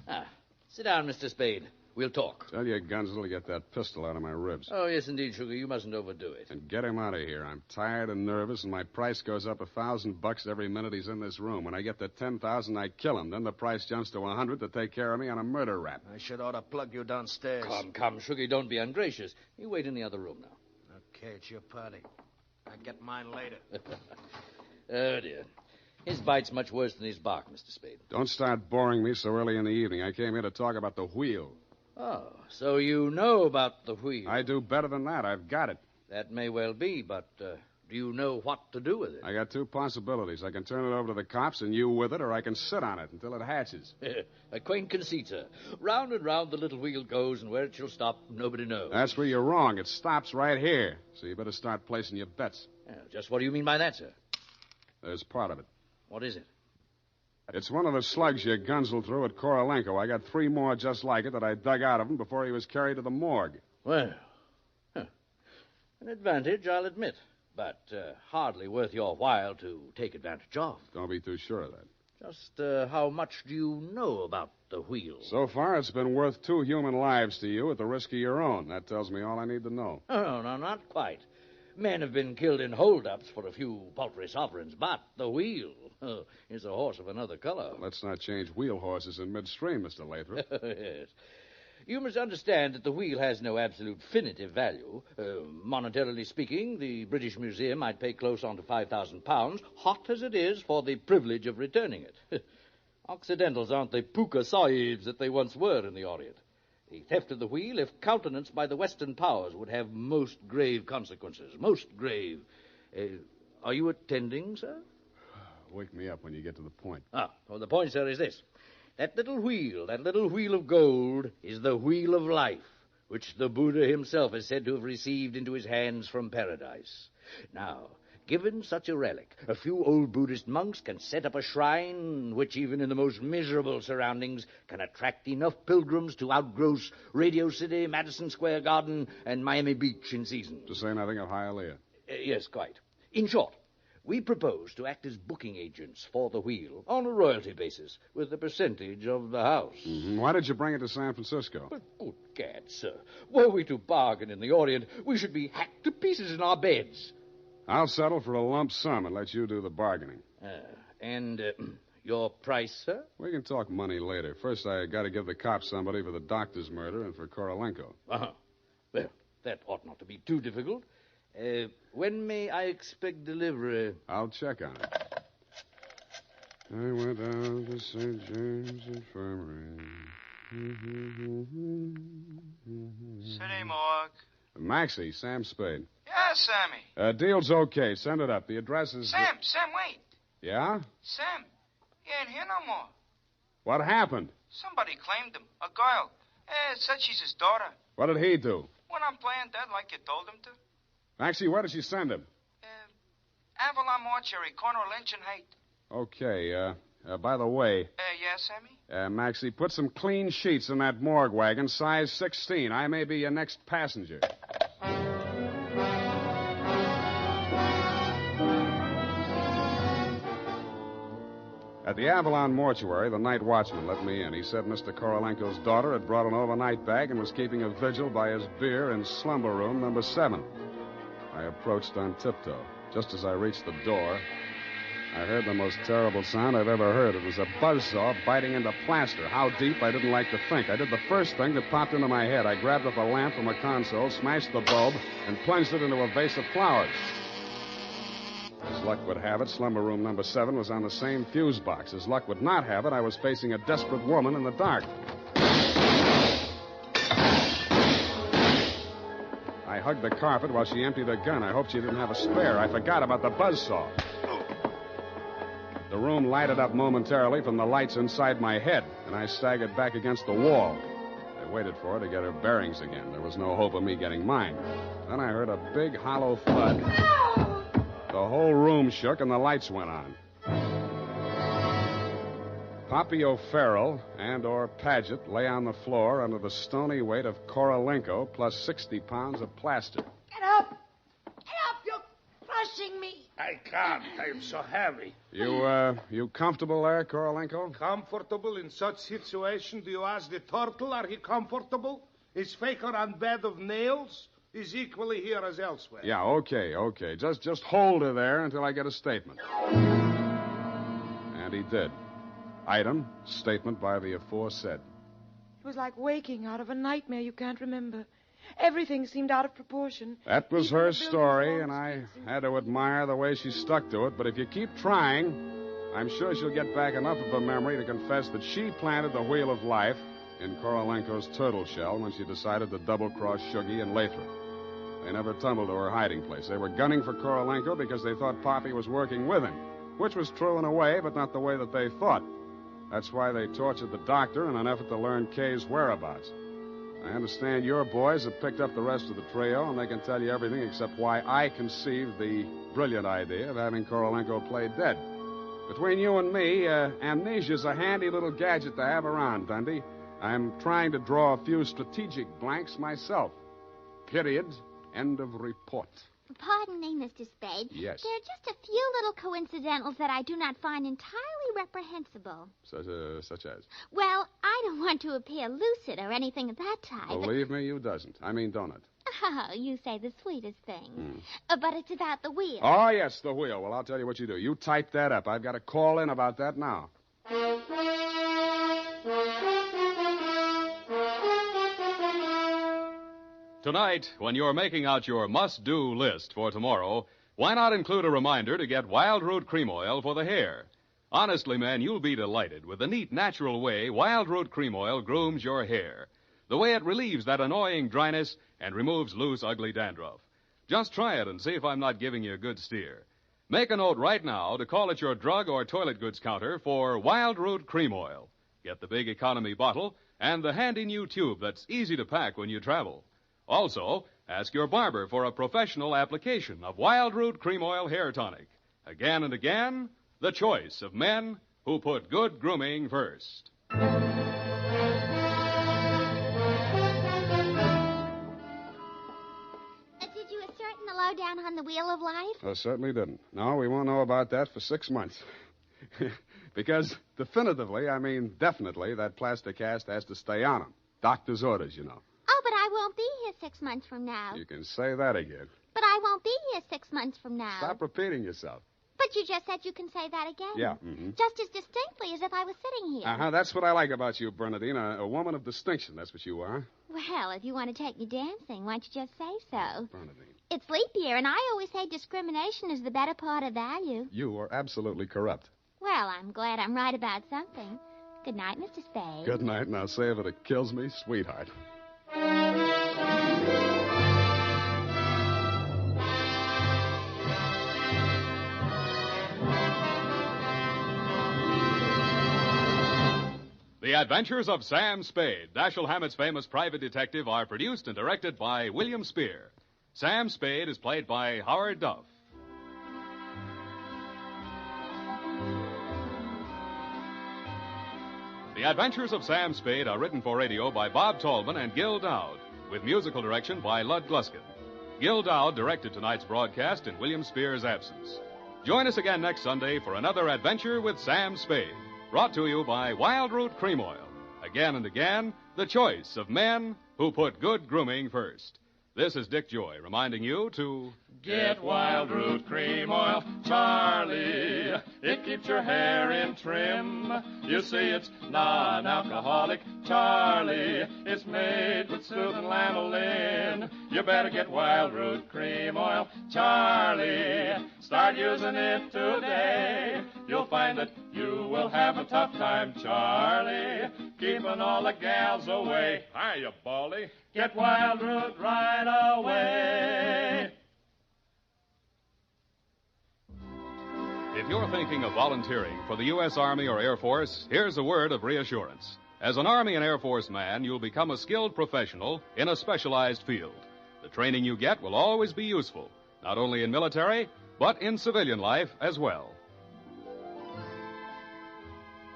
Ah, sit down, Mr. Spade. We'll talk. Tell your Gunsel to get that pistol out of my ribs. Oh, yes, indeed, Sugar. You mustn't overdo it. And get him out of here. I'm tired and nervous, and my price goes up $1,000 every minute he's in this room. When I get to 10,000, I kill him. Then the price jumps to 100 to take care of me on a murder rap. I should ought to plug you downstairs. Come, Sugar, don't be ungracious. You wait in the other room now. Okay, it's your party. I get mine later. Oh, dear. His bite's much worse than his bark, Mr. Spade. Don't start boring me so early in the evening. I came here to talk about the wheel. Oh, so you know about the wheel. I do better than that. I've got it. That may well be, but do you know what to do with it? I got two possibilities. I can turn it over to the cops and you with it, or I can sit on it until it hatches. A quaint conceit, sir. Round and round the little wheel goes, and where it shall stop, nobody knows. That's where you're wrong. It stops right here. So you better start placing your bets. Just what do you mean by that, sir? There's part of it. What is it? It's one of the slugs you gunsel through at Korolenko. I got 3 more just like it that I dug out of him before he was carried to the morgue. Well, an advantage, I'll admit, but hardly worth your while to take advantage of. Don't be too sure of that. Just how much do you know about the wheel? So far, it's been worth 2 human lives to you at the risk of your own. That tells me all I need to know. Oh, no, not quite. Men have been killed in holdups for a few paltry sovereigns, but the wheel is a horse of another color. Let's not change wheel horses in midstream, Mr. Lathrop. Yes. You must understand that the wheel has no absolute definitive value. Monetarily speaking, the British Museum might pay close on to £5,000, hot as it is, for the privilege of returning it. Occidentals aren't the puka sahibs that they once were in the Orient. The theft of the wheel, if countenanced by the Western powers, would have most grave consequences. Most grave. Are you attending, sir? Wake me up when you get to the point. Well, the point, sir, is this. That little wheel of gold, is the wheel of life, which the Buddha himself is said to have received into his hands from paradise. Now, given such a relic, a few old Buddhist monks can set up a shrine which, even in the most miserable surroundings, can attract enough pilgrims to outgross Radio City, Madison Square Garden, and Miami Beach in season. To say nothing of Hialeah. Yes, quite. In short, we propose to act as booking agents for the wheel on a royalty basis with a percentage of the house. Mm-hmm. Why did you bring it to San Francisco? But good gad, sir. Were we to bargain in the Orient, we should be hacked to pieces in our beds. I'll settle for a lump sum and let you do the bargaining. And your price, sir? We can talk money later. First, I got to give the cops somebody for the doctor's murder and for Korolenko. Well, that ought not to be too difficult. When may I expect delivery? I'll check on it. I went down to St. James Infirmary. City morgue. Maxie, Sam Spade. Yeah, Sammy. Deal's okay. Send it up. The address is... Sam, wait. Yeah? Sam, he ain't here no more. What happened? Somebody claimed him. A girl. Said she's his daughter. What did he do? Went on playing dead like you told him to. Maxie, where did she send him? Avalon Mortuary, corner of Lynch and Haight. Okay, by the way... Yeah, Sammy? Maxie, put some clean sheets in that morgue wagon, size 16. I may be your next passenger. At the Avalon Mortuary, the night watchman let me in. He said Mr. Korolenko's daughter had brought an overnight bag and was keeping a vigil by his bier in slumber room number 7. I approached on tiptoe. Just as I reached the door, I heard the most terrible sound I've ever heard. It was a buzzsaw biting into plaster. How deep, I didn't like to think. I did the first thing that popped into my head. I grabbed up a lamp from a console, smashed the bulb, and plunged it into a vase of flowers. As luck would have it, slumber room number 7 was on the same fuse box. As luck would not have it, I was facing a desperate woman in the dark. I hugged the carpet while she emptied her gun. I hoped she didn't have a spare. I forgot about the buzzsaw. The room lighted up momentarily from the lights inside my head, and I staggered back against the wall. I waited for her to get her bearings again. There was no hope of me getting mine. Then I heard a big, hollow thud. The whole room shook, and the lights went on. Poppy O'Farrell and/or Paget lay on the floor under the stony weight of Korolenko plus 60 pounds of plaster. Get up! Get up! You're crushing me! I can't. I'm so heavy. You comfortable there, Korolenko? Comfortable in such situation? Do you ask the turtle, are he comfortable? Is Faker on bed of nails? He's equally here as elsewhere. Yeah, okay. Just hold her there until I get a statement. And he did. Item, statement by the aforesaid. It was like waking out of a nightmare you can't remember. Everything seemed out of proportion. That was her story, and I had to admire the way she stuck to it. But if you keep trying, I'm sure she'll get back enough of her memory to confess that she planted the wheel of life in Korolenko's turtle shell when she decided to double-cross Shuggy and Lathrop. They never tumbled to her hiding place. They were gunning for Korolenko because they thought Poppy was working with him, which was true in a way, but not the way that they thought. That's why they tortured the doctor in an effort to learn Kay's whereabouts. I understand your boys have picked up the rest of the trio, and they can tell you everything except why I conceived the brilliant idea of having Korolenko play dead. Between you and me, amnesia's a handy little gadget to have around, Dundee. I'm trying to draw a few strategic blanks myself. Period. End of report. Pardon me, Mr. Spade. Yes. There are just a few little coincidentals that I do not find entirely reprehensible. Such as? Well, I don't want to appear lucid or anything of that type. Believe me, you doesn't. I mean, don't it? Oh, you say the sweetest things. But it's about the wheel. Oh, yes, the wheel. Well, I'll tell you what you do. You type that up. I've got to call in about that now. Tonight, when you're making out your must-do list for tomorrow, why not include a reminder to get Wild Root Cream Oil for the hair? Honestly, man, you'll be delighted with the neat, natural way Wild Root Cream Oil grooms your hair. The way it relieves that annoying dryness and removes loose, ugly dandruff. Just try it and see if I'm not giving you a good steer. Make a note right now to call at your drug or toilet goods counter for Wild Root Cream Oil. Get the big economy bottle and the handy new tube that's easy to pack when you travel. Also, ask your barber for a professional application of Wild Root Cream Oil Hair Tonic. Again and again, the choice of men who put good grooming first. Did you ascertain the lowdown on the Wheel of Life? I certainly didn't. No, we won't know about that for 6 months. Because definitively, I mean definitely, that plastic cast has to stay on him. Doctor's orders, you know. Oh, but I won't be here 6 months from now. You can say that again. But I won't be here 6 months from now. Stop repeating yourself. But you just said you can say that again. Yeah. Just as distinctly as if I was sitting here. That's what I like about you, Bernadine. A woman of distinction. That's what you are. Well, if you want to take me dancing, why don't you just say so? Bernadine. It's leap year, and I always say discrimination is the better part of value. You are absolutely corrupt. Well, I'm glad I'm right about something. Good night, Mr. Spade. Good night, and I'll say if it kills me, sweetheart. The Adventures of Sam Spade, Dashiell Hammett's famous private detective, are produced and directed by William Spear. Sam Spade is played by Howard Duff. The Adventures of Sam Spade are written for radio by Bob Tallman and Gil Dowd, with musical direction by Lud Gluskin. Gil Dowd directed tonight's broadcast in William Spear's absence. Join us again next Sunday for another adventure with Sam Spade, brought to you by Wild Root Cream Oil. Again and again, the choice of men who put good grooming first. This is Dick Joy reminding you to get Wild Root Cream Oil, Charlie. It keeps your hair in trim. You see, it's non-alcoholic, Charlie. It's made with soothing lanolin. You better get Wild Root Cream Oil, Charlie. Start using it today. You'll find that you will have a tough time, Charlie, keeping all the gals away. Hiya, Baldy. Get Wild Root right away. If you're thinking of volunteering for the U.S. Army or Air Force, here's a word of reassurance. As an Army and Air Force man, you'll become a skilled professional in a specialized field. The training you get will always be useful, not only in military, but in civilian life as well.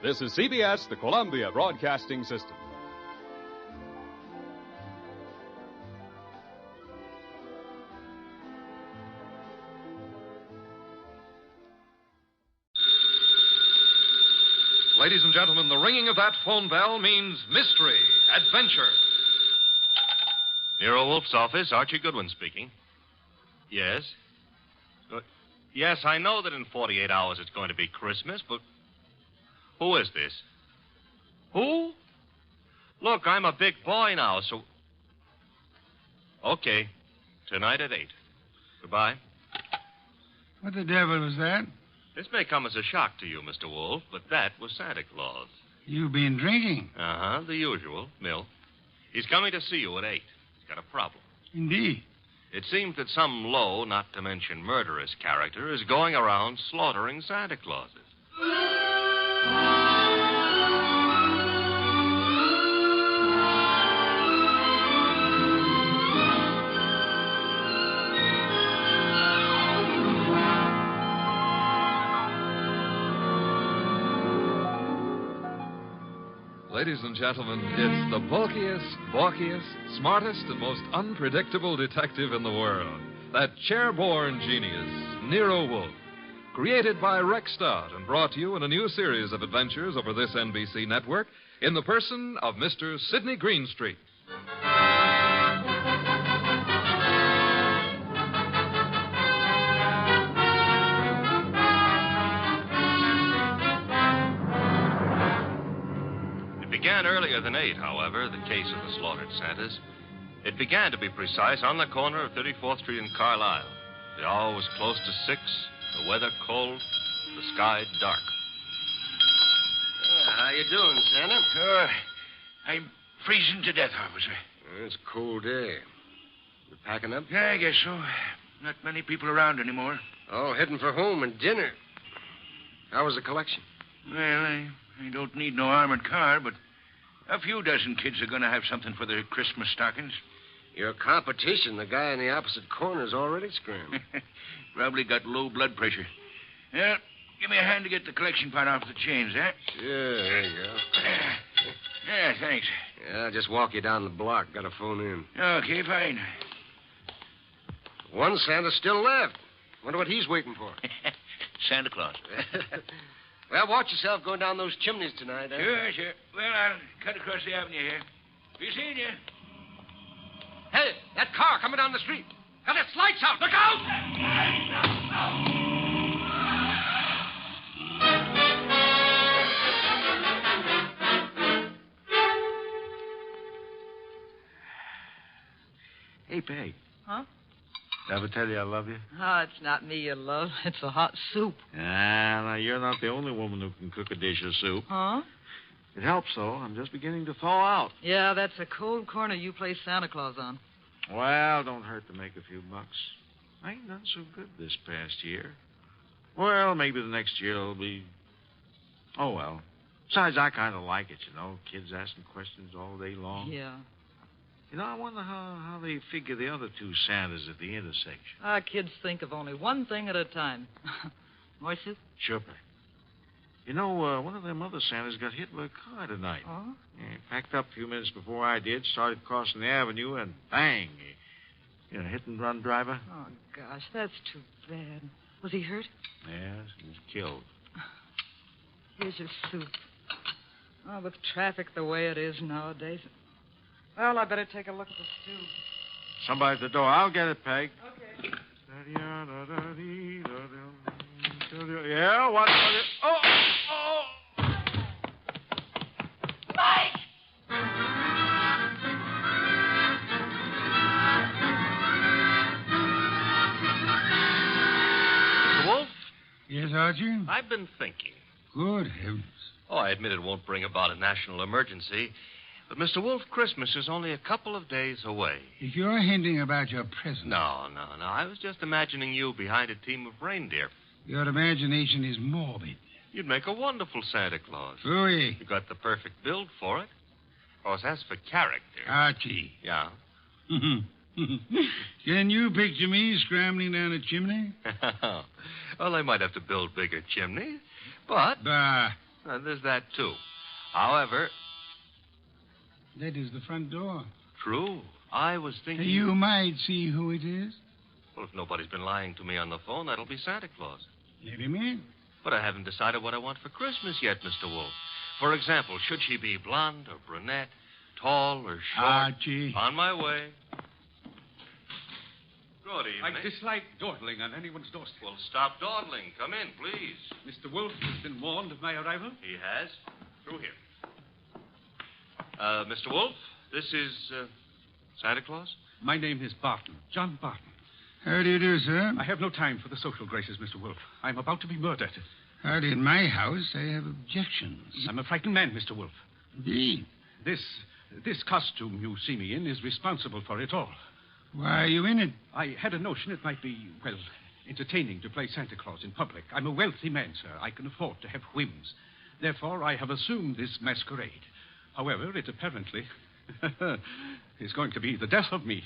This is CBS, the Columbia Broadcasting System. Ladies and gentlemen, the ringing of that phone bell means mystery, adventure. Nero Wolfe's office, Archie Goodwin speaking. Yes? Yes, I know that in 48 hours it's going to be Christmas, but who is this? Who? Look, I'm a big boy now, so... Okay. Tonight at 8. Goodbye. What the devil was that? This may come as a shock to you, Mr. Wolfe, but that was Santa Claus. You've been drinking. Uh-huh, the usual, milk. He's coming to see you at 8. He's got a problem. Indeed. It seems that some low, not to mention murderous character is going around slaughtering Santa Clauses. Ladies and gentlemen, it's the bulkiest, balkiest, smartest, and most unpredictable detective in the world. That chair-born genius, Nero Wolfe. Created by Rex Stout and brought to you in a new series of adventures over this NBC network in the person of Mr. Sidney Greenstreet. Earlier than 8, however, the case of the slaughtered Santas. It began, to be precise, on the corner of 34th Street and Carlisle. The hour was close to 6, the weather cold, the sky dark. How you doing, Santa? I'm freezing to death, officer. It's a cold day. You packing up? Yeah, I guess so. Not many people around anymore. Oh, heading for home and dinner. How was the collection? Well, I don't need no armored car, but a few dozen kids are going to have something for their Christmas stockings. Your competition, the guy in the opposite corner, is already screaming. Probably got low blood pressure. Yeah, give me a hand to get the collection pot off the chains, eh? Sure, there you go. Yeah, thanks. Yeah, I'll just walk you down the block. Got a phone in. Okay, fine. One Santa still left. Wonder what he's waiting for. Santa Claus. Well, watch yourself going down those chimneys tonight, eh? Sure. Well, I'll cut across the avenue here. Be seeing you. Hey, that car coming down the street. Got its lights out. Look out! Hey, Peg. Huh? Ever tell you I love you? Oh, it's not me you love. It's the hot soup. Now, you're not the only woman who can cook a dish of soup. Huh? It helps, though. I'm just beginning to thaw out. Yeah, that's a cold corner you play Santa Claus on. Well, don't hurt to make a few bucks. I ain't done so good this past year. Well, maybe the next year it'll be... Oh, well. Besides, I kind of like it, you know. Kids asking questions all day long. Yeah. You know, I wonder how they figure the other two Santas at the intersection. Our kids think of only one thing at a time. More soup? Sure, Peg. You know, one of them other Santas got hit by a car tonight. Oh? Yeah, he packed up a few minutes before I did, started crossing the avenue, and bang! Hit-and-run driver. Oh, gosh, that's too bad. Was he hurt? Yes, he was killed. Here's your soup. Oh, with traffic the way it is nowadays. Well, I better take a look at the stew. Somebody at the door. I'll get it, Peg. Okay. Yeah, what? Oh! Mike! Mr. Wolfe? Yes, Archie? I've been thinking. Good heavens. Oh, I admit it won't bring about a national emergency. But, Mr. Wolfe, Christmas is only a couple of days away. If you're hinting about your present... No. I was just imagining you behind a team of reindeer. Your imagination is morbid. You'd make a wonderful Santa Claus. Phooey. You got the perfect build for it. Of course, as for character... Archie. Yeah? Can you picture me scrambling down a chimney? Well, they might have to build bigger chimneys, but... Bah. There's that, too. However... That is the front door. True. I was thinking... You might see who it is. Well, if nobody's been lying to me on the phone, that'll be Santa Claus. Let him in. But I haven't decided what I want for Christmas yet, Mr. Wolfe. For example, should she be blonde or brunette, tall or short? Archie. On my way. Good evening. I dislike dawdling on anyone's doorstep. Well, stop dawdling. Come in, please. Mr. Wolfe has been warned of my arrival? He has. Through here. Mr. Wolfe, this is Santa Claus? My name is Barton, John Barton. How do you do, sir? I have no time for the social graces, Mr. Wolfe. I'm about to be murdered. Howdy, in my house, I have objections. I'm a frightened man, Mr. Wolfe. Indeed. This costume you see me in is responsible for it all. Why are you in it? I had a notion it might be, well, entertaining to play Santa Claus in public. I'm a wealthy man, sir. I can afford to have whims. Therefore, I have assumed this masquerade. However, it apparently is going to be the death of me.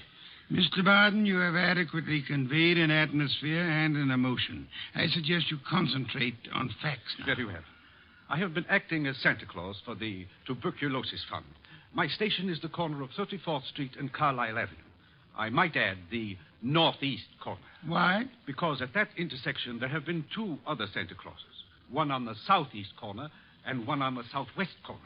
Mr. Barton, you have adequately conveyed an atmosphere and an emotion. I suggest you concentrate on facts now. Very well. I have been acting as Santa Claus for the Tuberculosis Fund. My station is the corner of 34th Street and Carlisle Avenue. I might add the northeast corner. Why? Because at that intersection there have been two other Santa Clauses. One on the southeast corner and one on the southwest corner.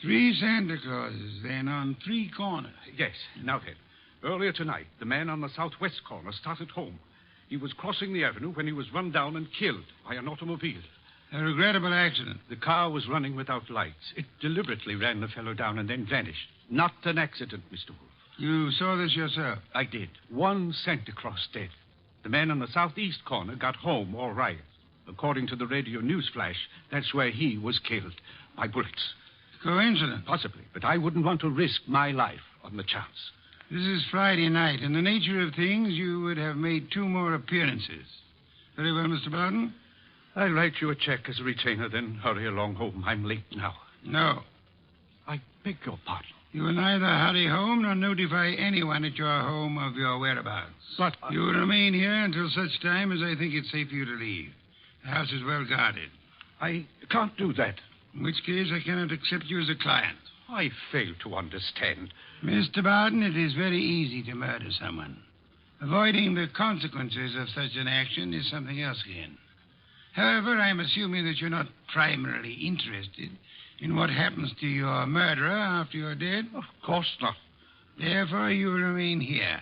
3 Santa Clauses, then, on 3 corners. Yes. Now then, earlier tonight, the man on the southwest corner started home. He was crossing the avenue when he was run down and killed by an automobile. A regrettable accident. The car was running without lights. It deliberately ran the fellow down and then vanished. Not an accident, Mr. Wolfe. You saw this yourself? I did. 1 Santa Claus dead. The man on the southeast corner got home all right. According to the radio news flash, that's where he was killed by bullets. Coincidence? Possibly, but I wouldn't want to risk my life on the chance. This is Friday night. In the nature of things, you would have made 2 more appearances. Very well, Mr. Barton. I'll write you a check as a retainer, then hurry along home. I'm late now. No. I beg your pardon. You will neither hurry home nor notify anyone at your home of your whereabouts. But you will remain here until such time as I think it's safe for you to leave. The house is well guarded. I can't do that. In which case, I cannot accept you as a client. I fail to understand. Mr. Barton, it is very easy to murder someone. Avoiding the consequences of such an action is something else again. However, I'm assuming that you're not primarily interested in what happens to your murderer after you're dead. Of course not. Therefore, you will remain here.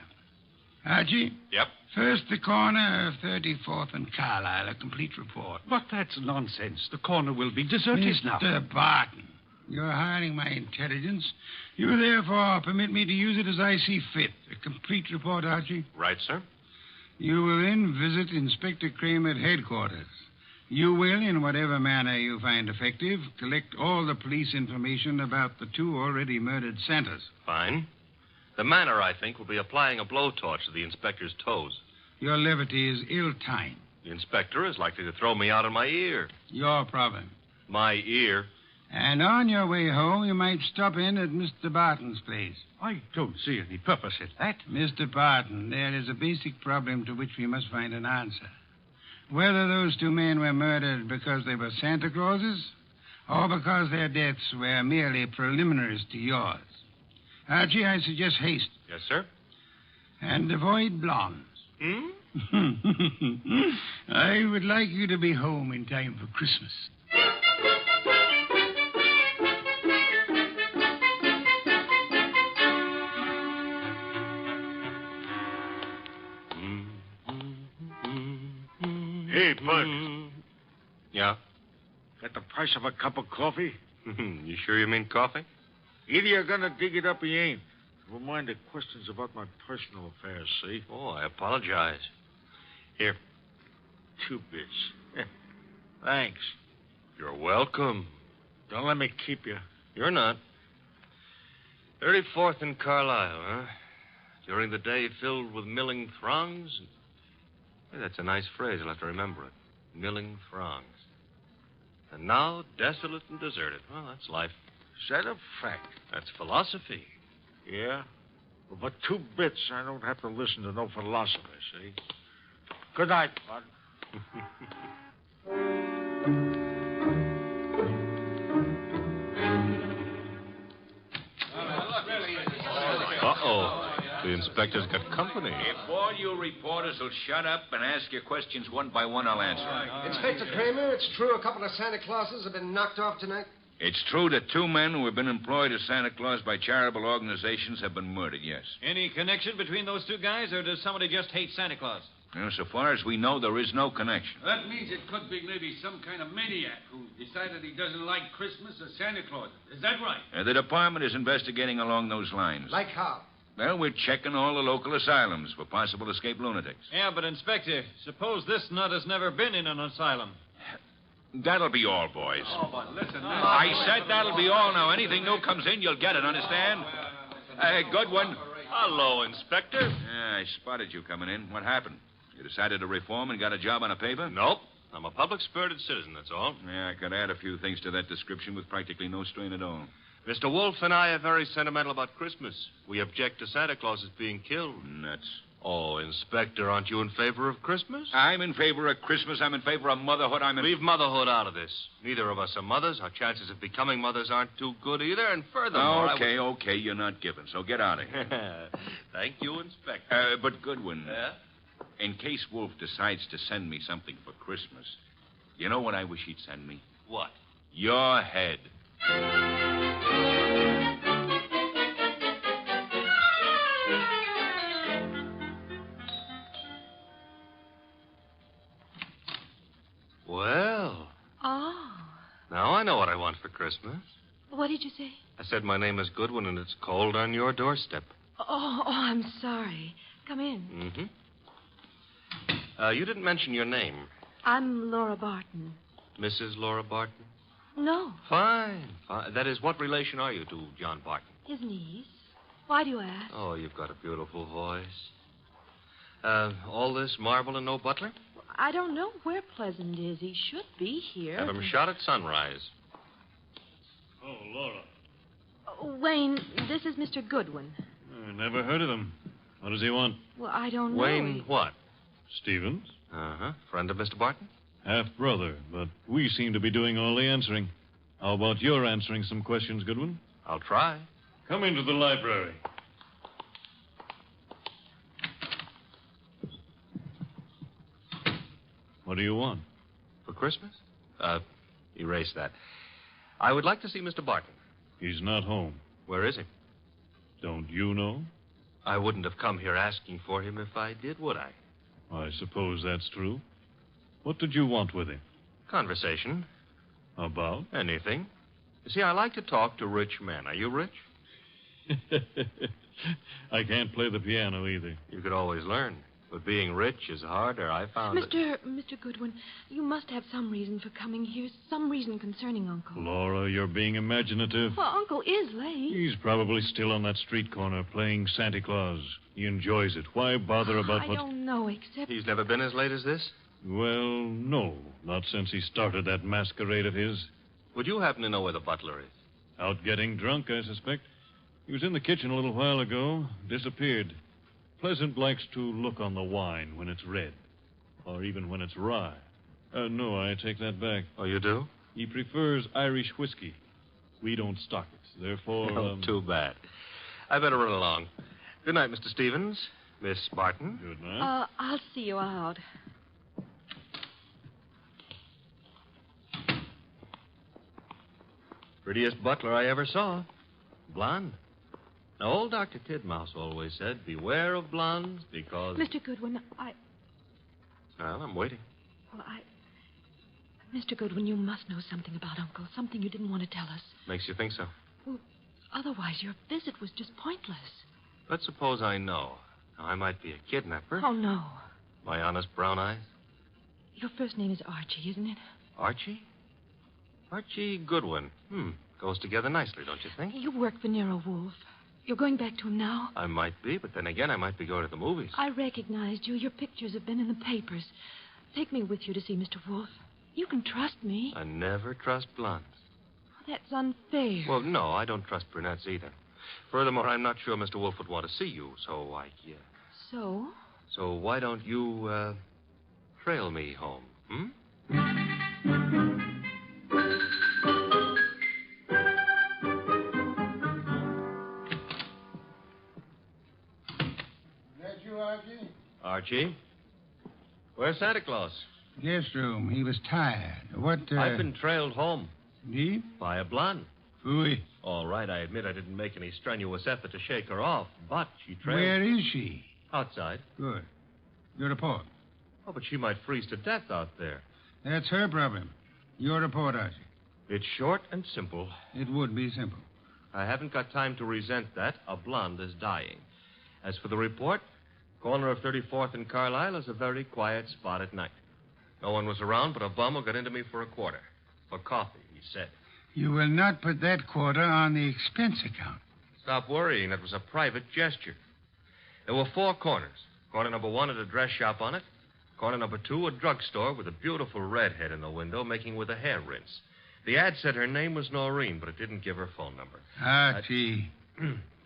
Archie? Yep. First, the corner of 34th and Carlisle, a complete report. But that's nonsense. The corner will be deserted now. Mr. Barton, you're hiring my intelligence. You therefore permit me to use it as I see fit. A complete report, Archie? Right, sir. You will then visit Inspector Kramer at headquarters. You will, in whatever manner you find effective, collect all the police information about the 2 already murdered Santas. Fine. The manner, I think, will be applying a blowtorch to the inspector's toes. Your levity is ill-timed. The inspector is likely to throw me out of my ear. Your problem. My ear? And on your way home, you might stop in at Mr. Barton's place. I don't see any purpose in that. Mr. Barton, there is a basic problem to which we must find an answer. Whether those 2 men were murdered because they were Santa Clauses or because their deaths were merely preliminaries to yours. Archie, I suggest haste. Yes, sir. And avoid blondes. I would like you to be home in time for Christmas. Hey, Bud. Yeah? Got the price of a cup of coffee? You sure you mean coffee? Either you're gonna dig it up or you ain't. Never mind the questions about my personal affairs, see? Oh, I apologize. Here. 2 bits. Thanks. You're welcome. Don't let me keep you. You're not. 34th and Carlisle, huh? During the day filled with milling throngs? Hey, that's a nice phrase. I'll have to remember it. Milling throngs. And now, desolate and deserted. Well, that's life. Set of fact. That's philosophy. Yeah? Well, for 2 bits, I don't have to listen to no philosopher, see? Good night, Bud. Uh-oh. The inspector's got company. If all you reporters will shut up and ask your questions one by one, I'll answer. Inspector Kramer, it's true a couple of Santa Clauses have been knocked off tonight? It's true that 2 men who have been employed as Santa Claus by charitable organizations have been murdered, yes. Any connection between those 2 guys, or does somebody just hate Santa Claus? Now, so far as we know, there is no connection. That means it could be maybe some kind of maniac who decided he doesn't like Christmas or Santa Claus. Is that right? The department is investigating along those lines. Like how? Well, we're checking all the local asylums for possible escaped lunatics. Yeah, but, Inspector, suppose this nut has never been in an asylum. That'll be all, boys. Oh, but listen. I said that'll be all. Now, anything new comes in, you'll get it, understand? Good one. Hello, Inspector. Yeah, I spotted you coming in. What happened? You decided to reform and got a job on a paper? Nope. I'm a public-spirited citizen, that's all. Yeah, I could add a few things to that description with practically no strain at all. Mr. Wolfe and I are very sentimental about Christmas. We object to Santa Claus being killed. Nuts. Oh, Inspector, aren't you in favor of Christmas? I'm in favor of Christmas. I'm in favor of motherhood. Leave motherhood out of this. Neither of us are mothers. Our chances of becoming mothers aren't too good either. And furthermore, Okay, you're not giving, so get out of here. Thank you, Inspector. But Goodwin. Yeah? In case Wolfe decides to send me something for Christmas, you know what I wish he'd send me? What? Your head. Well, now I know what I want for Christmas. What did you say? I said my name is Goodwin and it's cold on your doorstep. Oh, I'm sorry. Come in. Mm-hmm. You didn't mention your name. I'm Laura Barton. Mrs. Laura Barton? No. Fine. That is, what relation are you to John Barton? His niece. Why do you ask? Oh, you've got a beautiful voice. All this marble and no butler? I don't know where Pleasant is. He should be here. Have him shot at sunrise. Oh, Laura. Wayne, this is Mr. Goodwin. I never heard of him. What does he want? Well, I don't know. Wayne what? Stevens. Uh-huh. Friend of Mr. Barton? Half-brother, but we seem to be doing all the answering. How about your answering some questions, Goodwin? I'll try. Come into the library. What do you want? For Christmas? Erase that. I would like to see Mr. Barton. He's not home. Where is he? Don't you know? I wouldn't have come here asking for him if I did, would I? I suppose that's true. What did you want with him? Conversation. About? Anything. You see, I like to talk to rich men. Are you rich? I can't play the piano either. You could always learn. But being rich is harder, I found it. Mr. Goodwin, you must have some reason for coming here, some reason concerning Uncle. Laura, you're being imaginative. Well, Uncle is late. He's probably still on that street corner playing Santa Claus. He enjoys it. Why bother about I what... don't know, except... He's never been as late as this? Well, no. Not since he started that masquerade of his. Would you happen to know where the butler is? Out getting drunk, I suspect. He was in the kitchen a little while ago. Disappeared. Pleasant likes to look on the wine when it's red. Or even when it's rye. No, I take that back. Oh, you do? He prefers Irish whiskey. We don't stock it. Therefore... Oh, too bad. I better run along. Good night, Mr. Stevens. Miss Barton. Good night. I'll see you out. Prettiest butler I ever saw. Blonde. Now, old Dr. Tidmouse always said, beware of blondes because... Mr. Goodwin, Well, I'm waiting. Well, Mr. Goodwin, you must know something about Uncle. Something you didn't want to tell us. Makes you think so? Well, otherwise your visit was just pointless. But suppose I know. Now, I might be a kidnapper. Oh, no. My honest brown eyes. Your first name is Archie, isn't it? Archie? Archie Goodwin. Goes together nicely, don't you think? You work for Nero Wolfe. You're going back to him now? I might be, but then again, I might be going to the movies. I recognized you. Your pictures have been in the papers. Take me with you to see Mr. Wolfe. You can trust me. I never trust blondes. That's unfair. Well, no, I don't trust brunettes either. Furthermore, I'm not sure Mr. Wolfe would want to see you, so So? So why don't you, trail me home, Archie? Where's Santa Claus? Guest room. He was tired. What, I've been trailed home. Indeed? By a blonde. Phooey. All right, I admit I didn't make any strenuous effort to shake her off, but she trailed. Where is she? Outside. Good. Your report. Oh, but she might freeze to death out there. That's her problem. Your report, Archie. It's short and simple. It would be simple. I haven't got time to resent that. A blonde is dying. As for the report, corner of 34th and Carlisle is a very quiet spot at night. No one was around but a bum who got into me for a quarter. For coffee, he said. You will not put that quarter on the expense account. Stop worrying. That was a private gesture. There were 4 corners. Corner number 1 had a dress shop on it. Corner number 2, a drugstore with a beautiful redhead in the window making with a hair rinse. The ad said her name was Noreen, but it didn't give her phone number. Archie.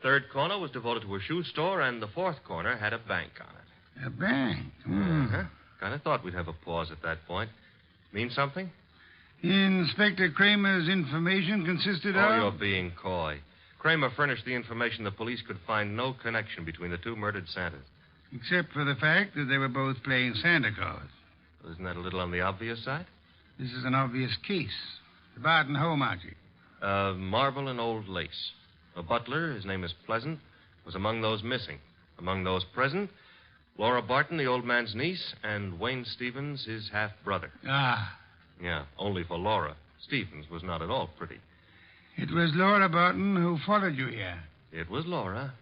Third corner was devoted to a shoe store, and the 4th corner had a bank on it. A bank? Uh-huh. Kind of thought we'd have a pause at that point. Mean something? Inspector Kramer's information consisted of... Oh, you're being coy. Kramer furnished the information the police could find no connection between the 2 murdered Santas. Except for the fact that they were both playing Santa Claus. Isn't that a little on the obvious side? This is an obvious case. The Barton home, Archie. Marble and old lace. A butler, his name is Pleasant, was among those missing. Among those present, Laura Barton, the old man's niece, and Wayne Stevens, his half-brother. Ah. Yeah, only for Laura. Stevens was not at all pretty. It was Laura Barton who followed you here. It was Laura.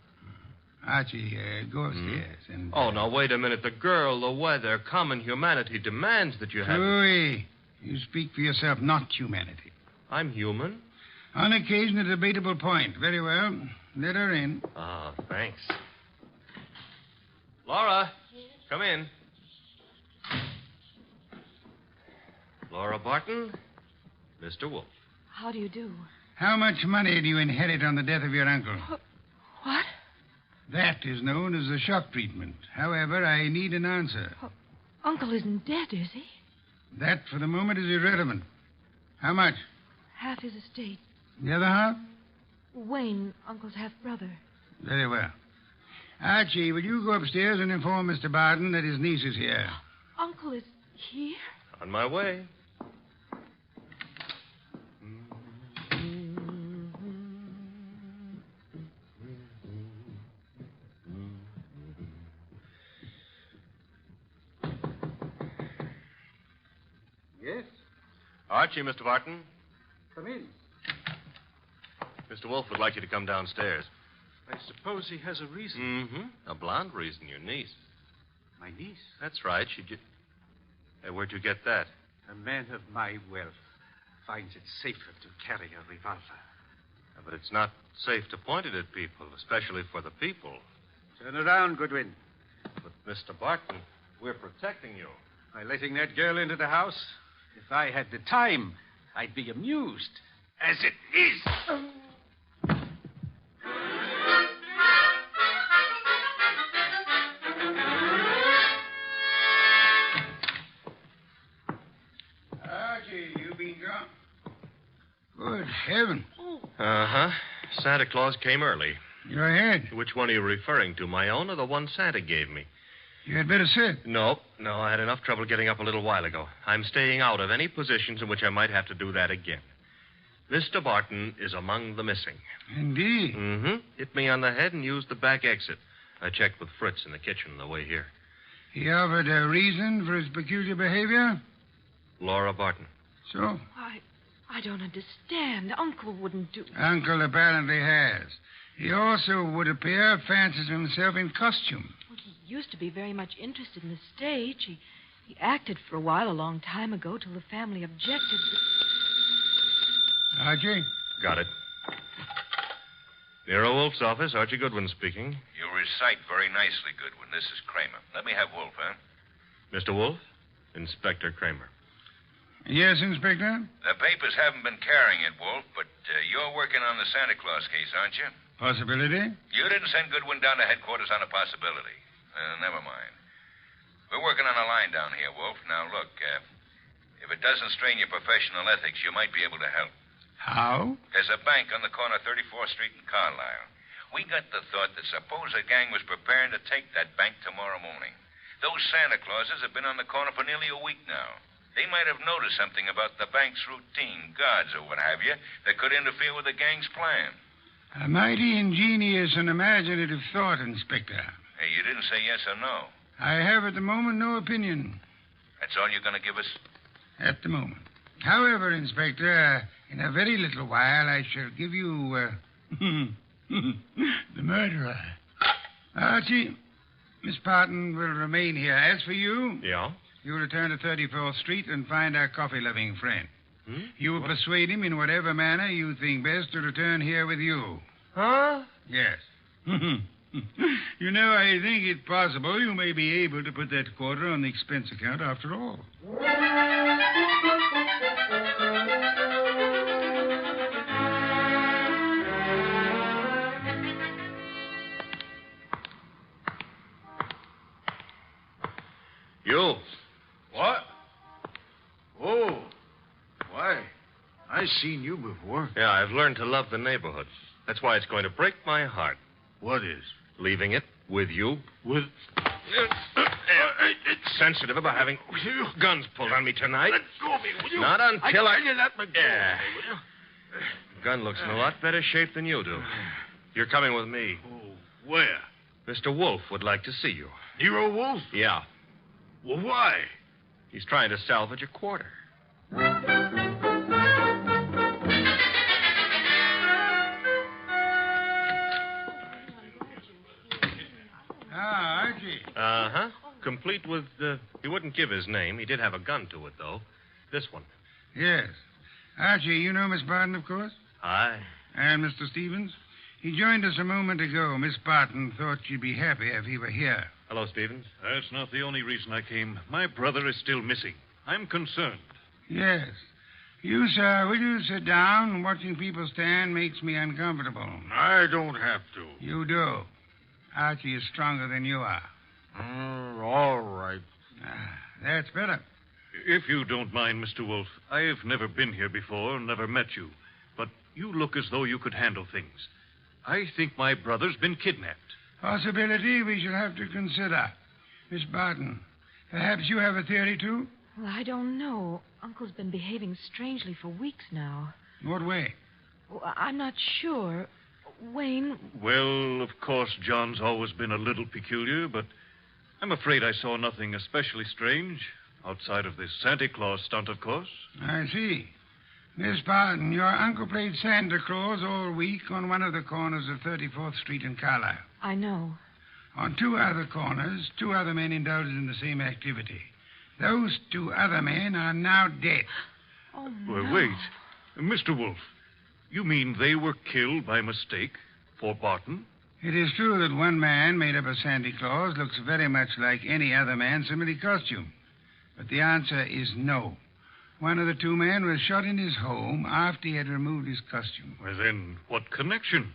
Archie, go upstairs and... Oh, now, wait a minute. The girl, the weather, common humanity demands that you have... Louis, you speak for yourself, not humanity. I'm human. On occasion, a debatable point. Very well. Let her in. Oh, thanks. Laura, come in. Laura Barton, Mr. Wolfe. How do you do? How much money do you inherit on the death of your uncle? What? That is known as the shock treatment. However, I need an answer. Uncle isn't dead, is he? That, for the moment, is irrelevant. How much? Half his estate. The other half? Wayne, Uncle's half-brother. Very well. Archie, will you go upstairs and inform Mr. Barton that his niece is here? Uncle is here? On my way. Yes? Archie, Mr. Barton. Come in. Mr. Wolfe would like you to come downstairs. I suppose he has a reason. Mm-hmm. A blonde reason, your niece. My niece? That's right. Hey, where'd you get that? A man of my wealth finds it safer to carry a revolver. Yeah, but it's not safe to point it at people, especially for the people. Turn around, Goodwin. But, Mr. Barton, we're protecting you. By letting that girl into the house, if I had the time, I'd be amused. As it is. Archie, you been gone? Good heaven. Uh-huh. Santa Claus came early. Your head? Which one are you referring to, my own or the one Santa gave me? You had better sit. No, I had enough trouble getting up a little while ago. I'm staying out of any positions in which I might have to do that again. Mr. Barton is among the missing. Indeed. Mm-hmm. Hit me on the head and used the back exit. I checked with Fritz in the kitchen on the way here. He offered a reason for his peculiar behavior? Laura Barton. So? I don't understand. Uncle wouldn't do... Uncle apparently has. He also, would appear, fancies himself in costume. Well, he used to be very much interested in the stage. He acted for a while, a long time ago, till the family objected. Archie? Got it. Nero Wolfe's office. Archie Goodwin speaking. You recite very nicely, Goodwin. This is Kramer. Let me have Wolfe, huh? Mr. Wolfe? Inspector Kramer. Yes, Inspector? The papers haven't been carrying it, Wolfe, but you're working on the Santa Claus case, aren't you? Possibility? You didn't send Goodwin down to headquarters on a possibility. Never mind. We're working on a line down here, Wolfe. Now, look, if it doesn't strain your professional ethics, you might be able to help. How? There's a bank on the corner of 34th Street and Carlisle. We got the thought that suppose a gang was preparing to take that bank tomorrow morning. Those Santa Clauses have been on the corner for nearly a week now. They might have noticed something about the bank's routine, guards or what have you, that could interfere with the gang's plan. A mighty ingenious and imaginative thought, Inspector. Hey, you didn't say yes or no. I have at the moment no opinion. That's all you're going to give us? At the moment. However, Inspector, in a very little while I shall give you, the murderer. Archie, Miss Parton will remain here. As for you... Yeah? You will return to 34th Street and find our coffee-loving friend. Hmm? You will persuade him in whatever manner you think best to return here with you. Huh? Yes. You know, I think it possible you may be able to put that quarter on the expense account after all. You. What? Oh. Why? I've seen you before. Yeah, I've learned to love the neighborhood. That's why it's going to break my heart. What is? Leaving it with you. With... It's sensitive about having guns pulled on me tonight. Let go of me, will you? Not until I... You let me go. Yeah. Will you? Gun looks in a lot better shape than you do. You're coming with me. Oh, where? Mr. Wolfe would like to see you. Nero Wolfe? Yeah. Well, why? He's trying to salvage a quarter. Archie. Uh-huh. Complete with, he wouldn't give his name. He did have a gun to it, though. This one. Yes. Archie, you know Miss Barton, of course? Aye. And Mr. Stevens? He joined us a moment ago. Miss Barton thought she'd be happy if he were here. Hello, Stevens. That's not the only reason I came. My brother is still missing. I'm concerned. Yes. You, sir, will you sit down? Watching people stand makes me uncomfortable. I don't have to. You do. Archie is stronger than you are. All right. That's better. If you don't mind, Mr. Wolfe, I've never been here before, never met you. But you look as though you could handle things. I think my brother's been kidnapped. Possibility we shall have to consider. Miss Barton, perhaps you have a theory, too? Well, I don't know. Uncle's been behaving strangely for weeks now. What way? Well, I'm not sure. Wayne... Well, of course, John's always been a little peculiar, but I'm afraid I saw nothing especially strange. Outside of this Santa Claus stunt, of course. I see. Miss Barton, your uncle played Santa Claus all week on one of the corners of 34th Street in Carlisle. I know. On two other corners, two other men indulged in the same activity. Those two other men are now dead. Oh, no. Well, wait. Mr. Wolfe, you mean they were killed by mistake for Barton? It is true that one man made up as Santa Claus looks very much like any other man similarly costumed. But the answer is no. One of the two men was shot in his home after he had removed his costume. Well, then, what connection?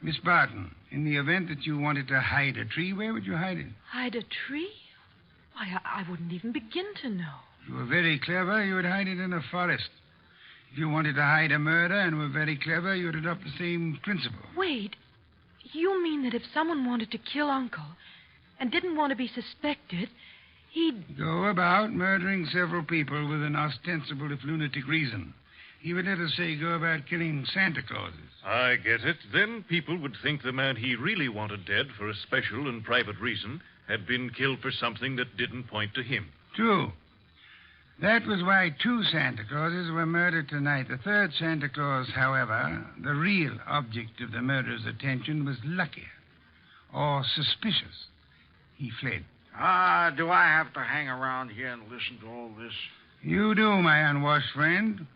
Miss Barton, in the event that you wanted to hide a tree, where would you hide it? Hide a tree? Why, I wouldn't even begin to know. If you were very clever, you would hide it in a forest. If you wanted to hide a murder and were very clever, you would adopt the same principle. Wait. You mean that if someone wanted to kill Uncle and didn't want to be suspected, he'd... Go about murdering several people with an ostensible, if lunatic, reason. He would, let us say, go about killing Santa Clauses. I get it. Then people would think the man he really wanted dead for a special and private reason had been killed for something that didn't point to him. True. That was why two Santa Clauses were murdered tonight. The third Santa Claus, however, the real object of the murderer's attention, was luckier or suspicious. He fled. Do I have to hang around here and listen to all this? You do, my unwashed friend.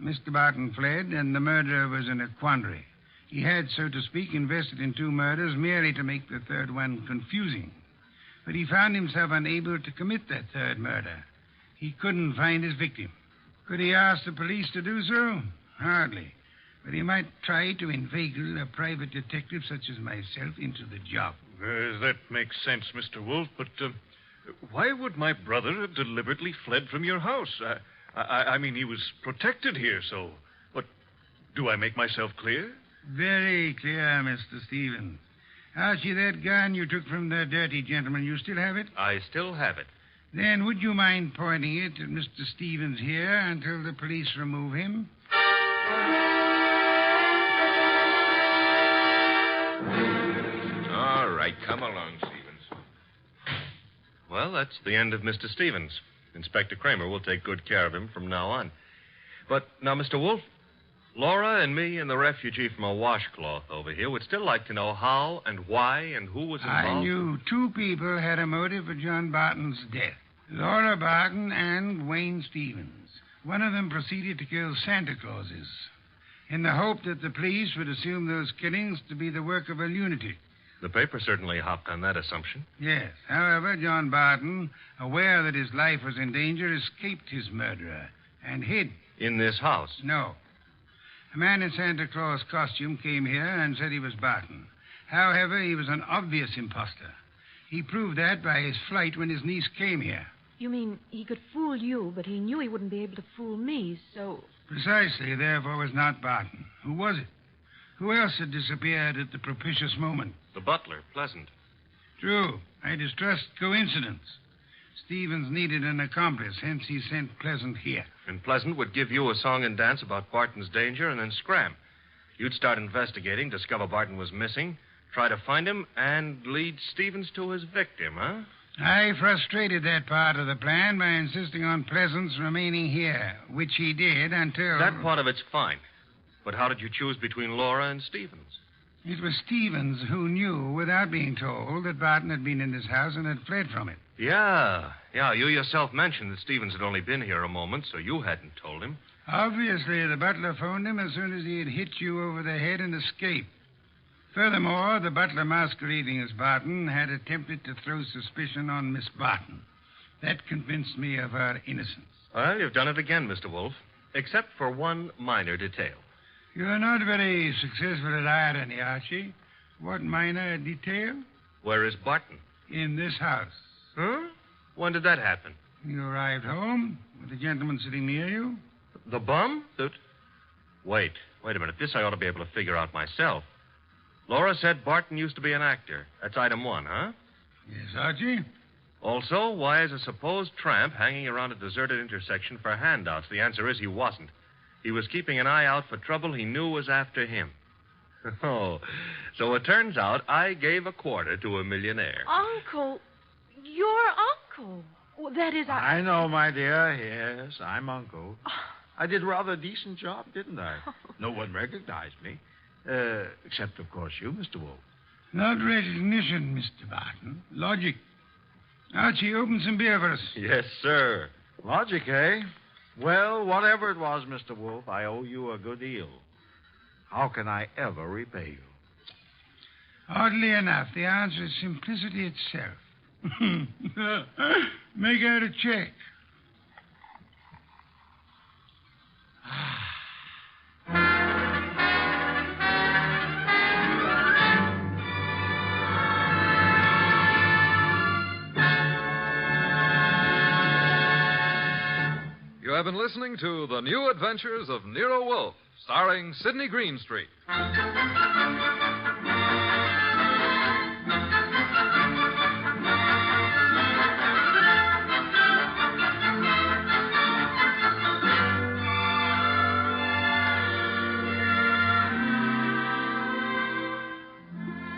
Mr. Barton fled, and the murderer was in a quandary. He had, so to speak, invested in two murders merely to make the third one confusing. But he found himself unable to commit that third murder. He couldn't find his victim. Could he ask the police to do so? Hardly. But he might try to inveigle a private detective such as myself into the job. That makes sense, Mr. Wolfe, but why would my brother have deliberately fled from your house? I mean, he was protected here, so... But do I make myself clear? Very clear, Mr. Stevens. Archie, that gun you took from the dirty gentleman, you still have it? I still have it. Then would you mind pointing it at Mr. Stevens here until the police remove him? All right, come along, Stevens. Well, that's the end of Mr. Stevens. Inspector Kramer will take good care of him from now on. But now, Mr. Wolfe, Laura and me and the refugee from a washcloth over here would still like to know how and why and who was involved. I knew two people had a motive for John Barton's death. Laura Barton and Wayne Stevens. One of them proceeded to kill Santa Clauses in the hope that the police would assume those killings to be the work of a lunatic. The paper certainly hopped on that assumption. Yes. However, John Barton, aware that his life was in danger, escaped his murderer and hid. In this house? No. A man in Santa Claus costume came here and said he was Barton. However, he was an obvious imposter. He proved that by his flight when his niece came here. You mean he could fool you, but he knew he wouldn't be able to fool me, so... Precisely, therefore, was not Barton. Who was it? Who else had disappeared at the propitious moment? The butler, Pleasant. True. I distrust coincidence. Stevens needed an accomplice, hence he sent Pleasant here. And Pleasant would give you a song and dance about Barton's danger and then scram. You'd start investigating, discover Barton was missing, try to find him, and lead Stevens to his victim, huh? I frustrated that part of the plan by insisting on Pleasant's remaining here, which he did until... That part of it's fine. But how did you choose between Laura and Stevens? It was Stevens who knew, without being told, that Barton had been in this house and had fled from it. Yeah. You yourself mentioned that Stevens had only been here a moment, so you hadn't told him. Obviously, the butler phoned him as soon as he had hit you over the head and escaped. Furthermore, the butler masquerading as Barton had attempted to throw suspicion on Miss Barton. That convinced me of her innocence. Well, you've done it again, Mr. Wolfe, except for one minor detail. You're not very successful at irony, Archie. What minor detail? Where is Barton? In this house. Huh? When did that happen? You arrived home with a gentleman sitting near you. The bum? Wait a minute. This I ought to be able to figure out myself. Laura said Barton used to be an actor. That's item one, huh? Yes, Archie. Also, why is a supposed tramp hanging around a deserted intersection for handouts? The answer is he wasn't. He was keeping an eye out for trouble he knew was after him. Oh, so it turns out I gave a quarter to a millionaire. Uncle, your uncle. Well, that is, I know, my dear. Yes, I'm Uncle. I did rather a decent job, didn't I? No one recognized me. Except, of course, you, Mr. Wolfe. Not recognition, Mr. Barton. Logic. Archie, open some beer for us. Yes, sir. Logic, eh? Well, whatever it was, Mr. Wolfe, I owe you a good deal. How can I ever repay you? Oddly enough, the answer is simplicity itself. Make out a check. You have been listening to The New Adventures of Nero Wolfe, starring Sidney Greenstreet.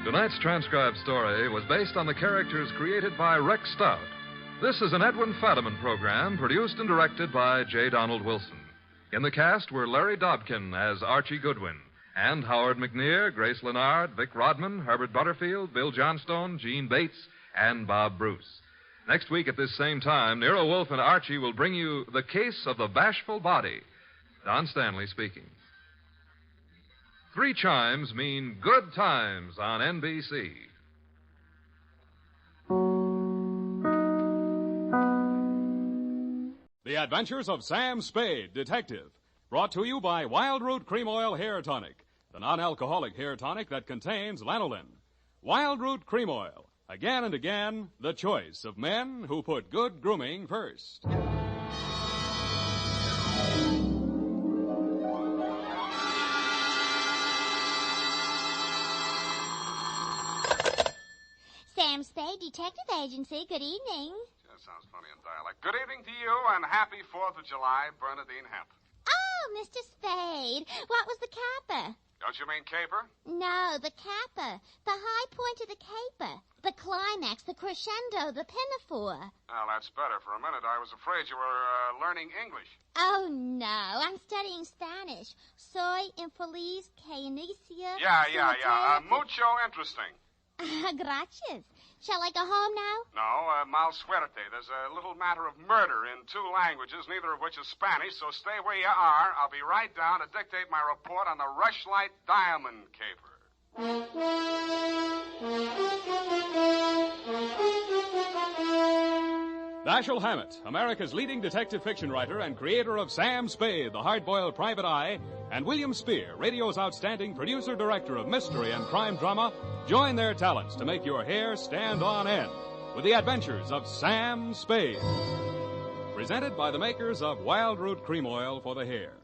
Tonight's transcribed story was based on the characters created by Rex Stout. This is an Edwin Fadiman program produced and directed by J. Donald Wilson. In the cast were Larry Dobkin as Archie Goodwin, and Howard McNear, Grace Lennard, Vic Rodman, Herbert Butterfield, Bill Johnstone, Gene Bates, and Bob Bruce. Next week at this same time, Nero Wolfe and Archie will bring you The Case of the Bashful Body. Don Stanley speaking. 3 chimes mean good times on NBC. The Adventures of Sam Spade, Detective. Brought to you by Wild Root Cream Oil Hair Tonic, the non-alcoholic hair tonic that contains lanolin. Wild Root Cream Oil. Again and again, the choice of men who put good grooming first. Sam Spade, Detective Agency. Good evening. That sounds funny in dialect. Good evening to you, and happy 4th of July, Bernadine Hemp. Oh, Mr. Spade. What was the caper? Don't you mean caper? No, the caper. The high point of the caper. The climax, the crescendo, the pinafore. Well, that's better. For a minute, I was afraid you were learning English. Oh, no. I'm studying Spanish. Soy infeliz que inicia... Yeah. Mucho interesting. Gracias. Shall I go home now? No, mal suerte. There's a little matter of murder in 2 languages, neither of which is Spanish, so stay where you are. I'll be right down to dictate my report on the Rushlight Diamond caper. Dashiell Hammett, America's leading detective fiction writer and creator of Sam Spade, the hard-boiled private eye, and William Spear, radio's outstanding producer-director of mystery and crime drama, join their talents to make your hair stand on end with the adventures of Sam Spade. Presented by the makers of Wild Root Cream Oil for the hair.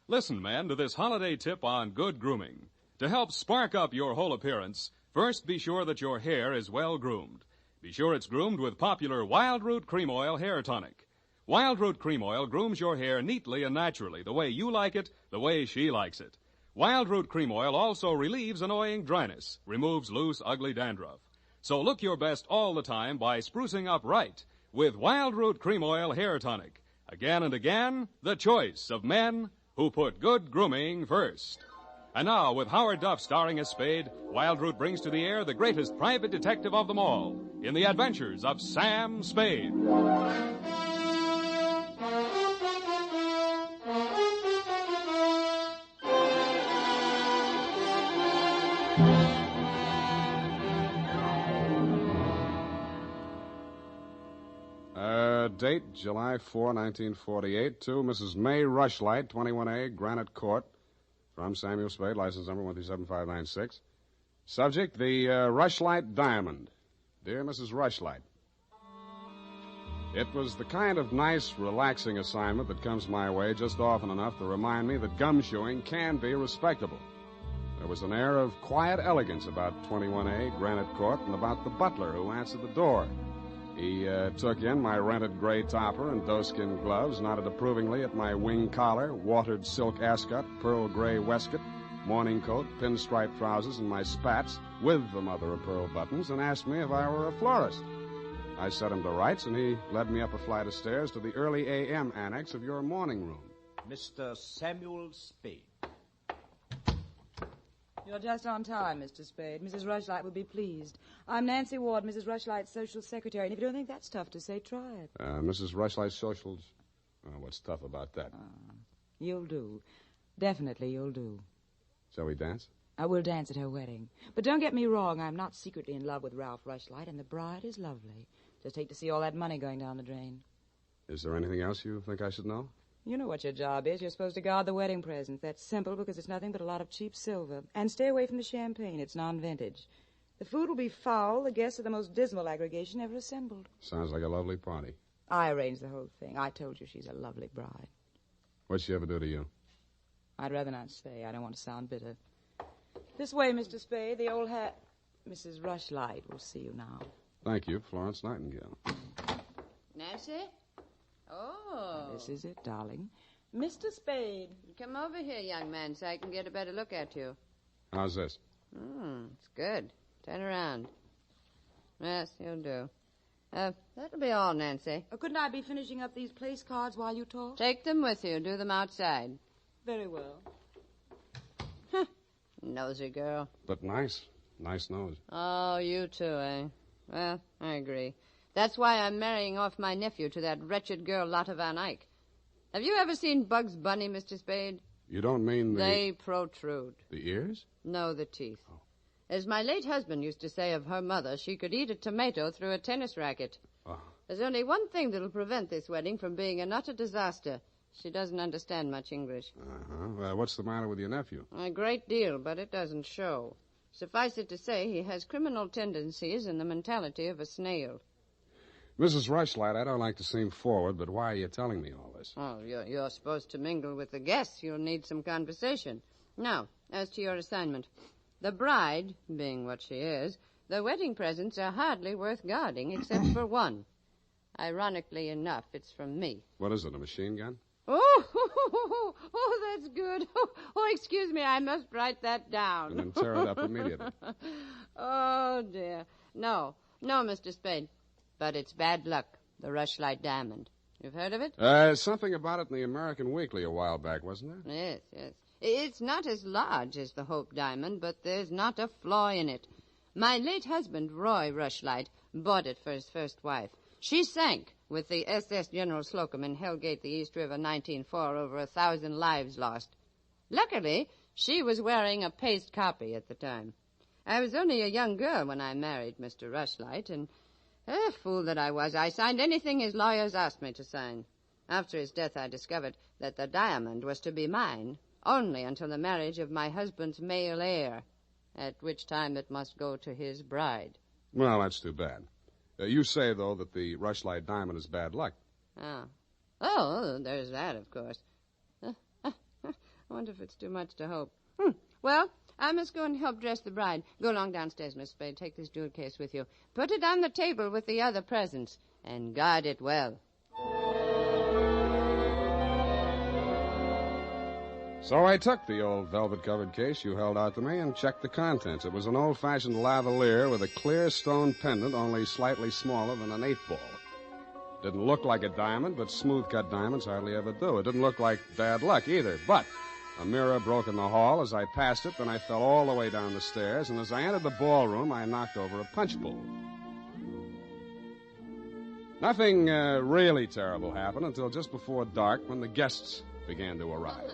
Listen, men, to this holiday tip on good grooming. To help spark up your whole appearance, first be sure that your hair is well groomed. Be sure it's groomed with popular Wild Root Cream Oil Hair Tonic. Wild Root Cream Oil grooms your hair neatly and naturally, the way you like it, the way she likes it. Wild Root Cream Oil also relieves annoying dryness, removes loose, ugly dandruff. So look your best all the time by sprucing up right with Wild Root Cream Oil Hair Tonic. Again and again, the choice of men who put good grooming first. And now, with Howard Duff starring as Spade, Wild Root brings to the air the greatest private detective of them all in the adventures of Sam Spade. Date, July 4, 1948, to Mrs. May Rushlight, 21A, Granite Court, from Samuel Spade, license number 137596. Subject, the Rushlight Diamond. Dear Mrs. Rushlight, it was the kind of nice, relaxing assignment that comes my way just often enough to remind me that gumshoeing can be respectable. There was an air of quiet elegance about 21A, Granite Court, and about the butler who answered the door. He took in my rented gray topper and doeskin gloves, nodded approvingly at my wing collar, watered silk ascot, pearl gray waistcoat, morning coat, pinstripe trousers, and my spats with the mother of pearl buttons, and asked me if I were a florist. I set him to rights, and he led me up a flight of stairs to the early A.M. annex of your morning room. Mr. Samuel Spade. You're just on time, Mr. Spade. Mrs. Rushlight will be pleased. I'm Nancy Ward, Mrs. Rushlight's social secretary, and if you don't think that's tough to say, try it. Mrs. Rushlight's socials? What's tough about that? You'll do. Definitely you'll do. Shall we dance? I will dance at her wedding. But don't get me wrong, I'm not secretly in love with Ralph Rushlight, and the bride is lovely. Just hate to see all that money going down the drain. Is there anything else you think I should know? You know what your job is. You're supposed to guard the wedding presents. That's simple because it's nothing but a lot of cheap silver. And stay away from the champagne. It's non-vintage. The food will be foul. The guests are the most dismal aggregation ever assembled. Sounds like a lovely party. I arranged the whole thing. I told you she's a lovely bride. What'd she ever do to you? I'd rather not say. I don't want to sound bitter. This way, Mr. Spade. The old hat. Mrs. Rushlight will see you now. Thank you, Florence Nightingale. Nancy? Oh. This is it, darling. Mr. Spade. Come over here, young man, so I can get a better look at you. How's this? It's good. Turn around. Yes, you'll do. That'll be all, Nancy. Couldn't I be finishing up these place cards while you talk? Take them with you. Do them outside. Very well. Nosy girl. But nice. Nice nose. Oh, you too, eh? Well, I agree. That's why I'm marrying off my nephew to that wretched girl, Lotta Van Eyck. Have you ever seen Bugs Bunny, Mr. Spade? You don't mean the... They protrude. The ears? No, the teeth. Oh. As my late husband used to say of her mother, she could eat a tomato through a tennis racket. Oh. There's only one thing that'll prevent this wedding from being an utter disaster. She doesn't understand much English. What's the matter with your nephew? A great deal, but it doesn't show. Suffice it to say, he has criminal tendencies and the mentality of a snail. Mrs. Rushlight, I don't like to seem forward, but why are you telling me all this? Oh, you're supposed to mingle with the guests. You'll need some conversation. Now, as to your assignment. The bride, being what she is, The wedding presents are hardly worth guarding, except for one. Ironically enough, it's from me. What is it, a machine gun? Oh, that's good. Oh, excuse me, I must write that down. And then tear it up immediately. Oh, dear. No, Mr. Spade. But it's bad luck, the Rushlight Diamond. You've heard of it? Something about it in the American Weekly a while back, wasn't there? Yes. It's not as large as the Hope Diamond, but there's not a flaw in it. My late husband, Roy Rushlight, bought it for his first wife. She sank with the SS General Slocum in Hellgate, the East River, 1904, over 1,000 lives lost. Luckily, she was wearing a paste copy at the time. I was only a young girl when I married Mr. Rushlight, and, fool that I was, I signed anything his lawyers asked me to sign. After his death, I discovered that the diamond was to be mine only until the marriage of my husband's male heir, at which time it must go to his bride. Well, that's too bad. You say, though, that the Rushlight Diamond is bad luck. Oh, there's that, of course. I wonder if it's too much to hope. Well, I must go and help dress the bride. Go along downstairs, Miss Spade. Take this jewel case with you. Put it on the table with the other presents, and guard it well. So I took the old velvet-covered case you held out to me and checked the contents. It was an old-fashioned lavalier with a clear stone pendant only slightly smaller than an 8-ball. Didn't look like a diamond, but smooth-cut diamonds hardly ever do. It didn't look like bad luck either, but a mirror broke in the hall as I passed it, then I fell all the way down the stairs, and as I entered the ballroom, I knocked over a punch bowl. Nothing really terrible happened until just before dark when the guests began to arrive.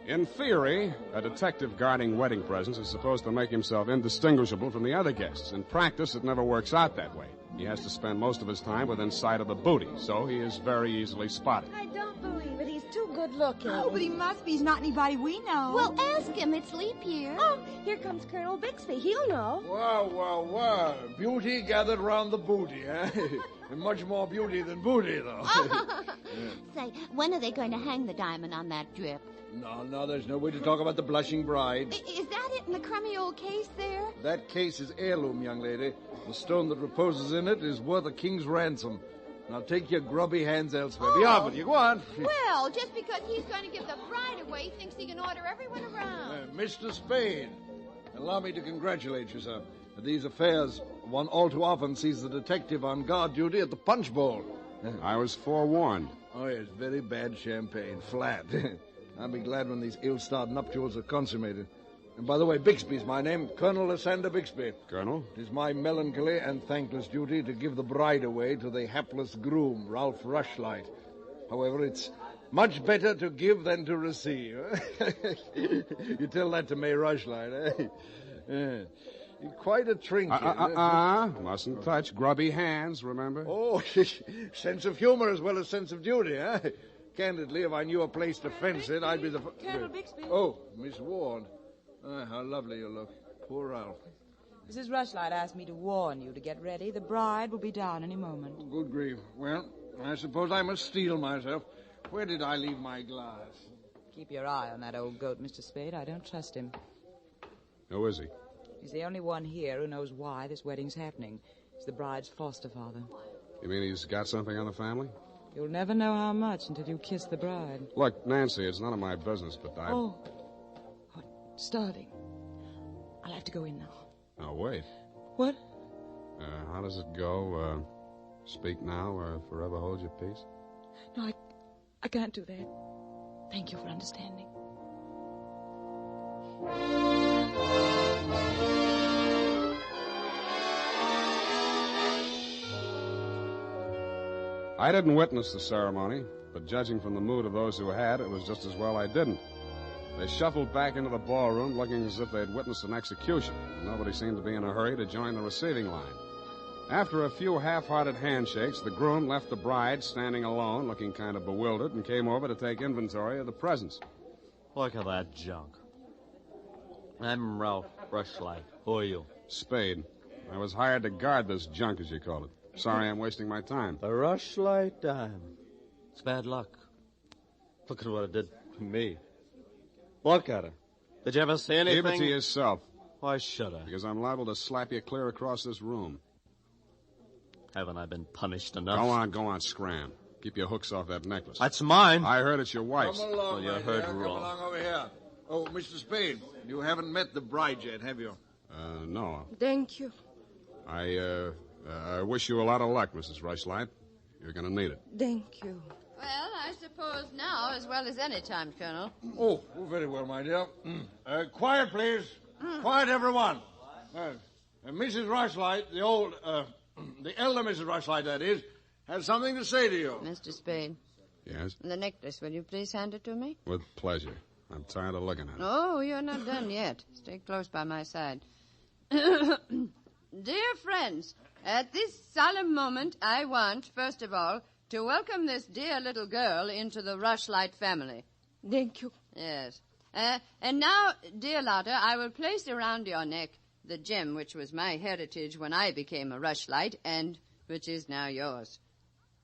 In theory, a detective guarding wedding presents is supposed to make himself indistinguishable from the other guests. In practice, it never works out that way. He has to spend most of his time within sight of the booty, so he is very easily spotted. I don't believe it. He's too good-looking. Oh, but he must be. He's not anybody we know. Well, ask him. It's leap year. Oh, here comes Colonel Bixby. He'll know. Well. Beauty gathered round the booty, eh? And much more beauty than booty, though. Say, when are they going to hang the diamond on that drip? No, there's no way to talk about the blushing bride. Is that it in the crummy old case there? That case is heirloom, young lady. The stone that reposes in it is worth a king's ransom. Now take your grubby hands elsewhere. Be off with you. Go on. Well, just because he's going to give the bride away, he thinks he can order everyone around. Mr. Spade, allow me to congratulate you, sir. At these affairs, one all too often sees the detective on guard duty at the punch bowl. I was forewarned. Oh, yes, very bad champagne. Flat. I'll be glad when these ill-starred nuptials are consummated. And by the way, Bixby's my name, Colonel Lysander Bixby. Colonel? It is my melancholy and thankless duty to give the bride away to the hapless groom, Ralph Rushlight. However, it's much better to give than to receive. You tell that to May Rushlight, eh? Quite a trinket. Mustn't touch. Grubby hands, remember? Oh, sense of humor as well as sense of duty, eh? Candidly, if I knew a place to fence it, I'd be the... Colonel Bixby. Oh, Miss Ward. How lovely you look. Poor Ralph. Mrs. Rushlight asked me to warn you to get ready. The bride will be down any moment. Good grief. Well, I suppose I must steel myself. Where did I leave my glass? Keep your eye on that old goat, Mr. Spade. I don't trust him. Who is he? He's the only one here who knows why this wedding's happening. He's the bride's foster father. You mean he's got something on the family? You'll never know how much until you kiss the bride. Look, Nancy, it's none of my business, but I... Oh, starting. I'll have to go in now. Now, wait. What? How does it go? Speak now or forever hold your peace? No, I can't do that. Thank you for understanding. I didn't witness the ceremony, but judging from the mood of those who had, it was just as well I didn't. They shuffled back into the ballroom looking as if they'd witnessed an execution. Nobody seemed to be in a hurry to join the receiving line. After a few half-hearted handshakes, the groom left the bride standing alone, looking kind of bewildered, and came over to take inventory of the presents. Look at that junk. I'm Ralph Rushlight. Who are you? Spade. I was hired to guard this junk, as you call it. Sorry I'm wasting my time. The Rushlight Dime. It's bad luck. Look at what it did to me. Look at her. Did you ever see anything? Keep it to yourself. Why should I? Because I'm liable to slap you clear across this room. Haven't I been punished enough? Go on, scram. Keep your hooks off that necklace. That's mine. I heard it's your wife's. Come along, you my heard dear. wrong. Come along over here. Oh, Mr. Spade, you haven't met the bride yet, have you? No. Thank you. I wish you a lot of luck, Mrs. Rushlight. You're going to need it. Thank you. Well, I suppose now as well as any time, Colonel. Oh, very well, my dear. Quiet, please. Quiet, everyone. Mrs. Rushlight, the elder Mrs. Rushlight, that is, has something to say to you. Mr. Spade. Yes? The necklace, will you please hand it to me? With pleasure. I'm tired of looking at it. Oh, you're not done yet. Stay close by my side. Dear friends, at this solemn moment, I want, first of all, to welcome this dear little girl into the Rushlight family. Thank you. Yes. And now, dear Lotta, I will place around your neck the gem which was my heritage when I became a Rushlight and which is now yours.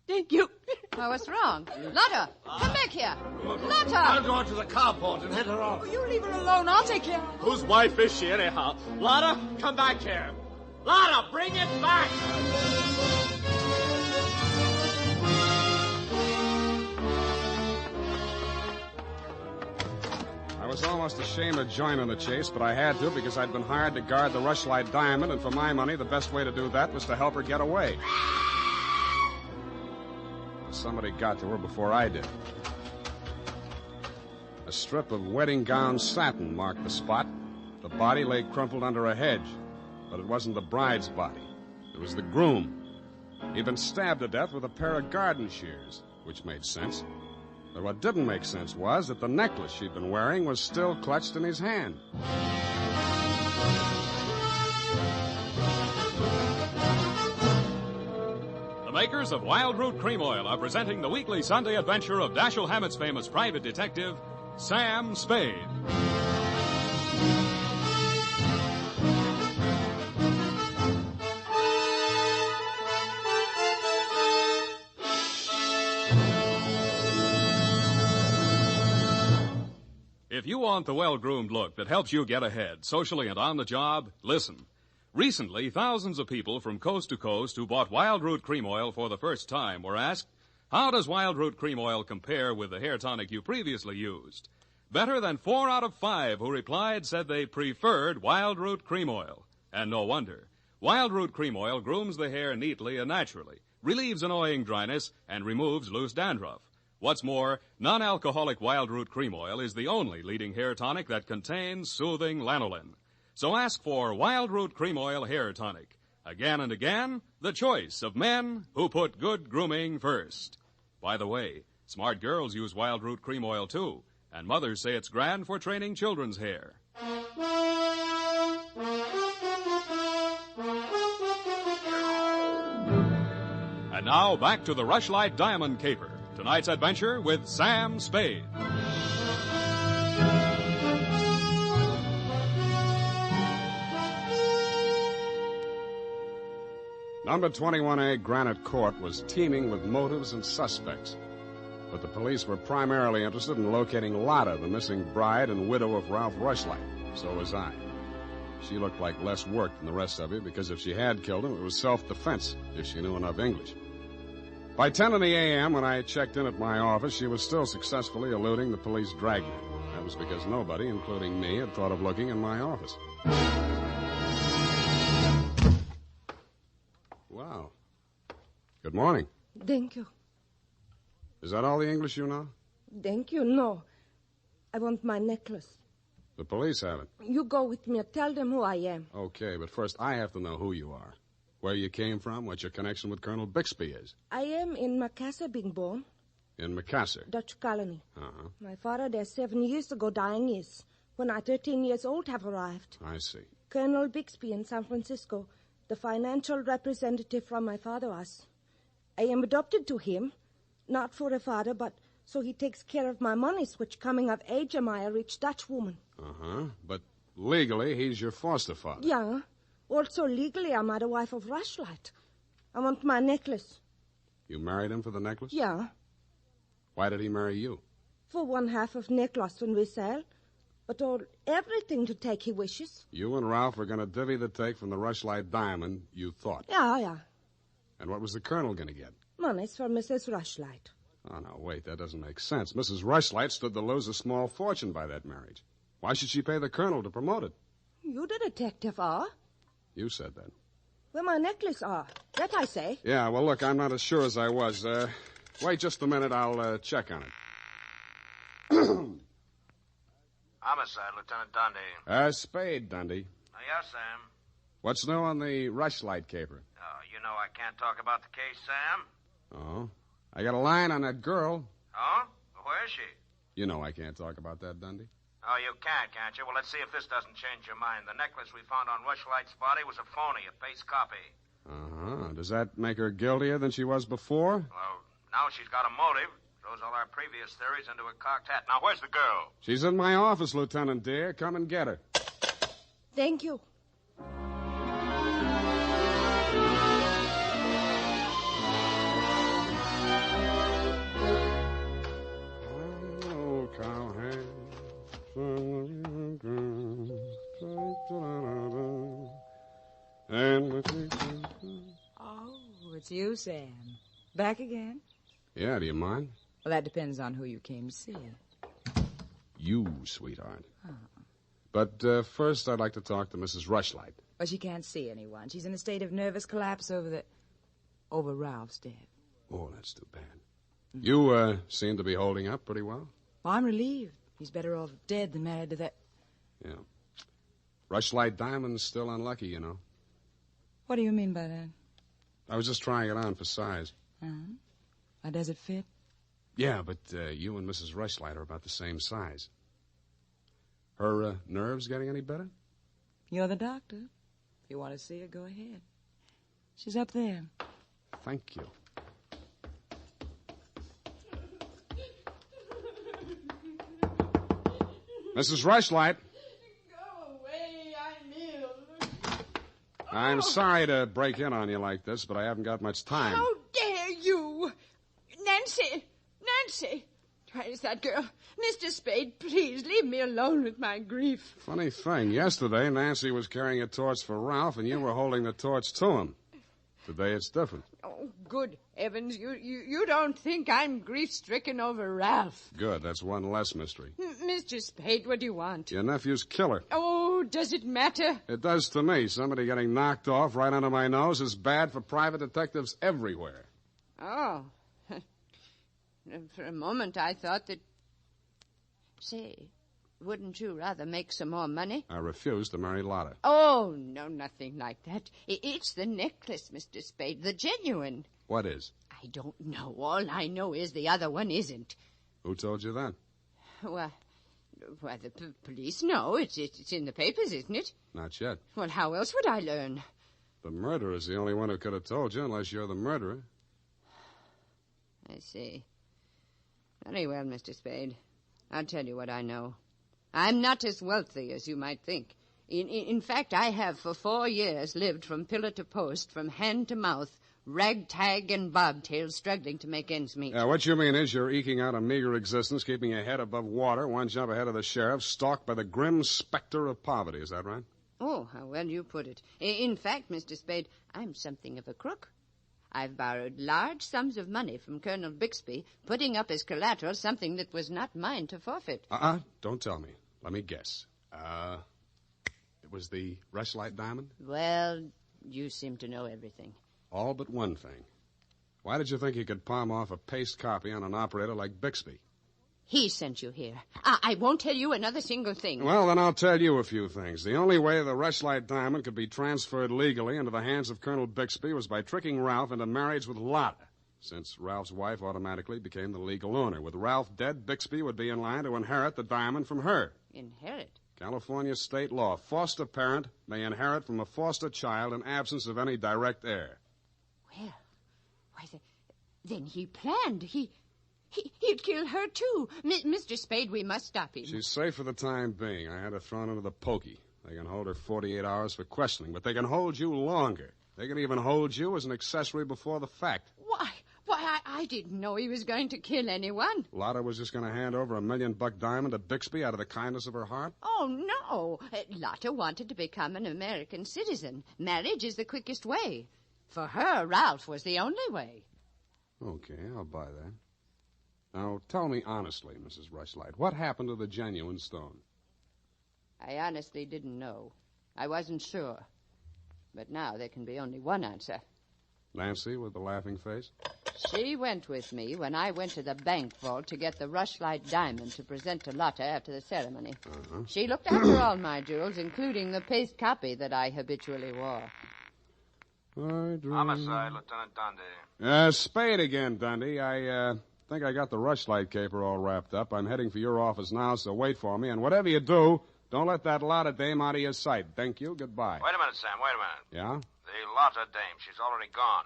Thank you. Oh, what's wrong? Lotta, come back here. Lotta! I'll go out to the carport and head her off. Oh, you leave her alone. I'll take care of her. Whose wife is she, anyhow? Lotta, come back here. Lotta, bring it back! I was almost ashamed to join in the chase, but I had to because I'd been hired to guard the Rushlight Diamond, and for my money, the best way to do that was to help her get away. Somebody got to her before I did. A strip of wedding gown satin marked the spot. The body lay crumpled under a hedge, but it wasn't the bride's body. It was the groom. He'd been stabbed to death with a pair of garden shears, which made sense. But what didn't make sense was that the necklace she'd been wearing was still clutched in his hand. The makers of Wild Root Cream Oil are presenting the weekly Sunday adventure of Dashiell Hammett's famous private detective, Sam Spade. If you want the well-groomed look that helps you get ahead, socially and on the job, listen. Recently, thousands of people from coast to coast who bought Wild Root Cream Oil for the first time were asked, how does Wild Root Cream Oil compare with the hair tonic you previously used? Better than 4 out of 5 who replied said they preferred Wild Root Cream Oil. And no wonder. Wild Root Cream Oil grooms the hair neatly and naturally, relieves annoying dryness, and removes loose dandruff. What's more, non-alcoholic Wild Root Cream Oil is the only leading hair tonic that contains soothing lanolin. So ask for Wild Root Cream Oil Hair Tonic. Again and again, the choice of men who put good grooming first. By the way, smart girls use Wild Root Cream Oil too, and mothers say it's grand for training children's hair. And now back to the Rushlight Diamond Caper. Tonight's adventure with Sam Spade. Number 21A Granite Court was teeming with motives and suspects. But the police were primarily interested in locating Lotta, the missing bride and widow of Ralph Rushlight. So was I. She looked like less work than the rest of you because if she had killed him, it was self-defense, if she knew enough English. By 10 in the a.m., when I checked in at my office, she was still successfully eluding the police dragnet. That was because nobody, including me, had thought of looking in my office. Wow. Good morning. Thank you. Is that all the English you know? Thank you, no. I want my necklace. The police have it. You go with me. Tell them who I am. Okay, but first I have to know who you are. Where you came from, what your connection with Colonel Bixby is. I am in Macassar being born. In Macassar? Dutch colony. Uh-huh. My father there 7 years ago dying is. When I 13 years old have arrived. I see. Colonel Bixby in San Francisco, the financial representative from my father was. I am adopted to him, not for a father, but so he takes care of my monies, which coming of age am I a rich Dutch woman. Uh-huh. But legally, he's your foster father. Yeah. Also, legally, I'm the wife of Rushlight. I want my necklace. You married him for the necklace? Yeah. Why did he marry you? For one half of necklace when we sell. but all everything to take he wishes. You and Ralph are going to divvy the take from the Rushlight diamond, you thought. Yeah. And what was the colonel going to get? Money's for Mrs. Rushlight. Oh, no, wait, that doesn't make sense. Mrs. Rushlight stood to lose a small fortune by that marriage. Why should she pay the colonel to promote it? You the detective are. You said that. Where my necklace are. That I say. Yeah, well, look, I'm not as sure as I was. Wait just a minute. I'll check on it. Homicide, Lieutenant Dundee. Spade, Dundee. Yes, Sam. What's new on the Rushlight caper? Oh, you know I can't talk about the case, Sam. Oh. I got a line on that girl. Oh? Where is she? You know I can't talk about that, Dundee. Oh, you can't you? Well, let's see if this doesn't change your mind. The necklace we found on Rushlight's body was a phony, a paste copy. Uh-huh. Does that make her guiltier than she was before? Well, now she's got a motive. Throws all our previous theories into a cocked hat. Now, where's the girl? She's in my office, Lieutenant dear. Come and get her. Thank you. Oh, cowhand. Oh, it's you, Sam. Back again? Yeah, do you mind? Well, that depends on who you came to see. You, sweetheart. Oh. But first, I'd like to talk to Mrs. Rushlight. Well, she can't see anyone. She's in a state of nervous collapse over Ralph's death. Oh, that's too bad. You seem to be holding up pretty well. Well, I'm relieved. He's better off dead than married to that... Yeah. Rushlight Diamond's still unlucky, you know. What do you mean by that? I was just trying it on for size. Uh-huh. Does it fit? Yeah, but you and Mrs. Rushlight are about the same size. Her nerves getting any better? You're the doctor. If you want to see her, go ahead. She's up there. Thank you. Mrs. Rushlight. Go away, I'm ill. I'm sorry to break in on you like this, but I haven't got much time. How dare you? Nancy! Where's that girl? Mr. Spade, please leave me alone with my grief. Funny thing, yesterday Nancy was carrying a torch for Ralph, and you were holding the torch to him. Today it's different. Oh, good heavens, you don't think I'm grief-stricken over Ralph. Good, that's one less mystery. Mr. Spade, what do you want? Your nephew's killer. Oh, does it matter? It does to me. Somebody getting knocked off right under my nose is bad for private detectives everywhere. Oh. For a moment, I thought that... Say, wouldn't you rather make some more money? I refuse to marry Lotta. Oh, no, nothing like that. It's the necklace, Mr. Spade, the genuine. What is? I don't know. All I know is the other one isn't. Who told you that? Well, the police know. It's in the papers, isn't it? Not yet. Well, how else would I learn? The murderer's the only one who could have told you, unless you're the murderer. I see. Very well, Mr. Spade. I'll tell you what I know. I'm not as wealthy as you might think. In fact, I have for 4 years lived from pillar to post, from hand to mouth, ragtag and bobtail, struggling to make ends meet. What you mean is you're eking out a meager existence, keeping your head above water, one jump ahead of the sheriff, stalked by the grim specter of poverty. Is that right? Oh, how well you put it. In fact, Mr. Spade, I'm something of a crook. I've borrowed large sums of money from Colonel Bixby, putting up as collateral something that was not mine to forfeit. Don't tell me. Let me guess. It was the Rushlight diamond? Well, you seem to know everything. All but one thing. Why did you think you could palm off a paste copy on an operator like Bixby? He sent you here. I won't tell you another single thing. Well, then I'll tell you a few things. The only way the Rushlight diamond could be transferred legally into the hands of Colonel Bixby was by tricking Ralph into marriage with Lotta, since Ralph's wife automatically became the legal owner. With Ralph dead, Bixby would be in line to inherit the diamond from her. Inherit? California state law. Foster parent may inherit from a foster child in absence of any direct heir. Well, then he planned. He'd kill her, too. Mr. Spade, we must stop him. She's safe for the time being. I had her thrown into the pokey. They can hold her 48 hours for questioning, but they can hold you longer. They can even hold you as an accessory before the fact. Why, I I didn't know he was going to kill anyone. Lotta was just going to hand over $1 million diamond to Bixby out of the kindness of her heart? Oh, no. Lotta wanted to become an American citizen. Marriage is the quickest way. For her, Ralph was the only way. Okay, I'll buy that. Now, tell me honestly, Mrs. Rushlight, what happened to the genuine stone? I honestly didn't know. I wasn't sure. But now there can be only one answer. Nancy with the laughing face? She went with me when I went to the bank vault to get the Rushlight diamond to present to Lotta after the ceremony. Uh-huh. She looked after all my jewels, including the paste copy that I habitually wore. Homicide, Lieutenant Dundee. Spade again, Dundee. I think I got the Rushlight caper all wrapped up. I'm heading for your office now, so wait for me. And whatever you do, don't let that Lotta dame out of your sight. Thank you. Goodbye. Wait a minute, Sam. Wait a minute. Yeah? The Lotta dame. She's already gone.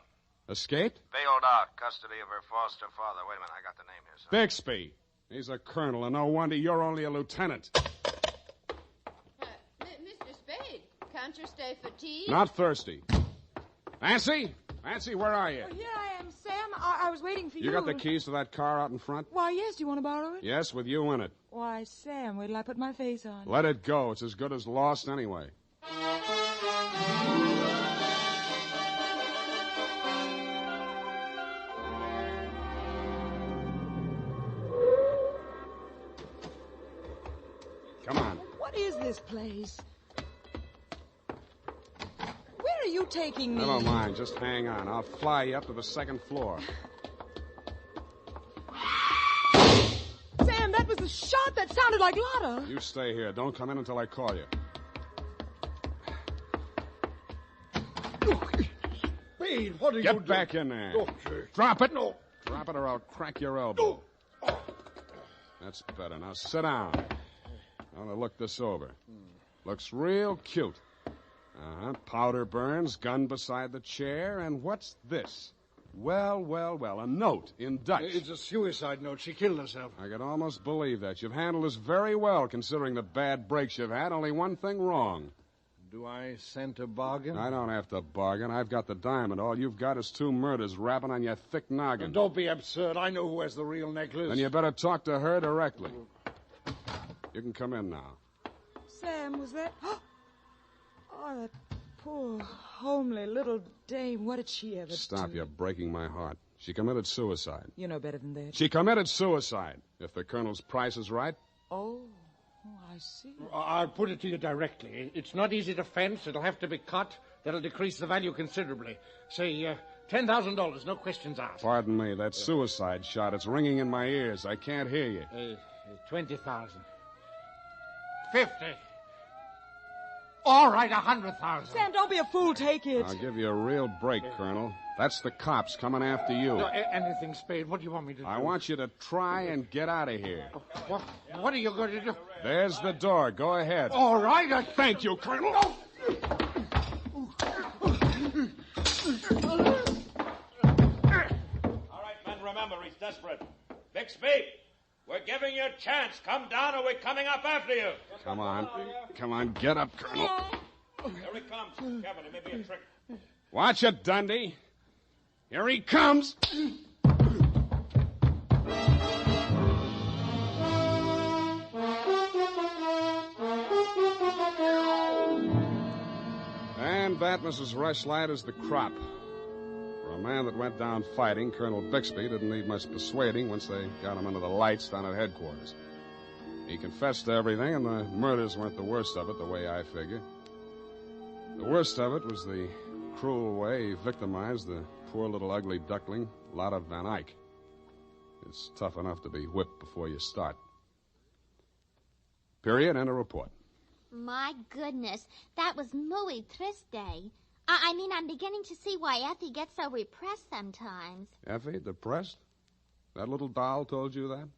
Escaped? Bailed out. Custody of her foster father. Wait a minute. I got the name here, son. Bixby. He's a colonel, and no wonder you're only a lieutenant. Mr. Spade, can't you stay for tea? Not thirsty. Nancy? Nancy, where are you? Oh, here I am, Sam. I was waiting for you. You got the keys to that car out in front? Why, yes. Do you want to borrow it? Yes, with you in it. Why, Sam, wait till I put my face on. Let it go. It's as good as lost anyway. Come on. What is this place? Where are you taking me? Never mind. Just hang on. I'll fly you up to the second floor. Sam, that was a shot that sounded like Lotta. You stay here. Don't come in until I call you. Spade, what are you doing? Get back in there. Oh, sir. Drop it. No. Drop it or I'll crack your elbow. That's better. Now sit down. I want to look this over. Looks real cute. Uh-huh. Powder burns, gun beside the chair, and what's this? Well, a note in Dutch. It's a suicide note. She killed herself. I could almost believe that. You've handled this very well, considering the bad breaks you've had. Only one thing wrong. Do I scent a bargain? I don't have to bargain. I've got the diamond. All you've got is 2 murders rapping on your thick noggin. Don't be absurd. I know who has the real necklace. Then you better talk to her directly. You can come in now. Sam, was that... Oh, that poor, homely little dame. What did she ever Stop, do? you're breaking my heart. She committed suicide. You know better than that. She committed suicide, if the colonel's price is right. Oh, I see. I'll put it to you directly. It's not easy to fence. It'll have to be cut. That'll decrease the value considerably. Say, $10,000, no questions asked. Pardon me, that suicide shot, it's ringing in my ears. I can't hear you. 20,000. 50. All right, 100,000. Sam, don't be a fool. Take it. I'll give you a real break, Colonel. That's the cops coming after you. No, anything, Spade. What do you want me to do? I want you to try and get out of here. What are you going to do? There's the door. Go ahead. All right. Thank you, Colonel. All right, men, remember, he's desperate. Bixby, we're giving you a chance. Come down or we're coming up after you. Come on. Come on, get up, Colonel. Here he comes. Kevin, it may be a trick. Watch it, Dundee. Here he comes. And that, Mrs. Rushlight, is the crop. For a man that went down fighting, Colonel Bixby didn't need much persuading once they got him under the lights down at headquarters. He confessed to everything, and the murders weren't the worst of it, the way I figure. The worst of it was the cruel way he victimized the poor little ugly duckling, Lotta Van Eyck. It's tough enough to be whipped before you start. Period. End of report. My goodness, that was muy triste. I mean, I'm beginning to see why Effie gets so repressed sometimes. Effie, depressed? That little doll told you that?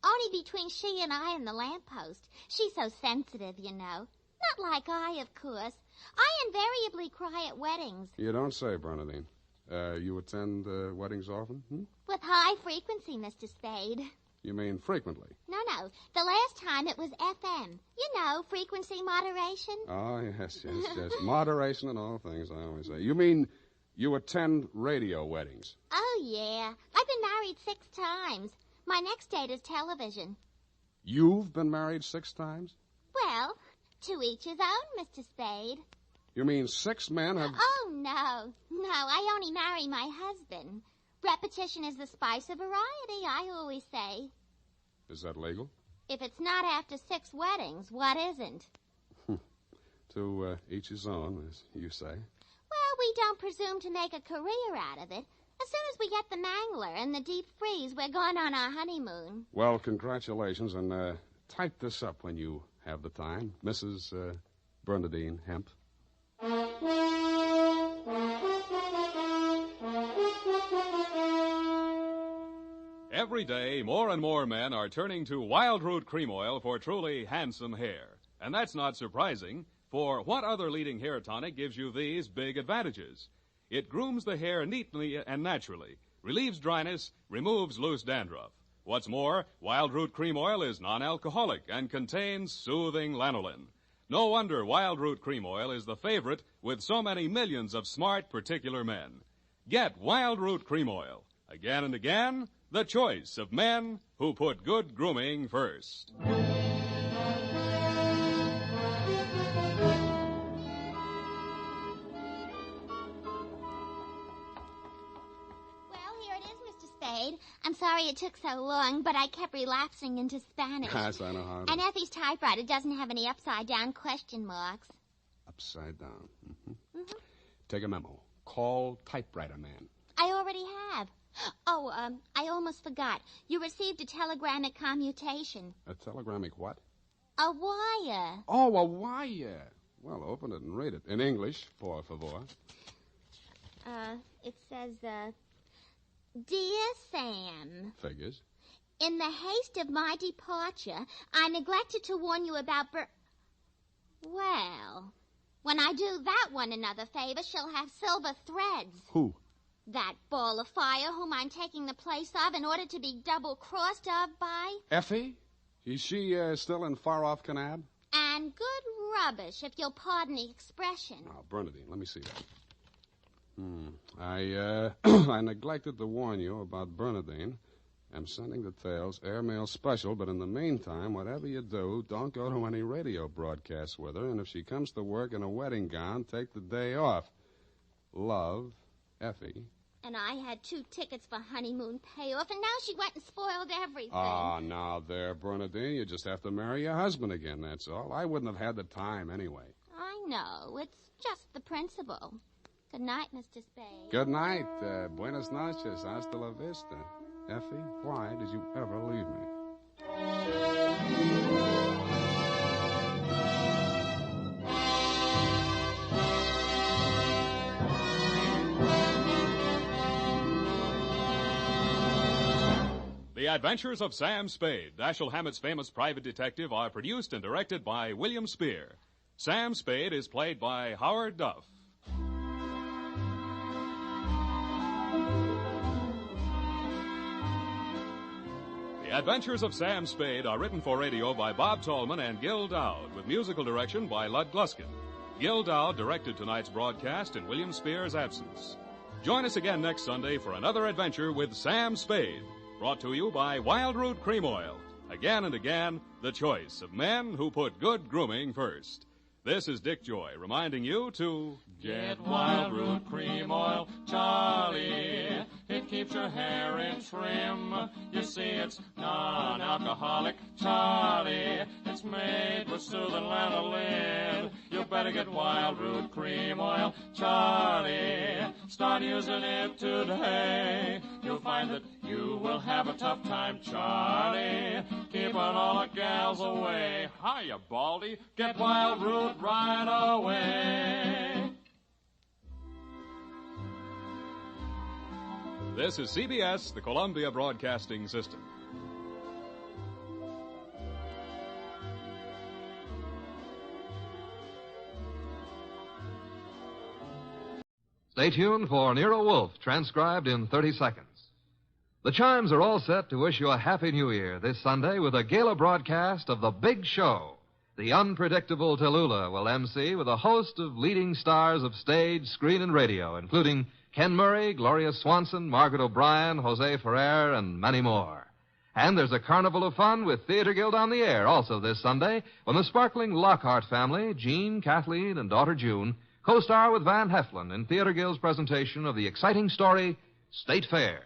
Only between she and I and the lamppost. She's so sensitive, you know. Not like I, of course. I invariably cry at weddings. You don't say, Bernadine. You attend weddings often? With high frequency, Mr. Spade. You mean frequently? No. The last time it was FM. You know, frequency moderation. Oh, yes. Moderation in all things, I always say. You mean you attend radio weddings? Oh, Oh, yeah. I've been married 6 times. My next date is television. You've been married 6 times? Well, to each his own, Mr. Spade. You mean 6 men have... Oh, no. No, I only marry my husband. Repetition is the spice of variety, I always say. Is that legal? If it's not after 6 weddings, what isn't? To each his own, as you say. Well, we don't presume to make a career out of it. As soon as we get the mangler and the deep freeze, we're going on our honeymoon. Well, congratulations, and type this up when you have the time. Mrs. Bernadine Hemp. Every day, more and more men are turning to Wild Root Cream Oil for truly handsome hair. And that's not surprising, for what other leading hair tonic gives you these big advantages? It grooms the hair neatly and naturally, relieves dryness, removes loose dandruff. What's more, Wild Root Cream Oil is non-alcoholic and contains soothing lanolin. No wonder Wild Root Cream Oil is the favorite with so many millions of smart, particular men. Get Wild Root Cream Oil. Again and again, the choice of men who put good grooming first. I'm sorry it took so long, but I kept relapsing into Spanish. Yes, I know how to... And Effie's typewriter doesn't have any upside-down question marks. Upside down. Mm-hmm. Take a memo. Call typewriter man. I already have. Oh, I almost forgot. You received a telegrammic commutation. A telegrammic what? A wire. Oh, a wire. Well, open it and read it. In English, por favor. It says, Dear Sam. Figures. In the haste of my departure, I neglected to warn you about Well, when I do that one another favor, she'll have silver threads. Who? That ball of fire whom I'm taking the place of in order to be double-crossed of by. Effie? Is she still in far-off Kanab? And good rubbish, if you'll pardon the expression. Now, Bernadine, let me see that. I neglected to warn you about Bernadine. I'm sending details, airmail special, but in the meantime, whatever you do, don't go to any radio broadcasts with her, and if she comes to work in a wedding gown, take the day off. Love, Effie. And I had 2 tickets for honeymoon payoff, and now she went and spoiled everything. Ah, now there, Bernadine, you just have to marry your husband again, that's all. I wouldn't have had the time anyway. I know. It's just the principle. Good night, Mr. Spade. Good night. Buenas noches. Hasta la vista. Effie, why did you ever leave me? The Adventures of Sam Spade, Dashiell Hammett's famous private detective, are produced and directed by William Spear. Sam Spade is played by Howard Duff. The Adventures of Sam Spade are written for radio by Bob Tallman and Gil Dowd, with musical direction by Lud Gluskin. Gil Dowd directed tonight's broadcast in William Spear's absence. Join us again next Sunday for another adventure with Sam Spade, brought to you by Wild Root Cream Oil. Again and again, the choice of men who put good grooming first. This is Dick Joy reminding you to... Get Wild Root Cream Oil, Charlie. It keeps your hair in trim. You see, it's non-alcoholic, Charlie. It's made with soothing lanolin. You better get Wild Root Cream Oil, Charlie. Start using it today. You'll find that you will have a tough time, Charlie. Keeping all the gals away. Hiya, Baldy. Get Wild Root right away. This is CBS, the Columbia Broadcasting System. Stay tuned for Nero Wolfe, transcribed in 30 seconds. The chimes are all set to wish you a Happy New Year this Sunday with a gala broadcast of The Big Show. The unpredictable Tallulah will MC with a host of leading stars of stage, screen, and radio, including Ken Murray, Gloria Swanson, Margaret O'Brien, Jose Ferrer, and many more. And there's a carnival of fun with Theater Guild on the air also this Sunday when the sparkling Lockhart family, Jean, Kathleen, and daughter June, co-star with Van Heflin in Theater Guild's presentation of the exciting story, State Fair.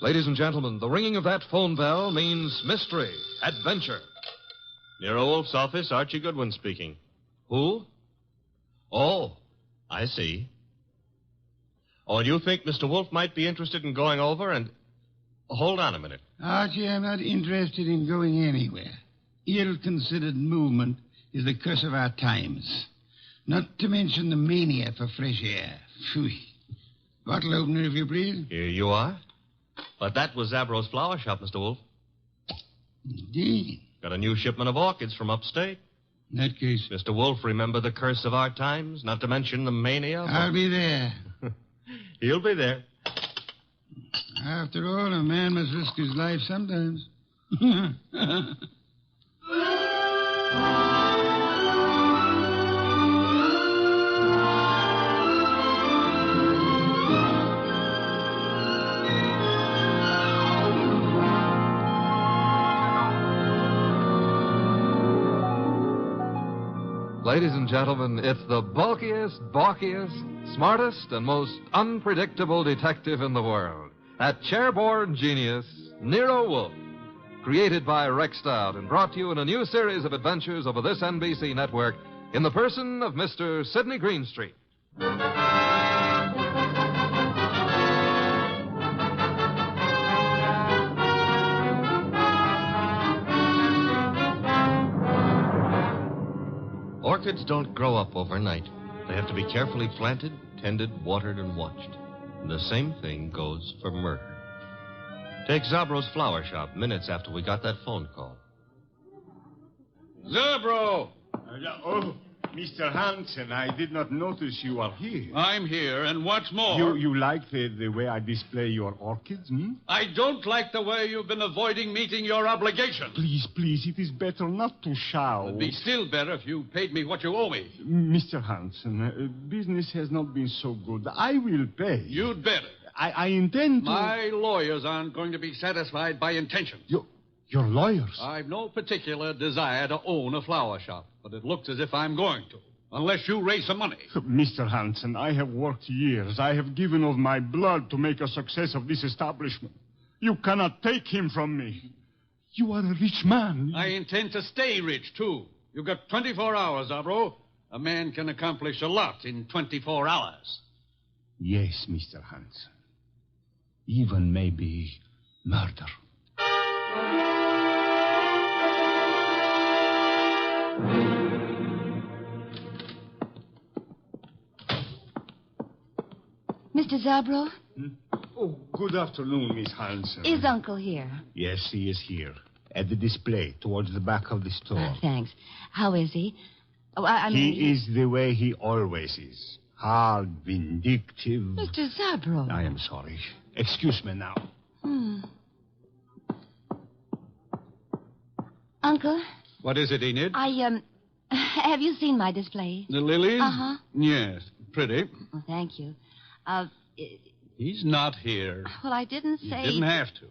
Ladies and gentlemen, the ringing of that phone bell means mystery, adventure. Nero Wolfe's office, Archie Goodwin speaking. Who? Oh, I see. Oh, and you think Mr. Wolfe might be interested in going over and... Hold on a minute. Archie, I'm not interested in going anywhere. Ill-considered movement is the curse of our times. Not to mention the mania for fresh air. Phew. Bottle opener, if you please. Here you are. But that was Zabro's flower shop, Mr. Wolfe. Indeed. Got a new shipment of orchids from upstate. In that case... Mr. Wolfe, remember the curse of our times? Not to mention the mania? I'll be there. He'll be there. After all, a man must risk his life sometimes. Ladies and gentlemen, it's the bulkiest, balkiest, smartest, and most unpredictable detective in the world. That chairborne genius, Nero Wolfe. Created by Rex Stout and brought to you in a new series of adventures over this NBC network in the person of Mr. Sidney Greenstreet. Orchids don't grow up overnight. They have to be carefully planted, tended, watered, and watched. And the same thing goes for murder. Take Zabro's flower shop minutes after we got that phone call. Zabro! Oh, Mr. Hansen, I did not notice you are here. I'm here, and what's more... You like the way I display your orchids, hmm? I don't like the way you've been avoiding meeting your obligation. Please, it is better not to shout. It'd be still better if you paid me what you owe me. Mr. Hansen, business has not been so good. I will pay. You'd better. I intend to... My lawyers aren't going to be satisfied by intentions. Your lawyers? I've no particular desire to own a flower shop, but it looks as if I'm going to, unless you raise some money. Mr. Hansen, I have worked years. I have given of my blood to make a success of this establishment. You cannot take him from me. You are a rich man. I intend to stay rich, too. You've got 24 hours, Zabro. A man can accomplish a lot in 24 hours. Yes, Mr. Hansen. Even maybe murder. Mr. Zabro? Oh, good afternoon, Miss Hansen. Is Uncle here? Yes, he is here. At the display, towards the back of the store. Thanks. How is he? Oh, He is the way he always is. Hard, vindictive. Mr. Zabro. I am sorry. Excuse me now. Uncle? What is it, Enid? Have you seen my display? The lilies? Uh-huh. Yes, pretty. Oh, thank you. He's not here. Well, I didn't say... You didn't have to.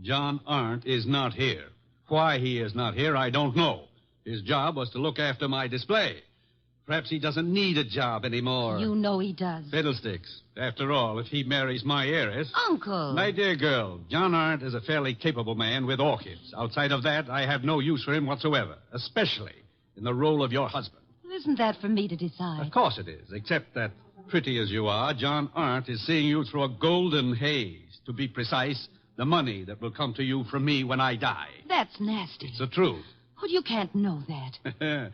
John Arndt is not here. Why he is not here, I don't know. His job was to look after my display. Perhaps he doesn't need a job anymore. You know he does. Fiddlesticks. After all, if he marries my heiress... Uncle! My dear girl, John Arndt is a fairly capable man with orchids. Outside of that, I have no use for him whatsoever, especially in the role of your husband. Well, isn't that for me to decide? Of course it is, except that, pretty as you are, John Arndt is seeing you through a golden haze. To be precise, the money that will come to you from me when I die. That's nasty. It's the truth. Well, you can't know that.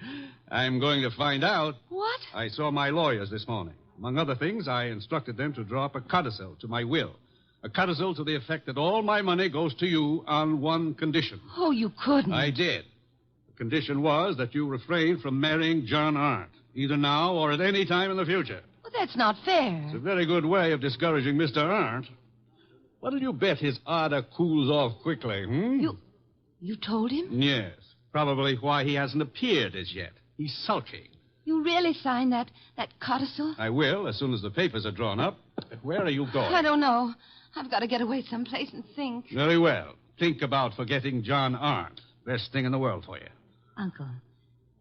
I'm going to find out. What? I saw my lawyers this morning. Among other things, I instructed them to draw up a codicil to my will. A codicil to the effect that all my money goes to you on one condition. Oh, you couldn't. I did. The condition was that you refrain from marrying John Arndt, either now or at any time in the future. Well, that's not fair. It's a very good way of discouraging Mr. Arndt. What'll you bet his ardor cools off quickly, You told him? Yes. Probably why he hasn't appeared as yet. He's sulking. You really signed that codicil? I will, as soon as the papers are drawn up. But where are you going? I don't know. I've got to get away someplace and think. Very well. Think about forgetting John Arndt. Best thing in the world for you. Uncle,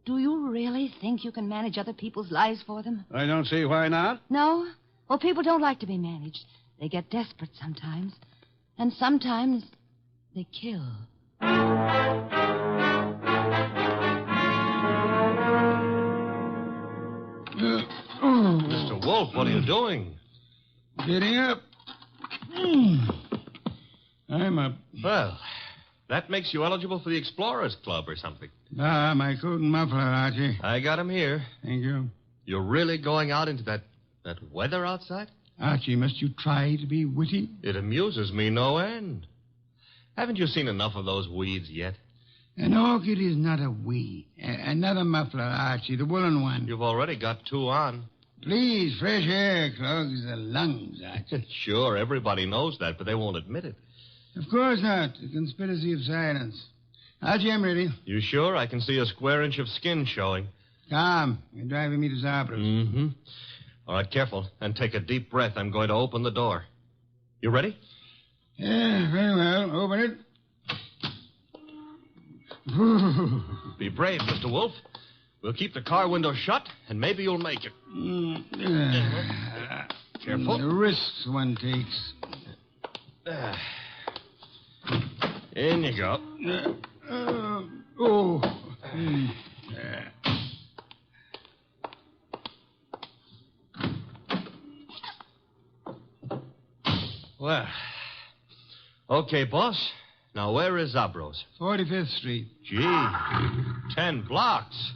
do you really think you can manage other people's lives for them? I don't see why not. No? Well, people don't like to be managed. They get desperate sometimes. And sometimes they kill. Mr. Wolfe, what are you doing? Getting up. I'm up. Well, that makes you eligible for the Explorers Club or something. Ah, my coat and muffler, Archie. I got him here. Thank you. You're really going out into that weather outside? Archie, must you try to be witty? It amuses me no end. Haven't you seen enough of those weeds yet? An orchid is not a weed. Another muffler, Archie, the woolen one. You've already got 2 on. Please, fresh air clogs the lungs, Archie. Sure, everybody knows that, but they won't admit it. Of course not. A conspiracy of silence. Archie, I'm ready. You sure? I can see a square inch of skin showing. Tom, you're driving me to Zabras. Mm-hmm. All right, careful. And take a deep breath. I'm going to open the door. You ready? Yeah, very well. Open it. Be brave, Mr. Wolfe. We'll keep the car window shut, and maybe you'll make it. Careful. The risks one takes. In you go. Well, okay, boss. Now, where is Zabros? 45th Street. Gee, 10 blocks.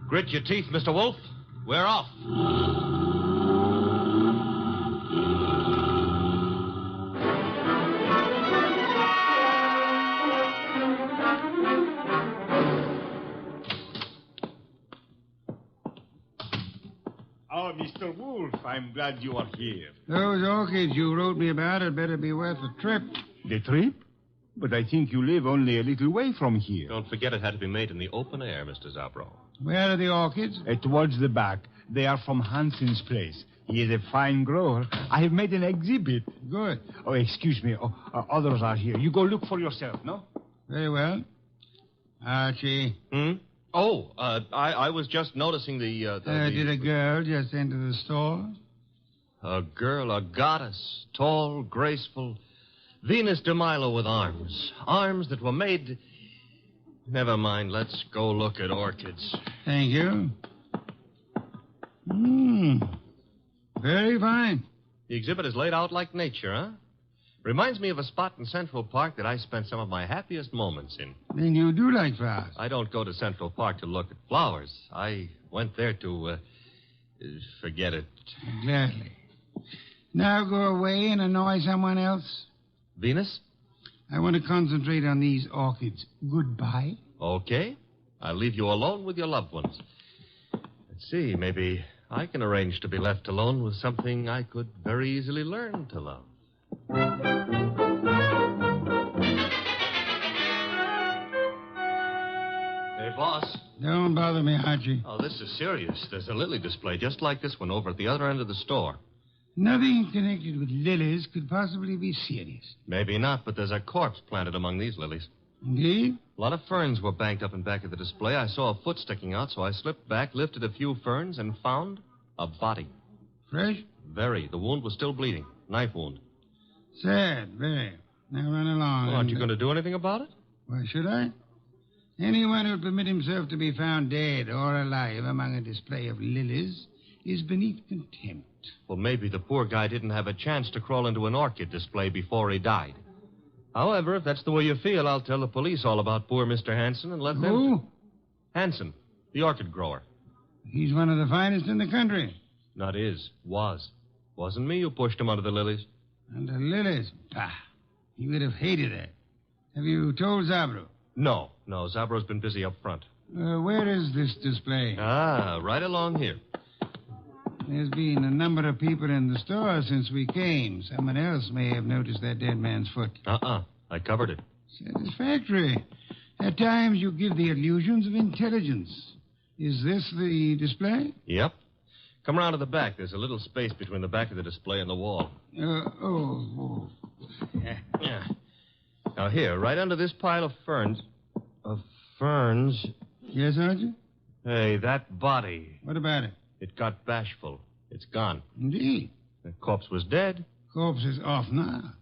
Grit your teeth, Mr. Wolfe. We're off. Oh, Mr. Wolfe, I'm glad you are here. Those orchids you wrote me about had better be worth the trip. The trip? But I think you live only a little way from here. Don't forget it had to be made in the open air, Mr. Zabro. Where are the orchids? Towards the back. They are from Hansen's place. He is a fine grower. I have made an exhibit. Good. Oh, excuse me. Others are here. You go look for yourself, no? Very well. Archie. Oh, I was just noticing the Did a girl just enter the store? A girl, a goddess, tall, graceful. Venus de Milo with arms. Arms that were made... Never mind, let's go look at orchids. Thank you. Very fine. The exhibit is laid out like nature, huh? Reminds me of a spot in Central Park that I spent some of my happiest moments in. Then you do like flowers. I don't go to Central Park to look at flowers. I went there to, forget it. Gladly. Now go away and annoy someone else. Venus? I want to concentrate on these orchids. Goodbye. Okay. I'll leave you alone with your loved ones. Let's see, maybe I can arrange to be left alone with something I could very easily learn to love. Hey, boss. Don't bother me, Archie. Oh, this is serious. There's a lily display just like this one over at the other end of the store. Nothing connected with lilies could possibly be serious. Maybe not, but there's a corpse planted among these lilies. Indeed? A lot of ferns were banked up in back of the display. I saw a foot sticking out, so I slipped back, lifted a few ferns, and found a body. Fresh? Very. The wound was still bleeding. Knife wound. Sad, very. Now run along. Well, aren't you going to do anything about it? Why should I? Anyone who'd permit himself to be found dead or alive among a display of lilies is beneath contempt. Well, maybe the poor guy didn't have a chance to crawl into an orchid display before he died. However, if that's the way you feel, I'll tell the police all about poor Mr. Hansen and let them... Who? Hansen, the orchid grower. He's one of the finest in the country. Not is. Was. Wasn't me who pushed him under the lilies. Under lilies? Bah. He would have hated that. Have you told Zabro? No. Zabro's been busy up front. Where is this display? Right along here. There's been a number of people in the store since we came. Someone else may have noticed that dead man's foot. I covered it. Satisfactory. At times you give the illusions of intelligence. Is this the display? Yep. Come around to the back. There's a little space between the back of the display and the wall. Yeah. Now, here, right under this pile of ferns... Yes, Archie? Hey, that body. What about it? It got bashful. It's gone. Indeed. The corpse was dead. Corpse is off now.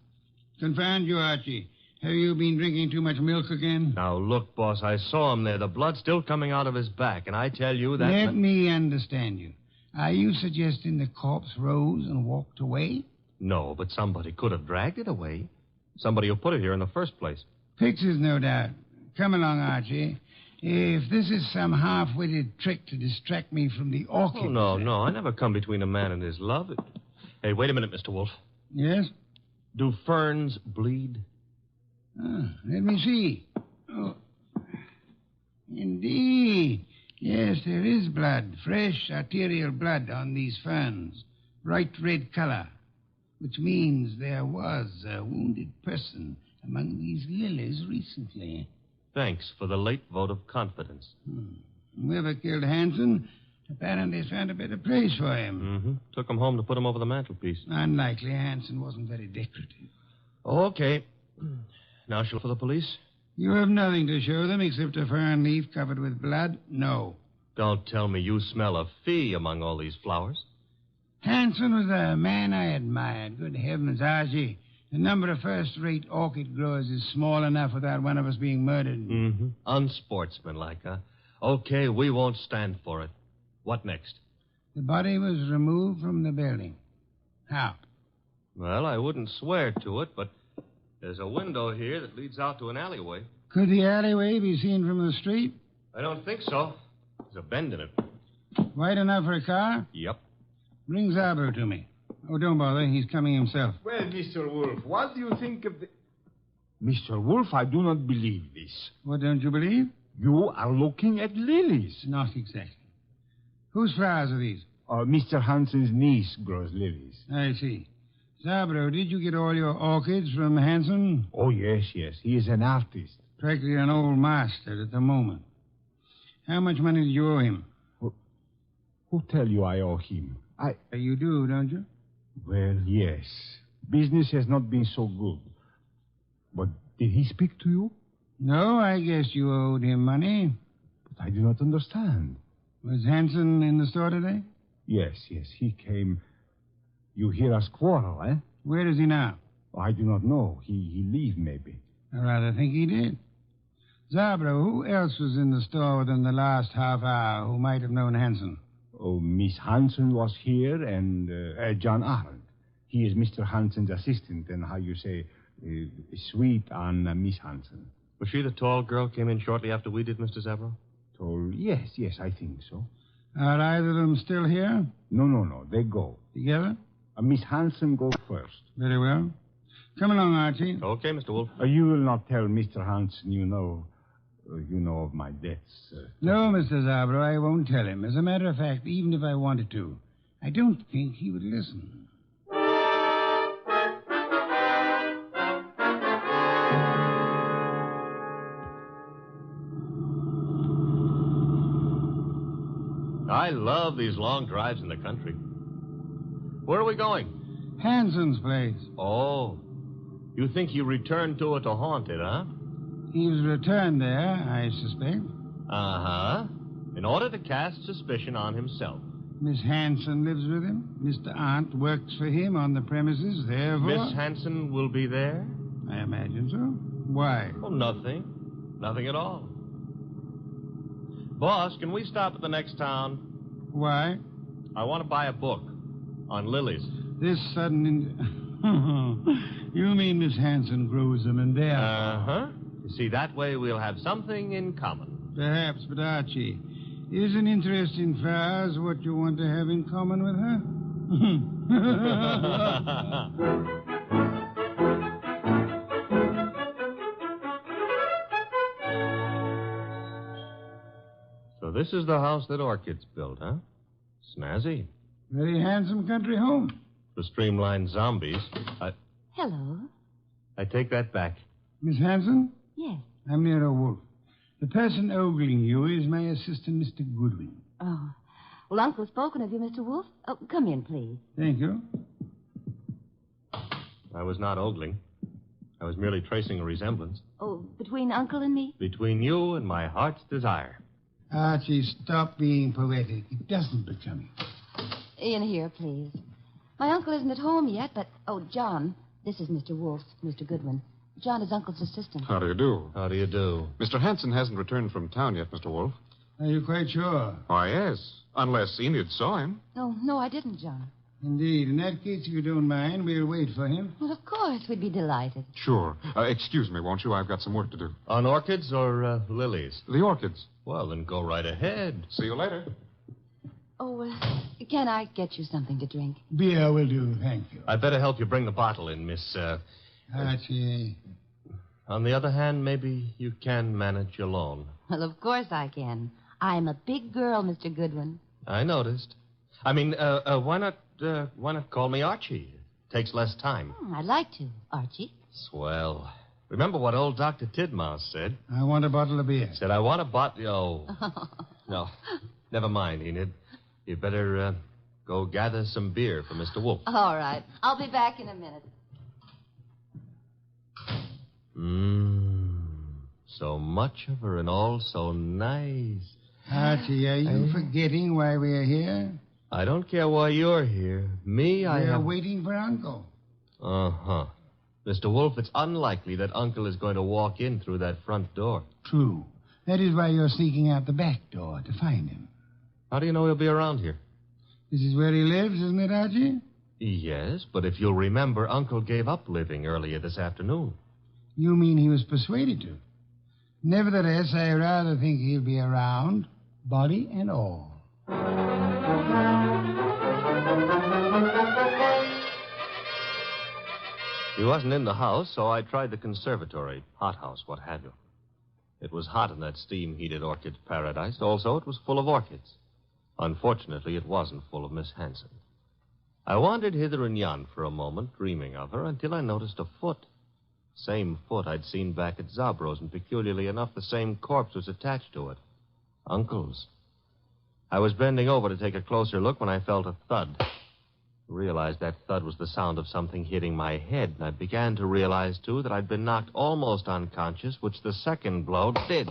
Confound you, Archie. Have you been drinking too much milk again? Now, look, boss, I saw him there. The blood's still coming out of his back, and I tell you that... Let me understand you. Are you suggesting the corpse rose and walked away? No, but somebody could have dragged it away. Somebody who put it here in the first place. Pictures, no doubt. Come along, Archie. If this is some half-witted trick to distract me from the orchid... Oh, no. I never come between a man and his love. Hey, wait a minute, Mr. Wolfe. Yes? Do ferns bleed? Let me see. Oh. Indeed. Yes, there is blood. Fresh arterial blood on these ferns. Bright red color. Which means there was a wounded person among these lilies recently. Thanks for the late vote of confidence. Whoever killed Hanson apparently found a better place for him. Mm-hmm. Took him home to put him over the mantelpiece. Unlikely. Hanson wasn't very decorative. Okay. Now she'll for the police? You have nothing to show them except a fern leaf covered with blood? No. Don't tell me you smell a fee among all these flowers. Hanson was a man I admired. Good heavens, Archie. The number of first-rate orchid growers is small enough without one of us being murdered. Mm-hmm. Unsportsmanlike, huh? Okay, we won't stand for it. What next? The body was removed from the building. How? Well, I wouldn't swear to it, but there's a window here that leads out to an alleyway. Could the alleyway be seen from the street? I don't think so. There's a bend in it. Wide enough for a car? Yep. Bring Zabro to me. Oh, don't bother. He's coming himself. Well, Mr. Wolfe, what do you think of the... Mr. Wolfe, I do not believe this. What don't you believe? You are looking at lilies. Not exactly. Whose flowers are these? Mr. Hanson's niece grows lilies. I see. Zabro, did you get all your orchids from Hanson? Oh, yes. He is an artist. Practically an old master at the moment. How much money did you owe him? Who tell you I owe him? You do, don't you? Well, yes. Business has not been so good. But did he speak to you? No, I guess you owed him money. But I do not understand. Was Hanson in the store today? Yes, he came. You hear us quarrel, eh? Where is he now? I do not know. He leave, maybe. I rather think he did. Zabro, who else was in the store within the last half hour who might have known Hanson? Oh, Miss Hanson was here, and John Arendt. He is Mr. Hanson's assistant, and how you say, sweet on Miss Hanson. Was she the tall girl came in shortly after we did, Mr. Zabro? Tall? Yes, I think so. Are either of them still here? No. They go. Together? Miss Hanson go first. Very well. Come along, Archie. Okay, Mr. Wolfe. You will not tell Mr. Hanson you know of my debts. No, Mr. Zabro, I won't tell him. As a matter of fact, even if I wanted to, I don't think he would listen. I love these long drives in the country. Where are we going? Hanson's place. Oh. You think he returned to it to haunt it, huh? He was returned there, I suspect. Uh-huh. In order to cast suspicion on himself. Miss Hanson lives with him. Mr. Arndt works for him on the premises, therefore... Miss Hanson will be there? I imagine so. Why? Oh, nothing. Nothing at all. Boss, can we stop at the next town? Why? I want to buy a book on lilies. This sudden... You mean Miss Hanson grows them and there. Uh-huh. You see, that way we'll have something in common. Perhaps, but Archie, is an interest in flowers what you want to have in common with her? So this is the house that Orchids built, huh? Snazzy. Very handsome country home. For streamlined zombies. Hello. I take that back. Miss Hanson? Yes. I'm Nero Wolfe. The person ogling you is my assistant, Mr. Goodwin. Oh. Well, Uncle has spoken of you, Mr. Wolfe. Oh, come in, please. Thank you. I was not ogling. I was merely tracing a resemblance Oh, between Uncle and me? between you and my heart's desire. Archie, stop being poetic. It doesn't become you. In here, please. My uncle isn't at home yet, but... Oh, John, this is Mr. Wolfe, Mr. Goodwin. John is Uncle's assistant. How do you do? How do you do? Mr. Hanson hasn't returned from town yet, Mr. Wolfe. Are you quite sure? Why, yes. Unless Enid saw him. No, I didn't, John. Indeed. In that case, if you don't mind, we'll wait for him. Well, of course, we'd be delighted. Sure. Excuse me, won't you? I've got some work to do. On orchids or lilies? The orchids. Well, then go right ahead. See you later. Oh, can I get you something to drink? Beer will do, thank you. I'd better help you bring the bottle in, Miss... Archie. On the other hand, maybe you can manage alone. Well, of course I can. I'm a big girl, Mr. Goodwin. I noticed. I mean, why not call me Archie? It takes less time. I'd like to, Archie. Swell. Remember what old Dr. Tidmouse said? I want a bottle of beer. Said, I want a bottle... Oh. No. Never mind, Enid. You better go gather some beer for Mr. Wolfe. All right. I'll be back in a minute. So much of her and all so nice. Archie, are you forgetting why we're here? I don't care why you're here. We're waiting for Uncle. Uh-huh. Mr. Wolfe, it's unlikely that Uncle is going to walk in through that front door. True. That is why you're sneaking out the back door to find him. How do you know he'll be around here? This is where he lives, isn't it, Archie? Yes, but if you'll remember, Uncle gave up living earlier this afternoon. You mean he was persuaded to? Nevertheless, I rather think he'll be around, body and all. He wasn't in the house, so I tried the conservatory, hothouse, what have you. It was hot in that steam-heated orchid paradise. Also, it was full of orchids. Unfortunately, it wasn't full of Miss Hanson. I wandered hither and yon for a moment, dreaming of her, until I noticed a foot. Same foot I'd seen back at Zabro's, and peculiarly enough, the same corpse was attached to it. Uncle's. I was bending over to take a closer look when I felt a thud. I realized that thud was the sound of something hitting my head, and I began to realize, too, that I'd been knocked almost unconscious, which the second blow did.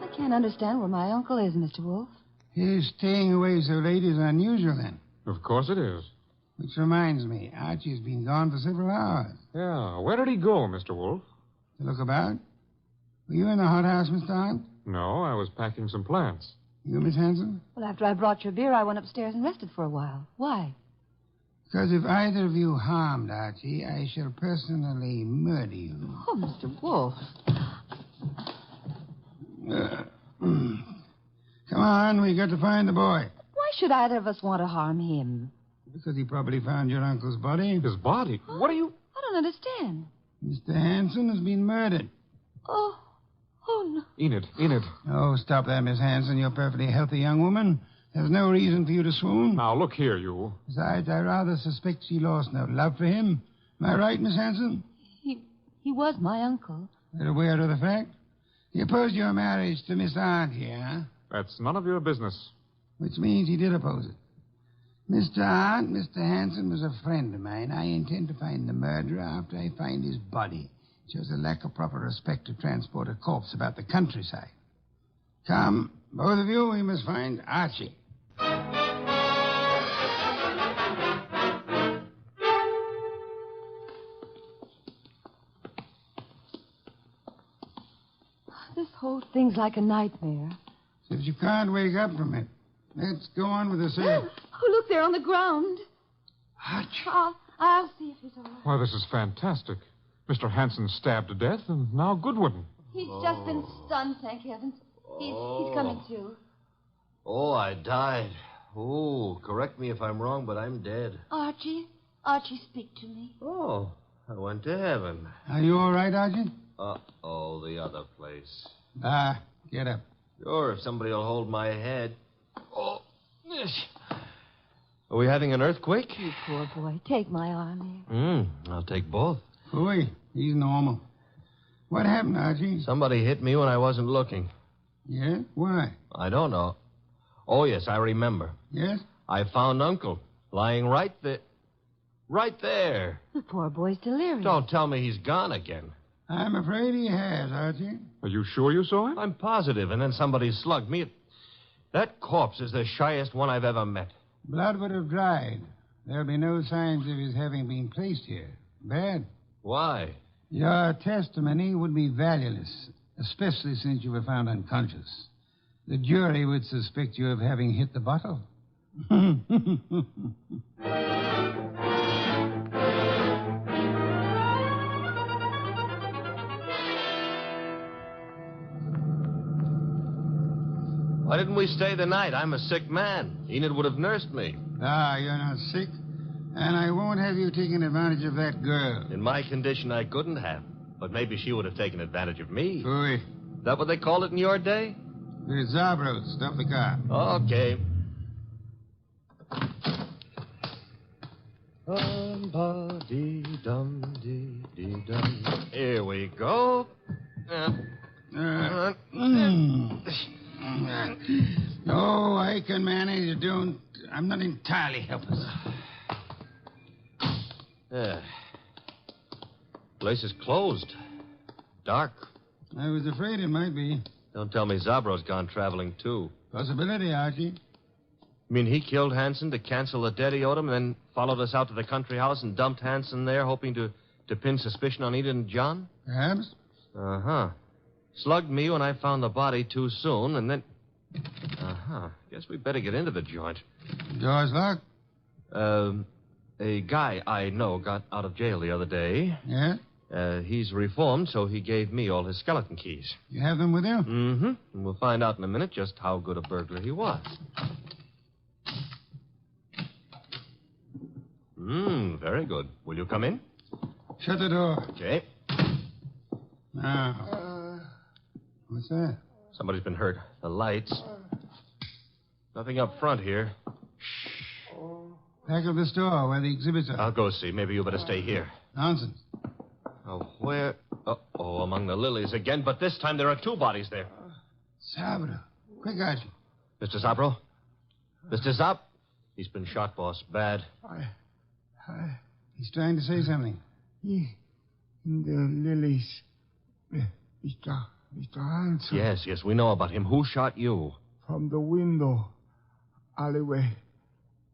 I can't understand where my uncle is, Mr. Wolfe. His staying away so late is unusual, then. Of course it is. Which reminds me, Archie's been gone for several hours. Yeah. Where did he go, Mr. Wolfe? To look about? Were you in the hothouse, Mr. Hunt? No, I was packing some plants. You, Miss Hanson? Well, after I brought your beer, I went upstairs and rested for a while. Why? Because if either of you harmed Archie, I shall personally murder you. Oh, Mr. Wolfe. Come on, we got to find the boy. Why should either of us want to harm him? Because he probably found your uncle's body. His body? What are you... I don't understand. Mr. Hanson has been murdered. Oh no. Enid. Oh, stop that, Miss Hanson. You're a perfectly healthy young woman. There's no reason for you to swoon. Now, look here, you. Besides, I rather suspect she lost no love for him. Am I right, Miss Hanson? He was my uncle. You're aware of the fact? He opposed your marriage to Miss Aunt here, huh? That's none of your business. Which means he did oppose it. Mr. Aunt, Mr. Hanson was a friend of mine. I intend to find the murderer after I find his body. It shows a lack of proper respect to transport a corpse about the countryside. Come, both of you, we must find Archie. This whole thing's like a nightmare. If you can't wake up from it, let's go on with the search. Oh, look, they're on the ground. Archie. I'll see if he's all right. Why, this is fantastic. Mr. Hanson stabbed to death, and now Goodwin. He's just been stunned, thank heavens. He's coming to. Oh, I died. Oh, correct me if I'm wrong, but I'm dead. Archie, speak to me. Oh, I went to heaven. Are you all right, Archie? Uh-oh, the other place. Get up. Sure, if somebody will hold my head. Are we having an earthquake? You poor boy. Take my arm here. I'll take both. Boy, he's normal. What happened, Archie? Somebody hit me when I wasn't looking. Yeah? Why? I don't know. Oh, yes, I remember. Yes? I found Uncle lying right there. Right there. The poor boy's delirious. Don't tell me he's gone again. I'm afraid he has, Archie. Are you sure you saw him? I'm positive, and then somebody slugged me. That corpse is the shyest one I've ever met. Blood would have dried. There'll be no signs of his having been placed here. Bad. Why? Your testimony would be valueless, especially since you were found unconscious. The jury would suspect you of having hit the bottle. Why didn't we stay the night? I'm a sick man. Enid would have nursed me. Ah, you're not sick. And I won't have you taking advantage of that girl. In my condition, I couldn't have. But maybe she would have taken advantage of me. Boy. Is that what they called it in your day? There's Zabros. Stop the car. Okay. Dum-ba-dee-dum-dee-dee-dum. Here we go. Oh, I can manage. I'm not entirely helpless. Place is closed. Dark. I was afraid it might be. Don't tell me Zabro's gone traveling, too. Possibility, Archie. You mean he killed Hanson to cancel the debt he owed him, and then followed us out to the country house and dumped Hanson there, hoping to pin suspicion on Enid and John? Perhaps. Uh-huh. Slugged me when I found the body too soon, and then... Uh-huh. Guess we better get into the joint. Door's locked? A guy I know got out of jail the other day. Yeah? He's reformed, so he gave me all his skeleton keys. You have them with you? Mm-hmm. And we'll find out in a minute just how good a burglar he was. Very good. Will you come in? Shut the door. Okay. Now. What's that? Somebody's been hurt. The lights. Nothing up front here. Back of the store where the exhibits are. I'll go see. Maybe you better stay here. Nonsense. Oh, where? Oh, among the lilies again. But this time there are two bodies there. Sabro. Quick, Archie. Mr. Zabro? Mr. Zab? He's been shot, boss. Bad. He's trying to say something. In the lilies. Mr. Hanson. Yes, we know about him. Who shot you? From the window. Alleyway.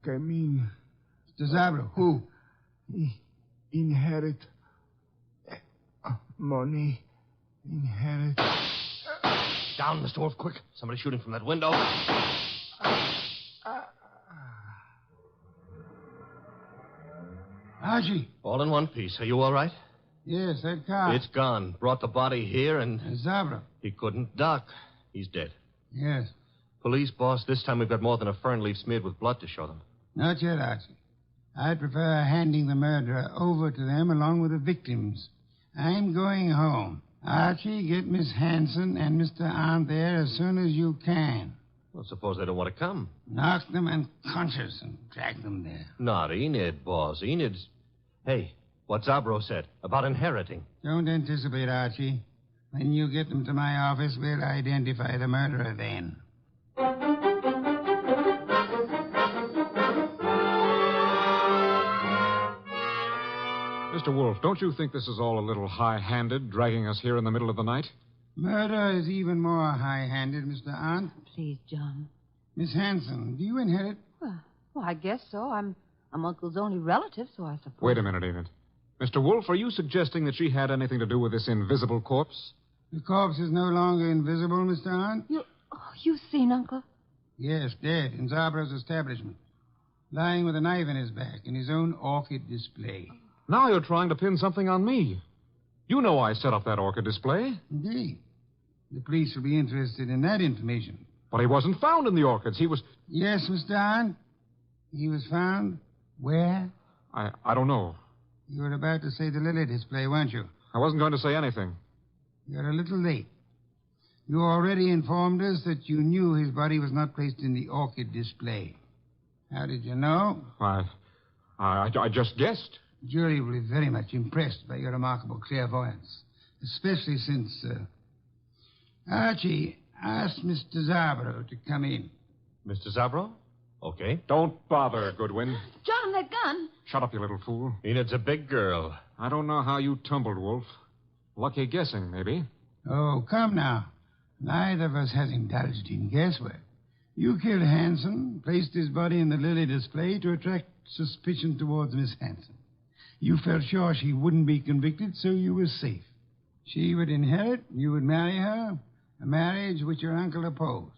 Came in. Mr. Zabro, who? Inherit. Money. Inherit. Down, Mr. Wolfe, quick. Somebody's shooting from that window. Archie. All in one piece. Are you all right? Yes, that car. It's gone. Brought the body here and... Zabro. He couldn't duck. He's dead. Yes. Police, boss, this time we've got more than a fern leaf smeared with blood to show them. Not yet, Archie. I'd prefer handing the murderer over to them along with the victims. I'm going home. Archie, get Miss Hanson and Mr. Arndt there as soon as you can. Well, suppose they don't want to come. Knock them unconscious and drag them there. Not Enid, boss. Enid's... Hey, what Zabro said about inheriting. Don't anticipate, Archie. When you get them to my office, we'll identify the murderer then. Mr. Wolfe, don't you think this is all a little high-handed, dragging us here in the middle of the night? Murder is even more high-handed, Mr. Arndt. Please, John. Miss Hanson, do you inherit? Well, I guess so. I'm Uncle's only relative, so I suppose. Wait a minute, Enid. Mr. Wolfe, are you suggesting that she had anything to do with this invisible corpse? The corpse is no longer invisible, Mr. Arndt. You've seen Uncle? Yes, dead in Zabro's establishment. Lying with a knife in his back in his own orchid display. Now you're trying to pin something on me. You know I set up that orchid display. Indeed. The police will be interested in that information. But he wasn't found in the orchids. He was... Yes, Mr. Arndt. He was found where? I don't know. You were about to say the lily display, weren't you? I wasn't going to say anything. You're a little late. You already informed us that you knew his body was not placed in the orchid display. How did you know? Why, I just guessed. The jury will be very much impressed by your remarkable clairvoyance, especially since Archie asked Mr. Zabro to come in. Mr. Zabro? Okay. Don't bother, Goodwin. John, that gun. Shut up, you little fool. Enid's a big girl. I don't know how you tumbled, Wolf. Lucky guessing, maybe. Oh, come now. Neither of us has indulged in guesswork. You killed Hanson, placed his body in the lily display to attract suspicion towards Miss Hanson. You felt sure she wouldn't be convicted, so you were safe. She would inherit, you would marry her, a marriage which your uncle opposed.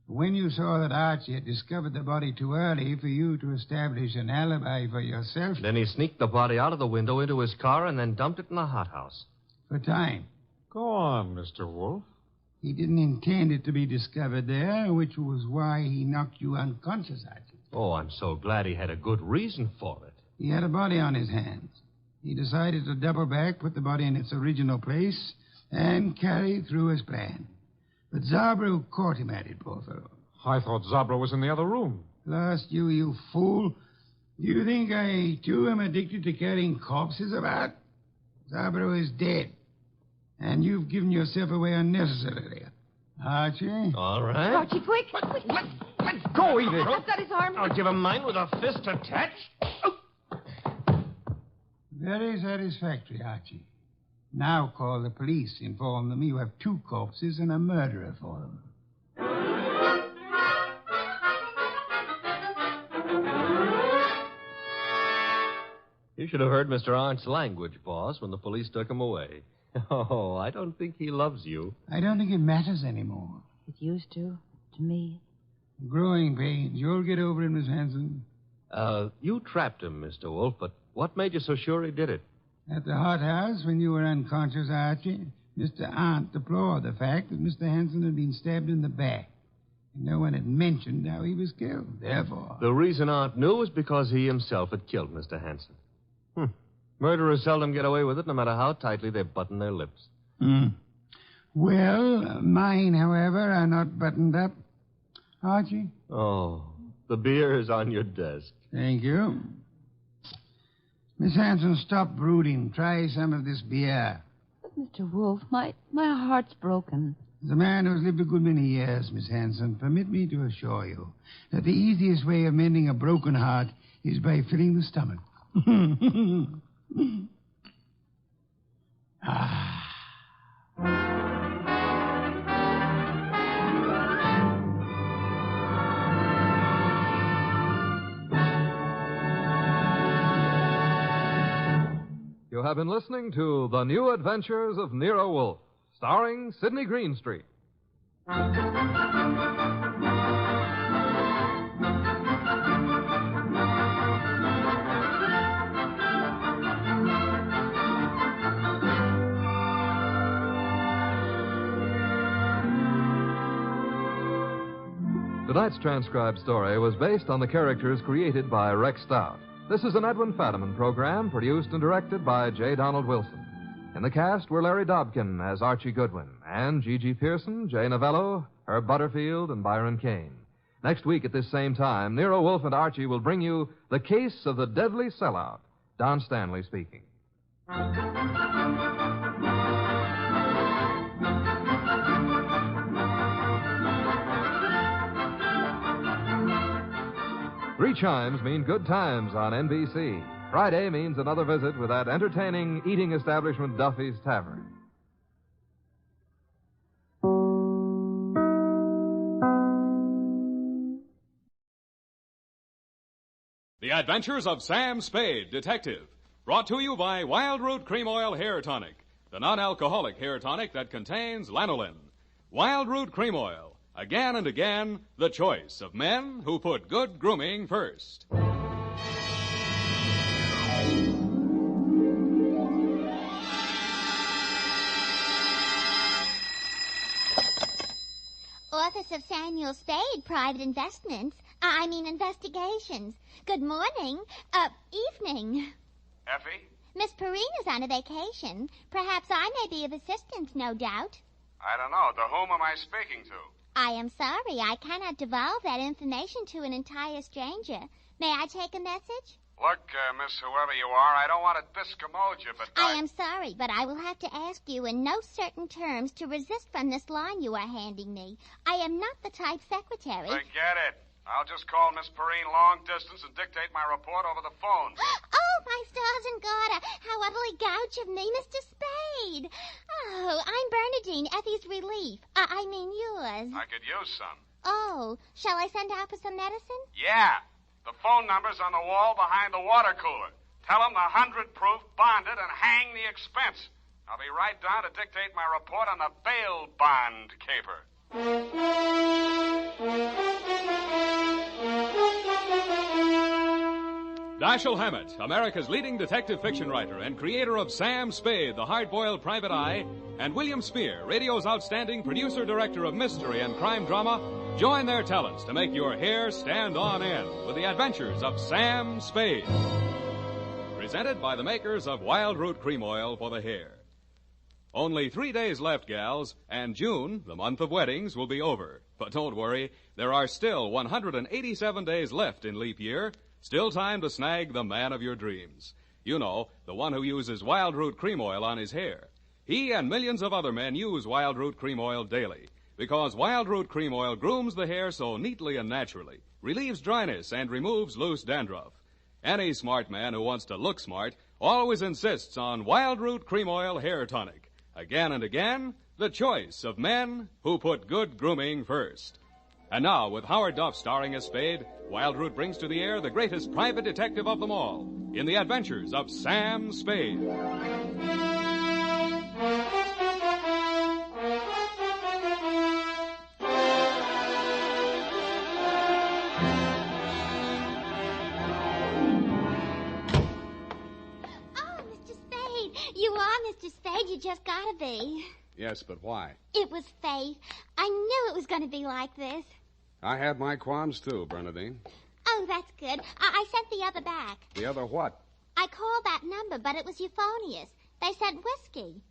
When you saw that Archie had discovered the body too early for you to establish an alibi for yourself... Then he sneaked the body out of the window into his car and then dumped it in the hothouse. For time. Go on, Mr. Wolf. He didn't intend it to be discovered there, which was why he knocked you unconscious, Archie. Oh, I'm so glad he had a good reason for it. He had a body on his hands. He decided to double back, put the body in its original place, and carry through his plan. But Zabro caught him at it, poor fellow. I thought Zabro was in the other room. Lost you fool. You think I, too, am addicted to carrying corpses about? Zabro is dead. And you've given yourself away unnecessarily. Archie? All right. Archie, quick. Let go, Edith. I've got his arm. I'll give him mine with a fist attached. Very satisfactory, Archie. Now call the police. Inform them you have 2 corpses and a murderer for them. You should have heard Mr. Arndt's language, boss, when the police took him away. Oh, I don't think he loves you. I don't think it matters anymore. It used to me. Growing pains. You'll get over it, Miss Hanson. You trapped him, Mr. Wolf, but what made you so sure he did it? At the hothouse, when you were unconscious, Archie, Mr. Arndt deplored the fact that Mr. Hanson had been stabbed in the back. And no one had mentioned how he was killed. Therefore... The reason Arndt knew was because he himself had killed Mr. Hanson. Murderers seldom get away with it, no matter how tightly they button their lips. Well, mine, however, are not buttoned up. Archie? Oh, the beer is on your desk. Thank you. Miss Hanson, stop brooding. Try some of this beer. But, Mr. Wolf, my heart's broken. As a man who's lived a good many years, Miss Hanson, permit me to assure you that the easiest way of mending a broken heart is by filling the stomach. You have been listening to The New Adventures of Nero Wolfe, starring Sidney Greenstreet. Tonight's transcribed story was based on the characters created by Rex Stout. This is an Edwin Fadiman program produced and directed by J. Donald Wilson. In the cast were Larry Dobkin as Archie Goodwin and Gigi Pearson, Jay Novello, Herb Butterfield, and Byron Kane. Next week at this same time, Nero Wolfe and Archie will bring you The Case of the Deadly Sellout. Don Stanley speaking. Three chimes mean good times on NBC. Friday means another visit with that entertaining eating establishment Duffy's Tavern. The Adventures of Sam Spade, Detective. Brought to you by Wild Root Cream Oil Hair Tonic, the non-alcoholic hair tonic that contains lanolin. Wild Root Cream Oil. Again and again, the choice of men who put good grooming first. Office of Samuel Spade, Private Investigations. Good morning. Evening. Effie? Miss Perrina's on a vacation. Perhaps I may be of assistance, no doubt. I don't know. To whom am I speaking to? I am sorry. I cannot divulge that information to an entire stranger. May I take a message? Look, Miss Whoever you are, I don't want to discommode you, but I am sorry, but I will have to ask you in no certain terms to resist from this line you are handing me. I am not the type secretary. Forget it. I'll just call Miss Perrine long distance and dictate my report over the phone. Oh, my stars and garter, how utterly gouch of me, Mr. Spade. Oh, I'm Bernadine, Effie's relief. I mean yours. I could use some. Oh, shall I send out for some medicine? Yeah. The phone number's on the wall behind the water cooler. Tell them the 100 proof, bonded, and hang the expense. I'll be right down to dictate my report on the bail bond caper. Dashiell Hammett, America's leading detective fiction writer and creator of Sam Spade, the hard-boiled private eye, and William Spear, radio's outstanding producer-director of mystery and crime drama, join their talents to make your hair stand on end with the adventures of Sam Spade. Presented by the makers of Wild Root Cream Oil for the hair. Only 3 days left, gals, and June, the month of weddings, will be over. But don't worry, there are still 187 days left in leap year. Still time to snag the man of your dreams. You know, the one who uses Wild Root Cream Oil on his hair. He and millions of other men use Wild Root Cream Oil daily, because Wild Root Cream Oil grooms the hair so neatly and naturally, relieves dryness, and removes loose dandruff. Any smart man who wants to look smart always insists on Wild Root Cream Oil Hair Tonic. Again and again, the choice of men who put good grooming first. And now, with Howard Duff starring as Spade, Wild Root brings to the air the greatest private detective of them all, in the adventures of Sam Spade. You are, Mr. Spade. You just gotta be. Yes, but why? It was fate. I knew it was going to be like this. I had my qualms, too, Bernadine. Oh, that's good. I sent the other back. The other what? I called that number, but it was euphonious. They said whiskey.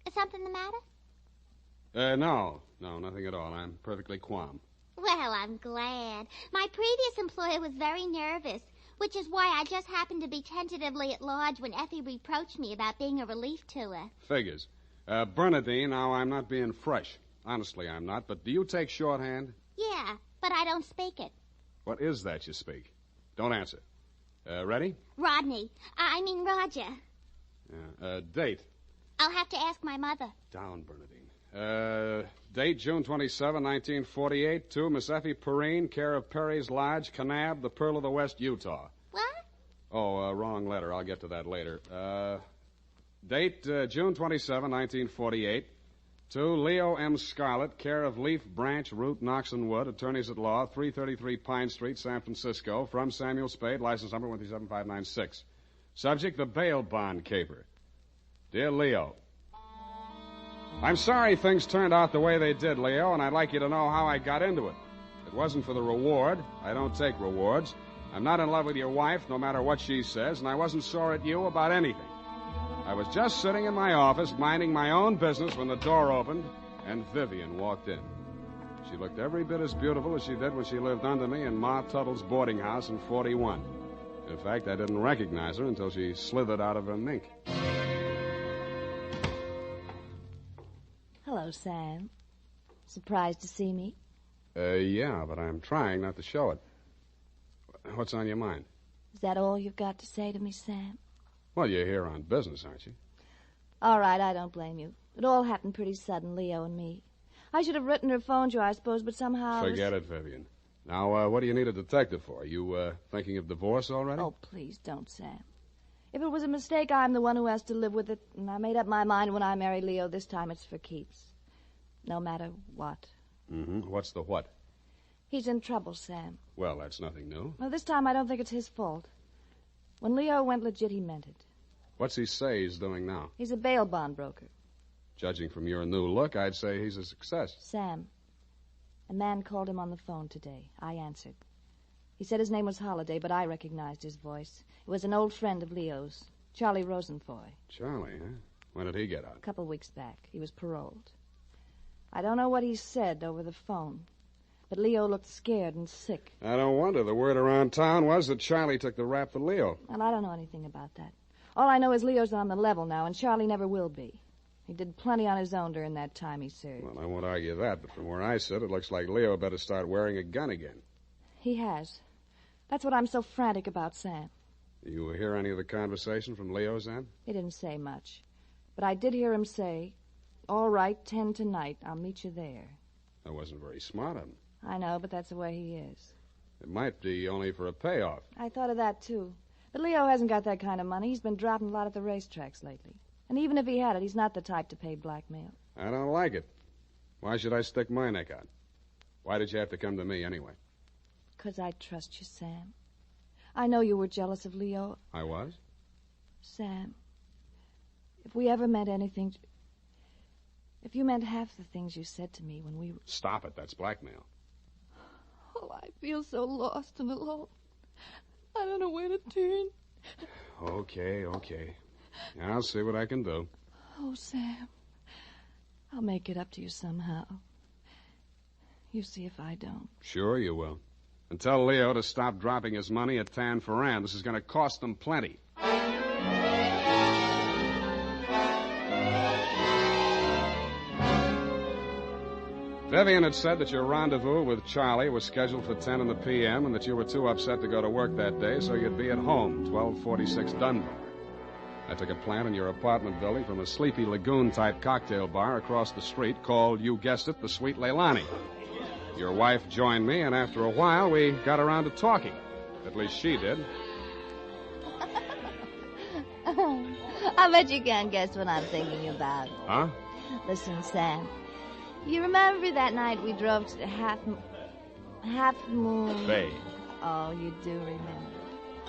Is something the matter? No, nothing at all. I'm perfectly calm. Well, I'm glad. My previous employer was very nervous, which is why I just happened to be tentatively at large when Effie reproached me about being a relief to her. Figures. Bernadine, now I'm not being fresh. Honestly, I'm not. But do you take shorthand? Yeah, but I don't speak it. What is that you speak? Don't answer. Ready? Rodney. I mean Roger. Date. I'll have to ask my mother. Down, Bernadine. Date June 27, 1948, to Miss Effie Perrine, care of Perry's Lodge, Kanab, the Pearl of the West, Utah. What? Oh, wrong letter. I'll get to that later. Date June 27, 1948, to Leo M. Scarlett, care of Leaf Branch, Root, Knox and Wood, attorneys at law, 333 Pine Street, San Francisco, from Samuel Spade, license number 137596. Subject, the bail bond caper. Dear Leo, I'm sorry things turned out the way they did, Leo, and I'd like you to know how I got into it. It wasn't for the reward. I don't take rewards. I'm not in love with your wife, no matter what she says, and I wasn't sore at you about anything. I was just sitting in my office, minding my own business, when the door opened, and Vivian walked in. She looked every bit as beautiful as she did when she lived under me in Ma Tuttle's boarding house in 41. In fact, I didn't recognize her until she slithered out of her mink. Hello, Sam. Surprised to see me? Yeah, but I'm trying not to show it. What's on your mind? Is that all you've got to say to me, Sam? Well, you're here on business, aren't you? All right, I don't blame you. It all happened pretty sudden, Leo and me. I should have written or phoned you, I suppose, but somehow... Forget it, Vivian. Now, what do you need a detective for? You, thinking of divorce already? Oh, please don't, Sam. If it was a mistake, I'm the one who has to live with it, and I made up my mind when I married Leo. This time it's for keeps. No matter what. Mm-hmm. What's the what? He's in trouble, Sam. Well, that's nothing new. Well, this time I don't think it's his fault. When Leo went legit, he meant it. What's he say he's doing now? He's a bail bond broker. Judging from your new look, I'd say he's a success. Sam, a man called him on the phone today. I answered. He said his name was Holliday, but I recognized his voice. It was an old friend of Leo's, Charlie Rosenfoy. Charlie, huh? When did he get out? A couple weeks back. He was paroled. I don't know what he said over the phone, but Leo looked scared and sick. I don't wonder. The word around town was that Charlie took the rap for Leo. Well, I don't know anything about that. All I know is Leo's on the level now, and Charlie never will be. He did plenty on his own during that time he served. Well, I won't argue that, but from where I sit, it looks like Leo better start wearing a gun again. He has. That's what I'm so frantic about, Sam. You hear any of the conversation from Leo's end? He didn't say much. But I did hear him say, "All right, 10 tonight. I'll meet you there." That wasn't very smart of him. I know, but that's the way he is. It might be only for a payoff. I thought of that, too. But Leo hasn't got that kind of money. He's been dropping a lot at the racetracks lately. And even if he had it, he's not the type to pay blackmail. I don't like it. Why should I stick my neck out? Why did you have to come to me anyway? 'Cause I trust you, Sam. I know you were jealous of Leo. I was? Sam, if we ever meant anything... If you meant half the things you said to me when we... Stop it. That's blackmail. Oh, I feel so lost and alone. I don't know where to turn. Okay. I'll see what I can do. Oh, Sam. I'll make it up to you somehow. You see if I don't. Sure you will. And tell Leo to stop dropping his money at Tan Ferran. This is going to cost them plenty. Vivian had said that your rendezvous with Charlie was scheduled for 10 in the p.m. and that you were too upset to go to work that day, so you'd be at home, 1246 Dunbar. I took a plant in your apartment building from a sleepy lagoon-type cocktail bar across the street called, you guessed it, the Sweet Leilani. Your wife joined me, and after a while, we got around to talking. At least she did. I bet you can't guess what I'm thinking about. Huh? Listen, Sam. You remember that night we drove to the Half Moon... Bay. Oh, you do remember.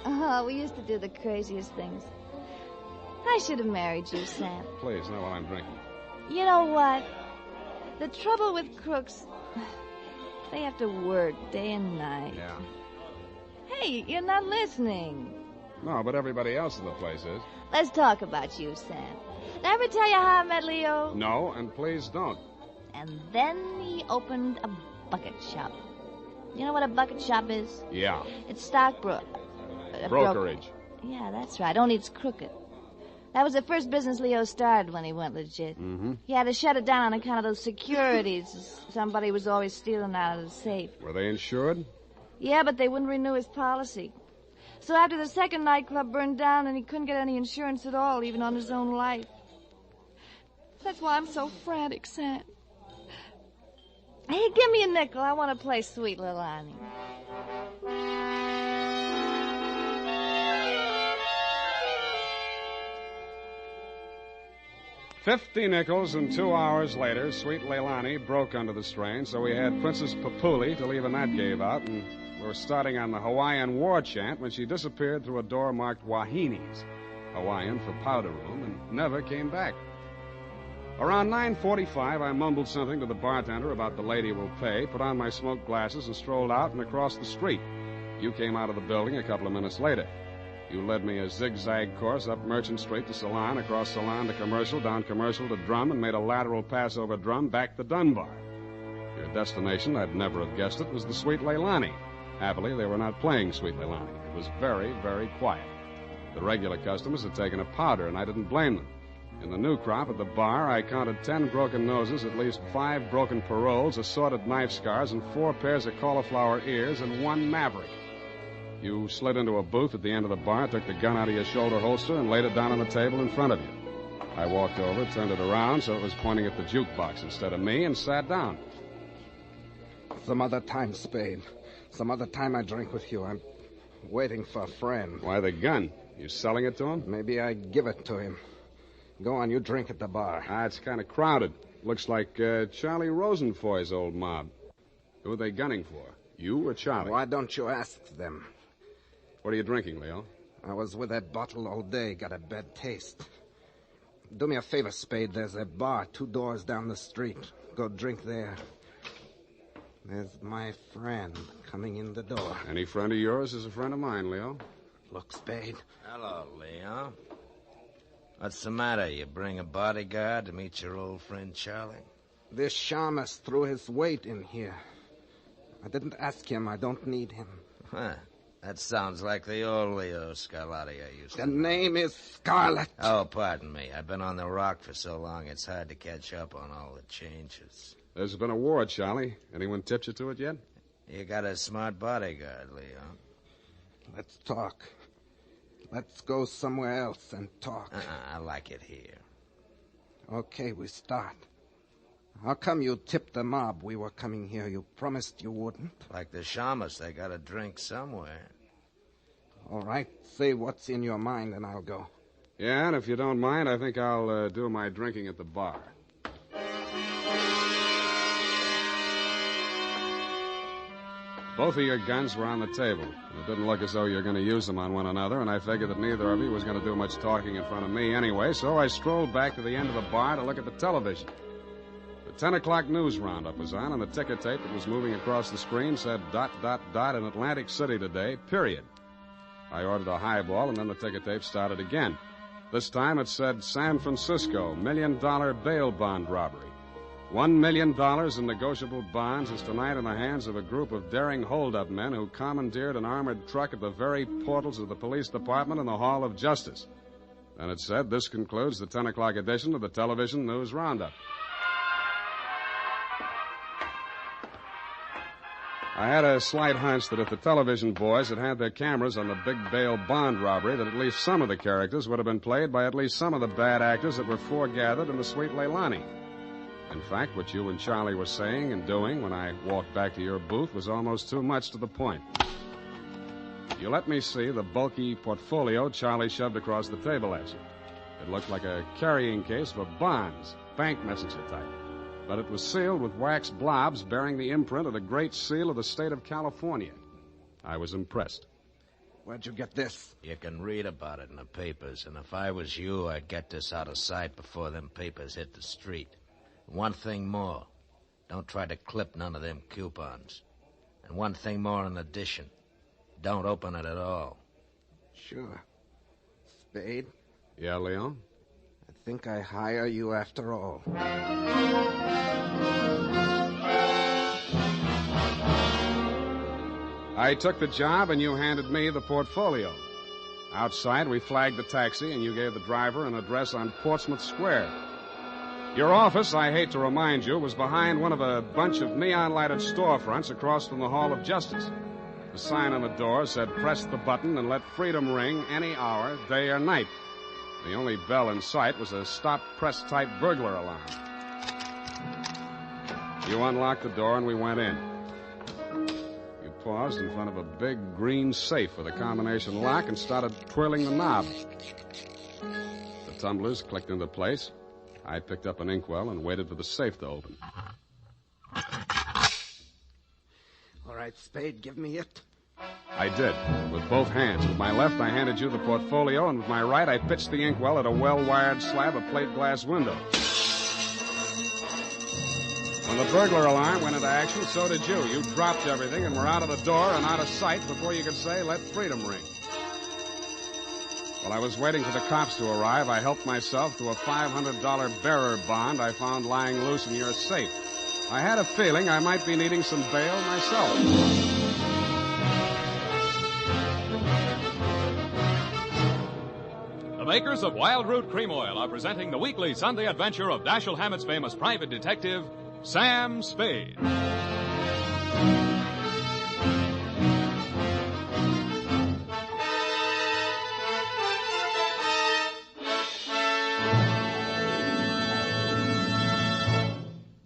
Oh, we used to do the craziest things. I should have married you, Sam. Please, not while I'm drinking. You know what? The trouble with crooks... They have to work day and night. Yeah. Hey, you're not listening. No, but everybody else in the place is. Let's talk about you, Sam. Did I ever tell you how I met Leo? No, and please don't. And then he opened a bucket shop. You know what a bucket shop is? Yeah. It's stockbrokerage. Yeah, that's right. Only it's crooked. That was the first business Leo started when he went legit. Mm-hmm. He had to shut it down on account of those securities. Somebody was always stealing out of the safe. Were they insured? Yeah, but they wouldn't renew his policy. So after the second nightclub burned down, and he couldn't get any insurance at all, even on his own life. That's why I'm so frantic, Sam. Hey, give me a nickel. I want to play Sweet Leilani. $50 nickels, and 2 hours later, Sweet Leilani broke under the strain, so we had Princess Papuli to leave, and that gave out, and we were starting on the Hawaiian war chant when she disappeared through a door marked Wahines, Hawaiian for powder room, and never came back. Around 9:45, I mumbled something to the bartender about the lady will pay, put on my smoked glasses, and strolled out and across the street. You came out of the building a couple of minutes later. You led me a zigzag course up Merchant Street to Salon, across Salon to Commercial, down Commercial to Drum, and made a lateral pass over Drum back to Dunbar. Your destination, I'd never have guessed it, was the Sweet Leilani. Happily, they were not playing Sweet Leilani. It was very, very quiet. The regular customers had taken a powder, and I didn't blame them. In the new crop at the bar, I counted 10 broken noses, at least 5 broken paroles, assorted knife scars, and 4 pairs of cauliflower ears, and 1 maverick. You slid into a booth at the end of the bar, took the gun out of your shoulder holster, and laid it down on the table in front of you. I walked over, turned it around so it was pointing at the jukebox instead of me, and sat down. Some other time, Spade. Some other time I drink with you. I'm waiting for a friend. Why the gun? You selling it to him? Maybe I give it to him. Go on, you drink at the bar. It's kind of crowded. Looks like Charlie Rosenfoy's old mob. Who are they gunning for? You or Charlie? Why don't you ask them? What are you drinking, Leo? I was with that bottle all day. Got a bad taste. Do me a favor, Spade. There's a bar 2 doors down the street. Go drink there. There's my friend coming in the door. Any friend of yours is a friend of mine, Leo. Look, Spade. Hello, Leo. What's the matter? You bring a bodyguard to meet your old friend Charlie? This shamus threw his weight in here. I didn't ask him. I don't need him. Huh. That sounds like the old Leo Scarlatti I used to The know. name is Scarlet. Oh, pardon me. I've been on the rock for so long, it's hard to catch up on all the changes. There's been a war, Charlie. Anyone tipped you to it yet? You got a smart bodyguard, Leo. Let's talk. Let's go somewhere else and talk. I like it here. Okay, we start. How come you tipped the mob we were coming here? You promised you wouldn't. Like the shamus, they got a drink somewhere. All right, say what's in your mind and I'll go. Yeah, and if you don't mind, I think I'll do my drinking at the bar. Both of your guns were on the table. It didn't look as though you were going to use them on one another, and I figured that neither of you was going to do much talking in front of me anyway, so I strolled back to the end of the bar to look at the television. The 10 o'clock news roundup was on, and the ticker tape that was moving across the screen said ... in Atlantic City today, period. I ordered a highball, and then the ticker tape started again. This time it said San Francisco, $1 million bail bond robbery. $1 million in negotiable bonds is tonight in the hands of a group of daring hold-up men who commandeered an armored truck at the very portals of the police department in the Hall of Justice. Then it said, this concludes the 10 o'clock edition of the television news roundup. I had a slight hunch that if the television boys had had their cameras on the big bail bond robbery, that at least some of the characters would have been played by at least some of the bad actors that were foregathered in the Sweet Leilani. In fact, what you and Charlie were saying and doing when I walked back to your booth was almost too much to the point. You let me see the bulky portfolio Charlie shoved across the table at you. It looked like a carrying case for bonds, bank messenger type. But it was sealed with wax blobs bearing the imprint of the Great Seal of the state of California. I was impressed. Where'd you get this? You can read about it in the papers, and if I was you, I'd get this out of sight before them papers hit the street. One thing more. Don't try to clip none of them coupons. And one thing more in addition. Don't open it at all. Sure. Spade? Yeah, Leon? I think I hire you after all. I took the job, and you handed me the portfolio. Outside, we flagged the taxi, and you gave the driver an address on Portsmouth Square. Your office, I hate to remind you, was behind one of a bunch of neon-lighted storefronts across from the Hall of Justice. The sign on the door said, press the button and let freedom ring any hour, day or night. The only bell in sight was a stop-press-type burglar alarm. You unlocked the door, and we went in. You paused in front of a big green safe with a combination lock and started twirling the knob. The tumblers clicked into place. I picked up an inkwell and waited for the safe to open. All right, Spade, give me it. I did, with both hands. With my left, I handed you the portfolio, and with my right, I pitched the inkwell at a well-wired slab of plate glass window. When the burglar alarm went into action, so did you. You dropped everything and were out of the door and out of sight before you could say, let freedom ring. While I was waiting for the cops to arrive, I helped myself to a $500 bearer bond I found lying loose in your safe. I had a feeling I might be needing some bail myself. The makers of Wild Root Cream Oil are presenting the weekly Sunday adventure of Dashiell Hammett's famous private detective, Sam Spade.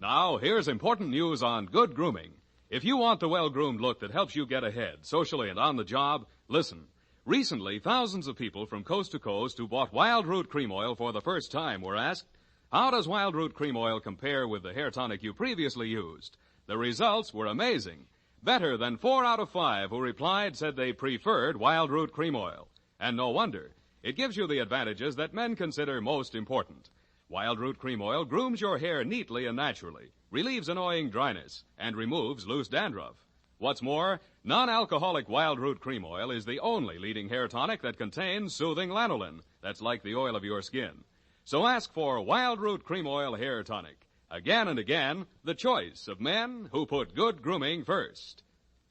Now, here's important news on good grooming. If you want the well-groomed look that helps you get ahead, socially and on the job, listen. Recently, thousands of people from coast to coast who bought Wild Root Cream Oil for the first time were asked, how does Wild Root Cream Oil compare with the hair tonic you previously used? The results were amazing. Better than 4 out of 5 who replied said they preferred Wild Root Cream Oil. And no wonder. It gives you the advantages that men consider most important. Wild Root Cream Oil grooms your hair neatly and naturally, relieves annoying dryness, and removes loose dandruff. What's more, non-alcoholic Wild Root Cream Oil is the only leading hair tonic that contains soothing lanolin, that's like the oil of your skin. So ask for Wild Root Cream Oil Hair Tonic. Again and again, the choice of men who put good grooming first.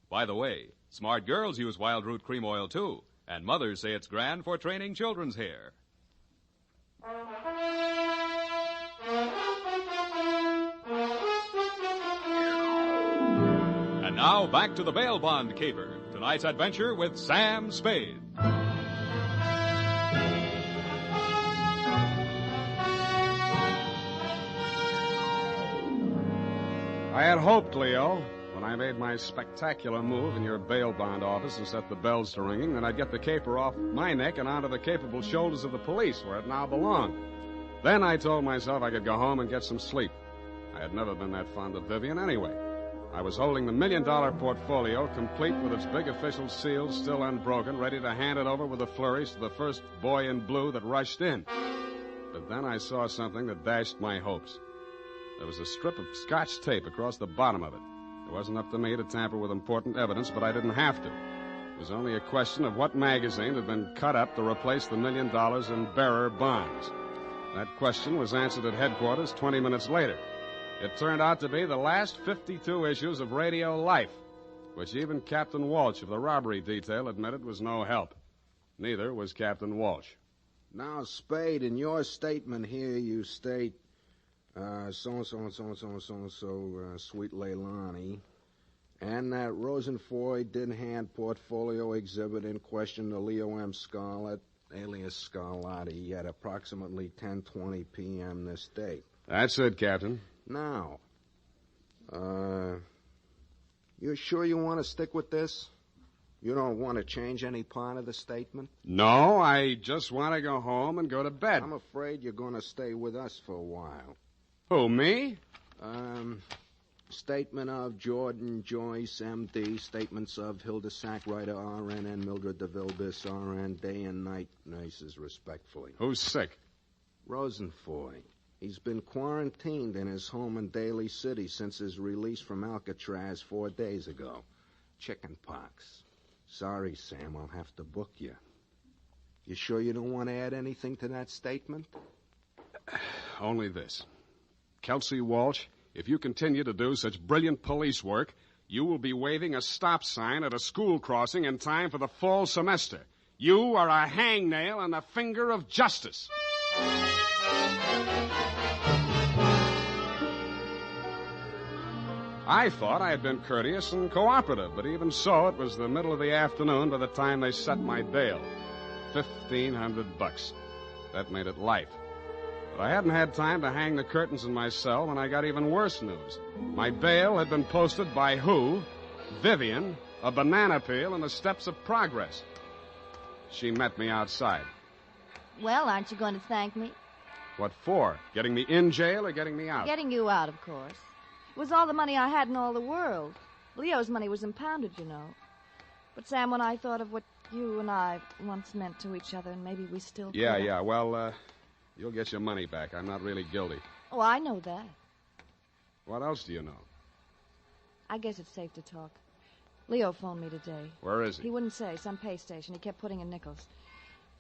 By the way, smart girls use Wild Root Cream Oil, too, and mothers say it's grand for training children's hair. And now, back to the bail bond caper. Tonight's adventure with Sam Spade. I had hoped, Leo, when I made my spectacular move in your bail bond office and set the bells to ringing, that I'd get the caper off my neck and onto the capable shoulders of the police, where it now belonged. Then I told myself I could go home and get some sleep. I had never been that fond of Vivian anyway. I was holding the $1 million portfolio, complete with its big official seal still unbroken, ready to hand it over with a flourish to the first boy in blue that rushed in. But then I saw something that dashed my hopes. There was a strip of Scotch tape across the bottom of it. It wasn't up to me to tamper with important evidence, but I didn't have to. It was only a question of what magazine had been cut up to replace the $1 million in bearer bonds. That question was answered at headquarters 20 minutes later. It turned out to be the last 52 issues of Radio Life, which even Captain Walsh of the robbery detail admitted was no help. Neither was Captain Walsh. Now, Spade, in your statement here, you state, so-and-so, Sweet Leilani, and that Rosenfoy did hand portfolio exhibit in question to Leo M. Scarlett, alias Scarlatti, at approximately 10:20 p.m. this date. That's it, Captain. Now, you sure you want to stick with this? You don't want to change any part of the statement? No, I just want to go home and go to bed. I'm afraid you're going to stay with us for a while. Who, me? Statement of Jordan Joyce, M.D., statements of Hilda Sackwriter, R.N., and Mildred DeVille Biss, R.N., day and night nurses, respectfully. Who's sick? Rosenfoy. He's been quarantined in his home in Daly City since his release from Alcatraz 4 days ago. Chicken pox. Sorry, Sam, I'll have to book you. You sure you don't want to add anything to that statement? Only this. Kelsey Walsh, if you continue to do such brilliant police work, you will be waving a stop sign at a school crossing in time for the fall semester. You are a hangnail on the finger of justice. I thought I had been courteous and cooperative, but even so, it was the middle of the afternoon by the time they set my bail. $1,500. That made it life. But I hadn't had time to hang the curtains in my cell when I got even worse news. My bail had been posted by who? Vivian, a banana peel, and the steps of progress. She met me outside. Well, aren't you going to thank me? What for? Getting me in jail or getting me out? Getting you out, of course. It was all the money I had in all the world. Leo's money was impounded, you know. But, Sam, when I thought of what you and I once meant to each other, and maybe we still could... Yeah. Well, you'll get your money back. I'm not really guilty. Oh, I know that. What else do you know? I guess it's safe to talk. Leo phoned me today. Where is he? He wouldn't say. Some pay station. He kept putting in nickels.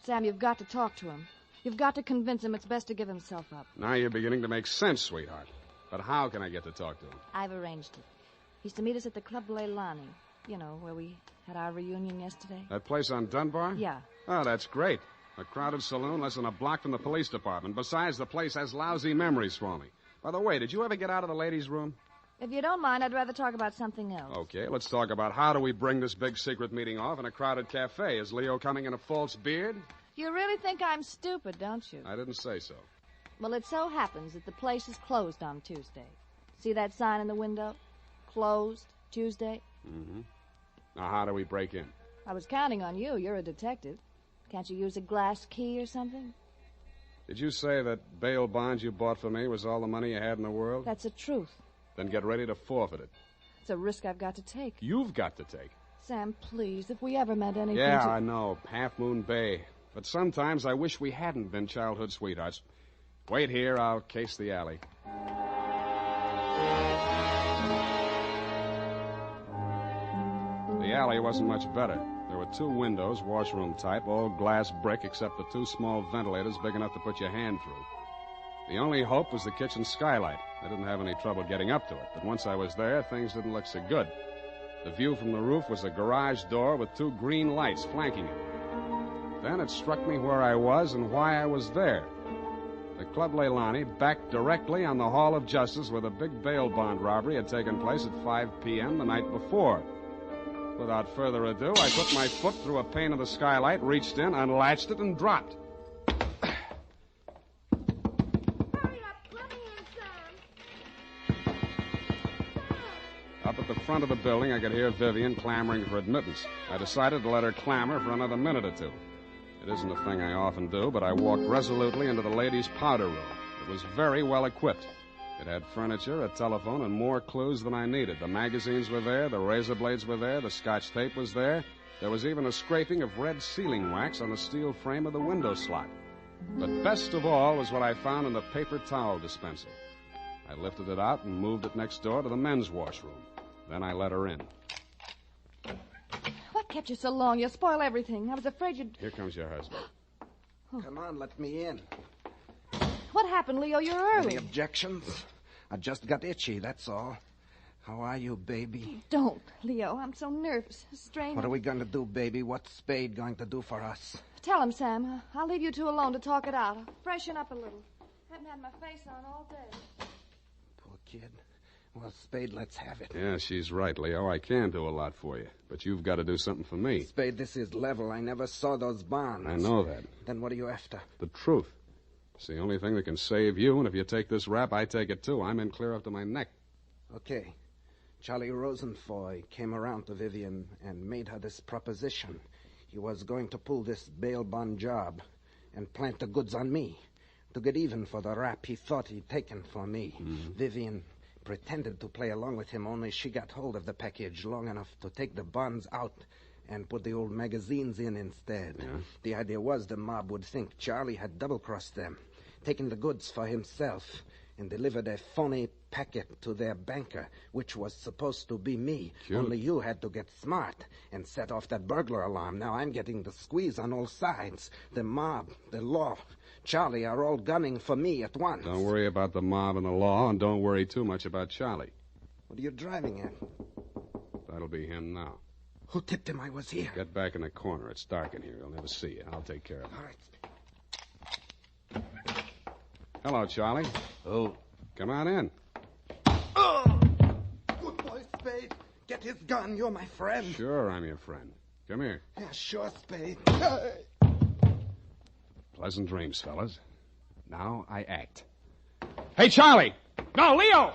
Sam, you've got to talk to him. You've got to convince him it's best to give himself up. Now you're beginning to make sense, sweetheart. But how can I get to talk to him? I've arranged it. He's to meet us at the Club Leilani. You know, where we had our reunion yesterday. That place on Dunbar? Yeah. Oh, that's great. A crowded saloon less than a block from the police department. Besides, the place has lousy memories for me. By the way, did you ever get out of the ladies' room? If you don't mind, I'd rather talk about something else. Okay, let's talk about how do we bring this big secret meeting off in a crowded cafe. Is Leo coming in a false beard? You really think I'm stupid, don't you? I didn't say so. Well, it so happens that the place is closed on Tuesday. See that sign in the window? Closed Tuesday? Mm-hmm. Now, how do we break in? I was counting on you. You're a detective. Can't you use a glass key or something? Did you say that bail bond you bought for me was all the money you had in the world? That's the truth. Then get ready to forfeit it. It's a risk I've got to take. You've got to take. Sam, please, if we ever meant anything Yeah, to... I know. Half Moon Bay. But sometimes I wish we hadn't been childhood sweethearts. Wait here. I'll case the alley. The alley wasn't much better. There were 2 windows, washroom type, all glass brick, except the 2 small ventilators big enough to put your hand through. The only hope was the kitchen skylight. I didn't have any trouble getting up to it, but once I was there, things didn't look so good. The view from the roof was a garage door with 2 green lights flanking it. Then it struck me where I was and why I was there. The Club Leilani backed directly on the Hall of Justice where the big bail bond robbery had taken place at 5 p.m. the night before. Without further ado, I put my foot through a pane of the skylight, reached in, unlatched it, and dropped. Up at the front of the building, I could hear Vivian clamoring for admittance. I decided to let her clamor for another minute or two. It isn't a thing I often do, but I walked resolutely into the ladies' powder room. It was very well equipped. It had furniture, a telephone, and more clues than I needed. The magazines were there, the razor blades were there, the Scotch tape was there. There was even a scraping of red sealing wax on the steel frame of the window slot. But best of all was what I found in the paper towel dispenser. I lifted it out and moved it next door to the men's washroom. Then I let her in. What kept you so long? You'll spoil everything. I was afraid you'd... Here comes your husband. Come on, let me in. What happened, Leo? You're early. Any objections? I just got itchy, that's all. How are you, baby? Don't, Leo. I'm so nervous. Strained. What are we going to do, baby? What's Spade going to do for us? Tell him, Sam. I'll leave you two alone to talk it out. I'll freshen up a little. Haven't had my face on all day. Poor kid. Well, Spade, let's have it. Yeah, she's right, Leo. I can do a lot for you. But you've got to do something for me. Spade, this is level. I never saw those bonds. I know that. Then what are you after? The truth. It's the only thing that can save you, and if you take this rap, I take it too. I'm in clear up to my neck. Okay. Charlie Rosenfoy came around to Vivian and made her this proposition. He was going to pull this bail bond job and plant the goods on me to get even for the rap he thought he'd taken for me. Mm-hmm. Vivian pretended to play along with him, only she got hold of the package long enough to take the bonds out and put the old magazines in instead. Yeah. The idea was the mob would think Charlie had double-crossed them, taken the goods for himself, and delivered a phony packet to their banker, which was supposed to be me. Sure. Only you had to get smart and set off that burglar alarm. Now I'm getting the squeeze on all sides. The mob, the law, Charlie are all gunning for me at once. Don't worry about the mob and the law, and don't worry too much about Charlie. What are you driving at? That'll be him now. Who tipped him I was here? Get back in the corner. It's dark in here. He'll never see you. I'll take care of him. All right. Hello, Charlie. Who? Come on in. Oh! Good boy, Spade. Get his gun. You're my friend. Sure, I'm your friend. Come here. Yeah, sure, Spade. Pleasant dreams, fellas. Now I act. Hey, Charlie! No, Leo!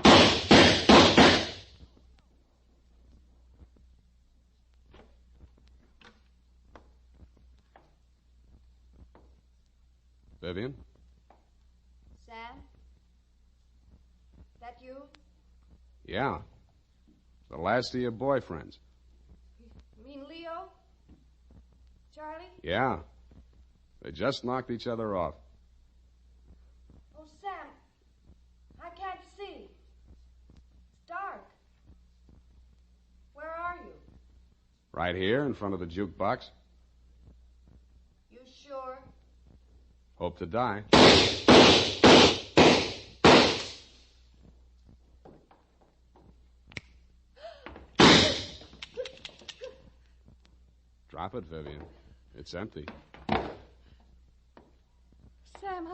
Vivian? Sam? That you? Yeah. The last of your boyfriends. You mean Leo? Charlie? Yeah. They just knocked each other off. Oh, Sam, I can't see. It's dark. Where are you? Right here in front of the jukebox. You sure? Hope to die. Drop it, Vivian. It's empty. Sam,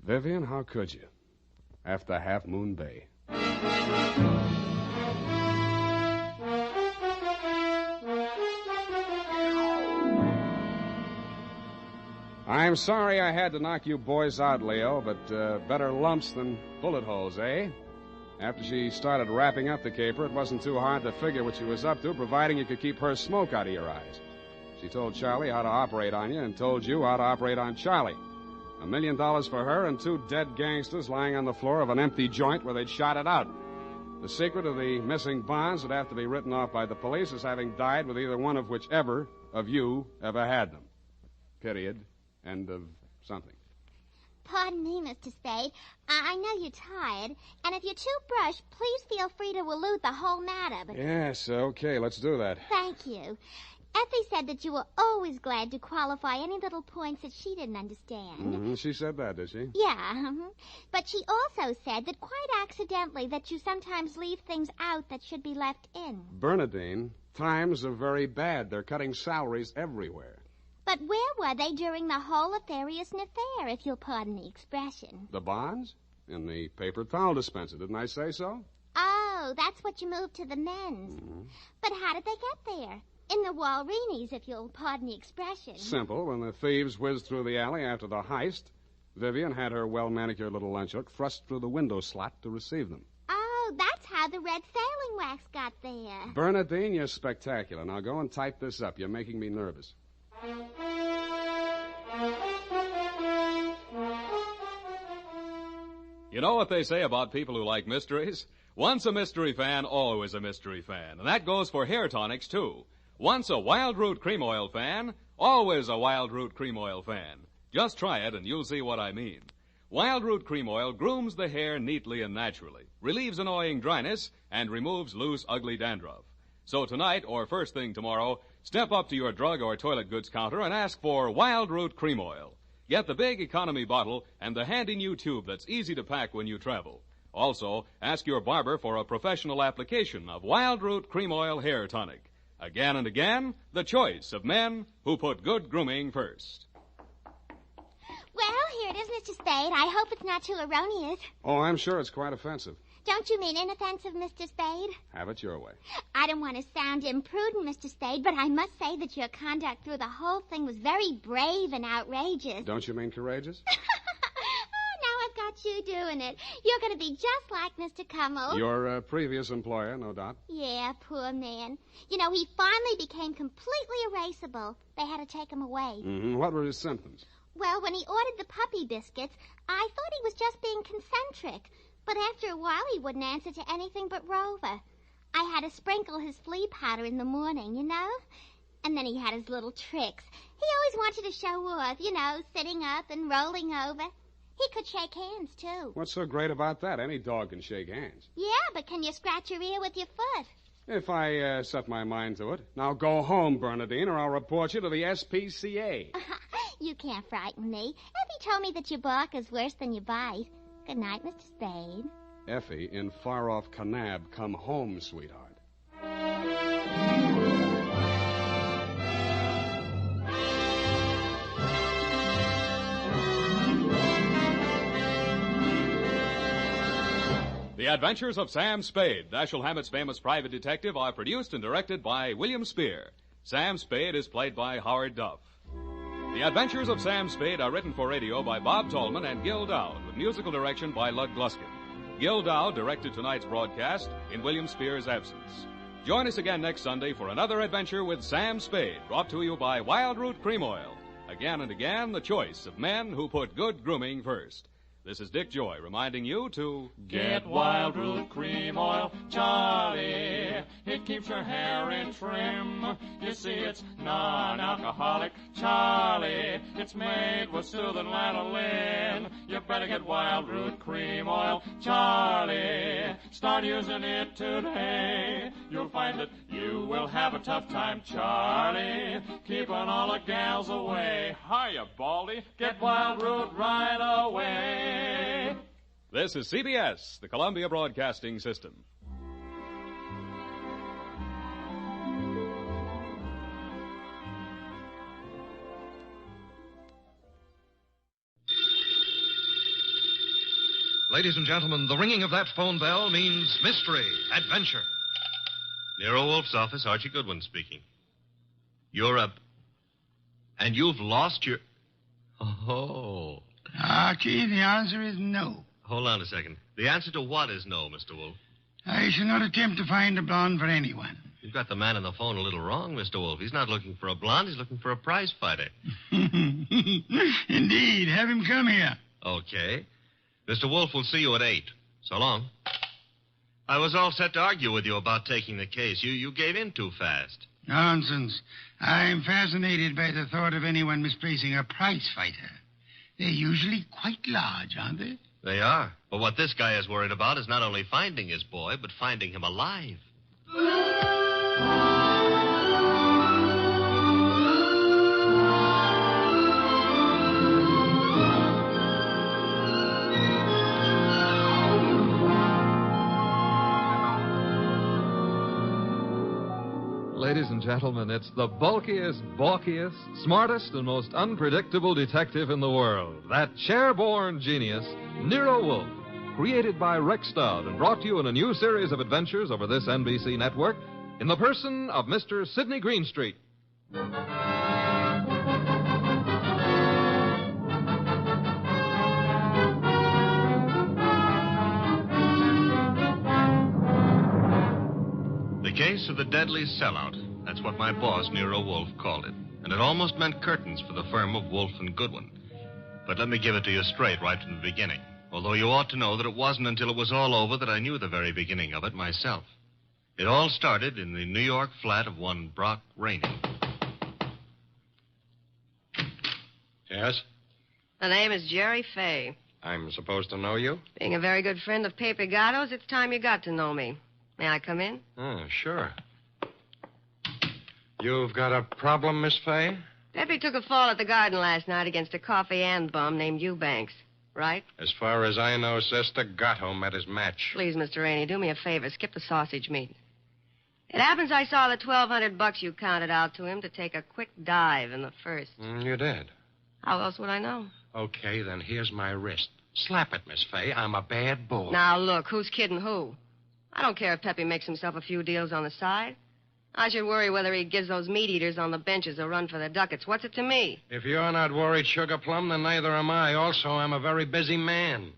Vivian, how could you? After Half Moon Bay. I'm sorry I had to knock you boys out, Leo, but better lumps than bullet holes, eh? After she started wrapping up the caper, it wasn't too hard to figure what she was up to, providing you could keep her smoke out of your eyes. She told Charlie how to operate on you and told you how to operate on Charlie. $1 million for her and 2 dead gangsters lying on the floor of an empty joint where they'd shot it out. The secret of the missing bonds would have to be written off by the police as having died with either one of whichever of you ever had them. Period. End of something. Pardon me, Mr. Spade. I know you're tired, and if you're too brushed, please feel free to elude the whole matter, but... Yes, okay, let's do that. Thank you. Effie said that you were always glad to qualify any little points that she didn't understand. Mm-hmm. She said that, did she? Yeah, but she also said that quite accidentally that you sometimes leave things out that should be left in. Bernadine, times are very bad. They're cutting salaries everywhere. But where were they during the whole Nefarious affair, if you'll pardon the expression? The bonds? In the paper towel dispenser, didn't I say so? Oh, that's what you moved to the men's. Mm-hmm. But how did they get there? In the Walreenies, if you'll pardon the expression. Simple. When the thieves whizzed through the alley after the heist, Vivian had her well-manicured little lunch hook thrust through the window slot to receive them. Oh, that's how the red sailing wax got there. Bernadine, you're spectacular. Now go and type this up. You're making me nervous. You know what they say about people who like mysteries? Once a mystery fan, always a mystery fan. And that goes for hair tonics, too. Once a Wild Root Cream Oil fan, always a Wild Root Cream Oil fan. Just try it and you'll see what I mean. Wild Root Cream Oil grooms the hair neatly and naturally, relieves annoying dryness, and removes loose, ugly dandruff. So tonight, or first thing tomorrow, step up to your drug or toilet goods counter and ask for Wild Root Cream Oil. Get the big economy bottle and the handy new tube that's easy to pack when you travel. Also, ask your barber for a professional application of Wild Root Cream Oil Hair Tonic. Again and again, the choice of men who put good grooming first. Well, here it is, Mr. Spade. I hope it's not too erroneous. Oh, I'm sure it's quite offensive. Don't you mean inoffensive, Mr. Spade? Have it your way. I don't want to sound imprudent, Mr. Spade, but I must say that your conduct through the whole thing was very brave and outrageous. Don't you mean courageous? Now I've got you doing it. You're going to be just like Mr. Cummel. Your previous employer, no doubt. Yeah, poor man. You know, he finally became completely erasable. They had to take him away. Mm-hmm. What were his symptoms? Well, when he ordered the puppy biscuits, I thought he was just being concentric. But after a while, he wouldn't answer to anything but Rover. I had to sprinkle his flea powder in the morning, you know? And then he had his little tricks. He always wanted to show off, you know, sitting up and rolling over. He could shake hands, too. What's so great about that? Any dog can shake hands. Yeah, but can you scratch your ear with your foot? If I set my mind to it. Now go home, Bernadine, or I'll report you to the SPCA. You can't frighten me. Effie told me that your bark is worse than your bite. Good night, Mr. Spade. Effie, in far-off Kanab, come home, sweetheart. The Adventures of Sam Spade, Dashiell Hammett's famous private detective, are produced and directed by William Spear. Sam Spade is played by Howard Duff. The Adventures of Sam Spade are written for radio by Bob Tallman and Gil Dowd, with musical direction by Lud Gluskin. Gil Dowd directed tonight's broadcast in William Spear's absence. Join us again next Sunday for another adventure with Sam Spade, brought to you by Wild Root Cream Oil. Again and again, the choice of men who put good grooming first. This is Dick Joy reminding you to get Wild Root Cream Oil, Charlie. It keeps your hair in trim. You see, it's non-alcoholic, Charlie. It's made with soothing lanolin. You better get Wild Root Cream Oil, Charlie. Start using it today. You'll find that you will have a tough time, Charlie, keeping all the gals away. Hiya, Baldy. Get Wild Root right away. This is CBS, the Columbia Broadcasting System. Ladies and gentlemen, the ringing of that phone bell means mystery, adventure. Nero Wolfe's office, Archie Goodwin speaking. You're up. And you've lost your... Oh. Archie, the answer is no. Hold on a second. The answer to what is no, Mr. Wolfe? I shall not attempt to find a blonde for anyone. You've got the man on the phone a little wrong, Mr. Wolfe. He's not looking for a blonde. He's looking for a prize fighter. Indeed. Have him come here. Okay. Mr. Wolfe will see you at 8. So long. I was all set to argue with you about taking the case. You gave in too fast. Nonsense. I'm fascinated by the thought of anyone misplacing a prize fighter. They're usually quite large, aren't they? They are. But what this guy is worried about is not only finding his boy, but finding him alive. ladies and gentlemen, it's the bulkiest, balkiest, smartest, and most unpredictable detective in the world. That chair-born genius, Nero Wolfe. Created by Rex Stout and brought to you in a new series of adventures over this NBC network in the person of Mr. Sidney Greenstreet. The case of the deadly sellout. That's what my boss, Nero Wolfe, called it. And it almost meant curtains for the firm of Wolfe and Goodwin. But let me give it to you straight right from the beginning. Although you ought to know that it wasn't until it was all over that I knew the very beginning of it myself. It all started in the New York flat of one Brock Rainey. Yes? The name is Jerry Fay. I'm supposed to know you? Being a very good friend of Pepe Gatto's, it's time you got to know me. May I come in? Oh, sure. You've got a problem, Miss Fay? Pepe took a fall at the garden last night against a coffee and bum named Eubanks. Right? As far as I know, Sister Gatto met his match. Please, Mr. Rainey, do me a favor. Skip the sausage meat. It happens I saw the $1,200 you counted out to him to take a quick dive in the first. You did? How else would I know? Okay, then here's my wrist. Slap it, Miss Fay. I'm a bad bull. Now, look, who's kidding who? I don't care if Pepe makes himself a few deals on the side. I should worry whether he gives those meat eaters on the benches a run for the ducats. What's it to me? If you're not worried, Sugar Plum, then neither am I. Also, I'm a very busy man.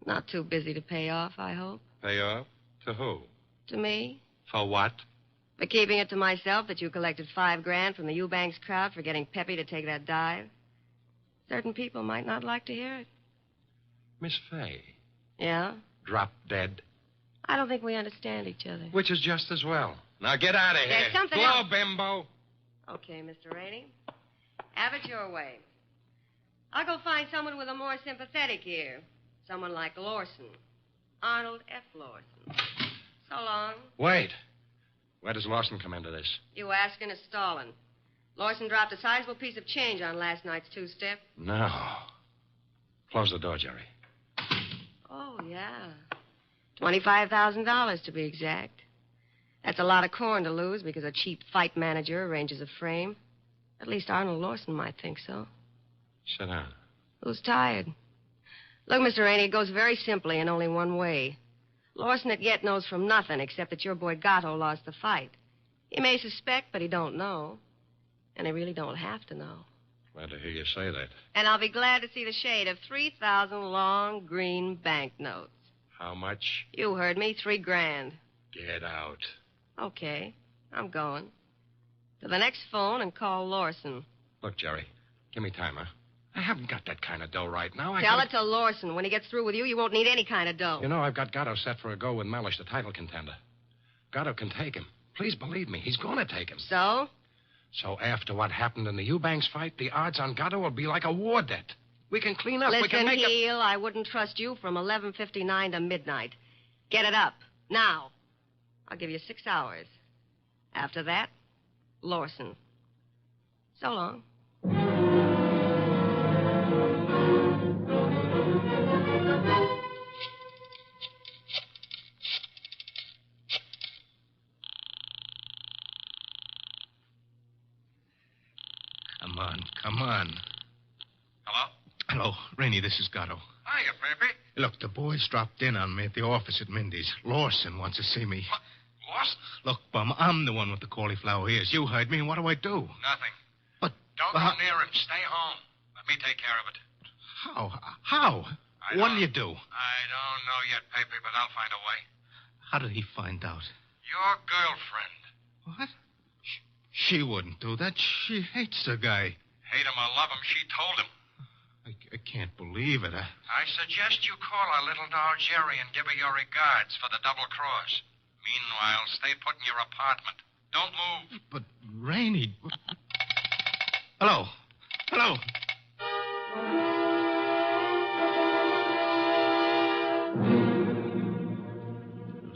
Not too busy to pay off, I hope. Pay off? To who? To me. For what? For keeping it to myself that you collected $5,000 from the Eubanks crowd for getting Pepe to take that dive. Certain people might not like to hear it. Miss Fay. Yeah? Drop dead. I don't think we understand each other. Which is just as well. Now get out of here. There's something Go, else. bimbo. Okay, Mr. Rainey. Have it your way. I'll go find someone with a more sympathetic ear. Someone like Lawson. Arnold F. Lawson. So long. Wait. Where does Lawson come into this? You asking is stalling. Lawson dropped a sizable piece of change on last night's two-step. No. Close the door, Jerry. Oh, yeah. $25,000 to be exact. That's a lot of corn to lose because a cheap fight manager arranges a frame. At least Arnold Lawson might think so. Sit down. Who's tired? Look, Mr. Rainey, it goes very simply in only one way. Lawson at yet knows from nothing except that your boy Gatto lost the fight. He may suspect, but he don't know. And he really don't have to know. Glad to hear you say that. And I'll be glad to see the shade of 3,000 long green banknotes. How much? You heard me, $3,000. Get out. Okay, I'm going. To the next phone and call Lawson. Look, Jerry, give me time, huh? I haven't got that kind of dough right now. Tell it to Lawson. When he gets through with you, you won't need any kind of dough. You know, I've got Gatto set for a go with Mellish, the title contender. Gatto can take him. Please believe me, he's going to take him. So? So after what happened in the Eubanks fight, the odds on Gatto will be like a war debt. We can clean up. Listen, we can make Heel, I wouldn't trust you from 11:59 to midnight. Get it up. Now. I'll give you 6 hours. After that, Lawson. So long. Come on. Hello? Hello, Rainey, this is Gatto. Hiya, Pepe. Look, the boys dropped in on me at the office at Mindy's. Lawson wants to see me. What? Lawson? Look, Bum, I'm the one with the cauliflower ears. You heard me. What do I do? Nothing. But... Don't go near him. Stay home. Let me take care of it. How? What'll you do? I don't know yet, Pepe, but I'll find a way. How did he find out? Your girlfriend. What? She wouldn't do that. She hates the guy. Hate him or love him, she told him. I can't believe it. I suggest you call our little doll Jerry and give her your regards for the double cross. Meanwhile, stay put in your apartment. Don't move. But, Rainey... Hello. Hello.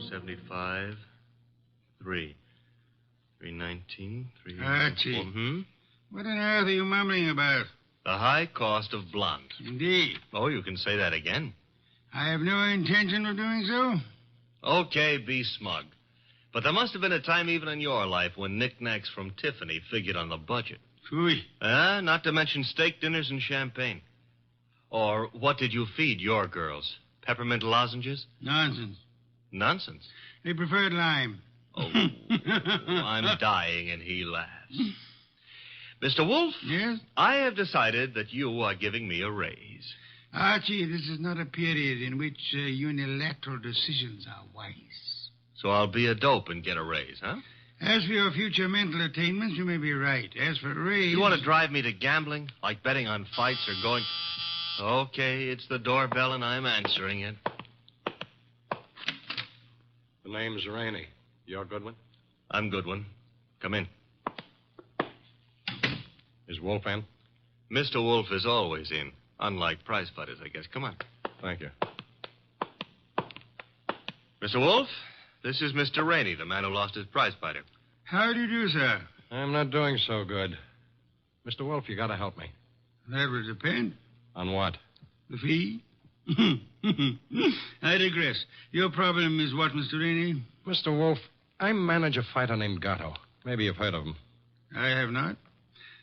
75, 3. 319, 3... Archie. What on earth are you mumbling about? The high cost of blonde. Indeed. Oh, you can say that again. I have no intention of doing so. Okay, be smug. But there must have been a time even in your life when knickknacks from Tiffany figured on the budget. Phooey. Not to mention steak dinners and champagne. Or what did you feed your girls? Peppermint lozenges? Nonsense. Nonsense? They preferred lime. Oh, I'm dying, and he laughs. Mr. Wolfe? Yes? I have decided that you are giving me a raise. Archie, this is not a period in which unilateral decisions are wise. So I'll be a dope and get a raise, huh? As for your future mental attainments, you may be right. As for raise... You want to drive me to gambling? Like betting on fights or going... Okay, it's the doorbell, and I'm answering it. The name's Rainey. You're Goodwin? I'm Goodwin. Come in. Is Wolf in? Mr. Wolfe is always in. Unlike prize fighters, I guess. Come on. Thank you. Mr. Wolfe, this is Mr. Rainey, the man who lost his prize fighter. How do you do, sir? I'm not doing so good. Mr. Wolf, you gotta help me. That would depend. On what? The fee? I digress. Your problem is what, Mr. Rainey? Mr. Wolf, I manage a fighter named Gatto. Maybe you've heard of him. I have not.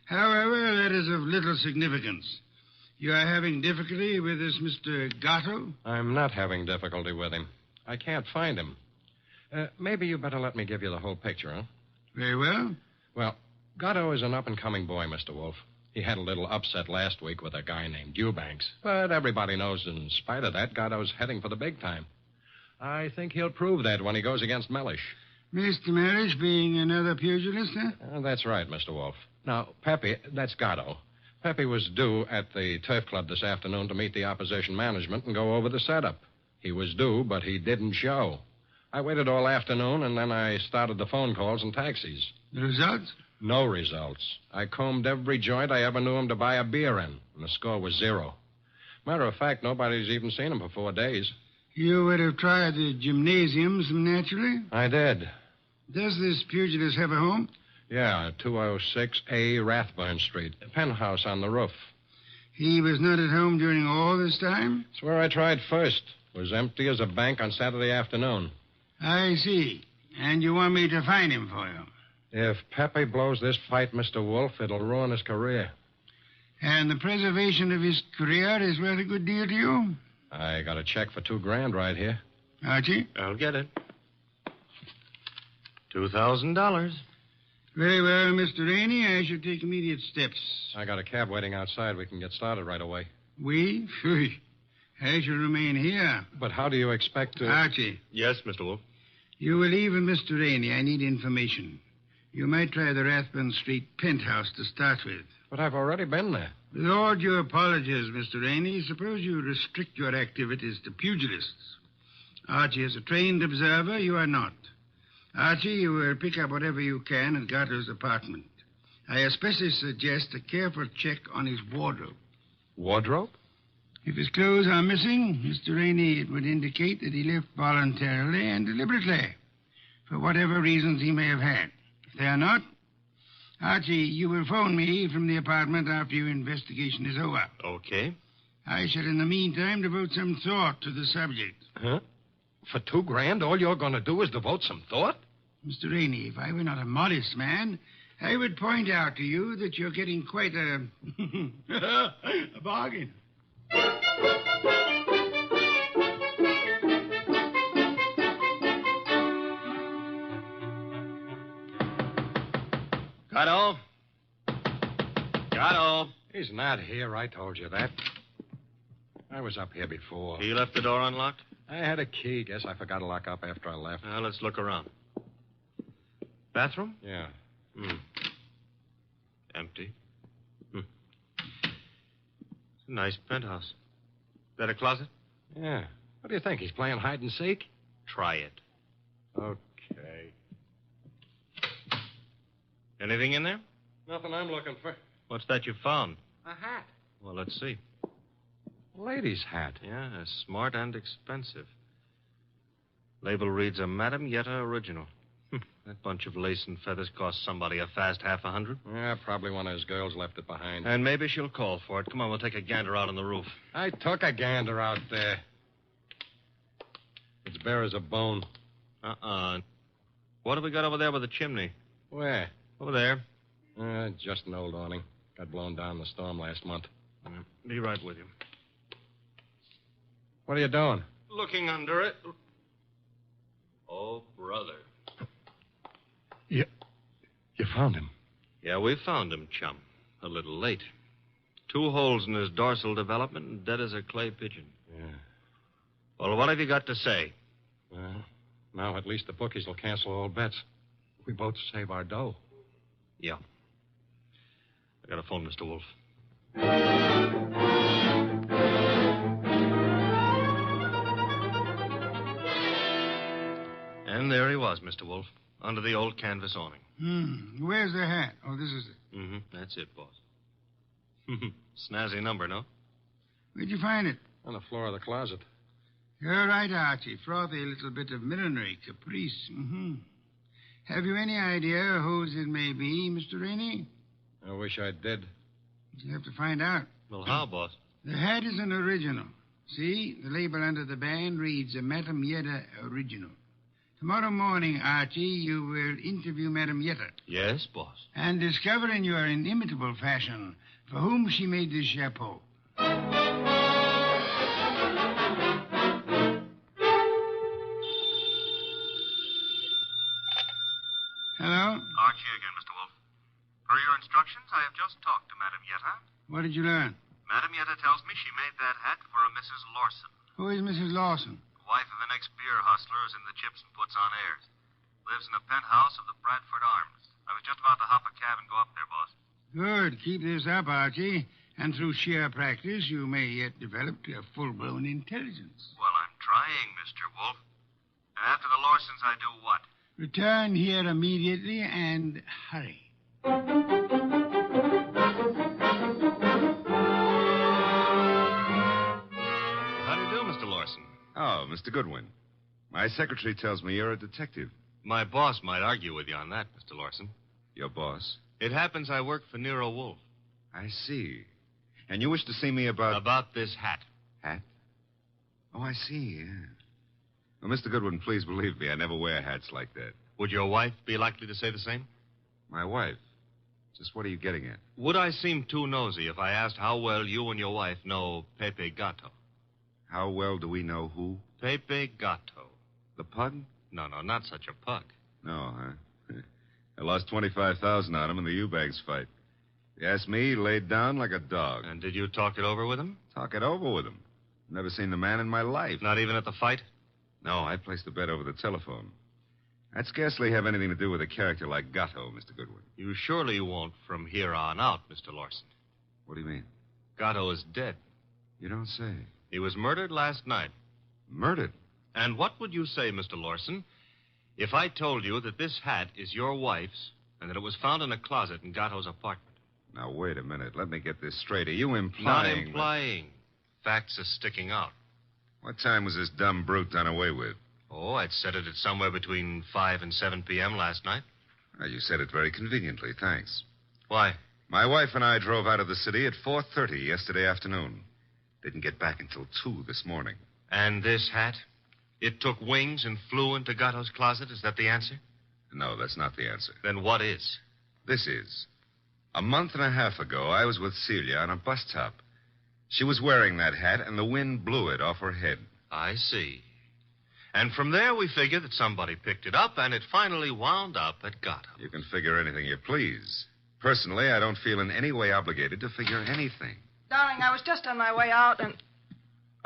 However, that is of little significance. You are having difficulty with this Mr. Gatto? I'm not having difficulty with him. I can't find him. Maybe you better let me give you the whole picture, huh? Very well. Well, Gatto is an up-and-coming boy, Mr. Wolf. He had a little upset last week with a guy named Eubanks. But everybody knows in spite of that, Gatto's heading for the big time. I think he'll prove that when he goes against Mellish. Mr. Mellish being another pugilist, huh? That's right, Mr. Wolf. Now, Pepe, that's Gatto. Pepe was due at the Turf Club this afternoon to meet the opposition management and go over the setup. He was due, but he didn't show. I waited all afternoon, and then I started the phone calls and taxis. The results? No results. I combed every joint I ever knew him to buy a beer in, and the score was 0. Matter of fact, nobody's even seen him for 4 days. You would have tried the gymnasiums, naturally? I did. Does this pugilist have a home? Yeah, 206A Rathburn Street. A penthouse on the roof. He was not at home during all this time? It's where I tried first. It was empty as a bank on Saturday afternoon. I see. And you want me to find him for you? If Pepe blows this fight, Mr. Wolf, it'll ruin his career. And the preservation of his career is worth a good deal to you? I got a check for $2,000 right here. Archie? I'll get it. $2,000. Very well, Mr. Rainey. I shall take immediate steps. I got a cab waiting outside. We can get started right away. We? Phew. I shall remain here. But how do you expect to... Archie. Yes, Mr. Wolfe. You will leave with Mr. Rainey. I need information. You might try the Rathburn Street penthouse to start with. But I've already been there. With all due apologies, Mr. Rainey, suppose you restrict your activities to pugilists. Archie is a trained observer. You are not. Archie, you will pick up whatever you can at Gatto's apartment. I especially suggest a careful check on his wardrobe. Wardrobe? If his clothes are missing, Mr. Rainey, it would indicate that he left voluntarily and deliberately, for whatever reasons he may have had. If they are not, Archie, you will phone me from the apartment after your investigation is over. Okay. I shall, in the meantime, devote some thought to the subject. Huh? For $2,000, all you're going to do is devote some thought? Mr. Rainey, if I were not a modest man, I would point out to you that you're getting quite a... a bargain. Gatto? Gatto? He's not here. I told you that. I was up here before. He left the door unlocked? I had a key. Guess I forgot to lock up after I left. Now, let's look around. Bathroom? Yeah. Empty. It's a nice penthouse. Is that a closet? Yeah. What do you think? He's playing hide and seek? Try it. Okay. Anything in there? Nothing I'm looking for. What's that you found? A hat. Well, let's see. Lady's hat. Yeah, smart and expensive. Label reads, a Madam Yetta original. That bunch of lace and feathers cost somebody a fast $50. Yeah, probably one of his girls left it behind. And maybe she'll call for it. Come on, we'll take a gander out on the roof. I took a gander out there. It's bare as a bone. What have we got over there by the chimney? Where? Over there. Just an old awning. Got blown down in the storm last month. Be right with you. What are you doing? Looking under it. Oh, brother. You found him. Yeah, we found him, chum. A little late. 2 holes in his dorsal development and dead as a clay pigeon. Yeah. Well, what have you got to say? Well, now at least the bookies will cancel all bets. We both save our dough. Yeah. I got a phone, Mr. Wolfe. And there he was, Mr. Wolfe, under the old canvas awning. Where's the hat? Oh, this is it. Mm-hmm. That's it, boss. Snazzy number, no? Where'd you find it? On the floor of the closet. You're right, Archie. Frothy little bit of millinery, caprice. Mm-hmm. Have you any idea whose it may be, Mr. Rainey? I wish I did. You have to find out. Well, how, boss? The hat is an original. See, the label under the band reads a Madame Yetta original. Tomorrow morning, Archie, you will interview Madame Yetta. Yes, boss. And discover in your inimitable fashion for whom she made this chapeau. Hello? Archie again, Mr. Wolfe. Per your instructions, I have just talked to Madame Yetta. What did you learn? Madame Yetta tells me she made that hat for a Mrs. Lawson, Who is Mrs. Lawson? wife of an ex-beer hustler who's in the chips and puts on airs. Lives in a penthouse of the Bradford Arms. I was just about to hop a cab and go up there, boss. Good. Keep this up, Archie. And through sheer practice, you may yet develop a full-blown intelligence. Well, I'm trying, Mr. Wolfe. And after the Lawsons, I do what? Return here immediately and hurry. How do you do, Mr. Lawson? Oh, Mr. Goodwin. My secretary tells me you're a detective. My boss might argue with you on that, Mr. Lawson. Your boss? It happens I work for Nero Wolfe. I see. And you wish to see me about... About this hat. Hat? Oh, I see, yeah. Well, Mr. Goodwin, please believe me, I never wear hats like that. Would your wife be likely to say the same? My wife? Just what are you getting at? Would I seem too nosy if I asked how well you and your wife know Pepe Gato? How well do we know who? Pepe Gato. The pug? No, not such a pug. No, huh? I lost $25,000 on him in the Eubanks fight. If you ask me, he laid down like a dog. And did you talk it over with him? Talk it over with him. Never seen the man in my life. Not even at the fight? No, I placed the bet over the telephone. I'd scarcely have anything to do with a character like Gatto, Mr. Goodwin. You surely won't from here on out, Mr. Lawson. What do you mean? Gatto is dead. You don't say. He was murdered last night. Murdered? And what would you say, Mr. Lawson, if I told you that this hat is your wife's and that it was found in a closet in Gatto's apartment? Now, wait a minute. Let me get this straight. Are you implying... Not implying. Facts are sticking out. What time was this dumb brute done away with? Oh, I'd set it at somewhere between 5 and 7 p.m. last night. Well, you said it very conveniently. Thanks. Why? My wife and I drove out of the city at 4:30 yesterday afternoon. Didn't get back until 2 this morning. And this hat? It took wings and flew into Gatto's closet? Is that the answer? No, that's not the answer. Then what is? This is. A month and a half ago, I was with Celia on a bus top. She was wearing that hat, and the wind blew it off her head. I see. And from there, we figured that somebody picked it up, and it finally wound up at Gatto. You can figure anything you please. Personally, I don't feel in any way obligated to figure anything. Darling, I was just on my way out, and...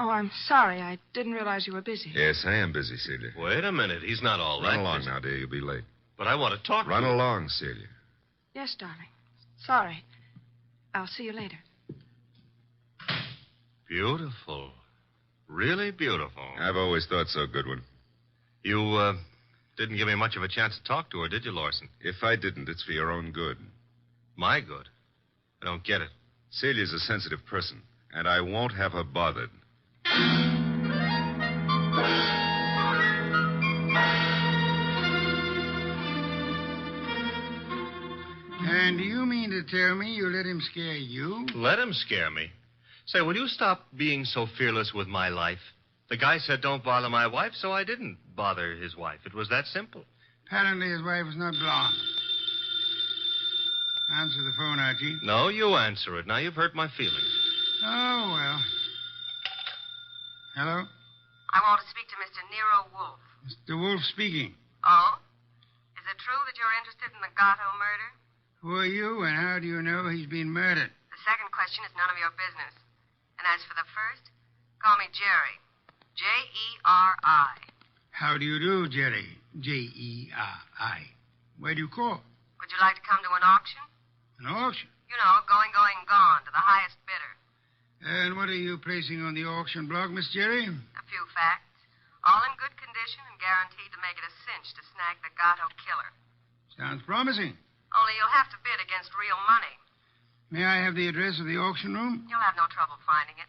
Oh, I'm sorry. I didn't realize you were busy. Yes, I am busy, Celia. Wait a minute. He's not all Run that along busy. now, dear. You'll be late. But I want to talk Run to you. along, Celia. Yes, darling. Sorry. I'll see you later. Beautiful. Really beautiful. I've always thought so, Goodwin. You, didn't give me much of a chance to talk to her, did you, Lawson? If I didn't, it's for your own good. My good? I don't get it. Celia's a sensitive person, and I won't have her bothered. And do you mean to tell me you let him scare you? Let him scare me. Say, will you stop being so fearless with my life? The guy said don't bother my wife, so I didn't bother his wife. It was that simple. Apparently his wife was not blonde. Answer the phone, Archie. No, you answer it. Now you've hurt my feelings. Oh, well. Hello? I want to speak to Mr. Nero Wolfe. Mr. Wolfe speaking. Oh? Is it true that you're interested in the Gatto murder? Who are you, and how do you know he's been murdered? The second question is none of your business. And as for the first, call me Jerry. Jerry. How do you do, Jerry? Jerry. Where do you call? Would you like to come to an auction? An auction? You know, going, gone, to the highest bidder. And what are you placing on the auction block, Miss Jerry? A few facts. All in good condition and guaranteed to make it a cinch to snag the Gatto killer. Sounds promising. Only you'll have to bid against real money. May I have the address of the auction room? You'll have no trouble finding it.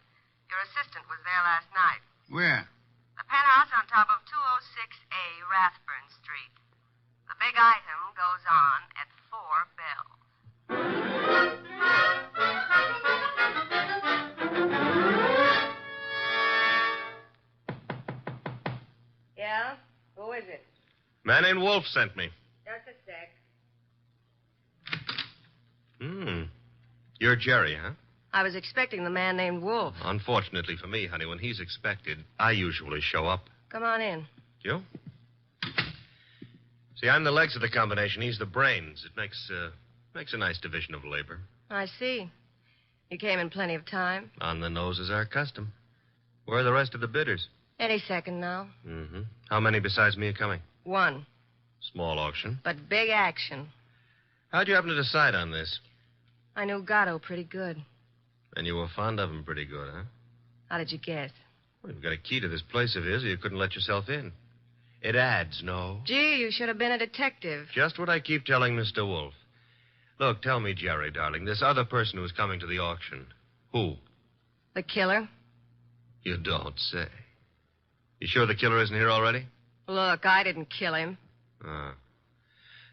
Your assistant was there last night. Where? The penthouse on top of 206A Rathburn Street. The big item goes on at 4 bells. Yeah? Who is it? Man named Wolf sent me. Just a sec. You're Jerry, huh? I was expecting the man named Wolfe. Unfortunately for me, honey, when he's expected, I usually show up. Come on in. You? See, I'm the legs of the combination. He's the brains. It makes a nice division of labor. I see. You came in plenty of time. On the nose is our custom. Where are the rest of the bidders? Any second now. Mm-hmm. How many besides me are coming? 1. Small auction. But big action. How'd you happen to decide on this? I knew Gatto pretty good. And you were fond of him pretty good, huh? How did you guess? Well, you've got a key to this place of his, or you couldn't let yourself in. It adds, no? Gee, you should have been a detective. Just what I keep telling Mr. Wolfe. Look, tell me, Jerry, darling, this other person who's coming to the auction, who? The killer? You don't say. You sure the killer isn't here already? Look, I didn't kill him.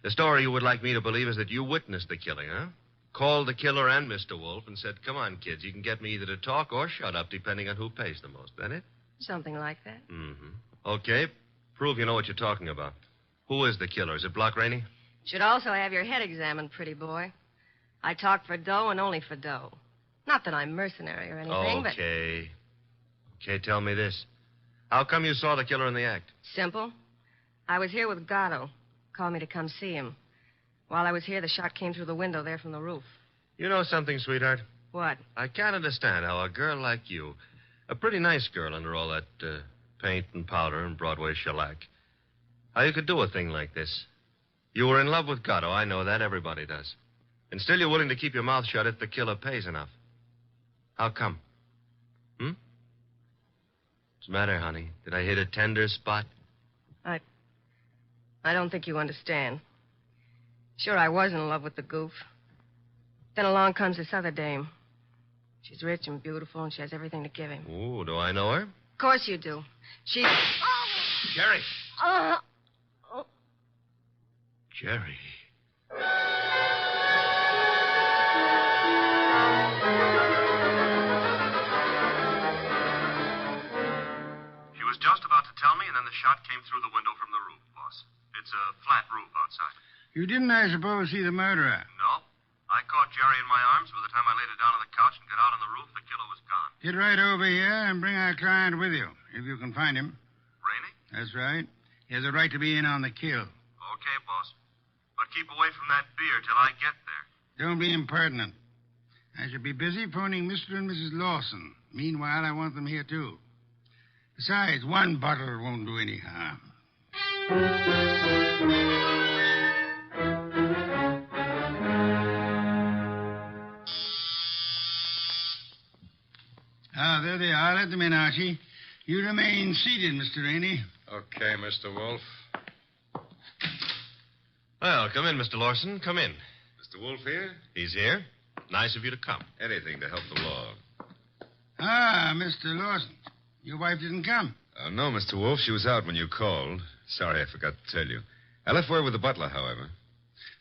The story you would like me to believe is that you witnessed the killing, huh? Called the killer and Mr. Wolfe and said, come on, kids, you can get me either to talk or shut up, depending on who pays the most. That it? Something like that. Mm-hmm. Okay, prove you know what you're talking about. Who is the killer? Is it Block Rainey? Should also have your head examined, pretty boy. I talk for dough and only for dough. Not that I'm mercenary or anything, but... Okay, tell me this. How come you saw the killer in the act? Simple. I was here with Gatto. Called me to come see him. While I was here, the shot came through the window there from the roof. You know something, sweetheart? What? I can't understand how a girl like you, a pretty nice girl under all that paint and powder and Broadway shellac, how you could do a thing like this. You were in love with Gatto, I know that. Everybody does. And still you're willing to keep your mouth shut if the killer pays enough. How come? What's the matter, honey? Did I hit a tender spot? I don't think you understand. Sure, I was in love with the goof. Then along comes this other dame. She's rich and beautiful, and she has everything to give him. Ooh, do I know her? Of course you do. She's... Jerry. Oh. Jerry. She was just about to tell me, and then the shot came through the window from the roof, boss. It's a flat roof outside. You didn't, I suppose, see the murderer? No. I caught Jerry in my arms. By the time I laid her down on the couch and got out on the roof, the killer was gone. Get right over here and bring our client with you, if you can find him. Rainey? That's right. He has a right to be in on the kill. Okay, boss. But keep away from that beer till I get there. Don't be impertinent. I shall be busy phoning Mr. and Mrs. Lawson. Meanwhile, I want them here, too. Besides, one bottle won't do any harm. There they are. Let them in, Archie. You remain seated, Mr. Rainey. Okay, Mr. Wolfe. Well, come in, Mr. Lawson. Come in. Mr. Wolfe here? He's here. Nice of you to come. Anything to help the law. Mr. Lawson. Your wife didn't come. No, Mr. Wolfe. She was out when you called. Sorry, I forgot to tell you. I left word with the butler, however.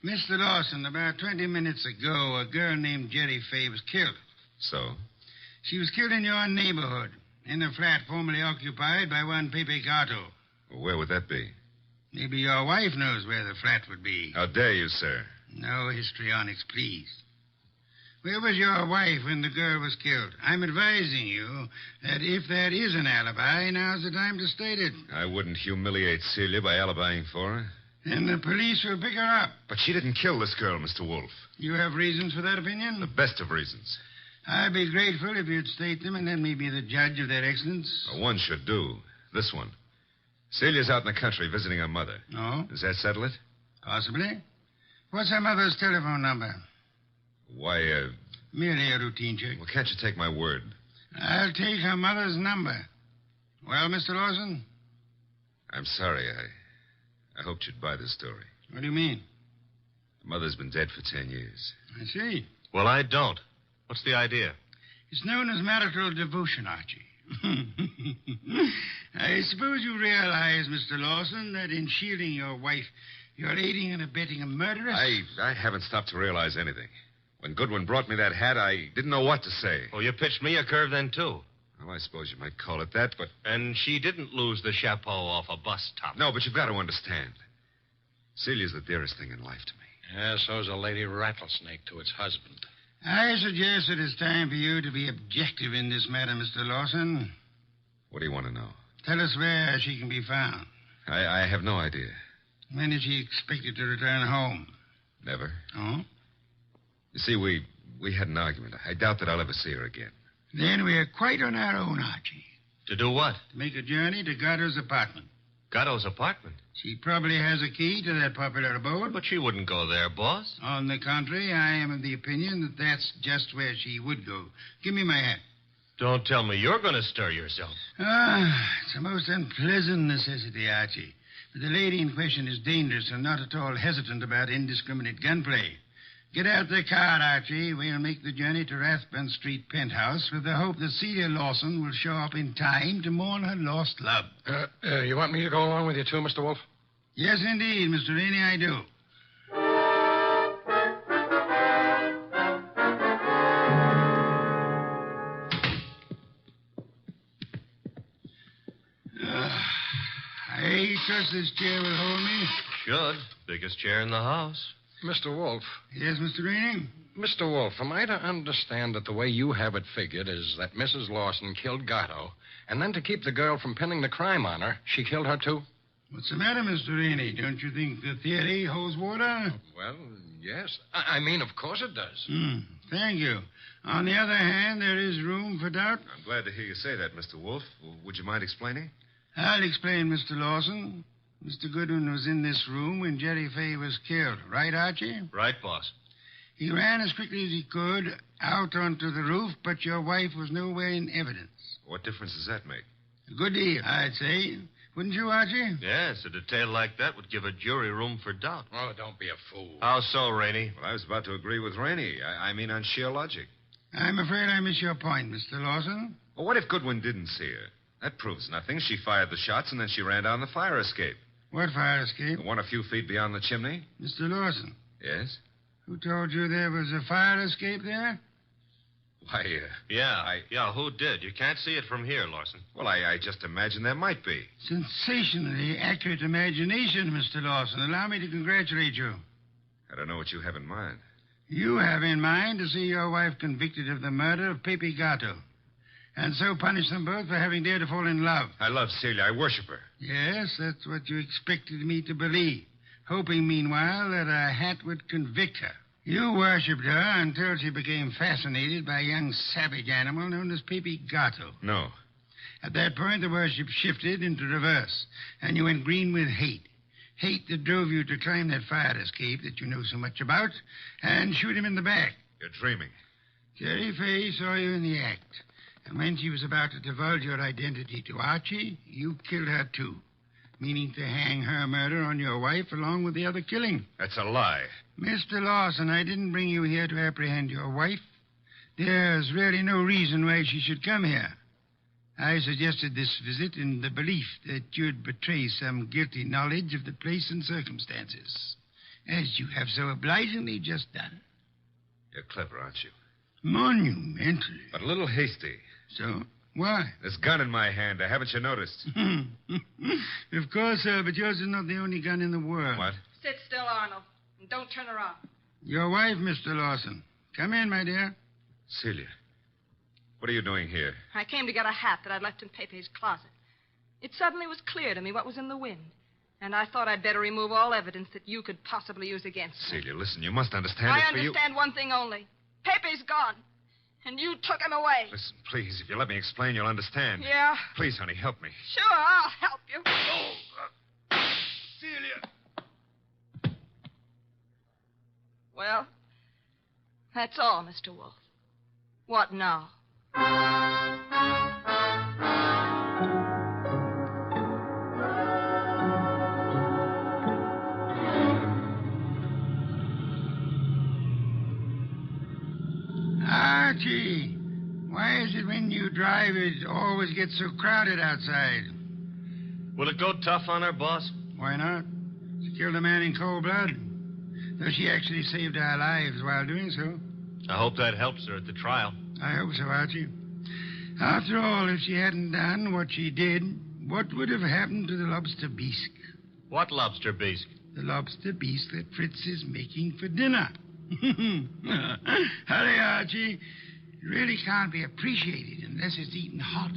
Mr. Lawson, about 20 minutes ago, a girl named Jerry Fay was killed. So? She was killed in your neighborhood, in a flat formerly occupied by one Pepe Gatto. Well, where would that be? Maybe your wife knows where the flat would be. How dare you, sir? No histrionics, please. Where was your wife when the girl was killed? I'm advising you that if there is an alibi, now's the time to state it. I wouldn't humiliate Celia by alibying for her. And the police will pick her up. But she didn't kill this girl, Mr. Wolfe. You have reasons for that opinion? The best of reasons. I'd be grateful if you'd state them and let me be the judge of their excellence. Well, one should do. This one. Celia's out in the country visiting her mother. Oh? Does that settle it? Possibly. What's her mother's telephone number? Why, Merely a routine check. Well, can't you take my word? I'll take her mother's number. Well, Mr. Lawson? I'm sorry. I hoped you'd buy this story. What do you mean? The mother's been dead for 10 years. I see. Well, I don't. What's the idea? It's known as marital devotion, Archie. I suppose you realize, Mr. Lawson, that in shielding your wife, you're aiding and abetting a murderess? I haven't stopped to realize anything. When Goodwin brought me that hat, I didn't know what to say. Well, you pitched me a curve then, too. Well, I suppose you might call it that, but... And she didn't lose the chapeau off a bus top. No, but you've got to understand. Celia's the dearest thing in life to me. Yeah, so's a lady rattlesnake to its husband. I suggest it is time for you to be objective in this matter, Mr. Lawson. What do you want to know? Tell us where she can be found. I have no idea. When is she expected to return home? Never. Oh? You see, we had an argument. I doubt that I'll ever see her again. Then we're quite on our own, Archie. To do what? To make a journey to Gatto's apartment. Gatto's apartment? She probably has a key to that popular abode. But she wouldn't go there, boss. On the contrary, I am of the opinion that that's just where she would go. Give me my hat. Don't tell me you're going to stir yourself. It's a most unpleasant necessity, Archie. But the lady in question is dangerous and not at all hesitant about indiscriminate gunplay. Get out the car, Archie. We'll make the journey to Rathbun Street penthouse with the hope that Celia Lawson will show up in time to mourn her lost love. You want me to go along with you, too, Mr. Wolfe? Yes, indeed, Mr. Rainey, I do. I trust this chair will hold me. Should. Biggest chair in the house. Mr. Wolfe. Yes, Mr. Rainey? Mr. Wolfe, am I to understand that the way you have it figured is that Mrs. Lawson killed Gatto, and then to keep the girl from pinning the crime on her, she killed her, too? What's the matter, Mr. Rainey? Don't you think the theory holds water? Well, yes. I mean, of course it does. Thank you. On the other hand, there is room for doubt. I'm glad to hear you say that, Mr. Wolfe. Would you mind explaining? I'll explain, Mr. Lawson. Mr. Goodwin was in this room when Jerry Fay was killed. Right, Archie? Right, boss. He ran as quickly as he could out onto the roof, but your wife was nowhere in evidence. What difference does that make? A good deal, I'd say. Wouldn't you, Archie? Yes, a detail like that would give a jury room for doubt. Oh, don't be a fool. How so, Rainey? Well, I was about to agree with Rainey. I mean on sheer logic. I'm afraid I miss your point, Mr. Lawson. Well, what if Goodwin didn't see her? That proves nothing. She fired the shots, and then she ran down the fire escape. What fire escape? The one a few feet beyond the chimney. Mr. Lawson. Yes? Who told you there was a fire escape there? Why, Yeah, who did? You can't see it from here, Lawson. Well, I just imagined there might be. Sensationally accurate imagination, Mr. Lawson. Allow me to congratulate you. I don't know what you have in mind. You have in mind to see your wife convicted of the murder of Pepe Gatto, and so punish them both for having dared to fall in love. I love Celia. I worship her. Yes, that's what you expected me to believe, hoping, meanwhile, that a hat would convict her. You worshipped her until she became fascinated by a young savage animal known as Pepe Gatto. No. At that point, the worship shifted into reverse, and you went green with hate. Hate that drove you to climb that fire escape that you know so much about and shoot him in the back. You're dreaming. Jerry Fay saw you in the act. And when she was about to divulge your identity to Archie, you killed her, too, meaning to hang her murder on your wife along with the other killing. That's a lie. Mr. Lawson, I didn't bring you here to apprehend your wife. There's really no reason why she should come here. I suggested this visit in the belief that you'd betray some guilty knowledge of the place and circumstances, as you have so obligingly just done. You're clever, aren't you? Monumentally. But a little hasty. So, Why? This gun in my hand. Haven't you noticed? Of course, sir, but yours is not the only gun in the world. What? Sit still, Arnold, and don't turn around. Your wife, Mr. Lawson. Come in, my dear. Celia, what are you doing here? I came to get a hat that I'd left in Pepe's closet. It suddenly was clear to me what was in the wind. And I thought I'd better remove all evidence that you could possibly use against me. Celia, listen, you must understand I it's for you. understand one thing only. Pepe's gone. And you took him away. Listen, please, if you let me explain, you'll understand. Yeah? Please, honey, help me. Sure, I'll help you. Celia! Well, that's all, Mr. Wolfe. What now? Archie, why is it when you drive it always gets so crowded outside? Will it go tough on her, boss? Why not? She killed a man in cold blood. Though she actually saved our lives while doing so. I hope that helps her at the trial. I hope so, Archie. After all, if she hadn't done what she did, what would have happened to the lobster bisque? What lobster bisque? The lobster bisque that Fritz is making for dinner. Hurry, Archie. It really can't be appreciated unless it's eaten hot.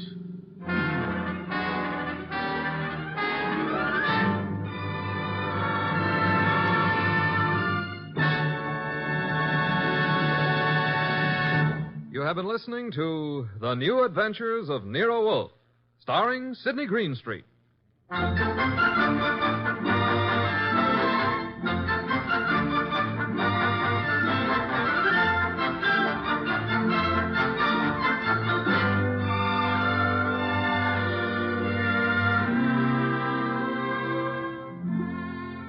You have been listening to The New Adventures of Nero Wolfe, starring Sidney Greenstreet.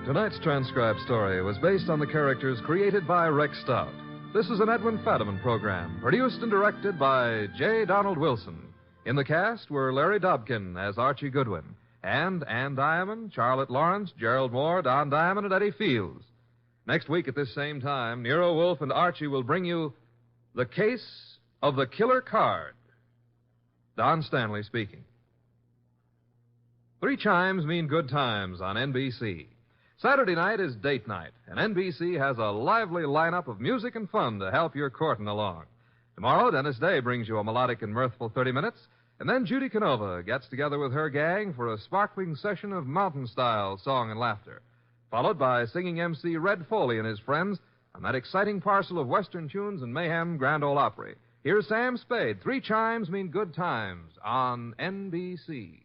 Tonight's transcribed story was based on the characters created by Rex Stout. This is an Edwin Fadiman program, produced and directed by J. Donald Wilson. In the cast were Larry Dobkin as Archie Goodwin, and Ann Diamond, Charlotte Lawrence, Gerald Moore, Don Diamond, and Eddie Fields. Next week at this same time, Nero Wolfe and Archie will bring you The Case of the Killer Card. Don Stanley speaking. 3 chimes mean good times on NBC. Saturday night is date night, and NBC has a lively lineup of music and fun to help your courting along. Tomorrow, Dennis Day brings you a melodic and mirthful 30 minutes, and then Judy Canova gets together with her gang for a sparkling session of mountain-style song and laughter, followed by singing MC Red Foley and his friends on that exciting parcel of Western tunes and mayhem Grand Ole Opry. Here's Sam Spade. 3 chimes mean good times on NBC.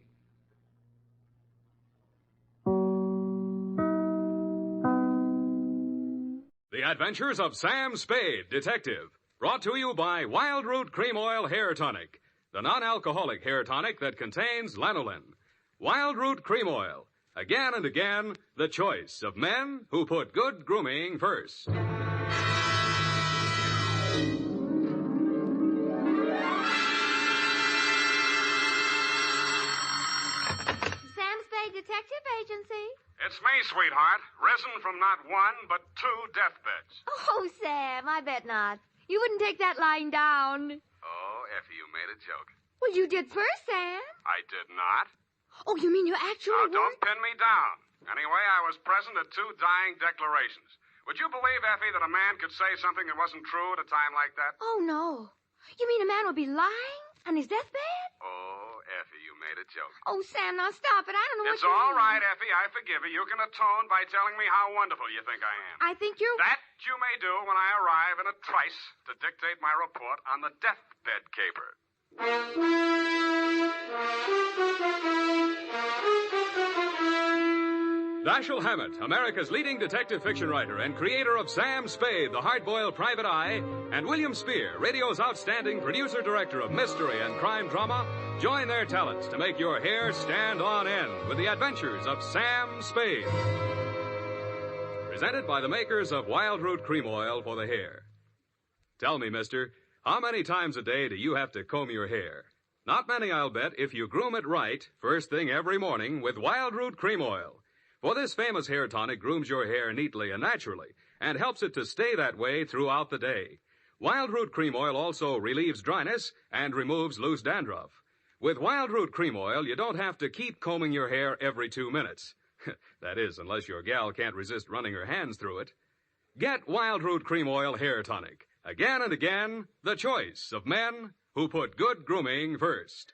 The Adventures of Sam Spade, Detective, brought to you by Wild Root Cream Oil Hair Tonic, the non-alcoholic hair tonic that contains lanolin. Wild Root Cream Oil, again and again, the choice of men who put good grooming first. Sam Spade Detective Agency. It's me, sweetheart. Risen from not one, but 2 deathbeds. Oh, Sam, I bet not. You wouldn't take that lying down. Oh, Effie, you made a joke. Well, you did first, Sam. I did not. Oh, you mean you actually Now, don't pin me down. Anyway, I was present at 2 dying declarations. Would you believe, Effie, that a man could say something that wasn't true at a time like that? Oh, no. You mean a man would be lying on his deathbed? Oh, Effie, you made a joke. Oh, Sam, now stop it. I don't know It's what you all mean. right, Effie. I forgive you. You can atone by telling me how wonderful you think I am. I think you're... That you may do when I arrive in a trice to dictate my report on the deathbed caper. Dashiell Hammett, America's leading detective fiction writer and creator of Sam Spade, the hard-boiled private eye, and William Spear, radio's outstanding producer-director of mystery and crime drama, join their talents to make your hair stand on end with the adventures of Sam Spade. Presented by the makers of Wild Root Cream Oil for the hair. Tell me, mister, how many times a day do you have to comb your hair? Not many, I'll bet, if you groom it right, first thing every morning with Wild Root Cream Oil. For this famous hair tonic grooms your hair neatly and naturally and helps it to stay that way throughout the day. Wild Root Cream Oil also relieves dryness and removes loose dandruff. With Wild Root Cream Oil, you don't have to keep combing your hair every 2 minutes. That is, unless your gal can't resist running her hands through it. Get Wild Root Cream Oil Hair Tonic. Again and again, the choice of men who put good grooming first.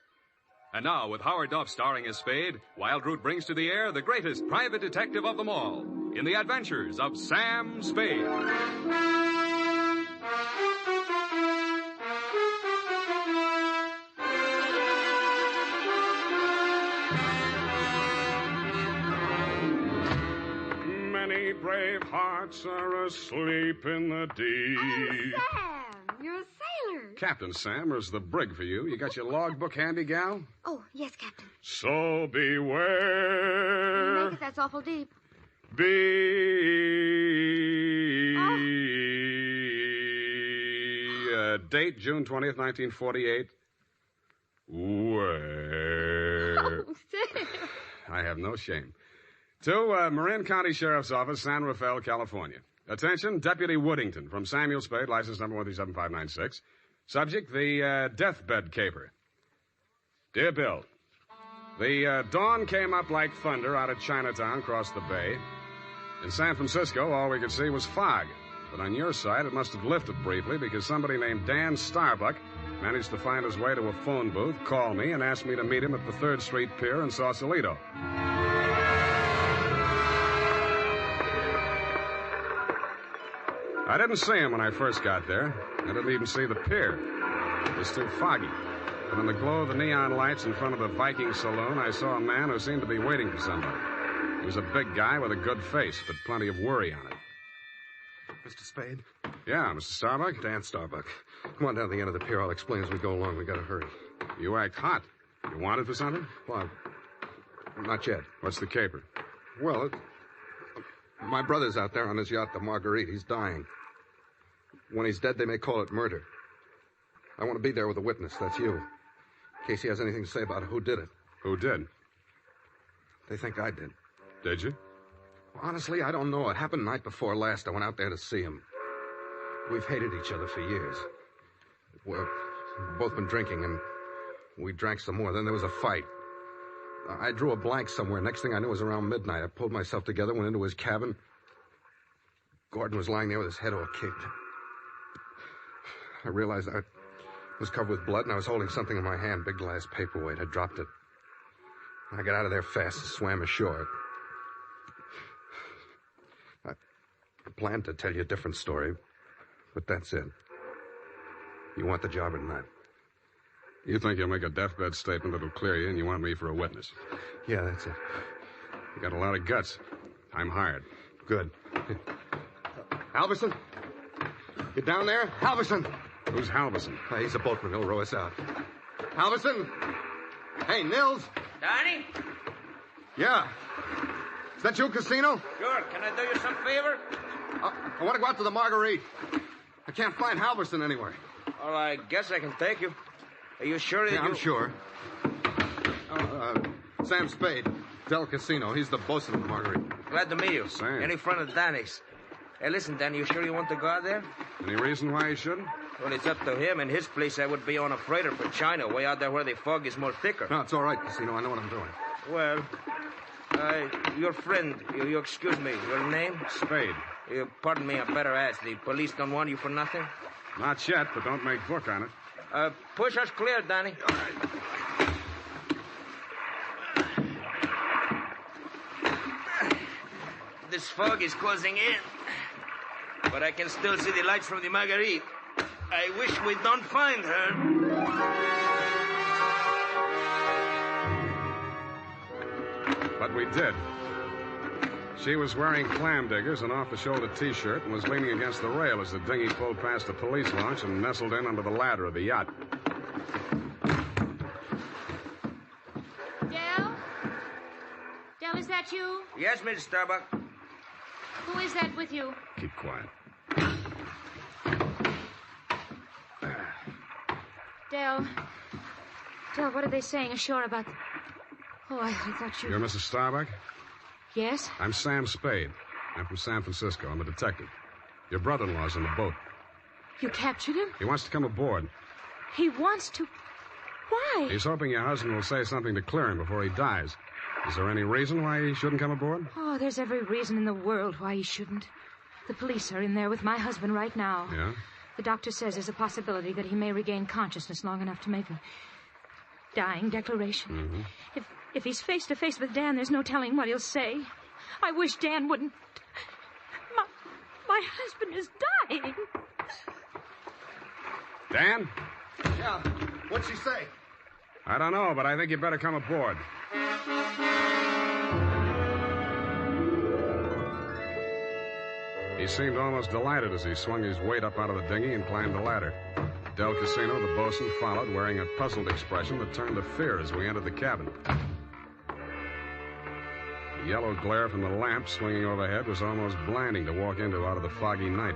And now, with Howard Duff starring as Spade, Wild Root brings to the air the greatest private detective of them all in the adventures of Sam Spade. Many brave hearts are asleep in the deep. Oh, Sam, you're a sailor. Captain Sam, there's the brig for you. You got your logbook handy, gal? Oh, yes, Captain. So beware. You make it, that's awful deep. Date, June 20th, 1948. Where? Oh, Sam. I have no shame. To Marin County Sheriff's Office, San Rafael, California. Attention, Deputy Woodington from Samuel Spade, license number 137596. Subject, the deathbed caper. Dear Bill, the dawn came up like thunder out of Chinatown across the bay. In San Francisco, all we could see was fog. But on your side, it must have lifted briefly because somebody named Dan Starbuck managed to find his way to a phone booth, call me, and ask me to meet him at the 3rd Street Pier in Sausalito. I didn't see him when I first got there. I didn't even see the pier. It was too foggy. But in the glow of the neon lights in front of the Viking Saloon, I saw a man who seemed to be waiting for somebody. He was a big guy with a good face, but plenty of worry on it. Mr. Spade? Yeah, Mr. Starbuck? Dan Starbuck. Come on down to the end of the pier. I'll explain as we go along. We gotta hurry. You act hot. You wanted for something? Well, not yet. What's the caper? Well, my brother's out there on his yacht, the Marguerite. He's dying. When he's dead, they may call it murder. I want to be there with a witness. That's you. In case he has anything to say about who did it. Who did? They think I did. Did you? Honestly, I don't know. It happened the night before last. I went out there to see him. We've hated each other for years. We've both been drinking, and we drank some more. Then there was a fight. I drew a blank somewhere. Next thing I knew, it was around midnight. I pulled myself together, went into his cabin. Gordon was lying there with his head all kicked. I realized I was covered with blood, and I was holding something in my hand, big glass paperweight. I dropped it. I got out of there fast and swam ashore. I planned to tell you a different story, but that's it. You want the job or not? You think you'll make a deathbed statement that'll clear you, and you want me for a witness? Yeah, that's it. You got a lot of guts. I'm hired. Good. Halverson? You down there? Halverson! Who's Halverson? He's a boatman. He'll row us out. Halverson! Hey, Nils! Donnie? Yeah. Is that you, Casino? Sure. Can I do you some favor? I want to go out to the Marguerite. I can't find Halverson anywhere. Well, I guess I can take you. Are you sure that Yeah, I'm sure. Sam Spade, Del Casino. He's the bosun of the Marguerite. Glad to meet you. Sam. Any friend of Danny's. Hey, listen, Danny, you sure you want to go out there? Any reason why you shouldn't? Well, it's up to him. In his place, I would be on a freighter for China, way out there where the fog is more thicker. No, it's all right, Casino. I know what I'm doing. Well, your friend, you excuse me, your name? Spade. Pardon me, I better ask. The police don't want you for nothing? Not yet, but don't make book on it. Push us clear, Danny. All right. This fog is closing in, but I can still see the lights from the Marguerite. I wish we don't find her. But we did. She was wearing clam diggers, an off-the-shoulder T-shirt, and was leaning against the rail as the dinghy pulled past the police launch and nestled in under the ladder of the yacht. Del? Del, is that you? Yes, Miss Starbuck. Who is that with you? Keep quiet. Del, what are they saying ashore about... Oh, I thought you... You're Mrs. Starbuck? Yes? I'm Sam Spade. I'm from San Francisco. I'm a detective. Your brother-in-law's in the boat. You captured him? He wants to come aboard. He wants to... Why? He's hoping your husband will say something to clear him before he dies. Is there any reason why he shouldn't come aboard? Oh, there's every reason in the world why he shouldn't. The police are in there with my husband right now. Yeah? The doctor says there's a possibility that he may regain consciousness long enough to make a dying declaration. Mm-hmm. If he's face to face with Dan, there's no telling what he'll say. I wish Dan wouldn't. My husband is dying. Dan? Yeah. What'd she say? I don't know, but I think you better come aboard. He seemed almost delighted as he swung his weight up out of the dinghy and climbed the ladder. Del Casino, the bosun, followed, wearing a puzzled expression that turned to fear as we entered the cabin. The yellow glare from the lamp swinging overhead was almost blinding to walk into out of the foggy night.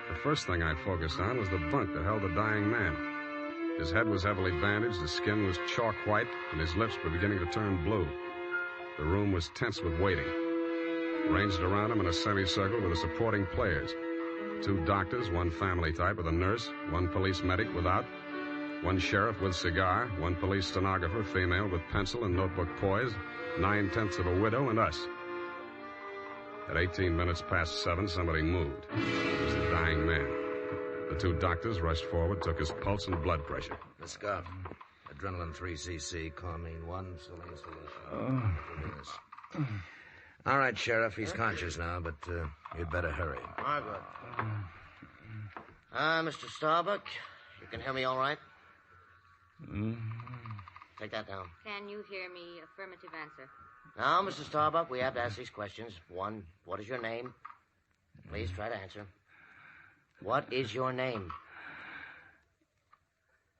The first thing I focused on was the bunk that held the dying man. His head was heavily bandaged, his skin was chalk white, and his lips were beginning to turn blue. The room was tense with waiting. Ranged around him in a semicircle were the supporting players. 2 doctors, 1 family type with a nurse, 1 police medic without, 1 sheriff with cigar, 1 police stenographer, female with pencil and notebook poised, 9/10 of a widow, and us. At 18 minutes past 7, somebody moved. It was the dying man. The 2 doctors rushed forward, took his pulse and blood pressure. Let's go. Adrenaline 3cc, Carmine 1, saline solution. All right, Sheriff, he's conscious now, but you'd better hurry. All good. Mr. Starbuck, you can hear me all right? Take that down. Can you hear me? Affirmative answer. Now, Mr. Starbuck, we have to ask these questions. 1, what is your name? Please try to answer. What is your name?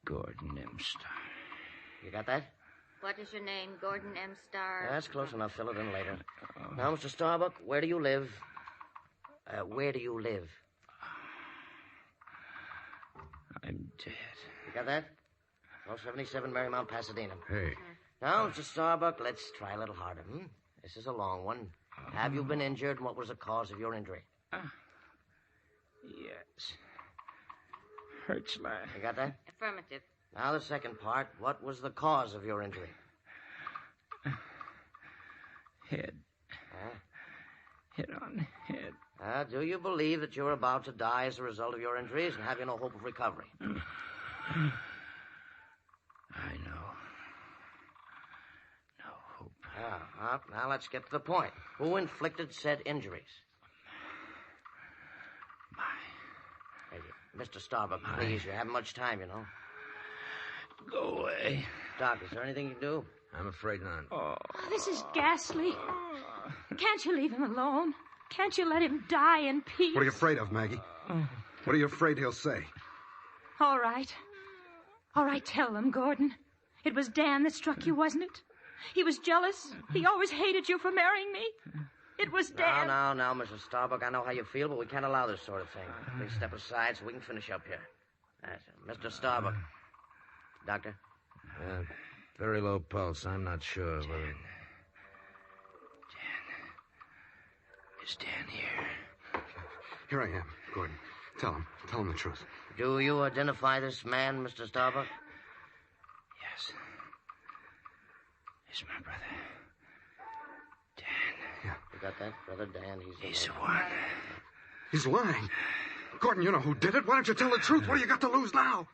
Gordon M. Starr. You got that? What is your name? Gordon M. Starr. That's close enough. Fill it in later. Now, Mr. Starbuck, where do you live? Where do you live? I'm dead. You got that? 1277 Marymount, Pasadena. Hey. Now, Mr. Starbuck, let's try a little harder. This is a long one. Have you been injured, and what was the cause of your injury? Yes. Hurts my... You got that? Affirmative. Now, the second part. What was the cause of your injury? Head. Hit on head. Do you believe that you're about to die as a result of your injuries, and have you no hope of recovery? I know. No hope. Now let's get to the point. Who inflicted said injuries? Hey, Mr. Starbuck, please, you haven't much time, you know. Go away. Doc, is there anything you can do? I'm afraid not. Oh, this is ghastly. Can't you leave him alone? Can't you let him die in peace? What are you afraid of, Maggie? What are you afraid he'll say? All right. All right, tell them, Gordon. It was Dan that struck you, wasn't it? He was jealous. He always hated you for marrying me. It was Dan. Now, Mr. Starbuck, I know how you feel, but we can't allow this sort of thing. Please step aside so we can finish up here. That's it. Mr. Starbuck. Doctor? Very low pulse. I'm not sure whether... Is Dan here? Here I am, Gordon. Tell him the truth. Do you identify this man, Mr. Starbuck? Yes. He's my brother. You got that? Brother Dan, He's the one. He's lying. Gordon, you know who did it. Why don't you tell the truth? What do you got to lose now?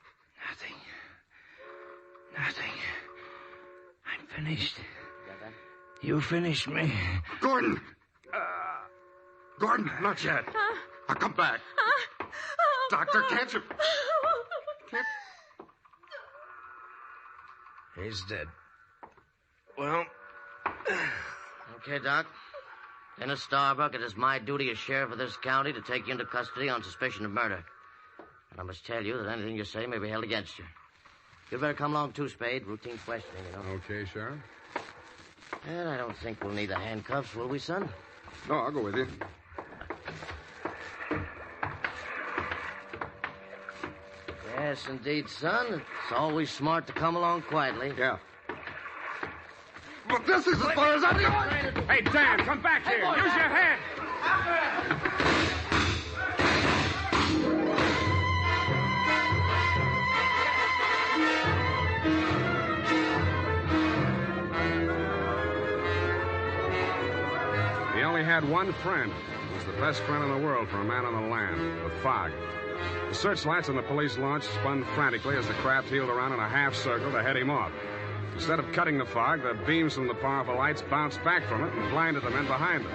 Nothing. I'm finished. Got that? You finished me. Gordon! Gordon, not yet. I'll come back. Doctor, can't you... He's dead. Well... Okay, Doc. Dennis Starbuck, it is my duty as sheriff of this county to take you into custody on suspicion of murder. And I must tell you that anything you say may be held against you. You'd better come along, too, Spade. Routine questioning, you know. Okay, Sheriff. And I don't think we'll need the handcuffs, will we, son? No, I'll go with you. Yes, indeed, son. It's always smart to come along quietly. Yeah. But this is as far as I'm going. Hey, Dan, come back here. Use your head. had one friend. It was the best friend in the world for a man on the land, the fog. The searchlights on the police launch spun frantically as the craft heeled around in a half circle to head him off. Instead of cutting the fog, the beams from the powerful lights bounced back from it and blinded the men behind them.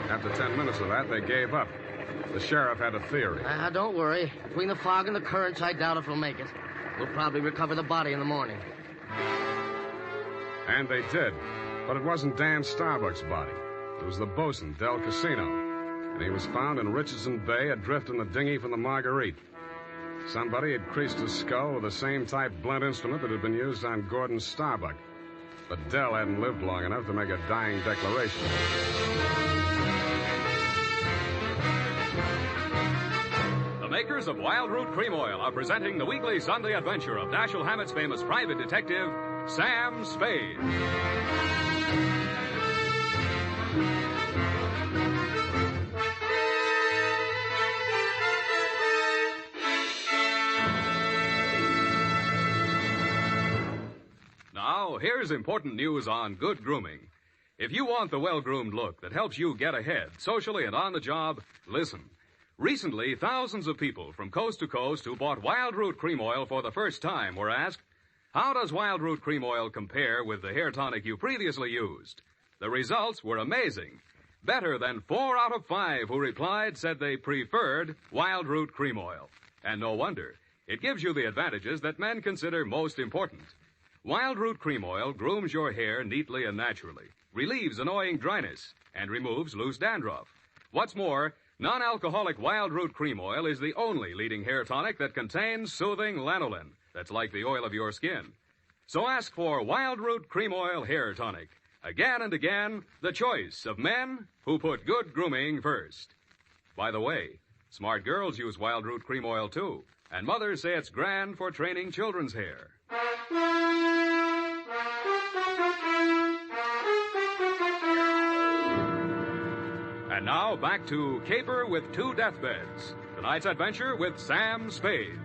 After 10 minutes of that, they gave up. The sheriff had a theory. Don't worry. Between the fog and the currents, I doubt if we'll make it. We'll probably recover the body in the morning. And they did. But it wasn't Dan Starbuck's body. It was the bosun, Del Casino. And he was found in Richardson Bay, adrift in the dinghy from the Marguerite. Somebody had creased his skull with the same type blunt instrument that had been used on Gordon Starbuck. But Del hadn't lived long enough to make a dying declaration. The makers of Wild Root Cream Oil are presenting the weekly Sunday adventure of Dashiell Hammett's famous private detective, Sam Spade. Now, here's important news on good grooming. If you want the well-groomed look that helps you get ahead, socially and on the job, listen. Recently, thousands of people from coast to coast who bought Wild Root Cream Oil for the first time were asked, how does Wild Root Cream Oil compare with the hair tonic you previously used? The results were amazing. Better than 4 out of 5 who replied said they preferred Wild Root Cream Oil. And no wonder. It gives you the advantages that men consider most important. Wild Root Cream Oil grooms your hair neatly and naturally, relieves annoying dryness, and removes loose dandruff. What's more, non-alcoholic Wild Root Cream Oil is the only leading hair tonic that contains soothing lanolin, that's like the oil of your skin. So ask for Wild Root Cream Oil Hair Tonic. Again and again, the choice of men who put good grooming first. By the way, smart girls use Wild Root Cream Oil too, and mothers say it's grand for training children's hair. And now back to Caper with 2 Deathbeds. Tonight's adventure with Sam Spade.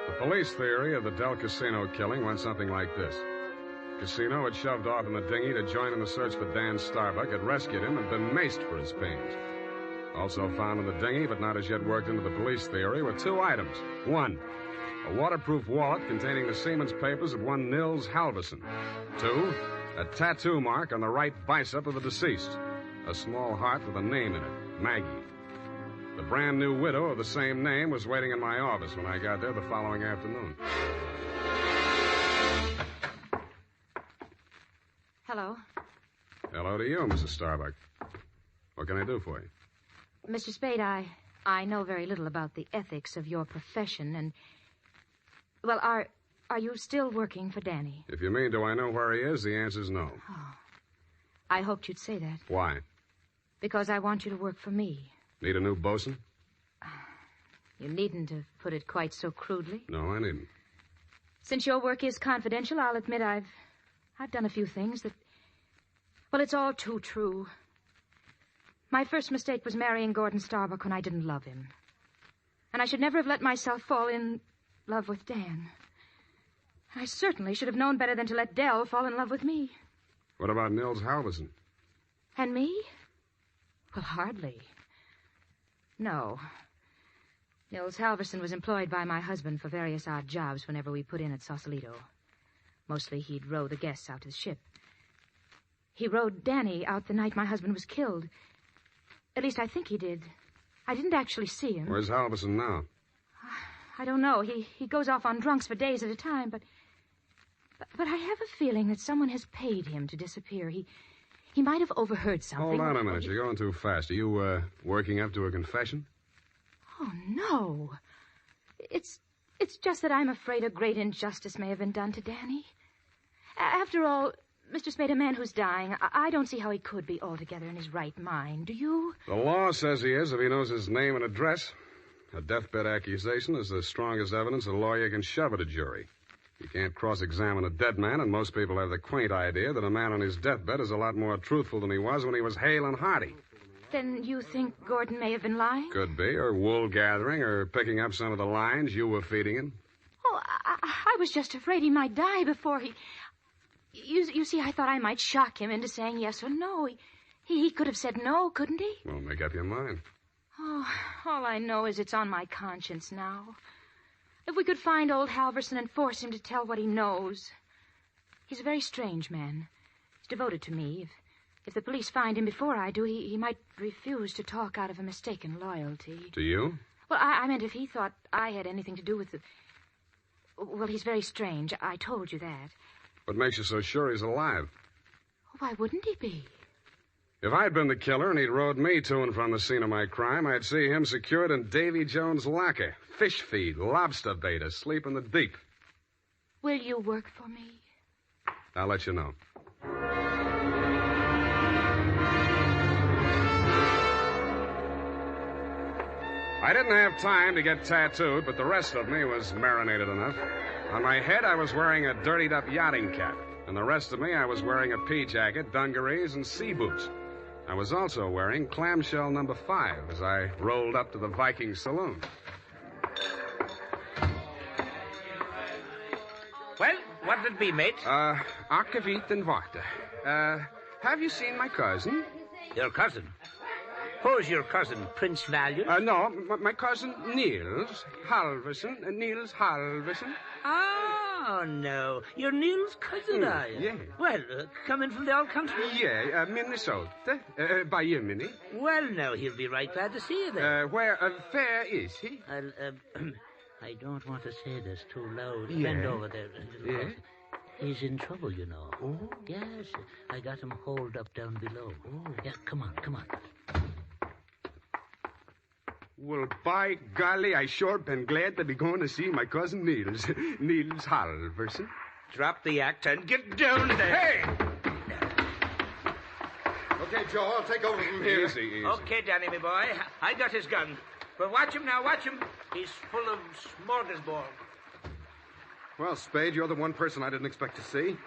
The police theory of the Del Casino killing went something like this. Casino had shoved off in the dinghy to join in the search for Dan Starbuck, had rescued him, and been maced for his pains. Also found in the dinghy, but not as yet worked into the police theory, were 2 items. 1, a waterproof wallet containing the seaman's papers of one Nils Halverson. 2, a tattoo mark on the right bicep of the deceased. A small heart with a name in it, Maggie. The brand new widow of the same name was waiting in my office when I got there the following afternoon. Hello. Hello to you, Mrs. Starbuck. What can I do for you? Mr. Spade, I know very little about the ethics of your profession, and... Well, are you still working for Danny? If you mean, do I know where he is, the answer's no. Oh. I hoped you'd say that. Why? Because I want you to work for me. Need a new bosun? You needn't have put it quite so crudely. No, I needn't. Since your work is confidential, I'll admit I've done a few things that... Well, it's all too true. My first mistake was marrying Gordon Starbuck when I didn't love him. And I should never have let myself fall in love with Dan. I certainly should have known better than to let Del fall in love with me. What about Nils Halverson? And me? Well, hardly. No. Nils Halverson was employed by my husband for various odd jobs whenever we put in at Sausalito. Mostly he'd row the guests out to the ship. He rowed Danny out the night my husband was killed. At least I think he did. I didn't actually see him. Where's Halverson now? I don't know. He goes off on drunks for days at a time, but I have a feeling that someone has paid him to disappear. He might have overheard something. Hold on a minute. You're going too fast. Are you, working up to a confession? Oh, no. It's just that I'm afraid a great injustice may have been done to Danny. After all, Mr. Spade, a man who's dying, I don't see how he could be altogether in his right mind. Do you? The law says he is if he knows his name and address. A deathbed accusation is the strongest evidence a lawyer can shove at a jury. You can't cross-examine a dead man, and most people have the quaint idea that a man on his deathbed is a lot more truthful than he was when he was hale and hearty. Then you think Gordon may have been lying? Could be, or wool gathering, or picking up some of the lines you were feeding him. Oh, I was just afraid he might die before he... You see, I thought I might shock him into saying yes or no. He could have said no, couldn't he? Well, make up your mind. Oh, all I know is it's on my conscience now. If we could find old Halverson and force him to tell what he knows. He's a very strange man. He's devoted to me. If the police find him before I do, he might refuse to talk out of a mistaken loyalty. To you? Well, I meant if he thought I had anything to do with the... Well, he's very strange. I told you that. What makes you so sure he's alive? Why wouldn't he be? If I'd been the killer and he'd rode me to and from the scene of my crime, I'd see him secured in Davy Jones' locker. Fish feed, lobster bait, asleep in the deep. Will you work for me? I'll let you know. I didn't have time to get tattooed, but the rest of me was marinated enough. On my head, I was wearing a dirtied-up yachting cap. And the rest of me, I was wearing a pea jacket, dungarees, and sea boots. I was also wearing clamshell number 5 as I rolled up to the Viking saloon. Well, what did it be, mate? Akkeviet and water. Have you seen my cousin? Your cousin? Who's your cousin, Prince Valiant? No, my cousin Niels Halverson. Niels Halverson. Oh, no. You're Niels' cousin, are you? Yeah. Well, coming from the old country? Yeah, Minnesota. By you, Minnie. Well, now, he'll be right glad to see you there. Where is he? I don't want to say this too loud. Yeah. Bend over there. Yeah. He's in trouble, you know. Oh? Yes, I got him holed up down below. Oh. Yeah, come on. Well, by golly, I sure been glad to be going to see my cousin Niels. Niels Halverson. Drop the act and get down there. Hey! Okay, Joe, I'll take over from here. Easy. Okay, Danny, my boy. I got his gun. But watch him now, watch him. He's full of smorgasbord. Well, Spade, you're the one person I didn't expect to see.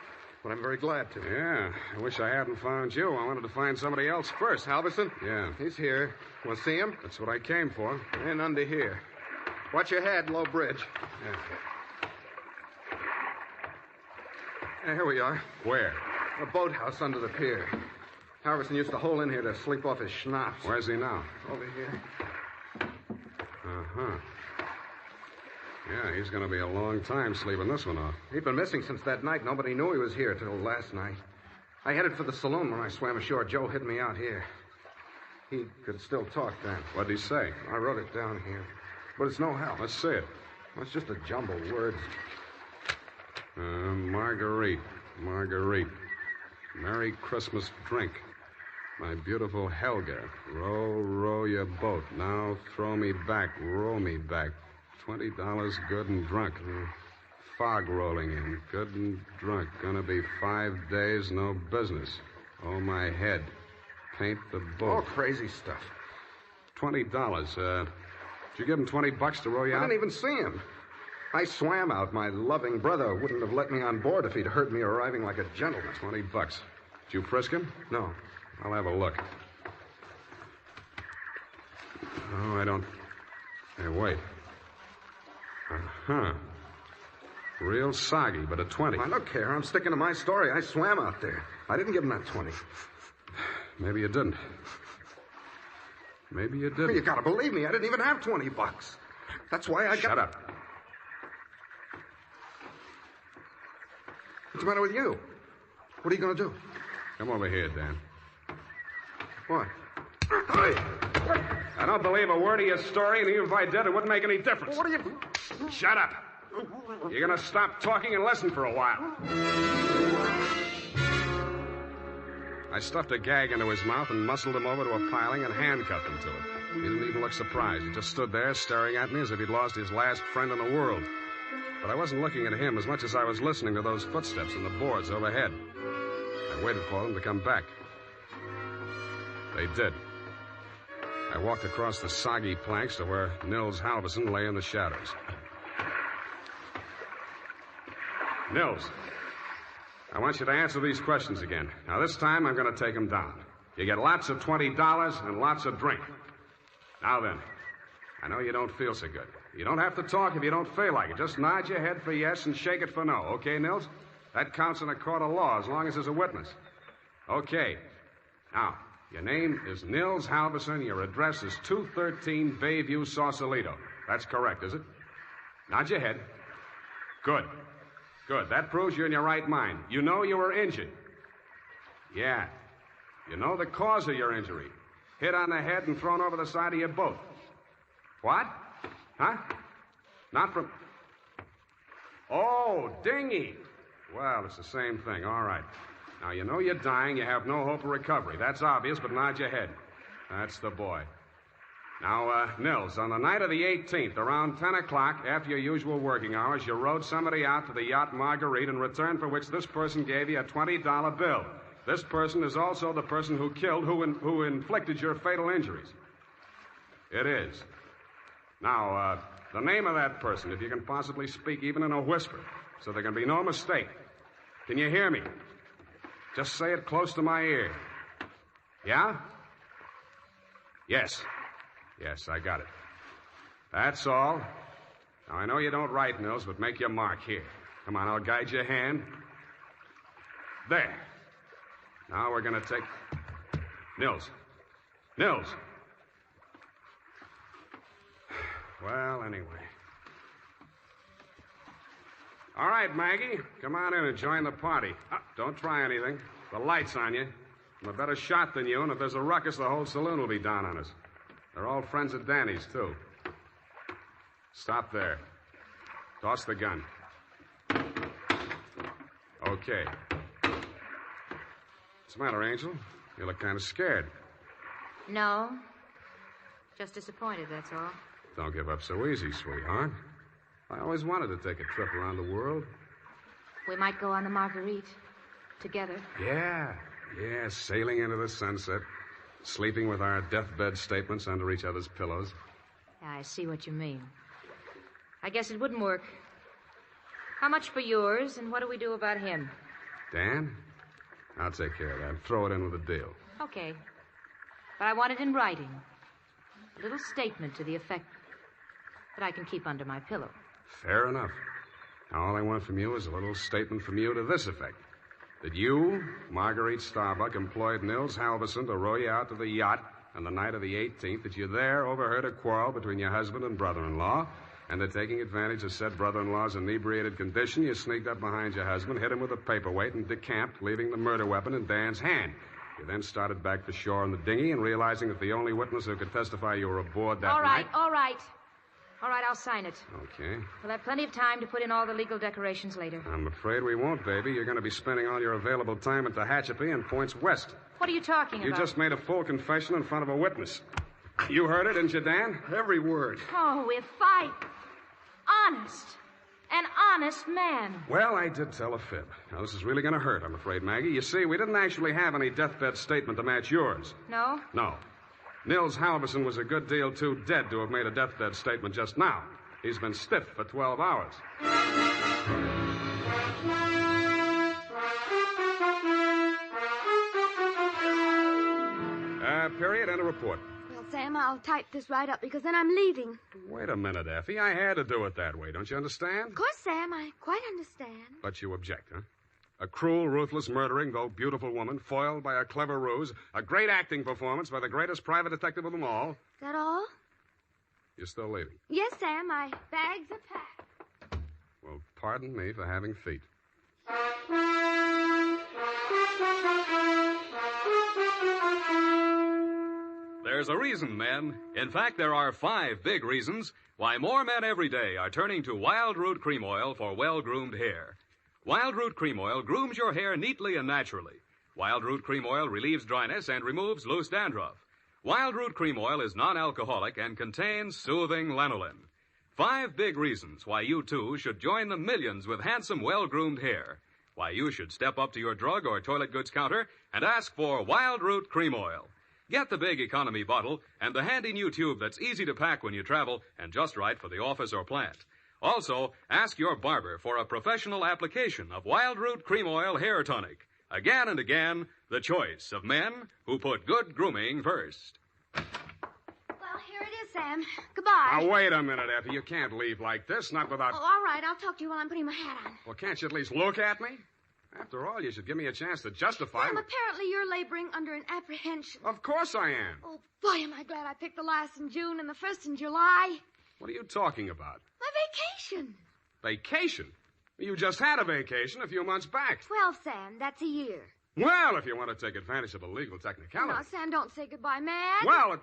But I'm very glad to. Yeah, I wish I hadn't found you. I wanted to find somebody else first. Halverson? Yeah. He's here. Want to see him? That's what I came for. And under here. Watch your head, low bridge. Yeah. Here we are. Where? A boathouse under the pier. Halverson used to hole in here to sleep off his schnapps. Where's he now? Over here. Uh-huh. Yeah, he's going to be a long time sleeping this one off. He'd been missing since that night. Nobody knew he was here till last night. I headed for the saloon when I swam ashore. Joe hid me out here. He could still talk then. What'd he say? I wrote it down here. But it's no help. Let's see it. It's just a jumble of words. Marguerite. Merry Christmas drink. My beautiful Helga. Row, row your boat. Now throw me back. Row me back. $20 good and drunk. Fog rolling in. Good and drunk. Gonna be 5 days, no business. Oh, my head. Paint the boat. All crazy stuff. $20. Did you give him $20 to row you I out? didn't even see him. I swam out. My loving brother wouldn't have let me on board if he'd heard me arriving like a gentleman. $20. Did you frisk him? No. I'll have a look. Oh, I don't... Hey, wait. Uh-huh. Real soggy, but a 20. Now, look here. I'm sticking to my story. I swam out there. I didn't give him that 20. Maybe you didn't. Maybe you didn't. Well, you gotta believe me. I didn't even have $20. That's why I got... Shut up. What's the matter with you? What are you gonna do? Come over here, Dan. What? I don't believe a word of your story, and even if I did, it wouldn't make any difference. What are you... Shut up. You're going to stop talking and listen for a while. I stuffed a gag into his mouth and muscled him over to a piling and handcuffed him to it. He didn't even look surprised. He just stood there staring at me as if he'd lost his last friend in the world. But I wasn't looking at him as much as I was listening to those footsteps in the boards overhead. I waited for them to come back. They did. I walked across the soggy planks to where Nils Halverson lay in the shadows. Nils, I want you to answer these questions again. Now, this time, I'm going to take them down. You get lots of $20 and lots of drink. Now then, I know you don't feel so good. You don't have to talk if you don't feel like it. Just nod your head for yes and shake it for no. Okay, Nils? That counts in a court of law as long as there's a witness. Okay. Now, your name is Nils Halverson. Your address is 213 Bayview, Sausalito. That's correct, is it? Nod your head. Good. Good. That proves you're in your right mind. You know you were injured. Yeah. You know the cause of your injury. Hit on the head and thrown over the side of your boat. What? Huh? Not from... Oh, dinghy. Well, it's the same thing. All right. Now, you know you're dying. You have no hope of recovery. That's obvious, but nod your head. That's the boy. Now, Nils, on the night of the 18th, around 10 o'clock, after your usual working hours, you rode somebody out to the yacht Marguerite, in return for which this person gave you a $20 bill. This person is also the person who killed, who inflicted your fatal injuries. It is. Now, the name of that person, if you can possibly speak even in a whisper, so there can be no mistake. Can you hear me? Just say it close to my ear. Yeah? Yes. Yes, I got it. That's all. Now, I know you don't write, Nils, but make your mark here. Come on, I'll guide your hand. There. Now we're going to take... Nils. Nils. Well, anyway. All right, Maggie. Come on in and join the party. Don't try anything. The light's on you. I'm a better shot than you, and if there's a ruckus, the whole saloon will be down on us. They're all friends of Danny's, too. Stop there. Toss the gun. Okay. What's the matter, Angel? You look kind of scared. No. Just disappointed, that's all. Don't give up so easy, sweetheart. I always wanted to take a trip around the world. We might go on the Marguerite. Together. Yeah, sailing into the sunset. Sleeping with our deathbed statements under each other's pillows. Yeah, I see what you mean. I guess it wouldn't work. How much for yours, and what do we do about him? Dan? I'll take care of that. Throw it in with a deal. Okay. But I want it in writing. A little statement to the effect that I can keep under my pillow. Fair enough. Now, all I want from you is a little statement from you to this effect. That you, Marguerite Starbuck, employed Nils Halverson to row you out to the yacht on the night of the 18th, that you there overheard a quarrel between your husband and brother-in-law, and that taking advantage of said brother-in-law's inebriated condition, you sneaked up behind your husband, hit him with a paperweight, and decamped, leaving the murder weapon in Dan's hand. You then started back to shore in the dinghy, and realizing that the only witness who could testify you were aboard that night... All right. All right, I'll sign it. Okay. We'll have plenty of time to put in all the legal decorations later. I'm afraid we won't, baby. You're going to be spending all your available time at the Tehachapi and points west. What are you talking about? You just made a full confession in front of a witness. You heard it, didn't you, Dan? Every word. Oh, we're fighting. Honest. An honest man. Well, I did tell a fib. Now, this is really going to hurt, I'm afraid, Maggie. You see, we didn't actually have any deathbed statement to match yours. No? No. Nils Halverson was a good deal too dead to have made a deathbed statement just now. He's been stiff for 12 hours. Period, and a report. Well, Sam, I'll type this right up because then I'm leaving. Wait a minute, Effie. I had to do it that way. Don't you understand? Of course, Sam, I quite understand. But you object, huh? A cruel, ruthless, murdering, though beautiful woman, foiled by a clever ruse, a great acting performance by the greatest private detective of them all. Is that all? You're still leaving? Yes, Sam, my bags are packed. Well, pardon me for having feet. There's a reason, men. In fact, there are 5 big reasons why more men every day are turning to Wild Root Cream Oil for well-groomed hair. Wild Root Cream Oil grooms your hair neatly and naturally. Wild Root Cream Oil relieves dryness and removes loose dandruff. Wild Root Cream Oil is non-alcoholic and contains soothing lanolin. 5 big reasons why you, too, should join the millions with handsome, well-groomed hair. Why you should step up to your drug or toilet goods counter and ask for Wild Root Cream Oil. Get the big economy bottle and the handy new tube that's easy to pack when you travel and just right for the office or plant. Also, ask your barber for a professional application of Wild Root Cream Oil Hair Tonic. Again and again, the choice of men who put good grooming first. Well, here it is, Sam. Goodbye. Now, wait a minute, Effie. You can't leave like this, not without... Oh, all right. I'll talk to you while I'm putting my hat on. Well, can't you at least look at me? After all, you should give me a chance to justify... Sam, apparently you're laboring under an apprehension. Of course I am. Oh, boy, am I glad I picked the last in June and the first in July. What are you talking about? My vacation. Vacation? You just had a vacation a few months back. 12, Sam. That's a year. Well, if you want to take advantage of a legal technicality... No, Sam, don't say goodbye, Mag. Well,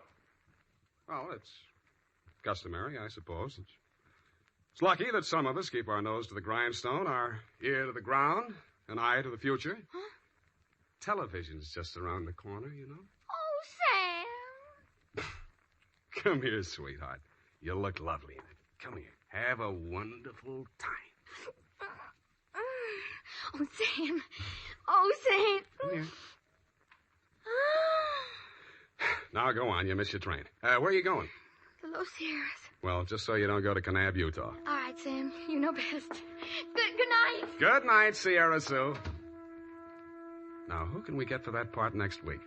it's customary, I suppose. It's lucky that some of us keep our nose to the grindstone, our ear to the ground, an eye to the future. Huh? Television's just around the corner, you know. Oh, Sam. Come here, sweetheart. You look lovely in it. Come here. Have a wonderful time. Oh, Sam. Oh, Sam. Come here. Now, go on. You missed your train. Where are you going? The Los Sierras. Well, just so you don't go to Kanab, Utah. All right, Sam. You know best. Good night. Good night, Sierra Sue. Now, who can we get for that part next week?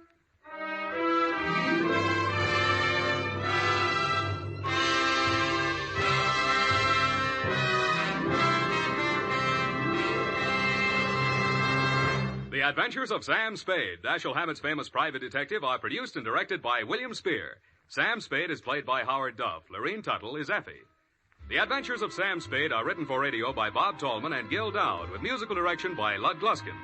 The Adventures of Sam Spade, Dashiell Hammett's famous private detective, are produced and directed by William Spear. Sam Spade is played by Howard Duff. Lorene Tuttle is Effie. The Adventures of Sam Spade are written for radio by Bob Tallman and Gil Dowd, with musical direction by Lud Gluskin.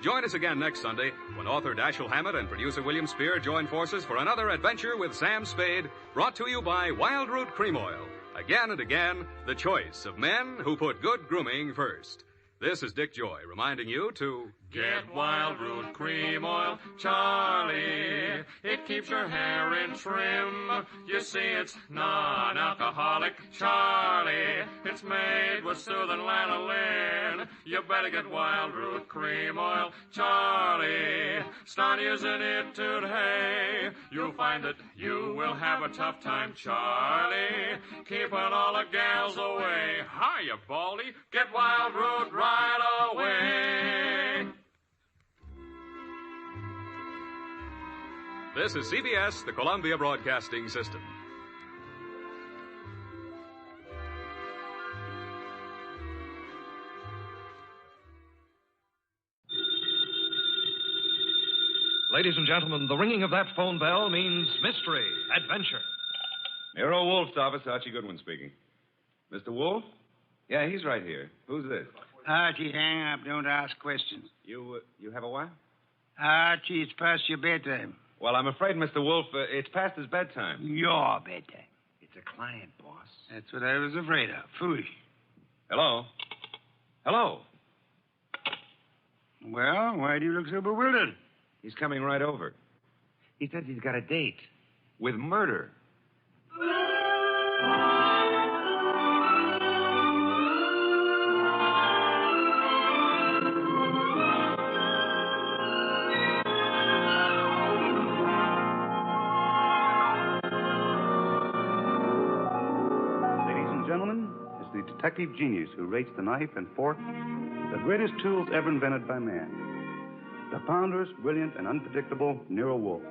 Join us again next Sunday when author Dashiell Hammett and producer William Spear join forces for another adventure with Sam Spade, brought to you by Wild Root Cream Oil. Again and again, the choice of men who put good grooming first. This is Dick Joy reminding you to get Wild Root Cream Oil, Charlie. It keeps your hair in trim. You see, it's non-alcoholic, Charlie. It's made with soothing lanolin. You better get Wild Root Cream Oil, Charlie. Start using it today. You'll find that you will have a tough time, Charlie. Keeping all the gals away. Hiya, Baldy. Get Wild Root right away. This is CBS, the Columbia Broadcasting System. Ladies and gentlemen, the ringing of that phone bell means mystery, adventure. Nero Wolfe's office, Archie Goodwin speaking. Mr. Wolfe? Yeah, he's right here. Who's this? Archie, hang up. Don't ask questions. You have a wife? Archie, it's past your bedtime. Well, I'm afraid, Mr. Wolfe, it's past his bedtime. Your bedtime. It's a client, boss. That's what I was afraid of. Foolish. Hello? Hello? Well, why do you look so bewildered? He's coming right over. He says he's got a date with murder. Detective genius who rates the knife and fork the greatest tools ever invented by man. The ponderous, brilliant, and unpredictable Nero Wolfe.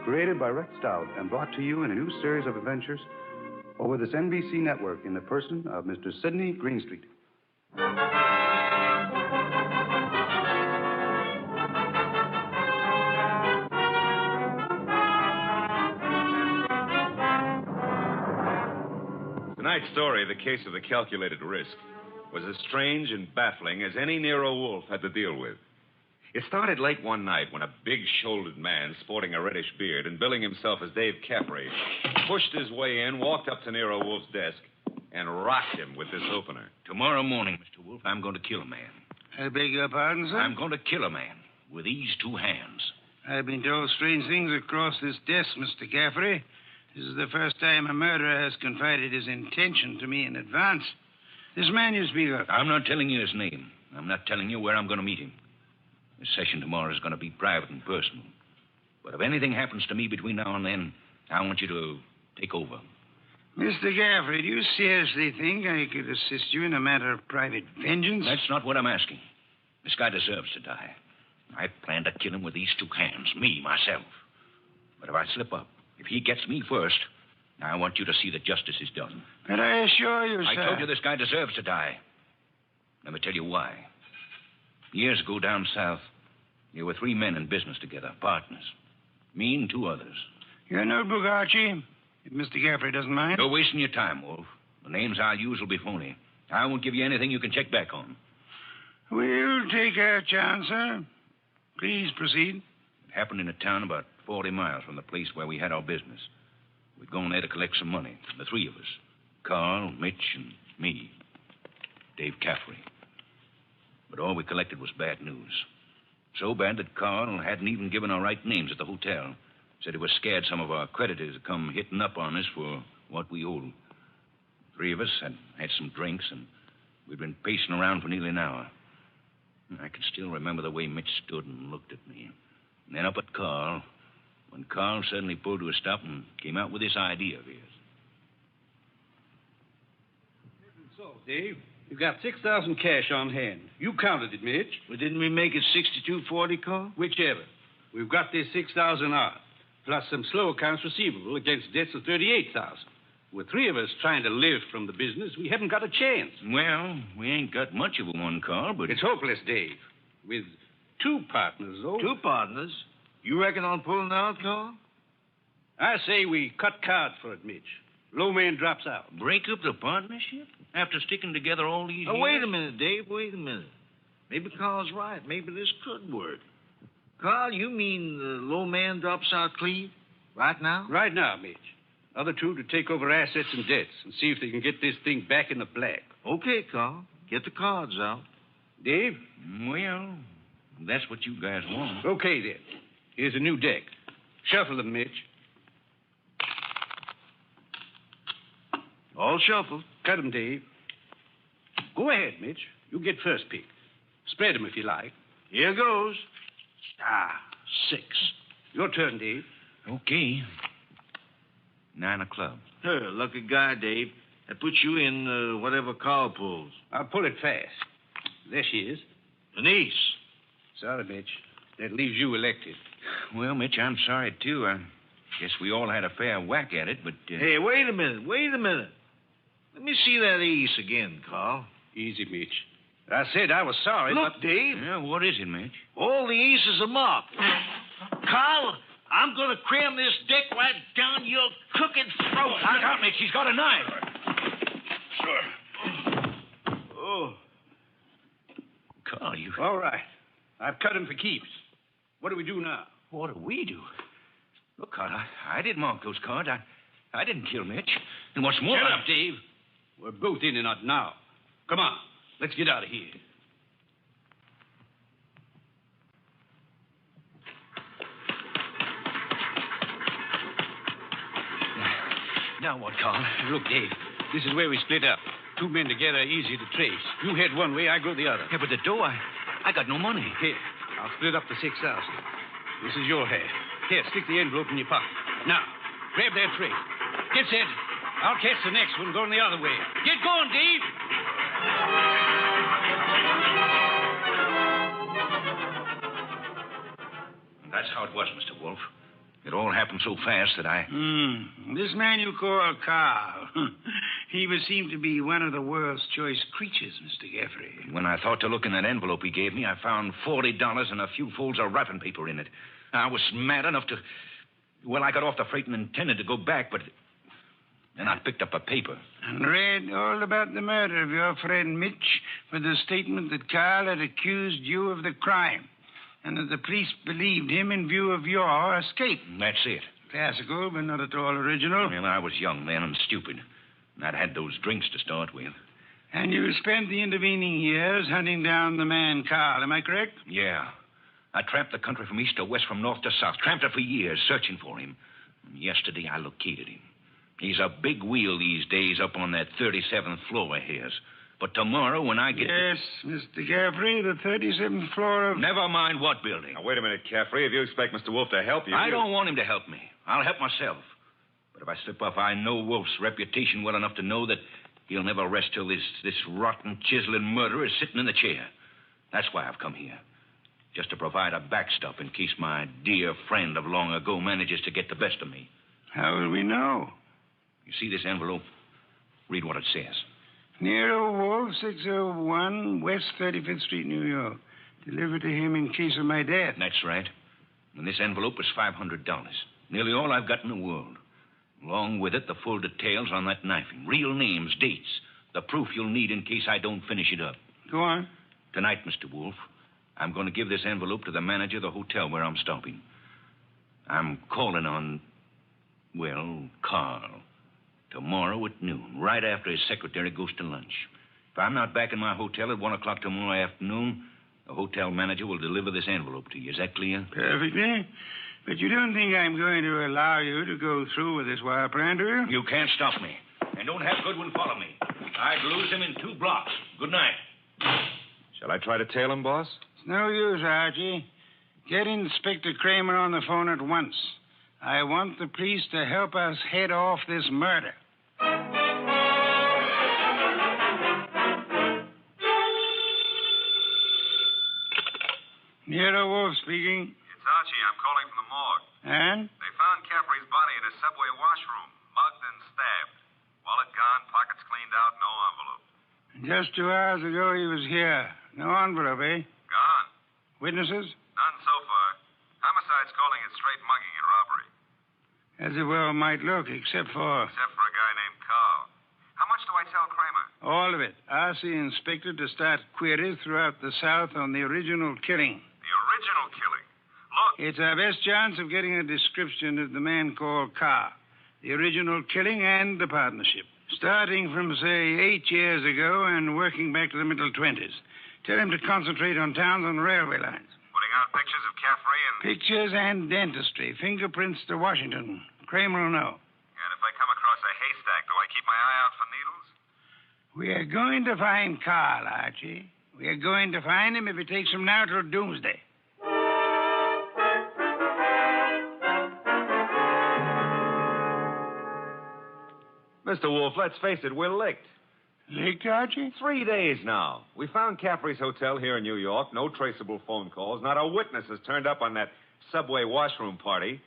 Created by Rex Stout and brought to you in a new series of adventures over this NBC network in the person of Mr. Sidney Greenstreet. Tonight's story, The Case of the Calculated Risk, was as strange and baffling as any Nero Wolfe had to deal with. It started late one night when a big-shouldered man sporting a reddish beard and billing himself as Dave Caffrey pushed his way in, walked up to Nero Wolfe's desk, and rocked him with this opener. Tomorrow morning, Mr. Wolfe, I'm going to kill a man. I beg your pardon, sir? I'm going to kill a man with these two hands. I've been told strange things across this desk, Mr. Caffrey. This is the first time a murderer has confided his intention to me in advance. This man you speak of. I'm not telling you his name. I'm not telling you where I'm going to meet him. The session tomorrow is going to be private and personal. But if anything happens to me between now and then, I want you to take over. Mr. Caffrey, do you seriously think I could assist you in a matter of private vengeance? That's not what I'm asking. This guy deserves to die. I plan to kill him with these two hands, me, myself. But if I slip up, if he gets me first, I want you to see that justice is done. But I assure you, I sir... told you this guy deserves to die. Let me tell you why. Years ago down south, there were 3 men in business together, partners. Me and 2 others. Your notebook, Archie, if Mr. Gaffrey doesn't mind. You're wasting your time, Wolf. The names I'll use will be phony. I won't give you anything you can check back on. We'll take our chance, sir. Please proceed. It happened in a town about 40 miles from the place where we had our business. We'd gone there to collect some money, the 3 of us. Carl, Mitch, and me. Dave Caffrey. But all we collected was bad news. So bad that Carl hadn't even given our right names at the hotel. Said he was scared some of our creditors would come hitting up on us for what we owed. 3 of us had some drinks, and we'd been pacing around for nearly an hour. I can still remember the way Mitch stood and looked at me. And then up at Carl, when Carl suddenly pulled to a stop and came out with this idea of his. So, Dave, you got 6,000 cash on hand. You counted it, Mitch. Well, didn't we make it 6240, Carl? Whichever. We've got this 6,000 odd, plus some slow accounts receivable against debts of 38,000. With 3 of us trying to live from the business, we haven't got a chance. Well, we ain't got much of a one, Carl, but... It's hopeless, Dave. With 2 partners, though. 2 partners? You reckon on pulling out, Carl? I say we cut cards for it, Mitch. Low man drops out. Break up the partnership? After sticking together all these years? Wait a minute, Dave. Wait a minute. Maybe Carl's right. Maybe this could work. Carl, you mean the low man drops out clean? Right now? Right now, Mitch. Other 2 to take over assets and debts and see if they can get this thing back in the black. Okay, Carl. Get the cards out. Dave? Well, that's what you guys want. Okay, then. Here's a new deck. Shuffle them, Mitch. All shuffled. Cut them, Dave. Go ahead, Mitch. You get first pick. Spread them if you like. Here goes. 6. Your turn, Dave. Okay. 9 of clubs. Lucky guy, Dave. That puts you in whatever Carl pulls. I'll pull it fast. There she is. An ace. Sorry, Mitch. That leaves you elected. Well, Mitch, I'm sorry, too. I guess we all had a fair whack at it, but... Hey, wait a minute. Let me see that ace again, Carl. Easy, Mitch. I said I was sorry, Look, but... Dave. Yeah, what is it, Mitch? All the aces are marked. Carl, I'm going to cram this deck right down your crooked throat. Look out, Mitch. He's got a knife. Oh. Carl, you... All right. I've cut him for keeps. What do we do now? What do we do? Look, Carl, I didn't mark those cards. I didn't kill Mitch. And what's more... Shut up, Dave. We're both in and out now. Come on. Let's get out of here. Now what, Carl? Look, Dave, this is where we split up. 2 men together are easy to trace. You head one way, I go the other. Yeah, but the dough, I got no money. Here, I'll split up the 6,000. This is your half. Here, stick the envelope in your pocket. Now, grab that tray. Get set. I'll catch the next one going the other way. Get going, Dave. That's how it was, Mr. Wolfe. It all happened so fast that I... This man you call Carl, he would seem to be one of the world's choice creatures, Mr. Gaffrey. When I thought to look in that envelope he gave me, I found $40 and a few folds of wrapping paper in it. I was mad enough to... Well, I got off the freight and intended to go back, but... Then I picked up a paper. And read all about the murder of your friend Mitch with the statement that Carl had accused you of the crime and that the police believed him in view of your escape. That's it. Classical, but not at all original. Well, I was young then and stupid. And I'd had those drinks to start with. And you spent the intervening years hunting down the man Carl, am I correct? Yeah. I tramped the country from east to west, from north to south. Tramped it for years, searching for him. And yesterday I located him. He's a big wheel these days up on that 37th floor of his. But tomorrow when I get... Yes, Mr. Gaffrey, the 37th floor of... Never mind what building. Now, wait a minute, Caffrey. If you expect Mr. Wolfe to help you... I don't want him to help me. I'll help myself. But if I slip off, I know Wolfe's reputation well enough to know that he'll never rest till this rotten, chiseling murderer is sitting in the chair. That's why I've come here. Just to provide a backstop in case my dear friend of long ago manages to get the best of me. How will we know? You see this envelope? Read what it says. Nero Wolfe, 601 West 35th Street, New York. Delivered to him in case of my death. That's right. And this envelope is $500. Nearly all I've got in the world. Along with it, the full details on that knifing. Real names, dates. The proof you'll need in case I don't finish it up. Go on. Tonight, Mr. Wolfe, I'm going to give this envelope to the manager of the hotel where I'm stopping. I'm calling on, well, Carl. Tomorrow at noon, right after his secretary goes to lunch. If I'm not back in my hotel at 1 o'clock tomorrow afternoon, the hotel manager will deliver this envelope to you. Is that clear? Perfectly. But you don't think I'm going to allow you to go through with this wire plan, do you? You can't stop me. And don't have Goodwin follow me. I'd lose him in 2 blocks. Good night. Shall I try to tail him, boss? It's no use, Archie. Get Inspector Kramer on the phone at once. I want the police to help us head off this murder. Nero Wolfe speaking. It's Archie. I'm calling from the morgue. And? They found Caffrey's body in his subway washroom, mugged and stabbed. Wallet gone, pockets cleaned out, no envelope. Just 2 hours ago he was here. No envelope, eh? Gone. Witnesses? None so far. Homicide's calling it straight mugging and robbery. As it well might look, except for a guy named Carl. How much do I tell Kramer? all of it. Ask the inspector to start queries throughout the South on the original killing. The original killing? Look. It's our best chance of getting a description of the man called Carr. The original killing and the partnership. Starting from, say, 8 years ago and working back to the middle 20s. Tell him to concentrate on towns and railway lines. Putting out pictures of Caffrey and... Pictures and dentistry. Fingerprints to Washington. Kramer will know. And if I come across a haystack, do I keep my eye out for needles? We are going to find Carl, Archie. We are going to find him if it takes from now till doomsday. Mr. Wolfe, let's face it, we're licked. Licked, Archie? 3 days now. We found Caffrey's hotel here in New York. No traceable phone calls. Not a witness has turned up on that subway washroom party.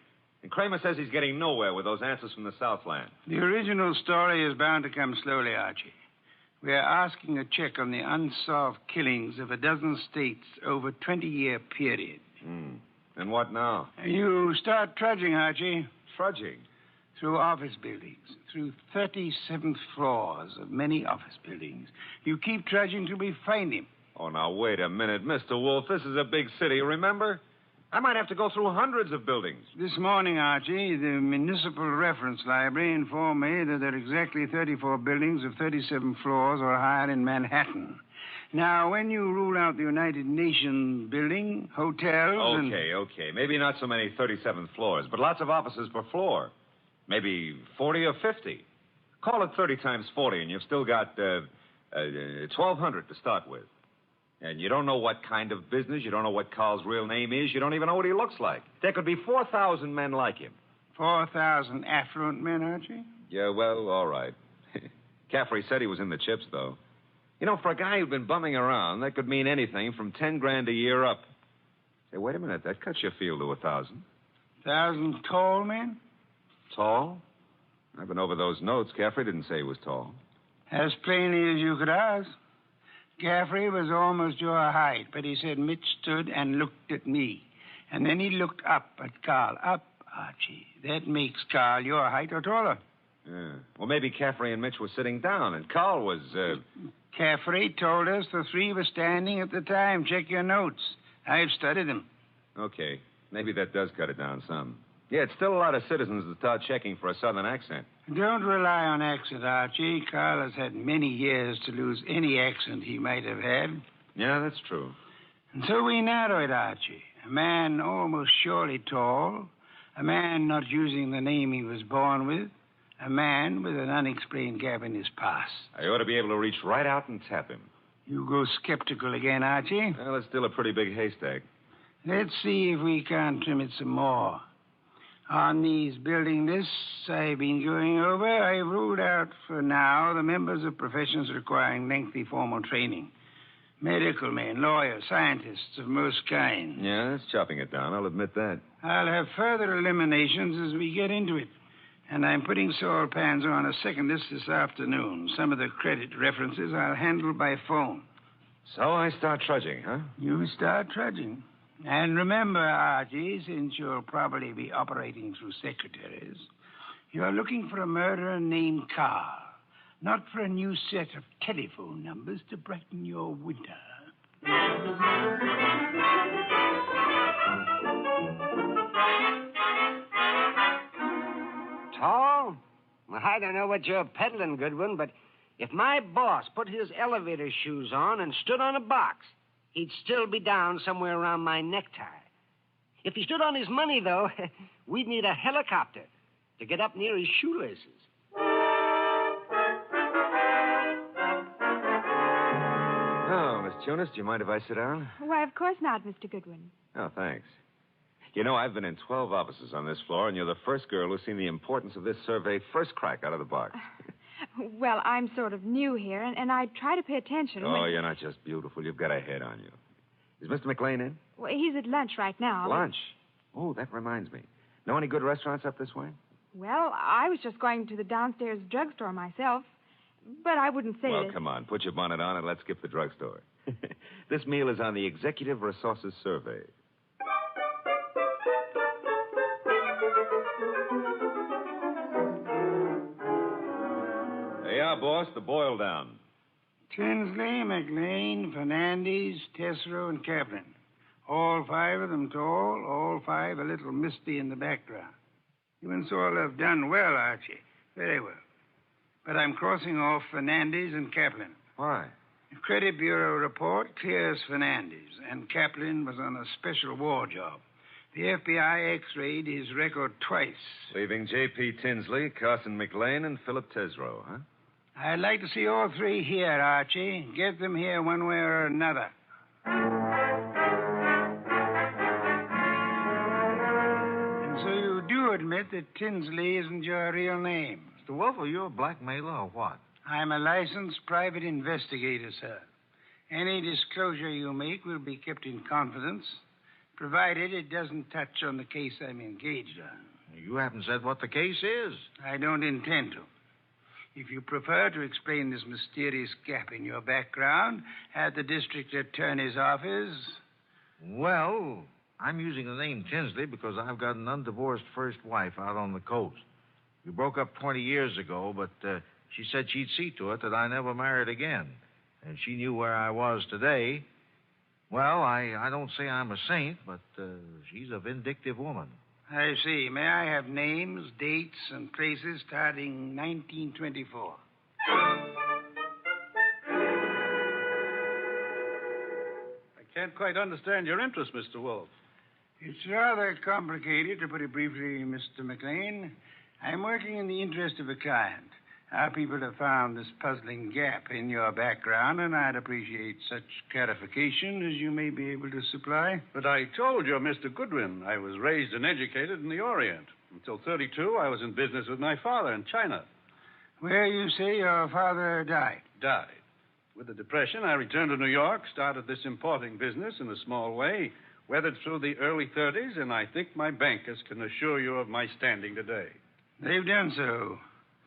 And Kramer says he's getting nowhere with those answers from the Southland. The original story is bound to come slowly, Archie. We are asking a check on the unsolved killings of a dozen states over a 20-year period. And what now? You start trudging, Archie. Trudging? Through office buildings, through 37th floors of many office buildings. You keep trudging till we find him. Oh, now, wait a minute, Mr. Wolfe. This is a big city, remember? I might have to go through hundreds of buildings. This morning, Archie, the Municipal Reference Library informed me that there are exactly 34 buildings of 37 floors or higher in Manhattan. Now, when you rule out the United Nations building, hotels, Okay. Maybe not so many 37th floors, but lots of offices per floor. Maybe 40 or 50. Call it 30 times 40, and you've still got 1,200 to start with. And you don't know what kind of business. You don't know what Carl's real name is. You don't even know what he looks like. There could be 4,000 men like him. 4,000 affluent men, Archie? Yeah, well, all right. Caffrey said he was in the chips, though. You know, for a guy who'd been bumming around, that could mean anything from 10 grand a year up. Say, wait a minute. That cuts your field to 1,000. 1,000 tall men? Tall? I've been over those notes. Caffrey didn't say he was tall. As plainly as you could ask. Caffrey was almost your height, but he said Mitch stood and looked at me. And then he looked up at Carl. Up, Archie. That makes Carl your height or taller. Yeah. Well, maybe Caffrey and Mitch were sitting down, and Carl was, Caffrey told us the three were standing at the time. Check your notes. I've studied them. Okay. Maybe that does cut it down some. Yeah, it's still a lot of citizens that start checking for a southern accent. Don't rely on accent, Archie. Carl has had many years to lose any accent he might have had. Yeah, that's true. And so we narrow it, Archie. A man almost surely tall. A man not using the name he was born with. A man with an unexplained gap in his past. I ought to be able to reach right out and tap him. You go skeptical again, Archie? Well, it's still a pretty big haystack. Let's see if we can't trim it some more. On these building lists I've been going over, I've ruled out for now the members of professions requiring lengthy formal training. Medical men, lawyers, scientists of most kinds. Yeah, that's chopping it down. I'll admit that. I'll have further eliminations as we get into it. And I'm putting Saul Panzer on a second list this afternoon. Some of the credit references I'll handle by phone. So I start trudging, huh? You start trudging. And remember, Archie, since you'll probably be operating through secretaries, you're looking for a murderer named Carl, not for a new set of telephone numbers to brighten your winter. Tall? Well, I don't know what you're peddling, Goodwin, but if my boss put his elevator shoes on and stood on a box, he'd still be down somewhere around my necktie. If he stood on his money, though, we'd need a helicopter to get up near his shoelaces. Oh, Miss Tunis, do you mind if I sit down? Why, of course not, Mr. Goodwin. Oh, thanks. You know, I've been in 12 offices on this floor, and you're the first girl who's seen the importance of this survey first crack out of the box. Well, I'm sort of new here, and I try to pay attention. Oh, you're not just beautiful. You've got a head on you. Is Mr. McLean in? Well, he's at lunch right now. Lunch? Oh, that reminds me. Know any good restaurants up this way? Well, I was just going to the downstairs drugstore myself, but I wouldn't say Well, that... come on. Put your bonnet on and let's skip the drugstore. This meal is on the Executive Resources Survey. There you are, boss. The boil down. Tinsley, McLean, Fernandez, Tesreau, and Kaplan. All five of them tall, all five a little misty in the background. You and Saul have done well, Archie. Very well. But I'm crossing off Fernandez and Kaplan. Why? The Credit Bureau report clears Fernandez, and Kaplan was on a special war job. The FBI X-rayed his record twice. Leaving J.P. Tinsley, Carson McLean, and Philip Tesreau, huh? I'd like to see all three here, Archie. Get them here one way or another. And so you do admit that Tinsley isn't your real name? Mr. Wolfe, are you a blackmailer or what? I'm a licensed private investigator, sir. Any disclosure you make will be kept in confidence, provided it doesn't touch on the case I'm engaged on. You haven't said what the case is. I don't intend to. If you prefer to explain this mysterious gap in your background at the district attorney's office... Well, I'm using the name Tinsley because I've got an undivorced first wife out on the coast. We broke up 20 years ago, but she said she'd see to it that I never married again. And she knew where I was today. Well, I don't say I'm a saint, but she's a vindictive woman. I see. May I have names, dates, and places starting 1924? I can't quite understand your interest, Mr. Wolfe. It's rather complicated, to put it briefly, Mr. McLean. I'm working in the interest of a client. Our people have found this puzzling gap in your background, and I'd appreciate such clarification as you may be able to supply. But I told you, Mr. Goodwin, I was raised and educated in the Orient. Until 32, I was in business with my father in China. Where you say your father died? Died. With the Depression, I returned to New York, started this importing business in a small way, weathered through the early 30s, and I think my bankers can assure you of my standing today. They've done so.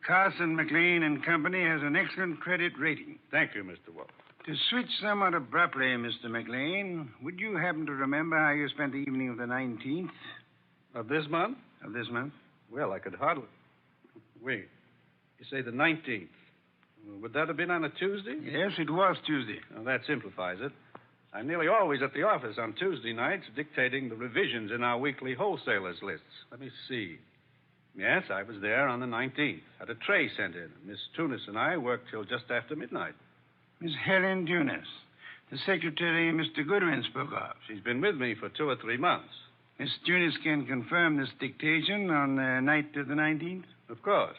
Carson, McLean and Company has an excellent credit rating. Thank you, Mr. Wolfe. To switch somewhat abruptly, Mr. McLean, would you happen to remember how you spent the evening of the 19th? Of this month? Of this month? Well, I could hardly... Wait. You say the 19th. Would that have been on a Tuesday? Yes, it was Tuesday. Well, that simplifies it. I'm nearly always at the office on Tuesday nights dictating the revisions in our weekly wholesalers lists. Let me see. Yes, I was there on the 19th. Had a tray sent in. Miss Tunis and I worked till just after midnight. Miss Helen Tunis, the secretary Mr. Goodwin spoke of. She's been with me for 2 or 3 months. Miss Tunis can confirm this dictation on the night of the 19th? Of course.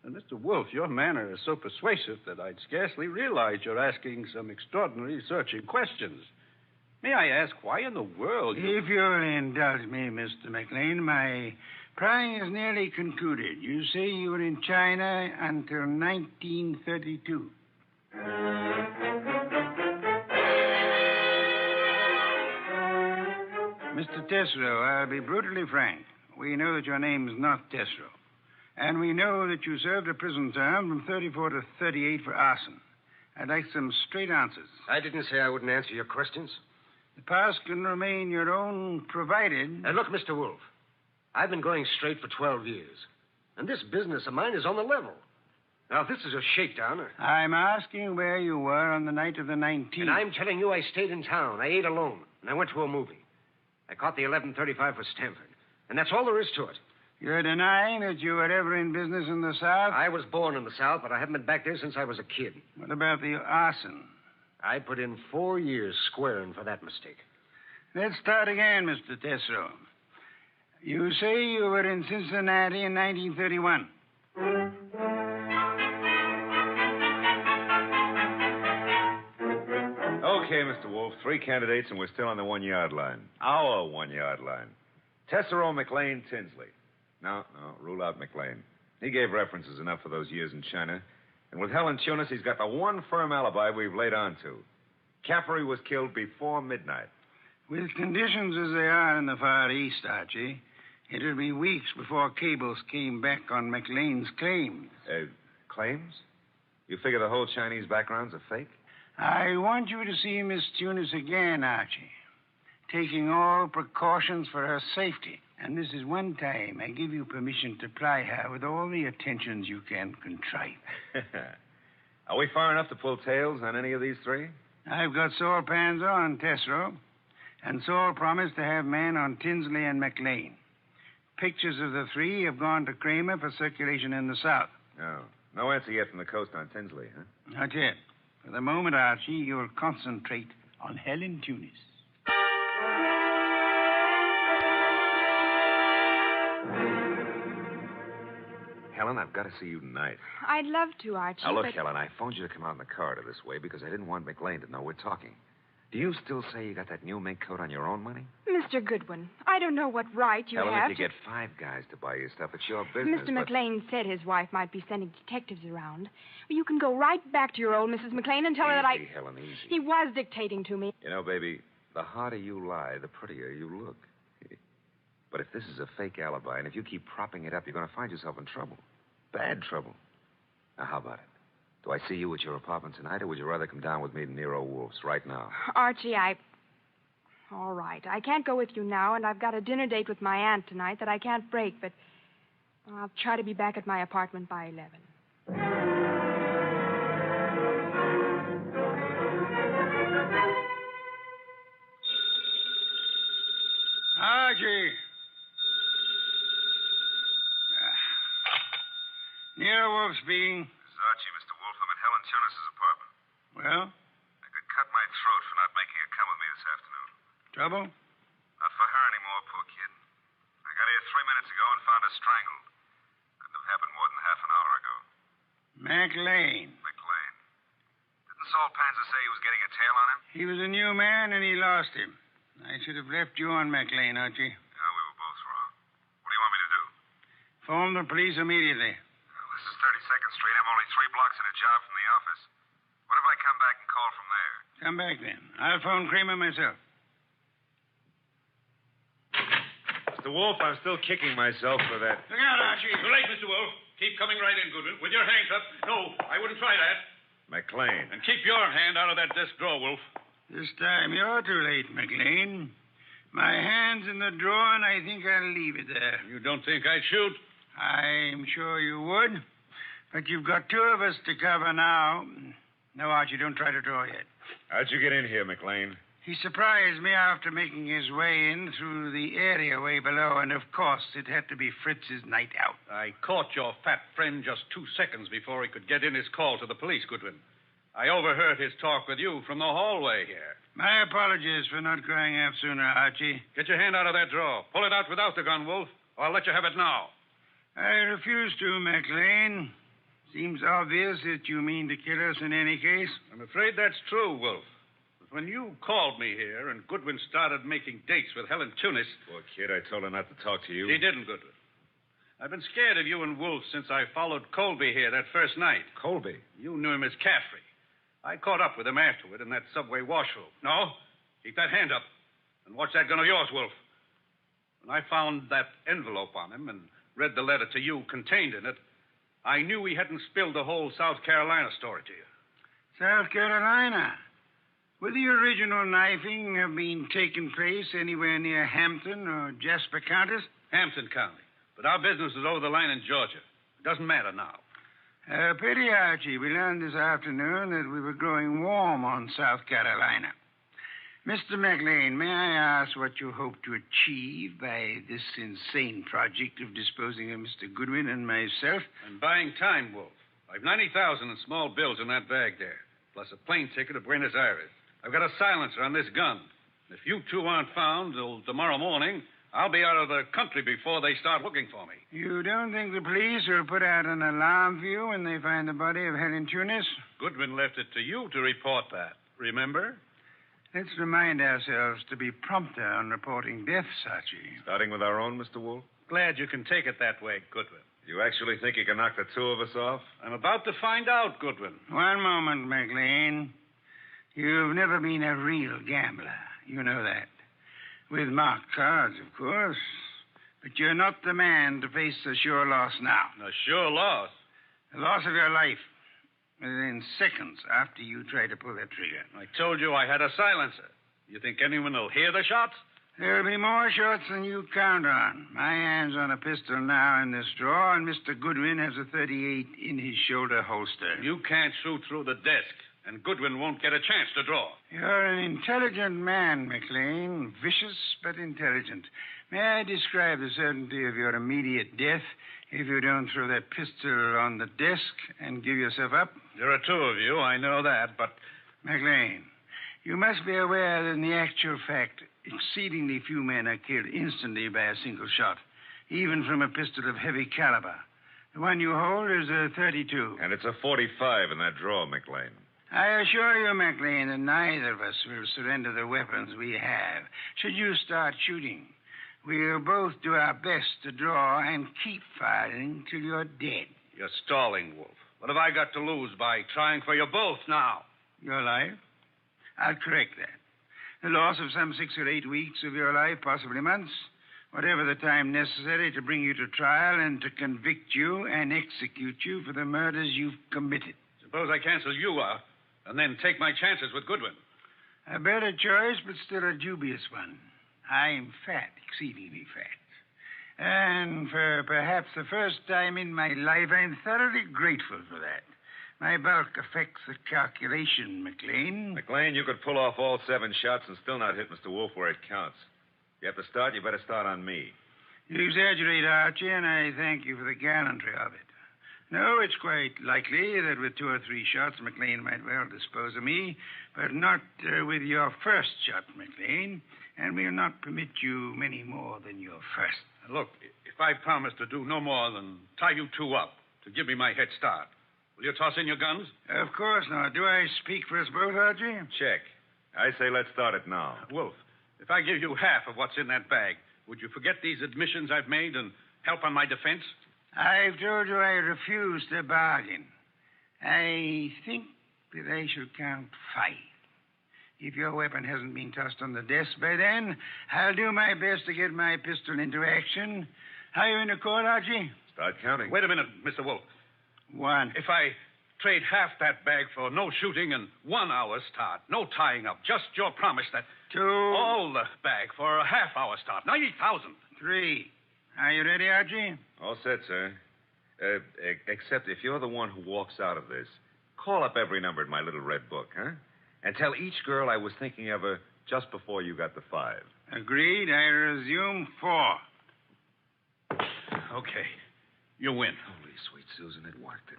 And Mr. Wolfe, your manner is so persuasive that I'd scarcely realize you're asking some extraordinary searching questions. May I ask why in the world you... If you'll indulge me, Mr. McLean, my prying is nearly concluded. You say you were in China until 1932. Mr. Tesreau, I'll be brutally frank. We know that your name's not Tesreau. And we know that you served a prison term from 34 to 38 for arson. I'd like some straight answers. I didn't say I wouldn't answer your questions. The past can remain your own, provided... Now, look, Mr. Wolfe, I've been going straight for 12 years. And this business of mine is on the level. Now, if this is a shakedown... I'm asking where you were on the night of the 19th. And I'm telling you I stayed in town. I ate alone. And I went to a movie. I caught the 11:35 for Sanford. And that's all there is to it. You're denying that you were ever in business in the South? I was born in the South, but I haven't been back there since I was a kid. What about the arson? I put in 4 years squaring for that mistake. Let's start again, Mr. Tesoro. You say you were in Cincinnati in 1931. Okay, Mr. Wolfe, 3 candidates, and we're still on the 1-yard line. Our 1-yard line. Tesoro, McLean, Tinsley. No, rule out McLean. He gave references enough for those years in China. And with Helen Tunis, he's got the one firm alibi we've laid on to. Caffrey was killed before midnight. With conditions as they are in the Far East, Archie, it'll be weeks before cables came back on McLean's claims. Claims? You figure the whole Chinese background's a fake? I want you to see Miss Tunis again, Archie, taking all precautions for her safety. And this is one time I give you permission to ply her with all the attentions you can contrive. Are we far enough to pull tails on any of these 3? I've got Saul Pans on Tesoro, and Saul promised to have men on Tinsley and McLean. Pictures of the 3 have gone to Kramer for circulation in the South. Oh, no answer yet from the coast on Tinsley, huh? Not yet. For the moment, Archie, you'll concentrate on Helen Tunis. Helen, I've got to see you tonight. I'd love to, Archie. Now, look, but... Helen, I phoned you to come out in the corridor this way because I didn't want McLean to know we're talking. Do you still say you got that new mink coat on your own money? Mr. Goodwin, I don't know what right you Helen, have if you get 5 guys to buy you stuff, it's your business. Mr. McLean said his wife might be sending detectives around. Well, you can go right back to your old Mrs. McLean and tell her that Easy, Helen, easy. He was dictating to me. You know, baby, the harder you lie, the prettier you look. But if this is a fake alibi, and if you keep propping it up, you're going to find yourself in trouble. Bad trouble. Now, how about it? Do I see you at your apartment tonight, or would you rather come down with me to Nero Wolfe's right now? Archie, All right. I can't go with you now, and I've got a dinner date with my aunt tonight that I can't break, but I'll try to be back at my apartment by 11. Archie. Nero Wolfe speaking. This is Archie, Mr. Wolfe. I'm at Helen Tunis's apartment. Well? I could cut my throat for not making her come with me this afternoon. Trouble? Not for her anymore, poor kid. I got here 3 minutes ago and found her strangled. Couldn't have happened more than half an hour ago. McLean. Didn't Saul Panzer say he was getting a tail on him? He was a new man, and he lost him. I should have left you on McLean, Archie. No, we were both wrong. What do you want me to do? Phone the police immediately. Well, this is 32nd Street. I'm only 3 blocks in a job from the office. What if I come back and call from there? Come back, then. I'll phone Kramer myself. Mr. Wolfe, I'm still kicking myself for that. Look out, Archie. Too late, Mr. Wolfe. Keep coming right in, Goodwin. With your hands up. No, I wouldn't try that. McLean. And keep your hand out of that desk drawer, Wolfe. This time you're too late, McLean. My hand's in the drawer, and I think I'll leave it there. You don't think I'd shoot? I'm sure you would. But you've got 2 of us to cover now. No, Archie, don't try to draw yet. How'd you get in here, McLean? He surprised me after making his way in through the area way below, and of course it had to be Fritz's night out. I caught your fat friend just 2 seconds before he could get in his call to the police, Goodwin. I overheard his talk with you from the hallway here. My apologies for not crying out sooner, Archie. Get your hand out of that drawer. Pull it out without the gun, Wolfe, or I'll let you have it now. I refuse to, McLean. Seems obvious that you mean to kill us in any case. I'm afraid that's true, Wolfe. But when you called me here and Goodwin started making dates with Helen Tunis... Poor kid, I told her not to talk to you. She didn't, Goodwin. I've been scared of you and Wolfe since I followed Colby here that first night. Colby? You knew him as Caffrey. I caught up with him afterward in that subway washroom. No, keep that hand up. And watch that gun of yours, Wolfe. When I found that envelope on him and read the letter to you contained in it, I knew he hadn't spilled the whole South Carolina story to you. South Carolina? Would the original knifing have been taking place anywhere near Hampton or Jasper counties? Hampton County. But our business is over the line in Georgia. It doesn't matter now. Pity, Archie. We learned this afternoon that we were growing warm on South Carolina. Mr. McLean, may I ask what you hope to achieve by this insane project of disposing of Mr. Goodwin and myself? I'm buying time, Wolf. I've 90,000 in small bills in that bag there, plus a plane ticket to Buenos Aires. I've got a silencer on this gun. If you two aren't found till tomorrow morning, I'll be out of the country before they start looking for me. You don't think the police will put out an alarm for you when they find the body of Helen Tunis? Goodwin left it to you to report that. Remember? Let's remind ourselves to be prompter on reporting deaths, Archie. Starting with our own, Mr. Wolfe? Glad you can take it that way, Goodwin. You actually think you can knock the two of us off? I'm about to find out, Goodwin. One moment, McLean. You've never been a real gambler. You know that. With marked cards, of course. But you're not the man to face a sure loss now. A sure loss? The loss of your life. Within seconds after you try to pull that trigger. I told you I had a silencer. You think anyone will hear the shots? There'll be more shots than you count on. My hand's on a pistol now in this drawer, and Mr. Goodwin has a .38 in his shoulder holster. You can't shoot through the desk, and Goodwin won't get a chance to draw. You're an intelligent man, McLean. Vicious, but intelligent. May I describe the certainty of your immediate death if you don't throw that pistol on the desk and give yourself up? There are two of you, I know that, but... McLean, you must be aware that in the actual fact, exceedingly few men are killed instantly by a single shot, even from a pistol of heavy caliber. The one you hold is a .32. And it's a .45 in that drawer, McLean. I assure you, McLean, that neither of us will surrender the weapons we have. Should you start shooting, we'll both do our best to draw and keep firing till you're dead. You're stalling, Wolf. What have I got to lose by trying for you both now? Your life? I'll correct that. The loss of some 6 or 8 weeks of your life, possibly months. Whatever the time necessary to bring you to trial and to convict you and execute you for the murders you've committed. Suppose I cancel you out and then take my chances with Goodwin. A better choice, but still a dubious one. I'm fat, exceedingly fat. And for perhaps the first time in my life, I'm thoroughly grateful for that. My bulk affects the calculation, McLean. McLean, you could pull off all 7 shots and still not hit Mr. Wolfe where it counts. If you have to start, you better start on me. You exaggerate, Archie, and I thank you for the gallantry of it. No, it's quite likely that with 2 or 3 shots, McLean might well dispose of me, but not with your first shot, McLean, and we'll not permit you many more than your first. Look, if I promise to do no more than tie you two up to give me my head start, will you toss in your guns? Of course not. Do I speak for us both, Archie? Check. I say let's start it now. Wolf, if I give you half of what's in that bag, would you forget these admissions I've made and help on my defense? I've told you I refuse to bargain. I think that I shall count 5. If your weapon hasn't been tossed on the desk by then, I'll do my best to get my pistol into action. Are you in the court, Archie? Start counting. Wait a minute, Mr. Wolfe. 1. If I trade half that bag for no shooting and 1 hour start, no tying up, just your promise that... 2. All the bag for a half-hour start, 90,000. 3. Are you ready, Archie? All set, sir. Except if you're the one who walks out of this, call up every number in my little red book, huh? And tell each girl I was thinking of her just before you got the 5. Agreed. I resume 4. Okay. You win. Holy sweet Susan, it worked.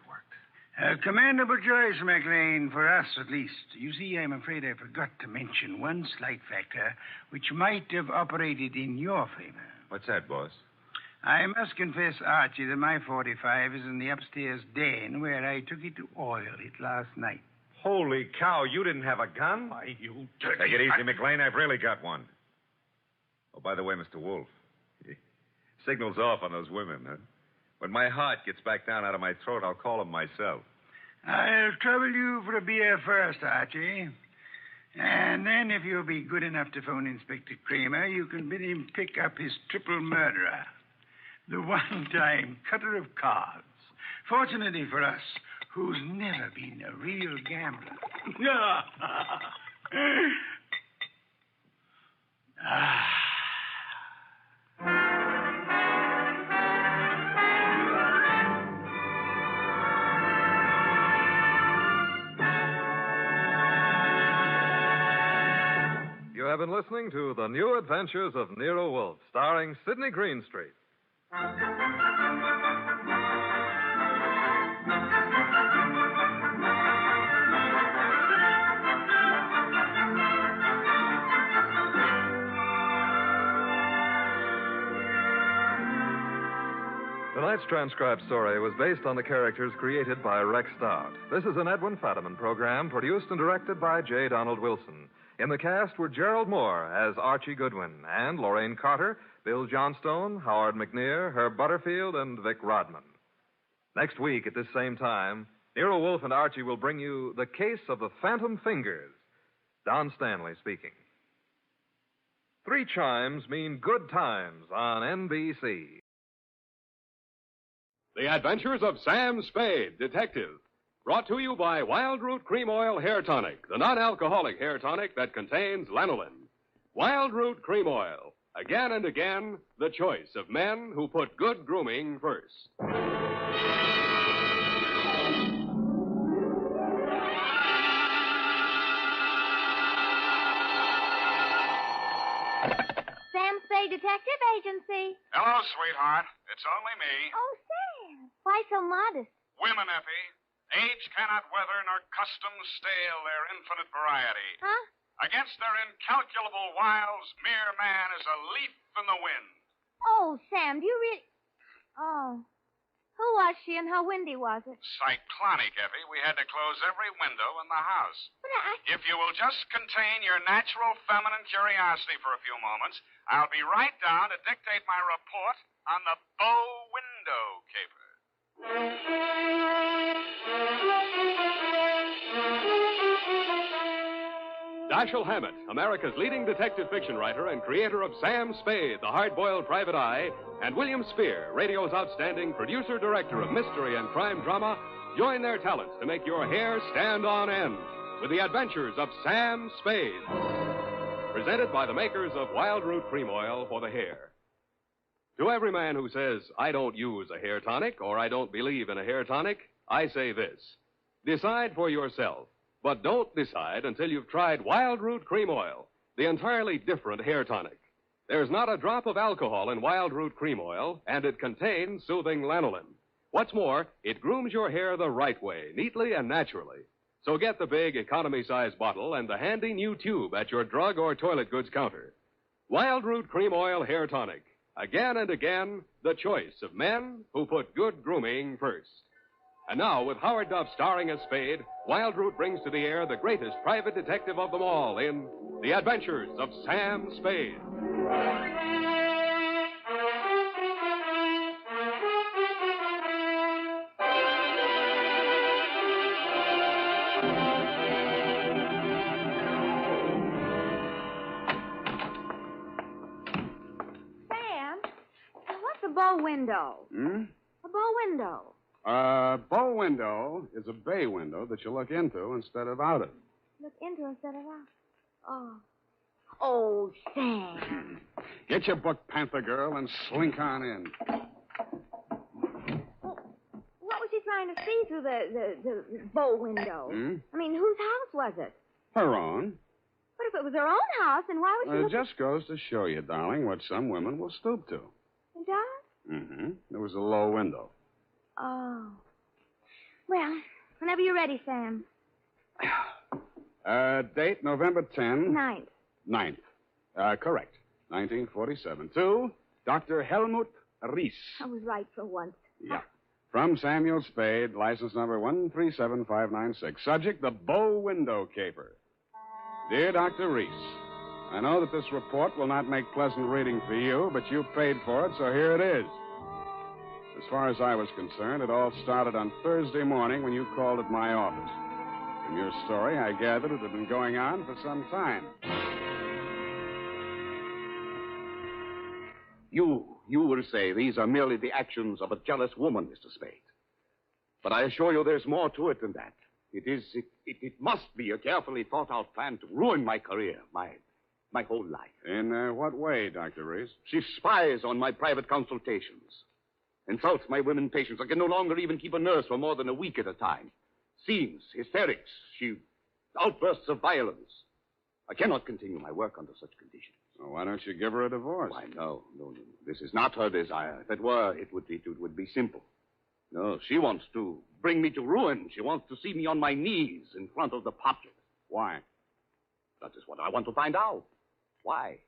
A commendable choice, McLean, for us at least. You see, I'm afraid I forgot to mention one slight factor which might have operated in your favor. What's that, boss? I must confess, Archie, that my .45 is in the upstairs den where I took it to oil it last night. Holy cow, you didn't have a gun? Why, you dirty... Take it easy, McLean. I've really got one. Oh, by the way, Mr. Wolfe, signal's off on those women, huh? When my heart gets back down out of my throat, I'll call them myself. I'll trouble you for a beer first, Archie. And then, if you'll be good enough to phone Inspector Kramer, you can bid him pick up his triple murderer. The one-time cutter of cards. Fortunately for us, who's never been a real gambler. You have been listening to The New Adventures of Nero Wolfe, starring Sidney Greenstreet. Tonight's transcribed story was based on the characters created by Rex Stout. This is an Edwin Fadiman program produced and directed by J. Donald Wilson. In the cast were Gerald Moore as Archie Goodwin and Lorraine Carter, Bill Johnstone, Howard McNear, Herb Butterfield, and Vic Rodman. Next week at this same time, Nero Wolfe and Archie will bring you The Case of the Phantom Fingers. Don Stanley speaking. 3 chimes mean good times on NBC. The Adventures of Sam Spade, Detective. Brought to you by Wild Root Cream Oil Hair Tonic, the non-alcoholic hair tonic that contains lanolin. Wild Root Cream Oil. Again and again, the choice of men who put good grooming first. Sam Spade Detective Agency. Hello, sweetheart. It's only me. Oh, Sam. Why so modest? Women, Effie. Age cannot weather nor custom stale their infinite variety. Huh? Against their incalculable wiles, mere man is a leaf in the wind. Oh, Sam, do you really... Oh. Who was she and how windy was it? Cyclonic, Effie. We had to close every window in the house. But If you will just contain your natural feminine curiosity for a few moments, I'll be right down to dictate my report on the bow window caper. Dashiell Hammett, America's leading detective fiction writer and creator of Sam Spade, the hard-boiled private eye, and William Spear, radio's outstanding producer-director of mystery and crime drama, join their talents to make your hair stand on end with the adventures of Sam Spade. Presented by the makers of Wild Root Cream Oil for the hair. To every man who says, I don't use a hair tonic or I don't believe in a hair tonic, I say this. Decide for yourself. But don't decide until you've tried Wild Root Cream Oil, the entirely different hair tonic. There's not a drop of alcohol in Wild Root Cream Oil, and it contains soothing lanolin. What's more, it grooms your hair the right way, neatly and naturally. So get the big economy-size bottle and the handy new tube at your drug or toilet goods counter. Wild Root Cream Oil Hair Tonic. Again and again, the choice of men who put good grooming first. And now, with Howard Duff starring as Spade, Wild Root brings to the air the greatest private detective of them all in The Adventures of Sam Spade. Sam, what's a bow window? A bow window. Bow window is a bay window that you look into instead of out of. Look into instead of out. Oh. Oh, Sam. Get your book, Panther Girl, and slink on in. What was she trying to see through the bow window? I mean, whose house was it? Her own. But if it was her own house, then why would she It look... just goes to show you, darling, what some women will stoop to. It does? Mm-hmm. There was a low window. Oh. Well, whenever you're ready, Sam. Date November 10. 9th. 9th. Correct. 1947. To Dr. Helmut Ries. I was right for once. Yeah. From Samuel Spade, license number 137596. Subject, the bow window caper. Dear Dr. Ries, I know that this report will not make pleasant reading for you, but you paid for it, so here it is. As far as I was concerned, it all started on Thursday morning when you called at my office. From your story, I gathered it had been going on for some time. You will say these are merely the actions of a jealous woman, Mr. Spade. But I assure you there's more to it than that. It must be a carefully thought-out plan to ruin my career, my whole life. In what way, Dr. Reese? She spies on my private consultations, insults my women patients. I can no longer even keep a nurse for more than a week at a time. Scenes, hysterics, outbursts of violence. I cannot continue my work under such conditions. Well, why don't you give her a divorce? Why, no. This is not her desire. If it were, it would be simple. No, she wants to bring me to ruin. She wants to see me on my knees in front of the populace. Why? That is what I want to find out. Why?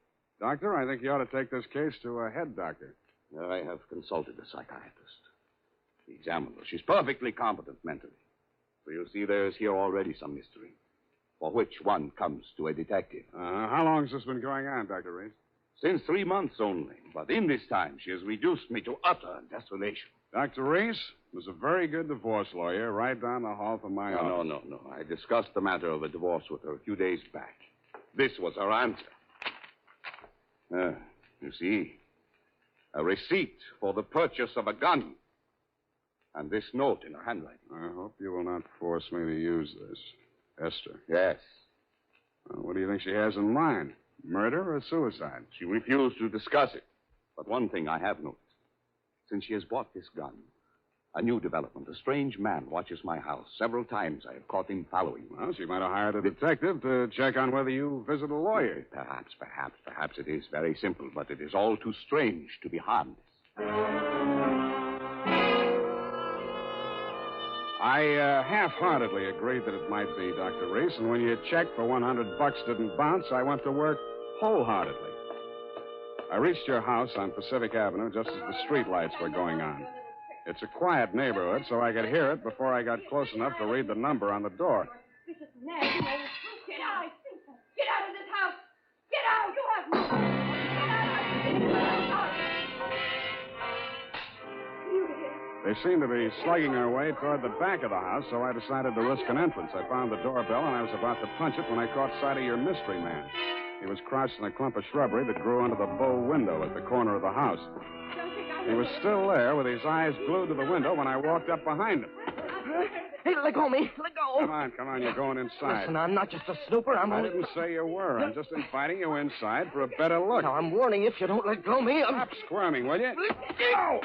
Doctor, I think you ought to take this case to a head doctor. I have consulted a psychiatrist. He examined her. She's perfectly competent mentally. So you see, there's here already some mystery, for which one comes to a detective. How long has this been going on, Dr. Reese? Since 3 months only. But in this time, she has reduced me to utter desolation. Dr. Reese was a very good divorce lawyer right down the hall from my office. No. I discussed the matter of a divorce with her a few days back. This was her answer. You see, a receipt for the purchase of a gun. And this note in her handwriting. I hope you will not force me to use this. Esther. Yes. Well, what do you think she has in mind? Murder or suicide? She refused to discuss it. But one thing I have noticed. Since she has bought this gun, a new development. A strange man watches my house. Several times I have caught him following me. Well, she might have hired a detective to check on whether you visit a lawyer. Perhaps it is very simple, but it is all too strange to be harmless. I half-heartedly agreed that it might be, Dr. Reese, and when you checked for $100 didn't bounce, I went to work wholeheartedly. I reached your house on Pacific Avenue just as the streetlights were going on. It's a quiet neighborhood, so I could hear it before I got close enough to read the number on the door. This is nasty. Get out. Get out of this house. Get out. You have no right. Get out. They seemed to be slugging their way toward the back of the house, so I decided to risk an entrance. I found the doorbell, and I was about to punch it when I caught sight of your mystery man. He was crouched in a clump of shrubbery that grew under the bow window at the corner of the house. He was still there with his eyes glued to the window when I walked up behind him. Hey, let go of me. Let go. Come on. You're going inside. Listen, I'm not just a snooper. I didn't say you were. I'm just inviting you inside for a better look. Now, I'm warning you, if you don't let go of me, Stop squirming, will you? Go!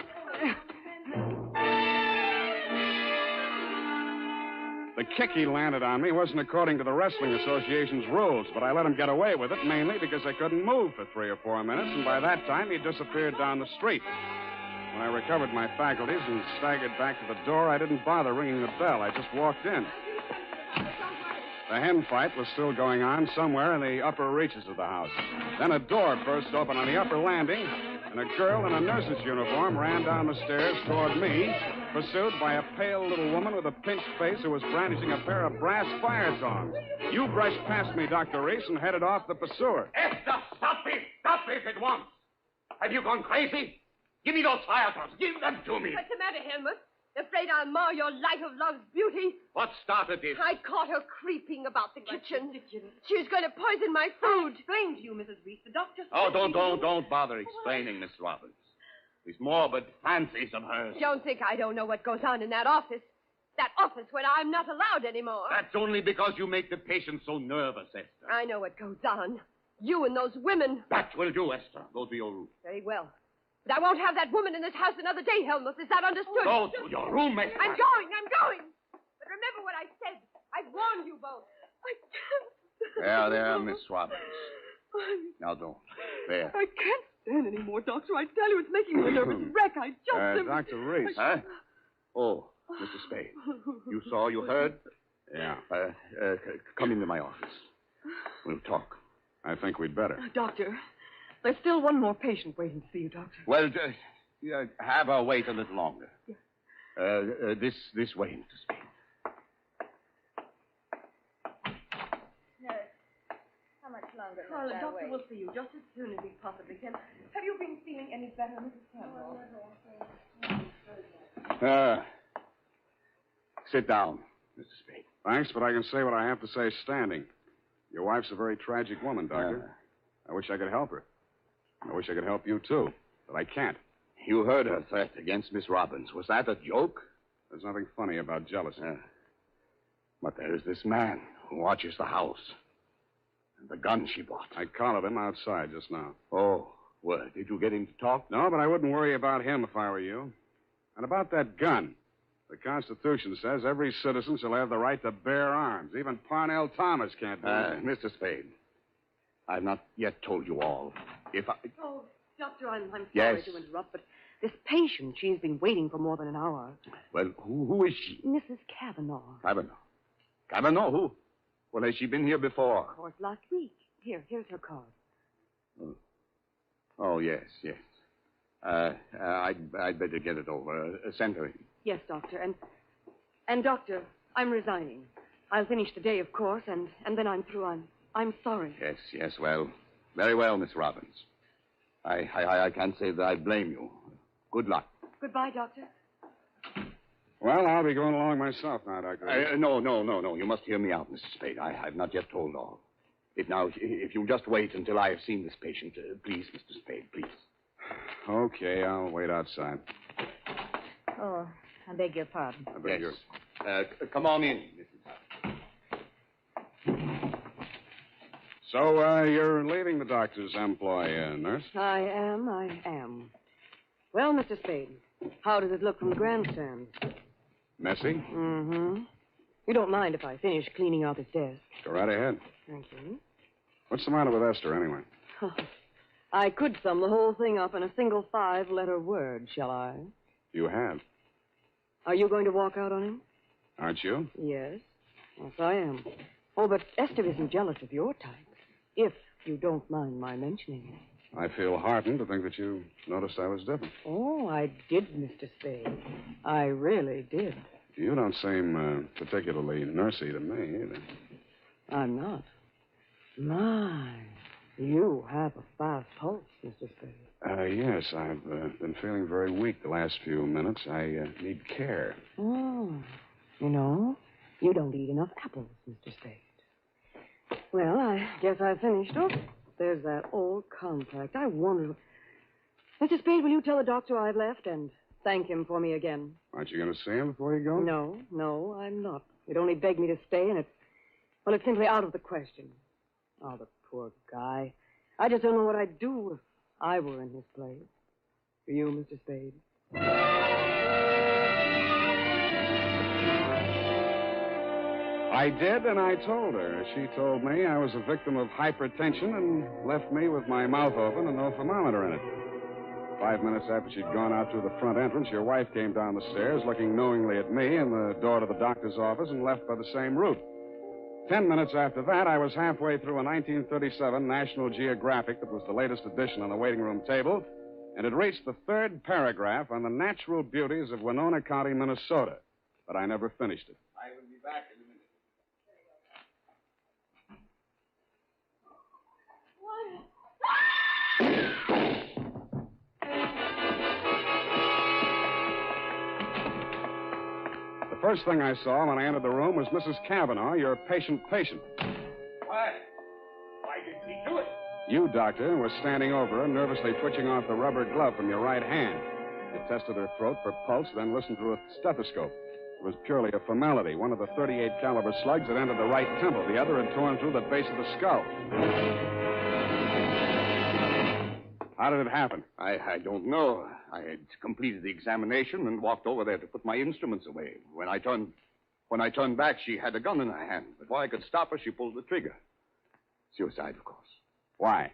The kick he landed on me wasn't according to the Wrestling Association's rules, but I let him get away with it mainly because I couldn't move for 3 or 4 minutes, and by that time he disappeared down the street. When I recovered my faculties and staggered back to the door, I didn't bother ringing the bell. I just walked in. The hen fight was still going on somewhere in the upper reaches of the house. Then a door burst open on the upper landing, and a girl in a nurse's uniform ran down the stairs toward me, pursued by a pale little woman with a pinched face who was brandishing a pair of brass fire tongs. You brushed past me, Dr. Reese, and headed off the pursuer. Esther, stop it! Stop it at once! Have you gone crazy? Give me those fire tongs. Give them to me. What's the matter, Helmut? Afraid I'll mar your light of love's beauty? What started this? I caught her creeping about the kitchen. She was going to poison my food. Explain to you, Mrs. Reese. The doctor said... Oh, don't bother explaining, Miss Roberts. These morbid fancies of hers. Don't think I don't know what goes on in that office. That office where I'm not allowed anymore. That's only because you make the patient so nervous, Esther. I know what goes on. You and those women. That will do, Esther. Go to your room. Very well. But I won't have that woman in this house another day, Helmut. Is that understood? Go to your room, Esther. I'm going. But remember what I said. I've warned you both. I can't. There, Miss Roberts. Now don't. There. I can't stand anymore, Doctor. I tell you, it's making me a nervous wreck. I just... Dr. Reese. Huh? Oh, Mr. Spade. You saw, you heard? Yeah. Come into my office. We'll talk. I think we'd better. Doctor, there's still one more patient waiting to see you, Doctor. Well, have her wait a little longer. Yeah. This way, Mr. Spade. How much longer? Well, the doctor will see you just as soon as he possibly can. Have you been feeling any better, Mrs. Campbell? Sit down, Mr. Spade. Thanks, but I can say what I have to say standing. Your wife's a very tragic woman, Doctor. I wish I could help her. I wish I could help you, too. But I can't. You heard her threat against Miss Robbins. Was that a joke? There's nothing funny about jealousy. But there is this man who watches the house. And the gun she bought. I collared him outside just now. Oh, well, did you get him to talk? No, but I wouldn't worry about him if I were you. And about that gun. The Constitution says every citizen shall have the right to bear arms. Even Parnell Thomas can't do it. Mr. Spade, I've not yet told you all. If I... Oh, Doctor, I'm sorry Yes. to interrupt, but this patient, she's been waiting for more than an hour. Well, who is she? Mrs. Kavanaugh. Kavanaugh. Kavanaugh? Who? Well, has she been here before? Of course, last week. Here's her card. Oh, yes. I'd better get it over. Send her in. Yes, Doctor. And Doctor, I'm resigning. I'll finish the day, of course, and then I'm through. I'm sorry. Yes, well. Very well, Miss Robbins. I can't say that I blame you. Good luck. Goodbye, Doctor. Well, I'll be going along myself now, Doctor. No. You must hear me out, Mr. Spade. I've not yet told all. If you'll just wait until I have seen this patient, please, Mr. Spade, please. Okay, I'll wait outside. Oh, I beg your pardon. I beg yours. Come on in, Mrs. So, you're leaving the doctor's employ, nurse? I am. Well, Mr. Spade, how does it look from the grandstand? Messy? Mm-hmm. You don't mind if I finish cleaning out his desk? Go right ahead. Thank you. What's the matter with Esther, anyway? I could sum the whole thing up in a single 5-letter word, shall I? You have. Are you going to walk out on him? Aren't you? Yes, I am. Oh, but Esther isn't jealous of your type, if you don't mind my mentioning it. I feel heartened to think that you noticed I was different. Oh, I did, Mr. Spade. I really did. You don't seem particularly nursey to me, either. I'm not. My, you have a fast pulse, Mr. Spade. Yes, I've been feeling very weak the last few minutes. I need care. Oh, you don't eat enough apples, Mr. Spade. Well, I guess I finished. Oh, there's that old contract. I wonder... Mr. Spade, will you tell the doctor I've left and thank him for me again? Aren't you going to see him before you go? No, I'm not. He'd only begged me to stay, and it's simply out of the question. Oh, the poor guy. I just don't know what I'd do if I were in his place. For you, Mr. Spade. I did, and I told her. She told me I was a victim of hypertension and left me with my mouth open and no thermometer in it. 5 minutes after she'd gone out through the front entrance, your wife came down the stairs looking knowingly at me and the door to the doctor's office and left by the same route. 10 minutes after that, I was halfway through a 1937 National Geographic that was the latest edition on the waiting room table, and had reached the third paragraph on the natural beauties of Winona County, Minnesota. But I never finished it. I will be back in a minute. The first thing I saw when I entered the room was Mrs. Kavanaugh, your patient. Why did he do it? You, doctor, was standing over her, nervously twitching off the rubber glove from your right hand. You tested her throat for pulse, then listened through a stethoscope. It was purely a formality. One of the .38 caliber slugs had entered the right temple. The other had torn through the base of the skull. How did it happen? I don't know. I had completed the examination and walked over there to put my instruments away. When I turned back, she had a gun in her hand. Before I could stop her, she pulled the trigger. Suicide, of course. Why?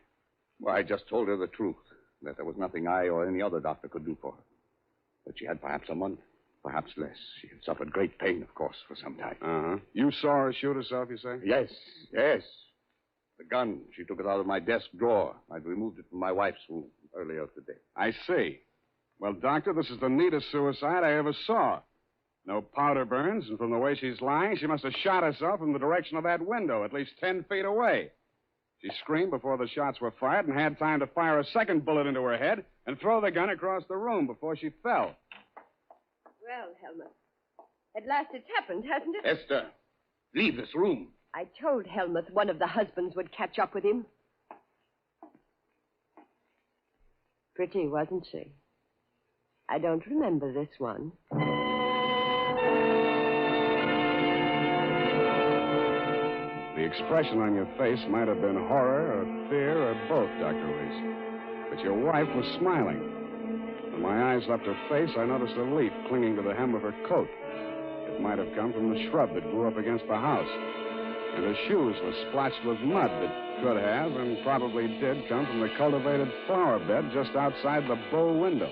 Well, I just told her the truth, that there was nothing I or any other doctor could do for her. That she had perhaps a month, perhaps less. She had suffered great pain, of course, for some time. Uh-huh. You saw her shoot herself, you say? Yes. The gun, she took it out of my desk drawer. I'd removed it from my wife's room earlier today. I see. Well, doctor, this is the neatest suicide I ever saw. No powder burns, and from the way she's lying, she must have shot herself from the direction of that window, at least 10 feet away. She screamed before the shots were fired and had time to fire a second bullet into her head and throw the gun across the room before she fell. Well, Helmut, at last it's happened, hasn't it? Esther, leave this room. I told Helmut one of the husbands would catch up with him. Pretty, wasn't she? I don't remember this one. The expression on your face might have been horror or fear or both, Dr. Reese. But your wife was smiling. When my eyes left her face, I noticed a leaf clinging to the hem of her coat. It might have come from the shrub that grew up against the house. And her shoes were splotched with mud that could have and probably did come from the cultivated flower bed just outside the bow window.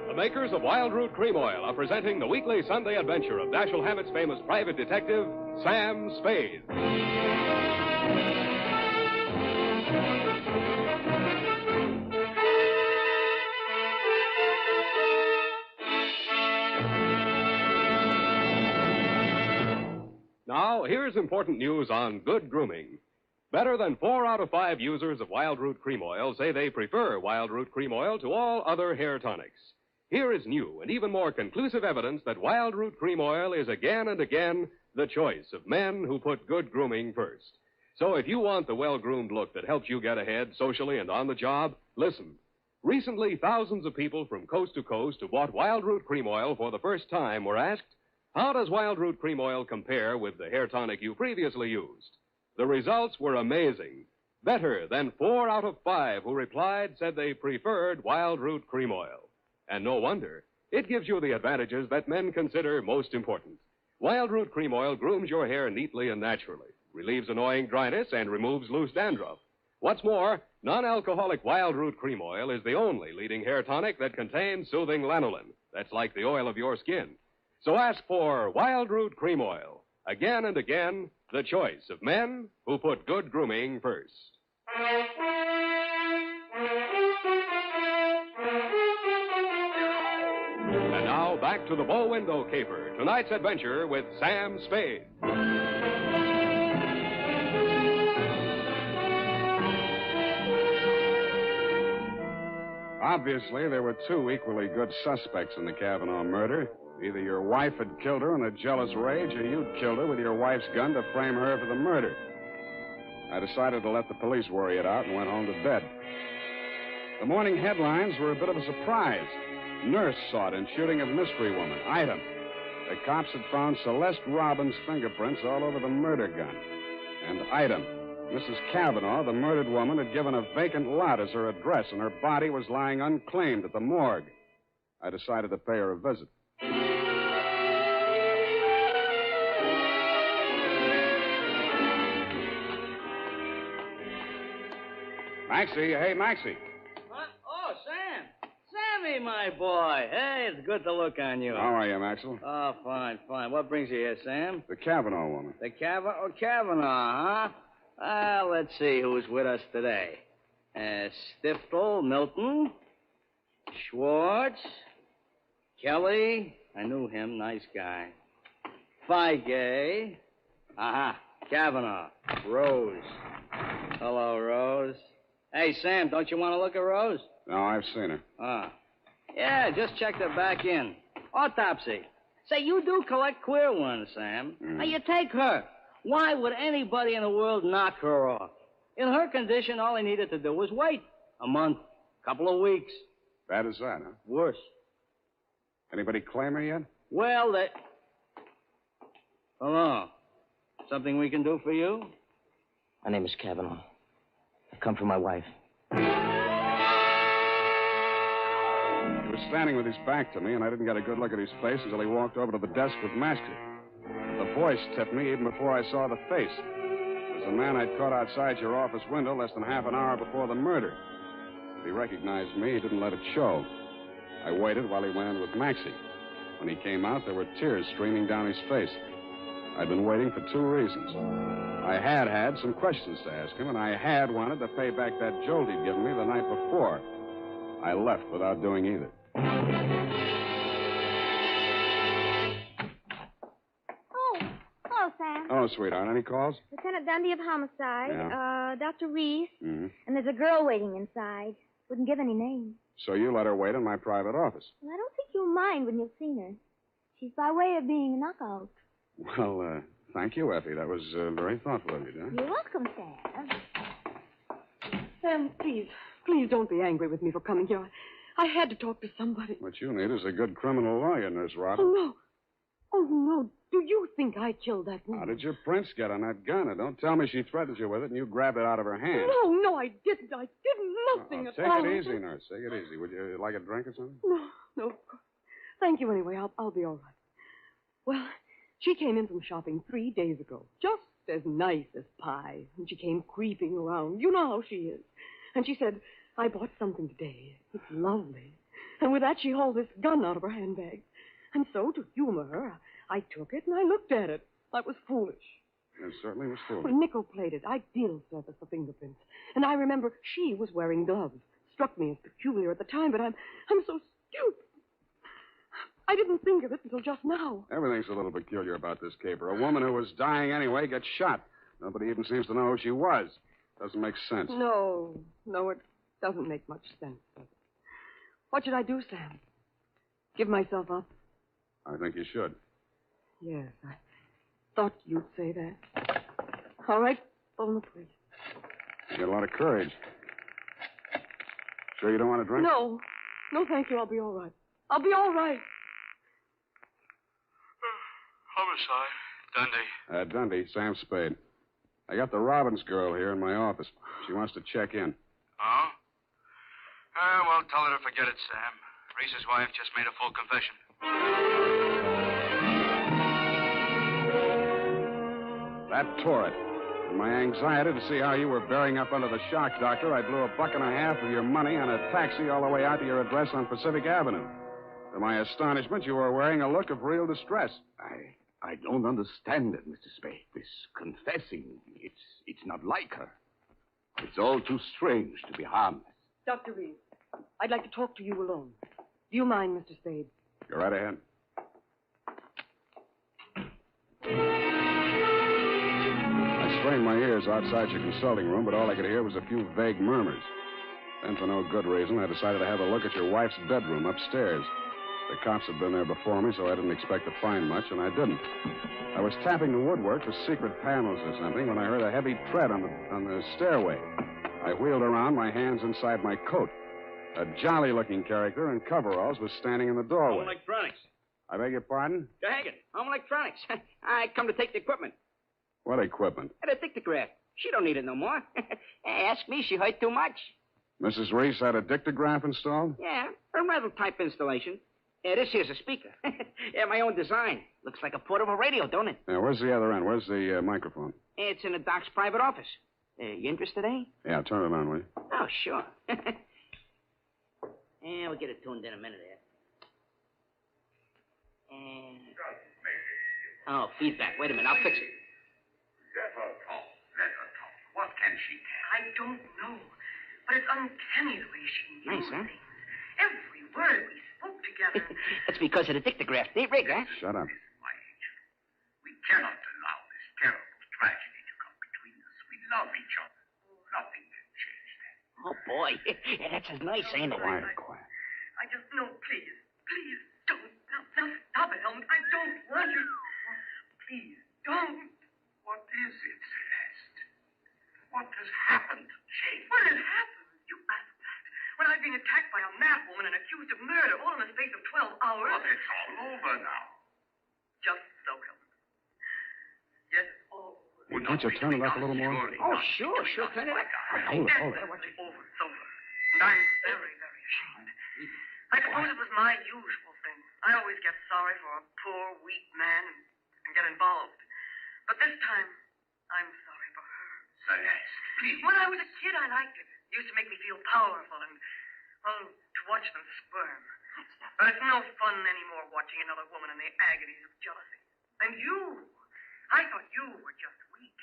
The makers of Wild Root Cream Oil are presenting the weekly Sunday adventure of Dashiell Hammett's famous private detective, Sam Spade. Now, here's important news on good grooming. Better than 4 out of 5 users of Wild Root Cream Oil say they prefer Wild Root Cream Oil to all other hair tonics. Here is new and even more conclusive evidence that Wild Root Cream Oil is again and again the choice of men who put good grooming first. So if you want the well-groomed look that helps you get ahead socially and on the job, listen. Recently, thousands of people from coast to coast who bought Wild Root Cream Oil for the first time were asked, how does Wild Root Cream Oil compare with the hair tonic you previously used? The results were amazing. Better than 4 out of 5 who replied said they preferred Wild Root Cream Oil. And no wonder. It gives you the advantages that men consider most important. Wild Root Cream Oil grooms your hair neatly and naturally, relieves annoying dryness, and removes loose dandruff. What's more, non-alcoholic Wild Root Cream Oil is the only leading hair tonic that contains soothing lanolin. That's like the oil of your skin. So ask for Wild Root Cream Oil. Again and again, the choice of men who put good grooming first. And now, back to the bow window caper. Tonight's adventure with Sam Spade. Obviously, there were 2 equally good suspects in the Kavanaugh murder. Either your wife had killed her in a jealous rage, or you'd killed her with your wife's gun to frame her for the murder. I decided to let the police worry it out and went home to bed. The morning headlines were a bit of a surprise. Nurse sought in shooting of mystery woman. Item. The cops had found Celeste Robbins' fingerprints all over the murder gun. And item. Mrs. Kavanaugh, the murdered woman, had given a vacant lot as her address, and her body was lying unclaimed at the morgue. I decided to pay her a visit. Maxie, hey, Maxie. What? Oh, Sam. Sammy, my boy. Hey, it's good to look on you. How are you, Maxwell? Oh, fine, fine. What brings you here, Sam? The Kavanaugh woman. The Kavanaugh, huh? Let's see who's with us today. Stiftel, Milton, Schwartz, Kelly. I knew him. Nice guy. Feige. Aha. Kavanaugh. Rose. Hello, Rose. Hey, Sam, don't you want to look at Rose? No, I've seen her. Yeah, just checked her back in. Autopsy. Say, you do collect queer ones, Sam. Now, you take her. Why would anybody in the world knock her off? In her condition, all he needed to do was wait. A month. Couple of weeks. Bad as that, huh? Worse. Anybody claim her yet? Well, Hello. Something we can do for you? My name is Kavanaugh. I've come for my wife. He was standing with his back to me, and I didn't get a good look at his face until he walked over to the desk with Master. The voice tipped me even before I saw the face. It was the man I'd caught outside your office window less than half an hour before the murder. If he recognized me, he didn't let it show. I waited while he went in with Maxie. When he came out, there were tears streaming down his face. I'd been waiting for 2 reasons. I had some questions to ask him, and I had wanted to pay back that jolt he'd given me the night before. I left without doing either. Oh, hello, Sam. Oh, sweetheart. Any calls? Lieutenant Dundee of Homicide, Yeah. Dr. Reese, Mm-hmm. and there's a girl waiting inside. Wouldn't give any names. So you let her wait in my private office. Well, I don't think you'll mind when you've seen her. She's by way of being a knockout. Well, Thank you, Effie. That was very thoughtful of you, Don. You're welcome, Sam. Sam, please don't be angry with me for coming here. I had to talk to somebody. What you need is a good criminal lawyer, Nurse Robin. Oh, no. Oh, no. Do you think I killed that woman? How did your prince get on that gun? And don't tell me she threatened you with it and you grabbed it out of her hand. No, I didn't. I did nothing at all. Take it easy, Nurse. Take it easy. Would you like a drink or something? No. Thank you anyway. I'll be all right. Well, she came in from shopping 3 days ago. Just as nice as pie. And she came creeping around. You know how she is. And she said, I bought something today. It's lovely. And with that, she hauled this gun out of her handbag. And so, to humor her, I took it and I looked at it. That was foolish. It certainly was foolish. Well, nickel-plated, ideal surface for fingerprints. And I remember she was wearing gloves. Struck me as peculiar at the time, but I'm so stupid. I didn't think of it until just now. Everything's a little peculiar about this caper. A woman who was dying anyway gets shot. Nobody even seems to know who she was. Doesn't make sense. No, it doesn't make much sense, does it? What should I do, Sam? Give myself up? I think you should. Yes, I thought you'd say that. All right, phone the police. You got a lot of courage. Sure you don't want to drink? No, thank you. I'll be all right. I'll be all right. Homicide. Dundee. Dundee, Sam Spade. I got the Robbins girl here in my office. She wants to check in. Oh? Well, tell her to forget it, Sam. Reese's wife just made a full confession. That tore it. In my anxiety to see how you were bearing up under the shock, Doctor, I blew $1.50 of your money on a taxi all the way out to your address on Pacific Avenue. To my astonishment, you were wearing a look of real distress. I don't understand it, Mr. Spade. This confessing, it's not like her. It's all too strange to be harmless. Dr. Reed, I'd like to talk to you alone. Do you mind, Mr. Spade? Go right ahead. I strained my ears outside your consulting room, but all I could hear was a few vague murmurs. Then, for no good reason, I decided to have a look at your wife's bedroom upstairs. The cops had been there before me, so I didn't expect to find much, and I didn't. I was tapping the woodwork for secret panels or something when I heard a heavy tread on the stairway. I wheeled around, my hands inside my coat. A jolly-looking character in coveralls was standing in the doorway. Home Electronics. I beg your pardon? Jagged. Home Electronics. I come to take the equipment. What equipment? The dictograph. She don't need it no more. Ask me, she hurt too much. Mrs. Reese had a dictograph installed? Yeah, a rental type installation. This here's a speaker. My own design. Looks like a portable radio, don't it? Yeah, where's the other end? Where's the microphone? It's in the doc's private office. You interested, eh? Yeah, turn it on, will you? Oh, sure. We'll get it tuned in a minute here. Oh, feedback. Wait a minute, I'll fix it. Let her talk. What can she tell? I don't know. But it's uncanny the way she knew Nice, huh? things. Every word we spoke together. That's because of the dictograph. Neat rig, huh? Shut up. We cannot allow this terrible tragedy to come between us. We love each other. Nothing can change that. Oh, boy. That's as nice, ain't it? Quiet. I just know, please don't. Now stop it, Helmut. I don't want you. Please don't. What is it, Celeste? What has happened to Jane? What has happened? You asked that. When I've been attacked by a mad woman and accused of murder all in the space of 12 hours. But it's all over now. Just so, Helmut. Yes, it's all over. Well, can't you turn it up a little more? Oh, sure. Turn it up. Hold it. Over. It's over. And I'm very, very ashamed. I suppose it was my usual thing. I always get sorry for a poor, weak man and get involved. But this time, I'm sorry for her. Celeste, please. When I was a kid, I liked it. It used to make me feel powerful and, well, to watch them squirm. But it's no fun anymore watching another woman in the agonies of jealousy. And you, I thought you were just weak.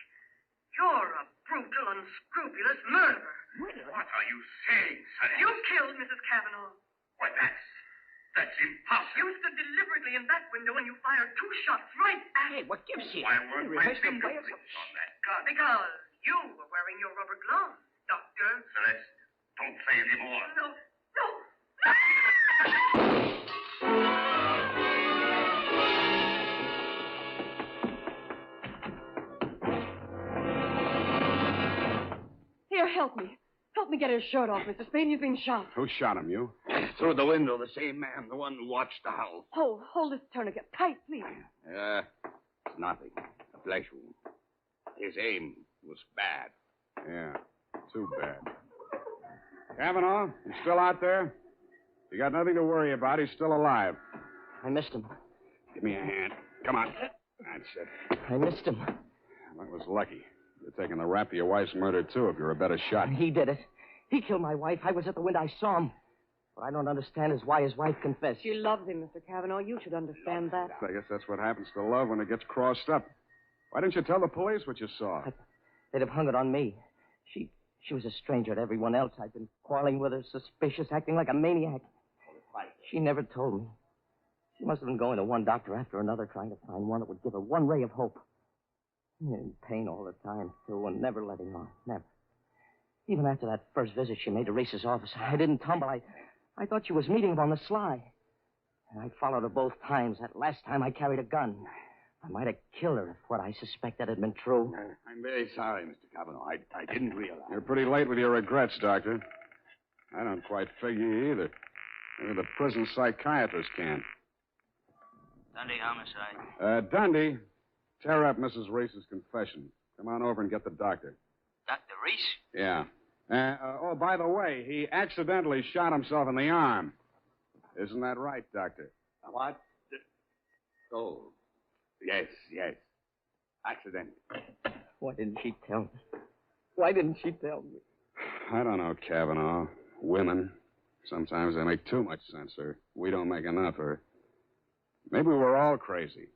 You're a brutal, unscrupulous murderer. What are you saying, Celeste? You killed Mrs. Kavanaugh. Why, that's impossible. You stood deliberately in that window and you fired 2 shots right at Hey, what gives you? Why weren't my rehearsed them by fingerprints yourself? on that gun? Because you were wearing your rubber gloves, Doctor. Celeste, don't say any more. No. help me. Help me get his shirt off, Mr. Spade. He's been shot. Who shot him, you? Through the window, the same man, the one who watched the house. Hold this tourniquet tight, please. It's nothing. A flesh wound. His aim was bad. Yeah, too bad. Kavanaugh, you still out there? You got nothing to worry about. He's still alive. I missed him. Give me a hand. Come on. That's it. I missed him. That was lucky. You're taking the rap for your wife's murder, too, if you're a better shot. He did it. He killed my wife. I was at the window. I saw him. What I don't understand is why his wife confessed. She loves him, Mr. Kavanaugh. You should understand that. I guess that's what happens to love when it gets crossed up. Why didn't you tell the police what you saw? They'd have hung it on me. She was a stranger to everyone else. I'd been quarreling with her, suspicious, acting like a maniac. She never told me. She must have been going to one doctor after another, trying to find one that would give her one ray of hope. In pain all the time, too, and never letting on. Never. Even after that first visit she made to Reese's office, I didn't tumble. I thought she was meeting him on the sly. And I followed her both times. That last time I carried a gun. I might have killed her if what I suspected had been true. I'm very sorry, Mr. Kavanaugh. I didn't realize. You're pretty late with your regrets, Doctor. I don't quite figure either. Maybe the prison psychiatrist can. Dundee homicide. Dundee, tear up Mrs. Reese's confession. Come on over and get the doctor. Dr. Reese? Yeah. By the way, he accidentally shot himself in the arm. Isn't that right, Doctor? What? Oh, yes. Accident. Why didn't she tell me? Why didn't she tell me? I don't know, Kavanaugh. Women. Sometimes they make too much sense, or we don't make enough, or maybe we're all crazy.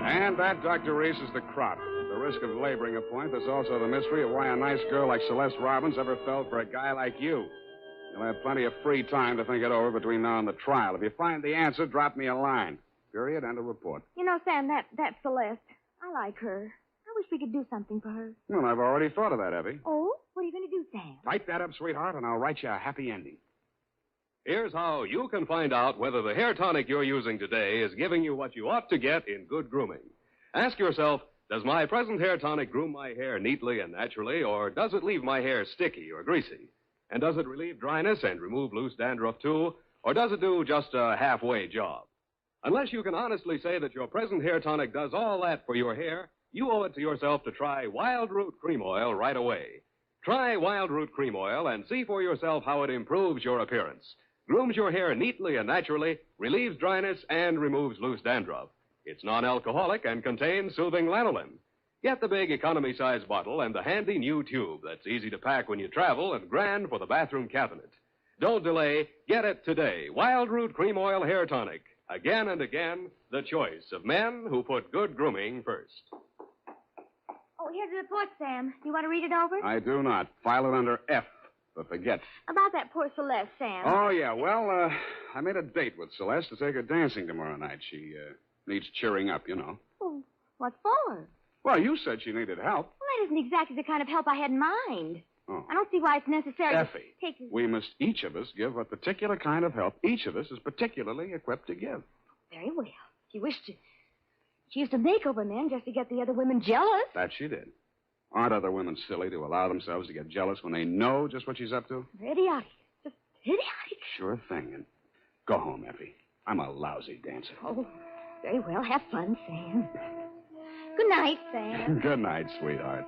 And that, Dr. Reese, is the crop. The risk of laboring a point. There's also the mystery of why a nice girl like Celeste Robbins ever fell for a guy like you. You'll have plenty of free time to think it over between now and the trial. If you find the answer, drop me a line. Period. And a report. You know, Sam, that Celeste, I like her. I wish we could do something for her. Well, I've already thought of that, Effie. Oh? What are you going to do, Sam? Type that up, sweetheart, and I'll write you a happy ending. Here's how you can find out whether the hair tonic you're using today is giving you what you ought to get in good grooming. Ask yourself, does my present hair tonic groom my hair neatly and naturally, or does it leave my hair sticky or greasy? And does it relieve dryness and remove loose dandruff, too, or does it do just a halfway job? Unless you can honestly say that your present hair tonic does all that for your hair, you owe it to yourself to try Wild Root Cream Oil right away. Try Wild Root Cream Oil and see for yourself how it improves your appearance, grooms your hair neatly and naturally, relieves dryness, and removes loose dandruff. It's non-alcoholic and contains soothing lanolin. Get the big economy-size bottle and the handy new tube that's easy to pack when you travel and grand for the bathroom cabinet. Don't delay. Get it today. Wild Root Cream Oil Hair Tonic. Again and again, the choice of men who put good grooming first. Oh, here's the report, Sam. You want to read it over? I do not. File it under F for forget. About that poor Celeste, Sam. Oh, yeah. Well, I made a date with Celeste to take her dancing tomorrow night. She needs cheering up, you know. Oh, what for? Well, you said she needed help. Well, that isn't exactly the kind of help I had in mind. Oh. I don't see why it's necessary Effie, to take... we must each of us give a particular kind of help each of us is particularly equipped to give. Very well. She used to make over men just to get the other women jealous. That she did. Aren't other women silly to allow themselves to get jealous when they know just what she's up to? Idiotic. Just idiotic. Sure thing. And go home, Effie. I'm a lousy dancer. Oh, very well. Have fun, Sam. Good night, Sam. Good night, sweetheart.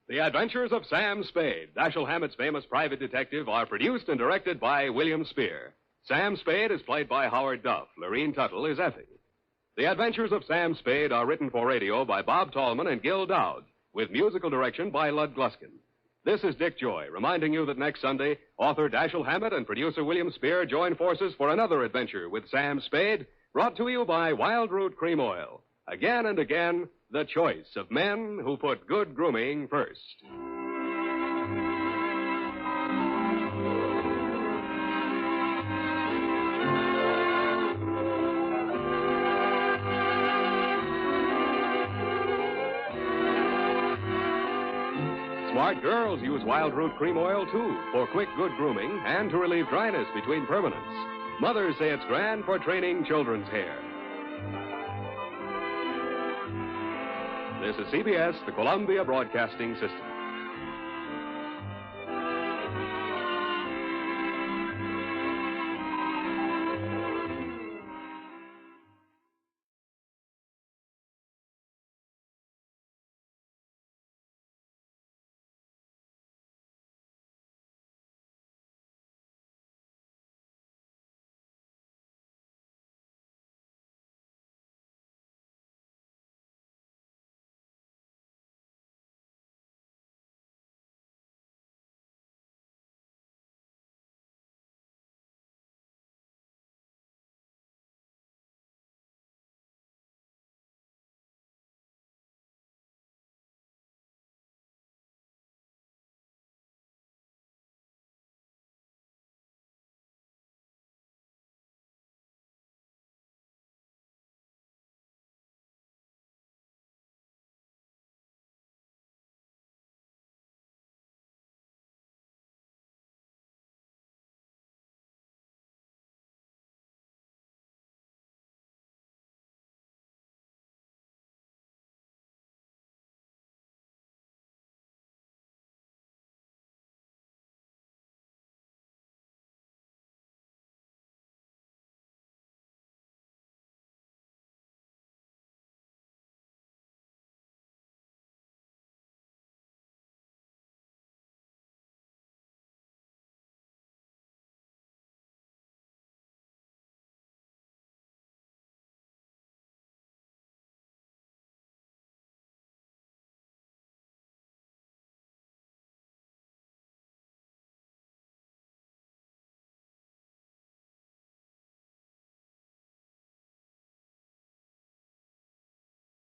The Adventures of Sam Spade, Dashiell Hammett's famous private detective, are produced and directed by William Spear. Sam Spade is played by Howard Duff. Lorene Tuttle is Effie. The Adventures of Sam Spade are written for radio by Bob Tallman and Gil Dowd, with musical direction by Lud Gluskin. This is Dick Joy, reminding you that next Sunday, author Dashiell Hammett and producer William Spear join forces for another adventure with Sam Spade, brought to you by Wild Root Cream Oil. Again and again, the choice of men who put good grooming first. Smart girls use Wild Root Cream Oil, too, for quick, good grooming and to relieve dryness between permanents. Mothers say it's grand for training children's hair. This is CBS, the Columbia Broadcasting System.